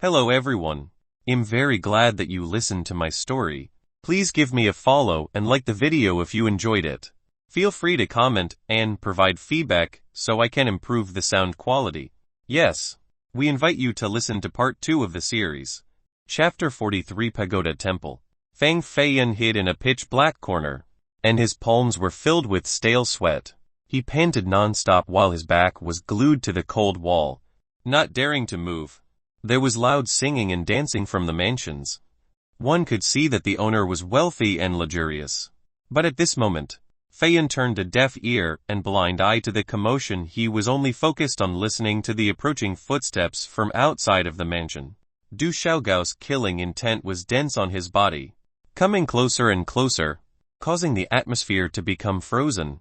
Hello everyone. I'm very glad that you listened to my story. Please give me a follow and like the video if you enjoyed it. Feel free to comment and provide feedback so I can improve the sound quality. Yes, we invite you to listen to part 2 of the series. Chapter 43 Pagoda Temple. Feng Feiyan hid in a pitch-black corner, and his palms were filled with stale sweat. He panted non-stop while his back was glued to the cold wall, not daring to move. There was loud singing and dancing from the mansions. One could see that the owner was wealthy and luxurious. But at this moment, Feiyan turned a deaf ear and blind eye to the commotion. He was only focused on listening to the approaching footsteps from outside of the mansion. Du Xiaogao's killing intent was dense on his body, coming closer and closer, causing the atmosphere to become frozen.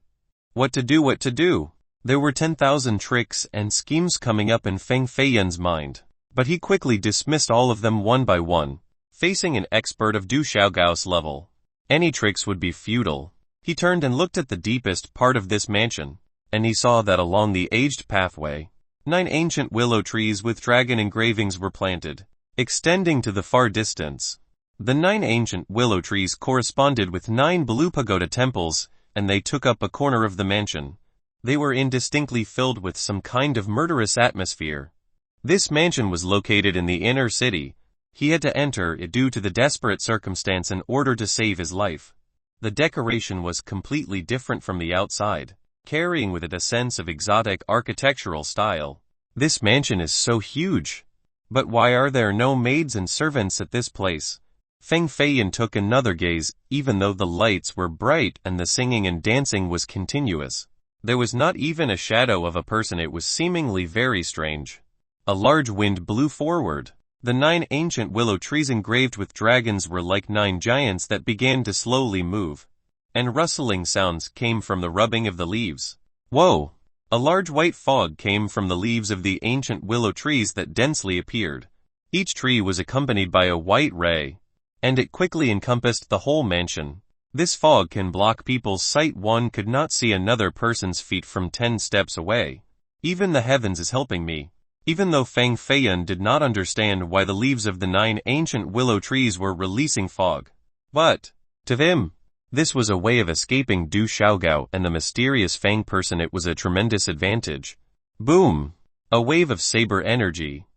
What to do? There were 10,000 tricks and schemes coming up in Feng Feiyan's mind, but he quickly dismissed all of them one by one. Facing an expert of Du Xiaogao's level, any tricks would be futile. He turned and looked at the deepest part of this mansion, and he saw that along the aged pathway, 9 ancient willow trees with dragon engravings were planted, extending to the far distance. The 9 ancient willow trees corresponded with 9 blue pagoda temples, and they took up a corner of the mansion. They were indistinctly filled with some kind of murderous atmosphere. This mansion was located in the inner city. He had to enter it due to the desperate circumstance in order to save his life. The decoration was completely different from the outside, carrying with it a sense of exotic architectural style. This mansion is so huge. But why are there no maids and servants at this place? Feng Feiyan took another gaze. Even though the lights were bright and the singing and dancing was continuous, there was not even a shadow of a person. It was seemingly very strange. A large wind blew forward. The 9 ancient willow trees engraved with dragons were like 9 giants that began to slowly move, and rustling sounds came from the rubbing of the leaves. Whoa! A large white fog came from the leaves of the ancient willow trees that densely appeared. Each tree was accompanied by a white ray, and it quickly encompassed the whole mansion. This fog can block people's sight. One could not see another person's feet from 10 steps away. Even the heavens is helping me. Even though Feng Feiyan did not understand why the leaves of the 9 ancient willow trees were releasing fog. But, to him, this was a way of escaping Du Xiaogao and the mysterious Feng person. It was a tremendous advantage. Boom! A wave of saber energy,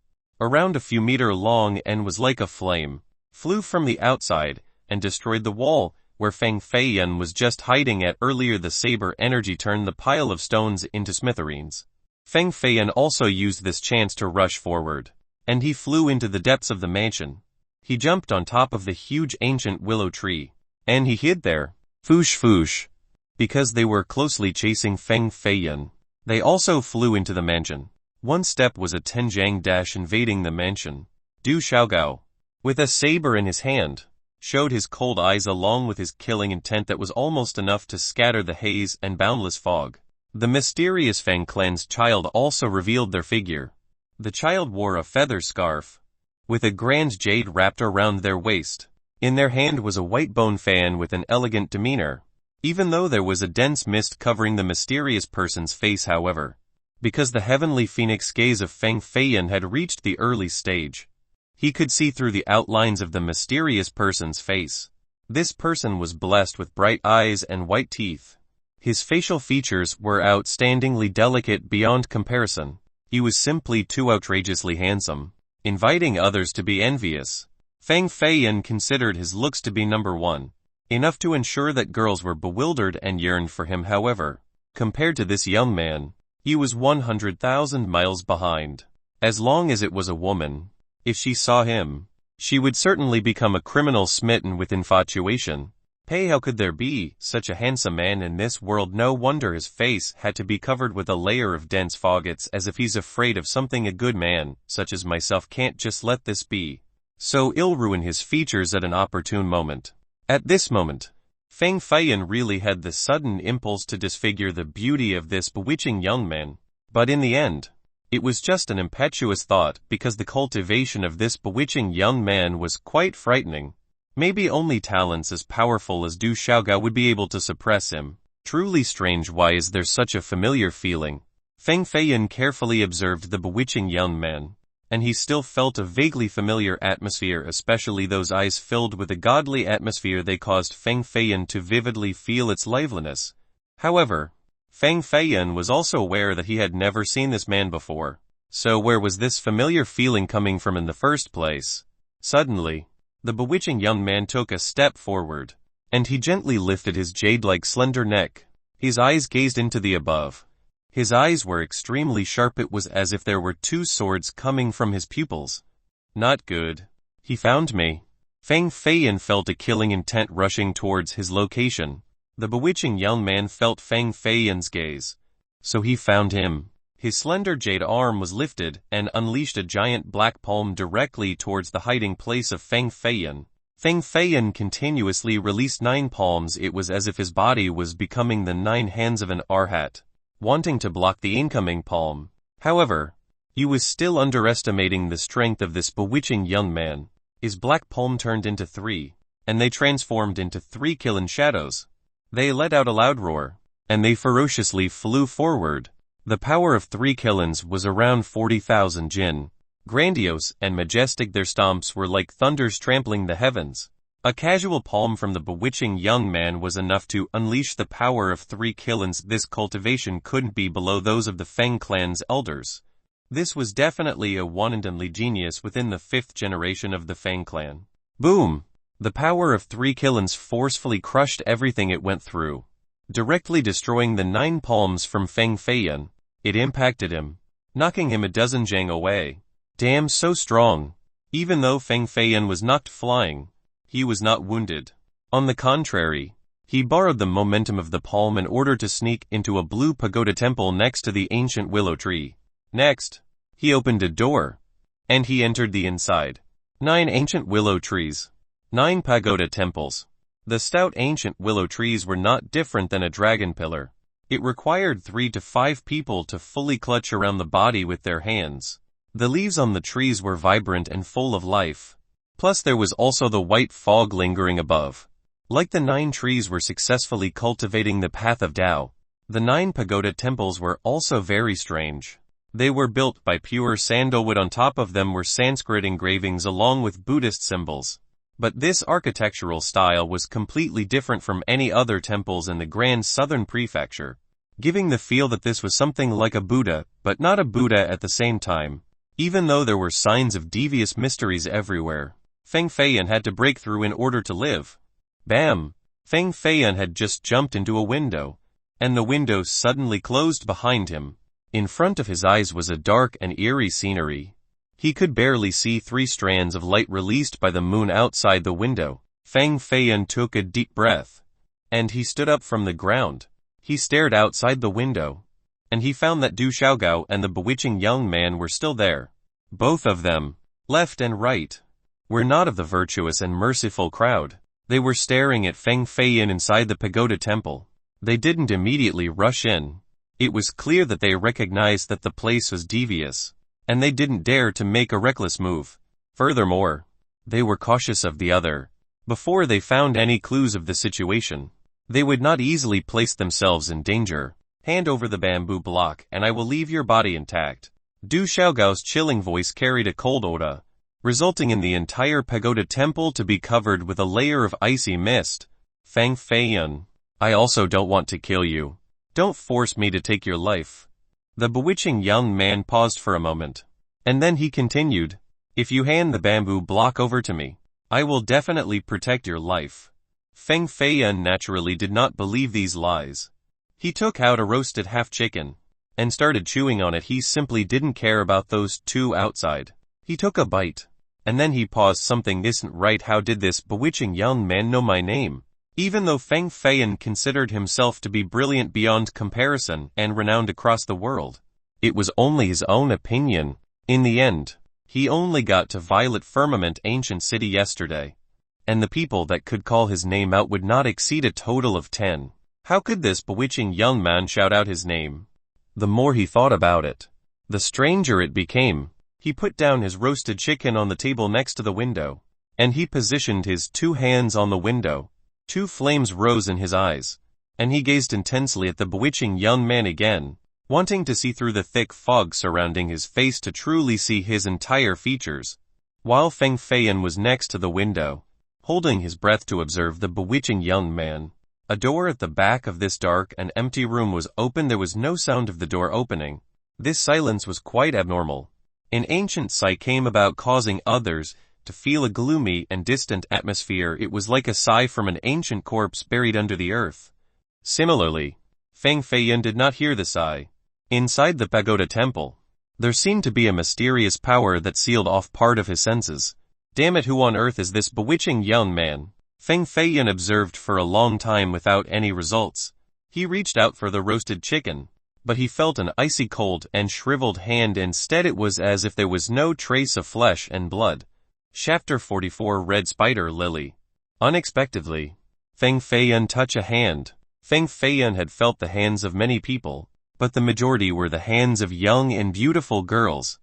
around a few meters long and was like a flame, flew from the outside and destroyed the wall where Feng Feiyan was just hiding at earlier. The saber energy turned the pile of stones into smithereens. Feng Feiyan also used this chance to rush forward, and he flew into the depths of the mansion. He jumped on top of the huge ancient willow tree, and he hid there. Foosh foosh. Because they were closely chasing Feng Feiyan, they also flew into the mansion. One step was a Tenjiang dash invading the mansion. Du Xiaogao, with a saber in his hand, showed his cold eyes along with his killing intent that was almost enough to scatter the haze and boundless fog. The mysterious Feng clan's child also revealed their figure. The child wore a feather scarf, with a grand jade wrapped around their waist. In their hand was a white bone fan with an elegant demeanor. Even though there was a dense mist covering the mysterious person's face, however, because the heavenly phoenix gaze of Feng Feiyan had reached the early stage, he could see through the outlines of the mysterious person's face. This person was blessed with bright eyes and white teeth. His facial features were outstandingly delicate beyond comparison. He was simply too outrageously handsome, inviting others to be envious. Feng Feiyan considered his looks to be number 1, enough to ensure that girls were bewildered and yearned for him. However, compared to this young man, he was 100,000 miles behind. As long as it was a woman, if she saw him, she would certainly become a criminal smitten with infatuation. Hey, how could there be such a handsome man in this world? No wonder his face had to be covered with a layer of dense fog. It's as if he's afraid of something. A good man, such as myself, can't just let this be. So he'll ruin his features at an opportune moment. At this moment, Feng Feiyan really had the sudden impulse to disfigure the beauty of this bewitching young man. But in the end, it was just an impetuous thought, because the cultivation of this bewitching young man was quite frightening. Maybe only talents as powerful as Du Xiaogao would be able to suppress him. Truly strange. Why is there such a familiar feeling? Feng Feiyan carefully observed the bewitching young man. and he still felt a vaguely familiar atmosphere, especially those eyes filled with a godly atmosphere. They caused Feng Feiyan to vividly feel its liveliness. However, Feng Feiyan was also aware that he had never seen this man before. So where was this familiar feeling coming from in the first place? Suddenly, the bewitching young man took a step forward, and he gently lifted his jade-like slender neck. His eyes gazed into the above. His eyes were extremely sharp. It was as if there were two swords coming from his pupils. Not good. He found me. Feng Feiyan felt a killing intent rushing towards his location. The bewitching young man felt Feng Feiyan's gaze. So he found him. His slender jade arm was lifted and unleashed a giant black palm directly towards the hiding place of Feng Feiyan. Feng Feiyan continuously released 9 palms. It was as if his body was becoming the 9 hands of an arhat, wanting to block the incoming palm. However, he was still underestimating the strength of this bewitching young man. His black palm turned into 3, and they transformed into 3 killing shadows. They let out a loud roar, and they ferociously flew forward. The power of 3 killins was around 40,000 jinn. Grandiose and majestic, their stomps were like thunders trampling the heavens. A casual palm from the bewitching young man was enough to unleash the power of 3 killins. This cultivation couldn't be below those of the Feng clan's elders. This was definitely a one-and-only genius within the 5th generation of the Feng clan. Boom! The power of 3 killins forcefully crushed everything it went through, directly destroying the 9 palms from Feng Feiyan. It impacted him, knocking him a dozen jang away. Damn, so strong. Even though Feng Feiyan was knocked flying, he was not wounded. On the contrary, he borrowed the momentum of the palm in order to sneak into a blue pagoda temple next to the ancient willow tree. Next, he opened a door, and he entered the inside. 9 ancient willow trees. 9 pagoda temples. The stout ancient willow trees were not different than a dragon pillar. It required 3 to 5 people to fully clutch around the body with their hands. The leaves on the trees were vibrant and full of life. Plus there was also the white fog lingering above. Like the 9 trees were successfully cultivating the path of Tao, the 9 pagoda temples were also very strange. They were built by pure sandalwood. On top of them were Sanskrit engravings along with Buddhist symbols. But this architectural style was completely different from any other temples in the Grand Southern Prefecture, giving the feel that this was something like a Buddha, but not a Buddha at the same time. Even though there were signs of devious mysteries everywhere, Feng Feiyan had to break through in order to live. Bam! Feng Feiyan had just jumped into a window, and the window suddenly closed behind him. In front of his eyes was a dark and eerie scenery. He could barely see 3 strands of light released by the moon outside the window. Feng Feiyan took a deep breath, and he stood up from the ground. He stared outside the window, and he found that Du Xiaogao and the bewitching young man were still there. Both of them, left and right, were not of the virtuous and merciful crowd. They were staring at Feng Feiyan inside the pagoda temple. They didn't immediately rush in. It was clear that they recognized that the place was devious, and they didn't dare to make a reckless move. Furthermore, they were cautious of the other. Before they found any clues of the situation, they would not easily place themselves in danger. Hand over the bamboo block and I will leave your body intact. Du Xiaogao's chilling voice carried a cold aura, resulting in the entire pagoda temple to be covered with a layer of icy mist. Feng Feiyan, I also don't want to kill you. Don't force me to take your life. The bewitching young man paused for a moment, and then he continued, if you hand the bamboo block over to me, I will definitely protect your life. Feng Feiyan naturally did not believe these lies. He took out a roasted half chicken, and started chewing on it. He simply didn't care about those 2 outside. He took a bite, and then he paused. Something isn't right. How did this bewitching young man know my name? Even though Feng Feiyan considered himself to be brilliant beyond comparison and renowned across the world, it was only his own opinion. In the end, he only got to Violet Firmament Ancient City yesterday, and the people that could call his name out would not exceed a total of 10. How could this bewitching young man shout out his name? The more he thought about it, the stranger it became. He put down his roasted chicken on the table next to the window, and he positioned his 2 hands on the window. 2 flames rose in his eyes, and he gazed intensely at the bewitching young man again. wanting to see through the thick fog surrounding his face to truly see his entire features, while Feng Feiyan was next to the window, holding his breath to observe the bewitching young man. A door at the back of this dark and empty room was open. There was no sound of the door opening. This silence was quite abnormal. An ancient sigh came about, causing others to feel a gloomy and distant atmosphere. It was like a sigh from an ancient corpse buried under the earth. Similarly, Feng Feiyan did not hear the sigh. Inside the pagoda temple, there seemed to be a mysterious power that sealed off part of his senses. Damn it, who on earth is this bewitching young man? Feng Feiyan observed for a long time without any results. He reached out for the roasted chicken, but he felt an icy cold and shriveled hand. Instead, it was as if there was no trace of flesh and blood. Chapter 44 Red Spider Lily. Unexpectedly, Feng Feiyan touched a hand. Feng Feiyan had felt the hands of many people, but the majority were the hands of young and beautiful girls.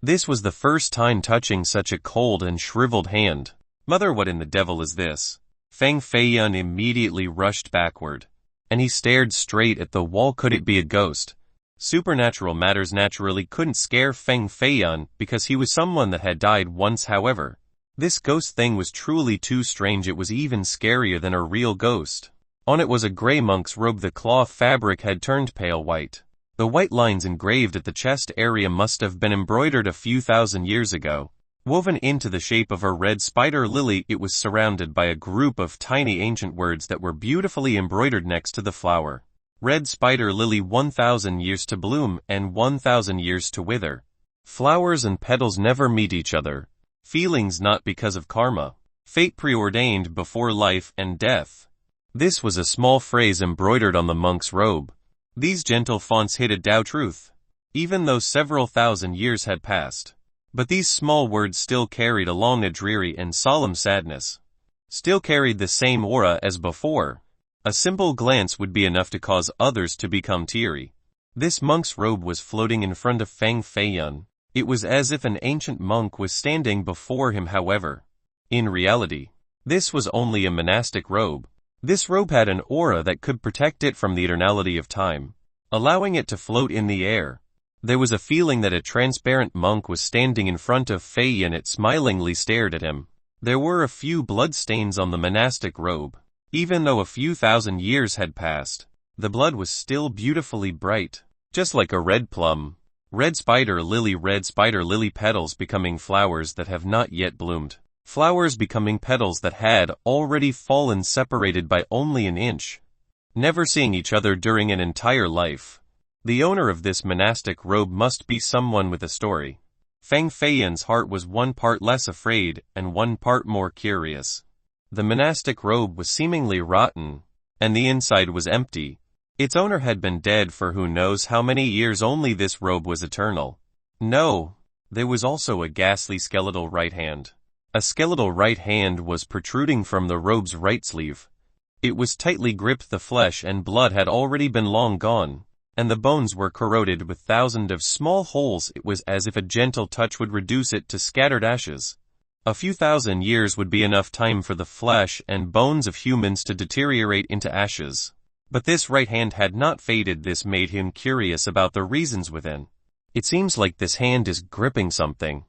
This was the first time touching such a cold and shriveled hand. Mother, what in the devil is this? Feng Feiyan immediately rushed backward, and he stared straight at the wall. Could it be a ghost? Supernatural matters naturally couldn't scare Feng Feiyan because he was someone that had died once. However, this ghost thing was truly too strange. It was even scarier than a real ghost. On it was a gray monk's robe. The cloth fabric had turned pale white. The white lines engraved at the chest area must have been embroidered a few thousand years ago. Woven into the shape of a red spider lily, it was surrounded by a group of tiny ancient words that were beautifully embroidered next to the flower. Red spider lily, 1,000 years to bloom and 1,000 years to wither. Flowers and petals never meet each other. Feelings not because of karma. Fate preordained before life and death. This was a small phrase embroidered on the monk's robe. These gentle fonts hid a Tao truth, even though several thousand years had passed. But these small words still carried along a dreary and solemn sadness. Still carried the same aura as before. A simple glance would be enough to cause others to become teary. This monk's robe was floating in front of Feng Feiyan. It was as if an ancient monk was standing before him. However, in reality, this was only a monastic robe. This robe had an aura that could protect it from the eternality of time, allowing it to float in the air. There was a feeling that a transparent monk was standing in front of Feiyan. It smilingly stared at him. There were a few blood stains on the monastic robe. Even though a few thousand years had passed, the blood was still beautifully bright, just like a red plum. Red spider lily petals becoming flowers that have not yet bloomed. Flowers becoming petals that had already fallen, separated by only an inch. Never seeing each other during an entire life. The owner of this monastic robe must be someone with a story. Feng Feiyan's heart was one part less afraid and one part more curious. The monastic robe was seemingly rotten, and the inside was empty. Its owner had been dead for who knows how many years. Only this robe was eternal. No, there was also a ghastly skeletal right hand. A skeletal right hand was protruding from the robe's right sleeve. It was tightly gripped. The flesh and blood had already been long gone, and the bones were corroded with thousands of small holes. It was as if a gentle touch would reduce it to scattered ashes. A few thousand years would be enough time for the flesh and bones of humans to deteriorate into ashes. But this right hand had not faded. This made him curious about the reasons within. It seems like this hand is gripping something.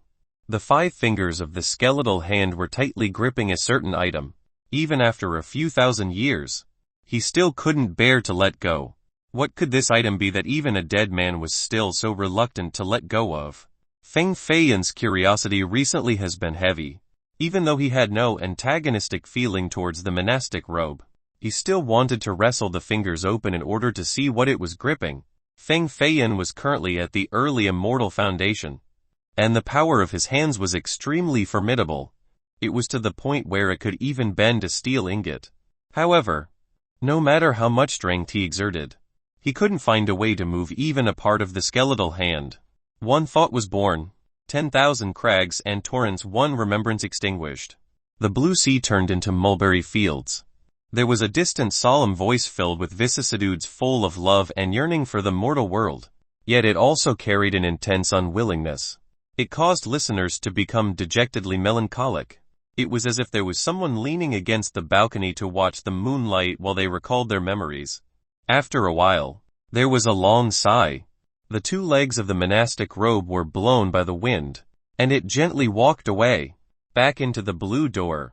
The 5 fingers of the skeletal hand were tightly gripping a certain item. Even after a few thousand years, he still couldn't bear to let go. What could this item be that even a dead man was still so reluctant to let go of? Feng Feiyan's curiosity recently has been heavy. Even though he had no antagonistic feeling towards the monastic robe, he still wanted to wrestle the fingers open in order to see what it was gripping. Feng Feiyan was currently at the early immortal foundation, and the power of his hands was extremely formidable. It was to the point where it could even bend a steel ingot. However, no matter how much strength he exerted, he couldn't find a way to move even a part of the skeletal hand. One thought was born. 10,000 crags and torrents. One remembrance extinguished. The blue sea turned into mulberry fields. There was a distant solemn voice filled with vicissitudes, full of love and yearning for the mortal world. Yet it also carried an intense unwillingness. It caused listeners to become dejectedly melancholic. It was as if there was someone leaning against the balcony to watch the moonlight while they recalled their memories. After a while, there was a long sigh. The two legs of the monastic robe were blown by the wind, and it gently walked away, back into the blue door.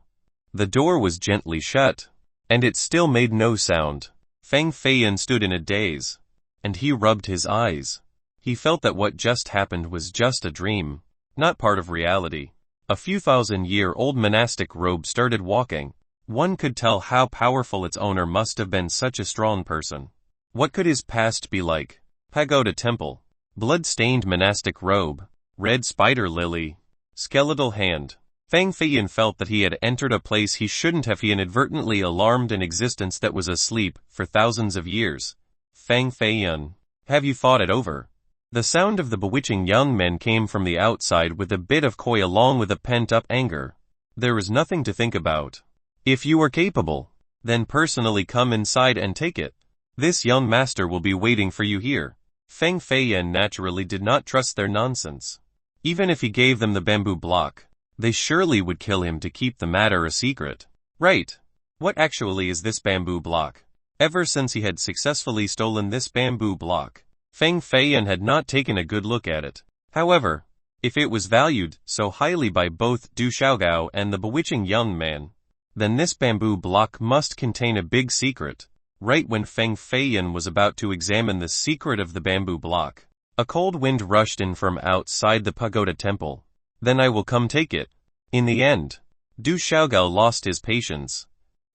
The door was gently shut, and it still made no sound. Feng Feiyan stood in a daze, and he rubbed his eyes. He felt that what just happened was just a dream, not part of reality. A few thousand-year-old monastic robe started walking. One could tell how powerful its owner must have been, such a strong person. What could his past be like? Pagoda temple. Blood-stained monastic robe. Red spider lily. Skeletal hand. Feng Feiyan felt that he had entered a place he shouldn't have. He inadvertently alarmed an existence that was asleep for thousands of years. Feng Feiyan, have you thought it over? The sound of the bewitching young men came from the outside with a bit of coy along with a pent-up anger. There is nothing to think about. If you are capable, then personally come inside and take it. This young master will be waiting for you here. Feng Feiyan naturally did not trust their nonsense. Even if he gave them the bamboo block, they surely would kill him to keep the matter a secret. Right. What actually is this bamboo block? Ever since he had successfully stolen this bamboo block, Feng Feiyan had not taken a good look at it. However, if it was valued so highly by both Du Xiaogao and the bewitching young man, then this bamboo block must contain a big secret. Right when Feng Feiyan was about to examine the secret of the bamboo block, a cold wind rushed in from outside the pagoda temple. Then I will come take it. In the end, Du Xiaogao lost his patience,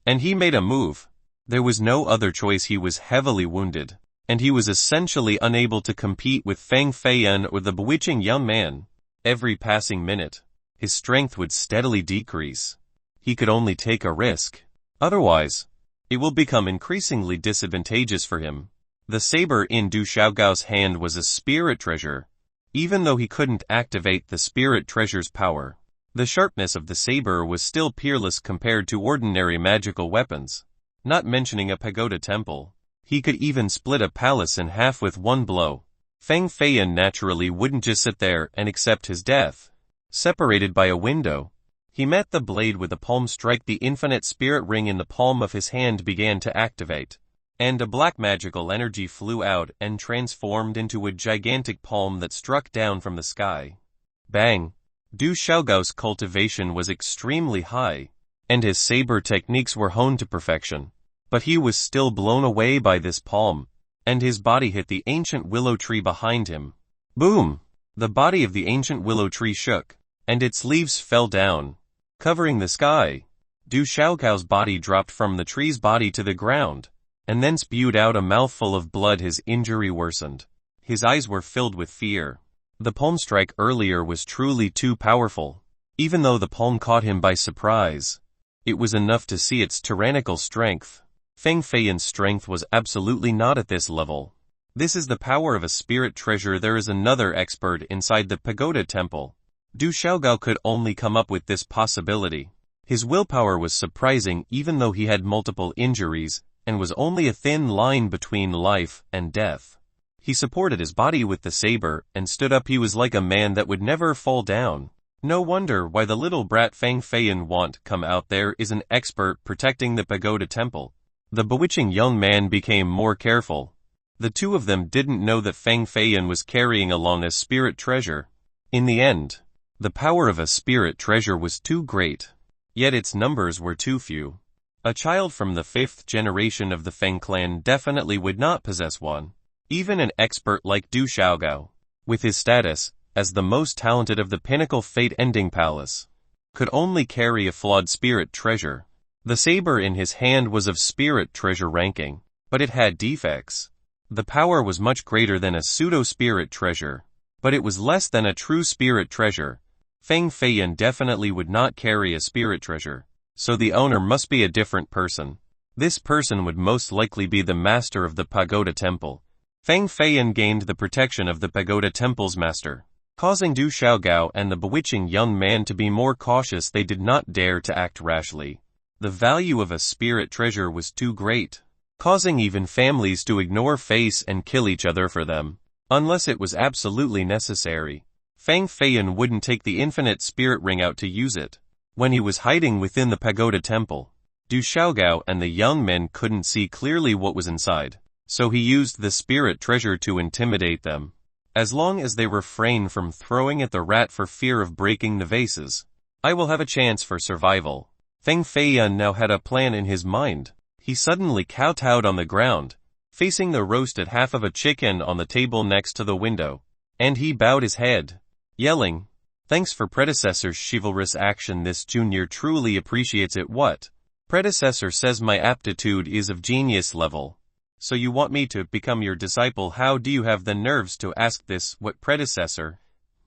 and he made a move. There was no other choice. He was heavily wounded, and he was essentially unable to compete with Feng Feiyan or the bewitching young man. Every passing minute, his strength would steadily decrease. He could only take a risk. Otherwise, it will become increasingly disadvantageous for him. The saber in Du Xiaogao's hand was a spirit treasure. Even though he couldn't activate the spirit treasure's power, the sharpness of the saber was still peerless compared to ordinary magical weapons. Not mentioning a pagoda temple, he could even split a palace in half with one blow. Feng Feiyan naturally wouldn't just sit there and accept his death. Separated by a window, he met the blade with a palm strike. The infinite spirit ring in the palm of his hand began to activate, and a black magical energy flew out and transformed into a gigantic palm that struck down from the sky. Bang! Du Xiaogao's cultivation was extremely high, and his saber techniques were honed to perfection. But he was still blown away by this palm, and his body hit the ancient willow tree behind him. Boom! The body of the ancient willow tree shook, and its leaves fell down, covering the sky. Du Xiaogao's body dropped from the tree's body to the ground, and then spewed out a mouthful of blood. His injury worsened. His eyes were filled with fear. The palm strike earlier was truly too powerful. Even though the palm caught him by surprise, it was enough to see its tyrannical strength. Feng Feiyan's strength was absolutely not at this level. This is the power of a spirit treasure. There is another expert inside the pagoda temple. Du Xiaogao could only come up with this possibility. His willpower was surprising even though he had multiple injuries, and was only a thin line between life and death. He supported his body with the saber and stood up. He was like a man that would never fall down. No wonder why the little brat Feng Feiyan want come out. There is an expert protecting the pagoda temple. The bewitching young man became more careful. The two of them didn't know that Feng Feiyan was carrying along a spirit treasure. In the end, the power of a spirit treasure was too great, yet its numbers were too few. A child from the 5th generation of the Feng clan definitely would not possess one. Even an expert like Du Xiaogao, with his status as the most talented of the pinnacle fate-ending palace, could only carry a flawed spirit treasure. The saber in his hand was of spirit treasure ranking, but it had defects. The power was much greater than a pseudo-spirit treasure, but it was less than a true spirit treasure. Feng Feiyan definitely would not carry a spirit treasure, so the owner must be a different person. This person would most likely be the master of the pagoda temple. Feng Feiyan gained the protection of the pagoda temple's master, causing Du Xiaogao and the bewitching young man to be more cautious. They did not dare to act rashly. The value of a spirit treasure was too great, causing even families to ignore face and kill each other for them, unless it was absolutely necessary. Feng Feiyan wouldn't take the infinite spirit ring out to use it. When he was hiding within the pagoda temple, Du Xiaogao and the young men couldn't see clearly what was inside, so he used the spirit treasure to intimidate them. As long as they refrain from throwing at the rat for fear of breaking the vases, I will have a chance for survival. Feng Feiyun now had a plan in his mind. He suddenly kowtowed on the ground, facing the roasted half of a chicken on the table next to the window, and he bowed his head, yelling, "Thanks for predecessor's chivalrous action. This junior truly appreciates it. What? Predecessor says my aptitude is of genius level. So you want me to become your disciple? How do you have the nerves to ask this? What predecessor?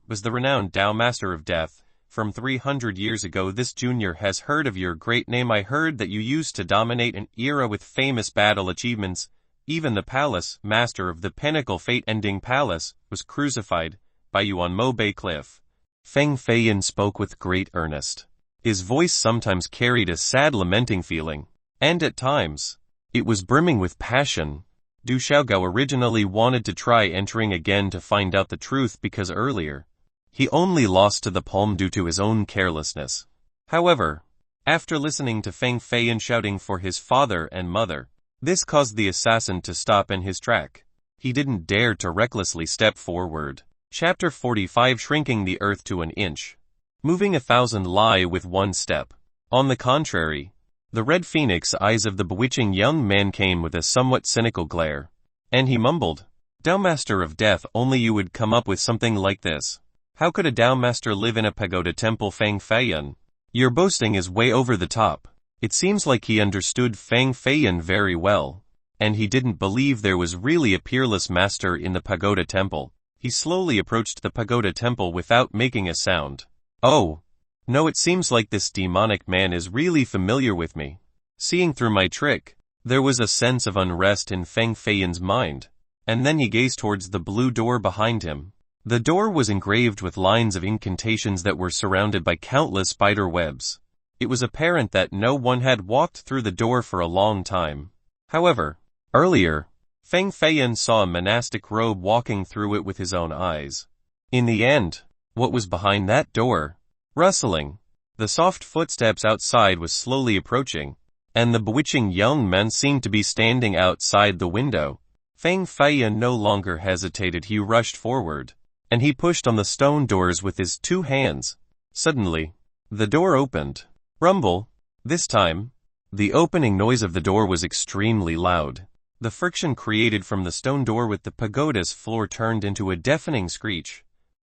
Was the renowned Tao Master of Death, from 300 years ago. This junior has heard of your great name. I heard that you used to dominate an era with famous battle achievements. Even the palace, master of the pinnacle fate-ending palace, was crucified by you on Mo Bay Cliff." Feng Feiyun spoke with great earnest. His voice sometimes carried a sad lamenting feeling, and at times, it was brimming with passion. Du Xiaogao originally wanted to try entering again to find out the truth because earlier, he only lost to the palm due to his own carelessness. However, after listening to Feng Feiyun shouting for his father and mother, this caused the assassin to stop in his track. He didn't dare to recklessly step forward. Chapter 45 Shrinking the Earth to an Inch. Moving 1,000 li with one step. On the contrary, the red phoenix eyes of the bewitching young man came with a somewhat cynical glare, and he mumbled, "Tao Master of Death, only you would come up with something like this. How could a Tao Master live in a pagoda temple? Feng Feiyun, your boasting is way over the top." It seems like he understood Feng Feiyun very well, and he didn't believe there was really a peerless master in the pagoda temple. He slowly approached the pagoda temple without making a sound. "Oh, no, it seems like this demonic man is really familiar with me. Seeing through my trick." There was a sense of unrest in Feng Feiyun's mind, and then he gazed towards the blue door behind him. The door was engraved with lines of incantations that were surrounded by countless spider webs. It was apparent that no one had walked through the door for a long time. However, earlier, Feng Feiyun saw a monastic robe walking through it with his own eyes. In the end, what was behind that door? Rustling. The soft footsteps outside was slowly approaching, and the bewitching young man seemed to be standing outside the window. Feng Feiyun no longer hesitated. He rushed forward, and he pushed on the stone doors with his 2 hands. Suddenly, the door opened. Rumble. This time, the opening noise of the door was extremely loud. The friction created from the stone door with the pagoda's floor turned into a deafening screech.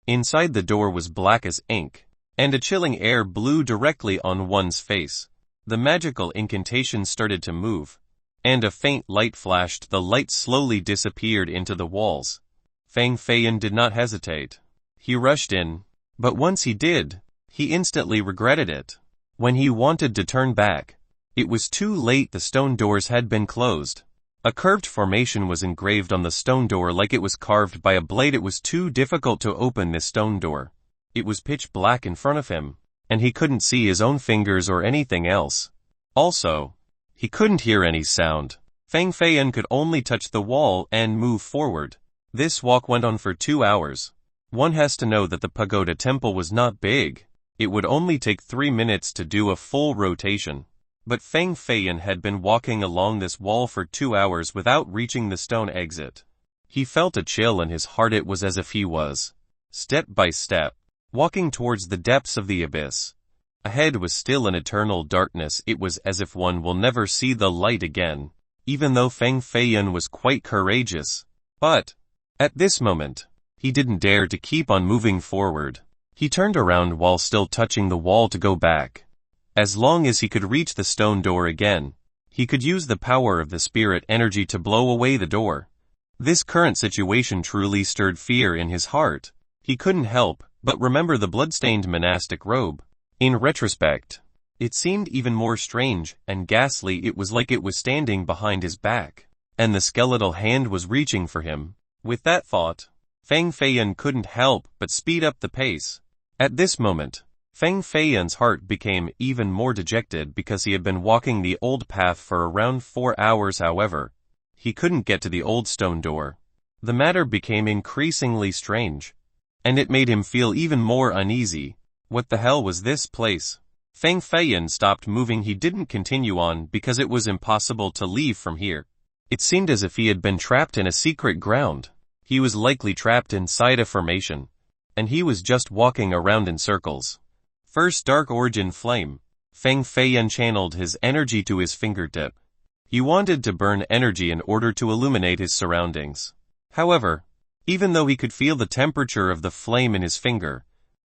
Inside the door was black as ink, and a chilling air blew directly on one's face. The magical incantation started to move, and a faint light flashed. The light slowly disappeared into the walls. Feng Feiyun did not hesitate. He rushed in, but once he did, he instantly regretted it. When he wanted to turn back, it was too late. The stone doors had been closed. A curved formation was engraved on the stone door like it was carved by a blade. It was too difficult to open this stone door. It was pitch black in front of him, and he couldn't see his own fingers or anything else. Also, he couldn't hear any sound. Feng Feiyun could only touch the wall and move forward. This walk went on for 2 hours. One has to know that the pagoda temple was not big. It would only take 3 minutes to do a full rotation. But Feng Feiyun had been walking along this wall for 2 hours without reaching the stone exit. He felt a chill in his heart. It was as if he was, step by step, walking towards the depths of the abyss. Ahead was still an eternal darkness. It was as if one will never see the light again, even though Feng Feiyun was quite courageous. But, at this moment, he didn't dare to keep on moving forward. He turned around while still touching the wall to go back. As long as he could reach the stone door again, he could use the power of the spirit energy to blow away the door. This current situation truly stirred fear in his heart. He couldn't help but remember the blood-stained monastic robe. In retrospect, it seemed even more strange and ghastly. It was like it was standing behind his back, and the skeletal hand was reaching for him. With that thought, Feng Feiyun couldn't help but speed up the pace. At this moment, Feng Feiyun's heart became even more dejected because he had been walking the old path for around 4 hours. However, he couldn't get to the old stone door. The matter became increasingly strange, and it made him feel even more uneasy. What the hell was this place? Feng Feiyun stopped moving. He didn't continue on because it was impossible to leave from here. It seemed as if he had been trapped in a secret ground. He was likely trapped inside a formation, and he was just walking around in circles. First dark origin flame. Feng Feiyan channeled his energy to his fingertip. He wanted to burn energy in order to illuminate his surroundings. However, even though he could feel the temperature of the flame in his finger,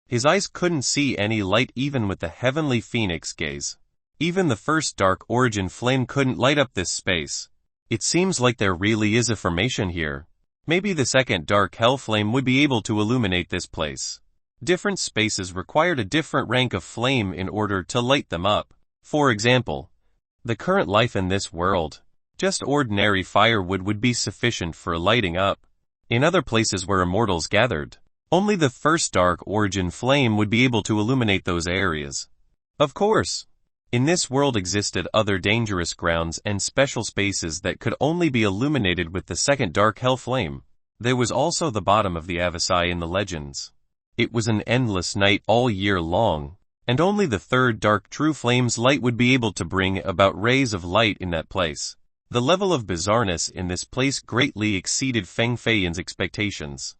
his eyes couldn't see any light even with the heavenly phoenix gaze. Even the first dark origin flame couldn't light up this space. It seems like there really is a formation here. Maybe the second dark hell flame would be able to illuminate this place. Different spaces required a different rank of flame in order to light them up. For example, the current life in this world, just ordinary firewood would be sufficient for lighting up. In other places where immortals gathered, only the first dark origin flame would be able to illuminate those areas. Of course, in this world existed other dangerous grounds and special spaces that could only be illuminated with the second dark hell flame. There was also the bottom of the Avasai in the legends. It was an endless night all year long, and only the third dark true flame's light would be able to bring about rays of light in that place. The level of bizarreness in this place greatly exceeded Feng Feiyan's expectations.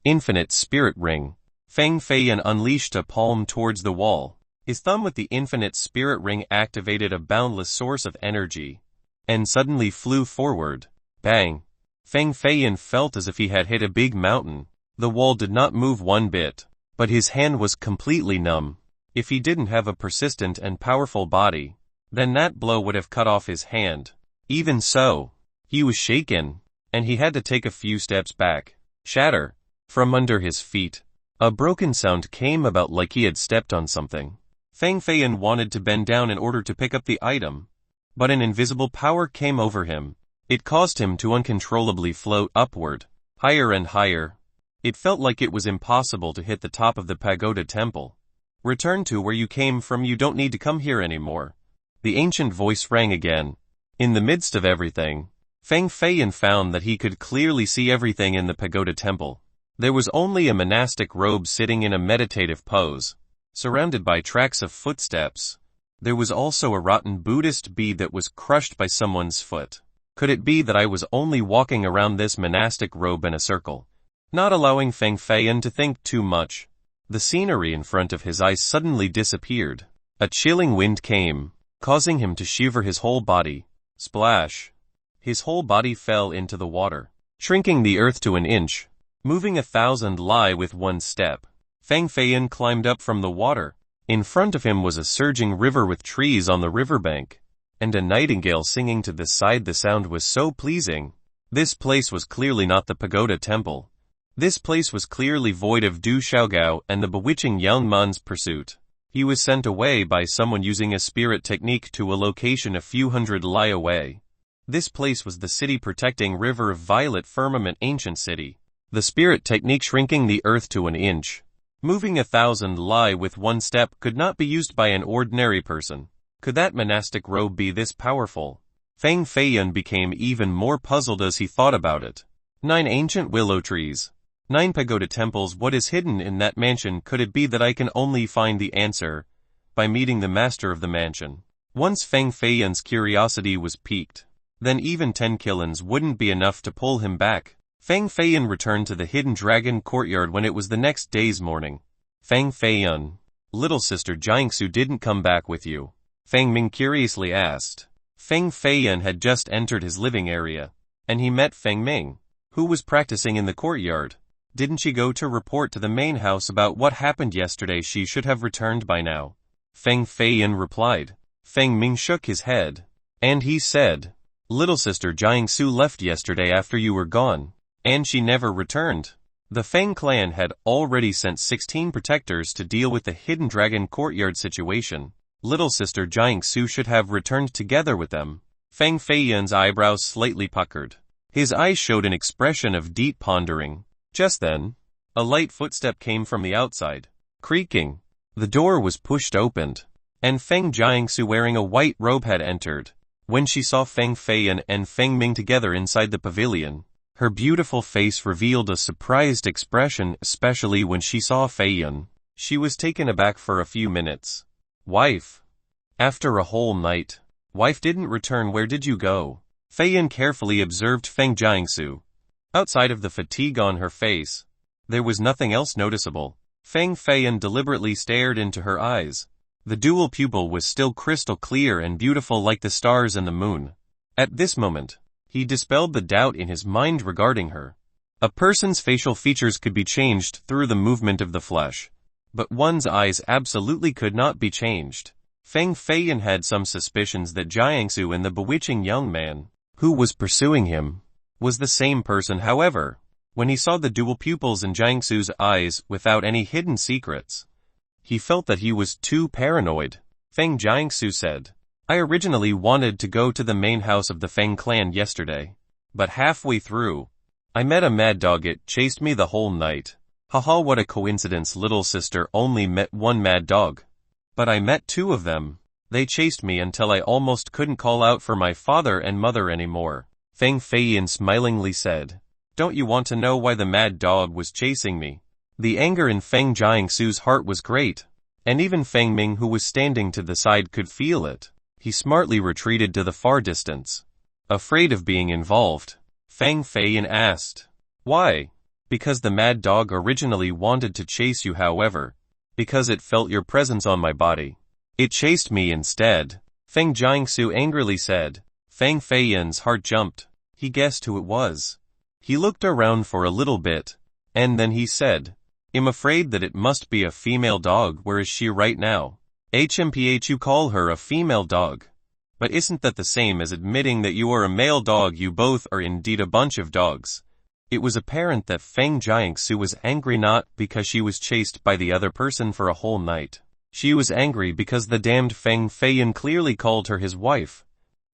Infinite Spirit Ring. Feng Feiyan unleashed a palm towards the wall. His thumb with the infinite spirit ring activated a boundless source of energy, and suddenly flew forward. Bang! Feng Feiyan felt as if he had hit a big mountain. The wall did not move one bit, but his hand was completely numb. If he didn't have a persistent and powerful body, then that blow would have cut off his hand. Even so, he was shaken, and he had to take a few steps back. Shatter! From under his feet, a broken sound came about like he had stepped on something. Feng Feiyan wanted to bend down in order to pick up the item, but an invisible power came over him. It caused him to uncontrollably float upward, higher and higher. It felt like it was impossible to hit the top of the pagoda temple. Return to where you came from, you don't need to come here anymore. The ancient voice rang again. In the midst of everything, Feng Feiyan found that he could clearly see everything in the pagoda temple. There was only a monastic robe sitting in a meditative pose, surrounded by tracks of footsteps. There was also a rotten Buddhist bead that was crushed by someone's foot. Could it be that I was only walking around this monastic robe in a circle? Not allowing Feng Feiyan to think too much, the scenery in front of his eyes suddenly disappeared. A chilling wind came, causing him to shiver his whole body. Splash! His whole body fell into the water, shrinking the earth to an inch, moving 1,000 li with one step. Feng Feiyan climbed up from the water. In front of him was a surging river with trees on the riverbank, and a nightingale singing to the side. The sound was so pleasing. This place was clearly not the pagoda temple. This place was clearly void of Du Xiaogao and the bewitching Yang Man's pursuit. He was sent away by someone using a spirit technique to a location a few hundred li away. This place was the city protecting river of violet firmament ancient city. The spirit technique shrinking the earth to an inch, moving 1,000 li with one step could not be used by an ordinary person. Could that monastic robe be this powerful? Feng Feiyan became even more puzzled as he thought about it. 9 ancient willow trees. 9 pagoda temples. What is hidden in that mansion? Could it be that I can only find the answer by meeting the master of the mansion? Once Feng Feiyan's curiosity was piqued, then even 10 killings wouldn't be enough to pull him back. Feng Feiyan returned to the hidden dragon courtyard when it was the next day's morning. Feng Feiyan, little sister Jiangsu didn't come back with you? Feng Ming curiously asked. Feng Feiyan had just entered his living area, and he met Feng Ming, who was practicing in the courtyard. Didn't she go to report to the main house about what happened yesterday? She should have returned by now. Feng Feiyan replied. Feng Ming shook his head, and he said, little sister Jiangsu left yesterday after you were gone, and she never returned. The Feng clan had already sent 16 protectors to deal with the hidden dragon courtyard situation. Little sister Jiangsu should have returned together with them. Feng Feiyan's eyebrows slightly puckered. His eyes showed an expression of deep pondering. Just then, a light footstep came from the outside. Creaking, the door was pushed open, and Feng Jiangsu wearing a white robe had entered. When she saw Feng Feiyan and Feng Ming together inside the pavilion, her beautiful face revealed a surprised expression, especially when she saw Feiyan. She was taken aback for a few minutes. Wife. After a whole night, wife didn't return. Where did you go? Feiyan carefully observed Feng Jiangsu. Outside of the fatigue on her face, there was nothing else noticeable. Feng Feiyan deliberately stared into her eyes. The dual pupil was still crystal clear and beautiful like the stars and the moon. At this moment, he dispelled the doubt in his mind regarding her. A person's facial features could be changed through the movement of the flesh, but one's eyes absolutely could not be changed. Feng Feiyan had some suspicions that Jiangsu and the bewitching young man, who was pursuing him, was the same person. However, when he saw the dual pupils in Jiangsu's eyes without any hidden secrets, he felt that he was too paranoid. Feng Jiangsu said, I originally wanted to go to the main house of the Feng clan yesterday, but halfway through, I met a mad dog. It chased me the whole night. Haha, what a coincidence. Little sister only met one mad dog, but I met two of them. They chased me until I almost couldn't call out for my father and mother anymore. Feng Feiyan smilingly said, Don't you want to know why the mad dog was chasing me? The anger in Feng Jiangsu's heart was great, and even Feng Ming, who was standing to the side, could feel it. He smartly retreated to the far distance. Afraid of being involved, Feng Feiyan asked, Why? Because the mad dog originally wanted to chase you. However, because it felt your presence on my body, it chased me instead. Feng Jiangsu angrily said. Feng Feiyan's heart jumped. He guessed who it was. He looked around for a little bit, and then he said, I'm afraid that it must be a female dog. Where is she right now? HMPH, you call her a female dog. But isn't that the same as admitting that you are a male dog? You both are indeed a bunch of dogs. It was apparent that Feng Jiangsu was angry not because she was chased by the other person for a whole night. She was angry because the damned Feng Feiyan clearly called her his wife.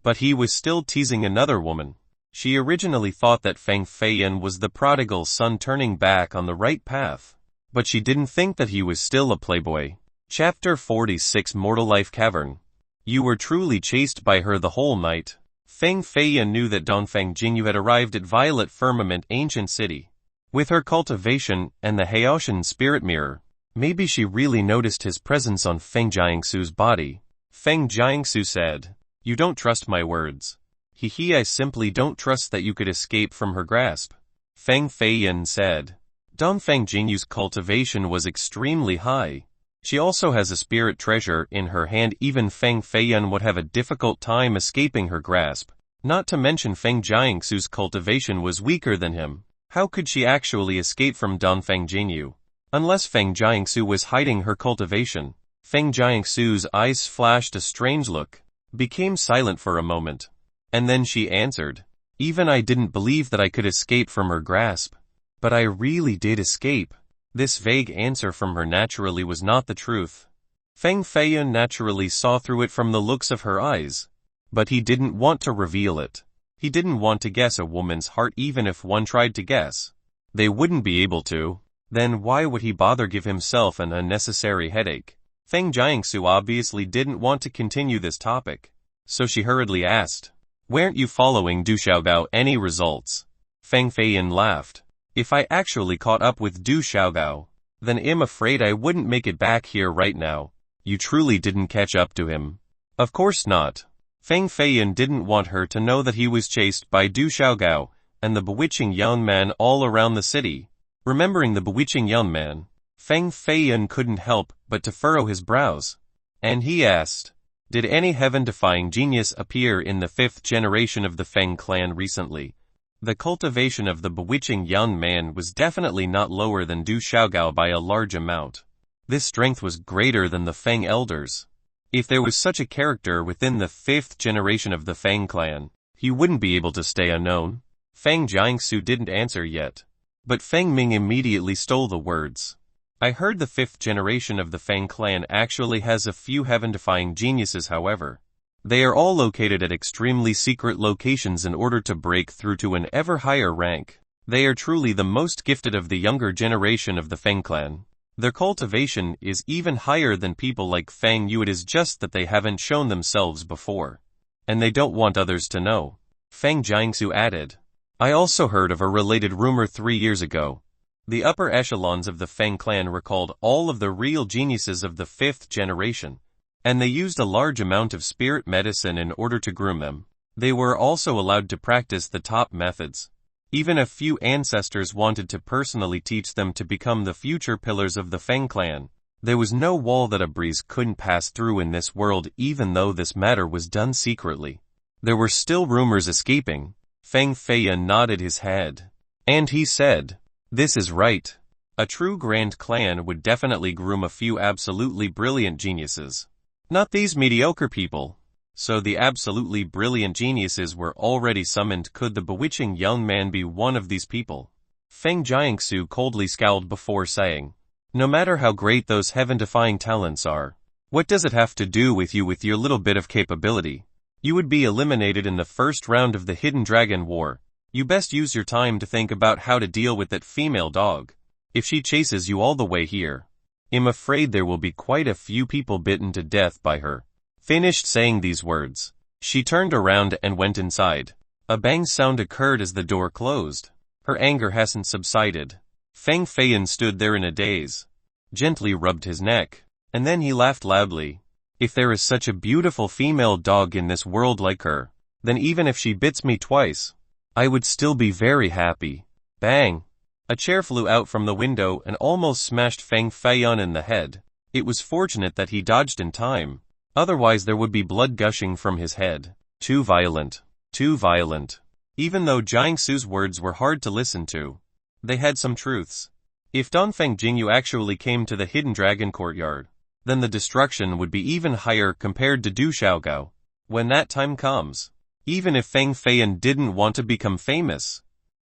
But he was still teasing another woman. She originally thought that Feng Feiyan was the prodigal son turning back on the right path, but she didn't think that he was still a playboy. Chapter 46, Mortal Life Cavern. You were truly chased by her the whole night. Feng Feiyan knew that Dongfeng Jingyu had arrived at Violet Firmament Ancient City. With her cultivation and the Haoshan spirit mirror, maybe she really noticed his presence on Feng Jiangsu's body. Feng Jiangsu said, You don't trust my words. I simply don't trust that you could escape from her grasp. Feng Feiyan said, Dongfeng Jingyu's cultivation was extremely high. She also has a spirit treasure in her hand. Even Feng Feiyan would have a difficult time escaping her grasp. Not to mention Feng Jiangsu's cultivation was weaker than him. How could she actually escape from Dongfeng Jingyu? Unless Feng Jiangsu was hiding her cultivation. Feng Jiangsu's eyes flashed a strange look, became silent for a moment, and then she answered, Even I didn't believe that I could escape from her grasp. But I really did escape. This vague answer from her naturally was not the truth. Feng Feiyan naturally saw through it from the looks of her eyes. But he didn't want to reveal it. He didn't want to guess a woman's heart. Even if one tried to guess, they wouldn't be able to. Then why would he bother give himself an unnecessary headache? Feng Jiangsu obviously didn't want to continue this topic, so she hurriedly asked, Weren't you following Du Xiaogao? Any results? Feng Feiyan laughed. If I actually caught up with Du Xiaogao, then I'm afraid I wouldn't make it back here right now. You truly didn't catch up to him? Of course not. Feng Feiyan didn't want her to know that he was chased by Du Xiaogao and the bewitching young man all around the city. Remembering the bewitching young man, Feng Feiyan couldn't help but to furrow his brows. And he asked, Did any heaven-defying genius appear in the 5th generation of the Feng clan recently? The cultivation of the bewitching young man was definitely not lower than Du Xiaogao by a large amount. This strength was greater than the Feng elders. If there was such a character within the 5th generation of the Feng clan, he wouldn't be able to stay unknown. Feng Jiangsu didn't answer yet, but Feng Ming immediately stole the words. I heard the 5th generation of the Feng clan actually has a few heaven-defying geniuses. However, they are all located at extremely secret locations in order to break through to an ever higher rank. They are truly the most gifted of the younger generation of the Feng clan. Their cultivation is even higher than people like Feng Yu. It is just that they haven't shown themselves before, and they don't want others to know. Feng Jiangsu added, I also heard of a related rumor 3 years ago. The upper echelons of the Feng clan recalled all of the real geniuses of the 5th generation, and they used a large amount of spirit medicine in order to groom them. They were also allowed to practice the top methods. Even a few ancestors wanted to personally teach them to become the future pillars of the Feng clan. There was no wall that a breeze couldn't pass through in this world, even though this matter was done secretly. There were still rumors escaping. Feng Feiyan nodded his head. And he said, "This is right. A true grand clan would definitely groom a few absolutely brilliant geniuses. Not these mediocre people." So the absolutely brilliant geniuses were already summoned. Could the bewitching young man be one of these people? Feng Jiangsu coldly scowled before saying, "No matter how great those heaven-defying talents are, what does it have to do with you with your little bit of capability? You would be eliminated in the first round of the Hidden Dragon War. You best use your time to think about how to deal with that female dog. If she chases you all the way here, I'm afraid there will be quite a few people bitten to death by her." Finished saying these words, she turned around and went inside. A bang sound occurred as the door closed. Her anger hasn't subsided. Feng Feiyan stood there in a daze, gently rubbed his neck, and then he laughed loudly. "If there is such a beautiful female dog in this world like her, then even if she bits me twice, I would still be very happy." Bang! A chair flew out from the window and almost smashed Feng Feiyan in the head. It was fortunate that he dodged in time. Otherwise there would be blood gushing from his head. Too violent. Too violent. Even though Jiangsu's words were hard to listen to, they had some truths. If Dongfeng Jingyu actually came to the Hidden Dragon Courtyard, then the destruction would be even higher compared to Du Xiaogao. When that time comes, even if Feng Feiyan didn't want to become famous,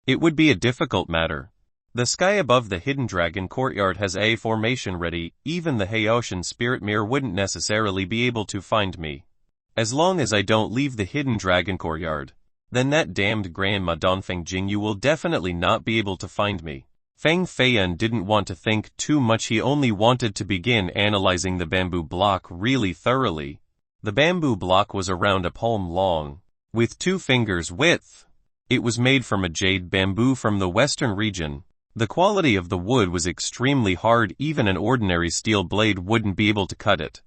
it would be a difficult matter. The sky above the Hidden Dragon Courtyard has a formation ready. Even the Haoshan Spirit Mirror wouldn't necessarily be able to find me. As long as I don't leave the Hidden Dragon Courtyard, then that damned grandma Dongfeng Jingyu will definitely not be able to find me. Feng Feiyan didn't want to think too much. He only wanted to begin analyzing the bamboo block really thoroughly. The bamboo block was around a palm long, with 2 fingers width. It was made from a jade bamboo from the western region. The quality of the wood was extremely hard. Even an ordinary steel blade wouldn't be able to cut it.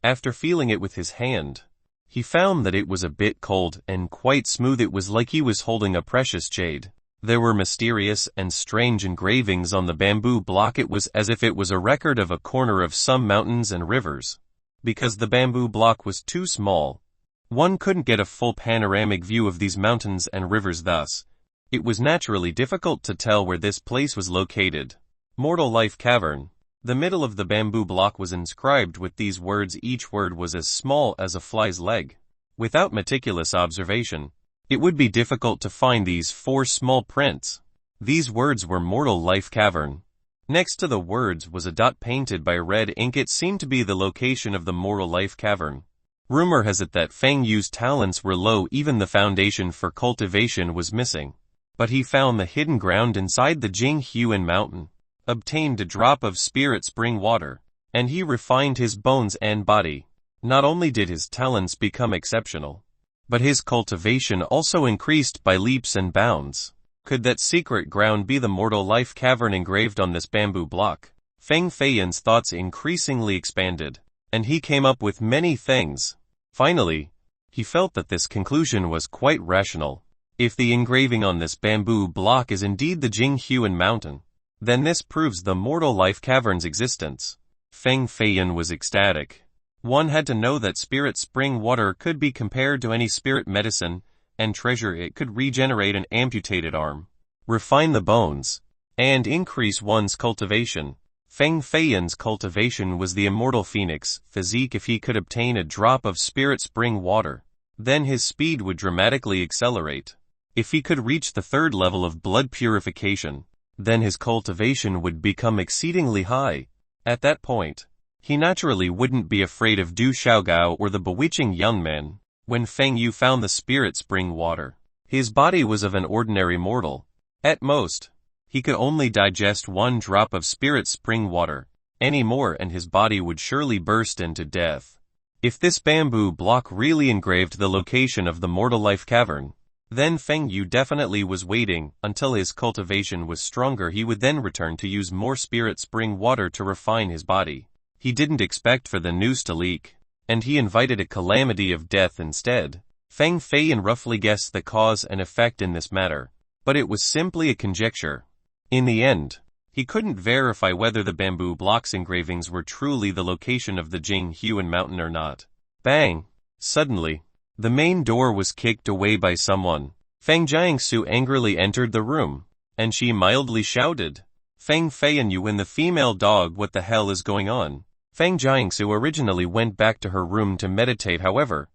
After feeling it with his hand, he found that it was a bit cold and quite smooth. It was like he was holding a precious jade. There were mysterious and strange engravings on the bamboo block. It was as if it was a record of a corner of some mountains and rivers. Because the bamboo block was too small, one couldn't get a full panoramic view of these mountains and rivers. Thus, it was naturally difficult to tell where this place was located. Mortal Life Cavern. The middle of the bamboo block was inscribed with these words. Each word was as small as a fly's leg. Without meticulous observation, it would be difficult to find these 4 small prints. These words were Mortal Life Cavern. Next to the words was a dot painted by red ink. It seemed to be the location of the Mortal Life Cavern. Rumor has it that Feng Yu's talents were low. Even the foundation for cultivation was missing. But he found the hidden ground inside the Jinghuan mountain, obtained a drop of spirit spring water, and he refined his bones and body. Not only did his talents become exceptional, but his cultivation also increased by leaps and bounds. Could that secret ground be the Mortal Life Cavern engraved on this bamboo block? Feng Feiyan's thoughts increasingly expanded, and he came up with many things. Finally, he felt that this conclusion was quite rational. If the engraving on this bamboo block is indeed the Jinghuan mountain, then this proves the Mortal Life Cavern's existence. Feng Feiyan was ecstatic. One had to know that spirit spring water could be compared to any spirit medicine and treasure. It could regenerate an amputated arm, refine the bones, and increase one's cultivation. Feng Feiyan's cultivation was the immortal phoenix physique. If he could obtain a drop of spirit spring water, then his speed would dramatically accelerate. If he could reach the 3rd level of blood purification, then his cultivation would become exceedingly high. At that point, he naturally wouldn't be afraid of Du Xiaogao or the bewitching young man. When Feng Yu found the spirit spring water, his body was of an ordinary mortal. At most, he could only digest 1 drop of spirit spring water. Any more and his body would surely burst into death. If this bamboo block really engraved the location of the Mortal Life Cavern, then Feng Yu definitely was waiting until his cultivation was stronger. He would then return to use more spirit spring water to refine his body. He didn't expect for the news to leak, and he invited a calamity of death instead. Feng Feiyan roughly guessed the cause and effect in this matter. but it was simply a conjecture. In the end, he couldn't verify whether the bamboo blocks engravings were truly the location of the Jinghuan mountain or not. Bang! Suddenly, the main door was kicked away by someone. Feng Jiangsu angrily entered the room, and she mildly shouted, "Feng Feiyan, you and the female dog, what the hell is going on?" Feng Jiangsu originally went back to her room to meditate. However,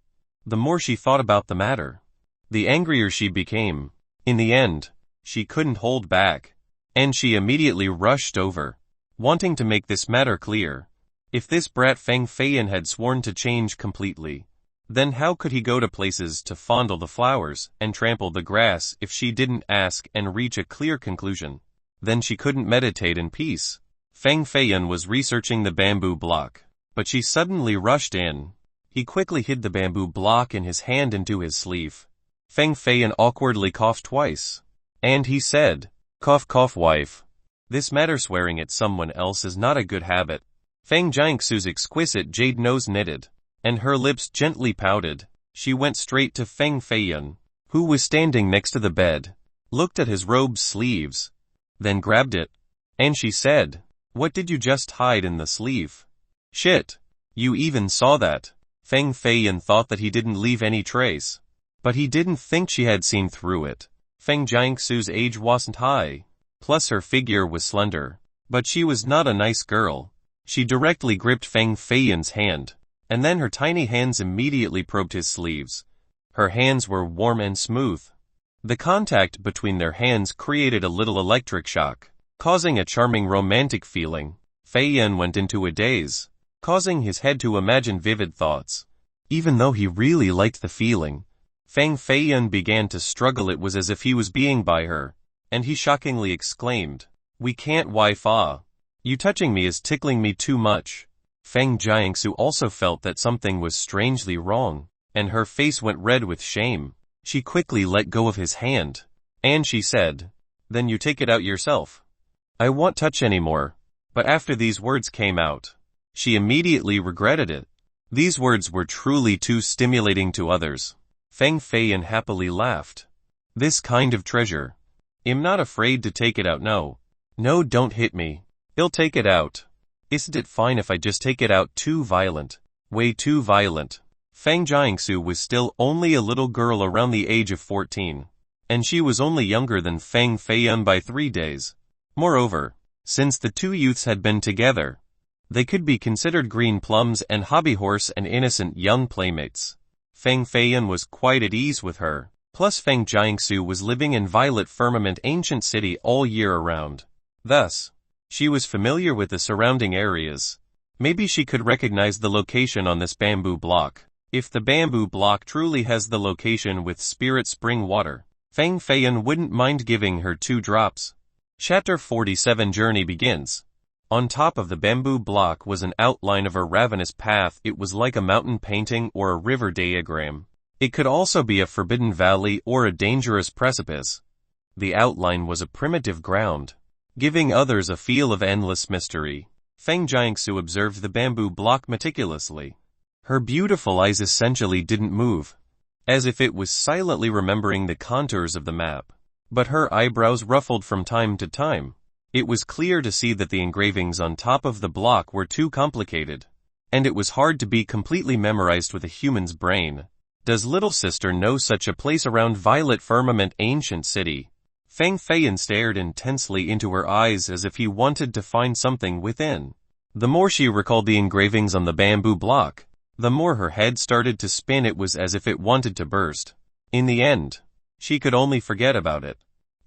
the more she thought about the matter, the angrier she became. In the end, she couldn't hold back, and she immediately rushed over, wanting to make this matter clear. If this brat Feng Feiyan had sworn to change completely, then how could he go to places to fondle the flowers and trample the grass if she didn't ask and reach a clear conclusion? Then she couldn't meditate in peace. Feng Feiyan was researching the bamboo block, but she suddenly rushed in. He quickly hid the bamboo block in his hand into his sleeve. Feng Feiyan awkwardly coughed twice, and he said, "Cough cough wife. This matter swearing at someone else is not a good habit." Feng Jiangsu's exquisite jade nose knitted, and her lips gently pouted. She went straight to Feng Feiyan, who was standing next to the bed, looked at his robe sleeves, then grabbed it, and she said, "What did you just hide in the sleeve? Shit, you even saw that." Feng Feiyan thought that he didn't leave any trace, but he didn't think she had seen through it. Feng Jiangsu's age wasn't high, plus her figure was slender, but she was not a nice girl. She directly gripped Feng Feiyan's hand, and then her tiny hands immediately probed his sleeves. Her hands were warm and smooth. The contact between their hands created a little electric shock, causing a charming romantic feeling. Feiyan went into a daze, causing his head to imagine vivid thoughts. Even though he really liked the feeling, Feng Feiyan began to struggle. It was as if he was being by her, and he shockingly exclaimed, "We can't wife-ah. You touching me is tickling me too much." Feng Jiangsu also felt that something was strangely wrong, and her face went red with shame. She quickly let go of his hand, and she said, "Then you take it out yourself. I won't touch anymore." But after these words came out, she immediately regretted it. These words were truly too stimulating to others. Feng Feiyan happily laughed. "This kind of treasure. I'm not afraid to take it out. No, don't hit me. I'll take it out. Isn't it fine if I just take it out? Too violent. Way too violent." Feng Jiangsu was still only a little girl around the age of 14, and she was only younger than Feng Feiyan by 3 days. Moreover, since the two youths had been together, they could be considered green plums and hobby horse and innocent young playmates. Feng Feiyan was quite at ease with her, plus Feng Jiangsu was living in Violet Firmament Ancient City all year around. Thus, she was familiar with the surrounding areas. Maybe she could recognize the location on this bamboo block. If the bamboo block truly has the location with spirit spring water, Feng Feiyan wouldn't mind giving her 2 drops. Chapter 47 Journey begins. On top of the bamboo block was an outline of a ravenous path. It was like a mountain painting or a river diagram. It could also be a forbidden valley or a dangerous precipice. The outline was a primitive ground, giving others a feel of endless mystery. Feng Jiangsu observed the bamboo block meticulously. Her beautiful eyes essentially didn't move, as if it was silently remembering the contours of the map. But her eyebrows ruffled from time to time. It was clear to see that the engravings on top of the block were too complicated, and it was hard to be completely memorized with a human's brain. Does little sister know such a place around Violet Firmament Ancient City? Feng Feiyan stared intensely into her eyes as if he wanted to find something within. The more she recalled the engravings on the bamboo block, the more her head started to spin. It was as if it wanted to burst. In the end, she could only forget about it,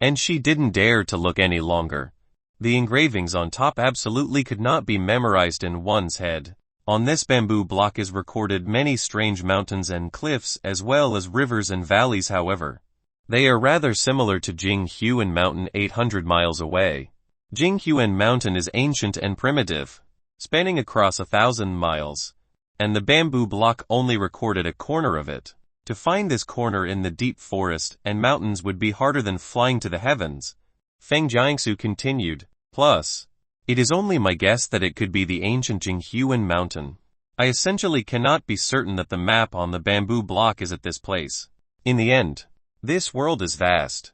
and she didn't dare to look any longer. The engravings on top absolutely could not be memorized in one's head. On this bamboo block is recorded many strange mountains and cliffs as well as rivers and valleys. However, they are rather similar to Jinghuan Mountain 800 miles away. Jinghuan Mountain is ancient and primitive, spanning across 1,000 miles, and the bamboo block only recorded a corner of it. To find this corner in the deep forest and mountains would be harder than flying to the heavens. Feng Jiangsu continued, plus, it is only my guess that it could be the ancient Jinghuan Mountain. I essentially cannot be certain that the map on the bamboo block is at this place. In the end, this world is vast,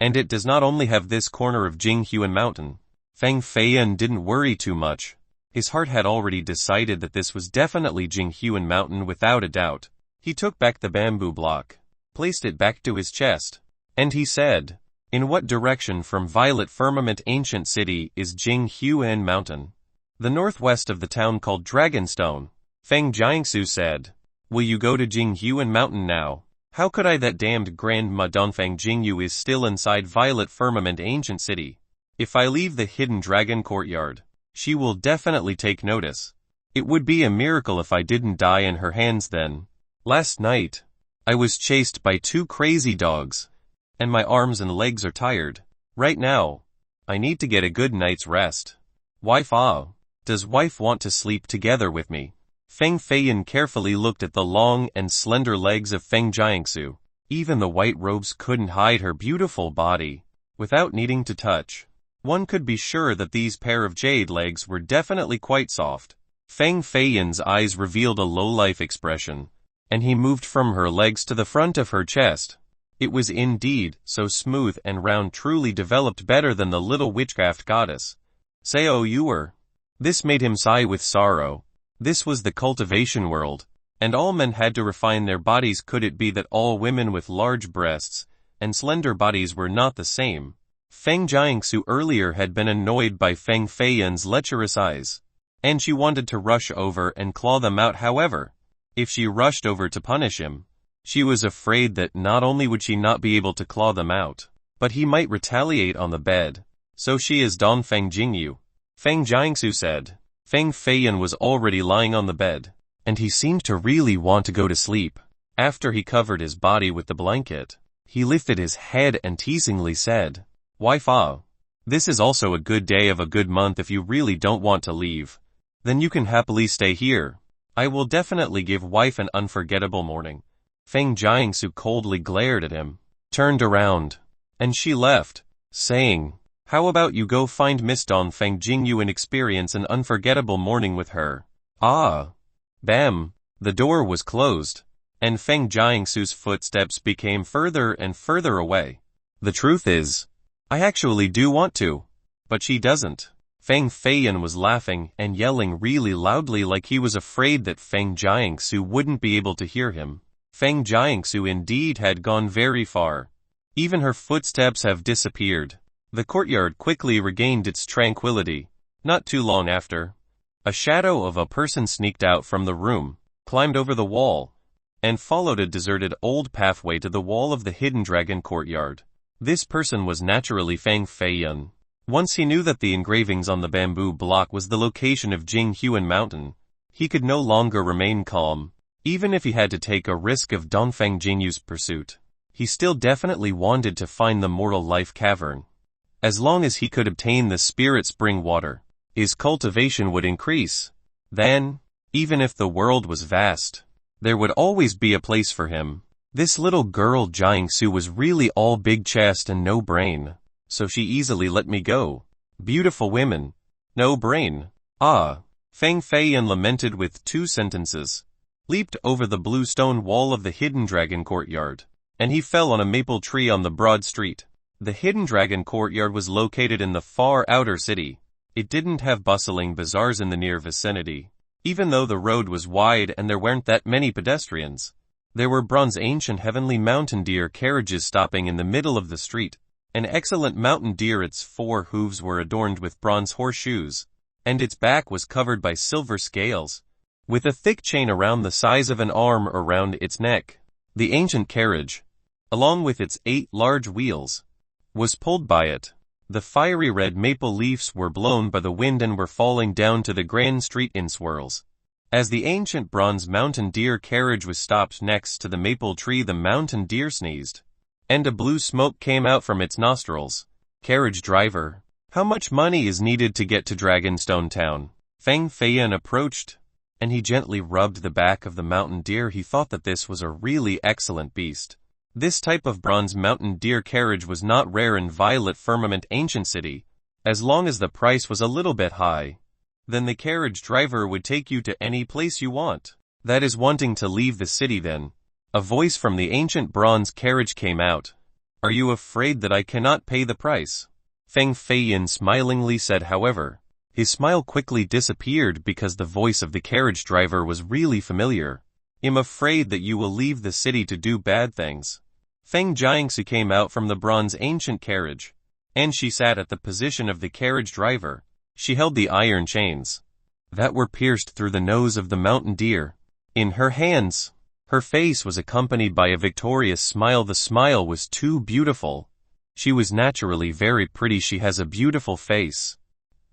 And it does not only have this corner of Jinghuan Mountain. Feng Feiyan didn't worry too much. His heart had already decided that this was definitely Jinghuan Mountain without a doubt. He took back the bamboo block, placed it back to his chest, and he said, "In what direction from Violet Firmament Ancient City is Jinghuan Mountain?" "The northwest of the town called Dragonstone," Feng Jiangsu said. "Will you go to Jinghuan Mountain now?" "How could I? That damned Grandma Dongfang Jingyu is still inside Violet Firmament Ancient City. If I leave the hidden dragon courtyard, she will definitely take notice. It would be a miracle if I didn't die in her hands then. Last night, I was chased by 2 crazy dogs, and my arms and legs are tired. Right now, I need to get a good night's rest. Wife, does wife want to sleep together with me?" Feng Feiyan carefully looked at the long and slender legs of Feng Jiangsu. Even the white robes couldn't hide her beautiful body. Without needing to touch, one could be sure that these pair of jade legs were definitely quite soft. Feng Feiyan's eyes revealed a low-life expression, and he moved from her legs to the front of her chest. It was indeed so smooth and round, truly developed better than the little witchcraft goddess. "Sao you were." This made him sigh with sorrow. This was the cultivation world, and all men had to refine their bodies. Could it be that all women with large breasts and slender bodies were not the same? Feng Jiangsu earlier had been annoyed by Feng Feiyan's lecherous eyes, and she wanted to rush over and claw them out. However, if she rushed over to punish him, she was afraid that not only would she not be able to claw them out, but he might retaliate on the bed. "So she is Dongfang Jingyu," Feng Jiangsu said. Feng Feiyan was already lying on the bed, and he seemed to really want to go to sleep. After he covered his body with the blanket, he lifted his head and teasingly said, "Wife, this is also a good day of a good month. If you really don't want to leave, then you can happily stay here. I will definitely give wife an unforgettable morning." Feng Jiangsu coldly glared at him, turned around, and she left, saying, "How about you go find Miss Dongfang Jingyu and experience an unforgettable morning with her?" Bam! The door was closed, and Feng Jiangsu's footsteps became further and further away. "The truth is, I actually do want to, but she doesn't." Feng Feiyan was laughing and yelling really loudly, like he was afraid that Feng Jiangsu wouldn't be able to hear him. Feng Jiangsu indeed had gone very far. Even her footsteps have disappeared. The courtyard quickly regained its tranquility. Not too long after, a shadow of a person sneaked out from the room, climbed over the wall, and followed a deserted old pathway to the wall of the hidden dragon courtyard. This person was naturally Feng Feiyan. Once he knew that the engravings on the bamboo block was the location of Jinghuan Mountain, he could no longer remain calm. Even if he had to take a risk of Dongfang Jingyu's pursuit, he still definitely wanted to find the Mortal Life Cavern. As long as he could obtain the spirit spring water, his cultivation would increase. Then, even if the world was vast, there would always be a place for him. This little girl Jiangsu was really all big chest and no brain, so she easily let me go. Beautiful women, no brain. Feng Feiyan lamented with 2 sentences, leaped over the blue stone wall of the hidden dragon courtyard, and he fell on a maple tree on the broad street. The hidden dragon courtyard was located in the far outer city. It didn't have bustling bazaars in the near vicinity. Even though the road was wide and there weren't that many pedestrians, there were bronze ancient heavenly mountain deer carriages stopping in the middle of the street. An excellent mountain deer, its 4 hooves were adorned with bronze horseshoes, and its back was covered by silver scales, with a thick chain around the size of an arm around its neck. The ancient carriage, along with its 8 large wheels, was pulled by it. The fiery red maple leaves were blown by the wind and were falling down to the grand street in swirls. As the ancient bronze mountain deer carriage was stopped next to the maple tree, the mountain deer sneezed, and a blue smoke came out from its nostrils. "Carriage driver, how much money is needed to get to Dragonstone Town?" Feng Feiyan approached, and he gently rubbed the back of the mountain deer. He thought that this was a really excellent beast. This type of bronze mountain deer carriage was not rare in Violet Firmament Ancient City. As long as the price was a little bit high, then the carriage driver would take you to any place you want. "That is wanting to leave the city then." A voice from the ancient bronze carriage came out. Are you afraid that I cannot pay the price? Feng Feiyan smilingly said. However, his smile quickly disappeared because the voice of the carriage driver was really familiar. I'm afraid that you will leave the city to do bad things. Feng Jiangsu came out from the bronze ancient carriage, and she sat at the position of the carriage driver. She held the iron chains that were pierced through the nose of the mountain deer in her hands. Her face was accompanied by a victorious smile. The smile was too beautiful. She was naturally very pretty. She has a beautiful face,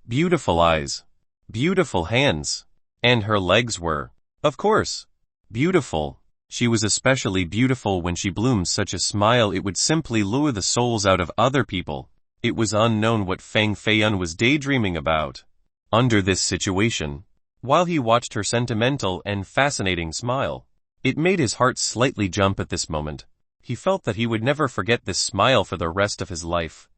beautiful eyes, beautiful hands, and her legs were, of course, beautiful. She was especially beautiful when she blooms such a smile. It would simply lure the souls out of other people. It was unknown what Feng Feiyan was daydreaming about under this situation. While he watched her sentimental and fascinating smile, it made his heart slightly jump at this moment. He felt that he would never forget this smile for the rest of his life.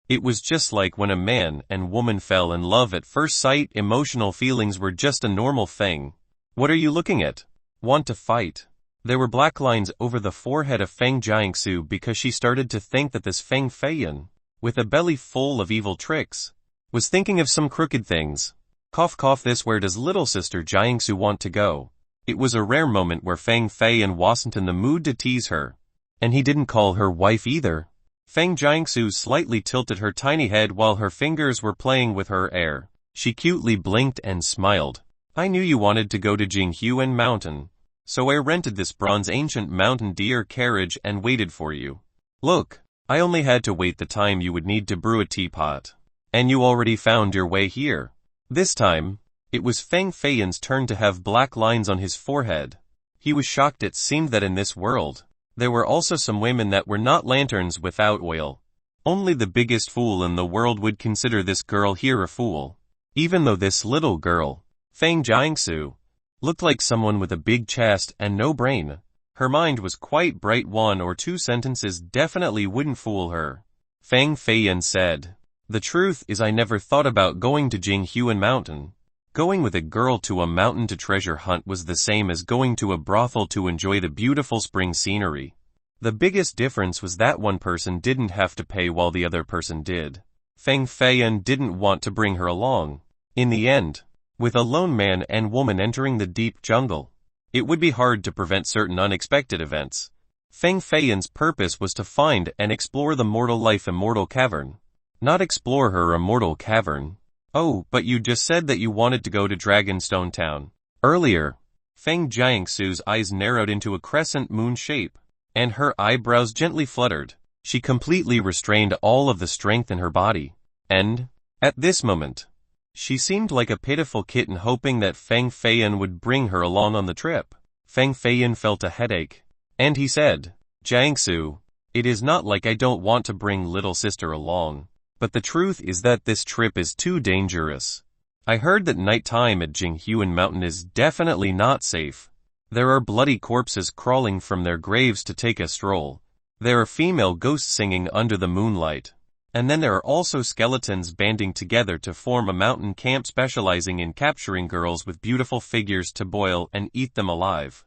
It was just like when a man and woman fell in love at first sight. Emotional feelings were just a normal thing. What are you looking at? Want to fight? There were black lines over the forehead of Feng Jiangsu because she started to think that this Feng Feiyan, with a belly full of evil tricks, was thinking of some crooked things. Cough cough. This where does little sister Jiangsu want to go? It was a rare moment where Feng Feiyan wasn't in the mood to tease her. And he didn't call her wife either. Feng Jiangsu slightly tilted her tiny head while her fingers were playing with her hair. She cutely blinked and smiled. I knew you wanted to go to Jinghuan Mountain, so I rented this bronze ancient mountain deer carriage and waited for you. Look, I only had to wait the time you would need to brew a teapot. And you already found your way here. This time, it was Feng Feiyan's turn to have black lines on his forehead. He was shocked. It seemed that in this world, there were also some women that were not lanterns without oil. Only the biggest fool in the world would consider this girl here a fool. Even though this little girl, Feng Jiangsu, looked like someone with a big chest and no brain, her mind was quite bright. 1 or 2 sentences definitely wouldn't fool her. Feng Feiyan said, the truth is I never thought about going to Jinghuan Mountain. Going with a girl to a mountain to treasure hunt was the same as going to a brothel to enjoy the beautiful spring scenery. The biggest difference was that one person didn't have to pay while the other person did. Feng Feiyan didn't want to bring her along. In the end, with a lone man and woman entering the deep jungle, it would be hard to prevent certain unexpected events. Feng Feiyan's purpose was to find and explore the mortal life immortal cavern. Not explore her immortal cavern. Oh, but you just said that you wanted to go to Dragonstone Town earlier. Feng Jiangsu's eyes narrowed into a crescent moon shape, and her eyebrows gently fluttered. She completely restrained all of the strength in her body. And, at this moment, she seemed like a pitiful kitten hoping that Feng Feiyan would bring her along on the trip. Feng Feiyan felt a headache, and he said, Jiangsu, it is not like I don't want to bring little sister along. But the truth is that this trip is too dangerous. I heard that nighttime at Jinghuan Mountain is definitely not safe. There are bloody corpses crawling from their graves to take a stroll. There are female ghosts singing under the moonlight. And then there are also skeletons banding together to form a mountain camp specializing in capturing girls with beautiful figures to boil and eat them alive.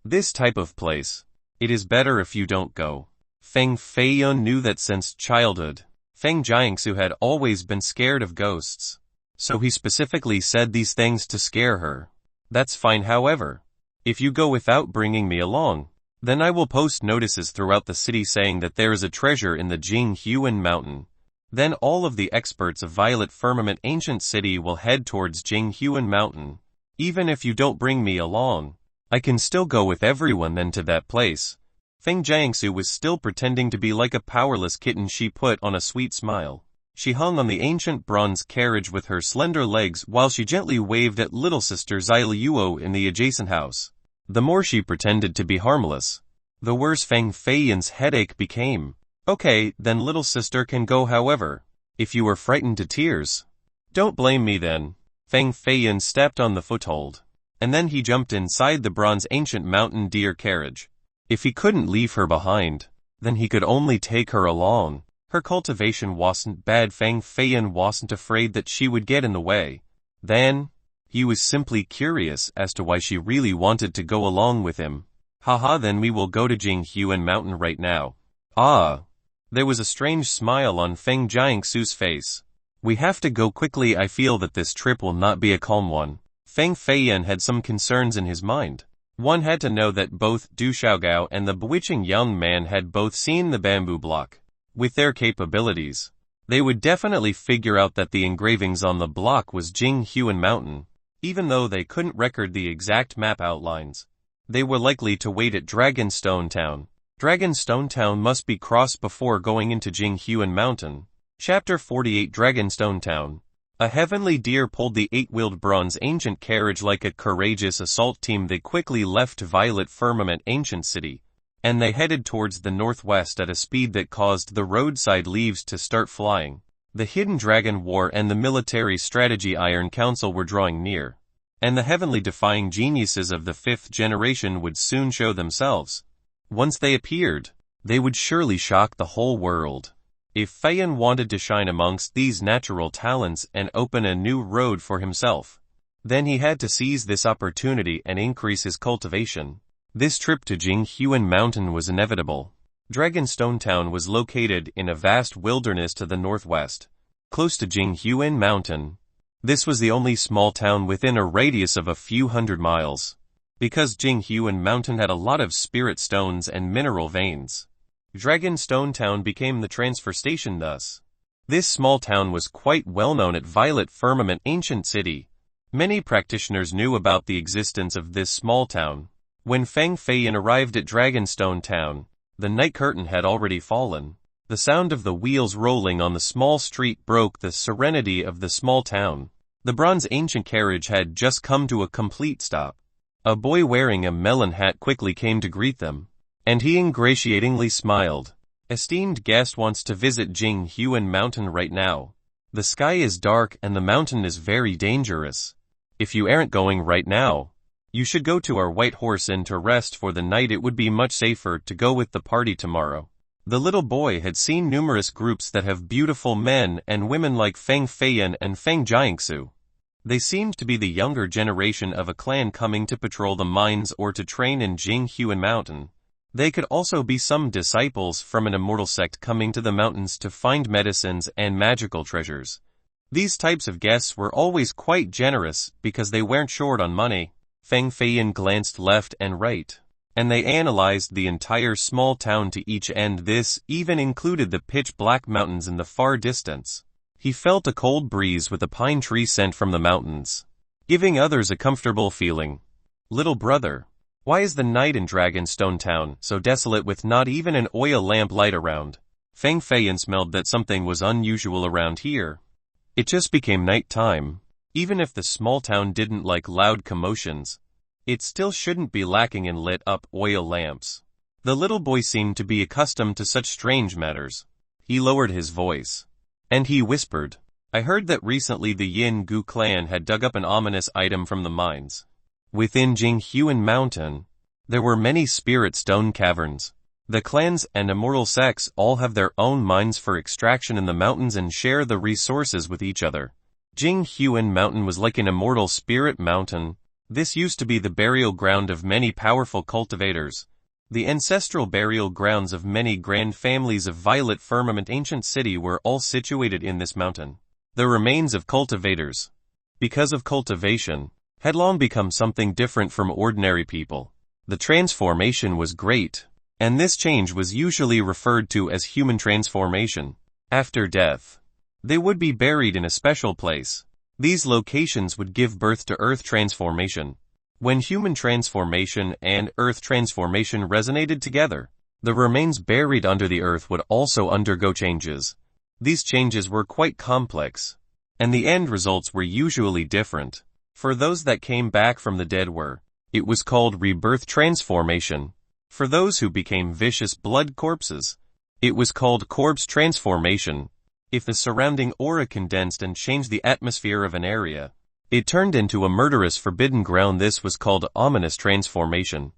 This type of place. It is better if you don't go. Feng Feiyan knew that since childhood, Feng Jiangsu had always been scared of ghosts, so he specifically said these things to scare her. That's fine. However, if you go without bringing me along, then I will post notices throughout the city saying that there is a treasure in the Jinghuan Mountain. Then all of the experts of Violet Firmament Ancient City will head towards Jinghuan Mountain. Even if you don't bring me along, I can still go with everyone then to that place. Feng Jiangsu was still pretending to be like a powerless kitten. She put on a sweet smile. She hung on the ancient bronze carriage with her slender legs while she gently waved at little sister Xiaoluo in the adjacent house. The more she pretended to be harmless, the worse Feng Feiyan's headache became. Okay, then little sister can go. However, if you are frightened to tears, don't blame me then. Feng Feiyan stepped on the foothold, and then he jumped inside the bronze ancient mountain deer carriage. If he couldn't leave her behind, then he could only take her along. Her cultivation wasn't bad. Feng Feiyan wasn't afraid that she would get in the way. Then, he was simply curious as to why she really wanted to go along with him. Haha, then we will go to Jinghuan Mountain right now. Ah, There was a strange smile on Feng Jiangsu's face. We have to go quickly. I feel that this trip will not be a calm one. Feng Feiyan had some concerns in his mind. One had to know that both Du Xiaogao and the bewitching young man had both seen the bamboo block. With their capabilities, they would definitely figure out that the engravings on the block was Jinghuan Mountain. Even though they couldn't record the exact map outlines, they were likely to wait at Dragonstone Town. Dragonstone Town must be crossed before going into Jinghuan Mountain. Chapter 48 Dragonstone Town. A heavenly deer pulled the 8-wheeled bronze ancient carriage like a courageous assault team. They quickly left Violet Firmament Ancient City, and they headed towards the northwest at a speed that caused the roadside leaves to start flying. The Hidden Dragon War and the Military Strategy Iron Council were drawing near, and the heavenly defying geniuses of the 5th generation would soon show themselves. Once they appeared, they would surely shock the whole world. If Feiyan wanted to shine amongst these natural talents and open a new road for himself, then he had to seize this opportunity and increase his cultivation. This trip to Jinghuan Mountain was inevitable. Dragonstone Town was located in a vast wilderness to the northwest, close to Jinghuan Mountain. This was the only small town within a radius of a few hundred miles, because Jinghuan Mountain had a lot of spirit stones and mineral veins. Dragonstone Town became the transfer station thus. This small town was quite well known at Violet Firmament Ancient City. Many practitioners knew about the existence of this small town. When Feng Feiyan arrived at Dragonstone Town, the night curtain had already fallen. The sound of the wheels rolling on the small street broke the serenity of the small town. The bronze ancient carriage had just come to a complete stop. A boy wearing a melon hat quickly came to greet them, and he ingratiatingly smiled. Esteemed guest wants to visit Jinghuan Mountain right now. The sky is dark and the mountain is very dangerous. If you aren't going right now, you should go to our White Horse Inn to rest for the night. It would be much safer to go with the party tomorrow. The little boy had seen numerous groups that have beautiful men and women like Feng Feiyan and Feng Jiangsu. They seemed to be the younger generation of a clan coming to patrol the mines or to train in Jinghuan Mountain. They could also be some disciples from an immortal sect coming to the mountains to find medicines and magical treasures. These types of guests were always quite generous because they weren't short on money. Feng Feiyan glanced left and right, and they analyzed the entire small town to each end. This even included the pitch-black mountains in the far distance. He felt a cold breeze with a pine tree scent from the mountains, giving others a comfortable feeling. Little brother, why is the night in Dragonstone Town so desolate with not even an oil lamp light around? Feng Feiyan smelled that something was unusual around here. It just became night time. Even if the small town didn't like loud commotions, it still shouldn't be lacking in lit-up oil lamps. The little boy seemed to be accustomed to such strange matters. He lowered his voice, and he whispered, I heard that recently the Yin Gu clan had dug up an ominous item from the mines. Within Jinghuan Mountain, there were many spirit stone caverns. The clans and immortal sects all have their own mines for extraction in the mountains and share the resources with each other. Jinghuan Mountain was like an immortal spirit mountain. This used to be the burial ground of many powerful cultivators. The ancestral burial grounds of many grand families of Violet Firmament Ancient City were all situated in this mountain. The remains of cultivators, because of cultivation, had long become something different from ordinary people. The transformation was great, and this change was usually referred to as human transformation. After death, they would be buried in a special place. These locations would give birth to earth transformation. When human transformation and earth transformation resonated together, the remains buried under the earth would also undergo changes. These changes were quite complex, and the end results were usually different. For those that came back from the dead it was called rebirth transformation. For those who became vicious blood corpses, it was called corpse transformation. If the surrounding aura condensed and changed the atmosphere of an area, it turned into a murderous forbidden ground. This was called ominous transformation.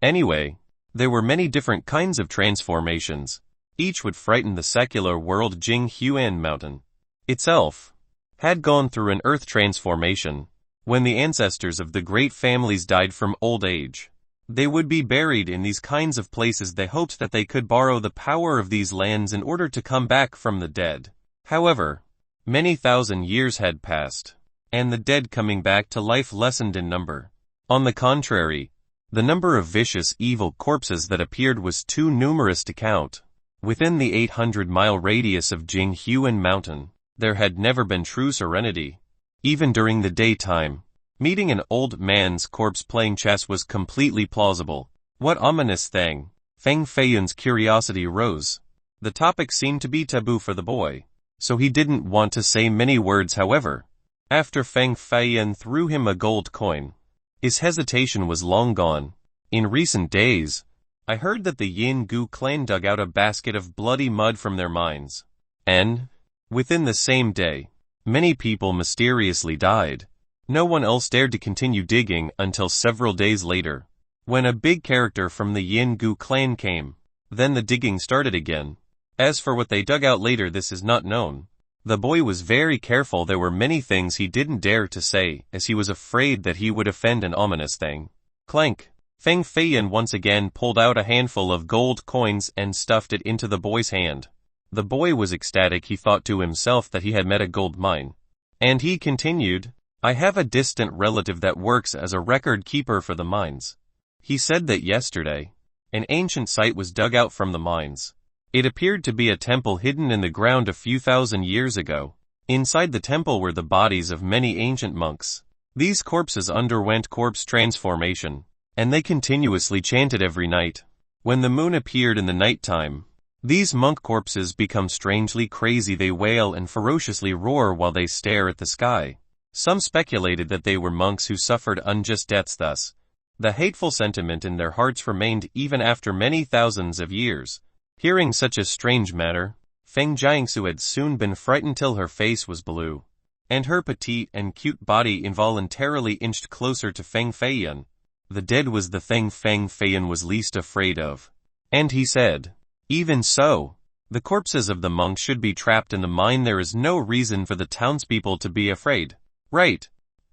Anyway, there were many different kinds of transformations. Each would frighten the secular world. Jinghuan Mountain itself had gone through an earth transformation. When the ancestors of the great families died from old age, They would be buried in these kinds of places. They hoped that they could borrow the power of these lands in order to come back from the dead. However, many thousand years had passed, and the dead coming back to life lessened in number. On the contrary, the number of vicious, evil corpses that appeared was too numerous to count. Within the 800-mile radius of Jinghuan Mountain, there had never been true serenity. Even during the daytime, meeting an old man's corpse playing chess was completely plausible. What ominous thing? Feng Feiyun's curiosity rose. The topic seemed to be taboo for the boy, so he didn't want to say many words. However, after Feng Feiyun threw him a gold coin, his hesitation was long gone. In recent days, I heard that the Yin Gu clan dug out a basket of bloody mud from their mines. And, within the same day, many people mysteriously died. No one else dared to continue digging until several days later, when a big character from the Yin Gu clan came. Then the digging started again. As for what they dug out later, this is not known. The boy was very careful. There were many things he didn't dare to say, as he was afraid that he would offend an ominous thing. Clank. Feng Feiyun once again pulled out a handful of gold coins and stuffed it into the boy's hand. The boy was ecstatic. He thought to himself that he had met a gold mine. And he continued, I have a distant relative that works as a record keeper for the mines. He said that yesterday, an ancient site was dug out from the mines. It appeared to be a temple hidden in the ground a few thousand years ago. Inside the temple were the bodies of many ancient monks. These corpses underwent corpse transformation, and they continuously chanted every night. When the moon appeared in the nighttime, these monk corpses become strangely crazy. They wail and ferociously roar while they stare at the sky. Some speculated that they were monks who suffered unjust deaths. Thus, the hateful sentiment in their hearts remained even after many thousands of years. Hearing such a strange matter, Feng Jiangsu had soon been frightened till her face was blue, and her petite and cute body involuntarily inched closer to Feng Feiyun. The dead was the thing Feng Feiyun was least afraid of. And he said, even so, the corpses of the monks should be trapped in the mine. There is no reason for the townspeople to be afraid. Right.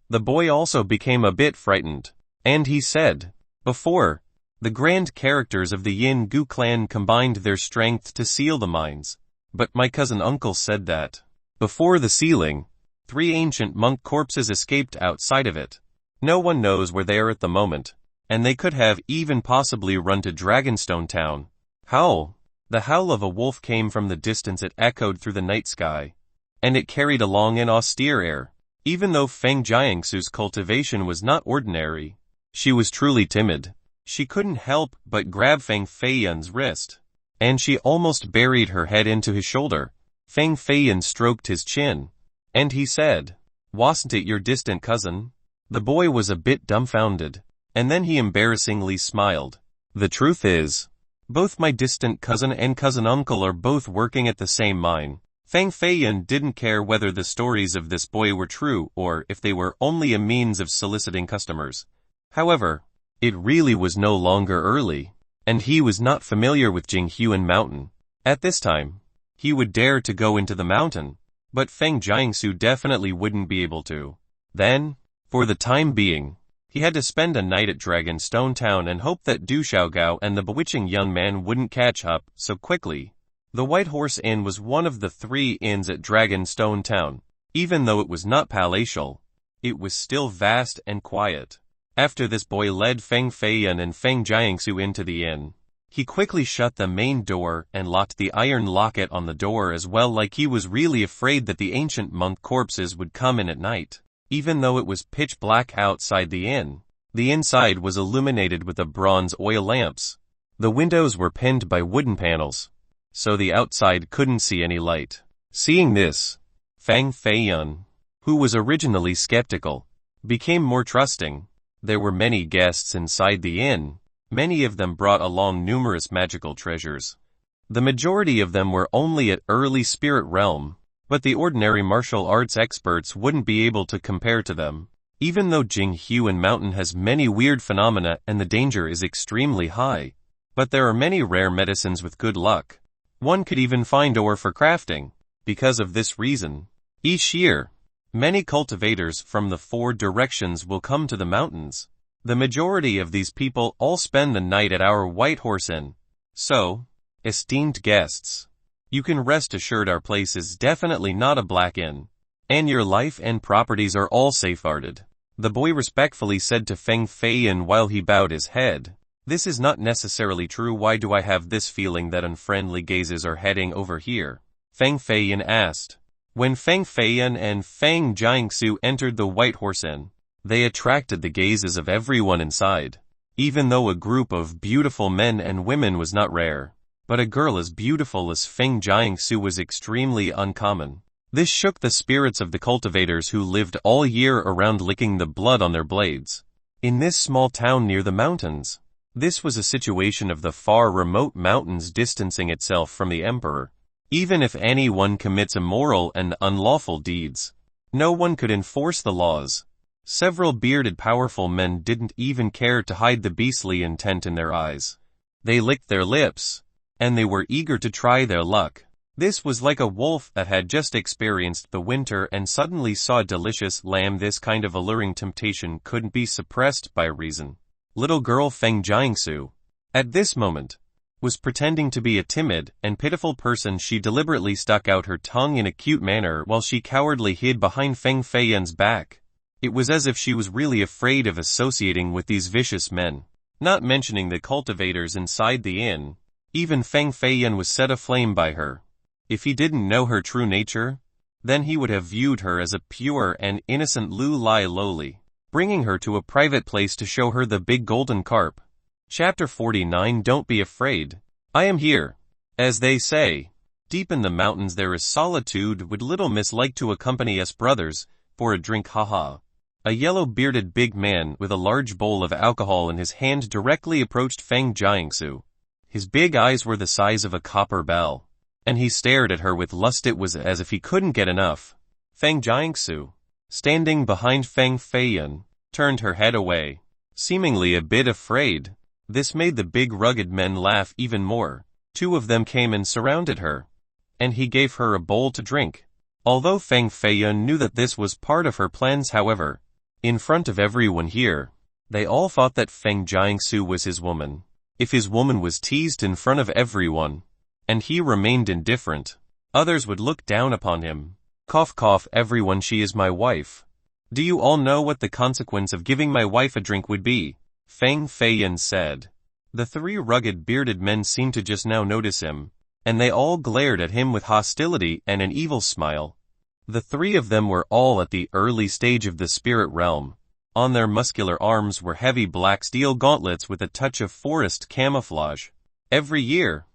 The boy also became a bit frightened, and he said, before, the grand characters of the Yin Gu clan combined their strength to seal the mines. But my cousin uncle said that, before the sealing, 3 ancient monk corpses escaped outside of it. No one knows where they are at the moment, and they could have even possibly run to Dragonstone Town. Howl. The howl of a wolf came from the distance. It echoed through the night sky, and it carried along an austere air. Even though Feng Jiangsu's cultivation was not ordinary, she was truly timid. She couldn't help but grab Feng Feiyun's wrist, and she almost buried her head into his shoulder. Feng Feiyun stroked his chin, and he said, wasn't it your distant cousin? The boy was a bit dumbfounded, and then he embarrassingly smiled. The truth is, both my distant cousin and cousin uncle are both working at the same mine. Feng Feiyun didn't care whether the stories of this boy were true or if they were only a means of soliciting customers. However, it really was no longer early, and he was not familiar with Jinghuan Mountain. At this time, he would dare to go into the mountain, but Feng Jiangsu definitely wouldn't be able to. Then, for the time being, he had to spend a night at Dragonstone Town and hope that Du Xiaogao and the bewitching young man wouldn't catch up so quickly. The White Horse Inn was one of the 3 inns at Dragonstone Town. Even though it was not palatial, it was still vast and quiet. After this boy led Feng Feiyun and Feng Jiangsu into the inn. He quickly shut the main door and locked the iron locket on the door as well, like he was really afraid that the ancient monk corpses would come in at night. Even though it was pitch black outside the inside was illuminated with the bronze oil lamps. The windows were pinned by wooden panels, so the outside couldn't see any light. Seeing this, Feng Feiyun, who was originally skeptical, became more trusting. There were many guests inside the inn. Many of them brought along numerous magical treasures. The majority of them were only at early spirit realm, but the ordinary martial arts experts wouldn't be able to compare to them. Even though Jinghuan Mountain has many weird phenomena and the danger is extremely high, but there are many rare medicines with good luck. One could even find ore for crafting. Because of this reason, each year, many cultivators from the 4 directions will come to the mountains. The majority of these people all spend the night at our White Horse Inn. So, esteemed guests, you can rest assured our place is definitely not a black inn, and your life and properties are all safeguarded. The boy respectfully said to Feng Feiyan while he bowed his head. This is not necessarily true. Why do I have this feeling that unfriendly gazes are heading over here? Feng Feiyan asked. When Feng Feiyan and Feng Jiangsu entered the White Horse Inn, they attracted the gazes of everyone inside. Even though a group of beautiful men and women was not rare, but a girl as beautiful as Feng Jiangsu was extremely uncommon. This shook the spirits of the cultivators who lived all year around licking the blood on their blades. In this small town near the mountains, this was a situation of the far remote mountains distancing itself from the emperor. Even if anyone commits immoral and unlawful deeds, no one could enforce the laws. Several bearded powerful men didn't even care to hide the beastly intent in their eyes. They licked their lips, and they were eager to try their luck. This was like a wolf that had just experienced the winter and suddenly saw delicious lamb. This kind of alluring temptation couldn't be suppressed by reason. Little girl Feng Jiangsu, at this moment, was pretending to be a timid and pitiful person. She deliberately stuck out her tongue in a cute manner while she cowardly hid behind Feng Feiyan's back. It was as if she was really afraid of associating with these vicious men. Not mentioning the cultivators inside the inn, even Feng Feiyan was set aflame by her. If he didn't know her true nature, then he would have viewed her as a pure and innocent Lu-Lai lowly, bringing her to a private place to show her the big golden carp. Chapter 49. Don't be afraid. I am here. As they say, deep in the mountains there is solitude. Would little miss like to accompany us brothers for a drink? Haha. A yellow-bearded big man with a large bowl of alcohol in his hand directly approached Feng Jiangsu. His big eyes were the size of a copper bell, and he stared at her with lust. It was as if he couldn't get enough. Feng Jiangsu, standing behind Feng Feiyan, turned her head away, seemingly a bit afraid. This made the big rugged men laugh even more. Two of them came and surrounded her, and he gave her a bowl to drink. Although Feng Feiyan knew that this was part of her plans, however, in front of everyone here, they all thought that Feng Jiangsu was his woman. If his woman was teased in front of everyone, and he remained indifferent, others would look down upon him. Cough cough everyone, she is my wife. Do you all know what the consequence of giving my wife a drink would be? Feng Feiyan said. The three rugged bearded men seemed to just now notice him, and they all glared at him with hostility and an evil smile. The three of them were all at the early stage of the spirit realm. On their muscular arms were heavy black steel gauntlets with a touch of forest camouflage. Every year,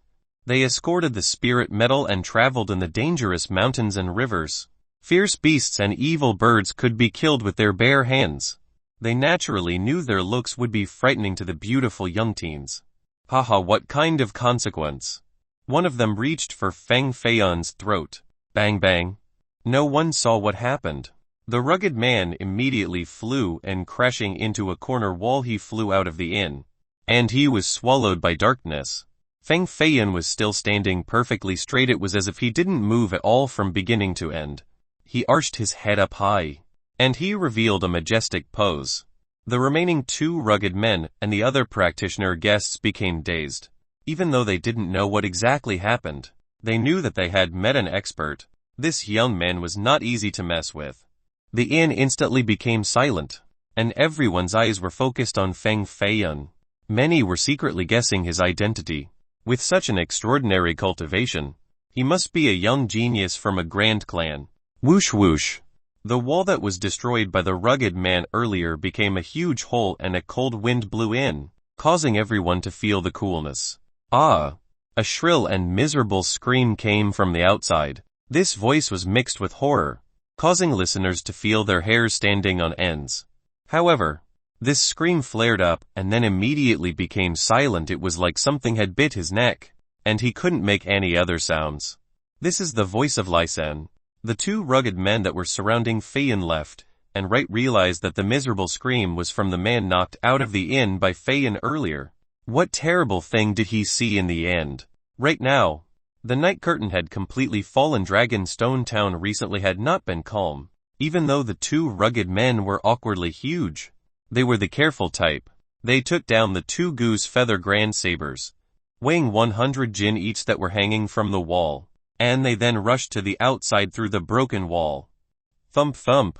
they escorted the spirit metal and traveled in the dangerous mountains and rivers. Fierce beasts and evil birds could be killed with their bare hands. They naturally knew their looks would be frightening to the beautiful young teens. Haha, what kind of consequence? One of them reached for Feng Feiyan's throat. Bang bang. No one saw what happened. The rugged man immediately flew and crashing into a corner wall. He flew out of the inn, and he was swallowed by darkness. Feng Feiyan was still standing perfectly straight. It was as if he didn't move at all from beginning to end. He arched his head up high, and he revealed a majestic pose. The remaining two rugged men and the other practitioner guests became dazed. Even though they didn't know what exactly happened, they knew that they had met an expert. This young man was not easy to mess with. The inn instantly became silent, and everyone's eyes were focused on Feng Feiyan. Many were secretly guessing his identity. With such an extraordinary cultivation, he must be a young genius from a grand clan. Whoosh whoosh. The wall that was destroyed by the rugged man earlier became a huge hole, and a cold wind blew in, causing everyone to feel the coolness. Ah! A shrill and miserable scream came from the outside. This voice was mixed with horror, causing listeners to feel their hairs standing on ends. However, this scream flared up and then immediately became silent. It was like something had bit his neck, and he couldn't make any other sounds. This is the voice of Lysan. The two rugged men that were surrounding Feiyan left, and right realized that the miserable scream was from the man knocked out of the inn by Feiyan earlier. What terrible thing did he see in the end? Right now, the night curtain had completely fallen. Dragonstone Town recently had not been calm, even though the two rugged men were awkwardly huge. They were the careful type. They took down the 2 goose feather grand sabers, weighing 100 jin each that were hanging from the wall, and they then rushed to the outside through the broken wall. Thump thump.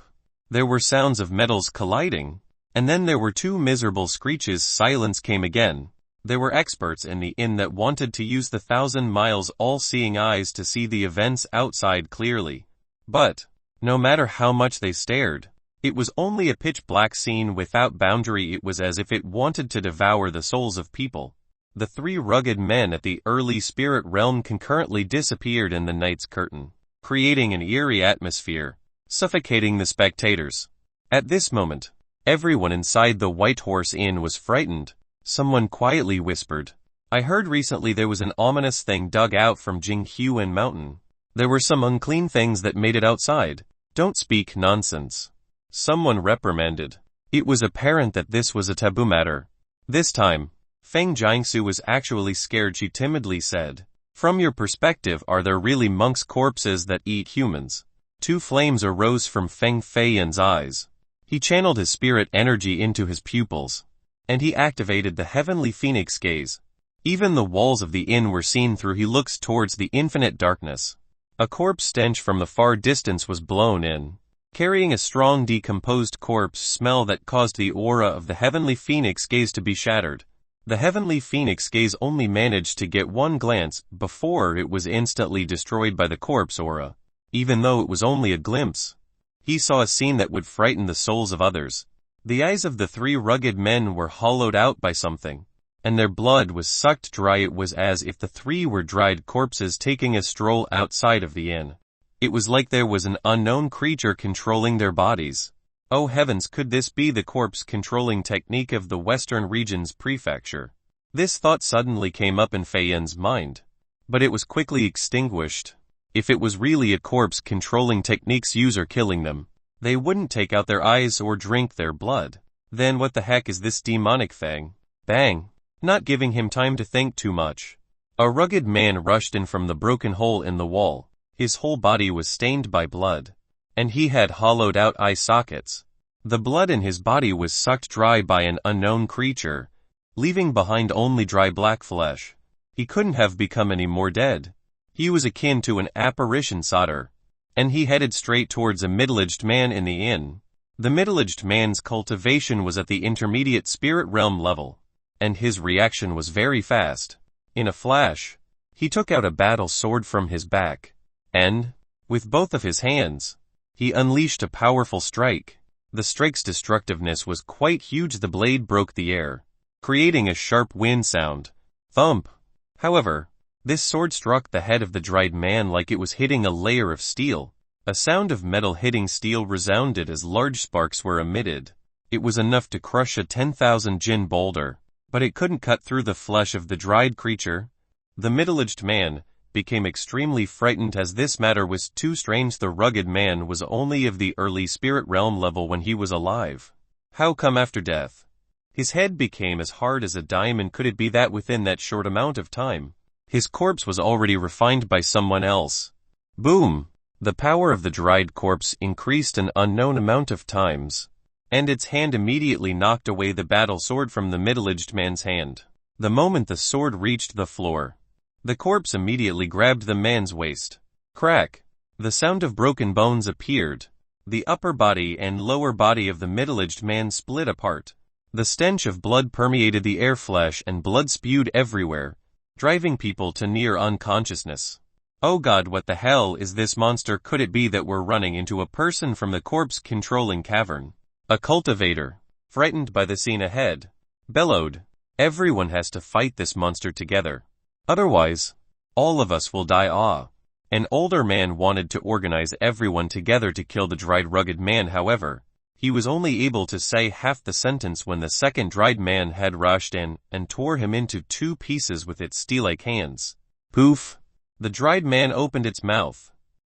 There were sounds of metals colliding, and then there were 2 miserable screeches. Silence came again. There were experts in the inn that wanted to use the 1,000 miles all-seeing eyes to see the events outside clearly. But, no matter how much they stared, it was only a pitch-black scene without boundary. It was as if it wanted to devour the souls of people. The 3 rugged men at the early spirit realm concurrently disappeared in the night's curtain, creating an eerie atmosphere, suffocating the spectators. At this moment, everyone inside the White Horse Inn was frightened. Someone quietly whispered, "I heard recently there was an ominous thing dug out from Jinghuan Mountain. There were some unclean things that made it outside." "Don't speak nonsense," someone reprimanded. It was apparent that this was a taboo matter. This time, Feng Jiangsu was actually scared. She timidly said, "From your perspective, are there really monks' corpses that eat humans?" 2 flames arose from Feng Feiyan's eyes. He channeled his spirit energy into his pupils, and he activated the heavenly phoenix gaze. Even the walls of the inn were seen through. He looked towards the infinite darkness. A corpse stench from the far distance was blown in, carrying a strong decomposed corpse smell that caused the aura of the heavenly phoenix gaze to be shattered. The heavenly phoenix gaze only managed to get 1 glance before it was instantly destroyed by the corpse aura. Even though it was only a glimpse, he saw a scene that would frighten the souls of others. The eyes of the 3 rugged men were hollowed out by something, and their blood was sucked dry. It was as if the 3 were dried corpses taking a stroll outside of the inn. It was like there was an unknown creature controlling their bodies. Oh heavens, could this be the corpse controlling technique of the Western Region's prefecture? This thought suddenly came up in Feiyan's mind, but it was quickly extinguished. If it was really a corpse controlling techniques user killing them, they wouldn't take out their eyes or drink their blood. Then what the heck is this demonic thing? Bang! Not giving him time to think too much, a rugged man rushed in from the broken hole in the wall. His whole body was stained by blood, and he had hollowed out eye sockets. The blood in his body was sucked dry by an unknown creature, leaving behind only dry black flesh. He couldn't have become any more dead. He was akin to an apparition solder, and he headed straight towards a middle-aged man in the inn. The middle-aged man's cultivation was at the intermediate spirit realm level, and his reaction was very fast. In a flash, he took out a battle sword from his back, and, with both of his hands, he unleashed a powerful strike. The strike's destructiveness was quite huge. The blade broke the air, creating a sharp wind sound. Thump! However, this sword struck the head of the dried man like it was hitting a layer of steel. A sound of metal hitting steel resounded as large sparks were emitted. It was enough to crush a 10,000 jin boulder, but it couldn't cut through the flesh of the dried creature. The middle-aged man became extremely frightened as this matter was too strange. The rugged man was only of the early spirit realm level when he was alive. How come after death? His head became as hard as a diamond. Could it be that within that short amount of time, his corpse was already refined by someone else? Boom! The power of the dried corpse increased an unknown amount of times, and its hand immediately knocked away the battle sword from the middle-aged man's hand. The moment the sword reached the floor, the corpse immediately grabbed the man's waist. Crack! The sound of broken bones appeared. The upper body and lower body of the middle-aged man split apart. The stench of blood permeated the air. Flesh and blood spewed everywhere, driving people to near unconsciousness. Oh God, what the hell is this monster? Could it be that we're running into a person from the corpse-controlling cavern? A cultivator, frightened by the scene ahead, bellowed, "Everyone has to fight this monster together. Otherwise, all of us will die." An older man wanted to organize everyone together to kill the dried rugged man. However, he was only able to say half the sentence when the second dried man had rushed in and tore him into 2 pieces with its steel-like hands. Poof! The dried man opened its mouth,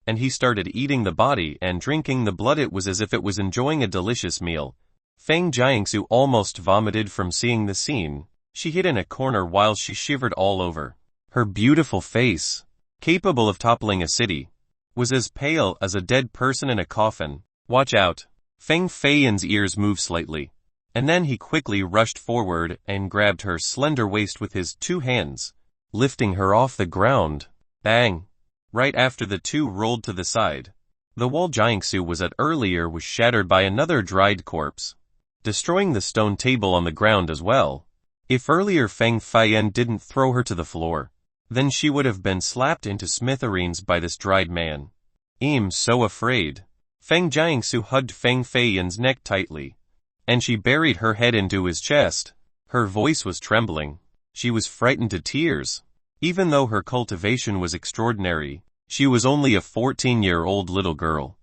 and he started eating the body and drinking the blood. It was as if it was enjoying a delicious meal. Feng Jiangsu almost vomited from seeing the scene. She hid in a corner while she shivered all over. Her beautiful face, capable of toppling a city, was as pale as a dead person in a coffin. Watch out! Feng Feiyan's ears moved slightly. and then he quickly rushed forward and grabbed her slender waist with his 2 hands, lifting her off the ground. Bang! Right after the two rolled to the side, the wall Jiangsu was at earlier was shattered by another dried corpse, destroying the stone table on the ground as well. If earlier Feng Feiyan didn't throw her to the floor, then she would have been slapped into smithereens by this dried man. I'm so afraid. Feng Jiangsu hugged Feng Feiyan's neck tightly, and she buried her head into his chest. Her voice was trembling. She was frightened to tears. Even though her cultivation was extraordinary, she was only a 14-year-old little girl.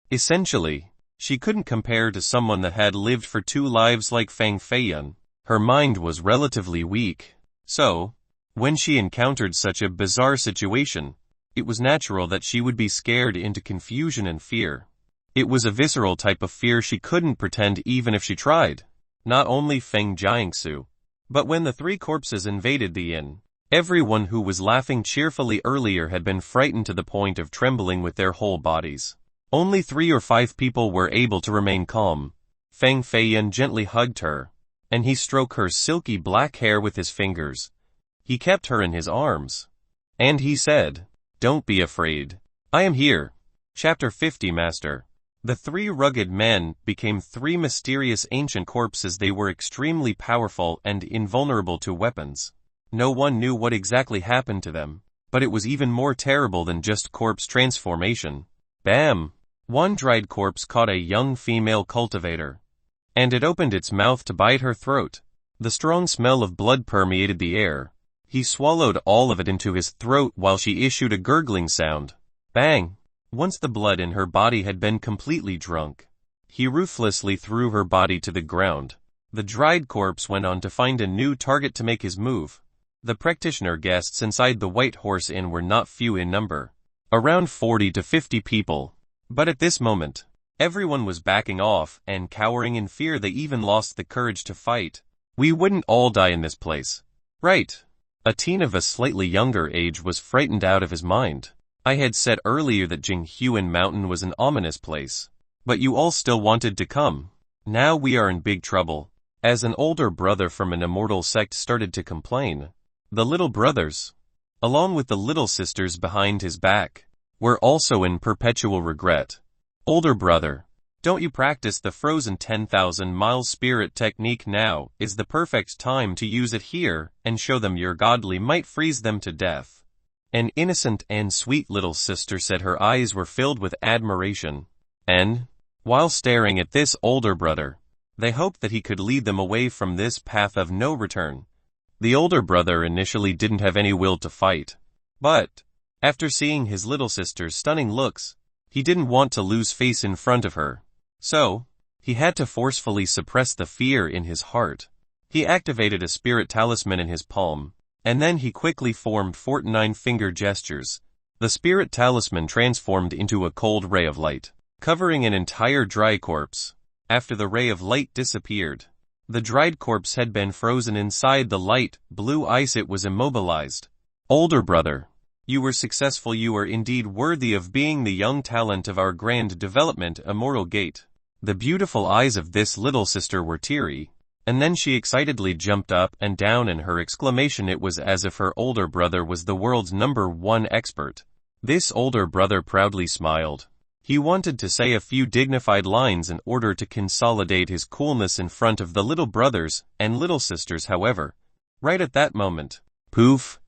Essentially, she couldn't compare to someone that had lived for 2 lives like Feng Feiyan. Her mind was relatively weak. So, when she encountered such a bizarre situation, it was natural that she would be scared into confusion and fear. It was a visceral type of fear she couldn't pretend even if she tried. Not only Feng Jiangsu, but when the 3 corpses invaded the inn, everyone who was laughing cheerfully earlier had been frightened to the point of trembling with their whole bodies. Only 3 or 5 people were able to remain calm. Feng Feiyan gently hugged her, and he stroked her silky black hair with his fingers. He kept her in his arms, and he said, "Don't be afraid. I am here." Chapter 50 Master. The 3 rugged men became 3 mysterious ancient corpses. They were extremely powerful and invulnerable to weapons. No one knew what exactly happened to them, but it was even more terrible than just corpse transformation. Bam! One dried corpse caught a young female cultivator, and it opened its mouth to bite her throat. The strong smell of blood permeated the air. He swallowed all of it into his throat while she issued a gurgling sound. Bang! Once the blood in her body had been completely drunk, he ruthlessly threw her body to the ground. The dried corpse went on to find a new target to make his move. The practitioner guests inside the White Horse Inn were not few in number, around 40 to 50 people. But at this moment, everyone was backing off and cowering in fear. They even lost the courage to fight. We wouldn't all die in this place, right? A teen of a slightly younger age was frightened out of his mind. I had said earlier that Jinghuan Mountain was an ominous place, but you all still wanted to come. Now we are in big trouble. As an older brother from an immortal sect started to complain, the little brothers, along with the little sisters behind his back, were also in perpetual regret. Older brother, don't you practice the frozen 10,000 miles spirit technique? Now is the perfect time to use it here and show them your godly might. Freeze them to death. An innocent and sweet little sister said. Her eyes were filled with admiration, and, while staring at this older brother, they hoped that he could lead them away from this path of no return. The older brother initially didn't have any will to fight, but, after seeing his little sister's stunning looks, he didn't want to lose face in front of her. So, he had to forcefully suppress the fear in his heart. He activated a spirit talisman in his palm, and then he quickly formed 49 finger gestures. The spirit talisman transformed into a cold ray of light, covering an entire dry corpse. After the ray of light disappeared, the dried corpse had been frozen inside the light blue ice. It was immobilized. Older brother, you were successful. You are indeed worthy of being the young talent of our grand development immortal gate. The beautiful eyes of this little sister were teary, and then she excitedly jumped up and down in her exclamation. It was as if her older brother was the world's #1 expert. This older brother proudly smiled. He wanted to say a few dignified lines in order to consolidate his coolness in front of the little brothers and little sisters. However, right at that moment, poof,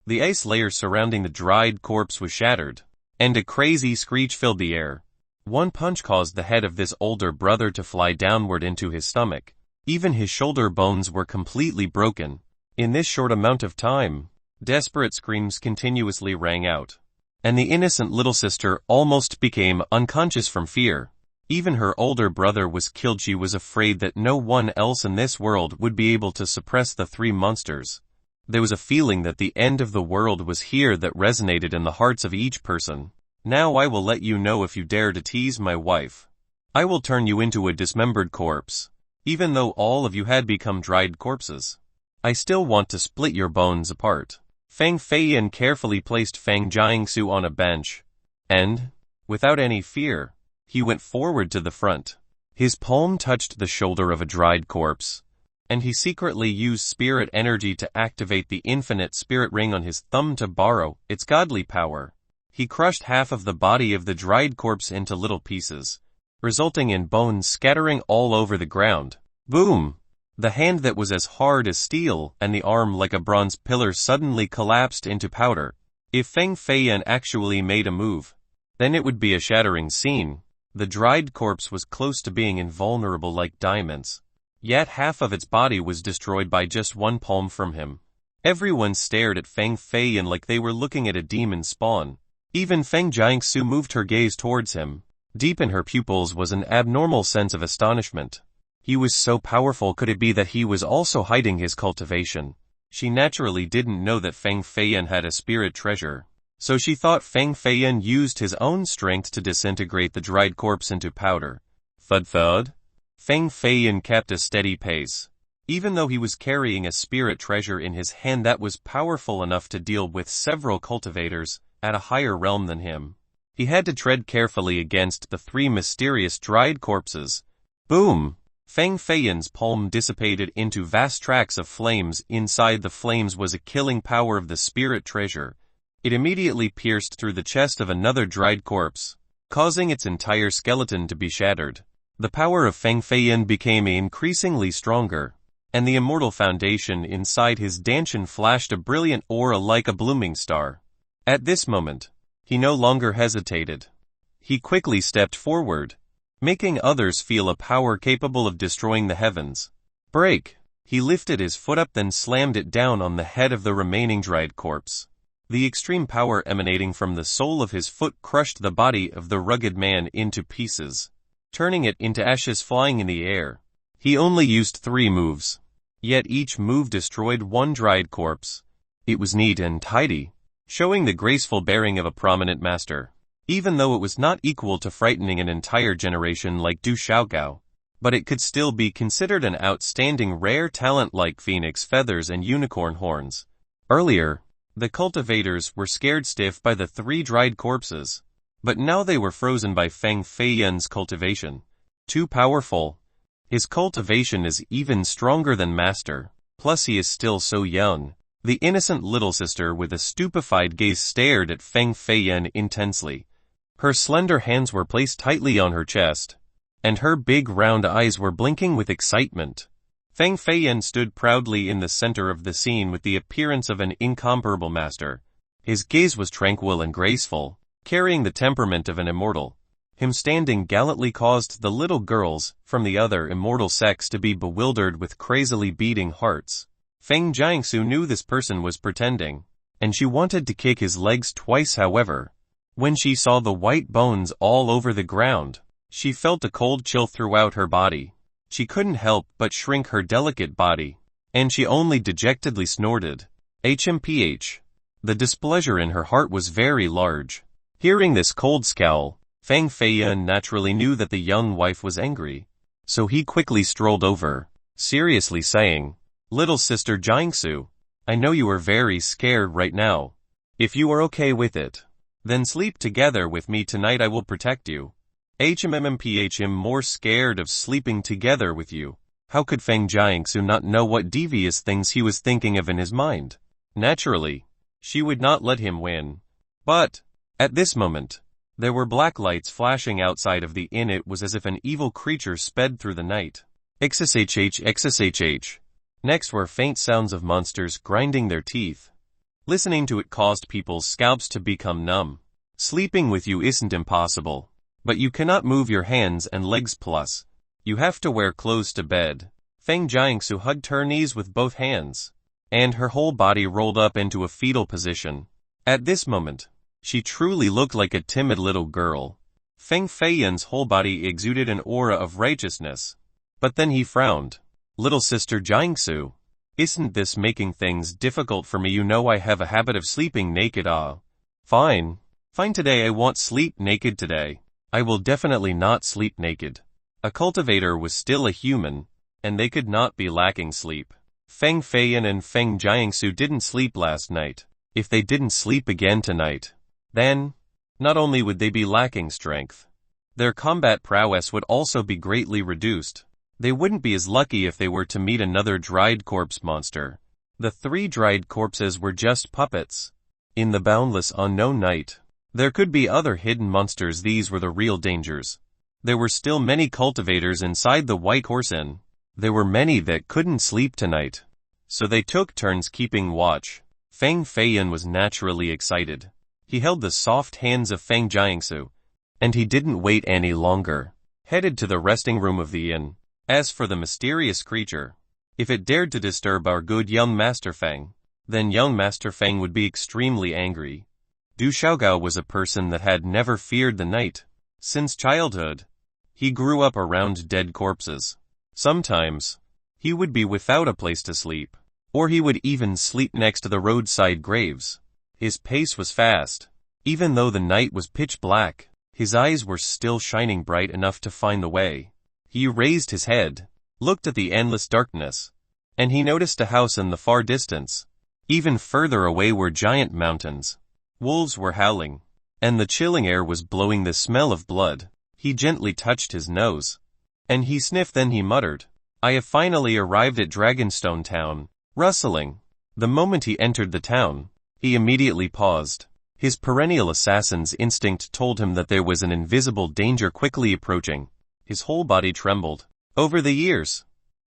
the ice layer surrounding the dried corpse was shattered, and a crazy screech filled the air. One punch caused the head of this older brother to fly downward into his stomach. Even his shoulder bones were completely broken. In this short amount of time, desperate screams continuously rang out, and the innocent little sister almost became unconscious from fear. Even her older brother was killed. She was afraid that no one else in this world would be able to suppress the 3 monsters. There was a feeling that the end of the world was here that resonated in the hearts of each person. Now I will let you know, if you dare to tease my wife, I will turn you into a dismembered corpse. Even though all of you had become dried corpses, I still want to split your bones apart. Feng Feiyan carefully placed Feng Jiangsu on a bench, and, without any fear, he went forward to the front. His palm touched the shoulder of a dried corpse, and he secretly used spirit energy to activate the infinite spirit ring on his thumb to borrow its godly power. He crushed half of the body of the dried corpse into little pieces, resulting in bones scattering all over the ground. Boom! The hand that was as hard as steel and the arm like a bronze pillar suddenly collapsed into powder. If Feng Feiyan actually made a move, then it would be a shattering scene. The dried corpse was close to being invulnerable like diamonds, yet half of its body was destroyed by just one palm from him. Everyone stared at Feng Feiyan like they were looking at a demon spawn. Even Feng Jiangsu moved her gaze towards him. Deep in her pupils was an abnormal sense of astonishment. He was so powerful. Could it be that he was also hiding his cultivation? She naturally didn't know that Feng Feiyan had a spirit treasure, so she thought Feng Feiyan used his own strength to disintegrate the dried corpse into powder. Thud thud. Feng Feiyan kept a steady pace. Even though he was carrying a spirit treasure in his hand that was powerful enough to deal with several cultivators at a higher realm than him, he had to tread carefully against the three mysterious dried corpses. Boom! Feng Feiyan's palm dissipated into vast tracts of flames. Inside the flames was a killing power of the spirit treasure. It immediately pierced through the chest of another dried corpse, causing its entire skeleton to be shattered. The power of Feng Feiyan became increasingly stronger, and the immortal foundation inside his dantian flashed a brilliant aura like a blooming star. At this moment, he no longer hesitated. He quickly stepped forward, making others feel a power capable of destroying the heavens. Break! He lifted his foot up, then slammed it down on the head of the remaining dried corpse. The extreme power emanating from the sole of his foot crushed the body of the rugged man into pieces, turning it into ashes flying in the air. He only used 3 moves, yet each move destroyed one dried corpse. It was neat and tidy, showing the graceful bearing of a prominent master. Even though it was not equal to frightening an entire generation like Du Xiaogao, but it could still be considered an outstanding rare talent like phoenix feathers and unicorn horns. Earlier, the cultivators were scared stiff by the 3 dried corpses, but now they were frozen by Feng Feiyan's cultivation. Too powerful. His cultivation is even stronger than master, plus he is still so young. The innocent little sister with a stupefied gaze stared at Feng Feiyan intensely. Her slender hands were placed tightly on her chest, and her big round eyes were blinking with excitement. Feng Feiyan stood proudly in the center of the scene with the appearance of an incomparable master. His gaze was tranquil and graceful, carrying the temperament of an immortal. Him standing gallantly caused the little girls from the other immortal sex to be bewildered with crazily beating hearts. Feng Jiangsu knew this person was pretending, and she wanted to kick his legs twice. However, when she saw the white bones all over the ground, she felt a cold chill throughout her body. She couldn't help but shrink her delicate body, and she only dejectedly snorted. HMPH. The displeasure in her heart was very large. Hearing this cold scowl, Feng Feiyan naturally knew that the young wife was angry, so he quickly strolled over, seriously saying, "Little sister Jiangsu, I know you are very scared right now. If you are okay with it, then sleep together with me tonight. I will protect you." HMMPHM more scared of sleeping together with you. How could Feng Jiangsu not know what devious things he was thinking of in his mind? Naturally, she would not let him win. But, at this moment, there were black lights flashing outside of the inn. It was as if an evil creature sped through the night. XSHH XSHH. Next were faint sounds of monsters grinding their teeth. Listening to it caused people's scalps to become numb. Sleeping with you isn't impossible, but you cannot move your hands and legs, plus you have to wear clothes to bed. Feng Jiangsu hugged her knees with both hands, and her whole body rolled up into a fetal position. At this moment, she truly looked like a timid little girl. Feng Feiyan's whole body exuded an aura of righteousness. But then he frowned. "Little sister Jiangsu, isn't this making things difficult for me? You know I have a habit of sleeping naked." "Ah, fine. Fine, today I won't sleep naked today. I will definitely not sleep naked." A cultivator was still a human, and they could not be lacking sleep. Feng Feiyan and Feng Jiangsu didn't sleep last night. If they didn't sleep again tonight, then, not only would they be lacking strength, Their combat prowess would also be greatly reduced. They wouldn't be as lucky if they were to meet another dried corpse monster. The 3 dried corpses were just puppets. In the boundless unknown night, there could be other hidden monsters. These were the real dangers. There were still many cultivators inside the White Horse Inn. There were many that couldn't sleep tonight, so they took turns keeping watch. Feng Feiyan was naturally excited. He held the soft hands of Feng Jiangsu, and he didn't wait any longer. Headed to the resting room of the inn. As for the mysterious creature, if it dared to disturb our good young Master Feng, then young Master Feng would be extremely angry. Du Xiaogao was a person that had never feared the night. Since childhood, he grew up around dead corpses. Sometimes, he would be without a place to sleep, or he would even sleep next to the roadside graves. His pace was fast. Even though the night was pitch black, his eyes were still shining bright enough to find the way. He raised his head, looked at the endless darkness, and he noticed a house in the far distance. Even further away were giant mountains. Wolves were howling, and the chilling air was blowing the smell of blood. He gently touched his nose, and he sniffed. Then he muttered, "I have finally arrived at Dragonstone Town." Rustling. The moment he entered the town, he immediately paused. His perennial assassin's instinct told him that there was an invisible danger quickly approaching. His whole body trembled. Over the years,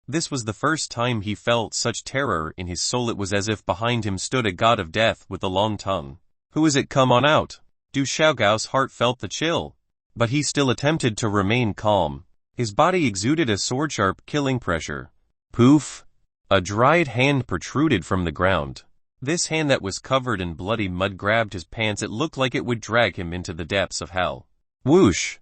this was the first time he felt such terror in his soul. It was as if behind him stood a god of death with a long tongue. "Who is it? Come on out." Du Xiaogao's heart felt the chill, but he still attempted to remain calm. His body exuded a sword-sharp killing pressure. Poof! A dried hand protruded from the ground. This hand that was covered in bloody mud grabbed his pants. It looked like it would drag him into the depths of hell. Whoosh!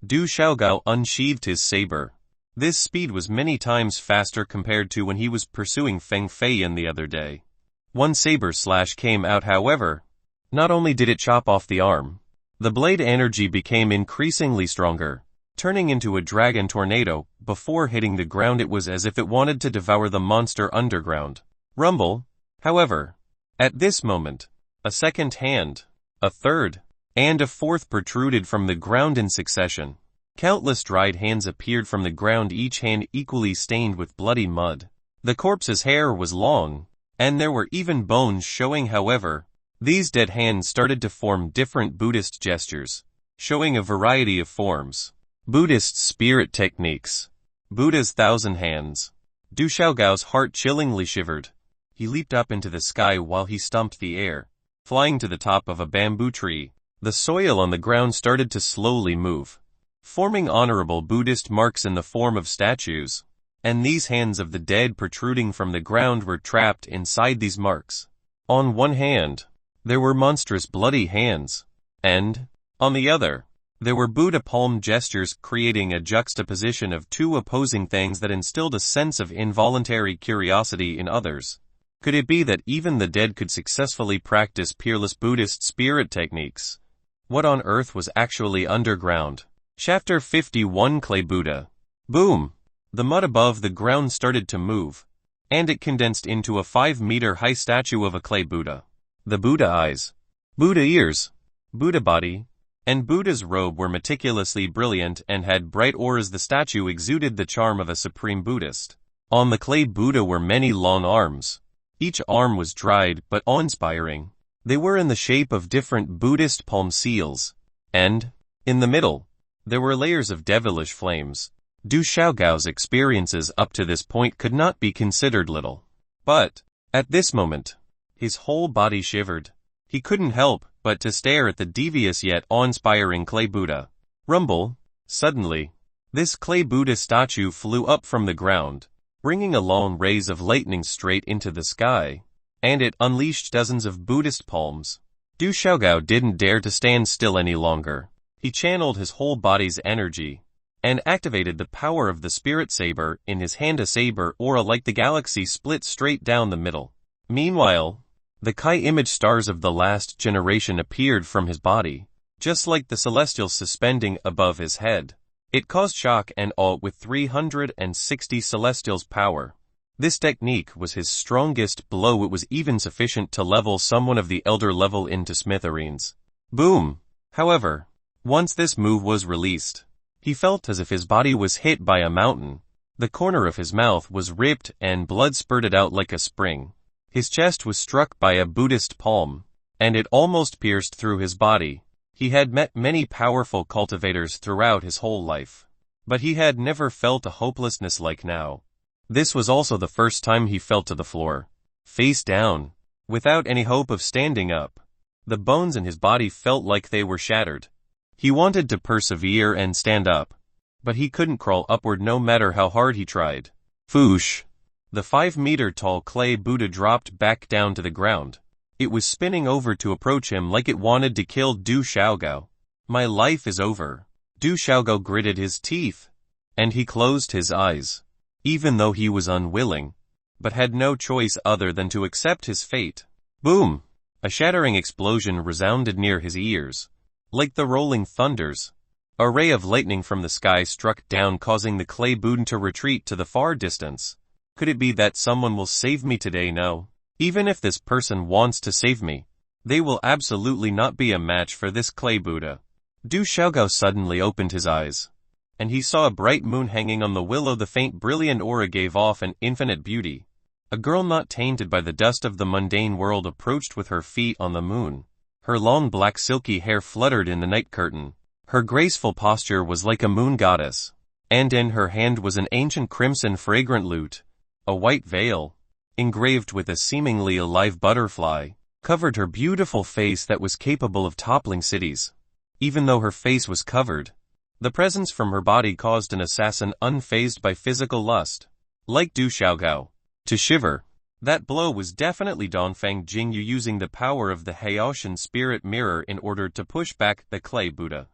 Du Xiaogao unsheathed his saber. This speed was many times faster compared to when he was pursuing Feng Feiyan the other day. One saber slash came out, however. Not only did it chop off the arm, the blade energy became increasingly stronger, turning into a dragon tornado. Before hitting the ground, it was as if it wanted to devour the monster underground. Rumble, however. At this moment, a second hand, a third, and a fourth protruded from the ground in succession. Countless dried hands appeared from the ground, each hand equally stained with bloody mud. The corpse's hair was long, and there were even bones showing. However, these dead hands started to form different Buddhist gestures, showing a variety of forms. Buddhist spirit techniques. Buddha's 1,000 hands. Du Xiaogao's heart chillingly shivered. He leaped up into the sky while he stomped the air, flying to the top of a bamboo tree. The soil on the ground started to slowly move, forming honorable Buddhist marks in the form of statues, and these hands of the dead protruding from the ground were trapped inside these marks. On one hand, there were monstrous bloody hands, and, on the other, there were Buddha palm gestures, creating a juxtaposition of two opposing things that instilled a sense of involuntary curiosity in others. Could it be that even the dead could successfully practice peerless Buddhist spirit techniques? What on earth was actually underground? Chapter 51 Clay Buddha. Boom! The mud above the ground started to move, and it condensed into a 5-meter-high statue of a clay Buddha. The Buddha eyes, Buddha ears, Buddha body, and Buddha's robe were meticulously brilliant and had bright auras. The statue exuded the charm of a supreme Buddhist. On the clay Buddha were many long arms. Each arm was dried but awe-inspiring. They were in the shape of different Buddhist palm seals, and, in the middle, there were layers of devilish flames. Du Xiaogao's experiences up to this point could not be considered little. But, at this moment, his whole body shivered. He couldn't help but to stare at the devious yet awe-inspiring clay Buddha. Rumble! Suddenly, this clay Buddha statue flew up from the ground, bringing a long rays of lightning straight into the sky, and it unleashed dozens of Buddhist palms. Du Xiaogao didn't dare to stand still any longer. He channeled his whole body's energy, and activated the power of the spirit saber in his hand. A saber aura like the galaxy split straight down the middle. Meanwhile, the Kai image stars of the last generation appeared from his body, just like the celestials suspending above his head. It caused shock and awe with 360 celestials' power. This technique was his strongest blow. It was even sufficient to level someone of the elder level into smithereens. Boom! However, once this move was released, He felt as if his body was hit by a mountain. The corner of his mouth was ripped and blood spurted out like a spring. His chest was struck by a Buddhist palm, and it almost pierced through his body. He had met many powerful cultivators throughout his whole life, but he had never felt a hopelessness like now. This was also the first time he fell to the floor, face down, without any hope of standing up. The bones in his body felt like they were shattered. He wanted to persevere and stand up, but he couldn't crawl upward no matter how hard he tried. Foosh! The 5-meter-tall clay Buddha dropped back down to the ground. It was spinning over to approach him like it wanted to kill Du Xiaogao. My life is over. Du Xiaogao gritted his teeth, and he closed his eyes, even though he was unwilling, but had no choice other than to accept his fate. Boom! A shattering explosion resounded near his ears. Like the rolling thunders, a ray of lightning from the sky struck down, causing the clay Buddha to retreat to the far distance. Could it be that someone will save me today? No. Even if this person wants to save me, they will absolutely not be a match for this clay Buddha. Du Xiaogao suddenly opened his eyes, and he saw a bright moon hanging on the willow. The faint brilliant aura gave off an infinite beauty. A girl not tainted by the dust of the mundane world approached with her feet on the moon. Her long black silky hair fluttered in the night curtain. Her graceful posture was like a moon goddess, and in her hand was an ancient crimson fragrant lute. A white veil, engraved with a seemingly alive butterfly, covered her beautiful face that was capable of toppling cities. Even though her face was covered, the presence from her body caused an assassin unfazed by physical lust, like Du Xiaogao, to shiver. That blow was definitely Dongfeng Jingyu using the power of the Haoshan Spirit Mirror in order to push back the clay Buddha.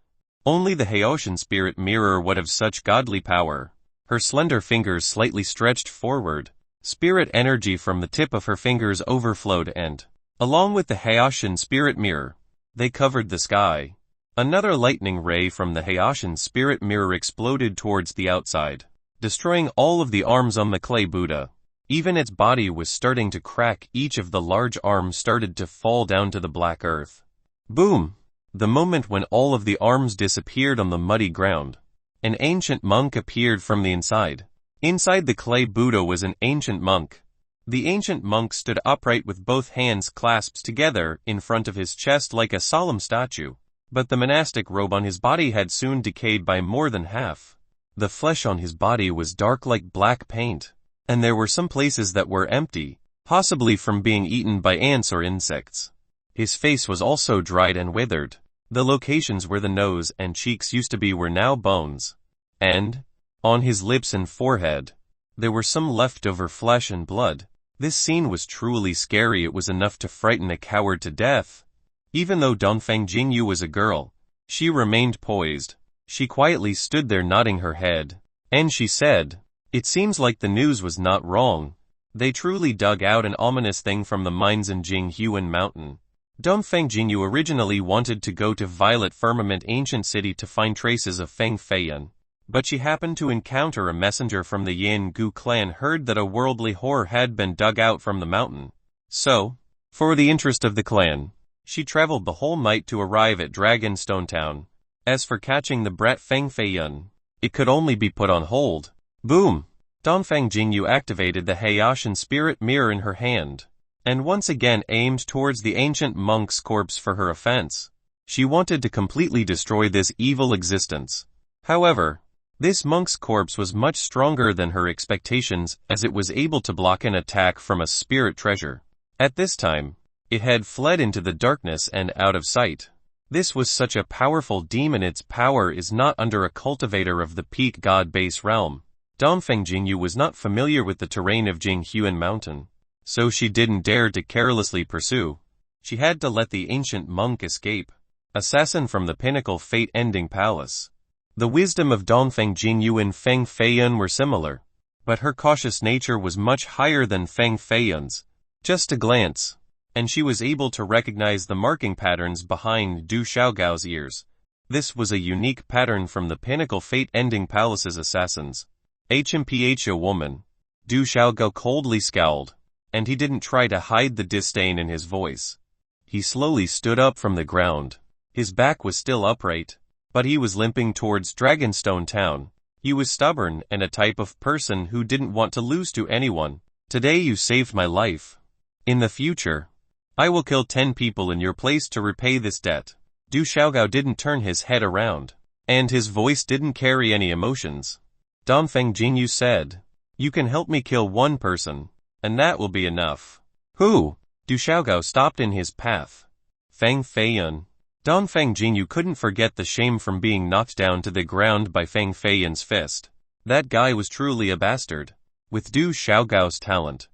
Only the Haoshan Spirit Mirror would have such godly power. Her slender fingers slightly stretched forward. Spirit energy from the tip of her fingers overflowed and, along with the Haoshan Spirit Mirror, they covered the sky. Another lightning ray from the Haoshan Spirit Mirror exploded towards the outside, destroying all of the arms on the clay Buddha. Even its body was starting to crack. Each of the large arms started to fall down to the black earth. Boom! The moment when all of the arms disappeared on the muddy ground, an ancient monk appeared from the inside. Inside the clay Buddha was an ancient monk. The ancient monk stood upright with both hands clasped together in front of his chest like a solemn statue, but the monastic robe on his body had soon decayed by more than half. The flesh on his body was dark like black paint, and there were some places that were empty, possibly from being eaten by ants or insects. His face was also dried and withered. The locations where the nose and cheeks used to be were now bones. And, on his lips and forehead, there were some leftover flesh and blood. This scene was truly scary. It was enough to frighten a coward to death. Even though Dongfeng Jingyu was a girl, she remained poised. She quietly stood there nodding her head, and she said, "It seems like the news was not wrong. They truly dug out an ominous thing from the mines in Jinghuan Mountain." Dongfeng Jingyu originally wanted to go to Violet Firmament Ancient City to find traces of Feng Feiyan, but she happened to encounter a messenger from the Yin Gu clan heard that a worldly horror had been dug out from the mountain. So, for the interest of the clan, she traveled the whole night to arrive at Dragonstone Town. As for catching the brat Feng Feiyan, it could only be put on hold. Boom! Dongfeng Jingyu activated the Haoshan Spirit Mirror in her hand, and once again aimed towards the ancient monk's corpse for her offense. She wanted to completely destroy this evil existence. However, this monk's corpse was much stronger than her expectations, as it was able to block an attack from a spirit treasure. At this time, it had fled into the darkness and out of sight. This was such a powerful demon. Its power is not under a cultivator of the peak god base realm. Dongfeng Jingyu was not familiar with the terrain of Jinghuan Mountain, so she didn't dare to carelessly pursue. She had to let the ancient monk escape. Assassin from the pinnacle fate-ending palace. The wisdom of Dongfeng Jingyu and Feng Feiyan were similar, but her cautious nature was much higher than Feng Feiyan's. Just a glance, and she was able to recognize the marking patterns behind Du Xiaogao's ears. This was a unique pattern from the pinnacle fate-ending palace's assassins. HMPH, a woman. Du Xiaogao coldly scowled, and he didn't try to hide the disdain in his voice. He slowly stood up from the ground. His back was still upright, but he was limping towards Dragonstone Town. He was stubborn and a type of person who didn't want to lose to anyone. Today you saved my life. In the future, I will kill 10 people in your place to repay this debt. Du Xiaogao didn't turn his head around, and his voice didn't carry any emotions. Dongfeng Jingyu said, "You can help me kill one person, and that will be enough." "Who?" Du Xiaogao stopped in his path. Feng Feiyan. Dongfeng Jingyu couldn't forget the shame from being knocked down to the ground by Feng Feiyan's fist. That guy was truly a bastard. With Du Xiaogao's talent,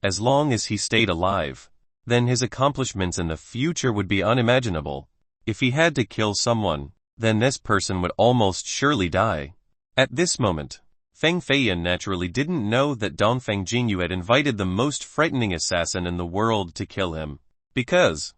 as long as he stayed alive, then his accomplishments in the future would be unimaginable. If he had to kill someone, then this person would almost surely die. At this moment, Feng Feiyan naturally didn't know that Dongfeng Jingyu had invited the most frightening assassin in the world to kill him. Because,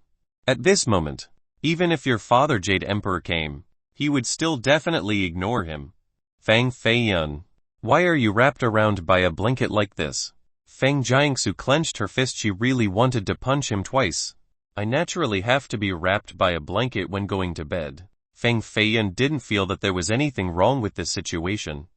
at this moment, even if your father Jade Emperor came, he would still definitely ignore him. Feng Feiyan, why are you wrapped around by a blanket like this? Feng Jiangsu clenched her fist. She really wanted to punch him twice. I naturally have to be wrapped by a blanket when going to bed. Feng Feiyan didn't feel that there was anything wrong with this situation.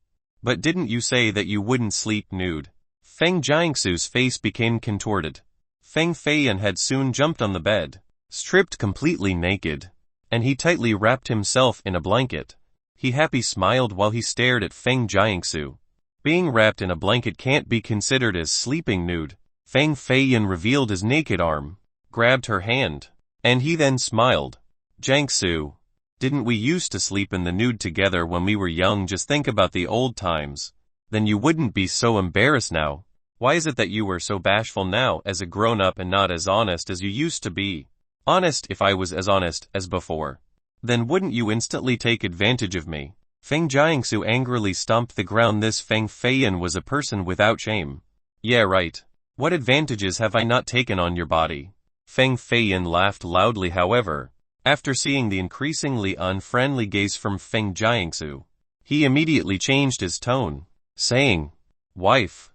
But didn't you say that you wouldn't sleep nude? Feng Jiangsu's face became contorted. Feng Feiyan had soon jumped on the bed, stripped completely naked, and he tightly wrapped himself in a blanket. He happy smiled while he stared at Feng Jiangsu. Being wrapped in a blanket can't be considered as sleeping nude. Feng Feiyan revealed his naked arm, grabbed her hand, and he then smiled. Jiangsu, didn't we used to sleep in the nude together when we were young? Just think about the old times. Then you wouldn't be so embarrassed now. Why is it that you are so bashful now as a grown-up and not as honest as you used to be? Honest? If I was as honest as before, then wouldn't you instantly take advantage of me? Feng Jiangsu angrily stomped the ground. This Feng Feiyan was a person without shame. Yeah, right. What advantages have I not taken on your body? Feng Feiyan laughed loudly. However, after seeing the increasingly unfriendly gaze from Feng Jiangsu, he immediately changed his tone, saying, "Wife,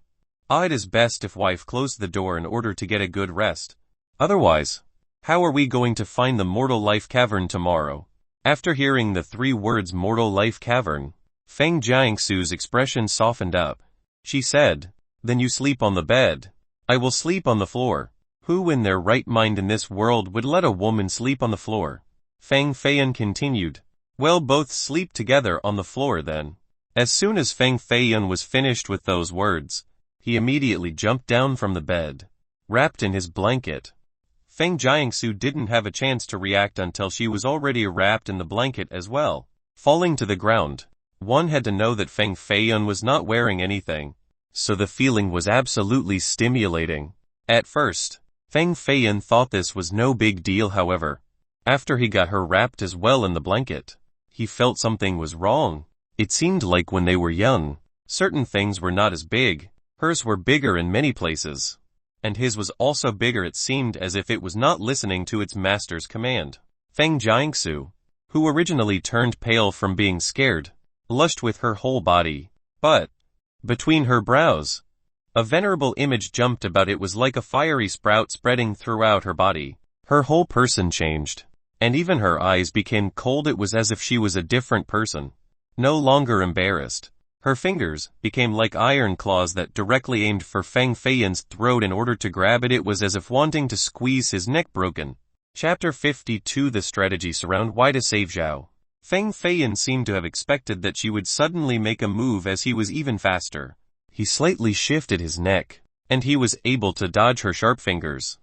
it is best if wife closed the door in order to get a good rest. Otherwise, how are we going to find the Mortal Life Cavern tomorrow?" After hearing the 3 words Mortal Life Cavern, Feng Jiangsu's expression softened up. She said, "Then you sleep on the bed. I will sleep on the floor." Who in their right mind in this world would let a woman sleep on the floor? Feng Feiyan continued, "Well, both sleep together on the floor then." As soon as Feng Feiyan was finished with those words, he immediately jumped down from the bed, wrapped in his blanket. Feng Jiangsu didn't have a chance to react until she was already wrapped in the blanket as well. Falling to the ground, one had to know that Feng Feiyan was not wearing anything, so the feeling was absolutely stimulating. At first, Feng Feiyan thought this was no big deal. However, after he got her wrapped as well in the blanket, he felt something was wrong. It seemed like when they were young, certain things were not as big. Hers were bigger in many places, and his was also bigger. It seemed as if it was not listening to its master's command. Feng Jiangsu, who originally turned pale from being scared, blushed with her whole body, but between her brows, a venerable image jumped about. It was like a fiery sprout spreading throughout her body. Her whole person changed, and even her eyes became cold. It was as if she was a different person, no longer embarrassed. Her fingers became like iron claws that directly aimed for Feng Feiyan's throat in order to grab it. It was as if wanting to squeeze his neck broken. Chapter 52. The strategy surround. Why to save Zhao? Feng Feiyan seemed to have expected that she would suddenly make a move as he was even faster. He slightly shifted his neck, and he was able to dodge her sharp fingers.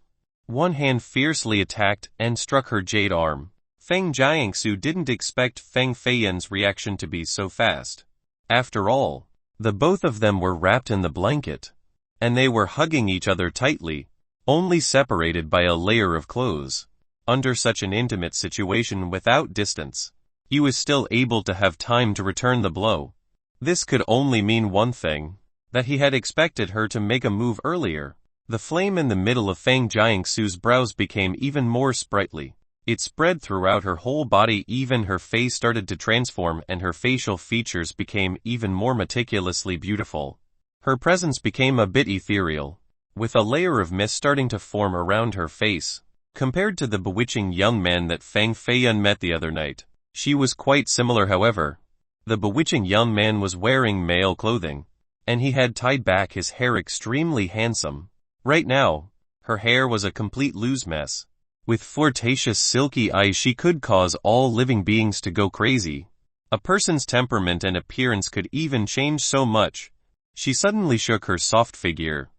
One hand fiercely attacked and struck her jade arm. Feng Jiangsu didn't expect Feng Feiyan's reaction to be so fast. After all, the both of them were wrapped in the blanket, and they were hugging each other tightly, only separated by a layer of clothes. Under such an intimate situation without distance, he was still able to have time to return the blow. This could only mean one thing, that he had expected her to make a move earlier. The flame in the middle of Feng Jiangsu's brows became even more sprightly. It spread throughout her whole body. Even her face started to transform and her facial features became even more meticulously beautiful. Her presence became a bit ethereal, with a layer of mist starting to form around her face. Compared to the bewitching young man that Feng Feiyan met the other night, She was quite similar however. The bewitching young man was wearing male clothing, and he had tied back his hair extremely handsome. Right now, her hair was a complete loose mess. With flirtatious silky eyes she could cause all living beings to go crazy. A person's temperament and appearance could even change so much. She suddenly shook her soft figure,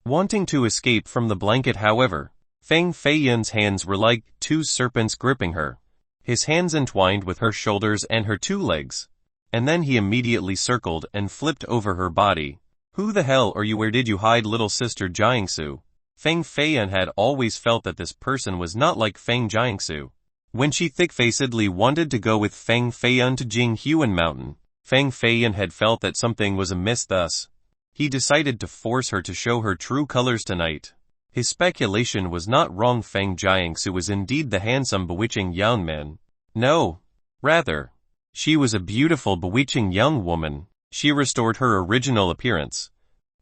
wanting to escape from the blanket however. Feng Feiyun's hands were like two serpents gripping her. His hands entwined with her shoulders and her two legs. And then he immediately circled and flipped over her body. Who the hell are you? Where did you hide, little sister Jiangsu? Feng Feiyun had always felt that this person was not like Feng Jiangsu. When she thick-facedly wanted to go with Feng Feiyun to Jinghuan Mountain, Feng Feiyun had felt that something was amiss. Thus, he decided to force her to show her true colors tonight. His speculation was not wrong. Feng Jiangsu was indeed the handsome, bewitching young man. No, rather, she was a beautiful, bewitching young woman. She restored her original appearance.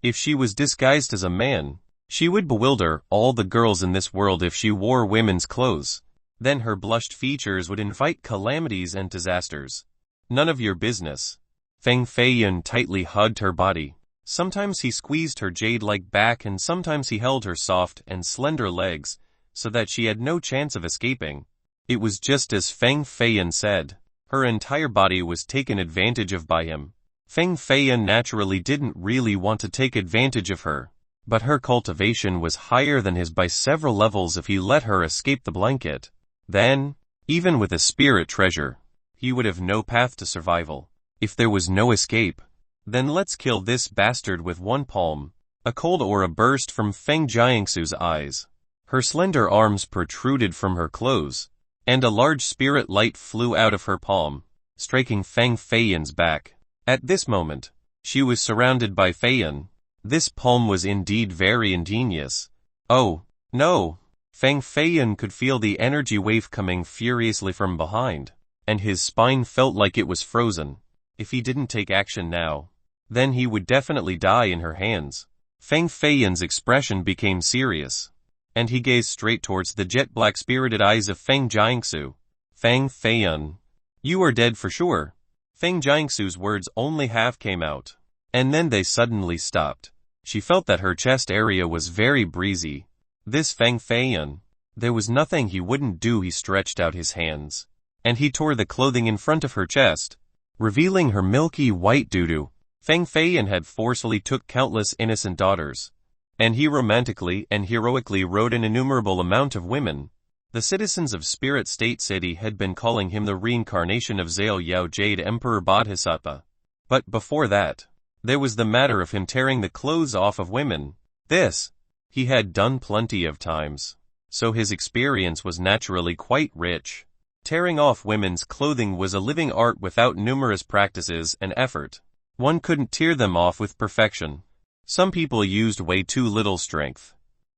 If she was disguised as a man, she would bewilder all the girls in this world. If she wore women's clothes, then her blushed features would invite calamities and disasters. None of your business. Feng Feiyun tightly hugged her body. Sometimes he squeezed her jade-like back and sometimes he held her soft and slender legs, so that she had no chance of escaping. It was just as Feng Feiyun said. Her entire body was taken advantage of by him. Feng Feiyun naturally didn't really want to take advantage of her, but her cultivation was higher than his by several levels. If he let her escape the blanket, then, even with a spirit treasure, he would have no path to survival. If there was no escape, then let's kill this bastard with one palm. A cold aura burst from Feng Jiangsu's eyes. Her slender arms protruded from her clothes, and a large spirit light flew out of her palm, striking Feng Feiyun's back. At this moment, she was surrounded by Feiyun. This palm was indeed very ingenious. Oh, no! Feng Feiyun could feel the energy wave coming furiously from behind, and his spine felt like it was frozen. If he didn't take action now, then he would definitely die in her hands. Feng Feiyun's expression became serious, and he gazed straight towards the jet-black spirited eyes of Feng Jiangsu. Feng Feiyun, you are dead for sure. Feng Jiangsu's words only half came out, and then they suddenly stopped. She felt that her chest area was very breezy. This Feng Feiyun, there was nothing he wouldn't do. He stretched out his hands, and he tore the clothing in front of her chest, revealing her milky white doo-doo. Feng Feiyun had forcefully took countless innocent daughters, and he romantically and heroically rode an innumerable amount of women. The citizens of Spirit State City had been calling him the reincarnation of Zhao Yao Jade Emperor Bodhisattva. But before that, there was the matter of him tearing the clothes off of women. This, he had done plenty of times, so his experience was naturally quite rich. Tearing off women's clothing was a living art without numerous practices and effort. One couldn't tear them off with perfection. Some people used way too little strength,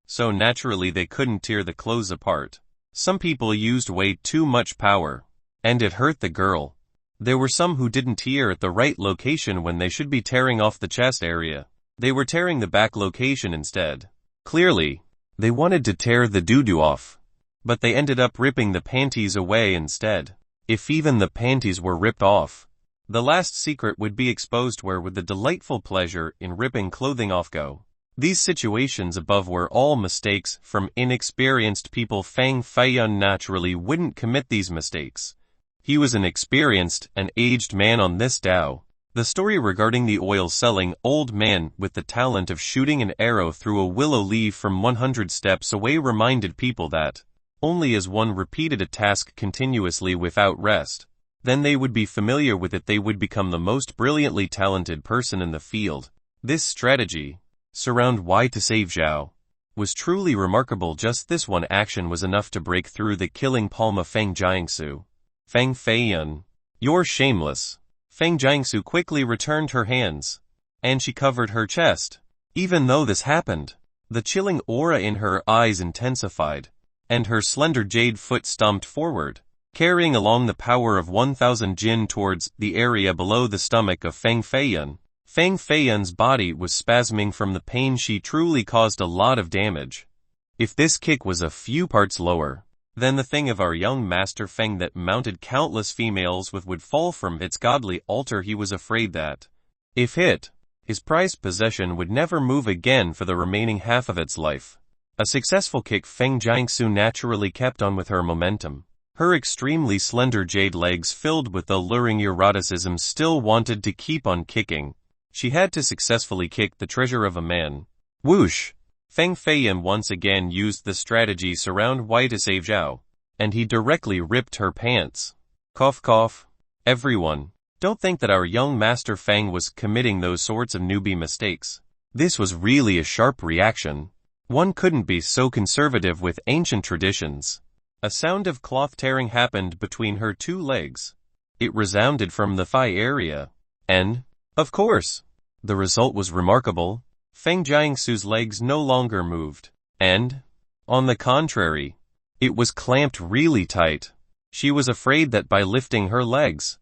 so naturally they couldn't tear the clothes apart. Some people used way too much power, and it hurt the girl. There were some who didn't tear at the right location when they should be tearing off the chest area. They were tearing the back location instead. Clearly, they wanted to tear the doo-doo off, but they ended up ripping the panties away instead. If even the panties were ripped off, the last secret would be exposed. Where would the delightful pleasure in ripping clothing off go? These situations above were all mistakes from inexperienced people. Feng Feiyun naturally wouldn't commit these mistakes. He was an experienced and aged man on this Tao. The story regarding the oil-selling old man with the talent of shooting an arrow through a willow leaf from 100 steps away reminded people that only as one repeated a task continuously without rest, then they would be familiar with it, they would become the most brilliantly talented person in the field. This strategy, surround Y to save Zhao, was truly remarkable. Just this one action was enough to break through the killing palm of Feng Jiangsu. Feng Feiyun, you're shameless. Feng Jiangsu quickly returned her hands, and she covered her chest. Even though this happened, the chilling aura in her eyes intensified, and her slender jade foot stomped forward, carrying along the power of 1,000 jin towards the area below the stomach of Feng Feiyun. Feng Feiyun's body was spasming from the pain. She truly caused a lot of damage. If this kick was a few parts lower, Then the thing of our young master Feng that mounted countless females with would fall from its godly altar. He was afraid that, if hit, his prized possession would never move again for the remaining half of its life. A successful kick. Feng Jiangsu naturally kept on with her momentum. Her extremely slender jade legs filled with alluring eroticism still wanted to keep on kicking. She had to successfully kick the treasure of a man. Whoosh! Feng Feiyan once again used the strategy surround Y to save Zhao, and he directly ripped her pants. Cough cough. Everyone, don't think that our young master Feng was committing those sorts of newbie mistakes. This was really a sharp reaction. One couldn't be so conservative with ancient traditions. A sound of cloth tearing happened between her two legs. It resounded from the thigh area. And, of course, the result was remarkable. Feng Jiangsu's legs no longer moved. And, on the contrary, it was clamped really tight. She was afraid that by lifting her legs,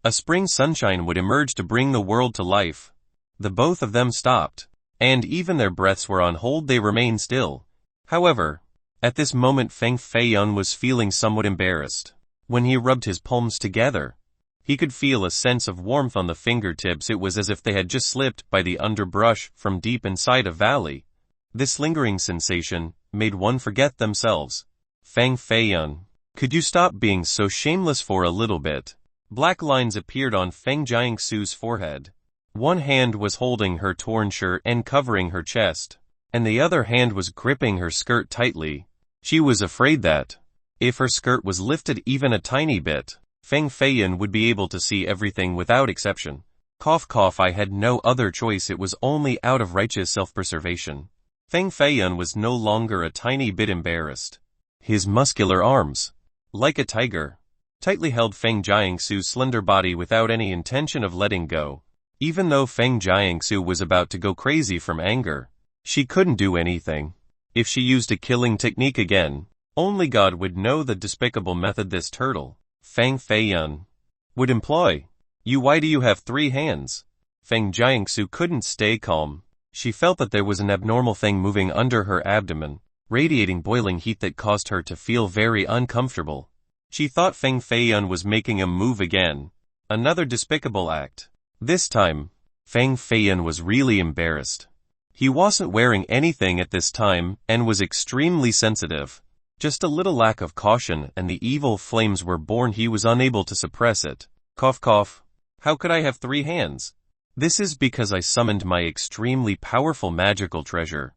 a spring sunshine would emerge to bring the world to life. The both of them stopped, and even their breaths were on hold. They remained still. However, at this moment Feng Feiyan was feeling somewhat embarrassed. When he rubbed his palms together, he could feel a sense of warmth on the fingertips. It was as if they had just slipped by the underbrush from deep inside a valley. This lingering sensation made one forget themselves. Feng Feiyan, could you stop being so shameless for a little bit? Black lines appeared on Feng Jiangsu's forehead. One hand was holding her torn shirt and covering her chest, and the other hand was gripping her skirt tightly. She was afraid that, if her skirt was lifted even a tiny bit, Feng Feiyan would be able to see everything without exception. Cough cough. I had no other choice. It was only out of righteous self-preservation. Feng Feiyan was no longer a tiny bit embarrassed. His muscular arms, like a tiger, tightly held Feng Jiangsu's slender body without any intention of letting go. Even though Feng Jiangsu was about to go crazy from anger, she couldn't do anything. If she used a killing technique again, only God would know the despicable method this turtle, Feng Feiyan, would employ. Why do you have 3 hands? Feng Jiangsu couldn't stay calm. She felt that there was an abnormal thing moving under her abdomen, radiating boiling heat that caused her to feel very uncomfortable. She thought Feng Feiyan was making a move again. Another despicable act. This time, Feng Feiyan was really embarrassed. He wasn't wearing anything at this time and was extremely sensitive. Just a little lack of caution and the evil flames were born. He was unable to suppress it. Cough cough. How could I have 3 hands? This is because I summoned my extremely powerful magical treasure.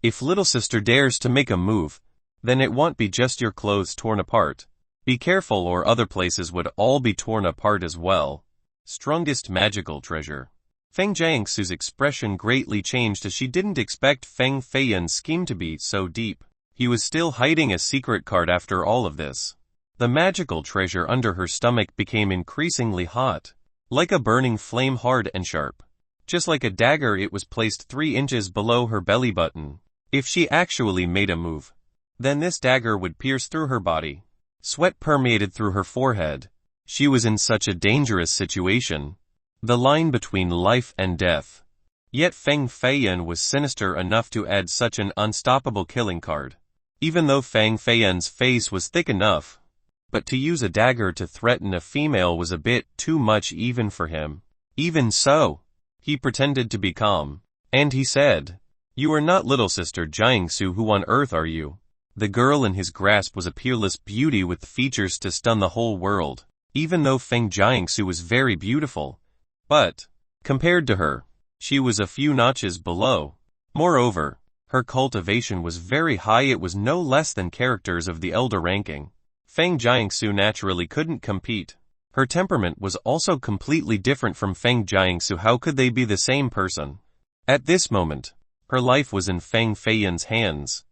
If little sister dares to make a move, then it won't be just your clothes torn apart. Be careful or other places would all be torn apart as well. Strongest magical treasure. Feng Jiangsu's expression greatly changed as she didn't expect Feng Feiyan's scheme to be so deep. He was still hiding a secret card after all of this. The magical treasure under her stomach became increasingly hot, like a burning flame, hard and sharp. Just like a dagger, it was placed 3 inches below her belly button. If she actually made a move, then this dagger would pierce through her body. Sweat permeated through her forehead. She was in such a dangerous situation. The line between life and death. Yet Feng Feiyan was sinister enough to add such an unstoppable killing card. Even though Feng Feiyan's face was thick enough, but to use a dagger to threaten a female was a bit too much even for him. Even so, he pretended to be calm, and he said, "You are not little sister Jiangsu. Who on earth are you?" The girl in his grasp was a peerless beauty with features to stun the whole world. Even though Feng Jiangsu was very beautiful, but, compared to her, she was a few notches below. Moreover, her cultivation was very high. It was no less than characters of the elder ranking. Feng Jiangsu naturally couldn't compete. Her temperament was also completely different from Feng Jiangsu. How could they be the same person? At this moment, her life was in Feng Feiyan's hands.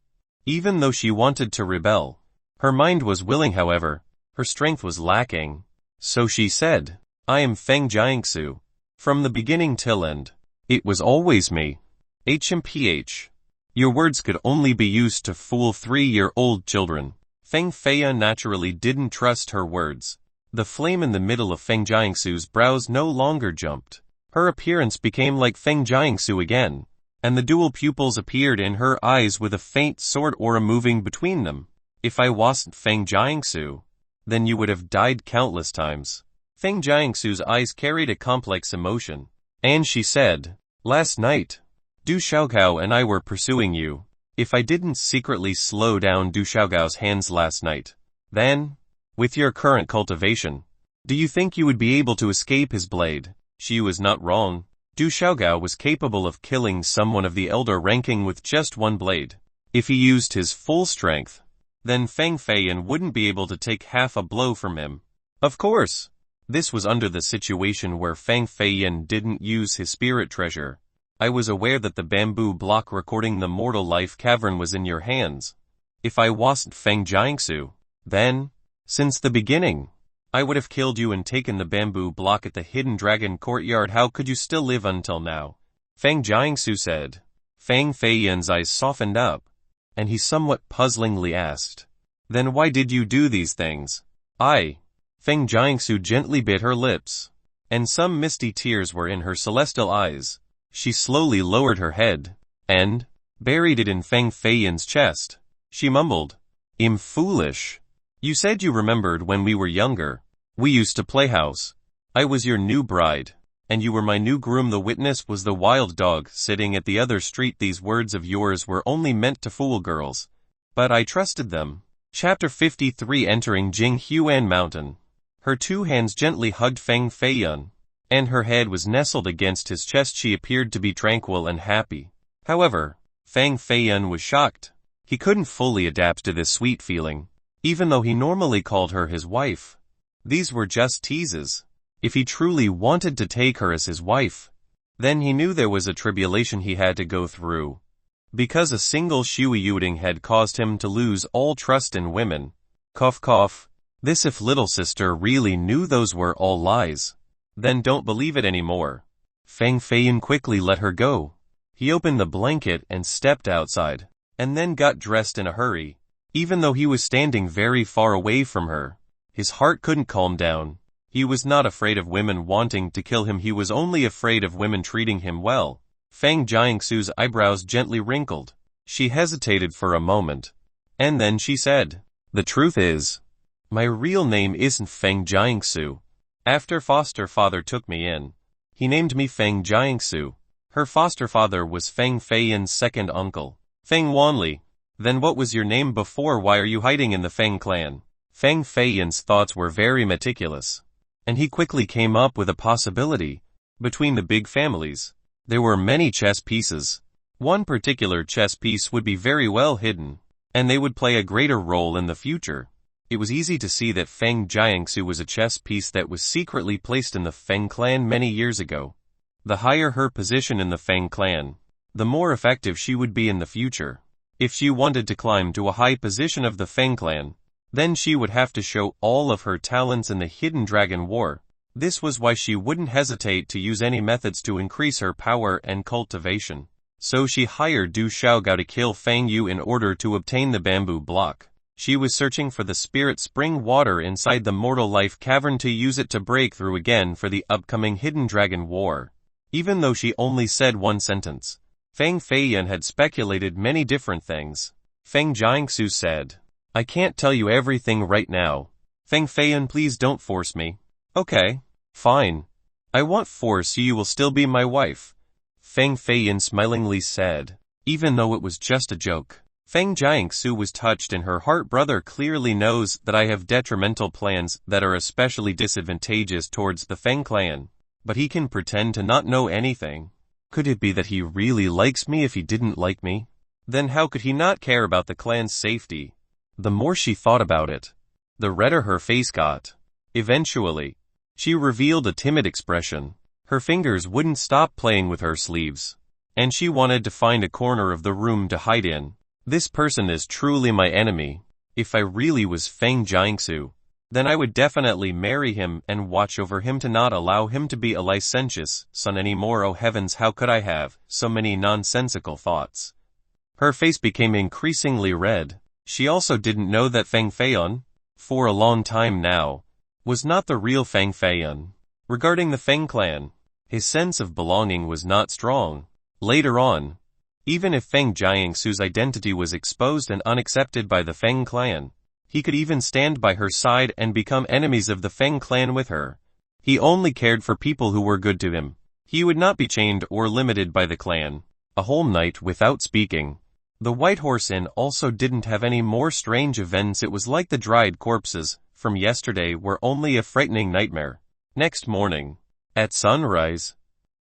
Even though she wanted to rebel, her mind was willing. However, her strength was lacking. So she said, "I am Feng Jiangsu. From the beginning till end, it was always me. HMPH. Your words could only be used to fool 3-year-old children." Feng Feiyan naturally didn't trust her words. The flame in the middle of Feng Jiangsu's brows no longer jumped. Her appearance became like Feng Jiangsu again, and the dual pupils appeared in her eyes with a faint sword aura moving between them. If I wasn't Feng Jiangsu, then you would have died countless times. Feng Jiangsu's eyes carried a complex emotion, and she said, last night, Du Xiaogao and I were pursuing you. If I didn't secretly slow down Du Xiaogao's hands last night, then, with your current cultivation, do you think you would be able to escape his blade? She was not wrong. Du Xiaogao was capable of killing someone of the elder ranking with just one blade. If he used his full strength, then Feng Feiyan wouldn't be able to take half a blow from him. Of course, this was under the situation where Feng Feiyan didn't use his spirit treasure. I was aware that the bamboo block recording the mortal life cavern was in your hands. If I wasn't Feng Jiangsu, then, since the beginning, I would have killed you and taken the bamboo block at the hidden dragon courtyard. How could you still live until now? Feng Jiangsu said. Feng Feiyan's eyes softened up, and he somewhat puzzlingly asked, then why did you do these things? Feng Jiangsu gently bit her lips, and some misty tears were in her celestial eyes. She slowly lowered her head, and buried it in Feng Feiyan's chest. She mumbled, I'm foolish. You said you remembered when we were younger. We used to play house. I was your new bride, and you were my new groom. The witness was the wild dog sitting at the other street. These words of yours were only meant to fool girls, but I trusted them. Chapter 53. Entering Jinghuan Mountain. Her two hands gently hugged Feng Feiyan, and her head was nestled against his chest. She appeared to be tranquil and happy. However, Feng Feiyan was shocked. He couldn't fully adapt to this sweet feeling, even though he normally called her his wife. These were just teases. If he truly wanted to take her as his wife, then he knew there was a tribulation he had to go through, because a single Shui Yuding had caused him to lose all trust in women. Cough cough. This if little sister really knew those were all lies, then don't believe it anymore. Feng Feiyan quickly let her go. He opened the blanket and stepped outside, and then got dressed in a hurry. Even though he was standing very far away from her, his heart couldn't calm down. He was not afraid of women wanting to kill him. He was only afraid of women treating him well. Feng Jiangsu's eyebrows gently wrinkled. She hesitated for a moment, and then she said, the truth is, my real name isn't Feng Jiangsu. After foster father took me in, he named me Feng Jiangsu. Her foster father was Feng Feiyan's second uncle, Feng Wanli. Then what was your name before? Why are you hiding in the Feng clan? Feng Feiyan's thoughts were very meticulous, and he quickly came up with a possibility. Between the big families, there were many chess pieces. One particular chess piece would be very well hidden, and they would play a greater role in the future. It was easy to see that Feng Jiangsu was a chess piece that was secretly placed in the Feng clan many years ago. The higher her position in the Feng clan, the more effective she would be in the future. If she wanted to climb to a high position of the Feng clan, then she would have to show all of her talents in the Hidden Dragon War. This was why she wouldn't hesitate to use any methods to increase her power and cultivation. So she hired Du Xiaogao to kill Feng Yu in order to obtain the bamboo block. She was searching for the spirit spring water inside the mortal life cavern to use it to break through again for the upcoming Hidden Dragon War. Even though she only said one sentence, Feng Feiyan had speculated many different things. Feng Jiangsu said, I can't tell you everything right now. Feng Feiyan, please don't force me. Okay, fine. I won't force you. You will still be my wife. Feng Feiyan smilingly said, even though it was just a joke. Feng Jiangsu was touched in her heart. Brother clearly knows that I have detrimental plans that are especially disadvantageous towards the Feng clan, but he can pretend to not know anything. Could it be that he really likes me? If he didn't like me, then how could he not care about the clan's safety? The more she thought about it, the redder her face got. Eventually, she revealed a timid expression. Her fingers wouldn't stop playing with her sleeves, and she wanted to find a corner of the room to hide in. This person is truly my enemy. If I really was Feng Jiangsu, then I would definitely marry him and watch over him to not allow him to be a licentious son anymore. Oh heavens, how could I have so many nonsensical thoughts? Her face became increasingly red. She also didn't know that Feng Feiyan, for a long time now, was not the real Feng Feiyan. Regarding the Feng clan, his sense of belonging was not strong. Later on, Even if Feng Jiangsu's identity was exposed and unaccepted by the Feng clan, he could even stand by her side and become enemies of the Feng clan with her. He only cared for people who were good to him. He would not be chained or limited by the clan. A whole night without speaking. The White Horse Inn also didn't have any more strange events. It was like the dried corpses from yesterday were only a frightening nightmare. Next morning, at sunrise,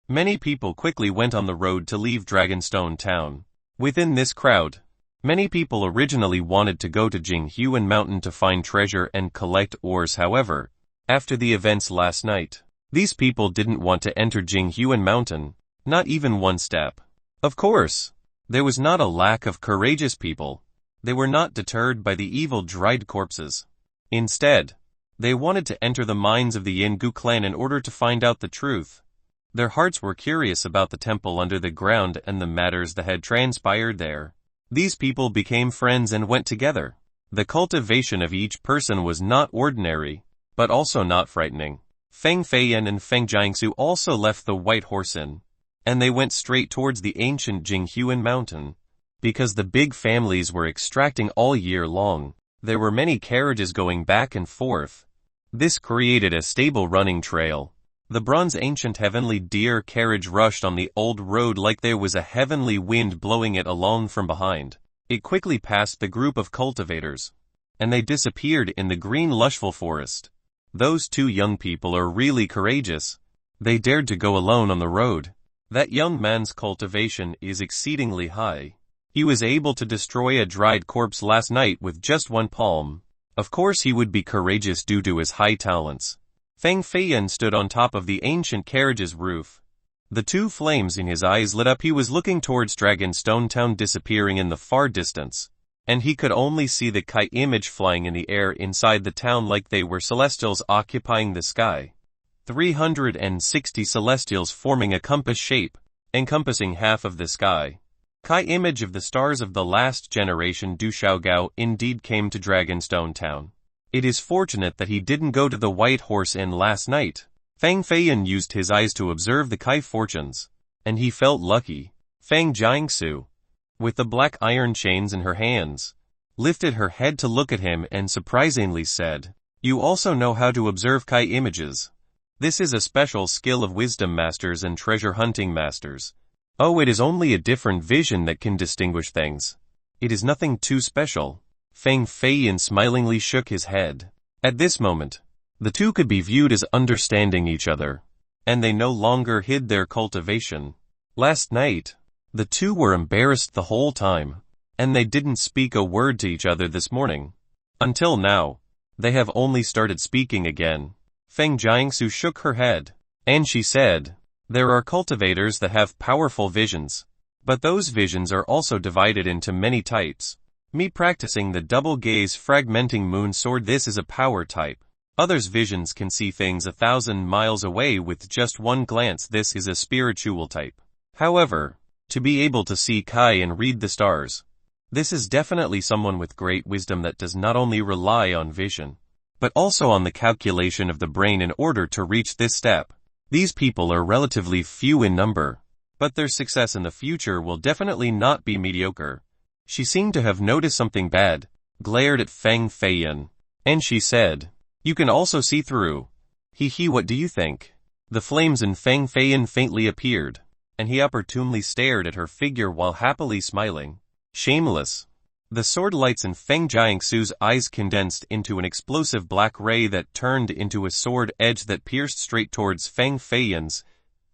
many people quickly went on the road to leave Dragonstone Town. Within this crowd, many people originally wanted to go to Jinghuan Mountain to find treasure and collect ores. However, after the events last night, these people didn't want to enter Jinghuan Mountain, not even one step. Of course, there was not a lack of courageous people. They were not deterred by the evil dried corpses. Instead, they wanted to enter the mines of the Yingu clan in order to find out the truth. Their hearts were curious about the temple under the ground and the matters that had transpired there. These people became friends and went together. The cultivation of each person was not ordinary, but also not frightening. Feng Feiyan and Feng Jiangsu also left the White Horse Inn, and they went straight towards the ancient Jinghuan Mountain. Because the big families were extracting all year long, there were many carriages going back and forth. This created a stable running trail. The bronze ancient heavenly deer carriage rushed on the old road like there was a heavenly wind blowing it along from behind. It quickly passed the group of cultivators, and they disappeared in the green lushful forest. Those two young people are really courageous. They dared to go alone on the road. That young man's cultivation is exceedingly high. He was able to destroy a dried corpse last night with just one palm. Of course he would be courageous due to his high talents. Feng Feiyan stood on top of the ancient carriage's roof. The two flames in his eyes lit up. He was looking towards Dragonstone Town disappearing in the far distance, and he could only see the Kai image flying in the air inside the town like they were celestials occupying the sky. 360 celestials forming a compass shape, encompassing half of the sky. Kai image of the stars of the last generation Du Shaogao indeed came to Dragonstone Town. It is fortunate that he didn't go to the White Horse Inn last night. Feng Feiyan used his eyes to observe the Kai fortunes, and he felt lucky. Feng Jiangsu, with the black iron chains in her hands, lifted her head to look at him and surprisingly said, "You also know how to observe Kai images. This is a special skill of wisdom masters and treasure hunting masters. Oh, it is only a different vision that can distinguish things. It is nothing too special." Feng Feiyan smilingly shook his head. At this moment, the two could be viewed as understanding each other, and they no longer hid their cultivation. Last night, the two were embarrassed the whole time, and they didn't speak a word to each other this morning. Until now, they have only started speaking again. Feng Jiangsu shook her head, and she said, "There are cultivators that have powerful visions, but those visions are also divided into many types. Me practicing the double gaze fragmenting moon sword, this is a power type. Others' visions can see things 1,000 miles away with just one glance. This is a spiritual type. However, to be able to see Kai and read the stars, this is definitely someone with great wisdom that does not only rely on vision, but also on the calculation of the brain in order to reach this step. These people are relatively few in number, but their success in the future will definitely not be mediocre." She seemed to have noticed something bad, glared at Feng Feiyan, and she said, "You can also see through. What do you think?" The flames in Feng Feiyan faintly appeared, and he opportunely stared at her figure while happily smiling. Shameless. The sword lights in Feng Jiangsu's eyes condensed into an explosive black ray that turned into a sword edge that pierced straight towards Feng Feiyan's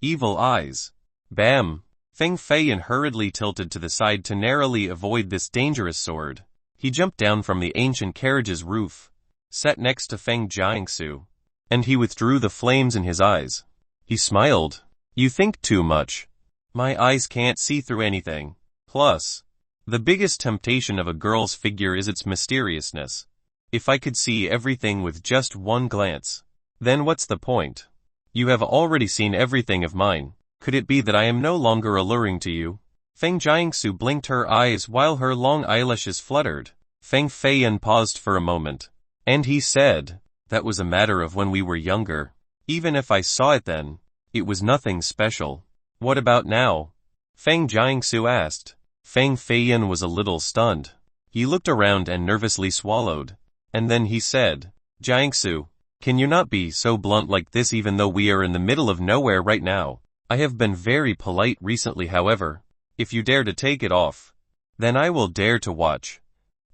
evil eyes. Bam! Feng Feiyan hurriedly tilted to the side to narrowly avoid this dangerous sword. He jumped down from the ancient carriage's roof, sat next to Feng Jiangsu, and he withdrew the flames in his eyes. He smiled. "You think too much. My eyes can't see through anything. Plus, the biggest temptation of a girl's figure is its mysteriousness. If I could see everything with just one glance, then what's the point? You have already seen everything of mine. Could it be that I am no longer alluring to you?" Feng Jiangsu blinked her eyes while her long eyelashes fluttered. Feng Feiyan paused for a moment, and he said, "That was a matter of when we were younger. Even if I saw it then, it was nothing special." "What about now?" Feng Jiangsu asked. Feng Feiyan was a little stunned. He looked around and nervously swallowed. And then he said, Jiangsu, can you not be so blunt like this even though we are in the middle of nowhere right now? I have been very polite recently, however. If you dare to take it off, then I will dare to watch.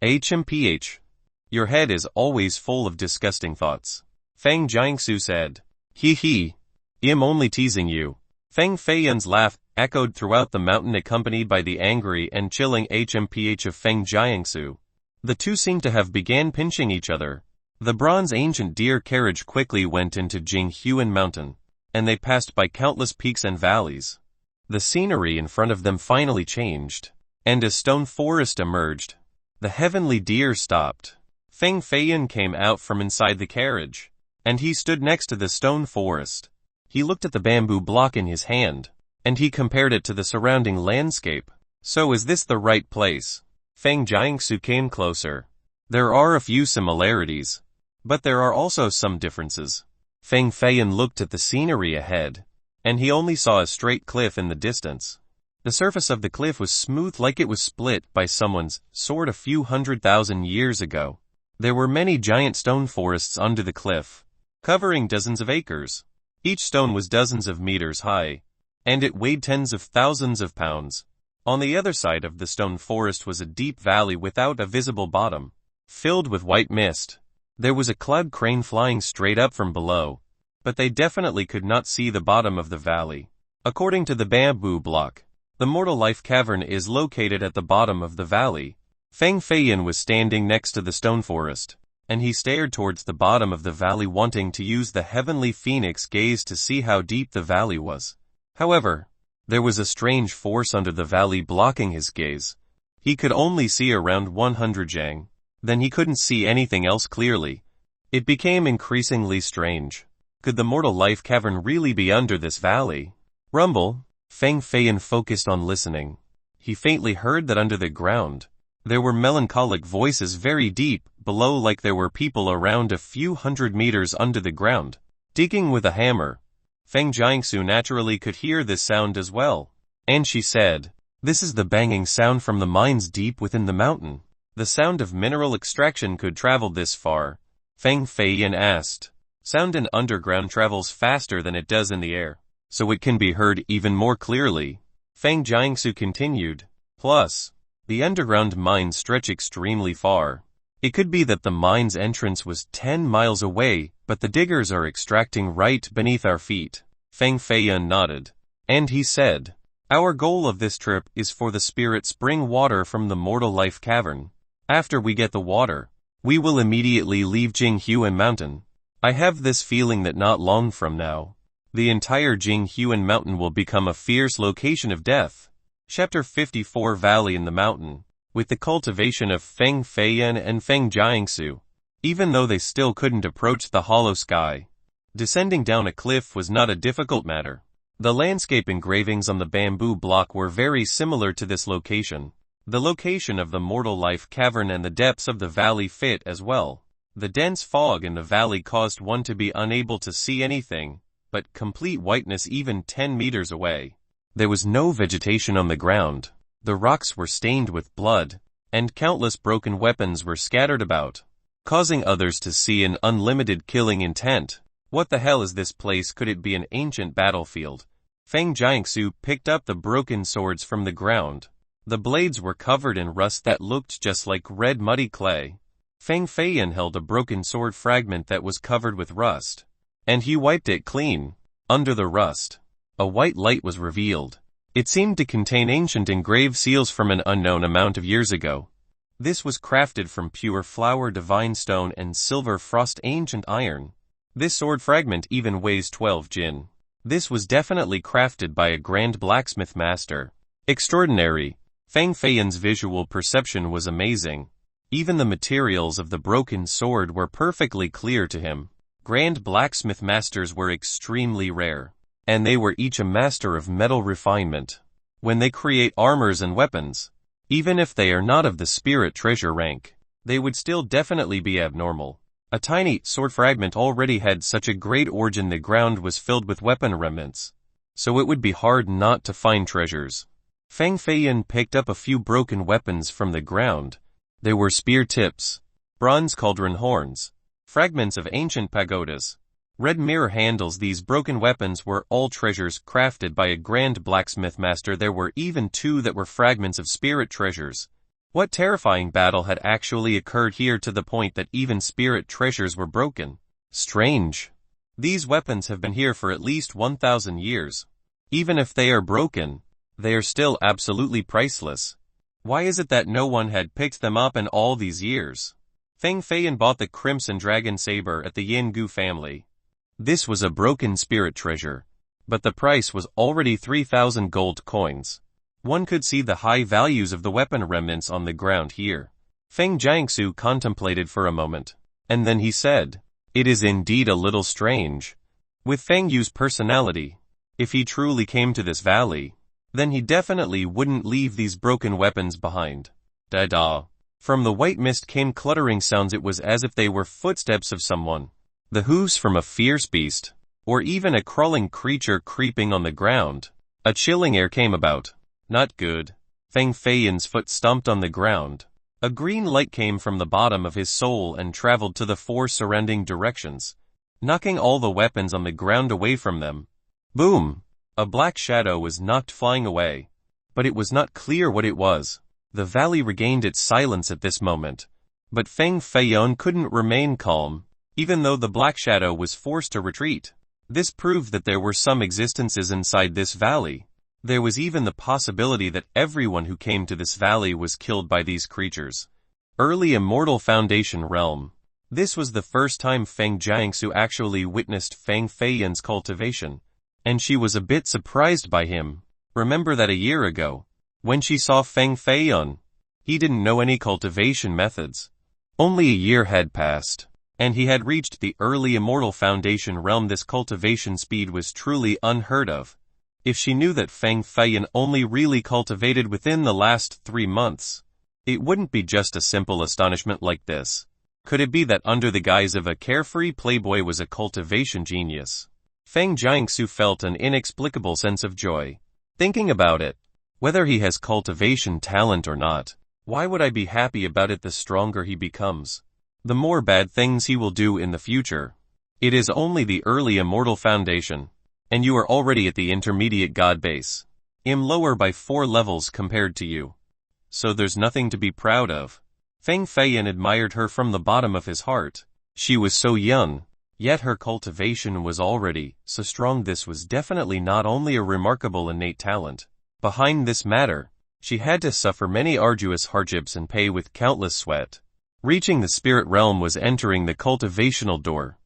HMPH. Your head is always full of disgusting thoughts. Feng Jiangsu said. He. I'm only teasing you. Feng Feiyan's laugh echoed throughout the mountain, accompanied by the angry and chilling HMPH of Feng Jiangsu. The two seemed to have began pinching each other. The bronze ancient deer carriage quickly went into Jinghuan Mountain, and they passed by countless peaks and valleys. The scenery in front of them finally changed, and a stone forest emerged. The heavenly deer stopped. Feng Feiyan came out from inside the carriage, and he stood next to the stone forest. He looked at the bamboo block in his hand, and he compared it to the surrounding landscape. So is this the right place? Feng Jiangsu came closer. There are a few similarities, but there are also some differences. Feng Feiyan looked at the scenery ahead, and he only saw a straight cliff in the distance. The surface of the cliff was smooth, like it was split by someone's sword a few 100,000 years ago. There were many giant stone forests under the cliff, covering dozens of acres. Each stone was dozens of meters high, and it weighed tens of thousands of pounds. On the other side of the stone forest was a deep valley without a visible bottom, filled with white mist. There was a cloud crane flying straight up from below, but they definitely could not see the bottom of the valley. According to the bamboo block, the mortal life cavern is located at the bottom of the valley. Feng Feiyan was standing next to the stone forest, and he stared towards the bottom of the valley, wanting to use the heavenly phoenix gaze to see how deep the valley was. However, there was a strange force under the valley blocking his gaze. He could only see around 100 jang. Then he couldn't see anything else clearly. It became increasingly strange. Could the mortal life cavern really be under this valley? Rumble. Feng Feiyan focused on listening. He faintly heard that under the ground, there were melancholic voices very deep below, like there were people around a few 100 meters under the ground, digging with a hammer. Feng Jiangsu naturally could hear this sound as well. And she said, this is the banging sound from the mines deep within the mountain. The sound of mineral extraction could travel this far? Feng Feiyan asked. Sound in underground travels faster than it does in the air, so it can be heard even more clearly. Feng Jiangsu continued. Plus, the underground mines stretch extremely far. It could be that the mine's entrance was 10 miles away, but the diggers are extracting right beneath our feet. Feng Feiyan nodded. And he said, our goal of this trip is for the spirit spring water from the mortal life cavern. After we get the water, we will immediately leave Jinghuan Mountain. I have this feeling that not long from now, the entire Jinghuan Mountain will become a fierce location of death. Chapter 54 Valley in the Mountain. With the cultivation of Feng Feiyan and Feng Jiangsu, even though they still couldn't approach the hollow sky, descending down a cliff was not a difficult matter. The landscape engravings on the bamboo block were very similar to this location. The location of the mortal life cavern and the depths of the valley fit as well. The dense fog in the valley caused one to be unable to see anything but complete whiteness even 10 meters away. There was no vegetation on the ground. The rocks were stained with blood, and countless broken weapons were scattered about, causing others to see an unlimited killing intent. What the hell is this place? Could it be an ancient battlefield? Feng Jiangsu picked up the broken swords from the ground. The blades were covered in rust that looked just like red muddy clay. Feng Feiyan held a broken sword fragment that was covered with rust, and he wiped it clean. Under the rust, a white light was revealed. It seemed to contain ancient engraved seals from an unknown amount of years ago. This was crafted from pure flower divine stone and silver frost ancient iron. This sword fragment even weighs 12 jin. This was definitely crafted by a grand blacksmith master. Extraordinary. Feng Feiyan's visual perception was amazing. Even the materials of the broken sword were perfectly clear to him. Grand blacksmith masters were extremely rare, and they were each a master of metal refinement. When they create armors and weapons, even if they are not of the spirit treasure rank, they would still definitely be abnormal. A tiny sword fragment already had such a great origin. The ground was filled with weapon remnants, so it would be hard not to find treasures. Feng Feiyan picked up a few broken weapons from the ground. They were spear tips, bronze cauldron horns, fragments of ancient pagodas, red mirror handles. These broken weapons were all treasures crafted by a grand blacksmith master. There were even 2 that were fragments of spirit treasures. What terrifying battle had actually occurred here to the point that even spirit treasures were broken? Strange. These weapons have been here for at least 1,000 years. Even if they are broken, they are still absolutely priceless. Why is it that no one had picked them up in all these years? Feng Feiyan bought the Crimson Dragon Saber at the Yin Gu family. This was a broken spirit treasure, but the price was already 3,000 gold coins. One could see the high values of the weapon remnants on the ground here. Feng Jiangsu contemplated for a moment, and then he said, "It is indeed a little strange. With Feng Yu's personality, if he truly came to this valley, then he definitely wouldn't leave these broken weapons behind." Da-da. From the white mist came cluttering sounds. It was as if they were footsteps of someone. The hooves from a fierce beast, or even a crawling creature creeping on the ground. A chilling air came about. Not good. Feng Feiyan's foot stomped on the ground. A green light came from the bottom of his soul and traveled to the 4 surrounding directions, knocking all the weapons on the ground away from them. Boom! A black shadow was knocked flying away, but it was not clear what it was. The valley regained its silence at this moment, but Feng Feiyan couldn't remain calm, even though the black shadow was forced to retreat. This proved that there were some existences inside this valley. There was even the possibility that everyone who came to this valley was killed by these creatures. Early Immortal Foundation Realm. This was the first time Feng Jiangsu actually witnessed Feng Feiyan's cultivation, and she was a bit surprised by him. Remember that a year ago, when she saw Feng Feiyan, he didn't know any cultivation methods. Only a year had passed, and he had reached the early Immortal Foundation realm. This cultivation speed was truly unheard of. If she knew that Feng Feiyan only really cultivated within the last 3 months, it wouldn't be just a simple astonishment like this. Could it be that under the guise of a carefree playboy was a cultivation genius? Feng Jiangsu felt an inexplicable sense of joy. Thinking about it, whether he has cultivation talent or not, why would I be happy about it? The stronger he becomes, the more bad things he will do in the future. It is only the early Immortal Foundation, and you are already at the intermediate god base. I'm lower by 4 levels compared to you, so there's nothing to be proud of. Feng Feiyan admired her from the bottom of his heart. She was so young, yet her cultivation was already so strong. This was definitely not only a remarkable innate talent. Behind this matter, she had to suffer many arduous hardships and pay with countless sweat. Reaching the spirit realm was entering the cultivational door.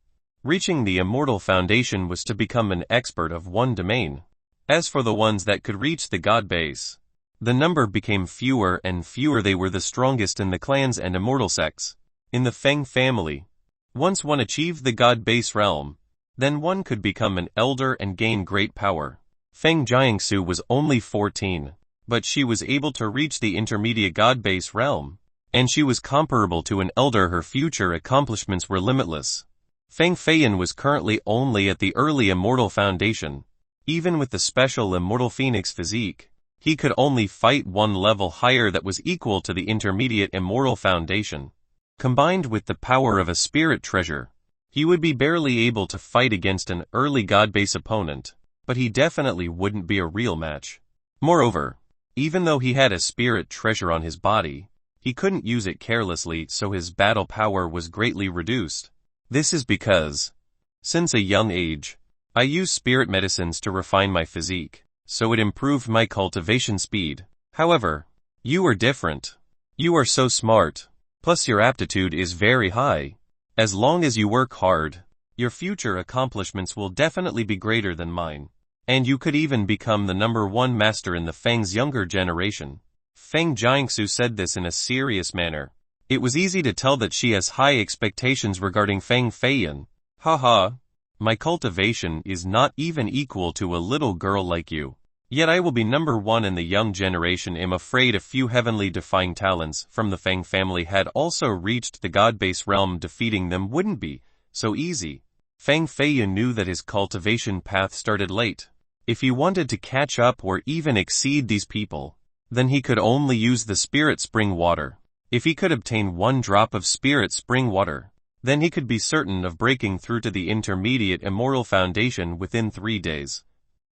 Reaching the Immortal Foundation was to become an expert of one domain. As for the ones that could reach the god base, the number became fewer and fewer. They were the strongest in the clans and immortal sects. In the Feng family, once one achieved the god base realm, then one could become an elder and gain great power. Feng Jiangsu was only 14, but she was able to reach the intermediate god base realm, and she was comparable to an elder. Her future accomplishments were limitless. Feng Feiyan was currently only at the early Immortal Foundation. Even with the special Immortal Phoenix physique, he could only fight 1 level higher that was equal to the intermediate Immortal Foundation. Combined with the power of a spirit treasure, he would be barely able to fight against an early god base opponent, but he definitely wouldn't be a real match. Moreover, even though he had a spirit treasure on his body, he couldn't use it carelessly, so his battle power was greatly reduced. This is because, since a young age, I used spirit medicines to refine my physique, so it improved my cultivation speed. However, you are different. You are so smart, plus your aptitude is very high. As long as you work hard, your future accomplishments will definitely be greater than mine, and you could even become the #1 master in the Feng's younger generation. Feng Jiangsu said this in a serious manner. It was easy to tell that she has high expectations regarding Feng Feiyan. Haha, my cultivation is not even equal to a little girl like you. Yet I will be #1 in the young generation. I'm afraid a few heavenly defying talents from the Feng family had also reached the god base realm. Defeating them wouldn't be so easy. Feng Feiyan knew that his cultivation path started late. If he wanted to catch up or even exceed these people, then he could only use the spirit spring water. If he could obtain 1 drop of spirit spring water, then he could be certain of breaking through to the intermediate immortal foundation within 3 days.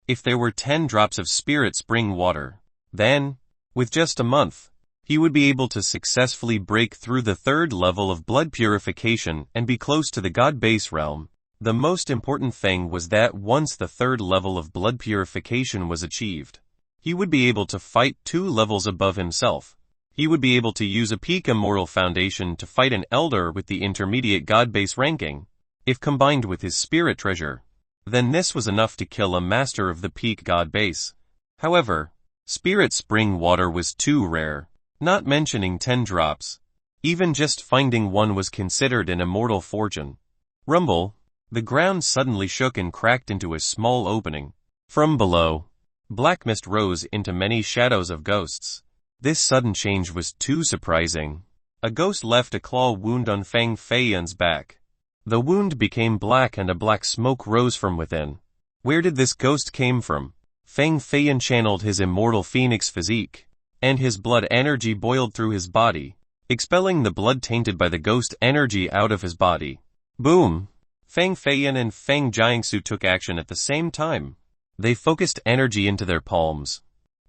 If there were 10 drops of spirit spring water, then, with just a month, he would be able to successfully break through the 3rd level of blood purification and be close to the God base realm. The most important thing was that once the 3rd level of blood purification was achieved, he would be able to fight 2 levels above himself. He would be able to use a peak immortal foundation to fight an elder with the intermediate God base ranking. If combined with his spirit treasure, then this was enough to kill a master of the peak God base. However, spirit spring water was too rare, not mentioning 10 drops. Even just finding 1 was considered an immortal fortune. Rumble. The ground suddenly shook and cracked into a small opening. From below, black mist rose into many shadows of ghosts. This sudden change was too surprising. A ghost left a claw wound on Fang Feiyan's back. The wound became black and a black smoke rose from within. Where did this ghost came from? Fang Feiyan channeled his immortal phoenix physique, and his blood energy boiled through his body, expelling the blood tainted by the ghost energy out of his body. Boom! Fang Feiyan and Fang Jiangsu took action at the same time. They focused energy into their palms,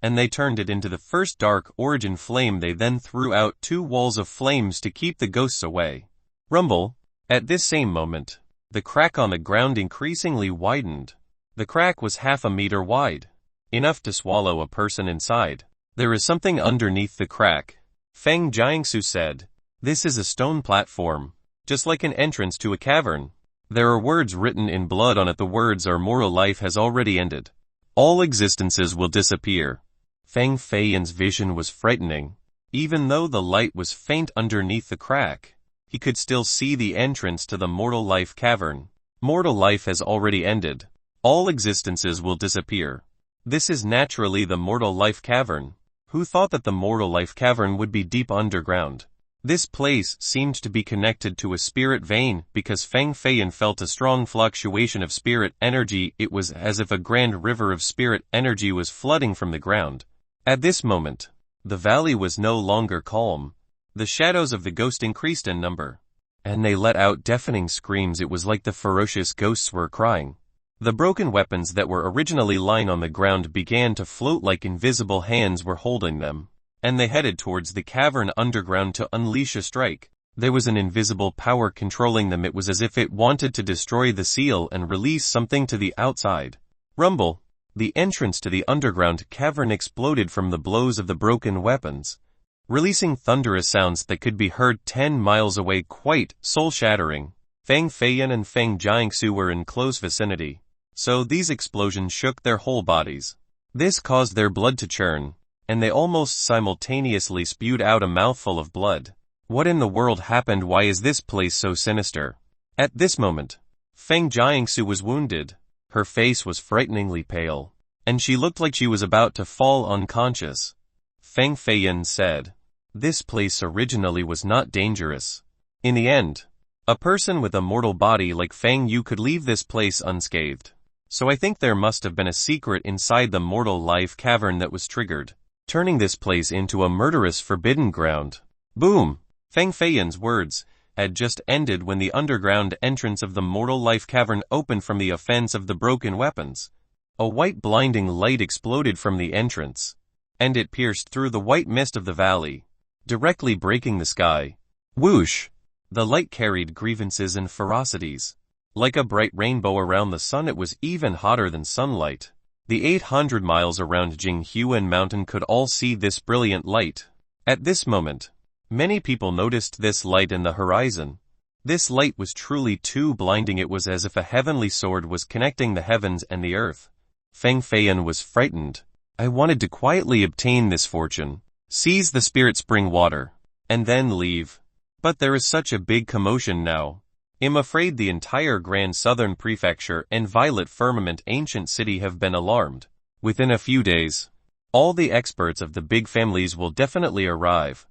and they turned it into the first dark origin flame. They then threw out 2 walls of flames to keep the ghosts away. Rumble. At this same moment, the crack on the ground increasingly widened. The crack was 1/2 meter wide, enough to swallow a person inside. There is something underneath the crack, Fang Jiangsu said. This is a stone platform, just like an entrance to a cavern. There are words written in blood on it. The words are moral life has already ended. All existences will disappear. Fang Feiyan's vision was frightening. Even though the light was faint underneath the crack, he could still see the entrance to the mortal life cavern. Mortal life has already ended. All existences will disappear. This is naturally the mortal life cavern. Who thought that the mortal life cavern would be deep underground? This place seemed to be connected to a spirit vein because Fang Feiyan felt a strong fluctuation of spirit energy. It was as if a grand river of spirit energy was flooding from the ground. At this moment, the valley was no longer calm. The shadows of the ghost increased in number, and they let out deafening screams. It was like the ferocious ghosts were crying. The broken weapons that were originally lying on the ground began to float like invisible hands were holding them, and they headed towards the cavern underground to unleash a strike. There was an invisible power controlling them. It was as if it wanted to destroy the seal and release something to the outside. Rumble. The entrance to the underground cavern exploded from the blows of the broken weapons, releasing thunderous sounds that could be heard 10 miles away, quite soul-shattering. Fang Feiyan and Fang Jiangsu were in close vicinity, so these explosions shook their whole bodies. This caused their blood to churn, and they almost simultaneously spewed out a mouthful of blood. What in the world happened? Why is this place so sinister? At this moment, Fang Jiangsu was wounded. Her face was frighteningly pale, and she looked like she was about to fall unconscious. Fang Feiyan said, "This place originally was not dangerous. In the end, a person with a mortal body like Fang Yu could leave this place unscathed. So I think there must have been a secret inside the mortal life cavern that was triggered, turning this place into a murderous forbidden ground." Boom! Fang Feiyan's words had just ended when the underground entrance of the mortal life cavern opened from the offense of the broken weapons. A white blinding light exploded from the entrance, and it pierced through the white mist of the valley, directly breaking the sky. Whoosh! The light carried grievances and ferocities. Like a bright rainbow around the sun, it was even hotter than sunlight. The 800 miles around Jinghuan Mountain could all see this brilliant light. At this moment, many people noticed this light in the horizon. This light was truly too blinding. It was as if a heavenly sword was connecting the heavens and the earth. Fang Feiyan was frightened. I wanted to quietly obtain this fortune, seize the spirit spring water, and then leave. But there is such a big commotion now. I'm afraid the entire Grand Southern Prefecture and Violet Firmament Ancient City have been alarmed. Within a few days, all the experts of the big families will definitely arrive.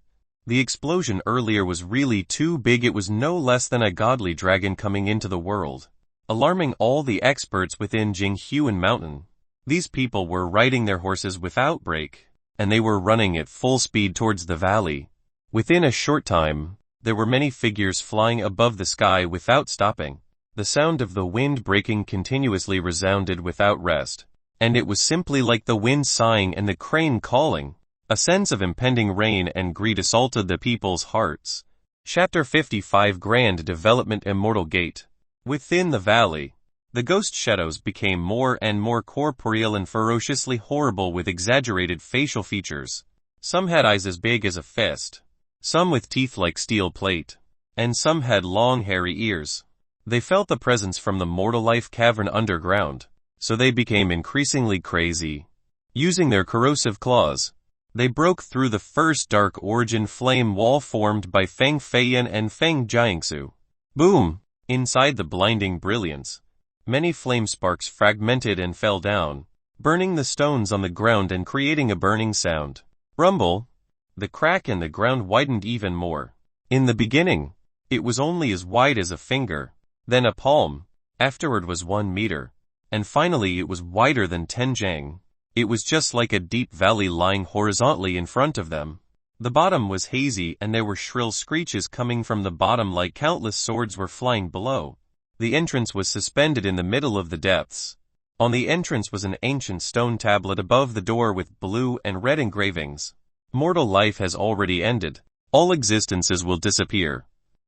The explosion earlier was really too big. It was no less than a godly dragon coming into the world, alarming all the experts within Jinghuan Mountain. These people were riding their horses without break, and they were running at full speed towards the valley. Within a short time, there were many figures flying above the sky without stopping. The sound of the wind breaking continuously resounded without rest, and it was simply like the wind sighing and the crane calling. A sense of impending rain and greed assaulted the people's hearts. Chapter 55 Grand Development Immortal Gate. Within the valley, the ghost shadows became more and more corporeal and ferociously horrible with exaggerated facial features. Some had eyes as big as a fist, some with teeth like steel plate, and some had long hairy ears. They felt the presence from the mortal life cavern underground, so they became increasingly crazy. Using their corrosive claws, they broke through the first dark origin flame wall formed by Feng Feiyan and Feng Jiangsu. Boom! Inside the blinding brilliance, many flame sparks fragmented and fell down, burning the stones on the ground and creating a burning sound. Rumble! The crack in the ground widened even more. In the beginning, it was only as wide as a finger, then a palm, afterward was 1 meter, and finally it was wider than 10 jang. It was just like a deep valley lying horizontally in front of them. The bottom was hazy and there were shrill screeches coming from the bottom like countless swords were flying below. The entrance was suspended in the middle of the depths. On the entrance was an ancient stone tablet above the door with blue and red engravings. Mortal life has already ended. All existences will disappear.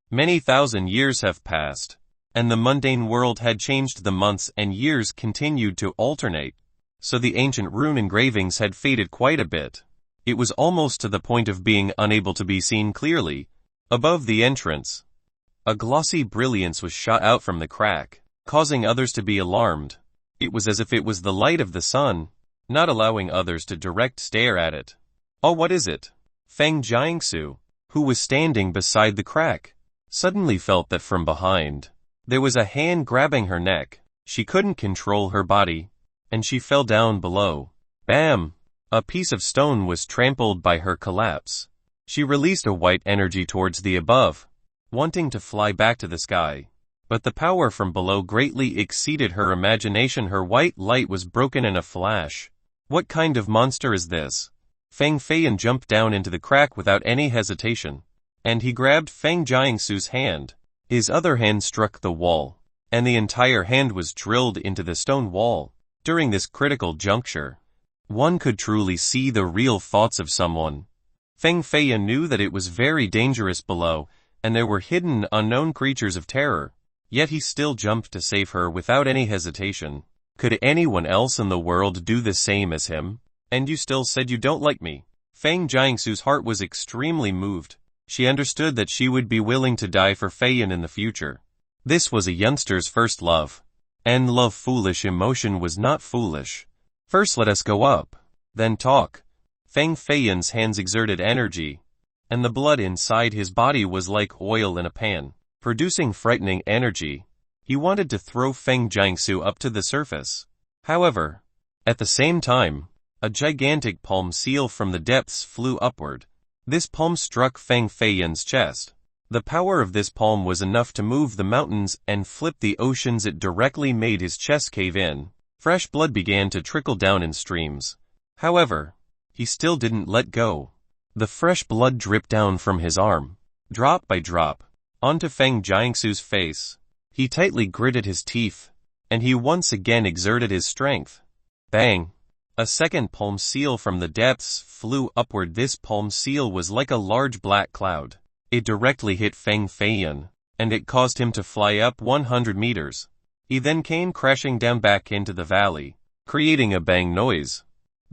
Many thousand years have passed, and the mundane world had changed. The months and years continued to alternate, so the ancient rune engravings had faded quite a bit. It was almost to the point of being unable to be seen clearly. Above the entrance, a glossy brilliance was shot out from the crack, causing others to be alarmed. It was as if it was the light of the sun, not allowing others to direct stare at it. Oh, what is it? Feng Jiangsu, who was standing beside the crack, suddenly felt that from behind, there was a hand grabbing her neck. She couldn't control her body, and she fell down below. Bam! A piece of stone was trampled by her collapse. She released a white energy towards the above, wanting to fly back to the sky. But the power from below greatly exceeded her imagination. Her white light was broken in a flash. What kind of monster is this? Feng Feiyan jumped down into the crack without any hesitation, and he grabbed Feng Jiangsu's hand. His other hand struck the wall, and the entire hand was drilled into the stone wall. During this critical juncture, one could truly see the real thoughts of someone. Feng Feiyan knew that it was very dangerous below, and there were hidden unknown creatures of terror. Yet he still jumped to save her without any hesitation. Could anyone else in the world do the same as him? And you still said you don't like me. Feng Jiangsu's heart was extremely moved. She understood that she would be willing to die for Feiyan in the future. This was a youngster's first love. And love foolish emotion was not foolish. First let us go up, then talk. Feng Feiyan's hands exerted energy, and the blood inside his body was like oil in a pan, producing frightening energy. He wanted to throw Feng Jiangsu up to the surface. However, at the same time, a gigantic palm seal from the depths flew upward. This palm struck Feng Feiyan's chest. The power of this palm was enough to move the mountains and flip the oceans. It directly made his chest cave in. Fresh blood began to trickle down in streams. However, he still didn't let go. The fresh blood dripped down from his arm, drop by drop, onto Feng Jiangsu's face. He tightly gritted his teeth, and he once again exerted his strength. Bang! A second palm seal from the depths flew upward. This palm seal was like a large black cloud. It directly hit Feng Feiyan, and it caused him to fly up 100 meters. He then came crashing down back into the valley, creating a bang noise.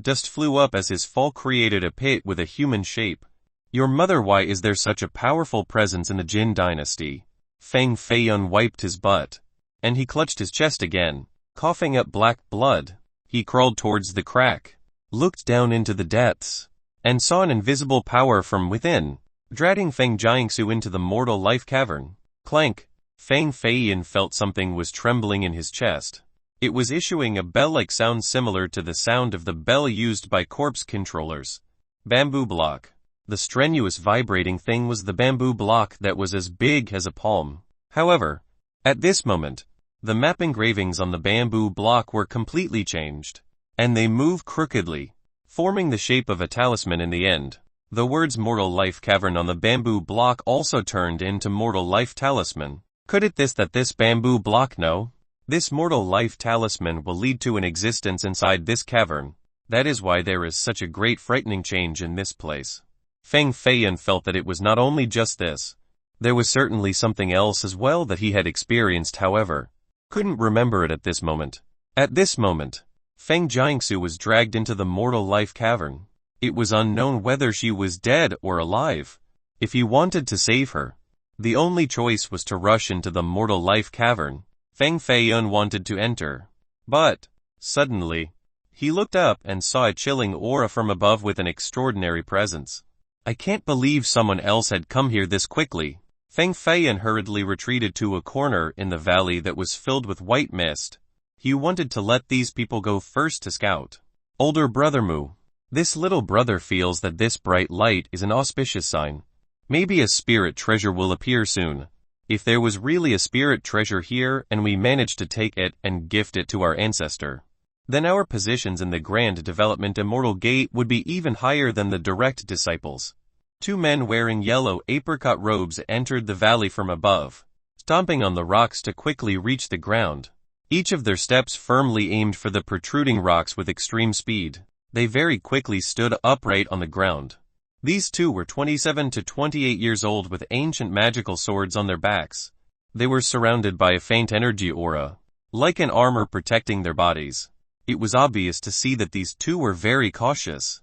Dust flew up as his fall created a pit with a human shape. Your mother, why is there such a powerful presence in the Jin dynasty? Feng Feiyan wiped his butt, and he clutched his chest again, coughing up black blood. He crawled towards the crack, looked down into the depths, and saw an invisible power from within, dragging Feng Jiangsu into the mortal life cavern. Clank! Feng Feiyan felt something was trembling in his chest. It was issuing a bell-like sound similar to the sound of the bell used by corpse controllers. Bamboo block. The strenuous vibrating thing was the bamboo block that was as big as a palm. However, at this moment, the map engravings on the bamboo block were completely changed. and they move crookedly, forming the shape of a talisman in the end. The words Mortal Life Cavern on the bamboo block also turned into Mortal Life Talisman. Could it that this bamboo block know? This Mortal Life Talisman will lead to an existence inside this cavern. That is why there is such a great frightening change in this place. Feng Feiyan felt that it was not only just this. There was certainly something else as well that he had experienced, however. Couldn't remember it at this moment. At this moment, Feng Jiangsu was dragged into the Mortal Life Cavern. It was unknown whether she was dead or alive. If he wanted to save her, the only choice was to rush into the Mortal Life Cavern. Feng Feiyan wanted to enter. But, suddenly, he looked up and saw a chilling aura from above with an extraordinary presence. I can't believe someone else had come here this quickly. Feng Feiyan hurriedly retreated to a corner in the valley that was filled with white mist. He wanted to let these people go first to scout. Older brother Mu. This little brother feels that this bright light is an auspicious sign. Maybe a spirit treasure will appear soon. If there was really a spirit treasure here and we managed to take it and gift it to our ancestor, then our positions in the Grand Development Immortal Gate would be even higher than the direct disciples. Two men wearing yellow apricot robes entered the valley from above, stomping on the rocks to quickly reach the ground. Each of their steps firmly aimed for the protruding rocks with extreme speed. They very quickly stood upright on the ground. These two were 27 to 28 years old with ancient magical swords on their backs. They were surrounded by a faint energy aura, like an armor protecting their bodies. It was obvious to see that these two were very cautious.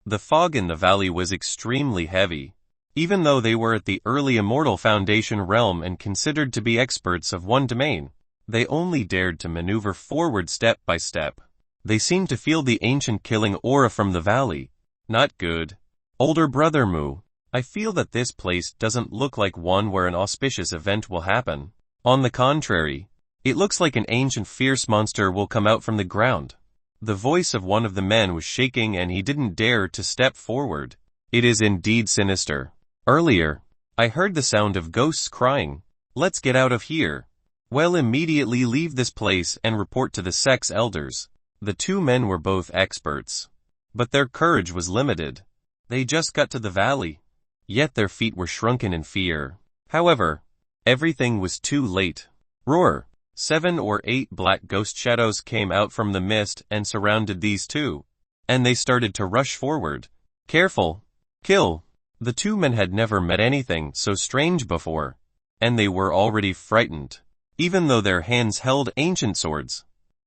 The fog in the valley was extremely heavy. Even though they were at the early Immortal Foundation realm and considered to be experts of one domain, they only dared to maneuver forward step by step. They seemed to feel the ancient killing aura from the valley. Not good. Older brother Mu, I feel that this place doesn't look like one where an auspicious event will happen. On the contrary, it looks like an ancient fierce monster will come out from the ground. The voice of one of the men was shaking and he didn't dare to step forward. It is indeed sinister. Earlier, I heard the sound of ghosts crying. Let's get out of here. Well, immediately leave this place and report to the sex elders. The two men were both experts, but their courage was limited. They just got to the valley, yet their feet were shrunken in fear. However, everything was too late. Roar! 7 or 8 black ghost shadows came out from the mist and surrounded these two, and they started to rush forward. Careful! Kill! The two men had never met anything so strange before, and they were already frightened. Even though their hands held ancient swords,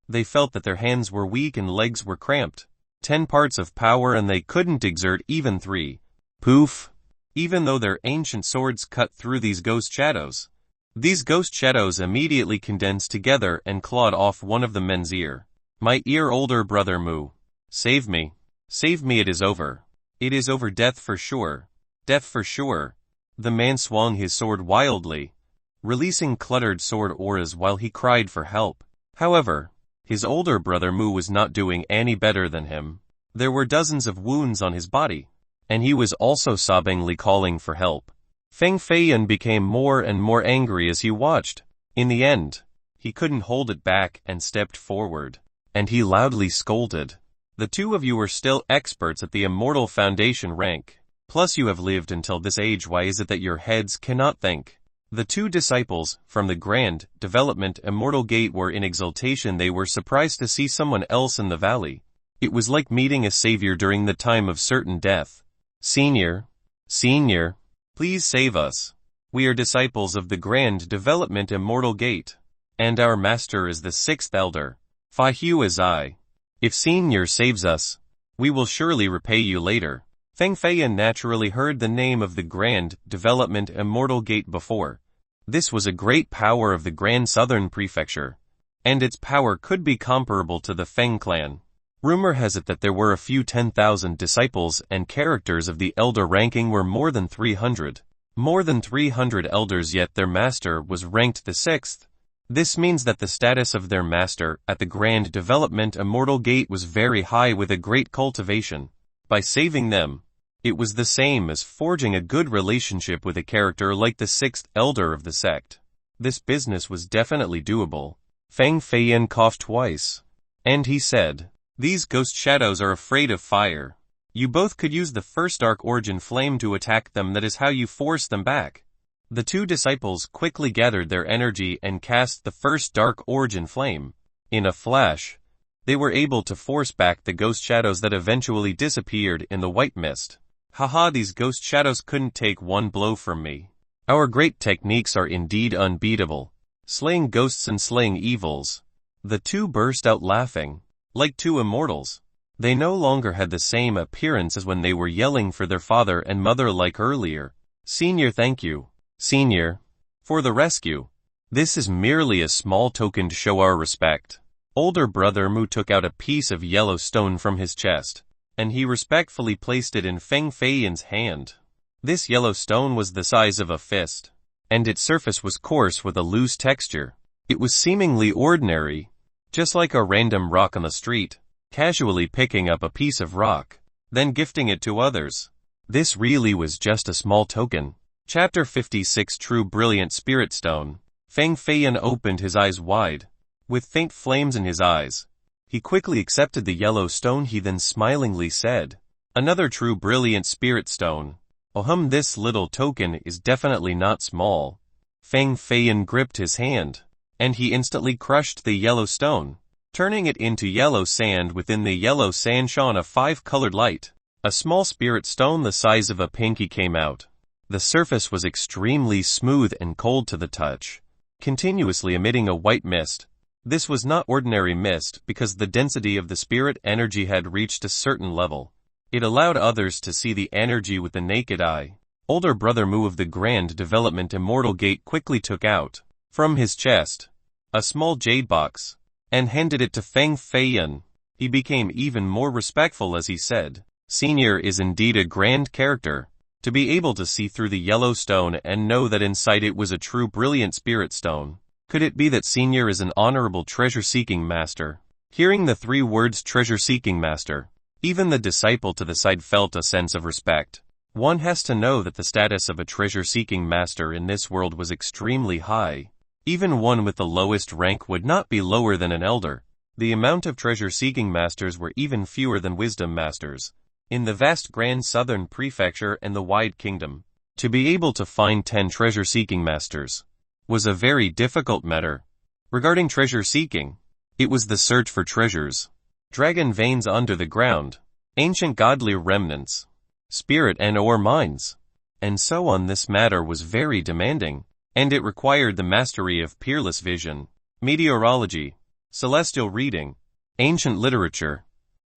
they felt that their hands were weak and legs were cramped. 10 parts of power and they couldn't exert even 3. Poof! Even though their ancient swords cut through these ghost shadows, these ghost shadows immediately condensed together and clawed off one of the men's ear. My ear, older brother Mu. Save me. Save me, it is over. It is over, death for sure. Death for sure. The man swung his sword wildly, releasing cluttered sword auras while he cried for help. However, his older brother Mu was not doing any better than him. There were dozens of wounds on his body, and he was also sobbingly calling for help. Feng Feiyan became more and more angry as he watched. In the end, he couldn't hold it back and stepped forward, and he loudly scolded. The two of you are still experts at the Immortal Foundation rank. Plus you have lived until this age. Why is it that your heads cannot think? The two disciples from the Grand Development Immortal Gate were in exultation. They were surprised to see someone else in the valley. It was like meeting a savior during the time of certain death. Senior, please save us. We are disciples of the Grand Development Immortal Gate, and our master is the 6th elder. Fa Hu is I. If Senior saves us, we will surely repay you later. Feng Feiyan naturally heard the name of the Grand Development Immortal Gate before. This was a great power of the Grand Southern Prefecture, and its power could be comparable to the Feng clan. Rumor has it that there were a few 10,000 disciples and characters of the elder ranking were more than 300. More than 300 elders, yet their master was ranked the 6th. This means that the status of their master at the Grand Development Immortal Gate was very high with a great cultivation. By saving them, it was the same as forging a good relationship with a character like the 6th elder of the sect. This business was definitely doable. Feng Feiyan coughed twice, and he said, These ghost shadows are afraid of fire. You both could use the first dark origin flame to attack them. That is how you force them back. The two disciples quickly gathered their energy and cast the first dark origin flame. In a flash, they were able to force back the ghost shadows that eventually disappeared in the white mist. Haha, these ghost shadows couldn't take one blow from me. Our great techniques are indeed unbeatable. Slaying ghosts and slaying evils. The two burst out laughing, like two immortals. They no longer had the same appearance as when they were yelling for their father and mother like earlier. Senior, thank you, Senior, for the rescue. This is merely a small token to show our respect. Older brother Mu took out a piece of yellow stone from his chest, and he respectfully placed it in Feng Feiyan's hand. This yellow stone was the size of a fist, and its surface was coarse with a loose texture. It was seemingly ordinary, just like a random rock on the street, casually picking up a piece of rock, then gifting it to others. This really was just a small token. Chapter 56 True Brilliant Spirit Stone. Feng Feiyan opened his eyes wide, with faint flames in his eyes. He quickly accepted the yellow stone. He then smilingly said, "Another true brilliant spirit stone. This little token is definitely not small." Feng Feiyan gripped his hand, and he instantly crushed the yellow stone, turning it into yellow sand. Within the yellow sand shone a 5-colored light. A small spirit stone the size of a pinky came out. The surface was extremely smooth and cold to the touch, continuously emitting a white mist. This was not ordinary mist because the density of the spirit energy had reached a certain level. It allowed others to see the energy with the naked eye. Older brother Mu of the Grand Development Immortal Gate quickly took out, from his chest, a small jade box, and handed it to Feng Feiyan. He became even more respectful as he said, "Senior is indeed a grand character. To be able to see through the yellow stone and know that inside it was a true brilliant spirit stone. Could it be that Senior is an honorable treasure-seeking master?" Hearing the 3 words treasure-seeking master, even the disciple to the side felt a sense of respect. One has to know that the status of a treasure-seeking master in this world was extremely high. Even one with the lowest rank would not be lower than an elder. The amount of treasure-seeking masters were even fewer than wisdom masters. In the vast Grand Southern Prefecture and the wide kingdom, to be able to find 10 treasure-seeking masters was a very difficult matter. Regarding treasure-seeking, it was the search for treasures, dragon veins under the ground, ancient godly remnants, spirit and ore mines, and so on. This matter was very demanding, and it required the mastery of peerless vision, meteorology, celestial reading, ancient literature,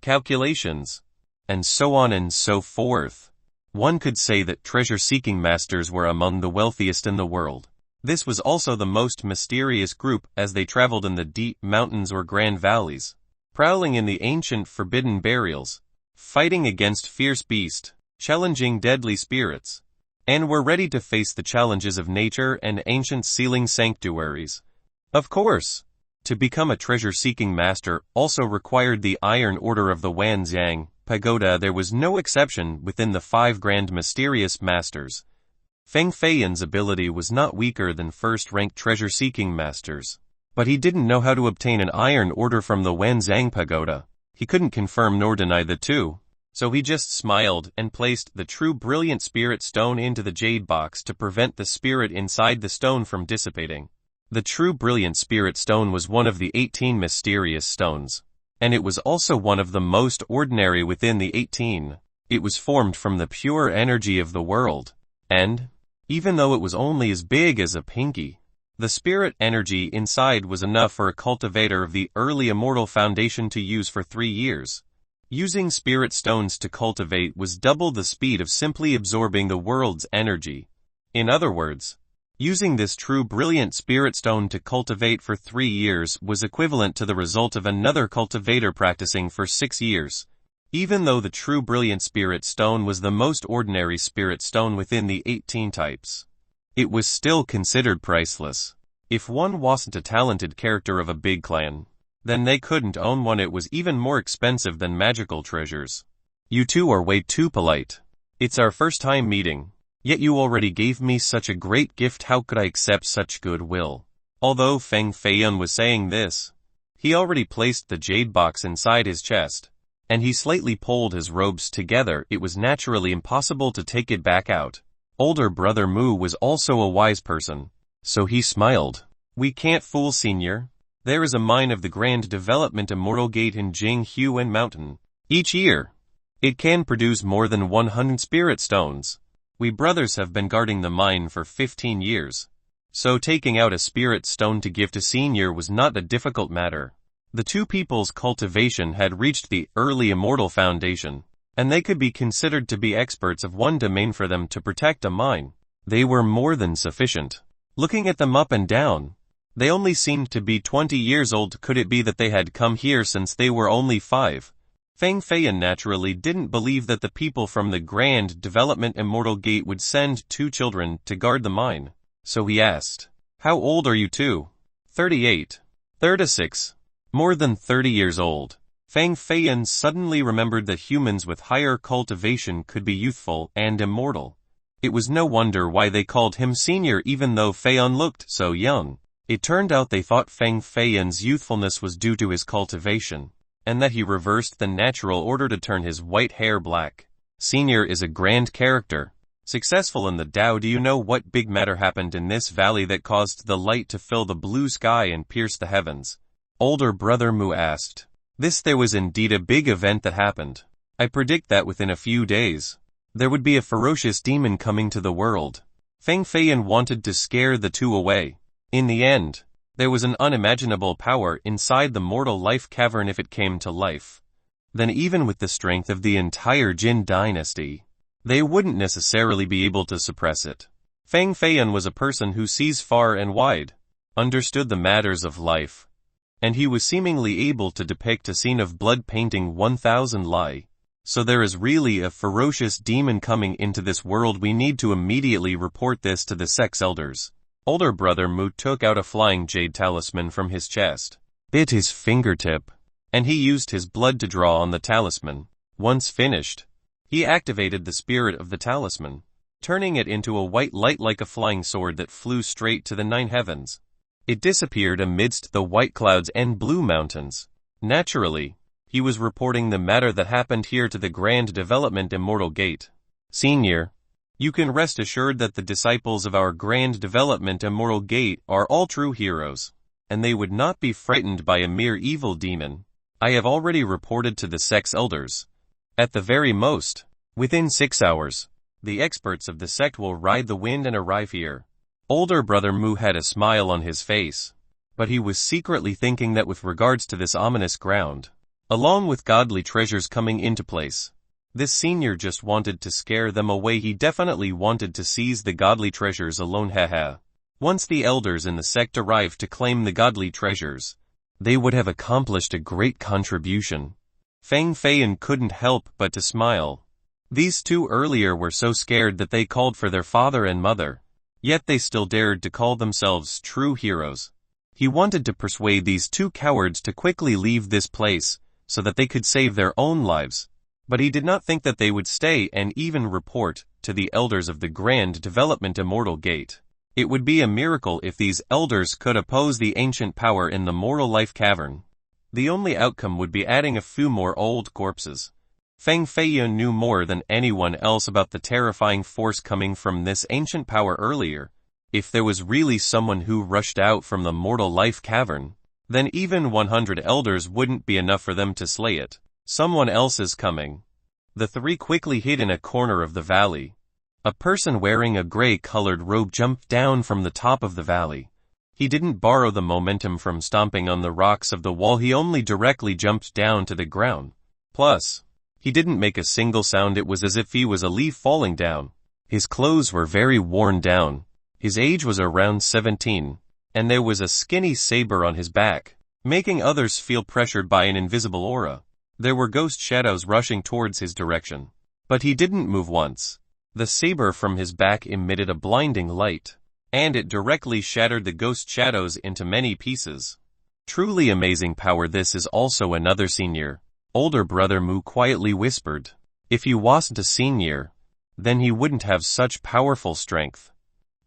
calculations, and so on and so forth. One could say that treasure-seeking masters were among the wealthiest in the world. This was also the most mysterious group as they traveled in the deep mountains or grand valleys, prowling in the ancient forbidden burials, fighting against fierce beasts, challenging deadly spirits, and were ready to face the challenges of nature and ancient sealing sanctuaries. Of course, to become a treasure-seeking master also required the Iron Order of the Wanzhang Pagoda. There was no exception within the 5 grand mysterious masters. Feng Feiyan's ability was not weaker than first-ranked treasure-seeking masters, but he didn't know how to obtain an Iron Order from the Wanzhang Pagoda. He couldn't confirm nor deny the two, so he just smiled and placed the true brilliant spirit stone into the jade box to prevent the spirit inside the stone from dissipating. The true brilliant spirit stone was one of the 18 mysterious stones, and it was also one of the most ordinary within the 18. It was formed from the pure energy of the world, and, even though it was only as big as a pinky, the spirit energy inside was enough for a cultivator of the early immortal foundation to use for 3 years. Using spirit stones to cultivate was double the speed of simply absorbing the world's energy. In other words, using this true brilliant spirit stone to cultivate for 3 years was equivalent to the result of another cultivator practicing for 6 years. Even though the true brilliant spirit stone was the most ordinary spirit stone within the 18 types, it was still considered priceless. If one wasn't a talented character of a big clan, then they couldn't own one. It was even more expensive than magical treasures. You two are way too polite. It's our first time meeting, yet you already gave me such a great gift. How could I accept such goodwill? Although Feng Feiyan was saying this, He already placed the jade box inside his chest, and he slightly pulled his robes together. It was naturally impossible to take it back out. Older brother Mu was also a wise person, so he smiled. "We can't fool Senior. There is a mine of the Grand Development Immortal Gate in Jinghuan Mountain. Each year, it can produce more than 100 spirit stones. We brothers have been guarding the mine for 15 years. So taking out a spirit stone to give to Senior was not a difficult matter. The two people's cultivation had reached the early immortal foundation, and they could be considered to be experts of one domain. For them to protect a mine, they were more than sufficient. Looking at them up and down, they only seemed to be 20 years old. Could it be that they had come here since they were only 5? Feng Feiyan naturally didn't believe that the people from the Grand Development Immortal Gate would send 2 children to guard the mine. So he asked, "How old are you two?" 38. 36. More than 30 years old. Feng Feiyan suddenly remembered that humans with higher cultivation could be youthful and immortal. It was no wonder why they called him Senior even though Feiyan looked so young. It turned out they thought Feng Feiyan's youthfulness was due to his cultivation, and that he reversed the natural order to turn his white hair black. Senior is a grand character, successful in the Tao. Do you know what big matter happened in this valley that caused the light to fill the blue sky and pierce the heavens? Older brother Mu asked. There was indeed a big event that happened. I predict that within a few days, there would be a ferocious demon coming to the world. Feng Feiyan wanted to scare the two away. In the end, there was an unimaginable power inside the mortal life cavern. If it came to life, then even with the strength of the entire Jin dynasty, they wouldn't necessarily be able to suppress it. Feng Feiyan was a person who sees far and wide, understood the matters of life, and he was seemingly able to depict a scene of blood painting 1,000 Lai. So there is really a ferocious demon coming into this world. We need to immediately report this to the sex elders. Older brother Mu took out a flying jade talisman from his chest, bit his fingertip, and he used his blood to draw on the talisman. Once finished, he activated the spirit of the talisman, turning it into a white light like a flying sword that flew straight to the 9 heavens. It disappeared amidst the white clouds and blue mountains. Naturally, he was reporting the matter that happened here to the Grand Development Immortal Gate. Senior, you can rest assured that the disciples of our Grand Development Immortal Gate are all true heroes, and they would not be frightened by a mere evil demon. I have already reported to the sex elders. At the very most, within 6 hours, the experts of the sect will ride the wind and arrive here. Older brother Mu had a smile on his face, but he was secretly thinking that with regards to this ominous ground, along with godly treasures coming into place, this Senior just wanted to scare them away. He definitely wanted to seize the godly treasures alone. Haha. Once the elders in the sect arrived to claim the godly treasures, they would have accomplished a great contribution. Feng Feiyan couldn't help but to smile. These two earlier were so scared that they called for their father and mother, yet they still dared to call themselves true heroes. He wanted to persuade these two cowards to quickly leave this place, so that they could save their own lives. But he did not think that they would stay and even report to the elders of the Grand Development Immortal Gate. It would be a miracle if these elders could oppose the ancient power in the mortal life cavern. The only outcome would be adding a few more old corpses. Feng Feiyan knew more than anyone else about the terrifying force coming from this ancient power earlier. If there was really someone who rushed out from the mortal life cavern, then even 100 elders wouldn't be enough for them to slay it. Someone else is coming. The three quickly hid in a corner of the valley. A person wearing a gray-colored robe jumped down from the top of the valley. He didn't borrow the momentum from stomping on the rocks of the wall. He only directly jumped down to the ground. Plus, he didn't make a single sound. It was as if he was a leaf falling down. His clothes were very worn down. His age was around 17, and there was a skinny saber on his back, making others feel pressured by an invisible aura. There were ghost shadows rushing towards his direction, but he didn't move once. The saber from his back emitted a blinding light, and it directly shattered the ghost shadows into many pieces. Truly amazing power. This is also another Senior. Older brother Mu quietly whispered. If he wasn't a Senior, then he wouldn't have such powerful strength.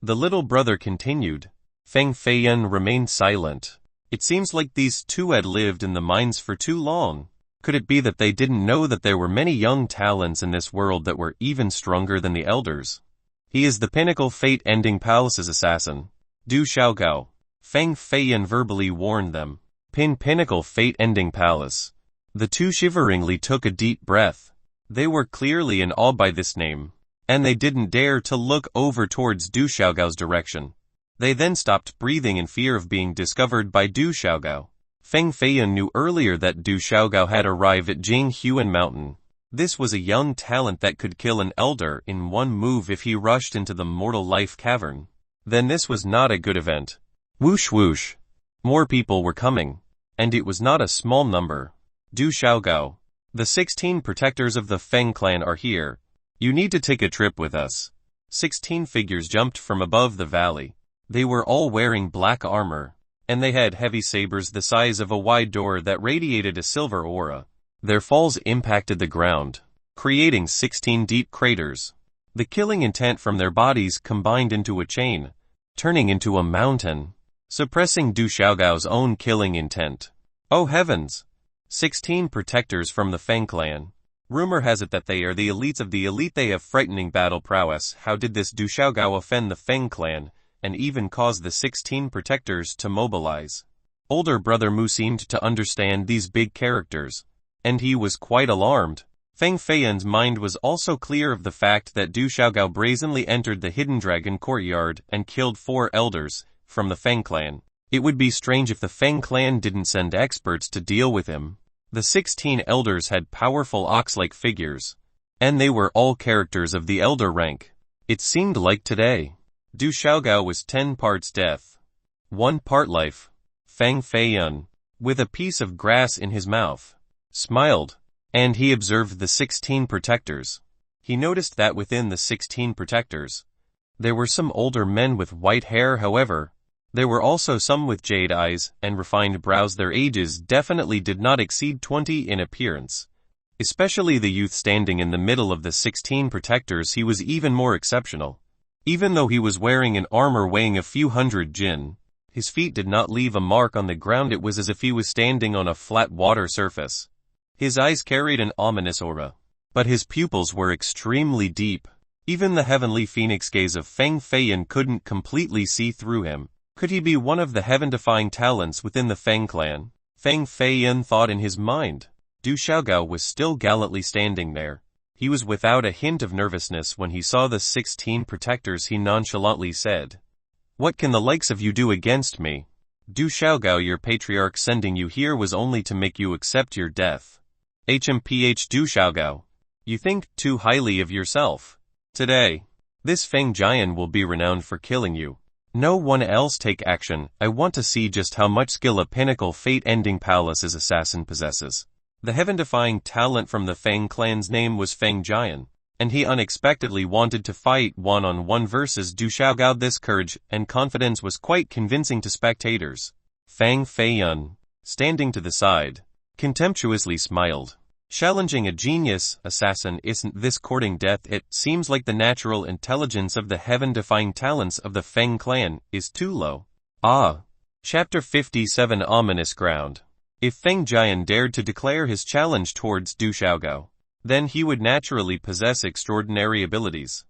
The little brother continued. Feng Feiyan remained silent. It seems like these two had lived in the mines for too long. Could it be that they didn't know that there were many young talents in this world that were even stronger than the elders? He is the pinnacle fate-ending palace's assassin. Du Xiaogao. Feng Feiyan verbally warned them. Pinnacle fate-ending palace. The two shiveringly took a deep breath. They were clearly in awe by this name, and they didn't dare to look over towards Du Xiaogao's direction. They then stopped breathing in fear of being discovered by Du Xiaogao. Feng Feiyan knew earlier that Du Xiaogao had arrived at Jinghuan Mountain. This was a young talent that could kill an elder in one move if he rushed into the mortal life cavern. Then this was not a good event. Whoosh whoosh. More people were coming, and it was not a small number. Du Xiaogao. The 16 protectors of the Feng clan are here. You need to take a trip with us. 16 figures jumped from above the valley. They were all wearing black armor, and they had heavy sabers the size of a wide door that radiated a silver aura. Their falls impacted the ground, creating 16 deep craters. The killing intent from their bodies combined into a chain, turning into a mountain, suppressing Du Xiaogao's own killing intent. Oh heavens! 16 protectors from the Feng clan. Rumor has it that they are the elites of the elite. They have frightening battle prowess. How did this Du Xiaogao offend the Feng clan, and even cause the 16 protectors to mobilize? Older brother Mu seemed to understand these big characters, and he was quite alarmed. Feng Feiyan's mind was also clear of the fact that Du Xiaogao brazenly entered the Hidden Dragon courtyard and killed 4 elders from the Feng clan. It would be strange if the Feng clan didn't send experts to deal with him. The 16 elders had powerful ox-like figures, and they were all characters of the elder rank. It seemed like today. Du Xiaogao was 10 parts death, 1 part life. Feng Feiyan, with a piece of grass in his mouth, smiled, and he observed the 16 protectors. He noticed that within the 16 protectors, there were some older men with white hair. However, there were also some with jade eyes and refined brows. Their ages definitely did not exceed 20 in appearance. Especially the youth standing in the middle of the 16 protectors. He was even more exceptional. Even though he was wearing an armor weighing a few hundred jin, his feet did not leave a mark on the ground. It was as if he was standing on a flat water surface. His eyes carried an ominous aura, but his pupils were extremely deep. Even the heavenly phoenix gaze of Feng Feiyan couldn't completely see through him. Could he be one of the heaven-defying talents within the Feng clan? Feng Feiyan thought in his mind. Du Xiaogao was still gallantly standing there. He was without a hint of nervousness when he saw the 16 protectors. He nonchalantly said, "What can the likes of you do against me? Du Xiaogao, your patriarch sending you here was only to make you accept your death. HMPH Du Xiaogao, you think too highly of yourself. Today, this Feng giant will be renowned for killing you. No one else take action. I want to see just how much skill a pinnacle fate-ending palace's assassin possesses." The heaven-defying talent from the Feng clan's name was Feng Jian, and he unexpectedly wanted to fight one-on-one versus Du Xiaogao. This courage and confidence was quite convincing to spectators. Feng Feiyan, standing to the side, contemptuously smiled. Challenging a genius assassin, isn't this courting death? It seems like the natural intelligence of the heaven-defying talents of the Feng clan is too low. Ah. Chapter 57 Ominous Ground. If Feng Jian dared to declare his challenge towards Du Xiaogao, then he would naturally possess extraordinary abilities.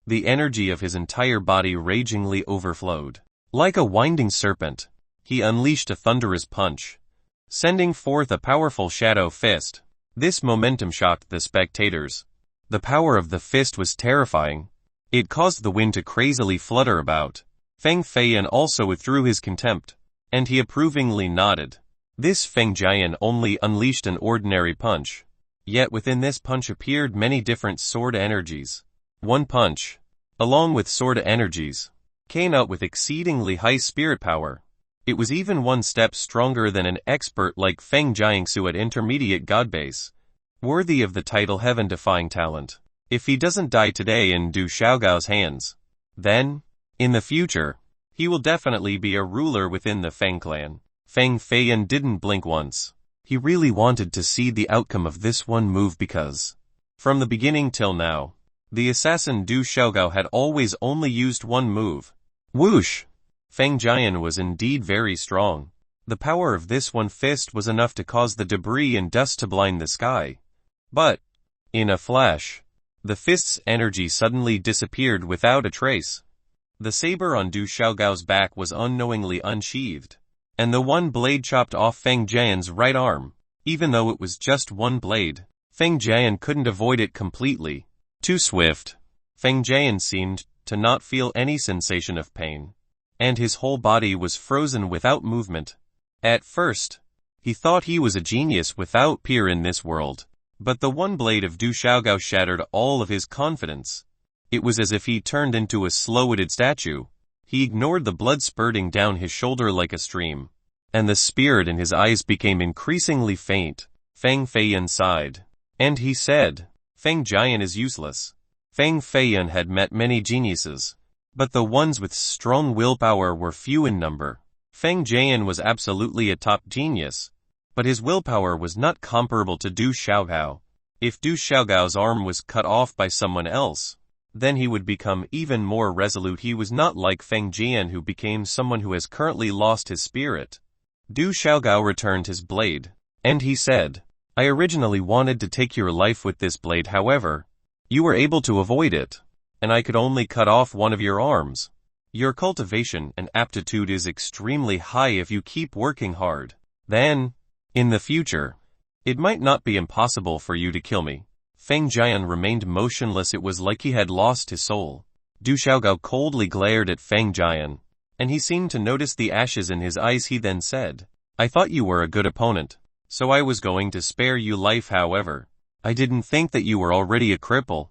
The energy of his entire body ragingly overflowed. Like a winding serpent, he unleashed a thunderous punch, sending forth a powerful shadow fist. This momentum shocked the spectators. The power of the fist was terrifying. It caused the wind to crazily flutter about. Feng Feiyan also withdrew his contempt, and he approvingly nodded. This Feng Jian only unleashed an ordinary punch. Yet within this punch appeared many different sword energies. One punch, along with sword energies, came out with exceedingly high spirit power. It was even one step stronger than an expert like Feng Jiangsu at intermediate god base, worthy of the title heaven-defying talent. If he doesn't die today in Du Xiaogao's hands, then, in the future, he will definitely be a ruler within the Feng clan. Feng Feiyan didn't blink once. He really wanted to see the outcome of this one move because, from the beginning till now, the assassin Du Xiaogao had always only used one move. Whoosh! Feng Jian was indeed very strong. The power of this one fist was enough to cause the debris and dust to blind the sky. But, in a flash, the fist's energy suddenly disappeared without a trace. The saber on Du Xiaogao's back was unknowingly unsheathed, and the one blade chopped off Feng Jian's right arm. Even though it was just one blade, Feng Jian couldn't avoid it completely. Too swift, Feng Jian seemed to not feel any sensation of pain, and his whole body was frozen without movement. At first, he thought he was a genius without peer in this world, but the one blade of Du Xiaogao shattered all of his confidence. It was as if he turned into a slow-witted statue. He ignored the blood spurting down his shoulder like a stream, and the spirit in his eyes became increasingly faint. Feng Feiyan sighed, and he said, Feng Jian is useless. Feng Feiyan had met many geniuses, but the ones with strong willpower were few in number. Feng Jian was absolutely a top genius, but his willpower was not comparable to Du Xiaogao. If Du Xiaogao's arm was cut off by someone else, then he would become even more resolute. He was not like Feng Jian, who became someone who has currently lost his spirit. Du Xiaogao returned his blade, and he said, I originally wanted to take your life with this blade, however, you were able to avoid it, and I could only cut off one of your arms. Your cultivation and aptitude is extremely high if you keep working hard. Then, in the future, it might not be impossible for you to kill me. Feng Jian remained motionless. It was like he had lost his soul. Du Xiaogao coldly glared at Feng Jian, and he seemed to notice the ashes in his eyes. He then said, I thought you were a good opponent, so I was going to spare you life. However, I didn't think that you were already a cripple.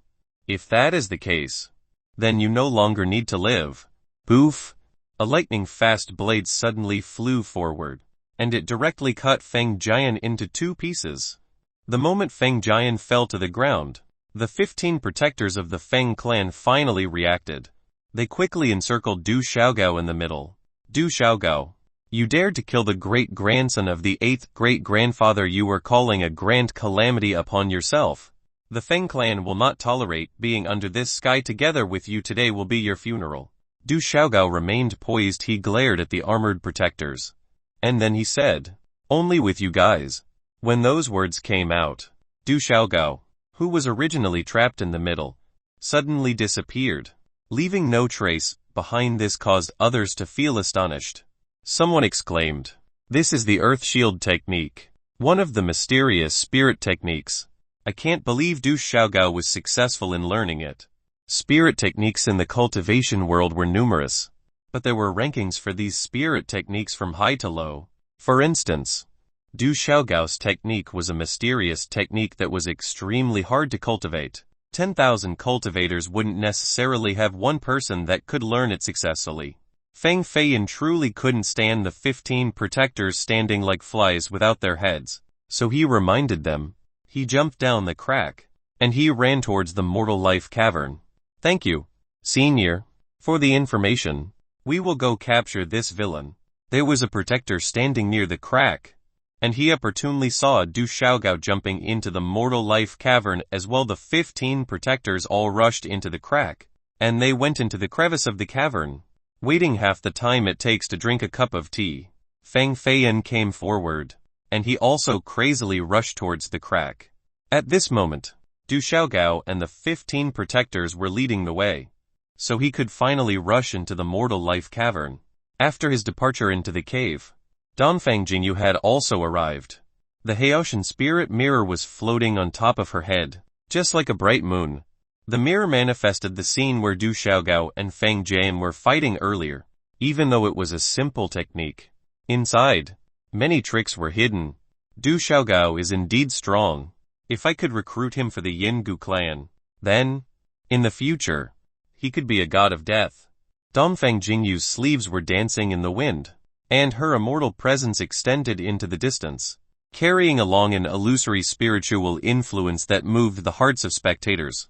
If that is the case, then you no longer need to live. Poof! A lightning-fast blade suddenly flew forward, and it directly cut Feng Jian into 2 pieces. The moment Feng Jian fell to the ground, the 15 protectors of the Feng clan finally reacted. They quickly encircled Du Xiaogao in the middle. Du Xiaogao, you dared to kill the great-grandson of the 8th great-grandfather. You were calling a grand calamity upon yourself. The Feng clan will not tolerate being under this sky together with you. Today will be your funeral. Du Xiaogao remained poised. He glared at the armored protectors, and then he said, only with you guys. When those words came out, Du Xiaogao, who was originally trapped in the middle, suddenly disappeared, leaving no trace behind. This caused others to feel astonished. Someone exclaimed, this is the Earth Shield technique, one of the mysterious spirit techniques. I can't believe Du Xiaogao was successful in learning it. Spirit techniques in the cultivation world were numerous, but there were rankings for these spirit techniques from high to low. For instance, Du Xiaogao's technique was a mysterious technique that was extremely hard to cultivate. 10,000 cultivators wouldn't necessarily have one person that could learn it successfully. Feng Feiyan truly couldn't stand the 15 protectors standing like flies without their heads, so he reminded them. He jumped down the crack, and he ran towards the Mortal Life Cavern. Thank you, Senior, for the information. We will go capture this villain. There was a protector standing near the crack, and he opportunely saw Du Xiaogao jumping into the Mortal Life Cavern as well. The 15 protectors all rushed into the crack, and they went into the crevice of the cavern, waiting half the time it takes to drink a cup of tea. Feng Feiyan came forward, and he also crazily rushed towards the crack. At this moment, Du Xiaogao and the 15 protectors were leading the way, so he could finally rush into the Mortal Life Cavern. After his departure into the cave, Donfang Jingyu had also arrived. The Haoshan spirit mirror was floating on top of her head, just like a bright moon. The mirror manifested the scene where Du Xiaogao and Feng Jian were fighting earlier. Even though it was a simple technique, inside, many tricks were hidden. Du Xiaogao is indeed strong. If I could recruit him for the Yingu clan, then, in the future, he could be a god of death. Donfang Jingyu's sleeves were dancing in the wind, and her immortal presence extended into the distance, carrying along an illusory spiritual influence that moved the hearts of spectators.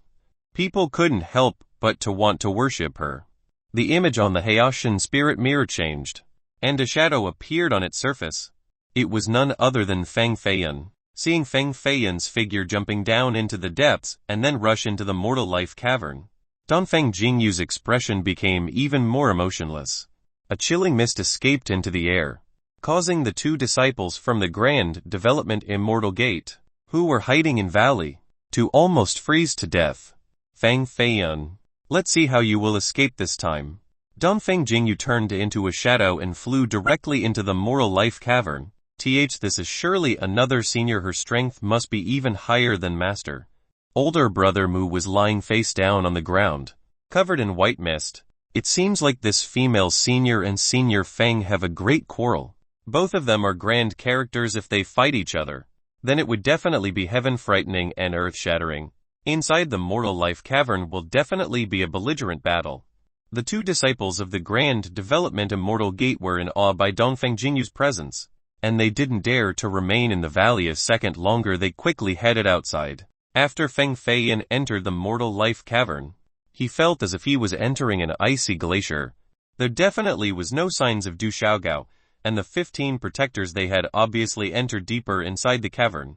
People couldn't help but to want to worship her. The image on the Haoshan spirit mirror changed, and a shadow appeared on its surface. It was none other than Feng Feiyan. Seeing Feng Feiyan's figure jumping down into the depths and then rush into the Mortal Life Cavern, Donfang Jingyu's expression became even more emotionless. A chilling mist escaped into the air, causing the two disciples from the Grand Development Immortal Gate, who were hiding in valley, to almost freeze to death. Feng Feiyun, let's see how you will escape this time. Dongfeng Jingyu turned into a shadow and flew directly into the Moral Life Cavern. This is surely another senior. Her strength must be even higher than master. Older brother Mu was lying face down on the ground, covered in white mist. It seems like this female senior and senior Feng have a great quarrel. Both of them are grand characters. If they fight each other, then it would definitely be heaven-frightening and earth-shattering. Inside the Mortal Life Cavern will definitely be a belligerent battle. The two disciples of the Grand Development Immortal Gate were in awe by Dongfeng Jingyu's presence, and they didn't dare to remain in the valley a second longer. They quickly headed outside. After Feng Feiyun entered the Mortal Life Cavern, he felt as if he was entering an icy glacier. There definitely was no signs of Du Xiaogao, and the 15 protectors. They had obviously entered deeper inside the cavern.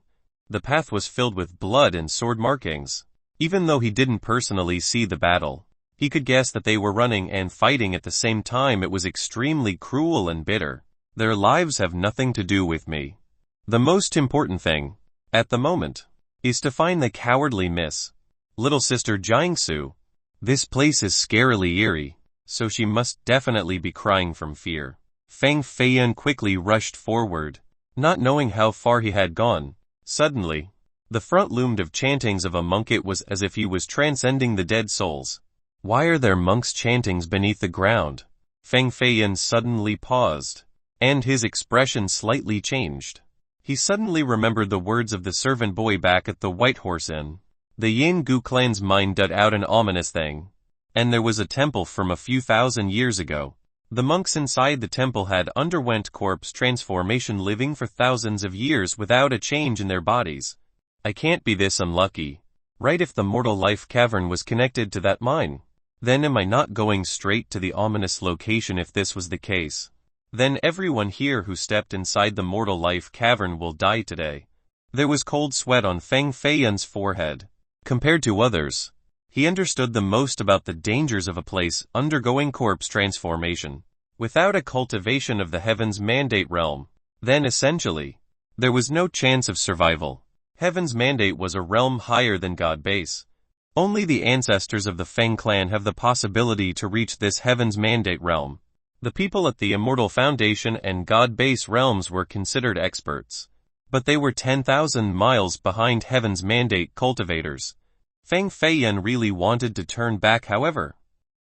The path was filled with blood and sword markings. Even though he didn't personally see the battle, he could guess that they were running and fighting at the same time. It was extremely cruel and bitter. Their lives have nothing to do with me. The most important thing, at the moment, is to find the cowardly Miss Little Sister Jiangsu. This place is scarily eerie, so she must definitely be crying from fear. Feng Feiyun quickly rushed forward, not knowing how far he had gone. Suddenly, the front loomed of chantings of a monk. It was as if he was transcending the dead souls. Why are there monks' chantings beneath the ground? Feng Feiyun suddenly paused, and his expression slightly changed. He suddenly remembered the words of the servant boy back at the White Horse Inn. The Yin Gu clan's mind dug out an ominous thing. And there was a temple from a few thousand years ago. The monks inside the temple had underwent corpse transformation, living for thousands of years without a change in their bodies. I can't be this unlucky, right? If the Mortal Life Cavern was connected to that mine, then am I not going straight to the ominous location? If this was the case, then everyone here who stepped inside the Mortal Life Cavern will die today. There was cold sweat on Feng Feiyun's forehead. Compared to others, he understood the most about the dangers of a place undergoing corpse transformation. Without a cultivation of the Heaven's Mandate realm, then essentially, there was no chance of survival. Heaven's Mandate was a realm higher than God base. Only the ancestors of the Feng clan have the possibility to reach this Heaven's Mandate realm. The people at the Immortal Foundation and God base realms were considered experts, but they were 10,000 miles behind Heaven's Mandate cultivators. Feng Feiyun really wanted to turn back. However,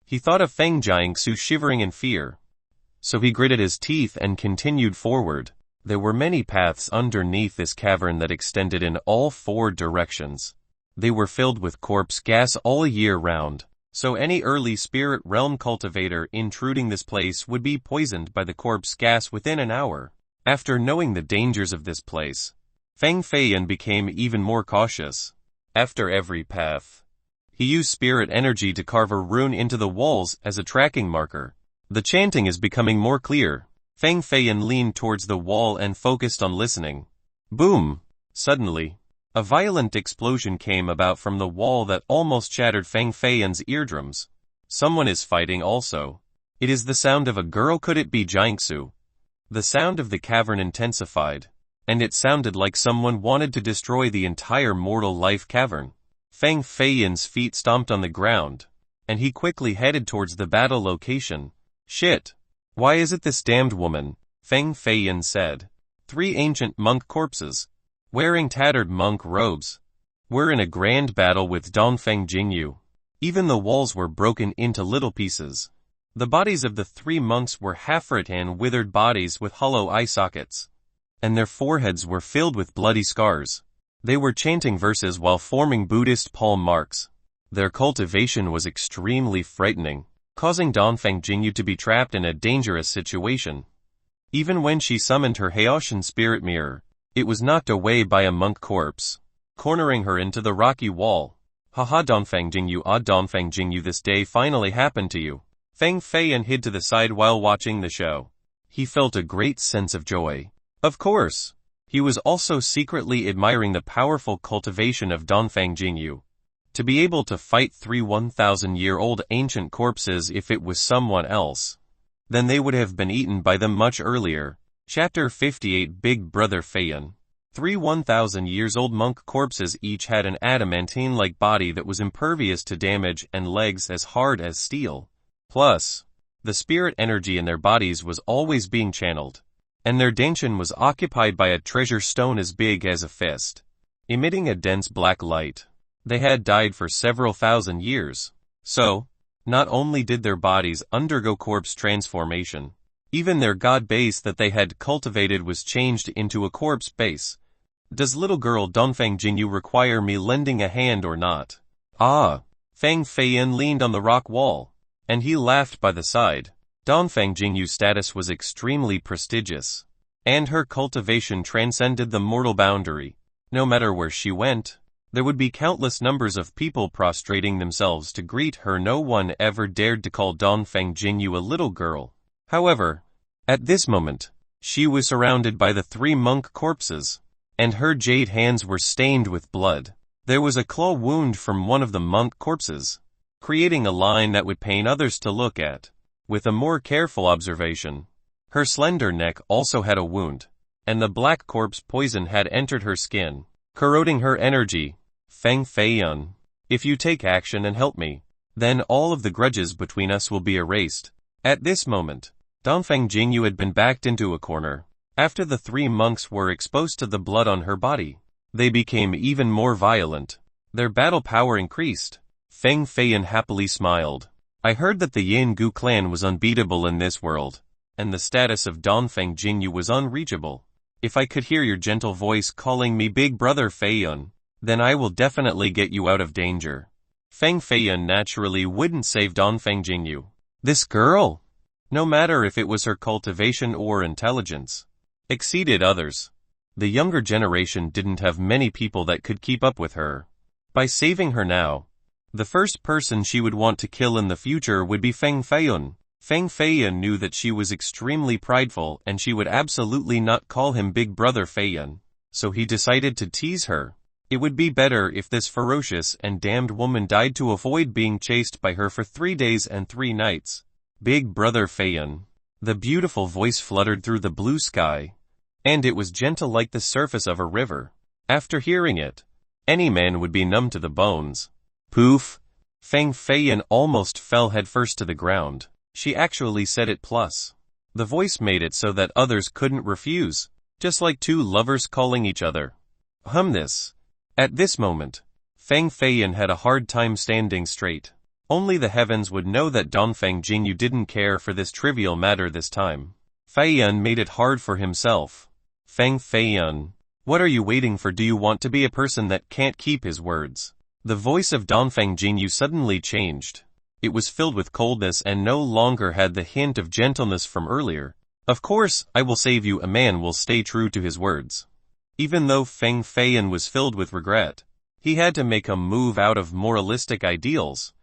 he thought of Feng Jiangsu shivering in fear. So he gritted his teeth and continued forward. There were many paths underneath this cavern that extended in all 4 directions. They were filled with corpse gas all year round, so any early spirit realm cultivator intruding this place would be poisoned by the corpse gas within an hour. After knowing the dangers of this place, Feng Feiyun became even more cautious. After every path, he used spirit energy to carve a rune into the walls as a tracking marker. The chanting is becoming more clear. Feng Feiyun leaned towards the wall and focused on listening. Boom! Suddenly, a violent explosion came about from the wall that almost shattered Feng Feiyun's eardrums. Someone is fighting also. It is the sound of a girl. Could it be Jiangsu? The sound of the cavern intensified, and it sounded like someone wanted to destroy the entire Mortal Life Cavern. Feng Feiyun's feet stomped on the ground, and he quickly headed towards the battle location. Shit! Why is it this damned woman? Feng Feiyun said. 3 ancient monk corpses, wearing tattered monk robes, were in a grand battle with Dongfeng Jingyu. Even the walls were broken into little pieces. The bodies of the 3 monks were half-rattan withered bodies with hollow eye sockets, and their foreheads were filled with bloody scars. They were chanting verses while forming Buddhist palm marks. Their cultivation was extremely frightening, causing Dongfeng Jingyu to be trapped in a dangerous situation. Even when she summoned her Haoshan spirit mirror, it was knocked away by a monk corpse, cornering her into the rocky wall. Haha, Dongfeng Jingyu, ah Dongfeng Jingyu, this day finally happened to you. Feng Feiyun hid to the side while watching the show. He felt a great sense of joy. Of course, he was also secretly admiring the powerful cultivation of Dongfeng Jingyu. To be able to fight 3 1,000-year-old ancient corpses. If it was someone else, then they would have been eaten by them much earlier. Chapter 58 Big Brother Phaon. 3 1,000-years-old monk corpses each had an adamantine-like body that was impervious to damage and legs as hard as steel. Plus, the spirit energy in their bodies was always being channeled, and their danshan was occupied by a treasure stone as big as a fist, emitting a dense black light. They had died for several thousand years, so, not only did their bodies undergo corpse transformation, even their god base that they had cultivated was changed into a corpse base. Does little girl Dongfang Jingyu require me lending a hand or not? Ah! Fang Feiyan leaned on the rock wall, and he laughed by the side. Dongfang Jingyu's status was extremely prestigious, and her cultivation transcended the mortal boundary. No matter where she went, there would be countless numbers of people prostrating themselves to greet her. No one ever dared to call Dongfang Jingyu a little girl. However, at this moment, she was surrounded by the 3 monk corpses, and her jade hands were stained with blood. There was a claw wound from one of the monk corpses, creating a line that would pain others to look at, with a more careful observation. Her slender neck also had a wound, and the black corpse poison had entered her skin, corroding her energy. Fang Feiyan, if you take action and help me, then all of the grudges between us will be erased. At this moment, Dongfang Jingyu had been backed into a corner. After the 3 monks were exposed to the blood on her body, they became even more violent. Their battle power increased. Fang Feiyan happily smiled. I heard that the Yingu clan was unbeatable in this world, and the status of Dongfang Jingyu was unreachable. If I could hear your gentle voice calling me Big Brother Phaon, then I will definitely get you out of danger. Fang Feiyan naturally wouldn't save Dongfang Jingyu. This girl, no matter if it was her cultivation or intelligence, exceeded others. The younger generation didn't have many people that could keep up with her. By saving her now, the first person she would want to kill in the future would be Fang Feiyan. Fang Feiyan knew that she was extremely prideful and she would absolutely not call him Big Brother Phaon, so he decided to tease her. It would be better if this ferocious and damned woman died to avoid being chased by her for 3 days and 3 nights. Big Brother Phaon. The beautiful voice fluttered through the blue sky, and it was gentle like the surface of a river. After hearing it, any man would be numb to the bones. Poof! Fang Feiyan almost fell headfirst to the ground. She actually said it plus. The voice made it so that others couldn't refuse, just like 2 lovers calling each other. This. At this moment, Fang Feiyan had a hard time standing straight. Only the heavens would know that Dongfang Jingyu didn't care for this trivial matter this time. Feiyan made it hard for himself. Fang Feiyan, what are you waiting for? Do you want to be a person that can't keep his words? The voice of Dongfang Jingyu suddenly changed. It was filled with coldness and no longer had the hint of gentleness from earlier. Of course, I will save you. A man will stay true to his words. Even though Fang Feiyan was filled with regret, he had to make a move out of moralistic ideals.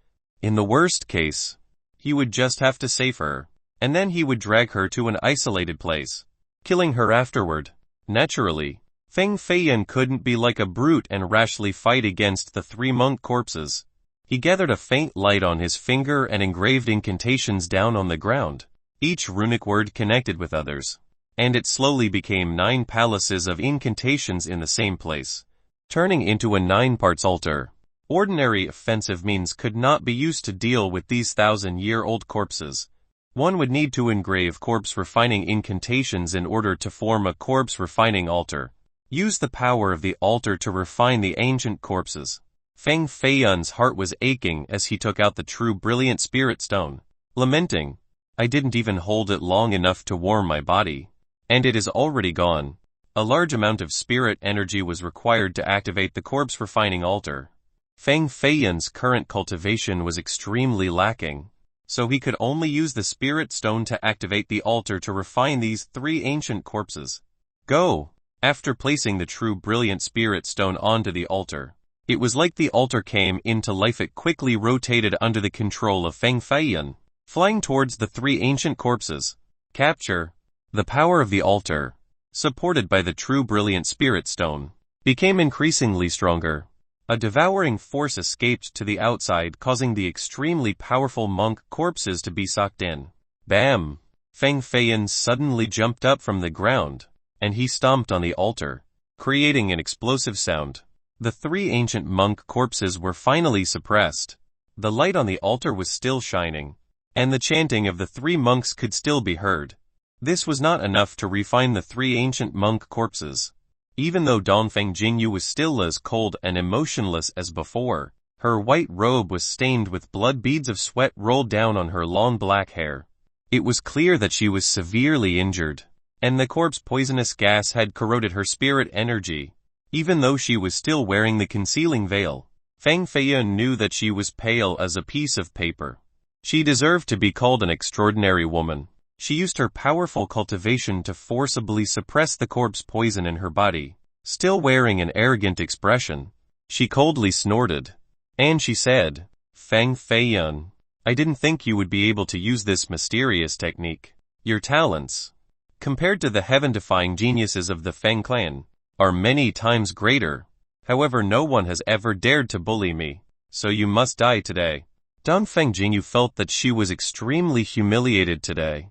In the worst case, he would just have to save her, and then he would drag her to an isolated place, killing her afterward. Naturally, Fang Feiyan couldn't be like a brute and rashly fight against the 3 monk corpses. He gathered a faint light on his finger and engraved incantations down on the ground. Each runic word connected with others, and it slowly became 9 palaces of incantations in the same place, turning into a 9 parts altar. Ordinary offensive means could not be used to deal with these 1,000-year-old corpses. One would need to engrave corpse refining incantations in order to form a corpse refining altar. Use the power of the altar to refine the ancient corpses. Fang Feiyan's heart was aching as he took out the true brilliant spirit stone, lamenting, I didn't even hold it long enough to warm my body, and it is already gone. A large amount of spirit energy was required to activate the corpse refining altar. Fang Feiyan's current cultivation was extremely lacking, so he could only use the spirit stone to activate the altar to refine these 3 ancient corpses. Go! After placing the true brilliant spirit stone onto the altar, it was like the altar came into life. It quickly rotated under the control of Fang Feiyan, flying towards the 3 ancient corpses. Capture! The power of the altar, supported by the true brilliant spirit stone, became increasingly stronger. A devouring force escaped to the outside, causing the extremely powerful monk corpses to be sucked in. Bam! Feng Feiyan suddenly jumped up from the ground, and he stomped on the altar, creating an explosive sound. The 3 ancient monk corpses were finally suppressed. The light on the altar was still shining, and the chanting of the 3 monks could still be heard. This was not enough to refine the 3 ancient monk corpses. Even though Dongfeng Jingyu was still as cold and emotionless as before, her white robe was stained with blood. Beads of sweat rolled down on her long black hair. It was clear that she was severely injured, and the corpse poisonous gas had corroded her spirit energy. Even though she was still wearing the concealing veil, Feng Feiyan knew that she was pale as a piece of paper. She deserved to be called an extraordinary woman. She used her powerful cultivation to forcibly suppress the corpse poison in her body. Still wearing an arrogant expression, she coldly snorted, and she said, "Feng Feiyan, I didn't think you would be able to use this mysterious technique. Your talents, compared to the heaven-defying geniuses of the Feng clan, are many times greater. However, no one has ever dared to bully me, so you must die today." Dongfeng Jingyu felt that she was extremely humiliated today.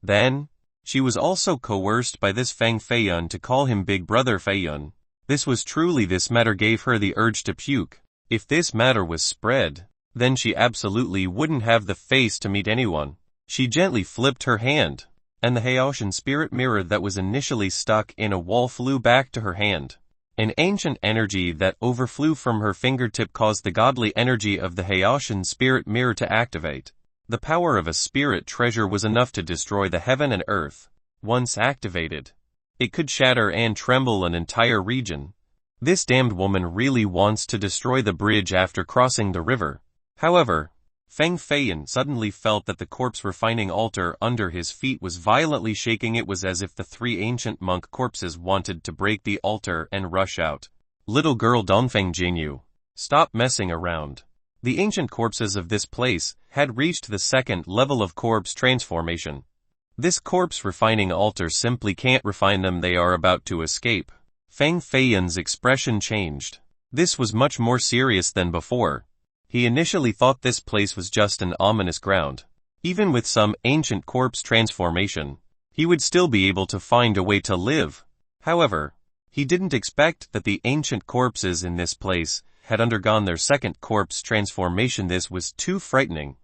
Then, she was also coerced by this Feng Feiyan to call him Big Brother Feiyan. This matter gave her the urge to puke. If this matter was spread, then she absolutely wouldn't have the face to meet anyone. She gently flipped her hand, and the Haoshan spirit mirror that was initially stuck in a wall flew back to her hand. An ancient energy that overflew from her fingertip caused the godly energy of the Haoshan spirit mirror to activate. The power of a spirit treasure was enough to destroy the heaven and earth. Once activated, it could shatter and tremble an entire region. This damned woman really wants to destroy the bridge after crossing the river. However, Feng Feiyan suddenly felt that the corpse refining altar under his feet was violently shaking. It was as if the 3 ancient monk corpses wanted to break the altar and rush out. "Little girl Dongfeng Jingyu, stop messing around." The ancient corpses of this place had reached the 2nd level of corpse transformation. This corpse refining altar simply can't refine them. They are about to escape. Feng Feiyan's expression changed. This was much more serious than before. He initially thought this place was just an ominous ground. Even with some ancient corpse transformation, he would still be able to find a way to live. However, he didn't expect that the ancient corpses in this place had undergone their 2nd corpse transformation. This was too frightening.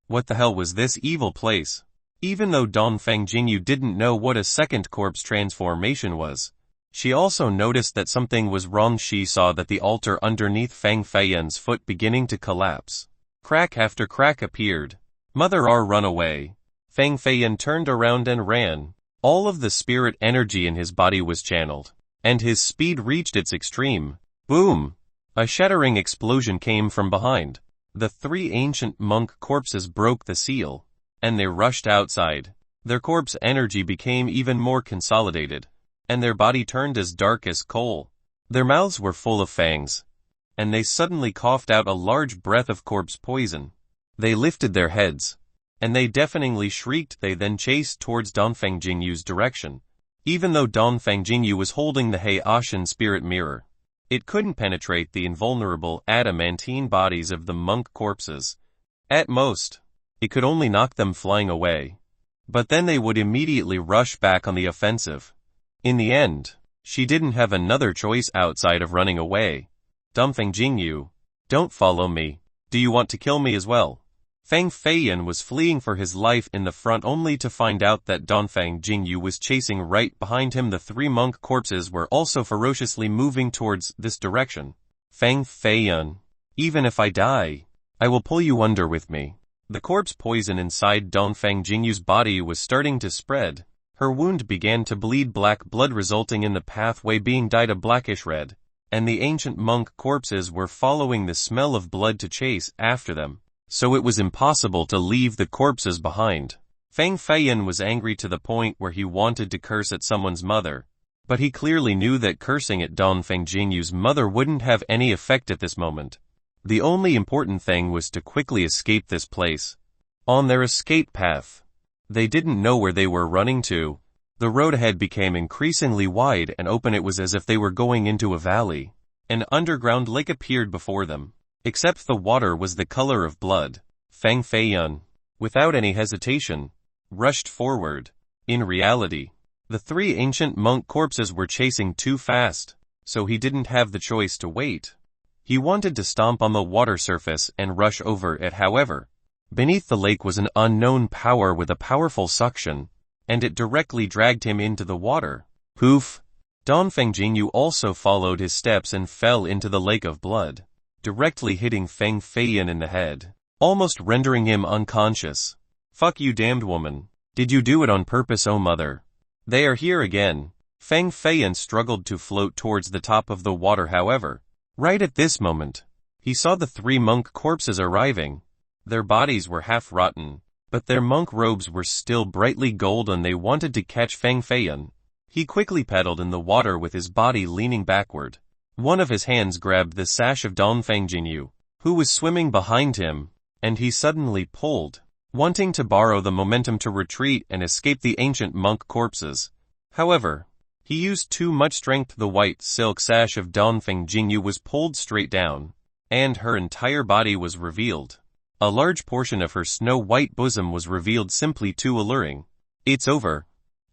What the hell was this evil place? Even though Dongfeng Jingyu didn't know what a 2nd corpse transformation was, she also noticed that something was wrong. She saw that the altar underneath Feng Feiyan's foot beginning to collapse. Crack after crack appeared. "Mother R, run away." Feng Feiyan turned around and ran. All of the spirit energy in his body was channeled, and his speed reached its extreme. Boom! A shattering explosion came from behind. The 3 ancient monk corpses broke the seal, and they rushed outside. Their corpse energy became even more consolidated, and their body turned as dark as coal. Their mouths were full of fangs, and they suddenly coughed out a large breath of corpse poison. They lifted their heads, and they deafeningly shrieked. They then chased towards Dongfeng Jingyu's direction. Even though Dongfeng Jingyu was holding the Haoshan spirit mirror, it couldn't penetrate the invulnerable adamantine bodies of the monk corpses. At most, it could only knock them flying away. But then they would immediately rush back on the offensive. In the end, she didn't have another choice outside of running away. "Dongfeng Jingyu, don't follow me. Do you want to kill me as well?" Feng Feiyan was fleeing for his life in the front only to find out that Dongfeng Jingyu was chasing right behind him. The 3 monk corpses were also ferociously moving towards this direction. "Feng Feiyan, even if I die, I will pull you under with me." The corpse poison inside Dongfeng Jingyu's body was starting to spread. Her wound began to bleed black blood, resulting in the pathway being dyed a blackish red, and the ancient monk corpses were following the smell of blood to chase after them, so it was impossible to leave the corpses behind. Feng Feiyan was angry to the point where he wanted to curse at someone's mother, but he clearly knew that cursing at Dongfeng Jingyu's mother wouldn't have any effect at this moment. The only important thing was to quickly escape this place. On their escape path, they didn't know where they were running to. The road ahead became increasingly wide and open. It was as if they were going into a valley. An underground lake appeared before them, except the water was the color of blood. Feng Feiyan, without any hesitation, rushed forward. In reality, the three ancient monk corpses were chasing too fast, so he didn't have the choice to wait. He wanted to stomp on the water surface and rush over it. However, beneath the lake was an unknown power with a powerful suction, and it directly dragged him into the water. Poof! Dongfeng Jingyu also followed his steps and fell into the lake of blood, directly hitting Feng Feiyan in the head, almost rendering him unconscious. Fuck you, damned woman. Did you do it on purpose, oh mother? They are here again. Feng Feiyan struggled to float towards the top of the water. However, right at this moment, he saw the three monk corpses arriving. Their bodies were half rotten, but their monk robes were still brightly gold and they wanted to catch Feng Feiyan. He quickly paddled in the water with his body leaning backward. One of his hands grabbed the sash of Dongfeng Jingyu, who was swimming behind him, and he suddenly pulled, wanting to borrow the momentum to retreat and escape the ancient monk corpses. However, he used too much strength. The white silk sash of Dongfeng Jingyu was pulled straight down, and her entire body was revealed. A large portion of her snow-white bosom was revealed, simply too alluring. It's over.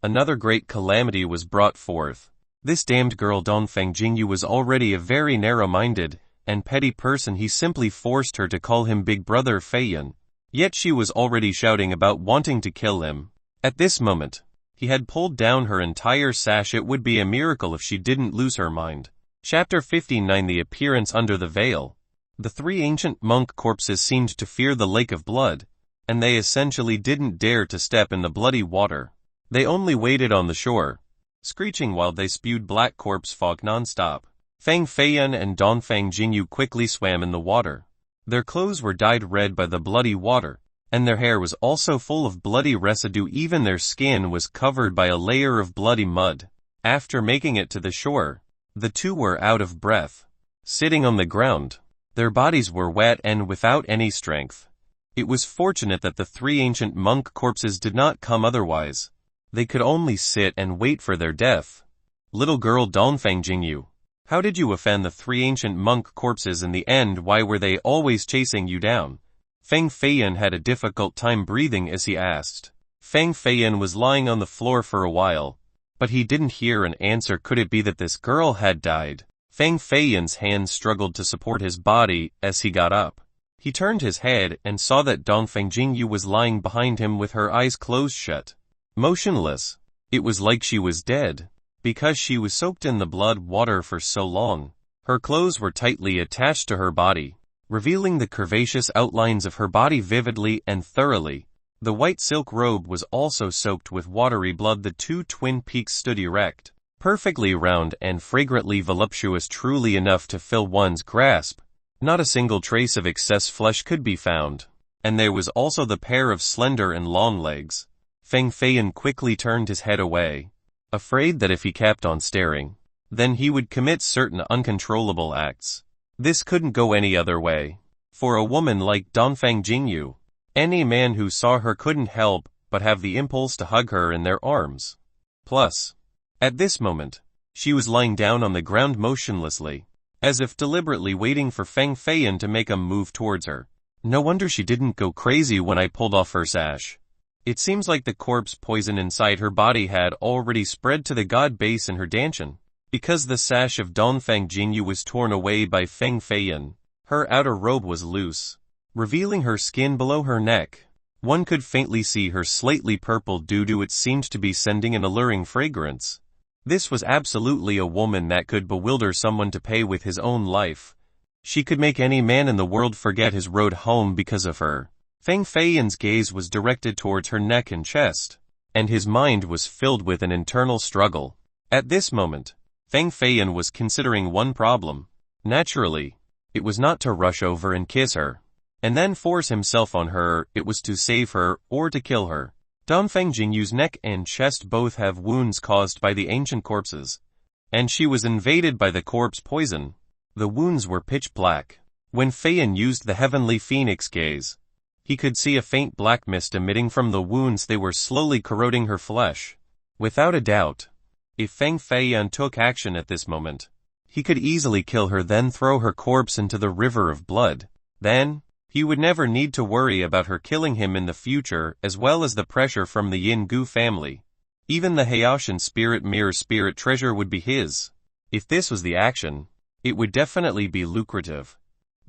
Another great calamity was brought forth. This damned girl Dongfeng Jingyu was already a very narrow-minded and petty person. He simply forced her to call him Big Brother Feiyan. Yet she was already shouting about wanting to kill him. At this moment, he had pulled down her entire sash. It would be a miracle if she didn't lose her mind. Chapter 59. The appearance under the veil. The three ancient monk corpses seemed to fear the lake of blood, and they essentially didn't dare to step in the bloody water. They only waited on the shore, screeching while they spewed black corpse fog non-stop. Feng Feiyan and Dongfeng Jingyu quickly swam in the water. Their clothes were dyed red by the bloody water, and their hair was also full of bloody residue. Even their skin was covered by a layer of bloody mud. After making it to the shore, the two were out of breath, sitting on the ground. Their bodies were wet and without any strength. It was fortunate that the three ancient monk corpses did not come, otherwise they could only sit and wait for their death. Little girl Dongfeng Jingyu, how did you offend the three ancient monk corpses in the end? Why were they always chasing you down? Feng Feiyan had a difficult time breathing as he asked. Feng Feiyan was lying on the floor for a while, but he didn't hear an answer. Could it be that this girl had died? Feng Feiyan's hands struggled to support his body as he got up. He turned his head and saw that Dongfeng Jingyu was lying behind him with her eyes closed shut, motionless. It was like she was dead, because she was soaked in the blood water for so long. Her clothes were tightly attached to her body, revealing the curvaceous outlines of her body vividly and thoroughly. The white silk robe was also soaked with watery blood. The two twin peaks stood erect, perfectly round and fragrantly voluptuous, truly enough to fill one's grasp. Not a single trace of excess flesh could be found, and there was also the pair of slender and long legs. Feng Feiyan quickly turned his head away, afraid that if he kept on staring, then he would commit certain uncontrollable acts. This couldn't go any other way. For a woman like Dongfeng Jingyu, any man who saw her couldn't help but have the impulse to hug her in their arms. Plus, at this moment, she was lying down on the ground motionlessly, as if deliberately waiting for Feng Feiyan to make a move towards her. No wonder she didn't go crazy when I pulled off her sash. It seems like the corpse poison inside her body had already spread to the god base in her dantian. Because the sash of Dongfeng Jingyu was torn away by Feng Feiyan, her outer robe was loose, revealing her skin below her neck. One could faintly see her slightly purple doo-doo. It seemed to be sending an alluring fragrance. This was absolutely a woman that could bewilder someone to pay with his own life. She could make any man in the world forget his road home because of her. Feng Feiyan's gaze was directed towards her neck and chest, and his mind was filled with an internal struggle. At this moment, Feng Feiyan was considering one problem. Naturally, it was not to rush over and kiss her, and then force himself on her. It was to save her or to kill her. Dongfeng Jingyu's neck and chest both have wounds caused by the ancient corpses, and she was invaded by the corpse poison. The wounds were pitch black. When Feiyan used the heavenly phoenix gaze, he could see a faint black mist emitting from the wounds. They were slowly corroding her flesh. Without a doubt, if Feng Feiyan took action at this moment, he could easily kill her, then throw her corpse into the river of blood. Then, He would never need to worry about her killing him in the future, as well as the pressure from the Yin-Gu family. Even the Hayashan spirit mirror spirit treasure would be his. If this was the action, it would definitely be lucrative.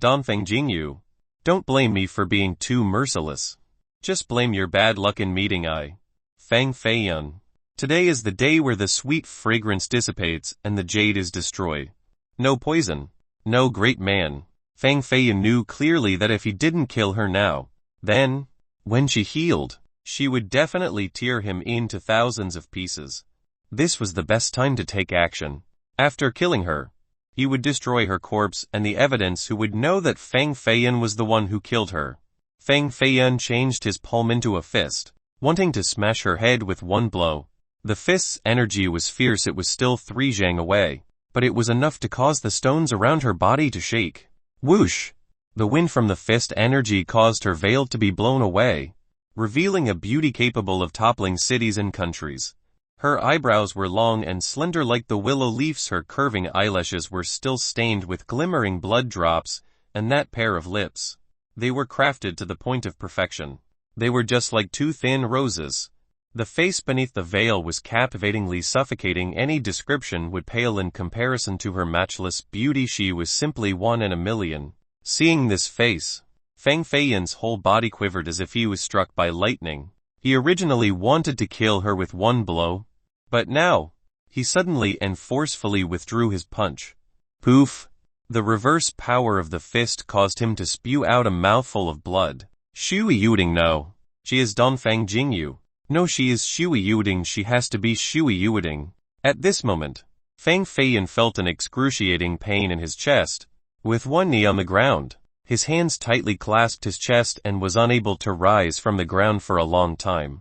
Donfeng Jingyu, don't blame me for being too merciless. Just blame your bad luck in meeting I. Fang Feiyun. Today is the day where the sweet fragrance dissipates and the jade is destroyed. No poison. No great man. Fang Feiyun knew clearly that if he didn't kill her now, then, when she healed, she would definitely tear him into thousands of pieces. This was the best time to take action. After killing her, he would destroy her corpse and the evidence who would know that Fang Feiyun was the one who killed her. Fang Feiyun changed his palm into a fist, wanting to smash her head with one blow. The fist's energy was fierce. It was still 3 zhang away, but it was enough to cause the stones around her body to shake. Whoosh! The wind from the fist energy caused her veil to be blown away, revealing a beauty capable of toppling cities and countries. Her eyebrows were long and slender like the willow leaves. Her curving eyelashes were still stained with glimmering blood drops, and that pair of lips. They were crafted to the point of perfection. They were just like 2 thin roses. The face beneath the veil was captivatingly suffocating. Any description would pale in comparison to her matchless beauty. She was simply 1 in a million. Seeing this face, Fang Feiyun's whole body quivered as if he was struck by lightning. He originally wanted to kill her with 1 blow, but now, he suddenly and forcefully withdrew his punch. Poof! The reverse power of the fist caused him to spew out a mouthful of blood. Shui Yuding, no. She is Donfeng Jingyu. No, she is Shui Yuding. She has to be Shui Yuding. At this moment, Fang Feiyun felt an excruciating pain in his chest. With 1 knee on the ground, his hands tightly clasped his chest and was unable to rise from the ground for a long time.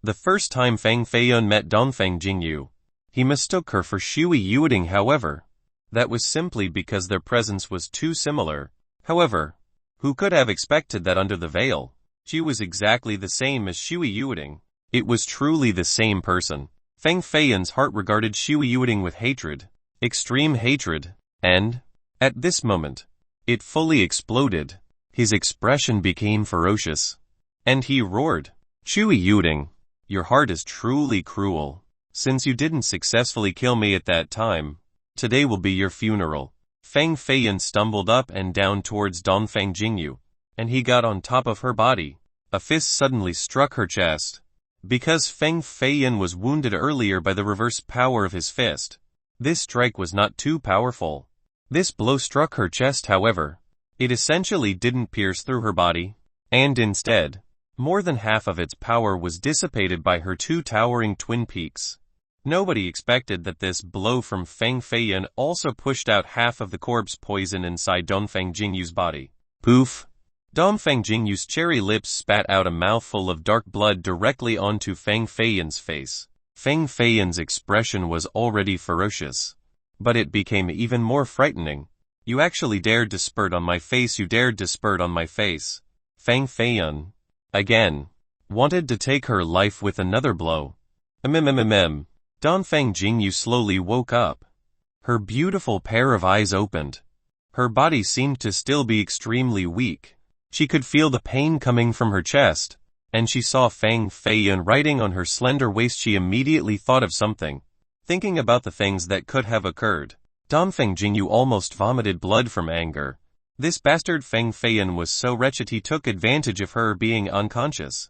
The first time Fang Feiyun met Donfeng Jingyu, he mistook her for Shui Yuding. However, that was simply because their presence was too similar. However, who could have expected that under the veil, she was exactly the same as Shui Yuding? It was truly the same person. Fang Feiyun's heart regarded Shui Yuding with hatred, extreme hatred, and, at this moment, it fully exploded. His expression became ferocious, and he roared, Shui Yuding, your heart is truly cruel. Since you didn't successfully kill me at that time, today will be your funeral. Fang Feiyun stumbled up and down towards Donfeng Jingyu, and he got on top of her body. A fist suddenly struck her chest. Because Fang Feiyun was wounded earlier by the reverse power of his fist, this strike was not too powerful. This blow struck her chest, however. It essentially didn't pierce through her body, and instead, more than half of its power was dissipated by her 2 towering twin peaks. Nobody expected that this blow from Fang Feiyun also pushed out half of the corpse poison inside Donfeng Jingyu's body. Poof! Donfeng Jingyu's cherry lips spat out a mouthful of dark blood directly onto Fang Feiyun's face. Fang Feiyun's expression was already ferocious, but it became even more frightening. You actually dared to spurt on my face. You dared to spurt on my face. Fang Feiyun, again, wanted to take her life with another blow. Donfeng Jingyu slowly woke up. Her beautiful pair of eyes opened. Her body seemed to still be extremely weak. She could feel the pain coming from her chest, and she saw Fang Feiyun writing on her slender waist. She immediately thought of something, thinking about the things that could have occurred. Donfeng Jingyu almost vomited blood from anger. This bastard Fang Feiyun was so wretched he took advantage of her being unconscious.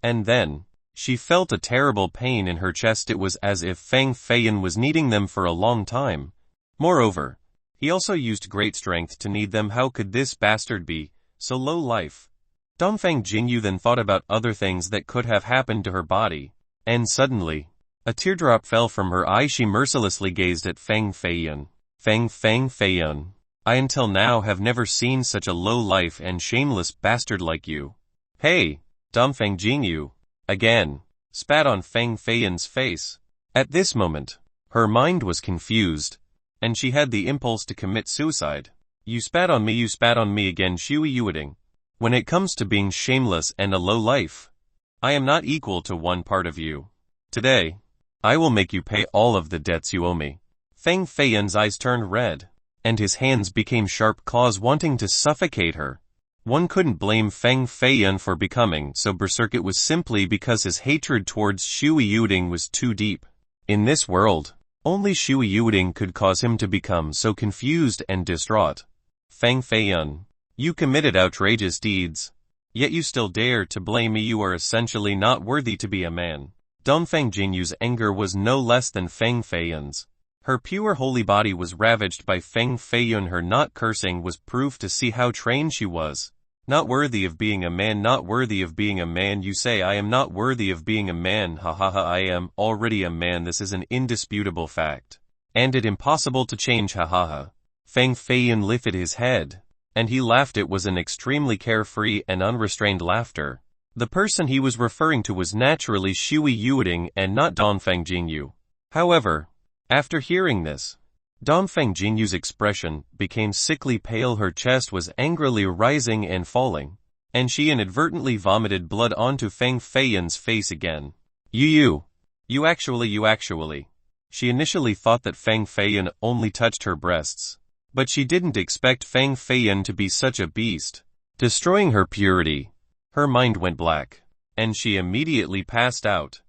And then, she felt a terrible pain in her chest. It was as if Fang Feiyun was kneading them for a long time. Moreover, he also used great strength to knead them. How could this bastard be so low life? Donfeng Jingyu then thought about other things that could have happened to her body, and suddenly, a teardrop fell from her eye. She mercilessly gazed at Fang Feiyun. Fang Feiyun, I until now have never seen such a low life and shameless bastard like you. Hey, Donfeng Jingyu, again, spat on Fang Feiyun's face. At this moment, her mind was confused, and she had the impulse to commit suicide. You spat on me again, Shui Yuding. When it comes to being shameless and a low life, I am not equal to one part of you. Today, I will make you pay all of the debts you owe me. Fang Feiyun's eyes turned red, and his hands became sharp claws wanting to suffocate her. One couldn't blame Feng Feiyun for becoming so berserk. It was simply because his hatred towards Shui Yuding was too deep. In this world, only Shui Yuding could cause him to become so confused and distraught. Feng Feiyun, you committed outrageous deeds. Yet you still dare to blame me. You are essentially not worthy to be a man. Dongfeng Jingyu's anger was no less than Feng Feiyun's. Her pure holy body was ravaged by Feng Feiyun. Her not cursing was proof to see how trained she was. Not worthy of being a man, not worthy of being a man. You say I am not worthy of being a man. Ha ha ha, I am already a man. This is an indisputable fact. And it impossible to change. Ha ha ha. Feng Feiyun lifted his head, and he laughed. It was an extremely carefree and unrestrained laughter. The person he was referring to was naturally Shui Yuding and not Dongfeng Jingyu. However, after hearing this, Dongfeng Jingyu's expression became sickly pale. Her chest was angrily rising and falling, and she inadvertently vomited blood onto Feng Feiyun's face again. You actually. She initially thought that Feng Feiyun only touched her breasts, but she didn't expect Feng Feiyun to be such a beast, destroying her purity. Her mind went black, and she immediately passed out.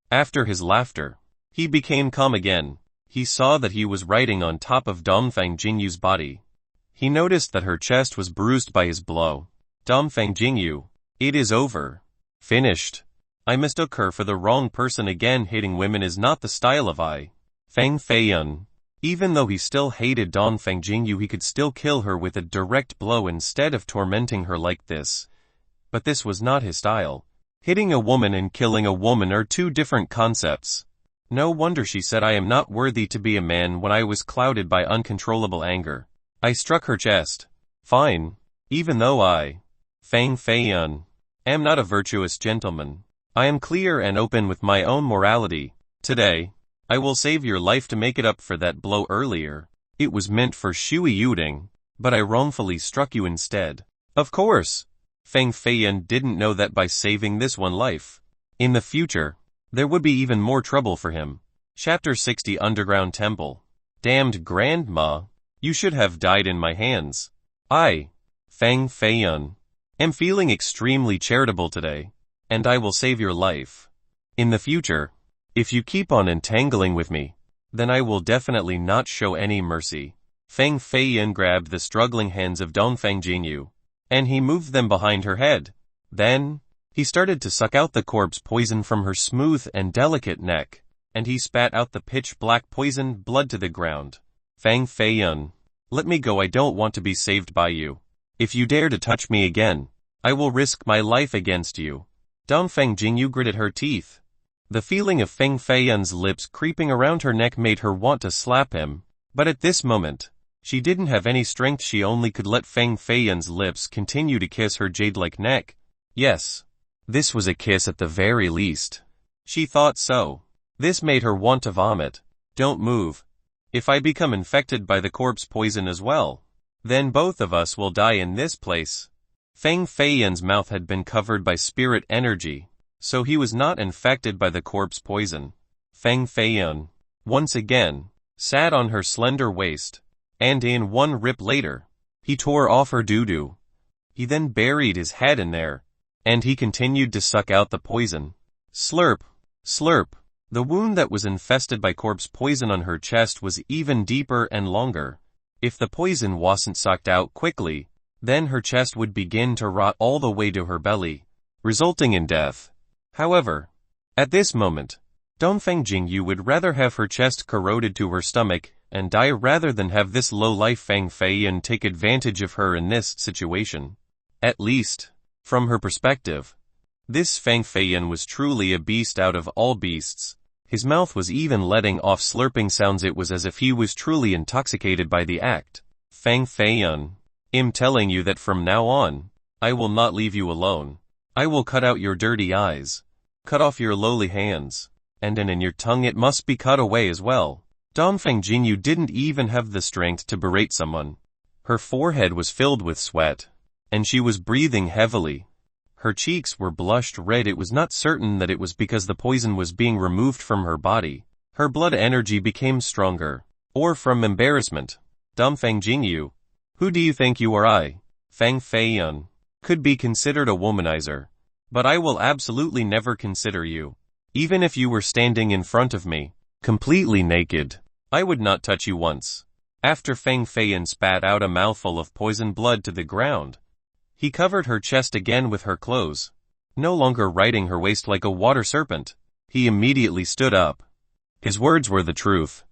After his laughter, he became calm again. He saw that he was riding on top of Dongfeng Jingyu's body. He noticed that her chest was bruised by his blow. Dongfeng Jingyu, it is over. Finished. I mistook her for the wrong person again. Hating women is not the style of Feng Feiyun. Even though he still hated Dongfeng Jingyu, he could still kill her with a direct blow instead of tormenting her like this. But this was not his style. Hitting a woman and killing a woman are two different concepts. No wonder she said I am not worthy to be a man when I was clouded by uncontrollable anger. I struck her chest. Fine. Even though Feng Feiyun, am not a virtuous gentleman, I am clear and open with my own morality. Today, I will save your life to make it up for that blow earlier. It was meant for Shui Yuding, but I wrongfully struck you instead. Of course, Feng Feiyun didn't know that by saving this one life, in the future, there would be even more trouble for him. Chapter 60 Underground Temple. Damned grandma, you should have died in my hands. I, Feng Feiyun, am feeling extremely charitable today, and I will save your life. In the future, if you keep on entangling with me, then I will definitely not show any mercy. Feng Feiyun grabbed the struggling hands of Dongfeng Jingyu, and he moved them behind her head. Then, he started to suck out the corpse poison from her smooth and delicate neck, and he spat out the pitch-black poisoned blood to the ground. Feng Feiyun, let me go. I don't want to be saved by you. If you dare to touch me again, I will risk my life against you. Dongfeng Jingyu gritted her teeth. The feeling of Feng Feiyun's lips creeping around her neck made her want to slap him, but at this moment, she didn't have any strength. She only could let Feng Feiyun's lips continue to kiss her jade-like neck. Yes. This was a kiss at the very least. She thought so. This made her want to vomit. Don't move. If I become infected by the corpse poison as well, then both of us will die in this place. Feng Feiyun's mouth had been covered by spirit energy, so he was not infected by the corpse poison. Feng Feiyun, once again, sat on her slender waist, and in one rip later, he tore off her doo-doo. He then buried his head in there, and he continued to suck out the poison. Slurp, slurp. The wound that was infested by corpse poison on her chest was even deeper and longer. If the poison wasn't sucked out quickly, then her chest would begin to rot all the way to her belly, resulting in death. However, at this moment, Dongfeng Jingyu would rather have her chest corroded to her stomach and die rather than have this low-life Feng Feiyun take advantage of her in this situation. At least, from her perspective, this Feng Feiyun was truly a beast out of all beasts. His mouth was even letting off slurping sounds. It was as if he was truly intoxicated by the act. Feng Feiyun, I'm telling you that from now on, I will not leave you alone. I will cut out your dirty eyes, cut off your lowly hands, and in your tongue it must be cut away as well. Dongfeng Jingyu didn't even have the strength to berate someone. Her forehead was filled with sweat, and she was breathing heavily. Her cheeks were blushed red. It was not certain that it was because the poison was being removed from her body. Her blood energy became stronger, or from embarrassment. Dongfeng Jingyu, who do you think you are? Feng Feiyun, could be considered a womanizer, but I will absolutely never consider you. Even if you were standing in front of me, completely naked, I would not touch you once. After Feng Feiyan spat out a mouthful of poisoned blood to the ground, he covered her chest again with her clothes. No longer riding her waist like a water serpent, he immediately stood up. His words were the truth.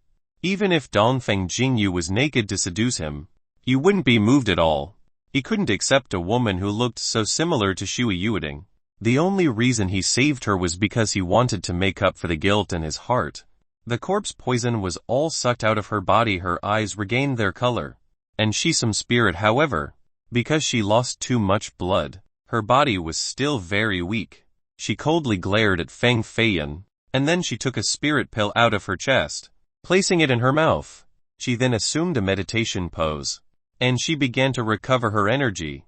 Even if Dongfeng Jingyu was naked to seduce him, he wouldn't be moved at all. He couldn't accept a woman who looked so similar to Shui Yueding. The only reason he saved her was because he wanted to make up for the guilt in his heart. The corpse poison was all sucked out of her body. Her eyes regained their color. And she some spirit, however, because she lost too much blood. Her body was still very weak. She coldly glared at Feng Feiyan, and then she took a spirit pill out of her chest, placing it in her mouth. She then assumed a meditation pose, and she began to recover her energy.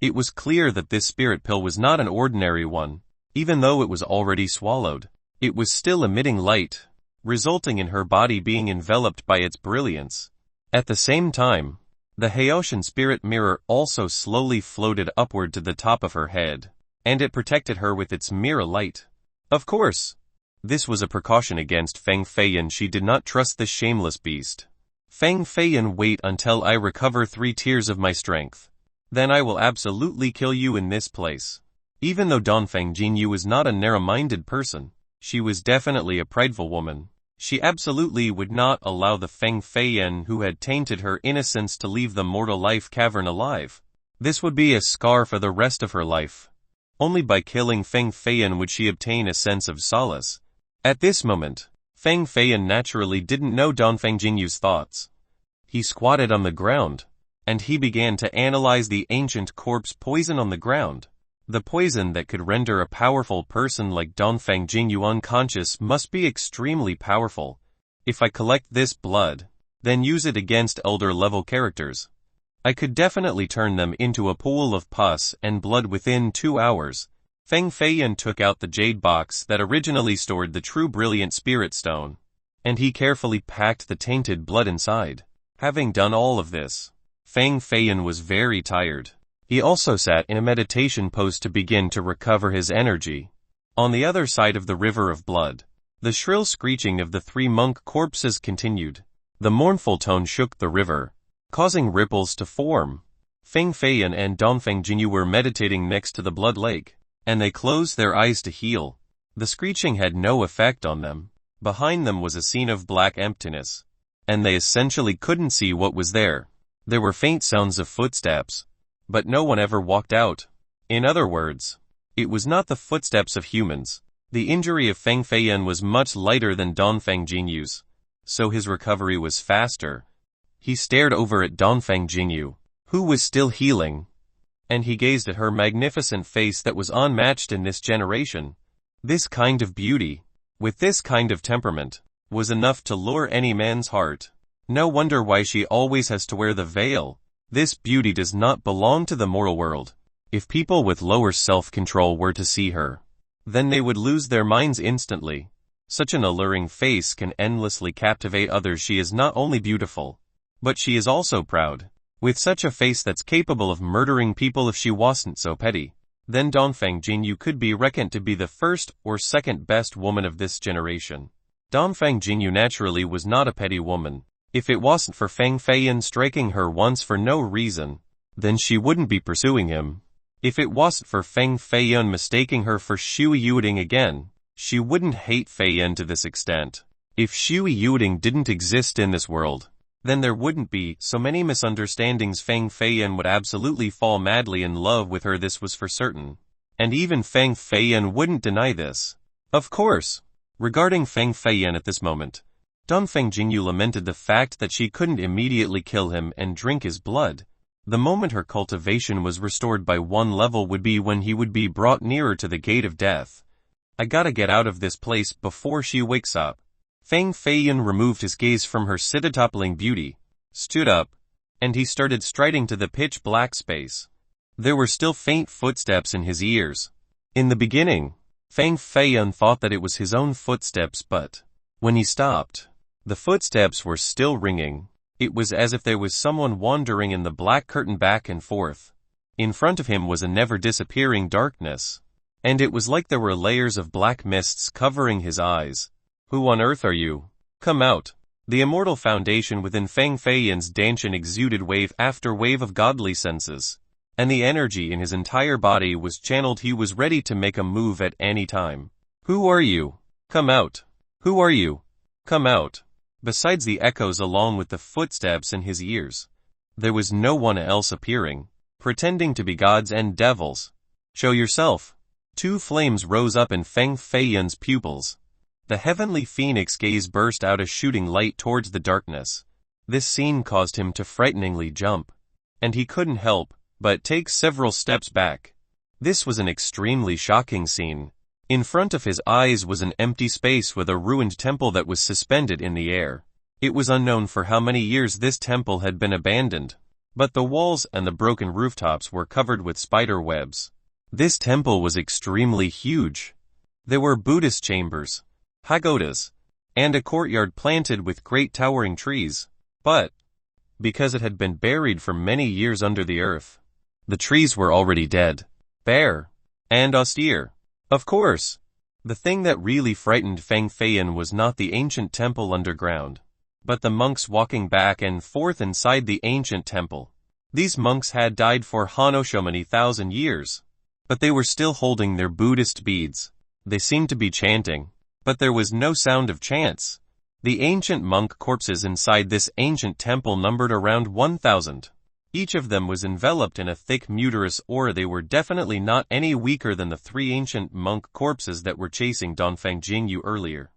It was clear that this spirit pill was not an ordinary one. Even though it was already swallowed, it was still emitting light, resulting in her body being enveloped by its brilliance. At the same time, the Haoshan spirit mirror also slowly floated upward to the top of her head, and it protected her with its mirror light. Of course, this was a precaution against Feng Feiyan. She did not trust this shameless beast. Feng Feiyan, wait until I recover 3 tiers of my strength. Then I will absolutely kill you in this place. Even though Dongfeng Jingyu was not a narrow-minded person, she was definitely a prideful woman. She absolutely would not allow the Feng Feiyan who had tainted her innocence to leave the mortal life cavern alive. This would be a scar for the rest of her life. Only by killing Feng Feiyan would she obtain a sense of solace. At this moment, Feng Feiyan naturally didn't know Dongfeng Jingyu's thoughts. He squatted on the ground, and he began to analyze the ancient corpse poison on the ground. The poison that could render a powerful person like Dongfeng Jingyu unconscious must be extremely powerful. If I collect this blood, then use it against elder-level characters, I could definitely turn them into a pool of pus and blood within 2 hours. Feng Feiyan took out the jade box that originally stored the true brilliant spirit stone, and he carefully packed the tainted blood inside. Having done all of this, Feng Feiyan was very tired. He also sat in a meditation pose to begin to recover his energy. On the other side of the river of blood, the shrill screeching of the 3 monk corpses continued. The mournful tone shook the river, causing ripples to form. Feng Feiyan and Dongfeng Jingyu were meditating next to the blood lake, and they closed their eyes to heal. The screeching had no effect on them. Behind them was a scene of black emptiness, and they essentially couldn't see what was there. There were faint sounds of footsteps, but no one ever walked out. In other words, it was not the footsteps of humans. The injury of Feng Feiyan was much lighter than Dongfeng Jingyu's, so his recovery was faster. He stared over at Dongfeng Jingyu, who was still healing, and he gazed at her magnificent face that was unmatched in this generation. This kind of beauty, with this kind of temperament, was enough to lure any man's heart. No wonder why she always has to wear the veil. This beauty does not belong to the moral world. If people with lower self-control were to see her, then they would lose their minds instantly. Such an alluring face can endlessly captivate others. She is not only beautiful, but she is also proud. With such a face that's capable of murdering people if she wasn't so petty, then Dongfeng Jingyu could be reckoned to be the first or second best woman of this generation. Dongfeng Jingyu naturally was not a petty woman. If it wasn't for Feng Feiyan striking her once for no reason, then she wouldn't be pursuing him. If it wasn't for Feng Feiyan mistaking her for Shui Yueding again, she wouldn't hate Feiyan to this extent. If Shui Yueding didn't exist in this world, then there wouldn't be so many misunderstandings. Feng Feiyan would absolutely fall madly in love with her, this was for certain. And even Feng Feiyan wouldn't deny this. Of course, regarding Feng Feiyan at this moment, Dongfeng Jingyu lamented the fact that she couldn't immediately kill him and drink his blood. The moment her cultivation was restored by 1 level would be when he would be brought nearer to the gate of death. I gotta get out of this place before she wakes up. Feng Feiyan removed his gaze from her city-toppling beauty, stood up, and he started striding to the pitch-black space. There were still faint footsteps in his ears. In the beginning, Feng Feiyan thought that it was his own footsteps, but when he stopped, the footsteps were still ringing. It was as if there was someone wandering in the black curtain back and forth. In front of him was a never-disappearing darkness, and it was like there were layers of black mists covering his eyes. Who on earth are you? Come out. The immortal foundation within Feng Feiyan's Danshan exuded wave after wave of godly senses, and the energy in his entire body was channeled. He was ready to make a move at any time. Who are you? Come out. Who are you? Come out. Besides the echoes along with the footsteps in his ears, there was no one else appearing, pretending to be gods and devils. Show yourself. Two flames rose up in Feng Feiyan's pupils. The heavenly phoenix gaze burst out a shooting light towards the darkness. This scene caused him to frighteningly jump, and he couldn't help but take several steps back. This was an extremely shocking scene. In front of his eyes was an empty space with a ruined temple that was suspended in the air. It was unknown for how many years this temple had been abandoned, but the walls and the broken rooftops were covered with spider webs. This temple was extremely huge. There were Buddhist chambers, pagodas, and a courtyard planted with great towering trees, but because it had been buried for many years under the earth, the trees were already dead, bare, and austere. Of course, the thing that really frightened Feng Feiyan was not the ancient temple underground, but the monks walking back and forth inside the ancient temple. These monks had died for so many thousand years, but they were still holding their Buddhist beads. They seemed to be chanting, but there was no sound of chants. The ancient monk corpses inside this ancient temple numbered around 1,000. Each of them was enveloped in a thick muterous aura. They were definitely not any weaker than the 3 ancient monk corpses that were chasing Dongfeng Jingyu earlier.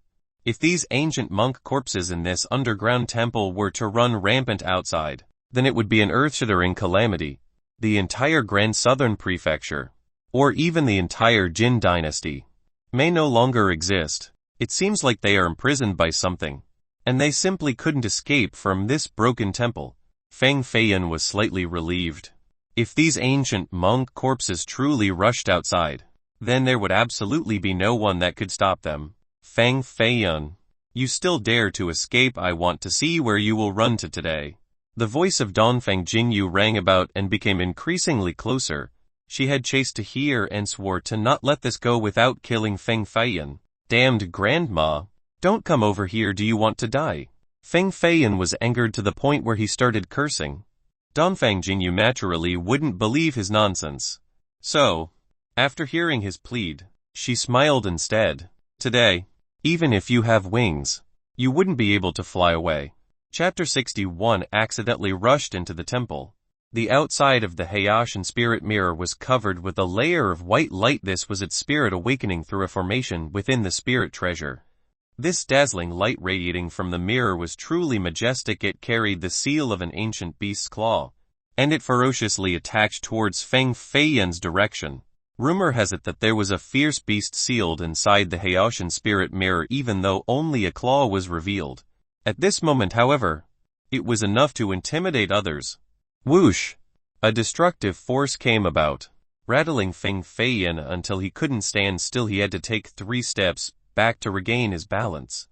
If these ancient monk corpses in this underground temple were to run rampant outside, then it would be an earth-shattering calamity. The entire Grand Southern Prefecture, or even the entire Jin dynasty, may no longer exist. It seems like they are imprisoned by something, and they simply couldn't escape from this broken temple. Feng Feiyan was slightly relieved. If these ancient monk corpses truly rushed outside, then there would absolutely be no one that could stop them. Feng Feiyan, you still dare to escape? I want to see where you will run to today. The voice of Dongfeng Jingyu rang about and became increasingly closer. She had chased to here and swore to not let this go without killing Feng Feiyan. Damned grandma, don't come over here. Do you want to die? Feng Feiyan was angered to the point where he started cursing. Dongfeng Jingyu naturally wouldn't believe his nonsense. So, after hearing his plead, she smiled instead. Today, even if you have wings, you wouldn't be able to fly away. Chapter 61 accidentally rushed into the temple. The outside of the Hayashin spirit mirror was covered with a layer of white light. This was its spirit awakening through a formation within the spirit treasure. This dazzling light radiating from the mirror was truly majestic. It carried the seal of an ancient beast's claw, and it ferociously attacked towards Feng Feiyan's direction. Rumor has it that there was a fierce beast sealed inside the Hayashin spirit mirror, even though only a claw was revealed. At this moment, however, it was enough to intimidate others. Whoosh! A destructive force came about, rattling Feng Feiyan until he couldn't stand still. He had to take 3 steps back to regain his balance.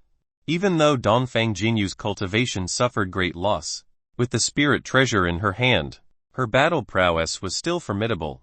Even though Dongfeng Jinyu's cultivation suffered great loss, with the spirit treasure in her hand, her battle prowess was still formidable.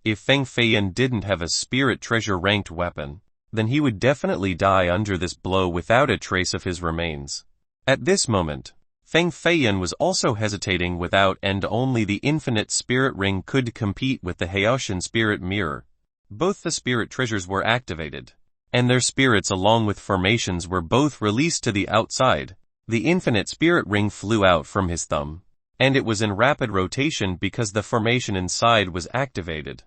If Feng Feiyan didn't have a spirit treasure ranked weapon, then he would definitely die under this blow without a trace of his remains. At this moment, Feng Feiyan was also hesitating. Without and only the infinite spirit ring could compete with the Hayashin spirit mirror. Both the spirit treasures were activated, and their spirits along with formations were both released to the outside. The infinite spirit ring flew out from his thumb, and it was in rapid rotation because the formation inside was activated.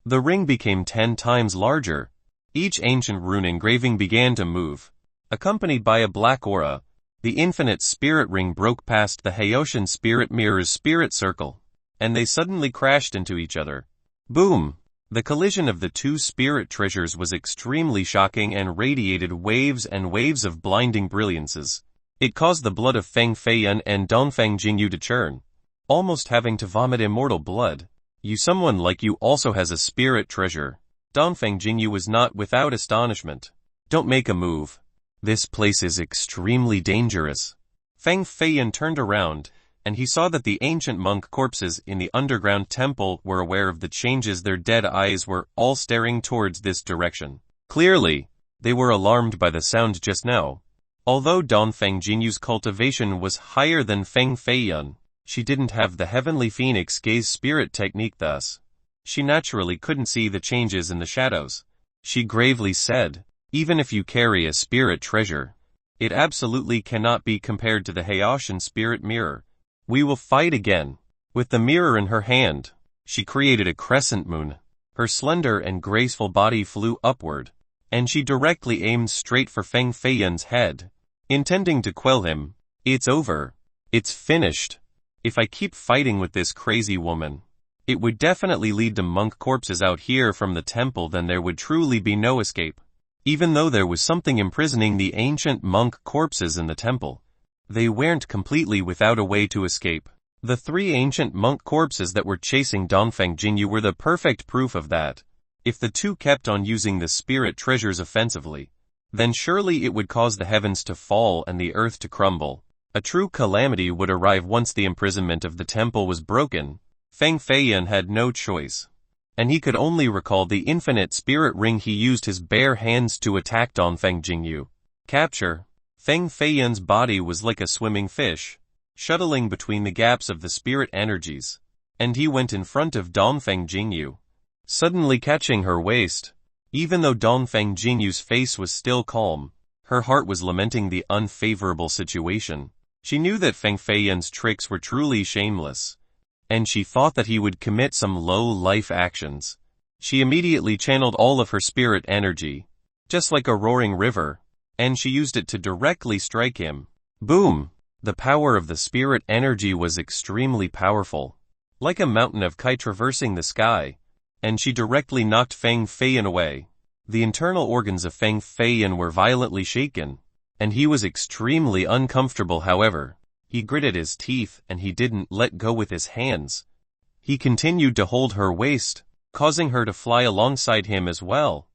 The ring became 10 times larger. Each ancient rune engraving began to move, accompanied by a black aura. The infinite spirit ring broke past the Hayashin spirit mirror's spirit circle, and they suddenly crashed into each other. Boom! The collision of the 2 spirit treasures was extremely shocking and radiated waves and waves of blinding brilliances. It caused the blood of Feng Feiyan and Dongfeng Jingyu to churn, almost having to vomit immortal blood. Someone like you also has a spirit treasure. Dongfeng Jingyu was not without astonishment. Don't make a move. This place is extremely dangerous. Feng Feiyan turned around, and he saw that the ancient monk corpses in the underground temple were aware of the changes. Their dead eyes were all staring towards this direction. Clearly, they were alarmed by the sound just now. Although Dongfeng Jingyu's cultivation was higher than Feng Feiyun, she didn't have the heavenly phoenix gaze spirit technique, thus she naturally couldn't see the changes in the shadows. She gravely said, "Even if you carry a spirit treasure, it absolutely cannot be compared to the Haoshan spirit mirror. We will fight again." With the mirror in her hand, she created a crescent moon. Her slender and graceful body flew upward, and she directly aimed straight for Feng Feiyun's head, intending to quell him. "It's over. It's finished. If I keep fighting with this crazy woman, it would definitely lead to monk corpses out here from the temple. Then there would truly be no escape." Even though there was something imprisoning the ancient monk corpses in the temple, they weren't completely without a way to escape. The 3 ancient monk corpses that were chasing Dongfeng Jingyu were the perfect proof of that. If the two kept on using the spirit treasures offensively, then surely it would cause the heavens to fall and the earth to crumble. A true calamity would arrive once the imprisonment of the temple was broken. Feng Feiyun had no choice, and he could only recall the infinite spirit ring. He used his bare hands to attack Dongfeng Jingyu. Capture. Feng Feiyun's body was like a swimming fish, shuttling between the gaps of the spirit energies, and he went in front of Dongfeng Jingyu, suddenly catching her waist. Even though Dongfeng Jingyu's face was still calm, her heart was lamenting the unfavorable situation. She knew that Feng Feiyun's tricks were truly shameless, and she thought that he would commit some low-life actions. She immediately channeled all of her spirit energy, just like a roaring river, and she used it to directly strike him. Boom! The power of the spirit energy was extremely powerful, like a mountain of kite traversing the sky, and she directly knocked Feng Feiyun away. The internal organs of Feng Feiyun were violently shaken, and he was extremely uncomfortable. However, he gritted his teeth and he didn't let go with his hands. He continued to hold her waist, causing her to fly alongside him as well.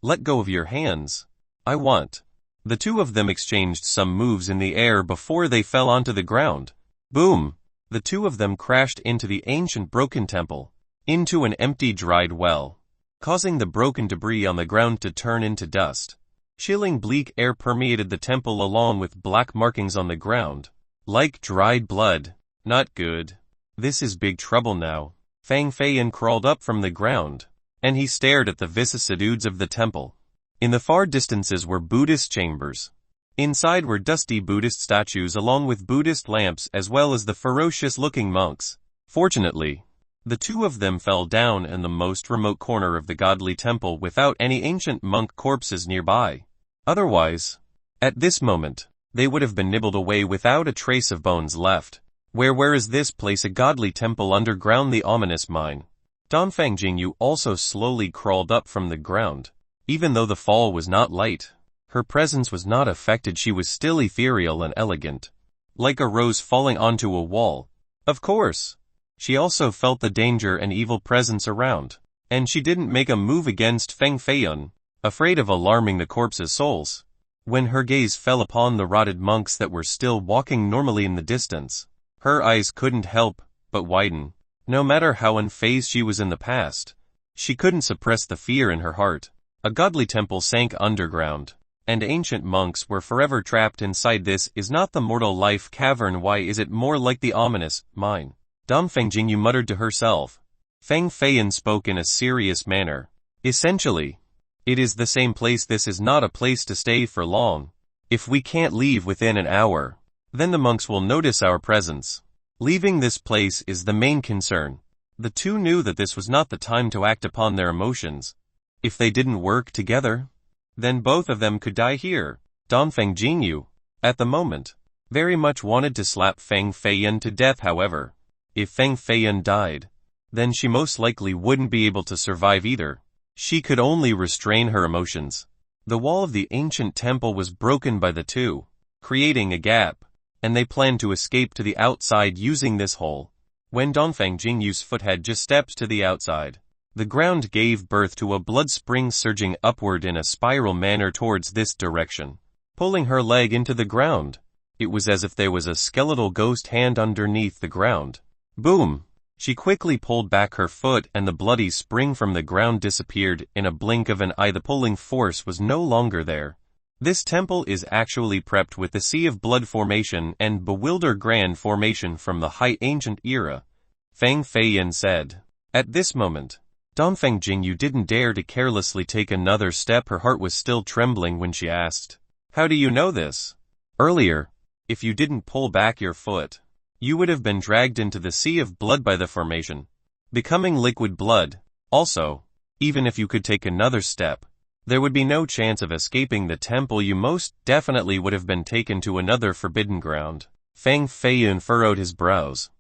"Let go of your hands. I want." The two of them exchanged some moves in the air before they fell onto the ground. Boom! The two of them crashed into the ancient broken temple, into an empty dried well, causing the broken debris on the ground to turn into dust. Chilling bleak air permeated the temple along with black markings on the ground, like dried blood. Not good. This is big trouble now. Feng Feiyun crawled up from the ground, and he stared at the vicissitudes of the temple. In the far distances were Buddhist chambers. Inside were dusty Buddhist statues along with Buddhist lamps as well as the ferocious-looking monks. Fortunately, the two of them fell down in the most remote corner of the godly temple without any ancient monk corpses nearby. Otherwise, at this moment, they would have been nibbled away without a trace of bones left. Where is this place? A godly temple underground, the ominous mine. Dongfeng Jingyu also slowly crawled up from the ground. Even though the fall was not light, her presence was not affected. She was still ethereal and elegant, like a rose falling onto a wall. Of course, she also felt the danger and evil presence around, and she didn't make a move against Feng Feiyun, afraid of alarming the corpses' souls. When her gaze fell upon the rotted monks that were still walking normally in the distance, her eyes couldn't help but widen. No matter how unfazed she was in the past, she couldn't suppress the fear in her heart. A godly temple sank underground, and ancient monks were forever trapped inside. This is not the mortal life cavern. Why is it more like the ominous mine? Dongfeng Jingyu muttered to herself. Feng Feiyun spoke in a serious manner. Essentially, it is the same place. This is not a place to stay for long. If we can't leave within an hour, then the monks will notice our presence. Leaving this place is the main concern. The two knew that this was not the time to act upon their emotions. If they didn't work together, then both of them could die here. Dongfeng Jingyu, at the moment, very much wanted to slap Feng Feiyun to death. However, if Feng Feiyun died, then she most likely wouldn't be able to survive either. She could only restrain her emotions. The wall of the ancient temple was broken by the two, creating a gap, and they planned to escape to the outside using this hole. When Dongfeng Jingyu's foot had just stepped to the outside, the ground gave birth to a blood spring surging upward in a spiral manner towards this direction, pulling her leg into the ground. It was as if there was a skeletal ghost hand underneath the ground. Boom! She quickly pulled back her foot and the bloody spring from the ground disappeared in a blink of an eye. The pulling force was no longer there. This temple is actually prepped with the Sea of Blood formation and Bewilder Grand formation from the High Ancient Era, Feng Feiyan said. At this moment, Dongfeng Jingyu didn't dare to carelessly take another step. Her heart was still trembling when she asked, "How do you know this?" "Earlier, if you didn't pull back your foot, you would have been dragged into the Sea of Blood by the formation, becoming liquid blood. Also, even if you could take another step, there would be no chance of escaping the temple. You most definitely would have been taken to another forbidden ground." Feng Feiyan furrowed his brows.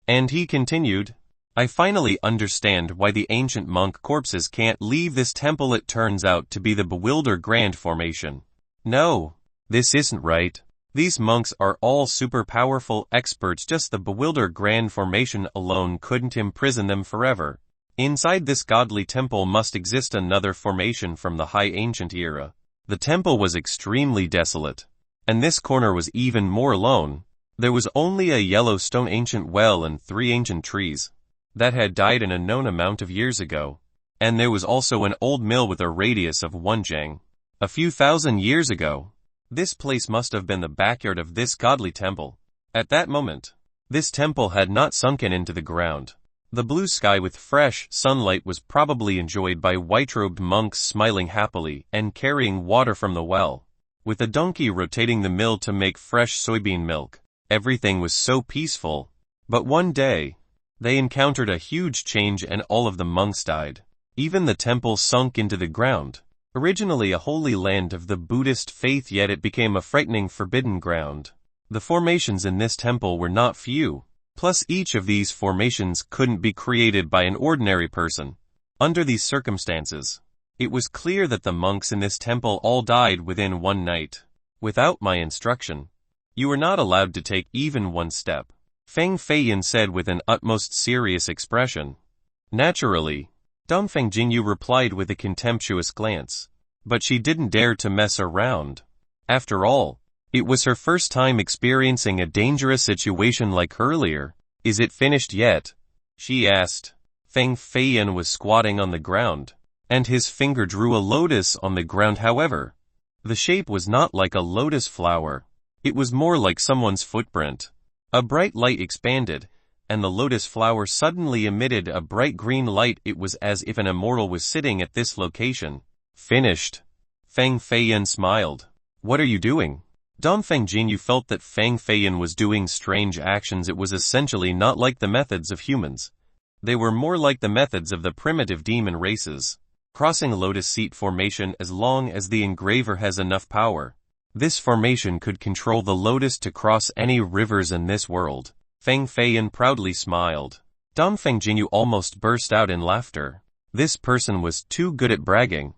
And he continued, "I finally understand why the ancient monk corpses can't leave this temple. It turns out to be the Bewilder Grand formation. No, this isn't right. These monks are all super powerful experts. Just the Bewilder Grand formation alone couldn't imprison them forever. Inside this godly temple must exist another formation from the High Ancient Era." The temple was extremely desolate, and this corner was even more alone. There was only a yellow stone ancient well and 3 ancient trees that had died an unknown amount of years ago, and there was also an old mill with a radius of 1 jang. A few thousand years ago, this place must have been the backyard of this godly temple. At that moment, this temple had not sunken into the ground. The blue sky with fresh sunlight was probably enjoyed by white-robed monks smiling happily and carrying water from the well, with a donkey rotating the mill to make fresh soybean milk. Everything was so peaceful. But one day, they encountered a huge change and all of the monks died. Even the temple sunk into the ground. Originally a holy land of the Buddhist faith, yet it became a frightening forbidden ground. The formations in this temple were not few. Plus each of these formations couldn't be created by an ordinary person. Under these circumstances, it was clear that the monks in this temple all died within one night. Without my instruction, you were not allowed to take even one step, Feng Feiyan said with an utmost serious expression. Naturally, Dongfeng Jingyu replied with a contemptuous glance. But she didn't dare to mess around. After all, it was her first time experiencing a dangerous situation like earlier. "Is it finished yet?" she asked. Feng Feiyan was squatting on the ground, and his finger drew a lotus on the ground. However, the shape was not like a lotus flower. It was more like someone's footprint. A bright light expanded, and the lotus flower suddenly emitted a bright green light. It was as if an immortal was sitting at this location. "Finished." Feng Feiyan smiled. "What are you doing?" Dongfeng Jingyu felt that Feng Feiyan was doing strange actions. It was essentially not like the methods of humans. They were more like the methods of the primitive demon races. Crossing lotus seat formation. As long as the engraver has enough power, this formation could control the lotus to cross any rivers in this world. Feng Feiyan proudly smiled. Dongfeng Jingyu almost burst out in laughter. This person was too good at bragging.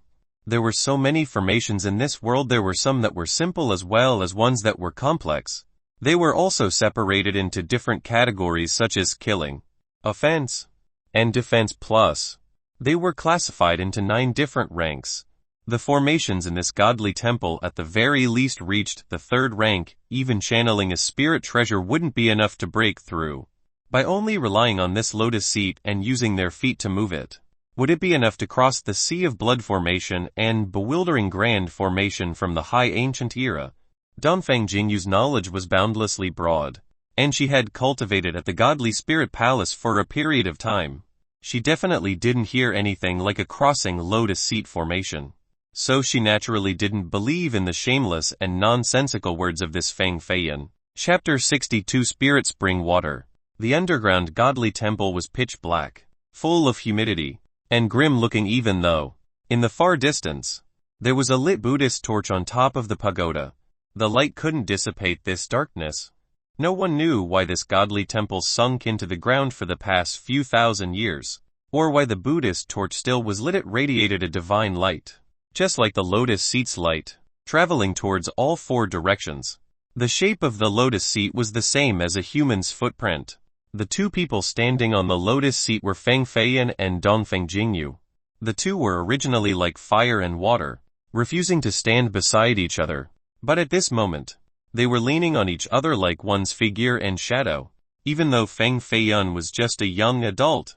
There were so many formations in this world. There were some that were simple as well as ones that were complex. They were also separated into different categories such as killing, offense, and defense plus. They were classified into 9 different ranks. The formations in this godly temple at the very least reached the 3rd rank. Even channeling a spirit treasure wouldn't be enough to break through. By only relying on this lotus seat and using their feet to move it, would it be enough to cross the Sea of Blood formation and Bewildering Grand formation from the High Ancient Era? Dongfeng Jingyu's knowledge was boundlessly broad, and she had cultivated at the Godly Spirit Palace for a period of time. She definitely didn't hear anything like a crossing lotus seat formation. So she naturally didn't believe in the shameless and nonsensical words of this Feng Feiyan. Chapter 62 Spirit Spring Water. The underground godly temple was pitch black, full of humidity, and grim looking even though, in the far distance, there was a lit Buddhist torch on top of the pagoda. The light couldn't dissipate this darkness. No one knew why this godly temple sunk into the ground for the past few thousand years, or why the Buddhist torch still was lit. It radiated a divine light, just like the lotus seat's light, traveling towards all 4 directions. The shape of the lotus seat was the same as a human's footprint. The 2 people standing on the lotus seat were Feng Feiyan and Dongfeng Jingyu. The 2 were originally like fire and water, refusing to stand beside each other. But at this moment, They were leaning on each other like one's figure and shadow. Even though Feng Feiyun was just a young adult,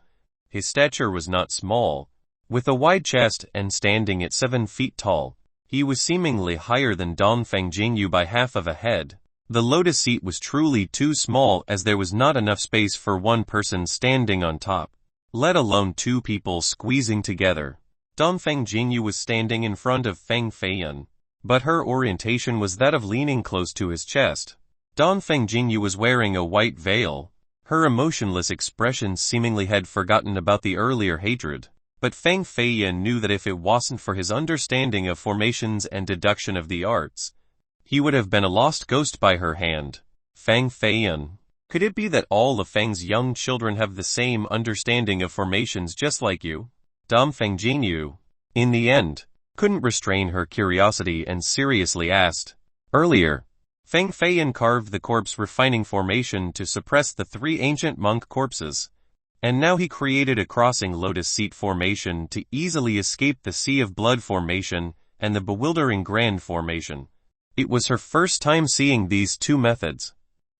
his stature was not small. With a wide chest and standing at 7 feet tall, he was seemingly higher than Dongfeng Jingyu by half of a head. The lotus seat was truly too small as there was not enough space for one person standing on top, let alone two people squeezing together. Dongfeng Jingyu was standing in front of Feng Feiyun, but her orientation was that of leaning close to his chest. Dongfeng Jingyu was wearing a white veil. Her emotionless expression seemingly had forgotten about the earlier hatred. But Feng Feiyun knew that if it wasn't for his understanding of formations and deduction of the arts, he would have been a lost ghost by her hand. Feng Feiyun. Could it be that all of Feng's young children have the same understanding of formations just like you? Dongfeng Jingyu, in the end, couldn't restrain her curiosity and seriously asked. Earlier, Feng Feiyun carved the corpse refining formation to suppress the 3 ancient monk corpses. And now he created a crossing lotus seat formation to easily escape the sea of blood formation and the bewildering grand formation. It was her first time seeing these two methods.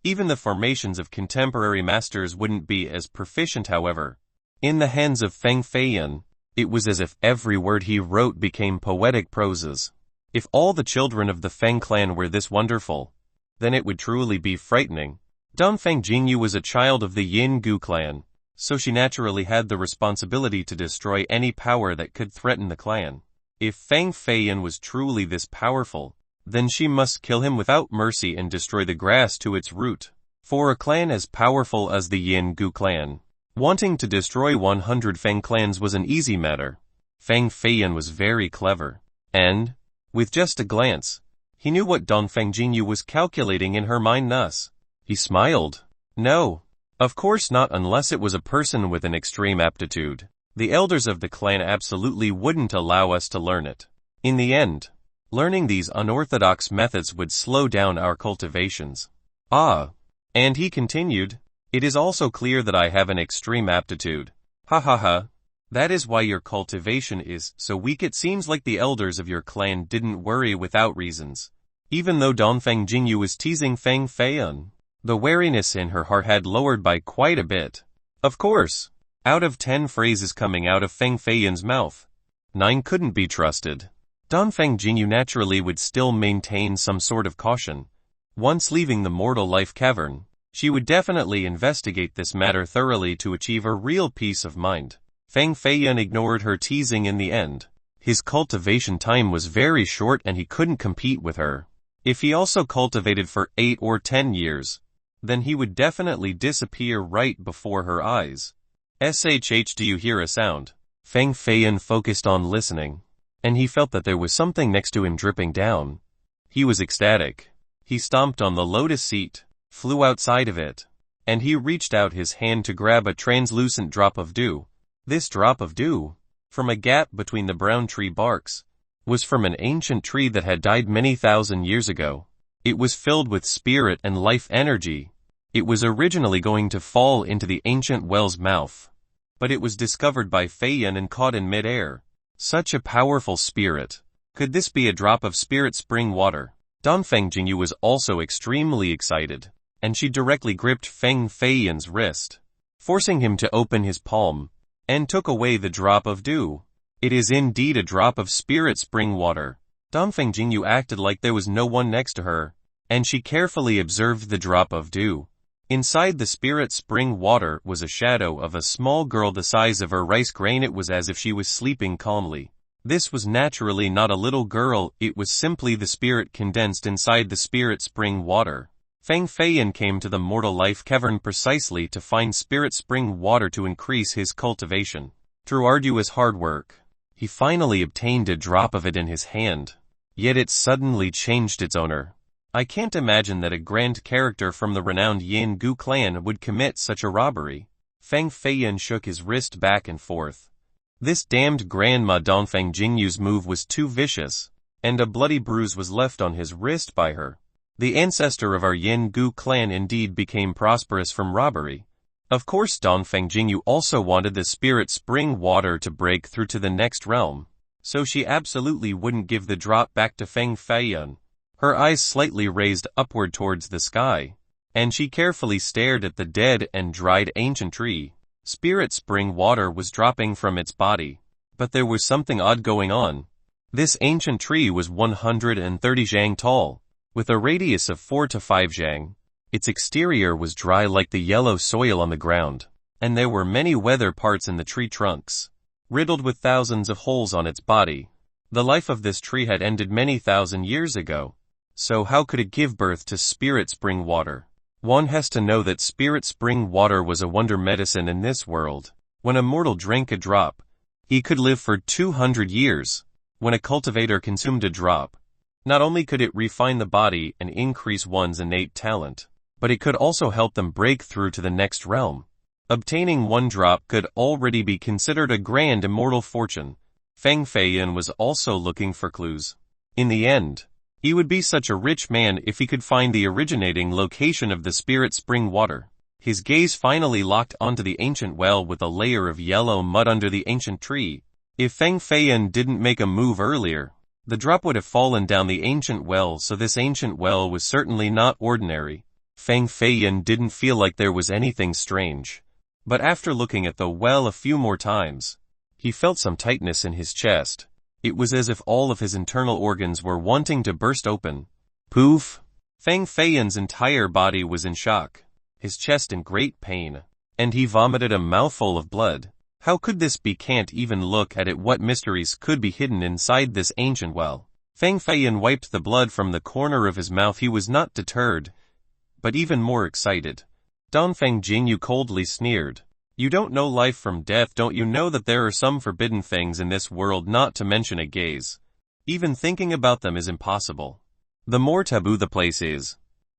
Even the formations of contemporary masters wouldn't be as proficient, however. In the hands of Feng Feiyun, it was as if every word he wrote became poetic proses. If all the children of the Feng clan were this wonderful, then it would truly be frightening. Dongfeng Jingyu was a child of the Yin Gu clan, so she naturally had the responsibility to destroy any power that could threaten the clan. If Feng Feiyun was truly this powerful, then she must kill him without mercy and destroy the grass to its root. For a clan as powerful as the Yin Gu clan, wanting to destroy 100 Feng clans was an easy matter. Feng Feiyun was very clever, and, with just a glance, he knew what Dongfeng Jingyu was calculating in her mind thus. He smiled. No. Of course not, unless it was a person with an extreme aptitude. The elders of the clan absolutely wouldn't allow us to learn it. In the end, learning these unorthodox methods would slow down our cultivations. Ah. And he continued, it is also clear that I have an extreme aptitude. Ha ha ha. That is why your cultivation is so weak. It seems like the elders of your clan didn't worry without reasons. Even though Dongfeng Jingyu was teasing Feng Feiyun, the wariness in her heart had lowered by quite a bit. Of course, out of 10 phrases coming out of Feng Feiyun's mouth, 9 couldn't be trusted. Dongfeng Jingyu naturally would still maintain some sort of caution. Once leaving the mortal life cavern, she would definitely investigate this matter thoroughly to achieve a real peace of mind. Feng Feiyun ignored her teasing in the end. His cultivation time was very short and he couldn't compete with her. If he also cultivated for 8 or 10 years, then he would definitely disappear right before her eyes. SHH, do you hear a sound? Feng Feiyun focused on listening, and he felt that there was something next to him dripping down. He was ecstatic. He stomped on the lotus seat, flew outside of it, and he reached out his hand to grab a translucent drop of dew. This drop of dew, from a gap between the brown tree barks, was from an ancient tree that had died many thousand years ago. It was filled with spirit and life energy. It was originally going to fall into the ancient well's mouth, but it was discovered by Feiyun and caught in mid-air. Such a powerful spirit. Could this be a drop of spirit spring water? Dongfeng Jingyu was also extremely excited, and she directly gripped Feng Feiyun's wrist, forcing him to open his palm, and took away the drop of dew. It is indeed a drop of spirit spring water. Dongfeng Jingyu acted like there was no one next to her, and she carefully observed the drop of dew. Inside the spirit spring water was a shadow of a small girl the size of a rice grain. It was as if she was sleeping calmly. This was naturally not a little girl, it was simply the spirit condensed inside the spirit spring water. Feng Feiyun came to the mortal life cavern precisely to find spirit spring water to increase his cultivation. Through arduous hard work, he finally obtained a drop of it in his hand. Yet it suddenly changed its owner. I can't imagine that a grand character from the renowned Yin Gu clan would commit such a robbery. Feng Feiyun shook his wrist back and forth. This damned Grandma Dongfeng Jingyu's move was too vicious, and a bloody bruise was left on his wrist by her. The ancestor of our Yin Gu clan indeed became prosperous from robbery. Of course Dongfeng Jingyu also wanted the spirit spring water to break through to the next realm, so she absolutely wouldn't give the drop back to Feng Feiyun. her eyes slightly raised upward towards the sky, and she carefully stared at the dead and dried ancient tree. Spirit spring water was dropping from its body, but there was something odd going on. This ancient tree was 130 zhang tall, with a radius of 4 to 5 zhang. Its exterior was dry like the yellow soil on the ground, and there were many weather parts in the tree trunks, riddled with thousands of holes on its body. The life of this tree had ended many thousand years ago, so how could it give birth to spirit spring water? One has to know that spirit spring water was a wonder medicine in this world. When a mortal drank a drop, he could live for 200 years. When a cultivator consumed a drop, not only could it refine the body and increase one's innate talent, but it could also help them break through to the next realm. Obtaining one drop could already be considered a grand immortal fortune. Feng Feiyan was also looking for clues. In the end, he would be such a rich man if he could find the originating location of the spirit spring water. His gaze finally locked onto the ancient well with a layer of yellow mud under the ancient tree. If Feng Feiyan didn't make a move earlier, the drop would have fallen down the ancient well, so this ancient well was certainly not ordinary. Feng Feiyan didn't feel like there was anything strange. But after looking at the well a few more times, he felt some tightness in his chest. It was as if all of his internal organs were wanting to burst open. Poof! Feng Feiyan's entire body was in shock, his chest in great pain, and he vomited a mouthful of blood. How could this be? Can't even look at it. What mysteries could be hidden inside this ancient well? Feng Feiyan wiped the blood from the corner of his mouth. He was not deterred, but even more excited. Dongfeng Jingyu coldly sneered. You don't know life from death, don't you know that there are some forbidden things in this world, not to mention a gaze? Even thinking about them is impossible. The more taboo the place is,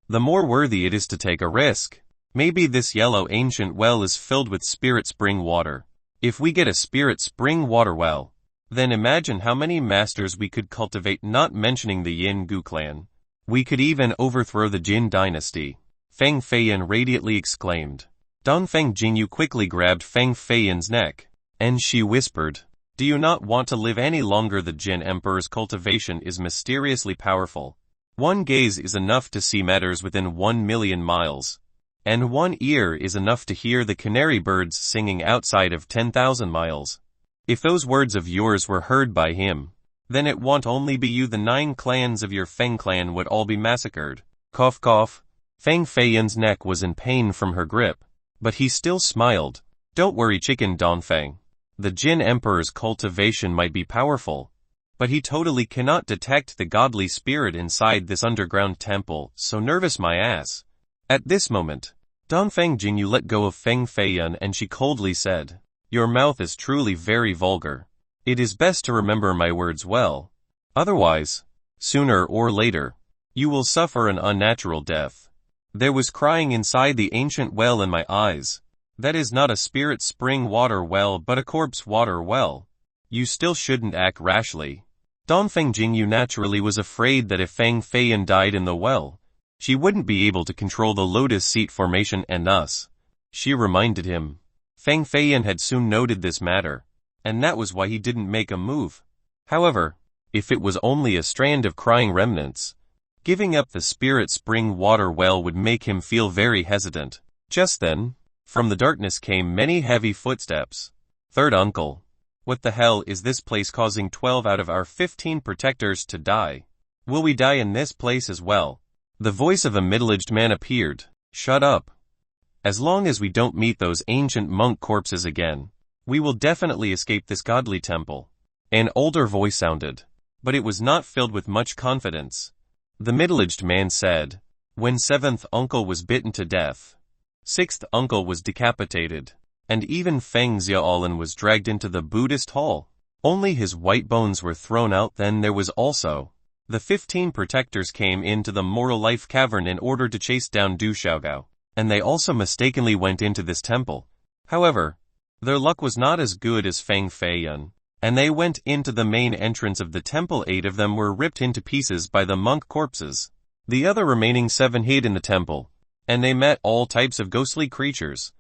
the more worthy it is to take a risk. Maybe this yellow ancient well is filled with spirit spring water. If we get a spirit spring water well, then imagine how many masters we could cultivate, not mentioning the Yin Gu clan. We could even overthrow the Jin dynasty. Feng Feiyan radiantly exclaimed. Dongfeng Jingyu quickly grabbed Feng Feiyan's neck, and she whispered, Do you not want to live any longer? The Jin Emperor's cultivation is mysteriously powerful. One gaze is enough to see matters within 1 million miles. And one ear is enough to hear the canary birds singing outside of 10,000 miles. If those words of yours were heard by him, then it won't only be you, the 9 clans of your Feng clan would all be massacred. Cough cough. Feng Feiyan's neck was in pain from her grip, but he still smiled. Don't worry, chicken Dongfeng. The Jin Emperor's cultivation might be powerful, but he totally cannot detect the godly spirit inside this underground temple, so nervous my ass. At this moment, Dongfeng Jingyu let go of Feng Feiyan and she coldly said, Your mouth is truly very vulgar. It is best to remember my words well. Otherwise, sooner or later, you will suffer an unnatural death. There was crying inside the ancient well in my eyes. That is not a spirit spring water well but a corpse water well. You still shouldn't act rashly. Dongfeng Jingyu naturally was afraid that if Feng Feiyan died in the well, she wouldn't be able to control the lotus seat formation and thus. She reminded him. Feng Feiyan had soon noted this matter, and that was why he didn't make a move. However, if it was only a strand of crying remnants, giving up the spirit spring water well would make him feel very hesitant. Just then, from the darkness came many heavy footsteps. Third uncle. What the hell is this place causing 12 out of our 15 protectors to die? Will we die in this place as well? The voice of a middle-aged man appeared. Shut up. As long as we don't meet those ancient monk corpses again, we will definitely escape this godly temple. An older voice sounded, but it was not filled with much confidence. The middle-aged man said, When 7th uncle was bitten to death, 6th uncle was decapitated, and even Feng Xiaolan was dragged into the Buddhist hall. Only his white bones were thrown out. Then there was also the 15 protectors came into the Moral Life Cavern in order to chase down Du Xiaogao, and they also mistakenly went into this temple. However, their luck was not as good as Feng Feiyan, and they went into the main entrance of the temple. 8 of them were ripped into pieces by the monk corpses. The other remaining 7 hid in the temple, and they met all types of ghostly creatures.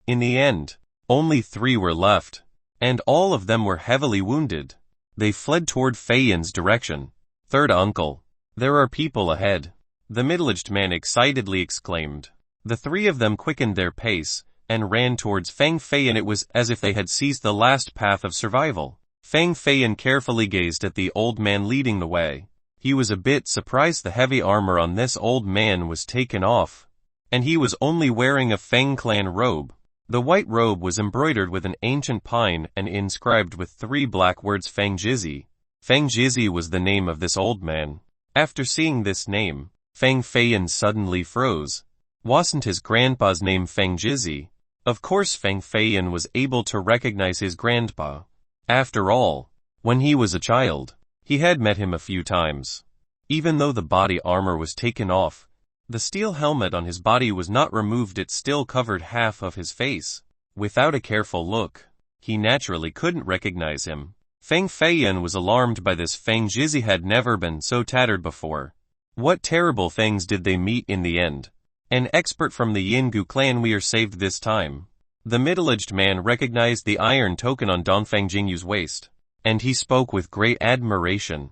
In the end, only 3 were left, and all of them were heavily wounded. They fled toward Feiyan's direction. Third uncle. There are people ahead, the middle-aged man excitedly exclaimed. The three of them quickened their pace and ran towards Feng Fei, and it was as if they had seized the last path of survival. Feng Fei carefully gazed at the old man leading the way. He was a bit surprised the heavy armor on this old man was taken off, and he was only wearing a Feng clan robe. The white robe was embroidered with an ancient pine and inscribed with 3 black words Feng Jizi. Feng Jizi was the name of this old man. After seeing this name, Feng Fei suddenly froze. Wasn't his grandpa's name Feng Jizi? Of course Feng Fei was able to recognize his grandpa. After all, when he was a child, he had met him a few times. Even though the body armor was taken off, the steel helmet on his body was not removed, it still covered half of his face. Without a careful look, he naturally couldn't recognize him. Feng Fei was alarmed by this. Feng Jizi had never been so tattered before. What terrible things did they meet in the end? An expert from the Yingu clan. We are saved this time. The middle-aged man recognized the iron token on Dongfeng Jingyu's waist, and he spoke with great admiration.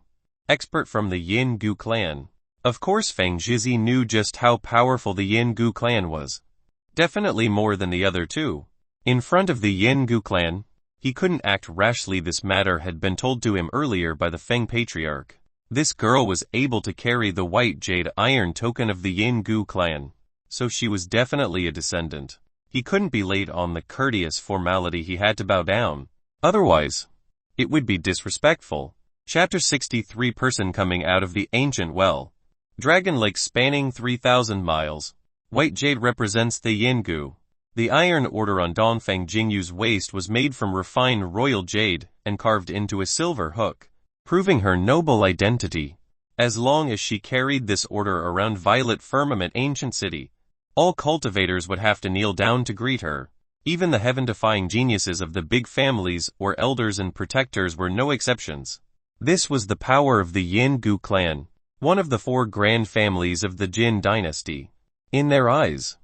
Expert from the Yingu clan. Of course Feng Jizi knew just how powerful the Yingu clan was. Definitely more than the other two. In front of the Yingu clan, he couldn't act rashly. This matter had been told to him earlier by the Feng patriarch. This girl was able to carry the white jade iron token of the Yingu clan, so she was definitely a descendant. He couldn't be late on the courteous formality. He had to bow down. Otherwise, it would be disrespectful. Chapter 63. Person coming out of the ancient well. Dragon Lake spanning 3,000 miles. White jade represents the Yingu. The iron order on Dongfeng Jingyu's waist was made from refined royal jade and carved into a silver hook, proving her noble identity. As long as she carried this order around Violet Firmament Ancient City, all cultivators would have to kneel down to greet her. Even the heaven-defying geniuses of the big families or elders and protectors were no exceptions. This was the power of the Yingu clan, one of the 4 grand families of the Jin dynasty. In their eyes,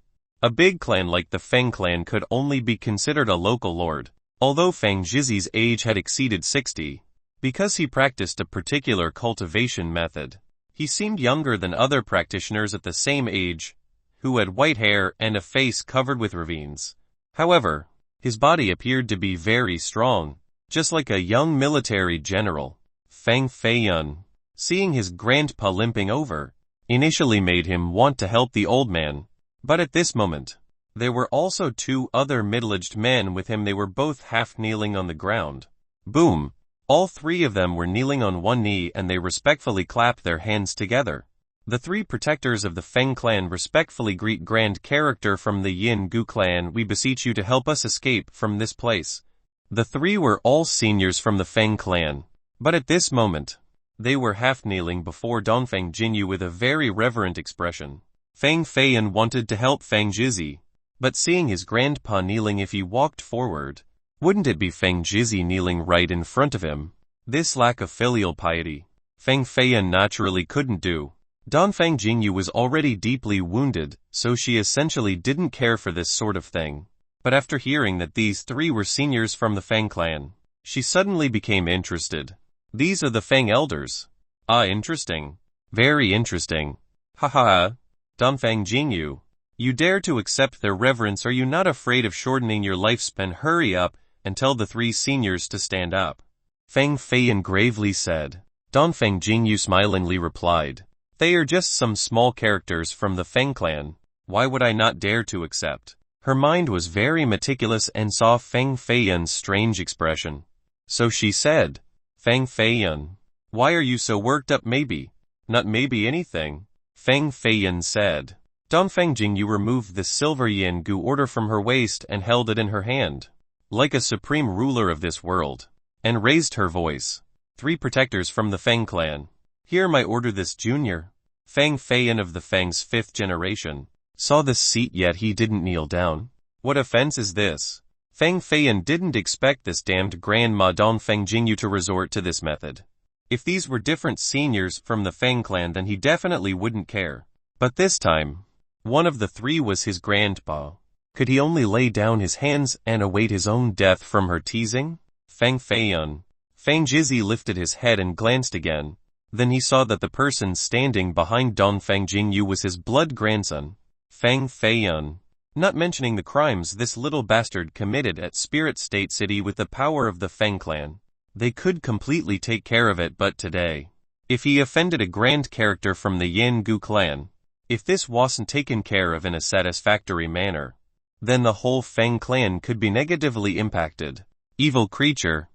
a big clan like the Feng clan could only be considered a local lord. Although Feng Jizi's age had exceeded 60, because he practiced a particular cultivation method, he seemed younger than other practitioners at the same age, who had white hair and a face covered with ravines. However, his body appeared to be very strong, just like a young military general. Feng Fei, seeing his grandpa limping over, initially made him want to help the old man. But at this moment, there were also 2 other middle-aged men with him. They were both half kneeling on the ground. Boom! All 3 of them were kneeling on one knee and they respectfully clapped their hands together. The 3 protectors of the Feng clan respectfully greet grand character from the Yingu clan. We beseech you to help us escape from this place. The 3 were all seniors from the Feng clan, but at this moment, they were half kneeling before Dongfeng Jinyu with a very reverent expression. Feng Fei wanted to help Feng Jizi, but seeing his grandpa kneeling, if he walked forward, wouldn't it be Feng Jizi kneeling right in front of him? This lack of filial piety, Feng Fei naturally couldn't do. Dongfeng Jinyu was already deeply wounded, so she essentially didn't care for this sort of thing. But after hearing that these 3 were seniors from the Feng clan, she suddenly became interested. These are the Feng elders. Ah, interesting. Very interesting. Ha ha ha. Dongfeng Jinyu, you dare to accept their reverence? Are you not afraid of shortening your lifespan? Hurry up and tell the 3 seniors to stand up. Feng Fei gravely said. Dongfeng Jinyu smilingly replied. They are just some small characters from the Feng clan. Why would I not dare to accept? Her mind was very meticulous and saw Feng Fei's strange expression. So she said, Feng Fei, why are you so worked up? Maybe. Not maybe anything. Feng Fei said. Dongfeng Jinyu removed the silver Yingu order from her waist and held it in her hand, like a supreme ruler of this world, and raised her voice. 3 protectors from the Feng clan. Hear my order. This junior, Feng Fei of the Feng's 5th generation, saw this seat yet he didn't kneel down. What offense is this? Feng Fei didn't expect this damned grandma Dongfeng Jinyu to resort to this method. If these were different seniors from the Feng clan, then he definitely wouldn't care. But this time, one of the 3 was his grandpa. Could he only lay down his hands and await his own death from her teasing? Feng Fei. Feng Jizi lifted his head and glanced again. Then he saw that the person standing behind Dongfeng Jingyu was his blood grandson, Feng Feiyun. Not mentioning the crimes this little bastard committed at Spirit State City with the power of the Feng clan, they could completely take care of it. But today, if he offended a grand character from the Yin Gu clan, if this wasn't taken care of in a satisfactory manner, then the whole Feng clan could be negatively impacted. Evil creature,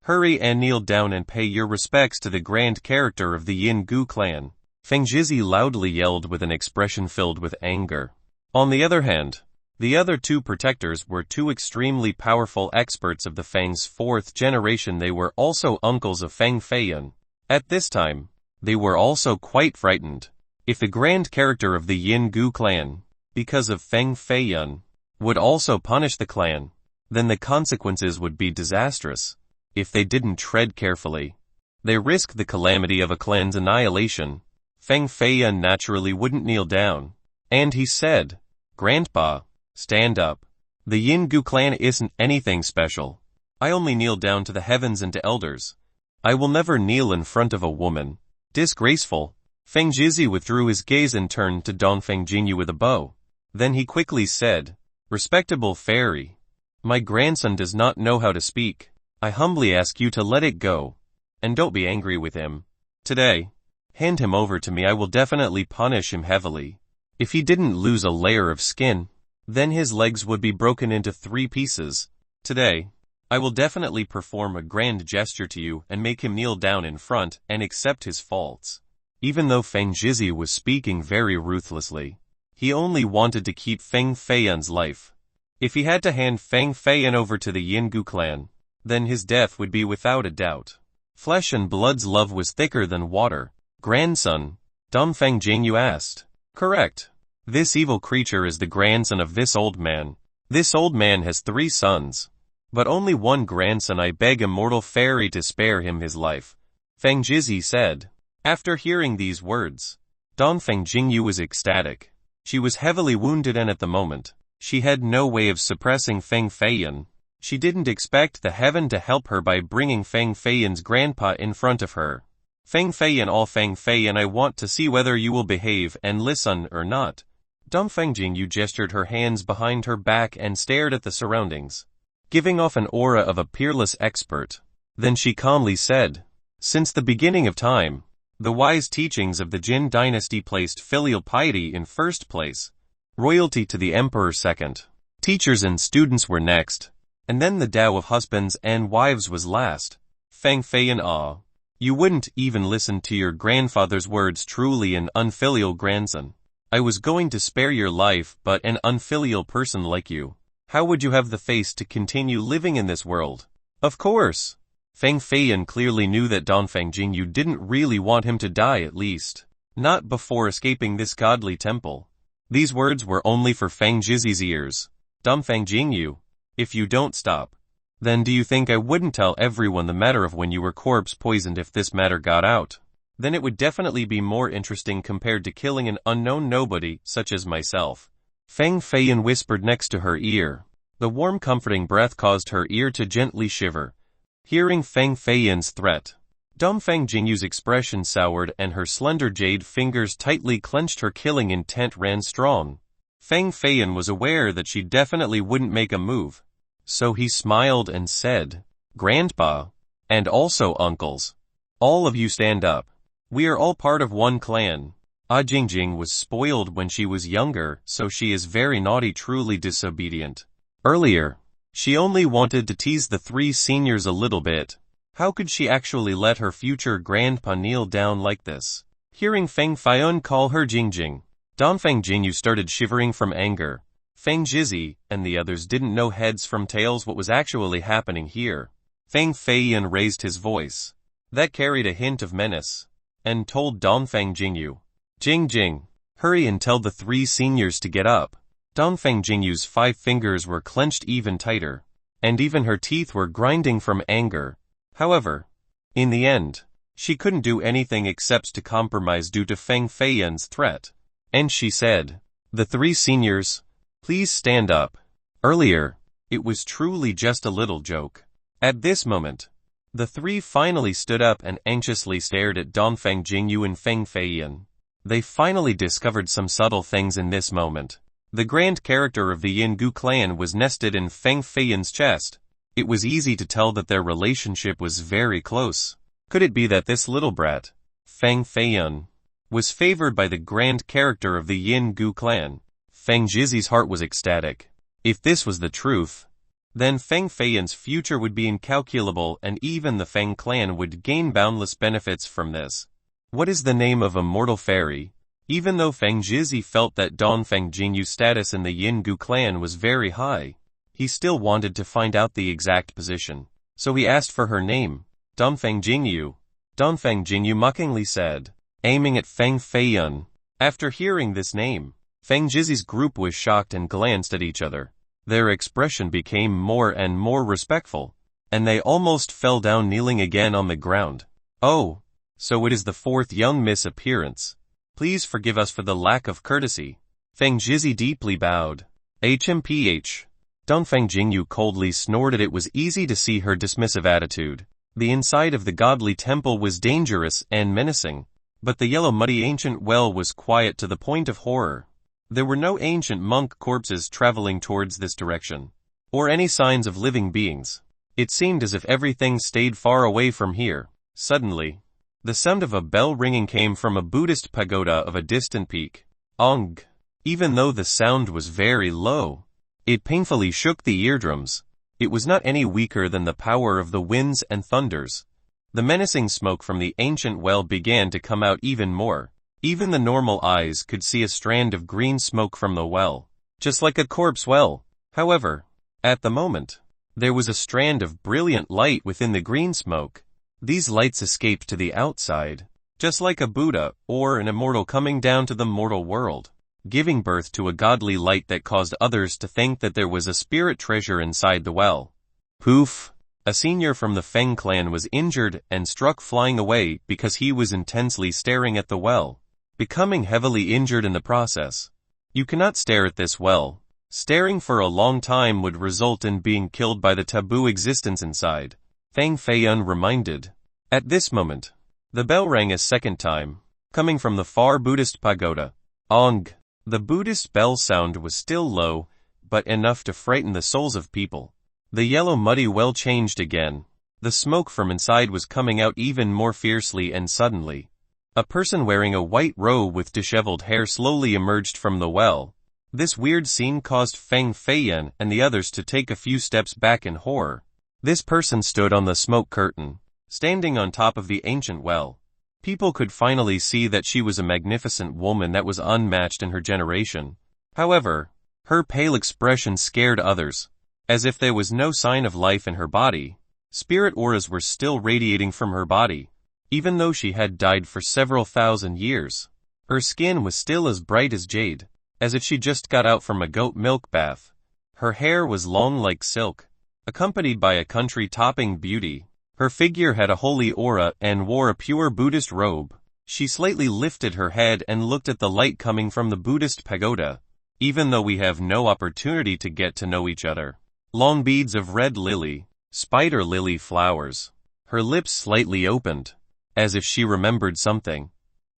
hurry and kneel down and pay your respects to the grand character of the Yin Gu clan, Feng Jizi loudly yelled with an expression filled with anger. On the other hand, the other two protectors were two extremely powerful experts of the Feng's fourth generation. They were also uncles of Feng Feiyun. At this time, they were also quite frightened. If the grand character of the Yin Gu clan, because of Feng Feiyun, would also punish the clan, then the consequences would be disastrous. If they didn't tread carefully, they risked the calamity of a clan's annihilation. Feng Feiyun naturally wouldn't kneel down, and he said, "Grandpa, stand up. The Yin Gu clan isn't anything special. I only kneel down to the heavens and to elders. I will never kneel in front of a woman. Disgraceful." Feng Jizi withdrew his gaze and turned to Dongfeng Jingyu with a bow. Then he quickly said, "Respectable fairy, my grandson does not know how to speak. I humbly ask you to let it go, and don't be angry with him. Today, hand him over to me. I will definitely punish him heavily. If he didn't lose a layer of skin, then his legs would be broken into 3 pieces. Today, I will definitely perform a grand gesture to you and make him kneel down in front and accept his faults." Even though Feng Jizi was speaking very ruthlessly, he only wanted to keep Feng Feiyun's life. If he had to hand Feng Feiyun over to the Yin Gu clan, then his death would be without a doubt. Flesh and blood's love was thicker than water. "Grandson?" Dongfeng Jingyu asked. "Correct. This evil creature is the grandson of this old man. This old man has 3 sons, but only 1 grandson. I beg immortal fairy to spare him his life," Feng Jizi said. After hearing these words, Dongfeng Jingyu was ecstatic. She was heavily wounded and at the moment, she had no way of suppressing Feng Feiyun. She didn't expect the heaven to help her by bringing Feng Feiyun's grandpa in front of her. "Feng Feiyun, I want to see whether you will behave and listen or not." Dongfeng Jingyu gestured her hands behind her back and stared at the surroundings, giving off an aura of a peerless expert. Then she calmly said, "Since the beginning of time, the wise teachings of the Jin dynasty placed filial piety in first place, royalty to the emperor second, teachers and students were next, and then the Tao of husbands and wives was last." Feng Feiyun, you wouldn't even listen to your grandfather's words. Truly an unfilial grandson. I was going to spare your life, but an unfilial person like you, how would you have the face to continue living in this world? Of course. Feng Feiyun clearly knew that Dongfeng Jingyu didn't really want him to die, at least not before escaping this godly temple. These words were only for Feng Jizi's ears. "Dongfeng Jingyu, if you don't stop, then do you think I wouldn't tell everyone the matter of when you were corpse poisoned? If this matter got out, then it would definitely be more interesting compared to killing an unknown nobody such as myself." Feng Feiyun whispered next to her ear. The warm comforting breath caused her ear to gently shiver. Hearing Feng Feiyun's threat, Dongfeng Jingyu's expression soured and her slender jade fingers tightly clenched. Her killing intent ran strong. Feng Feiyun was aware that she definitely wouldn't make a move, so he smiled and said, "Grandpa, and also uncles, all of you stand up. We are all part of one clan." Jingjing was spoiled when she was younger, so she is very naughty, truly disobedient. Earlier, she only wanted to tease the 3 seniors a little bit. How could she actually let her future grandpa kneel down like this? Hearing Feng Feiyun call her Jingjing, Dongfeng Jingyu started shivering from anger. Feng Jizi and the others didn't know heads from tails what was actually happening here. Feng Feiyun raised his voice, that carried a hint of menace, and told Dongfeng Jingyu, "Jingjing, hurry and tell the 3 seniors to get up." Dongfeng Jingyu's 5 fingers were clenched even tighter, and even her teeth were grinding from anger. However, in the end, she couldn't do anything except to compromise due to Feng Feiyun's threat, and she said, "The 3 seniors, please stand up." Earlier, it was truly just a little joke. At this moment, The three finally stood up and anxiously stared at Dongfeng Jingyu and Feng Feiyan. They finally discovered some subtle things in this moment. The grand character of the Yingu clan was nested in Feng Feiyan's chest. It was easy to tell that their relationship was very close. Could it be that this little brat, Feng Feiyan, was favored by the grand character of the Yingu clan? Feng Zhizi's heart was ecstatic. If this was the truth, then Feng Feiyan's future would be incalculable, and even the Feng clan would gain boundless benefits from this. What is the name of a mortal fairy? Even though Feng Zhizi felt that Dongfeng Jingyu's status in the Yingu clan was very high, he still wanted to find out the exact position. So he asked for her name. Dongfeng Jingyu. Dongfeng Jingyu mockingly said, aiming at Feng Feiyan. After hearing this name, Feng Zhizi's group was shocked and glanced at each other. Their expression became more and more respectful, and they almost fell down kneeling again on the ground. Oh, so it is the fourth young miss appearance. Please forgive us for the lack of courtesy. Feng Zhizi deeply bowed. HMPH. Dongfeng Jingyu coldly snorted. It was easy to see her dismissive attitude. The inside of the godly temple was dangerous and menacing, but the yellow muddy ancient well was quiet to the point of horror. There were no ancient monk corpses traveling towards this direction, or any signs of living beings. It seemed as if everything stayed far away from here. Suddenly, the sound of a bell ringing came from a Buddhist pagoda of a distant peak. Ong! Even though the sound was very low, it painfully shook the eardrums. It was not any weaker than the power of the winds and thunders. The menacing smoke from the ancient well began to come out even more. Even the normal eyes could see a strand of green smoke from the well, just like a corpse well. However, at the moment, there was a strand of brilliant light within the green smoke. These lights escaped to the outside, just like a Buddha or an immortal coming down to the mortal world, giving birth to a godly light that caused others to think that there was a spirit treasure inside the well. Poof! A senior from the Feng clan was injured and struck flying away because he was intensely staring at the well, becoming heavily injured in the process. You cannot stare at this well. Staring for a long time would result in being killed by the taboo existence inside. Feng Feiyan reminded. At this moment, the bell rang a second time, coming from the far Buddhist pagoda. Ong! The Buddhist bell sound was still low, but enough to frighten the souls of people. The yellow muddy well changed again. The smoke from inside was coming out even more fiercely, and suddenly, a person wearing a white robe with disheveled hair slowly emerged from the well. This weird scene caused Feng Feiyan and the others to take a few steps back in horror. This person stood on the smoke curtain, standing on top of the ancient well. People could finally see that she was a magnificent woman that was unmatched in her generation. However, her pale expression scared others. As if there was no sign of life in her body, spirit auras were still radiating from her body. Even though she had died for several thousand years, her skin was still as bright as jade, as if she just got out from a goat milk bath. Her hair was long like silk, accompanied by a country-topping beauty. Her figure had a holy aura and wore a pure Buddhist robe. She slightly lifted her head and looked at the light coming from the Buddhist pagoda. Even though we have no opportunity to get to know each other. Long beads of red lily, spider lily flowers. Her lips slightly opened, as if she remembered something.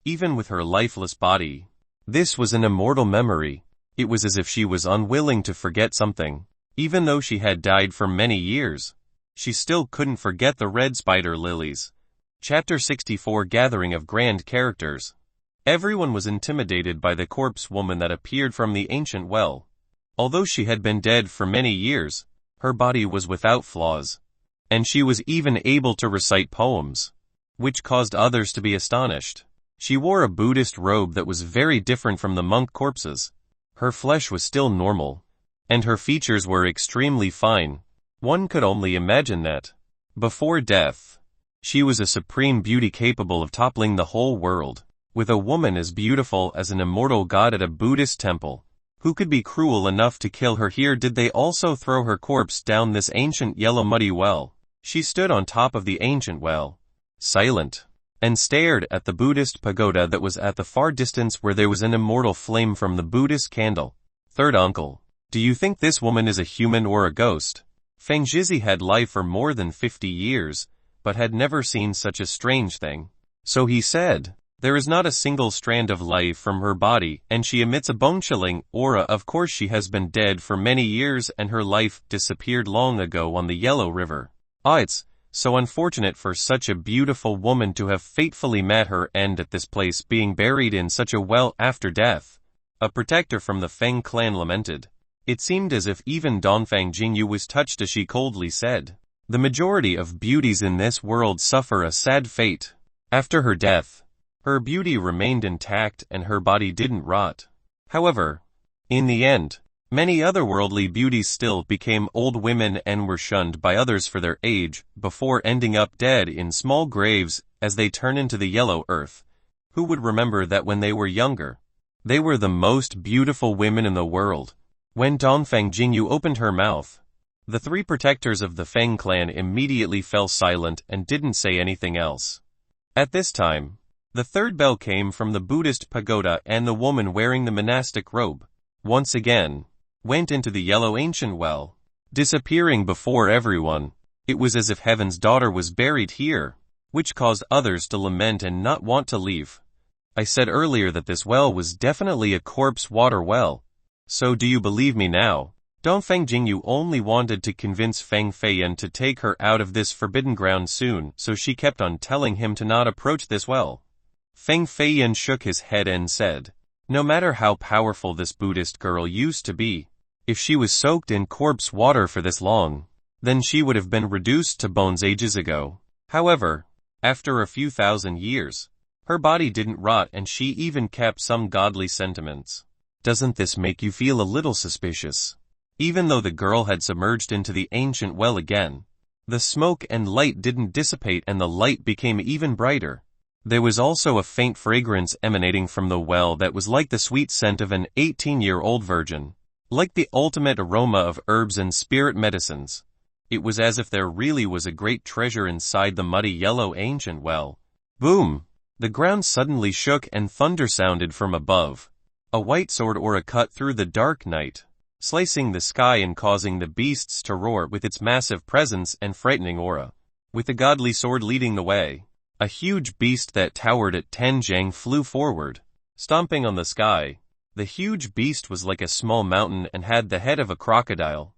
Even with her lifeless body, this was an immortal memory. It was as if she was unwilling to forget something. Even though she had died for many years, she still couldn't forget the red spider lilies. Chapter 64 Gathering of Grand Characters. Everyone was intimidated by the corpse woman that appeared from the ancient well. Although she had been dead for many years, her body was without flaws, and she was even able to recite poems, which caused others to be astonished. She wore a Buddhist robe that was very different from the monk corpses. Her flesh was still normal, and her features were extremely fine. One could only imagine that, before death, she was a supreme beauty capable of toppling the whole world. With a woman as beautiful as an immortal god at a Buddhist temple, who could be cruel enough to kill her here? Did they also throw her corpse down this ancient yellow muddy well? She stood on top of the ancient well, silent, and stared at the Buddhist pagoda that was at the far distance where there was an immortal flame from the Buddhist candle. Third uncle, do you think this woman is a human or a ghost? Feng Zhizi had life for more than 50 years, but had never seen such a strange thing. So he said, "There is not a single strand of life from her body, and she emits a bone-chilling aura. Of course she has been dead for many years and her life disappeared long ago on the Yellow River. Ah, it's so unfortunate for such a beautiful woman to have fatefully met her end at this place, being buried in such a well after death." A protector from the Feng clan lamented. It seemed as if even Dongfang Jingyu was touched as she coldly said, "The majority of beauties in this world suffer a sad fate. After her death, her beauty remained intact and her body didn't rot. However, in the end, many otherworldly beauties still became old women and were shunned by others for their age, before ending up dead in small graves as they turn into the yellow earth. Who would remember that when they were younger, they were the most beautiful women in the world?" When Dongfang Jingyu opened her mouth, the three protectors of the Feng clan immediately fell silent and didn't say anything else. At this time, the third bell came from the Buddhist pagoda, and the woman wearing the monastic robe, once again, went into the yellow ancient well, disappearing before everyone. It was as if heaven's daughter was buried here, which caused others to lament and not want to leave. I said earlier that this well was definitely a corpse water well. So do you believe me now? Dongfang Jingyu only wanted to convince Feng Feiyan to take her out of this forbidden ground soon, so she kept on telling him to not approach this well. Feng Feiyan shook his head and said, "No matter how powerful this Buddhist girl used to be, if she was soaked in corpse water for this long, then she would have been reduced to bones ages ago. However, after a few thousand years, her body didn't rot and she even kept some godly sentiments. Doesn't this make you feel a little suspicious?" Even though the girl had submerged into the ancient well again, the smoke and light didn't dissipate and the light became even brighter. There was also a faint fragrance emanating from the well that was like the sweet scent of an 18-year-old virgin, like the ultimate aroma of herbs and spirit medicines. It was as if there really was a great treasure inside the muddy yellow ancient well. Boom! The ground suddenly shook and thunder sounded from above. A white sword aura cut through the dark night, slicing the sky and causing the beasts to roar with its massive presence and frightening aura. With the godly sword leading the way, a huge beast that towered at 10 jang flew forward, stomping on the sky. The huge beast was like a small mountain and had the head of a crocodile,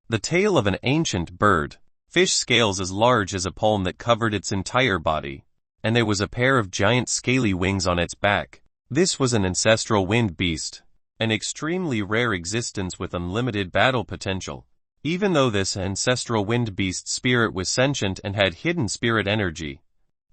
the tail of an ancient bird, fish scales as large as a palm that covered its entire body, and there was a pair of giant scaly wings on its back. This was an ancestral wind beast, an extremely rare existence with unlimited battle potential. Even though this ancestral wind beast spirit was sentient and had hidden spirit energy,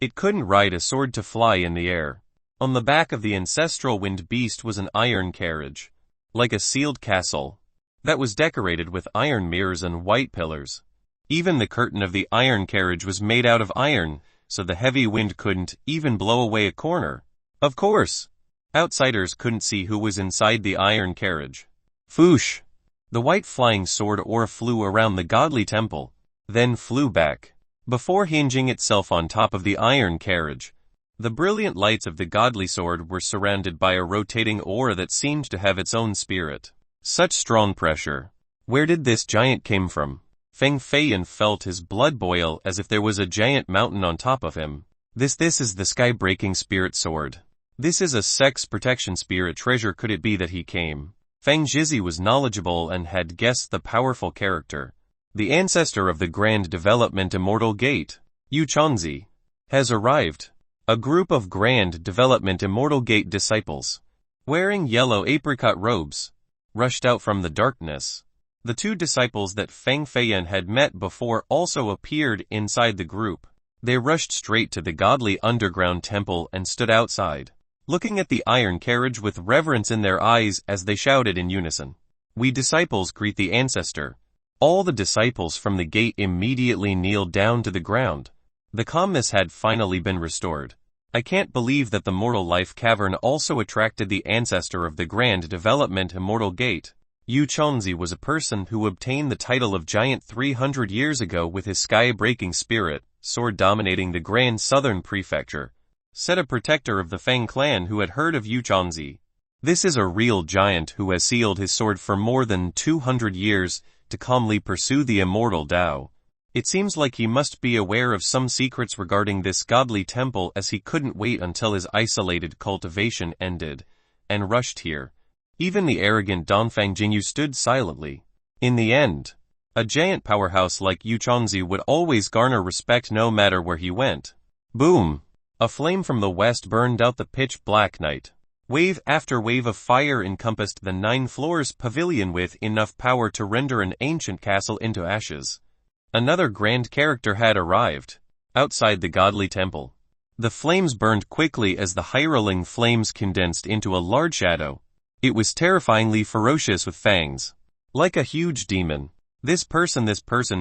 it couldn't ride a sword to fly in the air. On the back of the ancestral wind beast was an iron carriage, like a sealed castle, that was decorated with iron mirrors and white pillars. Even the curtain of the iron carriage was made out of iron, so the heavy wind couldn't even blow away a corner. Of course, outsiders couldn't see who was inside the iron carriage. Foosh! The white flying sword aura flew around the godly temple, then flew back, before hinging itself on top of the iron carriage. The brilliant lights of the godly sword were surrounded by a rotating aura that seemed to have its own spirit. Such strong pressure. Where did this giant came from? Feng Feiyan felt his blood boil as if there was a giant mountain on top of him. This is the sky-breaking spirit sword. This is a sex protection spirit treasure. Could it be that he came? Feng Zhizi was knowledgeable and had guessed the powerful character. The ancestor of the Grand Development Immortal Gate, Yu Chongzi, has arrived. A group of Grand Development Immortal Gate disciples, wearing yellow apricot robes, rushed out from the darkness. The two disciples that Feng Feiyan had met before also appeared inside the group. They rushed straight to the godly underground temple and stood outside, looking at the iron carriage with reverence in their eyes as they shouted in unison, "We disciples greet the ancestor." All the disciples from the gate immediately kneeled down to the ground. The calmness had finally been restored. I can't believe that the Mortal Life Cavern also attracted the ancestor of the Grand Development Immortal Gate. Yu Chongzi was a person who obtained the title of Giant 300 years ago with his sky-breaking spirit sword dominating the Grand Southern Prefecture, said a protector of the Feng clan who had heard of Yu Chongzi. This is a real giant who has sealed his sword for more than 200 years to calmly pursue the immortal Tao. It seems like he must be aware of some secrets regarding this godly temple, as he couldn't wait until his isolated cultivation ended, and rushed here. Even the arrogant Dongfang Jingyu stood silently. In the end, a giant powerhouse like Yu Chongzi would always garner respect no matter where he went. Boom! A flame from the west burned out the pitch-black night. Wave after wave of fire encompassed the 9 floors pavilion with enough power to render an ancient castle into ashes. Another grand character had arrived, outside the godly temple. The flames burned quickly as the hireling flames condensed into a large shadow. It was terrifyingly ferocious with fangs. Like a huge demon. This person,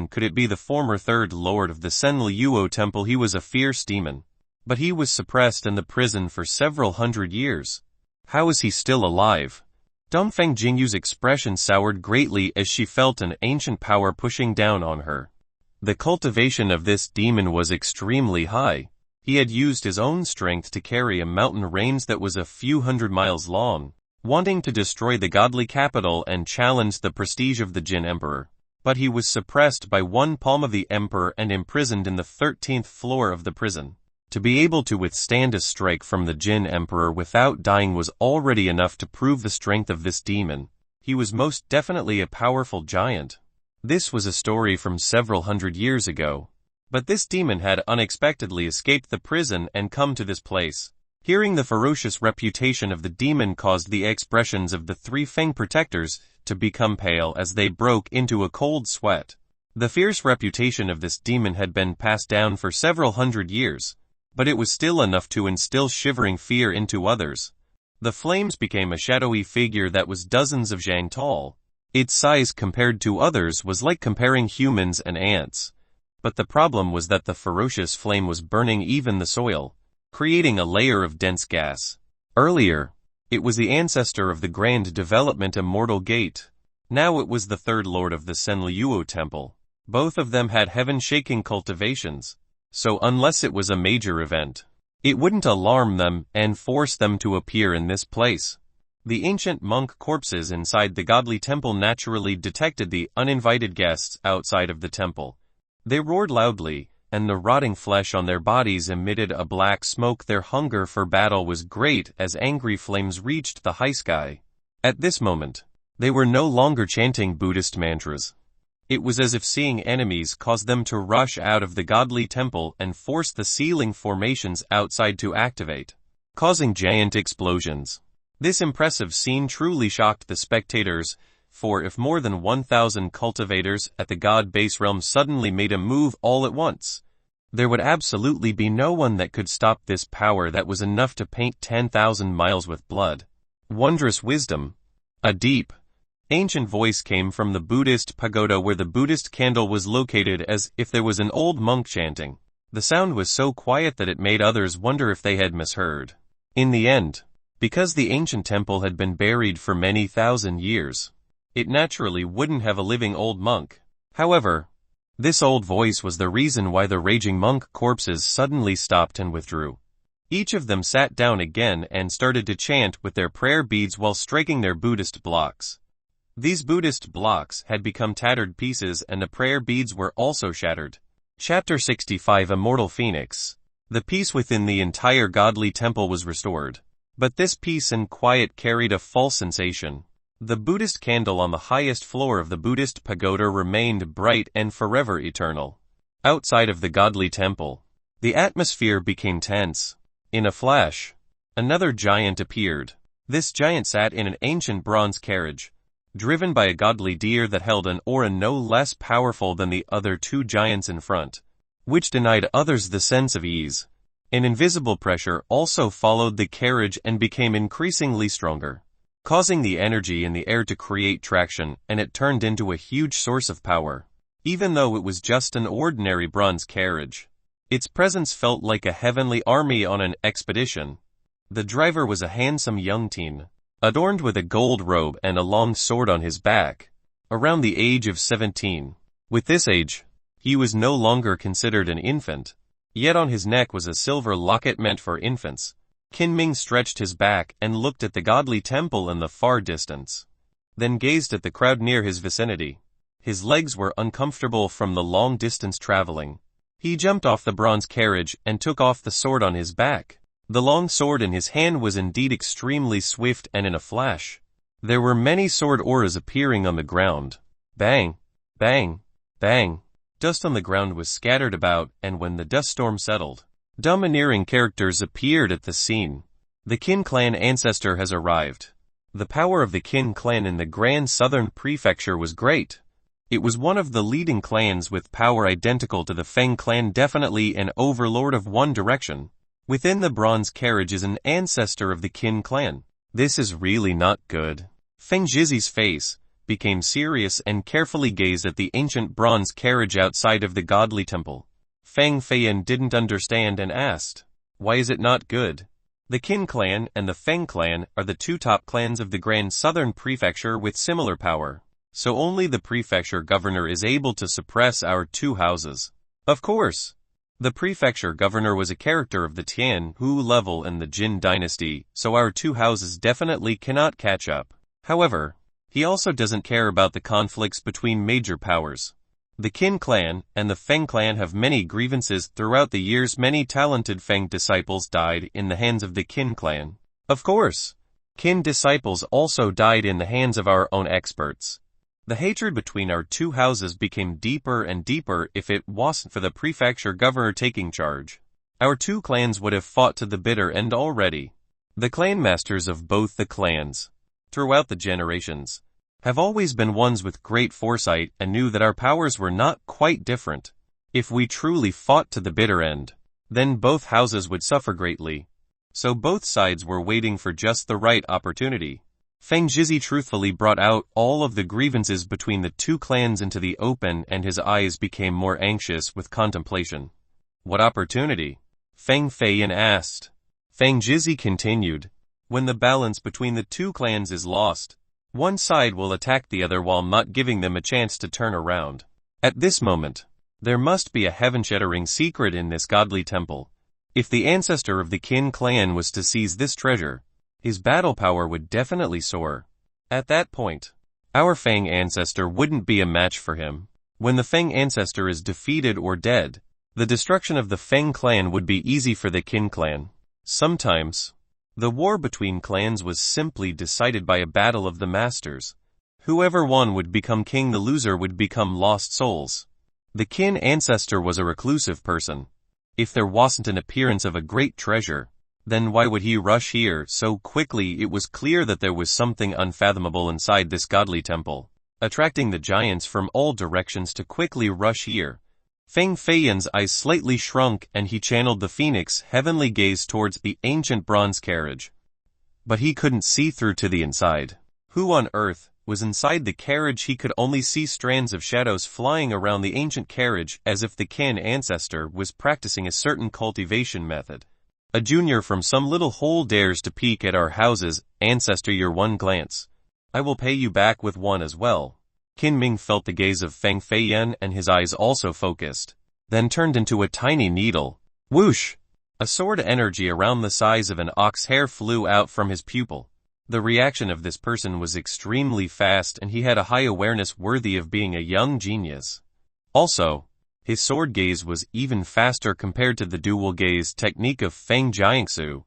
could it be the former third lord of the Senliuo temple? He was a fierce demon. But he was suppressed in the prison for several hundred years. How is he still alive? Dongfang Jingyu's expression soured greatly as she felt an ancient power pushing down on her. The cultivation of this demon was extremely high. He had used his own strength to carry a mountain range that was a few hundred miles long, wanting to destroy the godly capital and challenge the prestige of the Jin Emperor. But he was suppressed by one palm of the Emperor and imprisoned in the 13th floor of the prison. To be able to withstand a strike from the Jin Emperor without dying was already enough to prove the strength of this demon. He was most definitely a powerful giant. This was a story from several hundred years ago. But this demon had unexpectedly escaped the prison and come to this place. Hearing the ferocious reputation of the demon caused the expressions of the 3 Feng protectors to become pale as they broke into a cold sweat. The fierce reputation of this demon had been passed down for several hundred years, but it was still enough to instill shivering fear into others. The flames became a shadowy figure that was dozens of zhang tall. Its size compared to others was like comparing humans and ants. But the problem was that the ferocious flame was burning even the soil, creating a layer of dense gas. Earlier, it was the ancestor of the grand development Immortal Gate. Now it was the third lord of the Senliuo temple. Both of them had heaven-shaking cultivations, so unless it was a major event, it wouldn't alarm them and force them to appear in this place. The ancient monk corpses inside the godly temple naturally detected the uninvited guests outside of the temple. They roared loudly, and the rotting flesh on their bodies emitted a black smoke. Their hunger for battle was great as angry flames reached the high sky. At this moment, they were no longer chanting Buddhist mantras. It was as if seeing enemies caused them to rush out of the godly temple and force the ceiling formations outside to activate, causing giant explosions. This impressive scene truly shocked the spectators, for if more than 1,000 cultivators at the god base realm suddenly made a move all at once, there would absolutely be no one that could stop this power that was enough to paint 10,000 miles with blood. Wondrous wisdom. A deep, ancient voice came from the Buddhist pagoda where the Buddhist candle was located, as if there was an old monk chanting. The sound was so quiet that it made others wonder if they had misheard. In the end, because the ancient temple had been buried for many thousand years, it naturally wouldn't have a living old monk. However, this old voice was the reason why the raging monk corpses suddenly stopped and withdrew. Each of them sat down again and started to chant with their prayer beads while striking their Buddhist blocks. These Buddhist blocks had become tattered pieces and the prayer beads were also shattered. Chapter 65 Immortal Phoenix. The peace within the entire godly temple was restored. But this peace and quiet carried a false sensation. The Buddhist candle on the highest floor of the Buddhist pagoda remained bright and forever eternal. Outside of the godly temple, the atmosphere became tense. In a flash, another giant appeared. This giant sat in an ancient bronze carriage, driven by a godly deer that held an aura no less powerful than the other 2 giants in front, which denied others the sense of ease. An invisible pressure also followed the carriage and became increasingly stronger, causing the energy in the air to create traction, and it turned into a huge source of power. Even though it was just an ordinary bronze carriage, its presence felt like a heavenly army on an expedition. The driver was a handsome young teen, adorned with a gold robe and a long sword on his back, around the age of 17. With this age, he was no longer considered an infant. Yet on his neck was a silver locket meant for infants. Qin Ming stretched his back and looked at the godly temple in the far distance, then gazed at the crowd near his vicinity. His legs were uncomfortable from the long distance traveling. He jumped off the bronze carriage and took off the sword on his back. The long sword in his hand was indeed extremely swift, and in a flash, there were many sword auras appearing on the ground. Bang! Bang! Bang! Dust on the ground was scattered about, and when the dust storm settled, domineering characters appeared at the scene. The Qin clan ancestor has arrived. The power of the Qin clan in the Grand Southern Prefecture was great. It was one of the leading clans with power identical to the Feng clan, definitely an overlord of One Direction. Within the bronze carriage is an ancestor of the Qin clan. This is really not good. Feng Zhizi's face became serious and carefully gazed at the ancient bronze carriage outside of the godly temple. Feng Feiyan didn't understand and asked, "Why is it not good?" The Qin clan and the Feng clan are the two top clans of the Grand Southern Prefecture with similar power. So only the prefecture governor is able to suppress our two houses. Of course, the prefecture governor was a character of the Tian Hu level in the Jin dynasty, so our two houses definitely cannot catch up. However, he also doesn't care about the conflicts between major powers. The Qin clan and the Feng clan have many grievances. Throughout the years, many talented Feng disciples died in the hands of the Qin clan. Of course, Qin disciples also died in the hands of our own experts. The hatred between our two houses became deeper and deeper. If it wasn't for the prefecture governor taking charge, our two clans would have fought to the bitter end already. The clan masters of both the clans, throughout the generations, have always been ones with great foresight and knew that our powers were not quite different. If we truly fought to the bitter end, then both houses would suffer greatly. So both sides were waiting for just the right opportunity. Feng Zhizi truthfully brought out all of the grievances between the two clans into the open, and his eyes became more anxious with contemplation. "What opportunity?" Feng Feiyan asked. Feng Zhizi continued, "When the balance between the two clans is lost, one side will attack the other while not giving them a chance to turn around. At this moment, there must be a heaven-shattering secret in this godly temple. If the ancestor of the Qin clan was to seize this treasure, his battle power would definitely soar. At that point, our Feng ancestor wouldn't be a match for him. When the Feng ancestor is defeated or dead, the destruction of the Feng clan would be easy for the Qin clan. Sometimes, the war between clans was simply decided by a battle of the masters. Whoever won would become king, the loser would become lost souls. The Qin ancestor was a reclusive person. If there wasn't an appearance of a great treasure, then why would he rush here so quickly? It was clear that there was something unfathomable inside this godly temple, attracting the giants from all directions to quickly rush here. Feng Feiyan's eyes slightly shrunk and he channeled the phoenix heavenly gaze towards the ancient bronze carriage. But he couldn't see through to the inside. Who on earth was inside the carriage? He could only see strands of shadows flying around the ancient carriage, as if the Qin ancestor was practicing a certain cultivation method. A junior from some little hole dares to peek at our houses. Ancestor, your one glance, I will pay you back with one as well. Qin Ming felt the gaze of Feng Feiyan and his eyes also focused, then turned into a tiny needle. Whoosh! A sword energy around the size of an ox hair flew out from his pupil. The reaction of this person was extremely fast and he had a high awareness worthy of being a young genius. Also, his sword gaze was even faster compared to the dual gaze technique of Feng Jiangsu,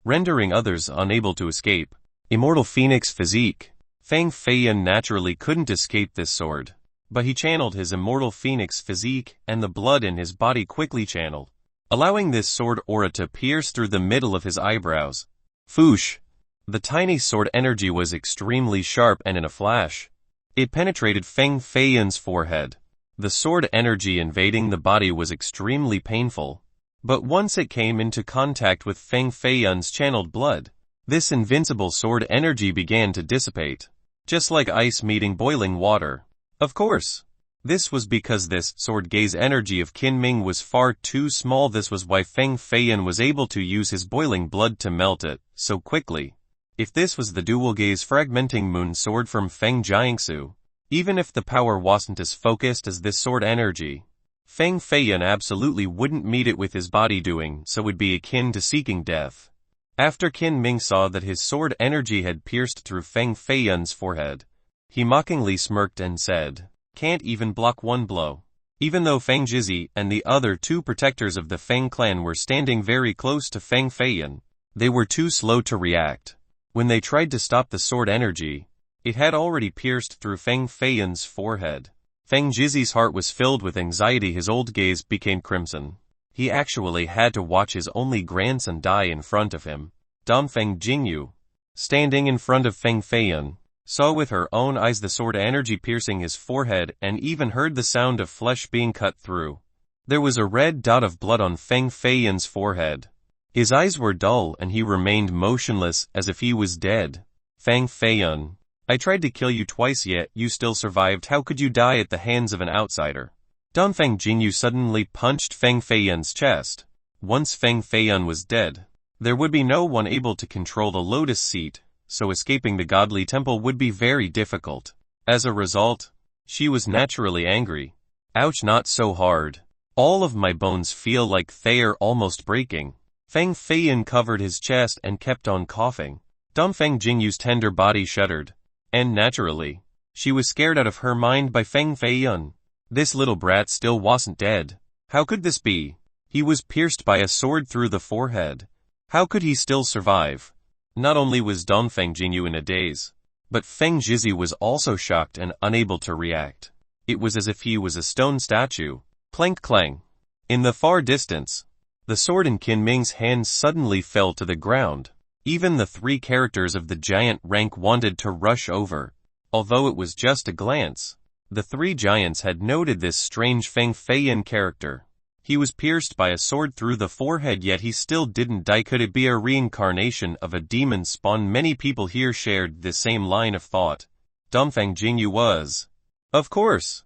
rendering others unable to escape. Immortal Phoenix Physique. Feng Feiyan naturally couldn't escape this sword, but he channeled his Immortal Phoenix Physique and the blood in his body quickly channeled, allowing this sword aura to pierce through the middle of his eyebrows. Foosh! The tiny sword energy was extremely sharp and in a flash, it penetrated Feng Feiyan's forehead. The sword energy invading the body was extremely painful, but once it came into contact with Feng Feiyan's channeled blood, this invincible sword energy began to dissipate, just like ice meeting boiling water. Of course, this was because this sword gaze energy of Qin Ming was far too small. This was why Feng Feiyan was able to use his boiling blood to melt it so quickly. If this was the dual gaze fragmenting moon sword from Feng Jiangsu, even if the power wasn't as focused as this sword energy, Feng Feiyan absolutely wouldn't meet it with his body doing so would be akin to seeking death. After Qin Ming saw that his sword energy had pierced through Feng Feiyan's forehead, he mockingly smirked and said, can't even block one blow. Even though Feng Jizi and the other two protectors of the Feng clan were standing very close to Feng Feiyan, they were too slow to react. When they tried to stop the sword energy, it had already pierced through Feng Feiyan's forehead. Feng Jizi's heart was filled with anxiety. His old gaze became crimson. He actually had to watch his only grandson die in front of him. Dongfeng Jingyu, standing in front of Feng Feiyan, saw with her own eyes the sword energy piercing his forehead and even heard the sound of flesh being cut through. There was a red dot of blood on Feng Feiyan's forehead. His eyes were dull and he remained motionless as if he was dead. Feng Feiyan, I tried to kill you twice yet you still survived. How could you die at the hands of an outsider? Dongfeng Jingyu suddenly punched Feng Feiyan's chest. Once Feng Feiyan was dead, there would be no one able to control the lotus seat, so escaping the godly temple would be very difficult. As a result, she was naturally angry. Ouch, not so hard. All of my bones feel like they are almost breaking. Feng Feiyan covered his chest and kept on coughing. Dongfeng Jingyu's tender body shuddered. And naturally, she was scared out of her mind by Feng Feiyan. This little brat still wasn't dead. How could this be? He was pierced by a sword through the forehead. How could he still survive? Not only was Dongfeng Jingyu in a daze, but Feng Jizi was also shocked and unable to react. It was as if he was a stone statue. Clank clang. In the far distance, the sword in Qin Ming's hand suddenly fell to the ground. Even the three characters of the giant rank wanted to rush over. Although it was just a glance, the three giants had noted this strange Feng Feiyan character. He was pierced by a sword through the forehead yet he still didn't die. Could it be a reincarnation of a demon spawn? Many people here shared the same line of thought. Dongfeng Jingyu was, of course,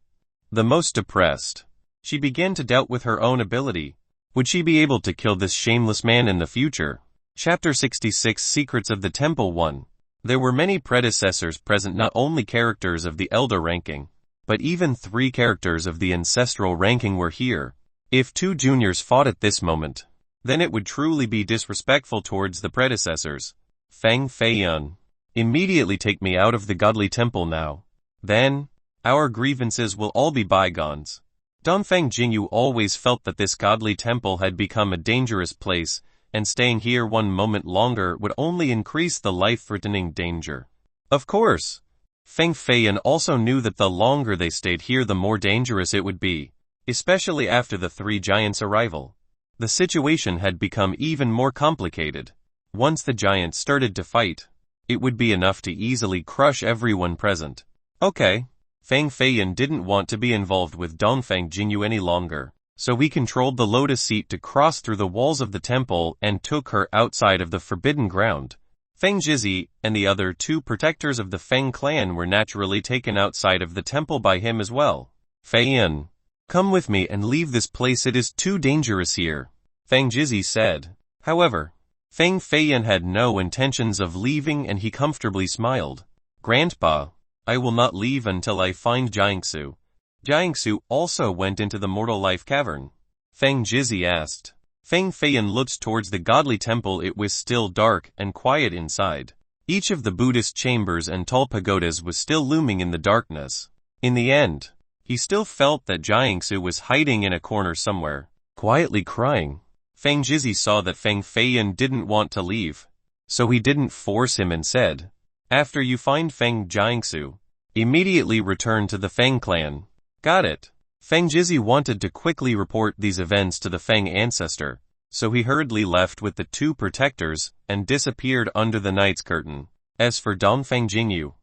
the most depressed. She began to doubt with her own ability. Would she be able to kill this shameless man in the future? Chapter 66 Secrets of the Temple 1. There were many predecessors present, not only characters of the elder ranking, but even 3 characters of the ancestral ranking were here. If 2 juniors fought at this moment, then it would truly be disrespectful towards the predecessors. Feng Feiyan, immediately take me out of the godly temple now. Then, our grievances will all be bygones. Dongfeng Jingyu always felt that this godly temple had become a dangerous place, and staying here one moment longer would only increase the life-threatening danger. Of course, Feng Feiyan also knew that the longer they stayed here the more dangerous it would be. Especially after the 3 giants' arrival. The situation had become even more complicated. Once the giants started to fight, it would be enough to easily crush everyone present. Okay. Feng Feiyan didn't want to be involved with Dongfeng Jingyu any longer, so he controlled the lotus seat to cross through the walls of the temple and took her outside of the forbidden ground. Feng Jizi and the other 2 protectors of the Feng clan were naturally taken outside of the temple by him as well. Feiyan, come with me and leave this place, it is too dangerous here, Feng Jizi said. However, Feng Feiyan had no intentions of leaving and he comfortably smiled. Grandpa, I will not leave until I find Jiangsu. Jiangsu also went into the mortal life cavern. Feng Jizi asked. Feng Feiyan looked towards the godly temple. It was still dark and quiet inside. Each of the Buddhist chambers and tall pagodas was still looming in the darkness. In the end, he still felt that Jiangsu was hiding in a corner somewhere, quietly crying. Feng Jizi saw that Feng Feiyan didn't want to leave, so he didn't force him and said, after you find Feng Jiangsu, immediately return to the Feng clan. Got it. Feng Jizi wanted to quickly report these events to the Feng ancestor, so he hurriedly left with the 2 protectors and disappeared under the night's curtain. As for Dongfeng Jingyu,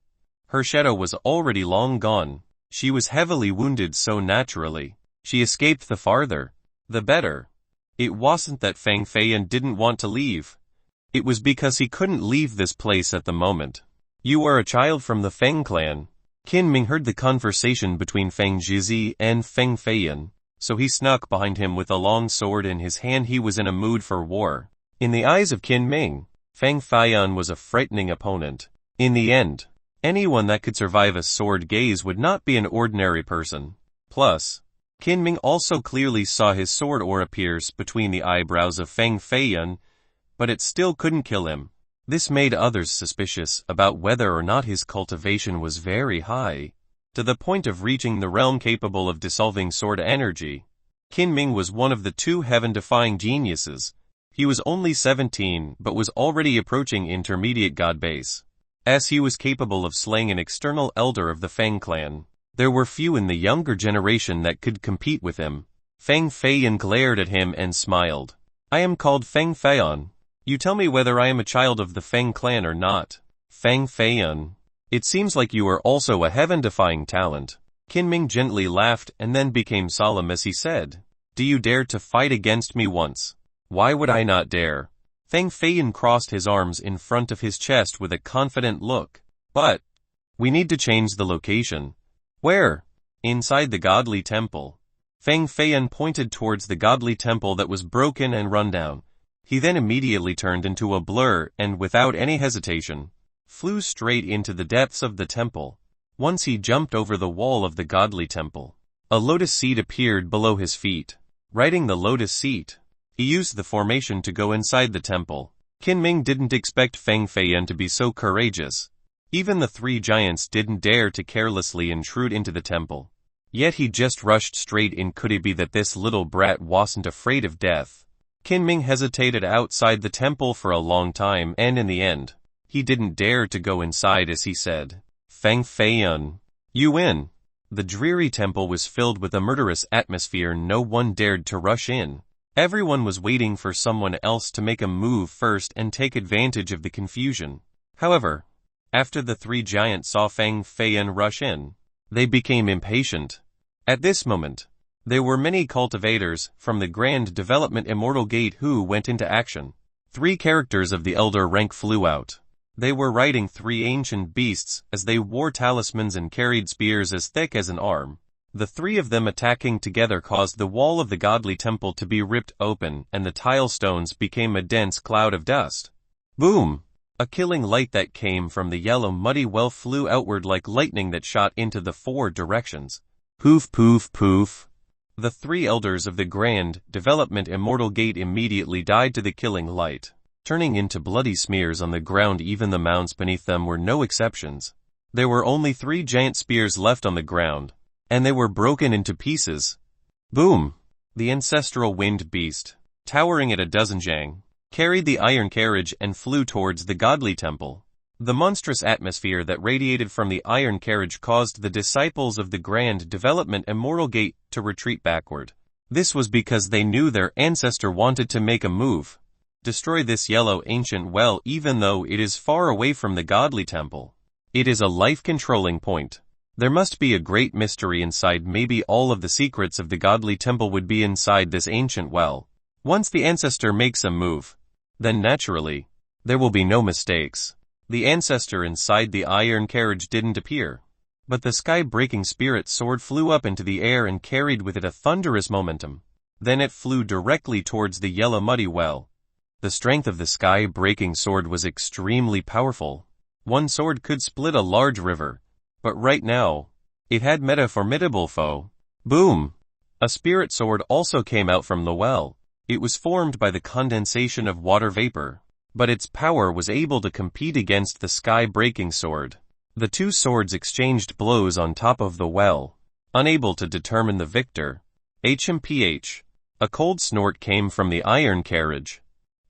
her shadow was already long gone. She was heavily wounded, so naturally, she escaped. The farther, the better. It wasn't that Feng Feiyan didn't want to leave. It was because he couldn't leave this place at the moment. You are a child from the Feng clan. Qin Ming heard the conversation between Feng Jizi and Feng Feiyan, so he snuck behind him with a long sword in his hand. He was in a mood for war. In the eyes of Qin Ming, Feng Feiyan was a frightening opponent. In the end, anyone that could survive a sword gaze would not be an ordinary person. Plus, Qin Ming also clearly saw his sword aura pierce between the eyebrows of Feng Feiyan, but it still couldn't kill him. This made others suspicious about whether or not his cultivation was very high. to the point of reaching the realm capable of dissolving sword energy. Qin Ming was one of the two heaven-defying geniuses. He was only 17 but was already approaching intermediate god base. As he was capable of slaying an external elder of the Fang clan, there were few in the younger generation that could compete with him. Fang Feiyan glared at him and smiled. I am called Fang Feiyan. You tell me whether I am a child of the Fang clan or not. Fang Feiyan. It seems like you are also a heaven-defying talent. Qin Ming gently laughed and then became solemn as he said, Do you dare to fight against me once? Why would I not dare? Fang Feiyan crossed his arms in front of his chest with a confident look. But, we need to change the location. Where? Inside the godly temple. Fang Feiyan pointed towards the godly temple that was broken and run down. He then immediately turned into a blur and, without any hesitation, flew straight into the depths of the temple. Once he jumped over the wall of the godly temple, a lotus seat appeared below his feet. Riding the lotus seat, he used the formation to go inside the temple. Qin Ming didn't expect Fang Feiyan to be so courageous. Even the three giants didn't dare to carelessly intrude into the temple. Yet he just rushed straight in. Could it be that this little brat wasn't afraid of death? Qin Ming hesitated outside the temple for a long time and in the end, he didn't dare to go inside as he said, Fang Feiyan, you win. The dreary temple was filled with a murderous atmosphere. No one dared to rush in. Everyone was waiting for someone else to make a move first and take advantage of the confusion. However, after the three giants saw Fang Feiyan rush in, they became impatient. At this moment, there were many cultivators from the Grand Development Immortal Gate who went into action. 3 characters of the elder rank flew out. They were riding 3 ancient beasts as they wore talismans and carried spears as thick as an arm. The 3 of them attacking together caused the wall of the godly temple to be ripped open and the tile stones became a dense cloud of dust. Boom! A killing light that came from the yellow muddy well flew outward like lightning that shot into the 4 directions. Poof poof poof. The 3 elders of the Grand Development Immortal Gate immediately died to the killing light, turning into bloody smears on the ground. Even the mounds beneath them were no exceptions. There were only 3 giant spears left on the ground, and they were broken into pieces. Boom! The ancestral winged beast, towering at a dozen jang, carried the iron carriage and flew towards the godly temple. The monstrous atmosphere that radiated from the iron carriage caused the disciples of the Grand Development Immortal Gate to retreat backward. This was because they knew their ancestor wanted to make a move. Destroy this yellow ancient well even though it is far away from the godly temple. It is a life-controlling point. There must be a great mystery inside. Maybe all of the secrets of the godly temple would be inside this ancient well. Once the ancestor makes a move, then naturally, there will be no mistakes. The ancestor inside the iron carriage didn't appear, but the sky-breaking spirit sword flew up into the air and carried with it a thunderous momentum. Then it flew directly towards the yellow muddy well. The strength of the sky-breaking sword was extremely powerful. One sword could split a large river, but right now, it had met a formidable foe. Boom! A spirit sword also came out from the well. It was formed by the condensation of water vapor, but its power was able to compete against the sky-breaking sword. The 2 swords exchanged blows on top of the well, unable to determine the victor. HMPH. A cold snort came from the iron carriage.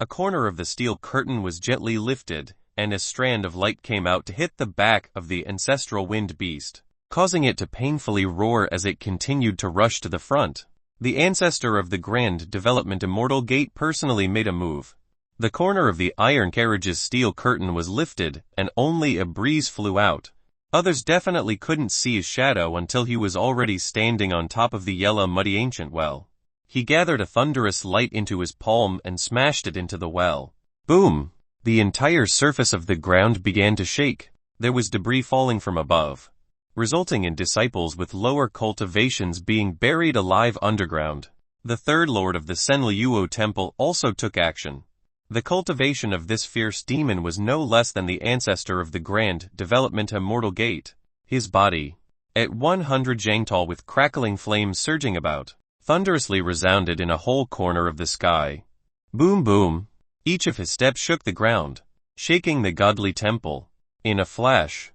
A corner of the steel curtain was gently lifted, and a strand of light came out to hit the back of the ancestral wind beast, causing it to painfully roar as it continued to rush to the front. The ancestor of the Grand Development Immortal Gate personally made a move. The corner of the iron carriage's steel curtain was lifted, and only a breeze flew out. Others definitely couldn't see his shadow until he was already standing on top of the yellow muddy ancient well. He gathered a thunderous light into his palm and smashed it into the well. Boom! The entire surface of the ground began to shake. There was debris falling from above, resulting in disciples with lower cultivations being buried alive underground. The 3rd Lord of the Senliuo Temple also took action. The cultivation of this fierce demon was no less than the ancestor of the Grand Development Immortal Gate. His body, at 100 jang tall with crackling flames surging about, thunderously resounded in a whole corner of the sky. Boom boom! Each of his steps shook the ground, shaking the godly temple. In a flash,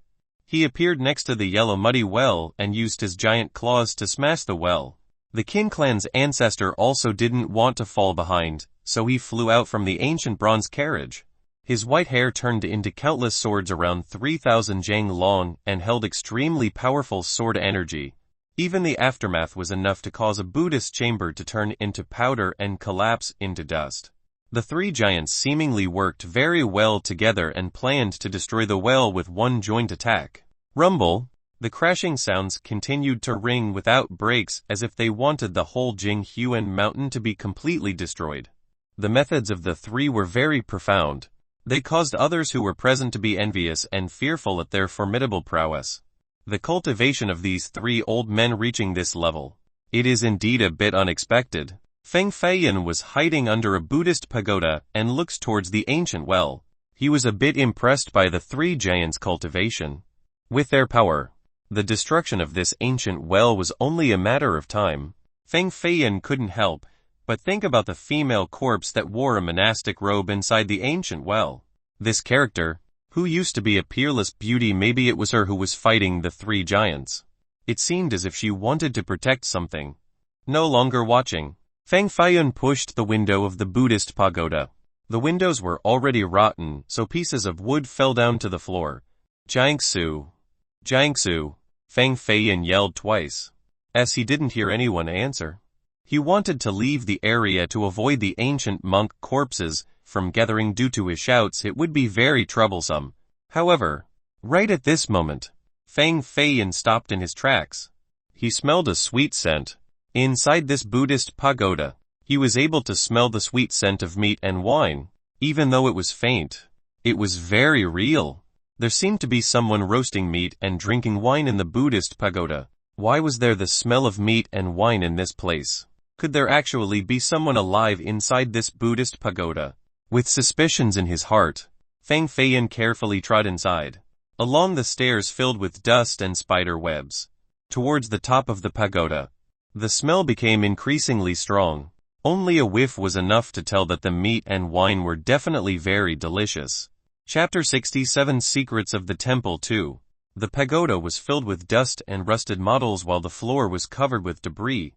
He appeared next to the yellow muddy well and used his giant claws to smash the well. The Qin clan's ancestor also didn't want to fall behind, so he flew out from the ancient bronze carriage. His white hair turned into countless swords around 3,000 jang long and held extremely powerful sword energy. Even the aftermath was enough to cause a Buddhist chamber to turn into powder and collapse into dust. The three giants seemingly worked very well together and planned to destroy the well with one joint attack. Rumble. The crashing sounds continued to ring without breaks as if they wanted the whole Jinghuan mountain to be completely destroyed. The methods of the three were very profound. They caused others who were present to be envious and fearful at their formidable prowess. The cultivation of these three old men reaching this level. It is indeed a bit unexpected. Feng Feiyan was hiding under a Buddhist pagoda and looks towards the ancient well. He was a bit impressed by the three giants' cultivation. With their power, the destruction of this ancient well was only a matter of time. Feng Feiyan couldn't help but think about the female corpse that wore a monastic robe inside the ancient well. This character, who used to be a peerless beauty, maybe it was her who was fighting the three giants. It seemed as if she wanted to protect something. No longer watching, Feng Feiyan pushed the window of the Buddhist pagoda. The windows were already rotten, so pieces of wood fell down to the floor. Jiangsu. Jiangsu. Feng Feiyan yelled twice. As he didn't hear anyone answer. He wanted to leave the area to avoid the ancient monk corpses from gathering. Due to his shouts, it would be very troublesome. However, right at this moment, Feng Feiyan stopped in his tracks. He smelled a sweet scent. Inside this Buddhist pagoda, he was able to smell the sweet scent of meat and wine. Even though it was faint, it was very real. There seemed to be someone roasting meat and drinking wine in the Buddhist pagoda. Why was there the smell of meat and wine in this place? Could there actually be someone alive inside this Buddhist pagoda? With suspicions in his heart, Feng Feiyan carefully trod inside, along the stairs filled with dust and spider webs, towards the top of the pagoda. The smell became increasingly strong. Only a whiff was enough to tell that the meat and wine were definitely very delicious. Chapter 67 Secrets of the Temple 2. The pagoda was filled with dust and rusted models while the floor was covered with debris.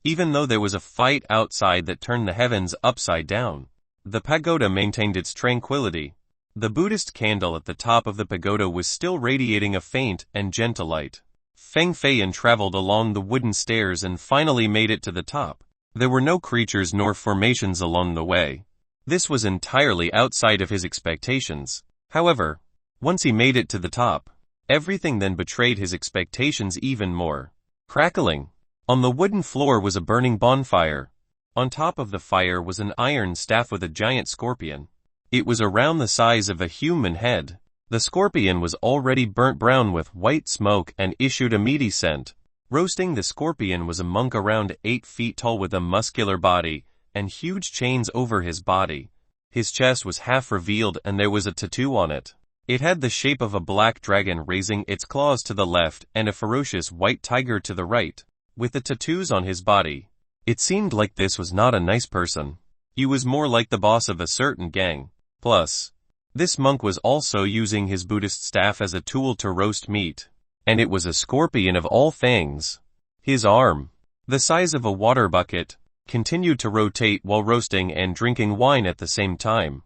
Even though there was a fight outside that turned the heavens upside down, the pagoda maintained its tranquility. The Buddhist candle at the top of the pagoda was still radiating a faint and gentle light. Feng Feiyan traveled along the wooden stairs and finally made it to the top. There were no creatures nor formations along the way. This was entirely outside of his expectations. However, once he made it to the top, everything then betrayed his expectations even more. Crackling. On the wooden floor was a burning bonfire. On top of the fire was an iron staff with a giant scorpion. It was around the size of a human head. The scorpion was already burnt brown with white smoke and issued a meaty scent. Roasting the scorpion was a monk around 8 feet tall with a muscular body and huge chains over his body. His chest was half revealed and there was a tattoo on it. It had the shape of a black dragon raising its claws to the left and a ferocious white tiger to the right. With the tattoos on his body, it seemed like this was not a nice person. He was more like the boss of a certain gang. Plus, this monk was also using his Buddhist staff as a tool to roast meat. And it was a scorpion of all things. His arm, the size of a water bucket, continued to rotate while roasting and drinking wine at the same time.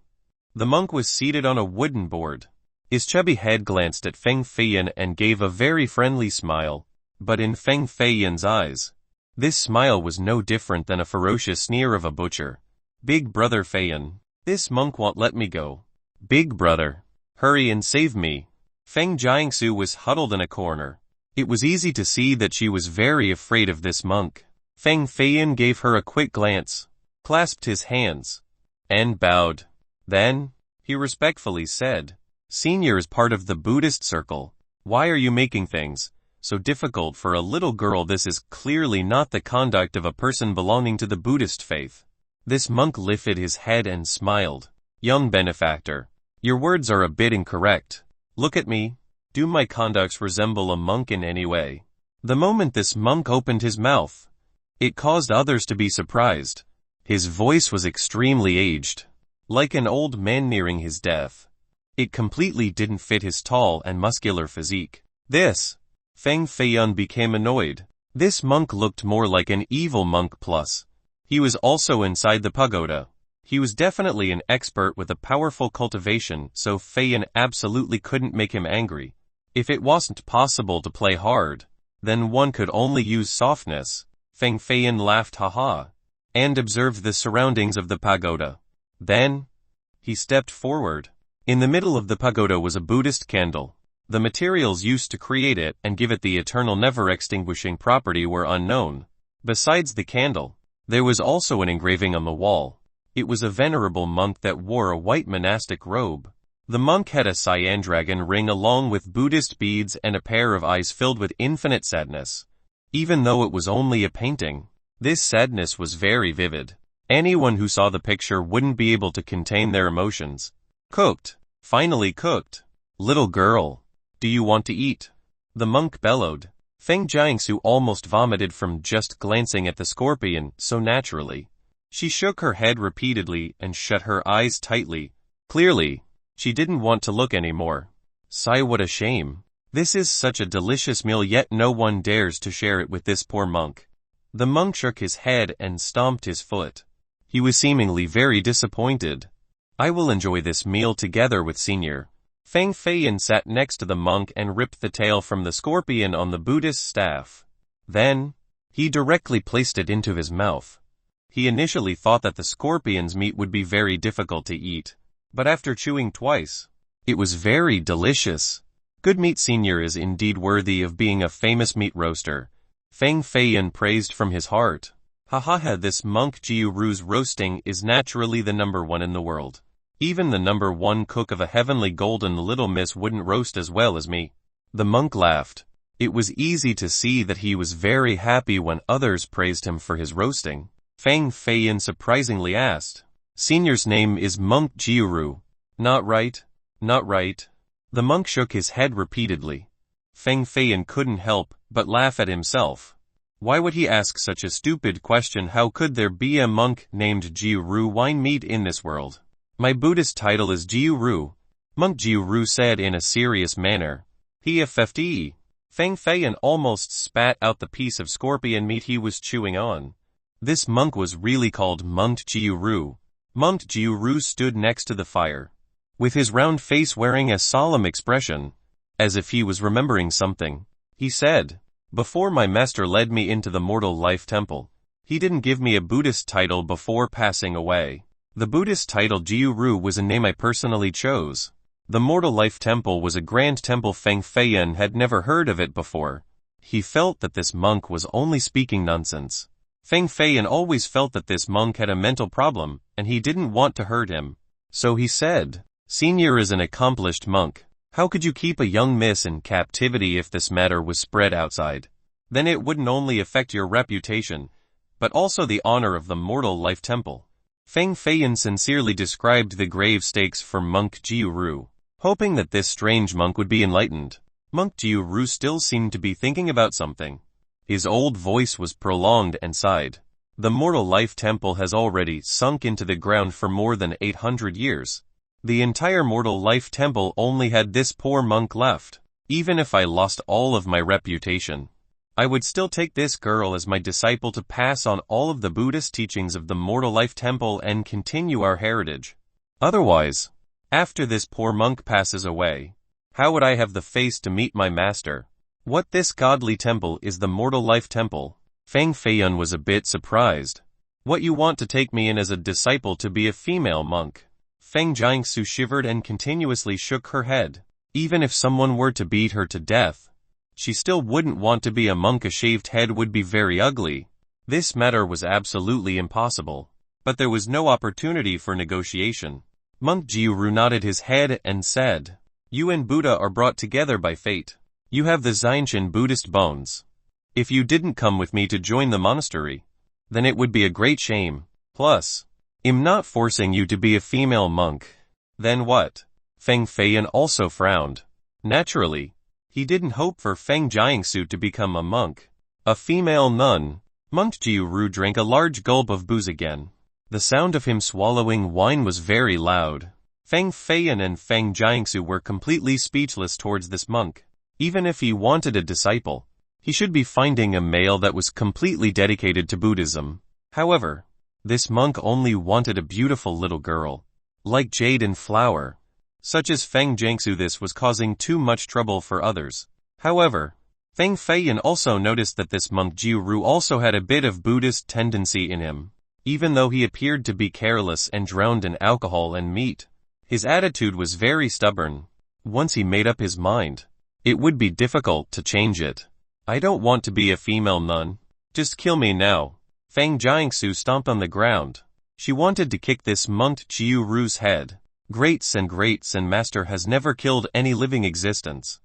The monk was seated on a wooden board. His chubby head glanced at Feng Feiyan and gave a very friendly smile. But in Feng Feiyan's eyes, this smile was no different than a ferocious sneer of a butcher. Big brother Feiyan, this monk won't let me go. Big brother, hurry and save me. Feng Jiangsu was huddled in a corner. It was easy to see that she was very afraid of this monk. Feng Feiyan gave her a quick glance, clasped his hands, and bowed. Then, he respectfully said, "Senior is part of the Buddhist circle. Why are you making things so difficult for a little girl? This is clearly not the conduct of a person belonging to the Buddhist faith." This monk lifted his head and smiled. "Young benefactor, your words are a bit incorrect. Look at me. Do my conducts resemble a monk in any way?" The moment this monk opened his mouth, it caused others to be surprised. His voice was extremely aged, like an old man nearing his death. It completely didn't fit his tall and muscular physique. This. Feng Feiyun became annoyed. This monk looked more like an evil monk plus. He was also inside the pagoda. He was definitely an expert with a powerful cultivation, so Feiyun absolutely couldn't make him angry. If it wasn't possible to play hard, then one could only use softness. Feng Feiyun laughed haha, and observed the surroundings of the pagoda. Then, he stepped forward. In the middle of the pagoda was a Buddhist candle. The materials used to create it and give it the eternal never-extinguishing property were unknown. Besides the candle, there was also an engraving on the wall. It was a venerable monk that wore a white monastic robe. The monk had a cyan dragon ring along with Buddhist beads and a pair of eyes filled with infinite sadness. Even though it was only a painting, this sadness was very vivid. Anyone who saw the picture wouldn't be able to contain their emotions. Cooked. Finally cooked. Little girl. Do you want to eat? The monk bellowed. Feng Jiangsu almost vomited from just glancing at the scorpion so naturally. She shook her head repeatedly and shut her eyes tightly. Clearly, she didn't want to look anymore. Sigh, what a shame. This is such a delicious meal, yet no one dares to share it with this poor monk. The monk shook his head and stomped his foot. He was seemingly very disappointed. I will enjoy this meal together with Senior. Feng Feiyun sat next to the monk and ripped the tail from the scorpion on the Buddhist staff. Then, he directly placed it into his mouth. He initially thought that the scorpion's meat would be very difficult to eat, but after chewing twice, it was very delicious. Good meat. Senior is indeed worthy of being a famous meat roaster. Feng Feiyun praised from his heart. Ha, this monk Jiuru's roasting is naturally the #1 in the world. Even the #1 cook of a heavenly golden little miss wouldn't roast as well as me. The monk laughed. It was easy to see that he was very happy when others praised him for his roasting. Feng Feiyun surprisingly asked, Senior's name is Monk Jiuru. Not right? Not right? The monk shook his head repeatedly. Feng Feiyun couldn't help but laugh at himself. Why would he ask such a stupid question? How could there be a monk named Jiuru wine meat in this world? My Buddhist title is Jiuru, Monk Jiuru said in a serious manner. He Feng Feiyun almost spat out the piece of scorpion meat he was chewing on. This monk was really called Monk Jiuru. Monk Jiuru stood next to the fire, with his round face wearing a solemn expression, as if he was remembering something. He said, before my master led me into the mortal life temple, he didn't give me a Buddhist title before passing away. The Buddhist title Jiuru was a name I personally chose. The Mortal Life Temple was a grand temple. Feng Feiyun had never heard of it before. He felt that this monk was only speaking nonsense. Feng Feiyun always felt that this monk had a mental problem, and he didn't want to hurt him. So he said, Senior is an accomplished monk. How could you keep a young miss in captivity? If this matter was spread outside, then it wouldn't only affect your reputation, but also the honor of the Mortal Life Temple. Feng Feiyun sincerely described the grave stakes for Monk Jiuru, hoping that this strange monk would be enlightened. Monk Jiuru still seemed to be thinking about something. His old voice was prolonged and sighed. The Mortal Life Temple has already sunk into the ground for more than 800 years. The entire Mortal Life Temple only had this poor monk left. Even if I lost all of my reputation, I would still take this girl as my disciple to pass on all of the Buddhist teachings of the Mortal Life Temple and continue our heritage. Otherwise, after this poor monk passes away, how would I have the face to meet my master? What this godly temple is the Mortal Life Temple? Feng Feiyun was a bit surprised. What, you want to take me in as a disciple to be a female monk? Feng Jiangsu shivered and continuously shook her head. Even if someone were to beat her to death, she still wouldn't want to be a monk. A shaved head would be very ugly. This matter was absolutely impossible. But there was no opportunity for negotiation. Monk Jiuru nodded his head and said, You and Buddha are brought together by fate. You have the Xiantian Buddhist bones. If you didn't come with me to join the monastery, then it would be a great shame. Plus, I'm not forcing you to be a female monk. Then what? Feng Feiyun also frowned. Naturally, he didn't hope for Feng Jiangsu to become a monk. A female nun. Monk Jiuru drank a large gulp of booze again. The sound of him swallowing wine was very loud. Feng Feiyun and Feng Jiangsu were completely speechless towards this monk. Even if he wanted a disciple, he should be finding a male that was completely dedicated to Buddhism. However, this monk only wanted a beautiful little girl, like jade and flower, such as Feng Jiangsu. This was causing too much trouble for others. However, Feng Feiyan also noticed that this monk Jiu Ru also had a bit of Buddhist tendency in him. Even though he appeared to be careless and drowned in alcohol and meat, his attitude was very stubborn. Once he made up his mind, it would be difficult to change it. I don't want to be a female nun. Just kill me now. Feng Jiangsu stomped on the ground. She wanted to kick this monk Jiu Ru's head. Greats and master has never killed any living existence.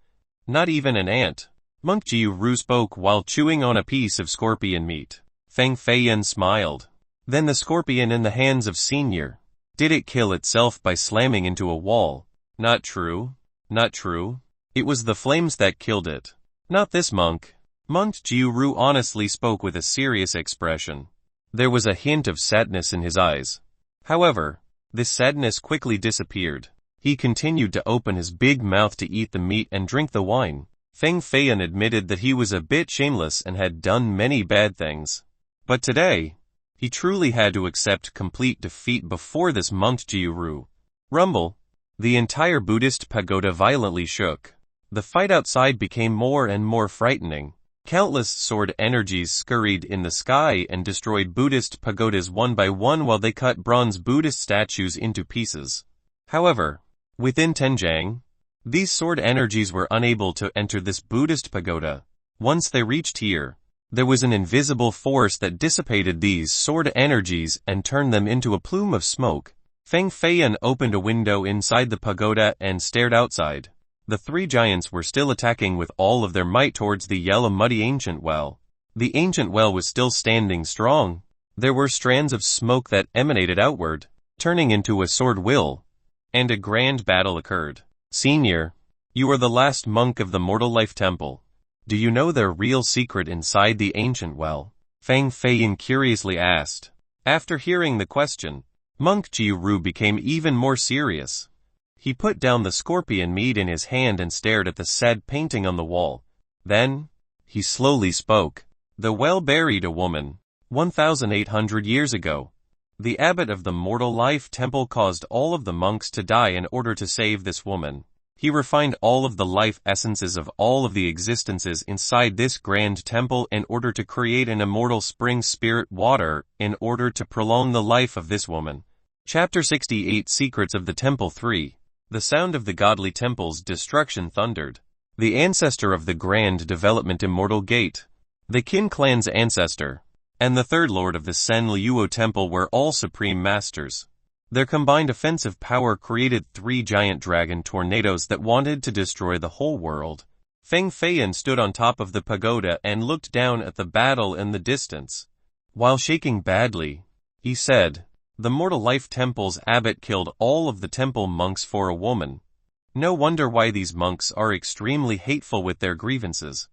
Not even an ant. Monk Jiu Ru spoke while chewing on a piece of scorpion meat. Feng Feiyan smiled. Then the scorpion in the hands of Senior. Did it kill itself by slamming into a wall? Not true. Not true. It was the flames that killed it. Not this monk. Monk Jiu Ru honestly spoke with a serious expression. There was a hint of sadness in his eyes. However, this sadness quickly disappeared. He continued to open his big mouth to eat the meat and drink the wine. Feng Feiyan admitted that he was a bit shameless and had done many bad things. But today, he truly had to accept complete defeat before this monk Jiu Ru. Rumble. The entire Buddhist pagoda violently shook. The fight outside became more and more frightening. Countless sword energies scurried in the sky and destroyed Buddhist pagodas one by one while they cut bronze Buddhist statues into pieces. However, within Tenjiang, these sword energies were unable to enter this Buddhist pagoda. Once they reached here, there was an invisible force that dissipated these sword energies and turned them into a plume of smoke. Feng Feiyan opened a window inside the pagoda and stared outside. The three giants were still attacking with all of their might towards the yellow muddy ancient well. The ancient well was still standing strong. There were strands of smoke that emanated outward, turning into a sword will, and a grand battle occurred. Senior, you are the last monk of the Mortal Life Temple. Do you know the real secret inside the ancient well? Feng Feiyan curiously asked. After hearing the question, Monk Jiu Ru became even more serious. He put down the scorpion meat in his hand and stared at the sad painting on the wall. Then, he slowly spoke. The well buried a woman, 1,800 years ago. The abbot of the Mortal Life Temple caused all of the monks to die in order to save this woman. He refined all of the life essences of all of the existences inside this grand temple in order to create an immortal spring spirit water in order to prolong the life of this woman. Chapter 68 Secrets of the Temple 3. The sound of the godly temple's destruction thundered. The ancestor of the grand development Immortal Gate, the Qin clan's ancestor, and the third lord of the Sen Liuo Temple were all supreme masters. Their combined offensive power created 3 giant dragon tornadoes that wanted to destroy the whole world. Feng Feiyan stood on top of the pagoda and looked down at the battle in the distance. While shaking badly, he said, "The Mortal Life Temple's abbot killed all of the temple monks for a woman. No wonder why these monks are extremely hateful with their grievances.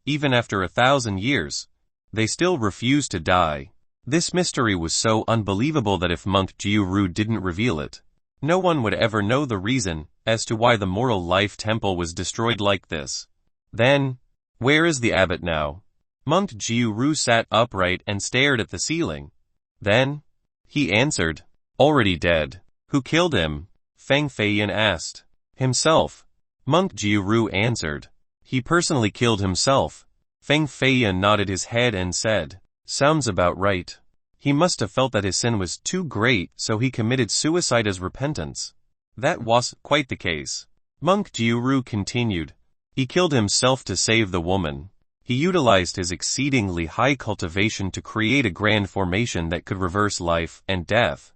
Even after 1,000 years, they still refuse to die." This mystery was so unbelievable that if Monk Jiu Ru didn't reveal it, no one would ever know the reason as to why the Mortal Life Temple was destroyed like this. Then, where is the abbot now? Monk Jiu Ru sat upright and stared at the ceiling. Then, he answered, "Already dead." "Who killed him?" Feng Feiyan asked. "Himself." Monk Jiu Ru answered. "He personally killed himself." Feng Feiyan nodded his head and said, "Sounds about right. He must have felt that his sin was too great, so he committed suicide as repentance." That was quite the case. Monk Jiu Ru continued. He killed himself to save the woman. He utilized his exceedingly high cultivation to create a grand formation that could reverse life and death.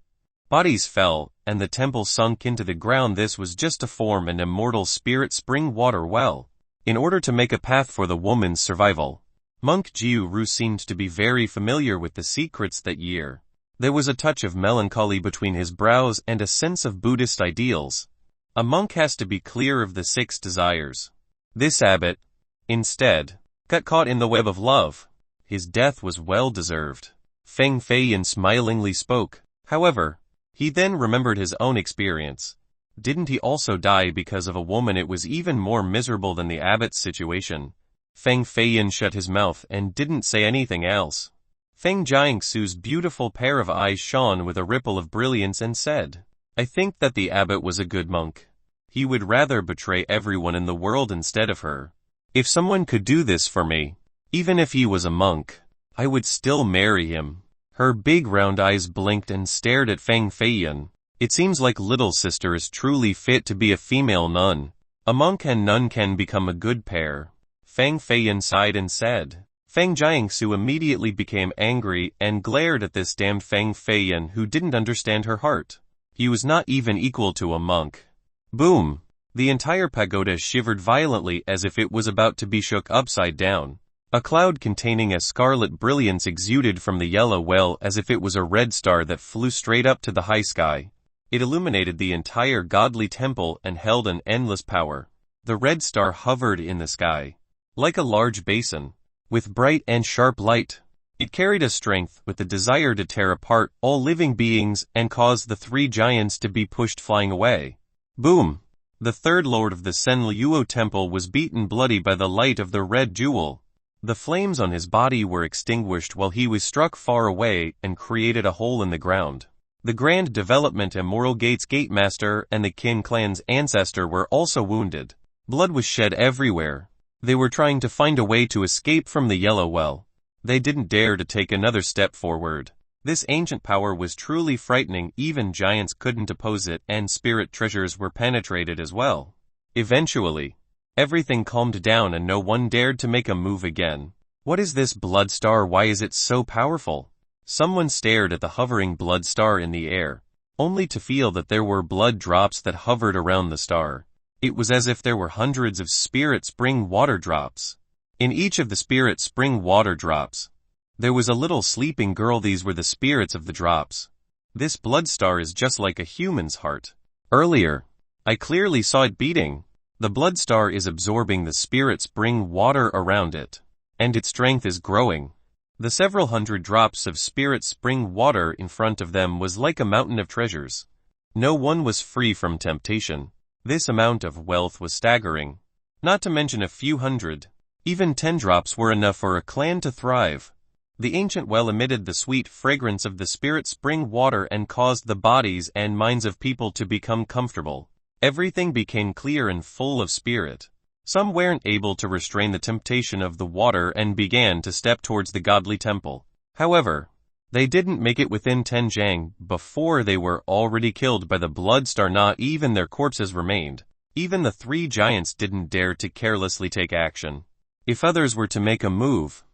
Bodies fell, and the temple sunk into the ground. This was just to form an immortal spirit spring water well, in order to make a path for the woman's survival. Monk Jiu Ru seemed to be very familiar with the secrets that year. There was a touch of melancholy between his brows and a sense of Buddhist ideals. A monk has to be clear of the 6 desires. This abbot, instead, got caught in the web of love. His death was well deserved. Feng Feiyan smilingly spoke. However, he then remembered his own experience. didn't he also die because of a woman? It was even more miserable than the abbot's situation. Feng Feiyan shut his mouth and didn't say anything else. Feng Jiangsu's beautiful pair of eyes shone with a ripple of brilliance and said, I think that the abbot was a good monk. He would rather betray everyone in the world instead of her. If someone could do this for me, even if he was a monk, I would still marry him. Her big round eyes blinked and stared at Feng Feiyan. It seems like little sister is truly fit to be a female nun. A monk and nun can become a good pair. Feng Feiyan sighed and said. Feng Jiangsu immediately became angry and glared at this damned Feng Feiyan who didn't understand her heart. He was not even equal to a monk. Boom! The entire pagoda shivered violently as if it was about to be shook upside down. A cloud containing a scarlet brilliance exuded from the yellow well as if it was a red star that flew straight up to the high sky. It illuminated the entire godly temple and held an endless power. The red star hovered in the sky, like a large basin, with bright and sharp light. It carried a strength with the desire to tear apart all living beings and cause the three giants to be pushed flying away. Boom! The third lord of the Senluo temple was beaten bloody by the light of the red jewel. The flames on his body were extinguished while he was struck far away and created a hole in the ground. The Grand Development Immoral Gate's Gatemaster and the Qin clan's ancestor were also wounded. Blood was shed everywhere. They were trying to find a way to escape from the yellow well. They didn't dare to take another step forward. This ancient power was truly frightening. Even giants couldn't oppose it, and spirit treasures were penetrated as well. Eventually, everything calmed down and no one dared to make a move again. What is this blood star? Why is it so powerful? Someone stared at the hovering blood star in the air, only to feel that there were blood drops that hovered around the star. It was as if there were hundreds of spirit spring water drops. In each of the spirit spring water drops, there was a little sleeping girl. These were the spirits of the drops. This blood star is just like a human's heart. Earlier, I clearly saw it beating. The blood star is absorbing the spirit spring water around it, and its strength is growing. The several hundred drops of spirit spring water in front of them was like a mountain of treasures. No one was free from temptation. This amount of wealth was staggering. Not to mention a few hundred. Even 10 drops were enough for a clan to thrive. The ancient well emitted the sweet fragrance of the spirit spring water and caused the bodies and minds of people to become comfortable. Everything became clear and full of spirit. Some weren't able to restrain the temptation of the water and began to step towards the godly temple. However, they didn't make it within 10 jang before they were already killed by the blood star. Not even their corpses remained. Even the 3 giants didn't dare to carelessly take action. If others were to make a move,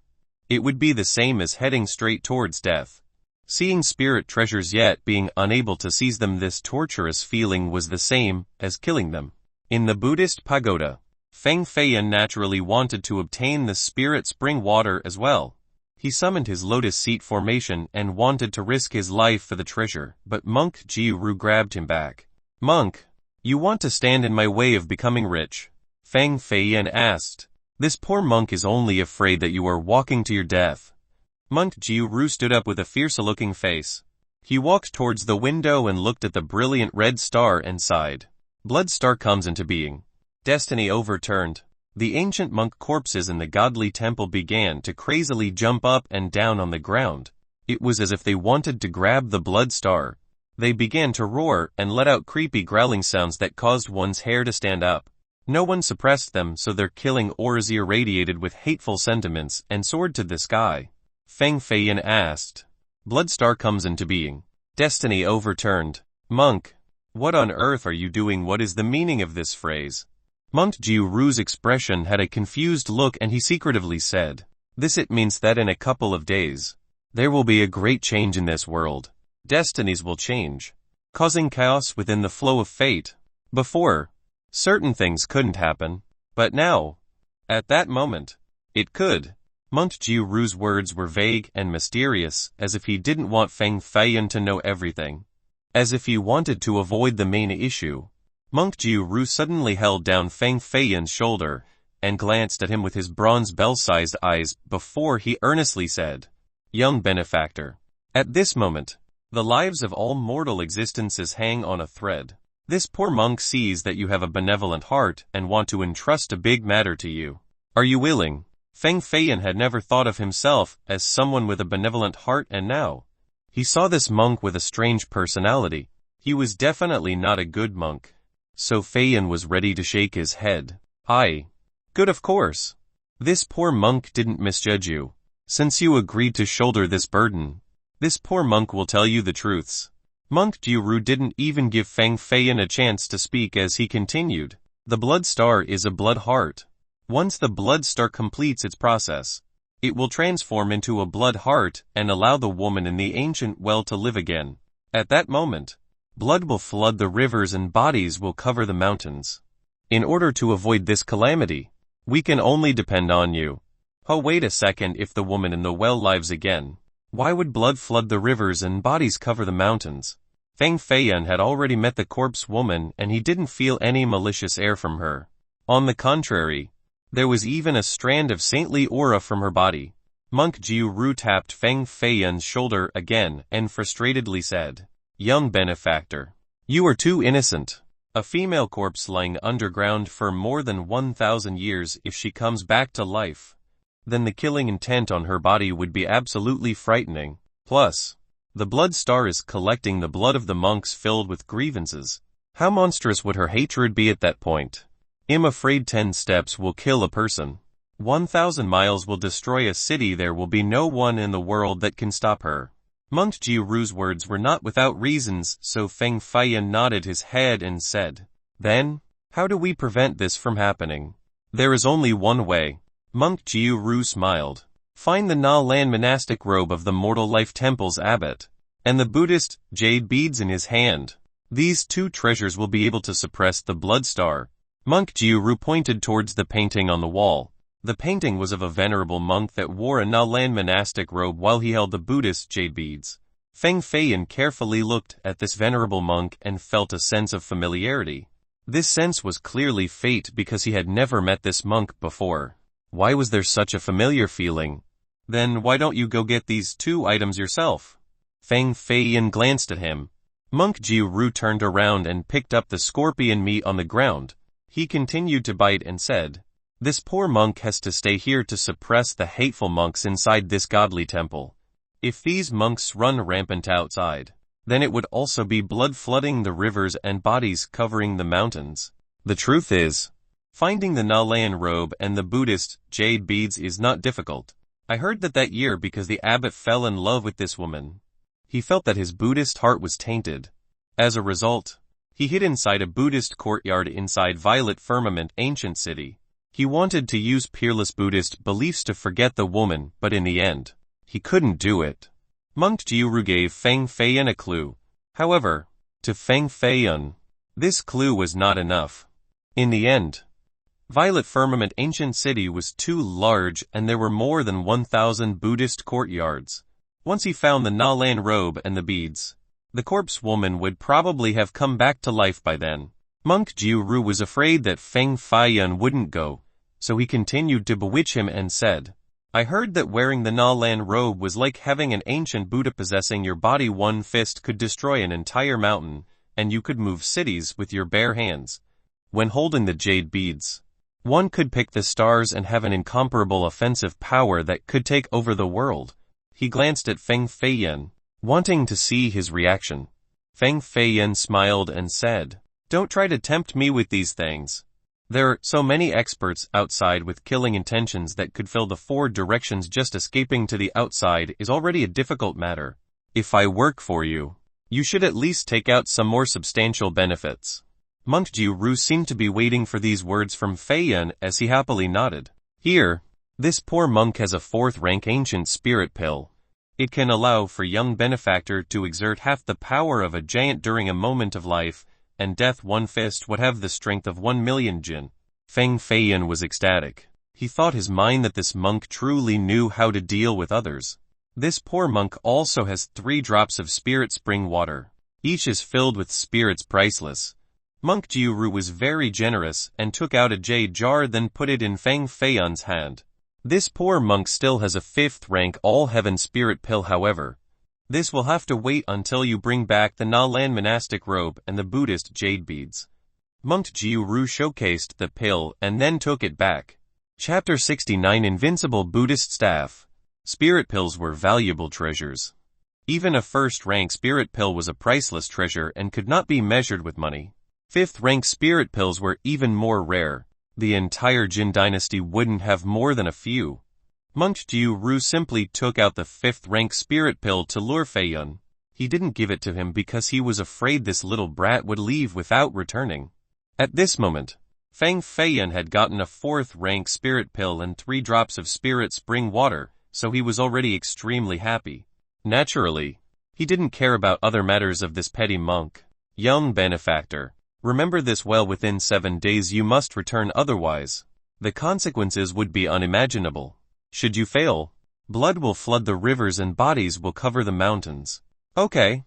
it would be the same as heading straight towards death. Seeing spirit treasures yet being unable to seize them, this torturous feeling was the same as killing them. In the Buddhist pagoda, Feng Feiyan naturally wanted to obtain the spirit spring water as well. He summoned his lotus seat formation and wanted to risk his life for the treasure, but Monk Jiru grabbed him back. Monk, you want to stand in my way of becoming rich? Feng Feiyan asked. This poor monk is only afraid that you are walking to your death. Monk Jiru stood up with a fierce-looking face. He walked towards the window and looked at the brilliant red star and sighed. Blood star comes into being. Destiny overturned. The ancient monk corpses in the godly temple began to crazily jump up and down on the ground. It was as if they wanted to grab the blood star. They began to roar and let out creepy growling sounds that caused one's hair to stand up. No one suppressed them, so their killing auras irradiated with hateful sentiments and soared to the sky. Feng Feiyan asked. Blood star comes into being. Destiny overturned. Monk, what on earth are you doing? What is the meaning of this phrase? Monk Jiru's expression had a confused look and he secretively said, it means that in a couple of days, there will be a great change in this world. Destinies will change, causing chaos within the flow of fate. Before, certain things couldn't happen, but now, at that moment, it could. Monk Jiru's words were vague and mysterious, as if he didn't want Feng Feiyan to know everything. As if he wanted to avoid the main issue. Monk Jiru suddenly held down Feng Feiyan's shoulder and glanced at him with his bronze bell-sized eyes before he earnestly said, Young benefactor, at this moment, the lives of all mortal existences hang on a thread. This poor monk sees that you have a benevolent heart and want to entrust a big matter to you. Are you willing? Feng Feiyan had never thought of himself as someone with a benevolent heart, and now he saw this monk with a strange personality. He was definitely not a good monk. So Feiyan was ready to shake his head. Good, of course. This poor monk didn't misjudge you. Since you agreed to shoulder this burden, this poor monk will tell you the truths. Monk Jiuru didn't even give Feng Feiyan a chance to speak as he continued. The blood star is a blood heart. Once the blood star completes its process, it will transform into a blood heart and allow the woman in the ancient well to live again. At that moment, blood will flood the rivers and bodies will cover the mountains. In order to avoid this calamity, we can only depend on you. Oh, wait a second, if the woman in the well lives again, why would blood flood the rivers and bodies cover the mountains? Feng Feiyan had already met the corpse woman and he didn't feel any malicious air from her. On the contrary, there was even a strand of saintly aura from her body. Monk Jiuru tapped Feng Feiyan's shoulder again and frustratedly said, "Young benefactor, you are too innocent. A female corpse lying underground for more than 1,000 years, if she comes back to life, then the killing intent on her body would be absolutely frightening. Plus, the blood star is collecting the blood of the monks filled with grievances. How monstrous would her hatred be at that point? I'm afraid 10 steps will kill a person. 1,000 miles will destroy a city. There will be no one in the world that can stop her." Monk Jiuru's words were not without reasons, so Feng Feiyan nodded his head and said, "Then, how do we prevent this from happening?" "There is only one way." Monk Jiuru smiled. "Find the Na Lan monastic robe of the Mortal Life Temple's abbot, and the Buddhist jade beads in his hand. These 2 treasures will be able to suppress the blood star." Monk Jiuru pointed towards the painting on the wall. The painting was of a venerable monk that wore a Na Lan monastic robe while he held the Buddhist jade beads. Feng Feiyan carefully looked at this venerable monk and felt a sense of familiarity. This sense was clearly fate because he had never met this monk before. Why was there such a familiar feeling? "Then why don't you go get these 2 items yourself?" Feng Feiyan glanced at him. Monk Jiuru turned around and picked up the scorpion meat on the ground. He continued to bite and said, "This poor monk has to stay here to suppress the hateful monks inside this godly temple. If these monks run rampant outside, then it would also be blood flooding the rivers and bodies covering the mountains. The truth is, finding the Na Lan robe and the Buddhist jade beads is not difficult. I heard that year because the abbot fell in love with this woman. He felt that his Buddhist heart was tainted. As a result, he hid inside a Buddhist courtyard inside Violet Firmament Ancient City. He wanted to use perilous Buddhist beliefs to forget the woman, but in the end, he couldn't do it." Monk Jiuru gave Feng Feiyan a clue. However, to Feng Feiyan, this clue was not enough. In the end, Violet Firmament Ancient City was too large and there were more than 1,000 Buddhist courtyards. Once he found the Na Lan robe and the beads, the corpse woman would probably have come back to life by then. Monk Jiuru was afraid that Feng Feiyan wouldn't go, so he continued to bewitch him and said, "I heard that wearing the Na Lan robe was like having an ancient Buddha possessing your body. One fist could destroy an entire mountain, and you could move cities with your bare hands. When holding the jade beads, one could pick the stars and have an incomparable offensive power that could take over the world." He glanced at Feng Feiyan, wanting to see his reaction. Feng Feiyan smiled and said, "Don't try to tempt me with these things. There are so many experts outside with killing intentions that could fill the 4 directions. Just escaping to the outside is already a difficult matter. If I work for you, you should at least take out some more substantial benefits." Monk Jiuru seemed to be waiting for these words from Feiyan as he happily nodded. "Here, this poor monk has a 4th-rank ancient spirit pill. It can allow for young benefactor to exert half the power of a giant during a moment of life and death. 1 fist would have the strength of 1,000,000 jin." Feng Feiyan was ecstatic. He thought his mind that this monk truly knew how to deal with others. This poor monk also has 3 drops of spirit spring water. Each is filled with spirits priceless. Monk Jiuru was very generous and took out a jade jar, then put it in Feng Feiyan's hand. This poor monk still has a 5th-rank all-heaven spirit pill. However, This will have to wait until you bring back the Na Lan monastic robe and the Buddhist jade beads. Monk Jiu Ru showcased the pill and then took it back. Chapter 69 Invincible Buddhist Staff. Spirit pills were valuable treasures. Even a first-rank spirit pill was a priceless treasure and could not be measured with money. Fifth-rank spirit pills were even more rare. The entire Jin dynasty wouldn't have more than a few. Monk Jiu Ru simply took out the fifth-rank spirit pill to lure Feiyun. He didn't give it to him because he was afraid this little brat would leave without returning. At this moment, Fang Feiyun had gotten a fourth-rank spirit pill and 3 drops of spirit spring water, so he was already extremely happy. Naturally, he didn't care about other matters of this petty monk. Young benefactor, remember this well, within 7 days you must return, otherwise the consequences would be unimaginable. Should you fail, blood will flood the rivers and bodies will cover the mountains. Okay,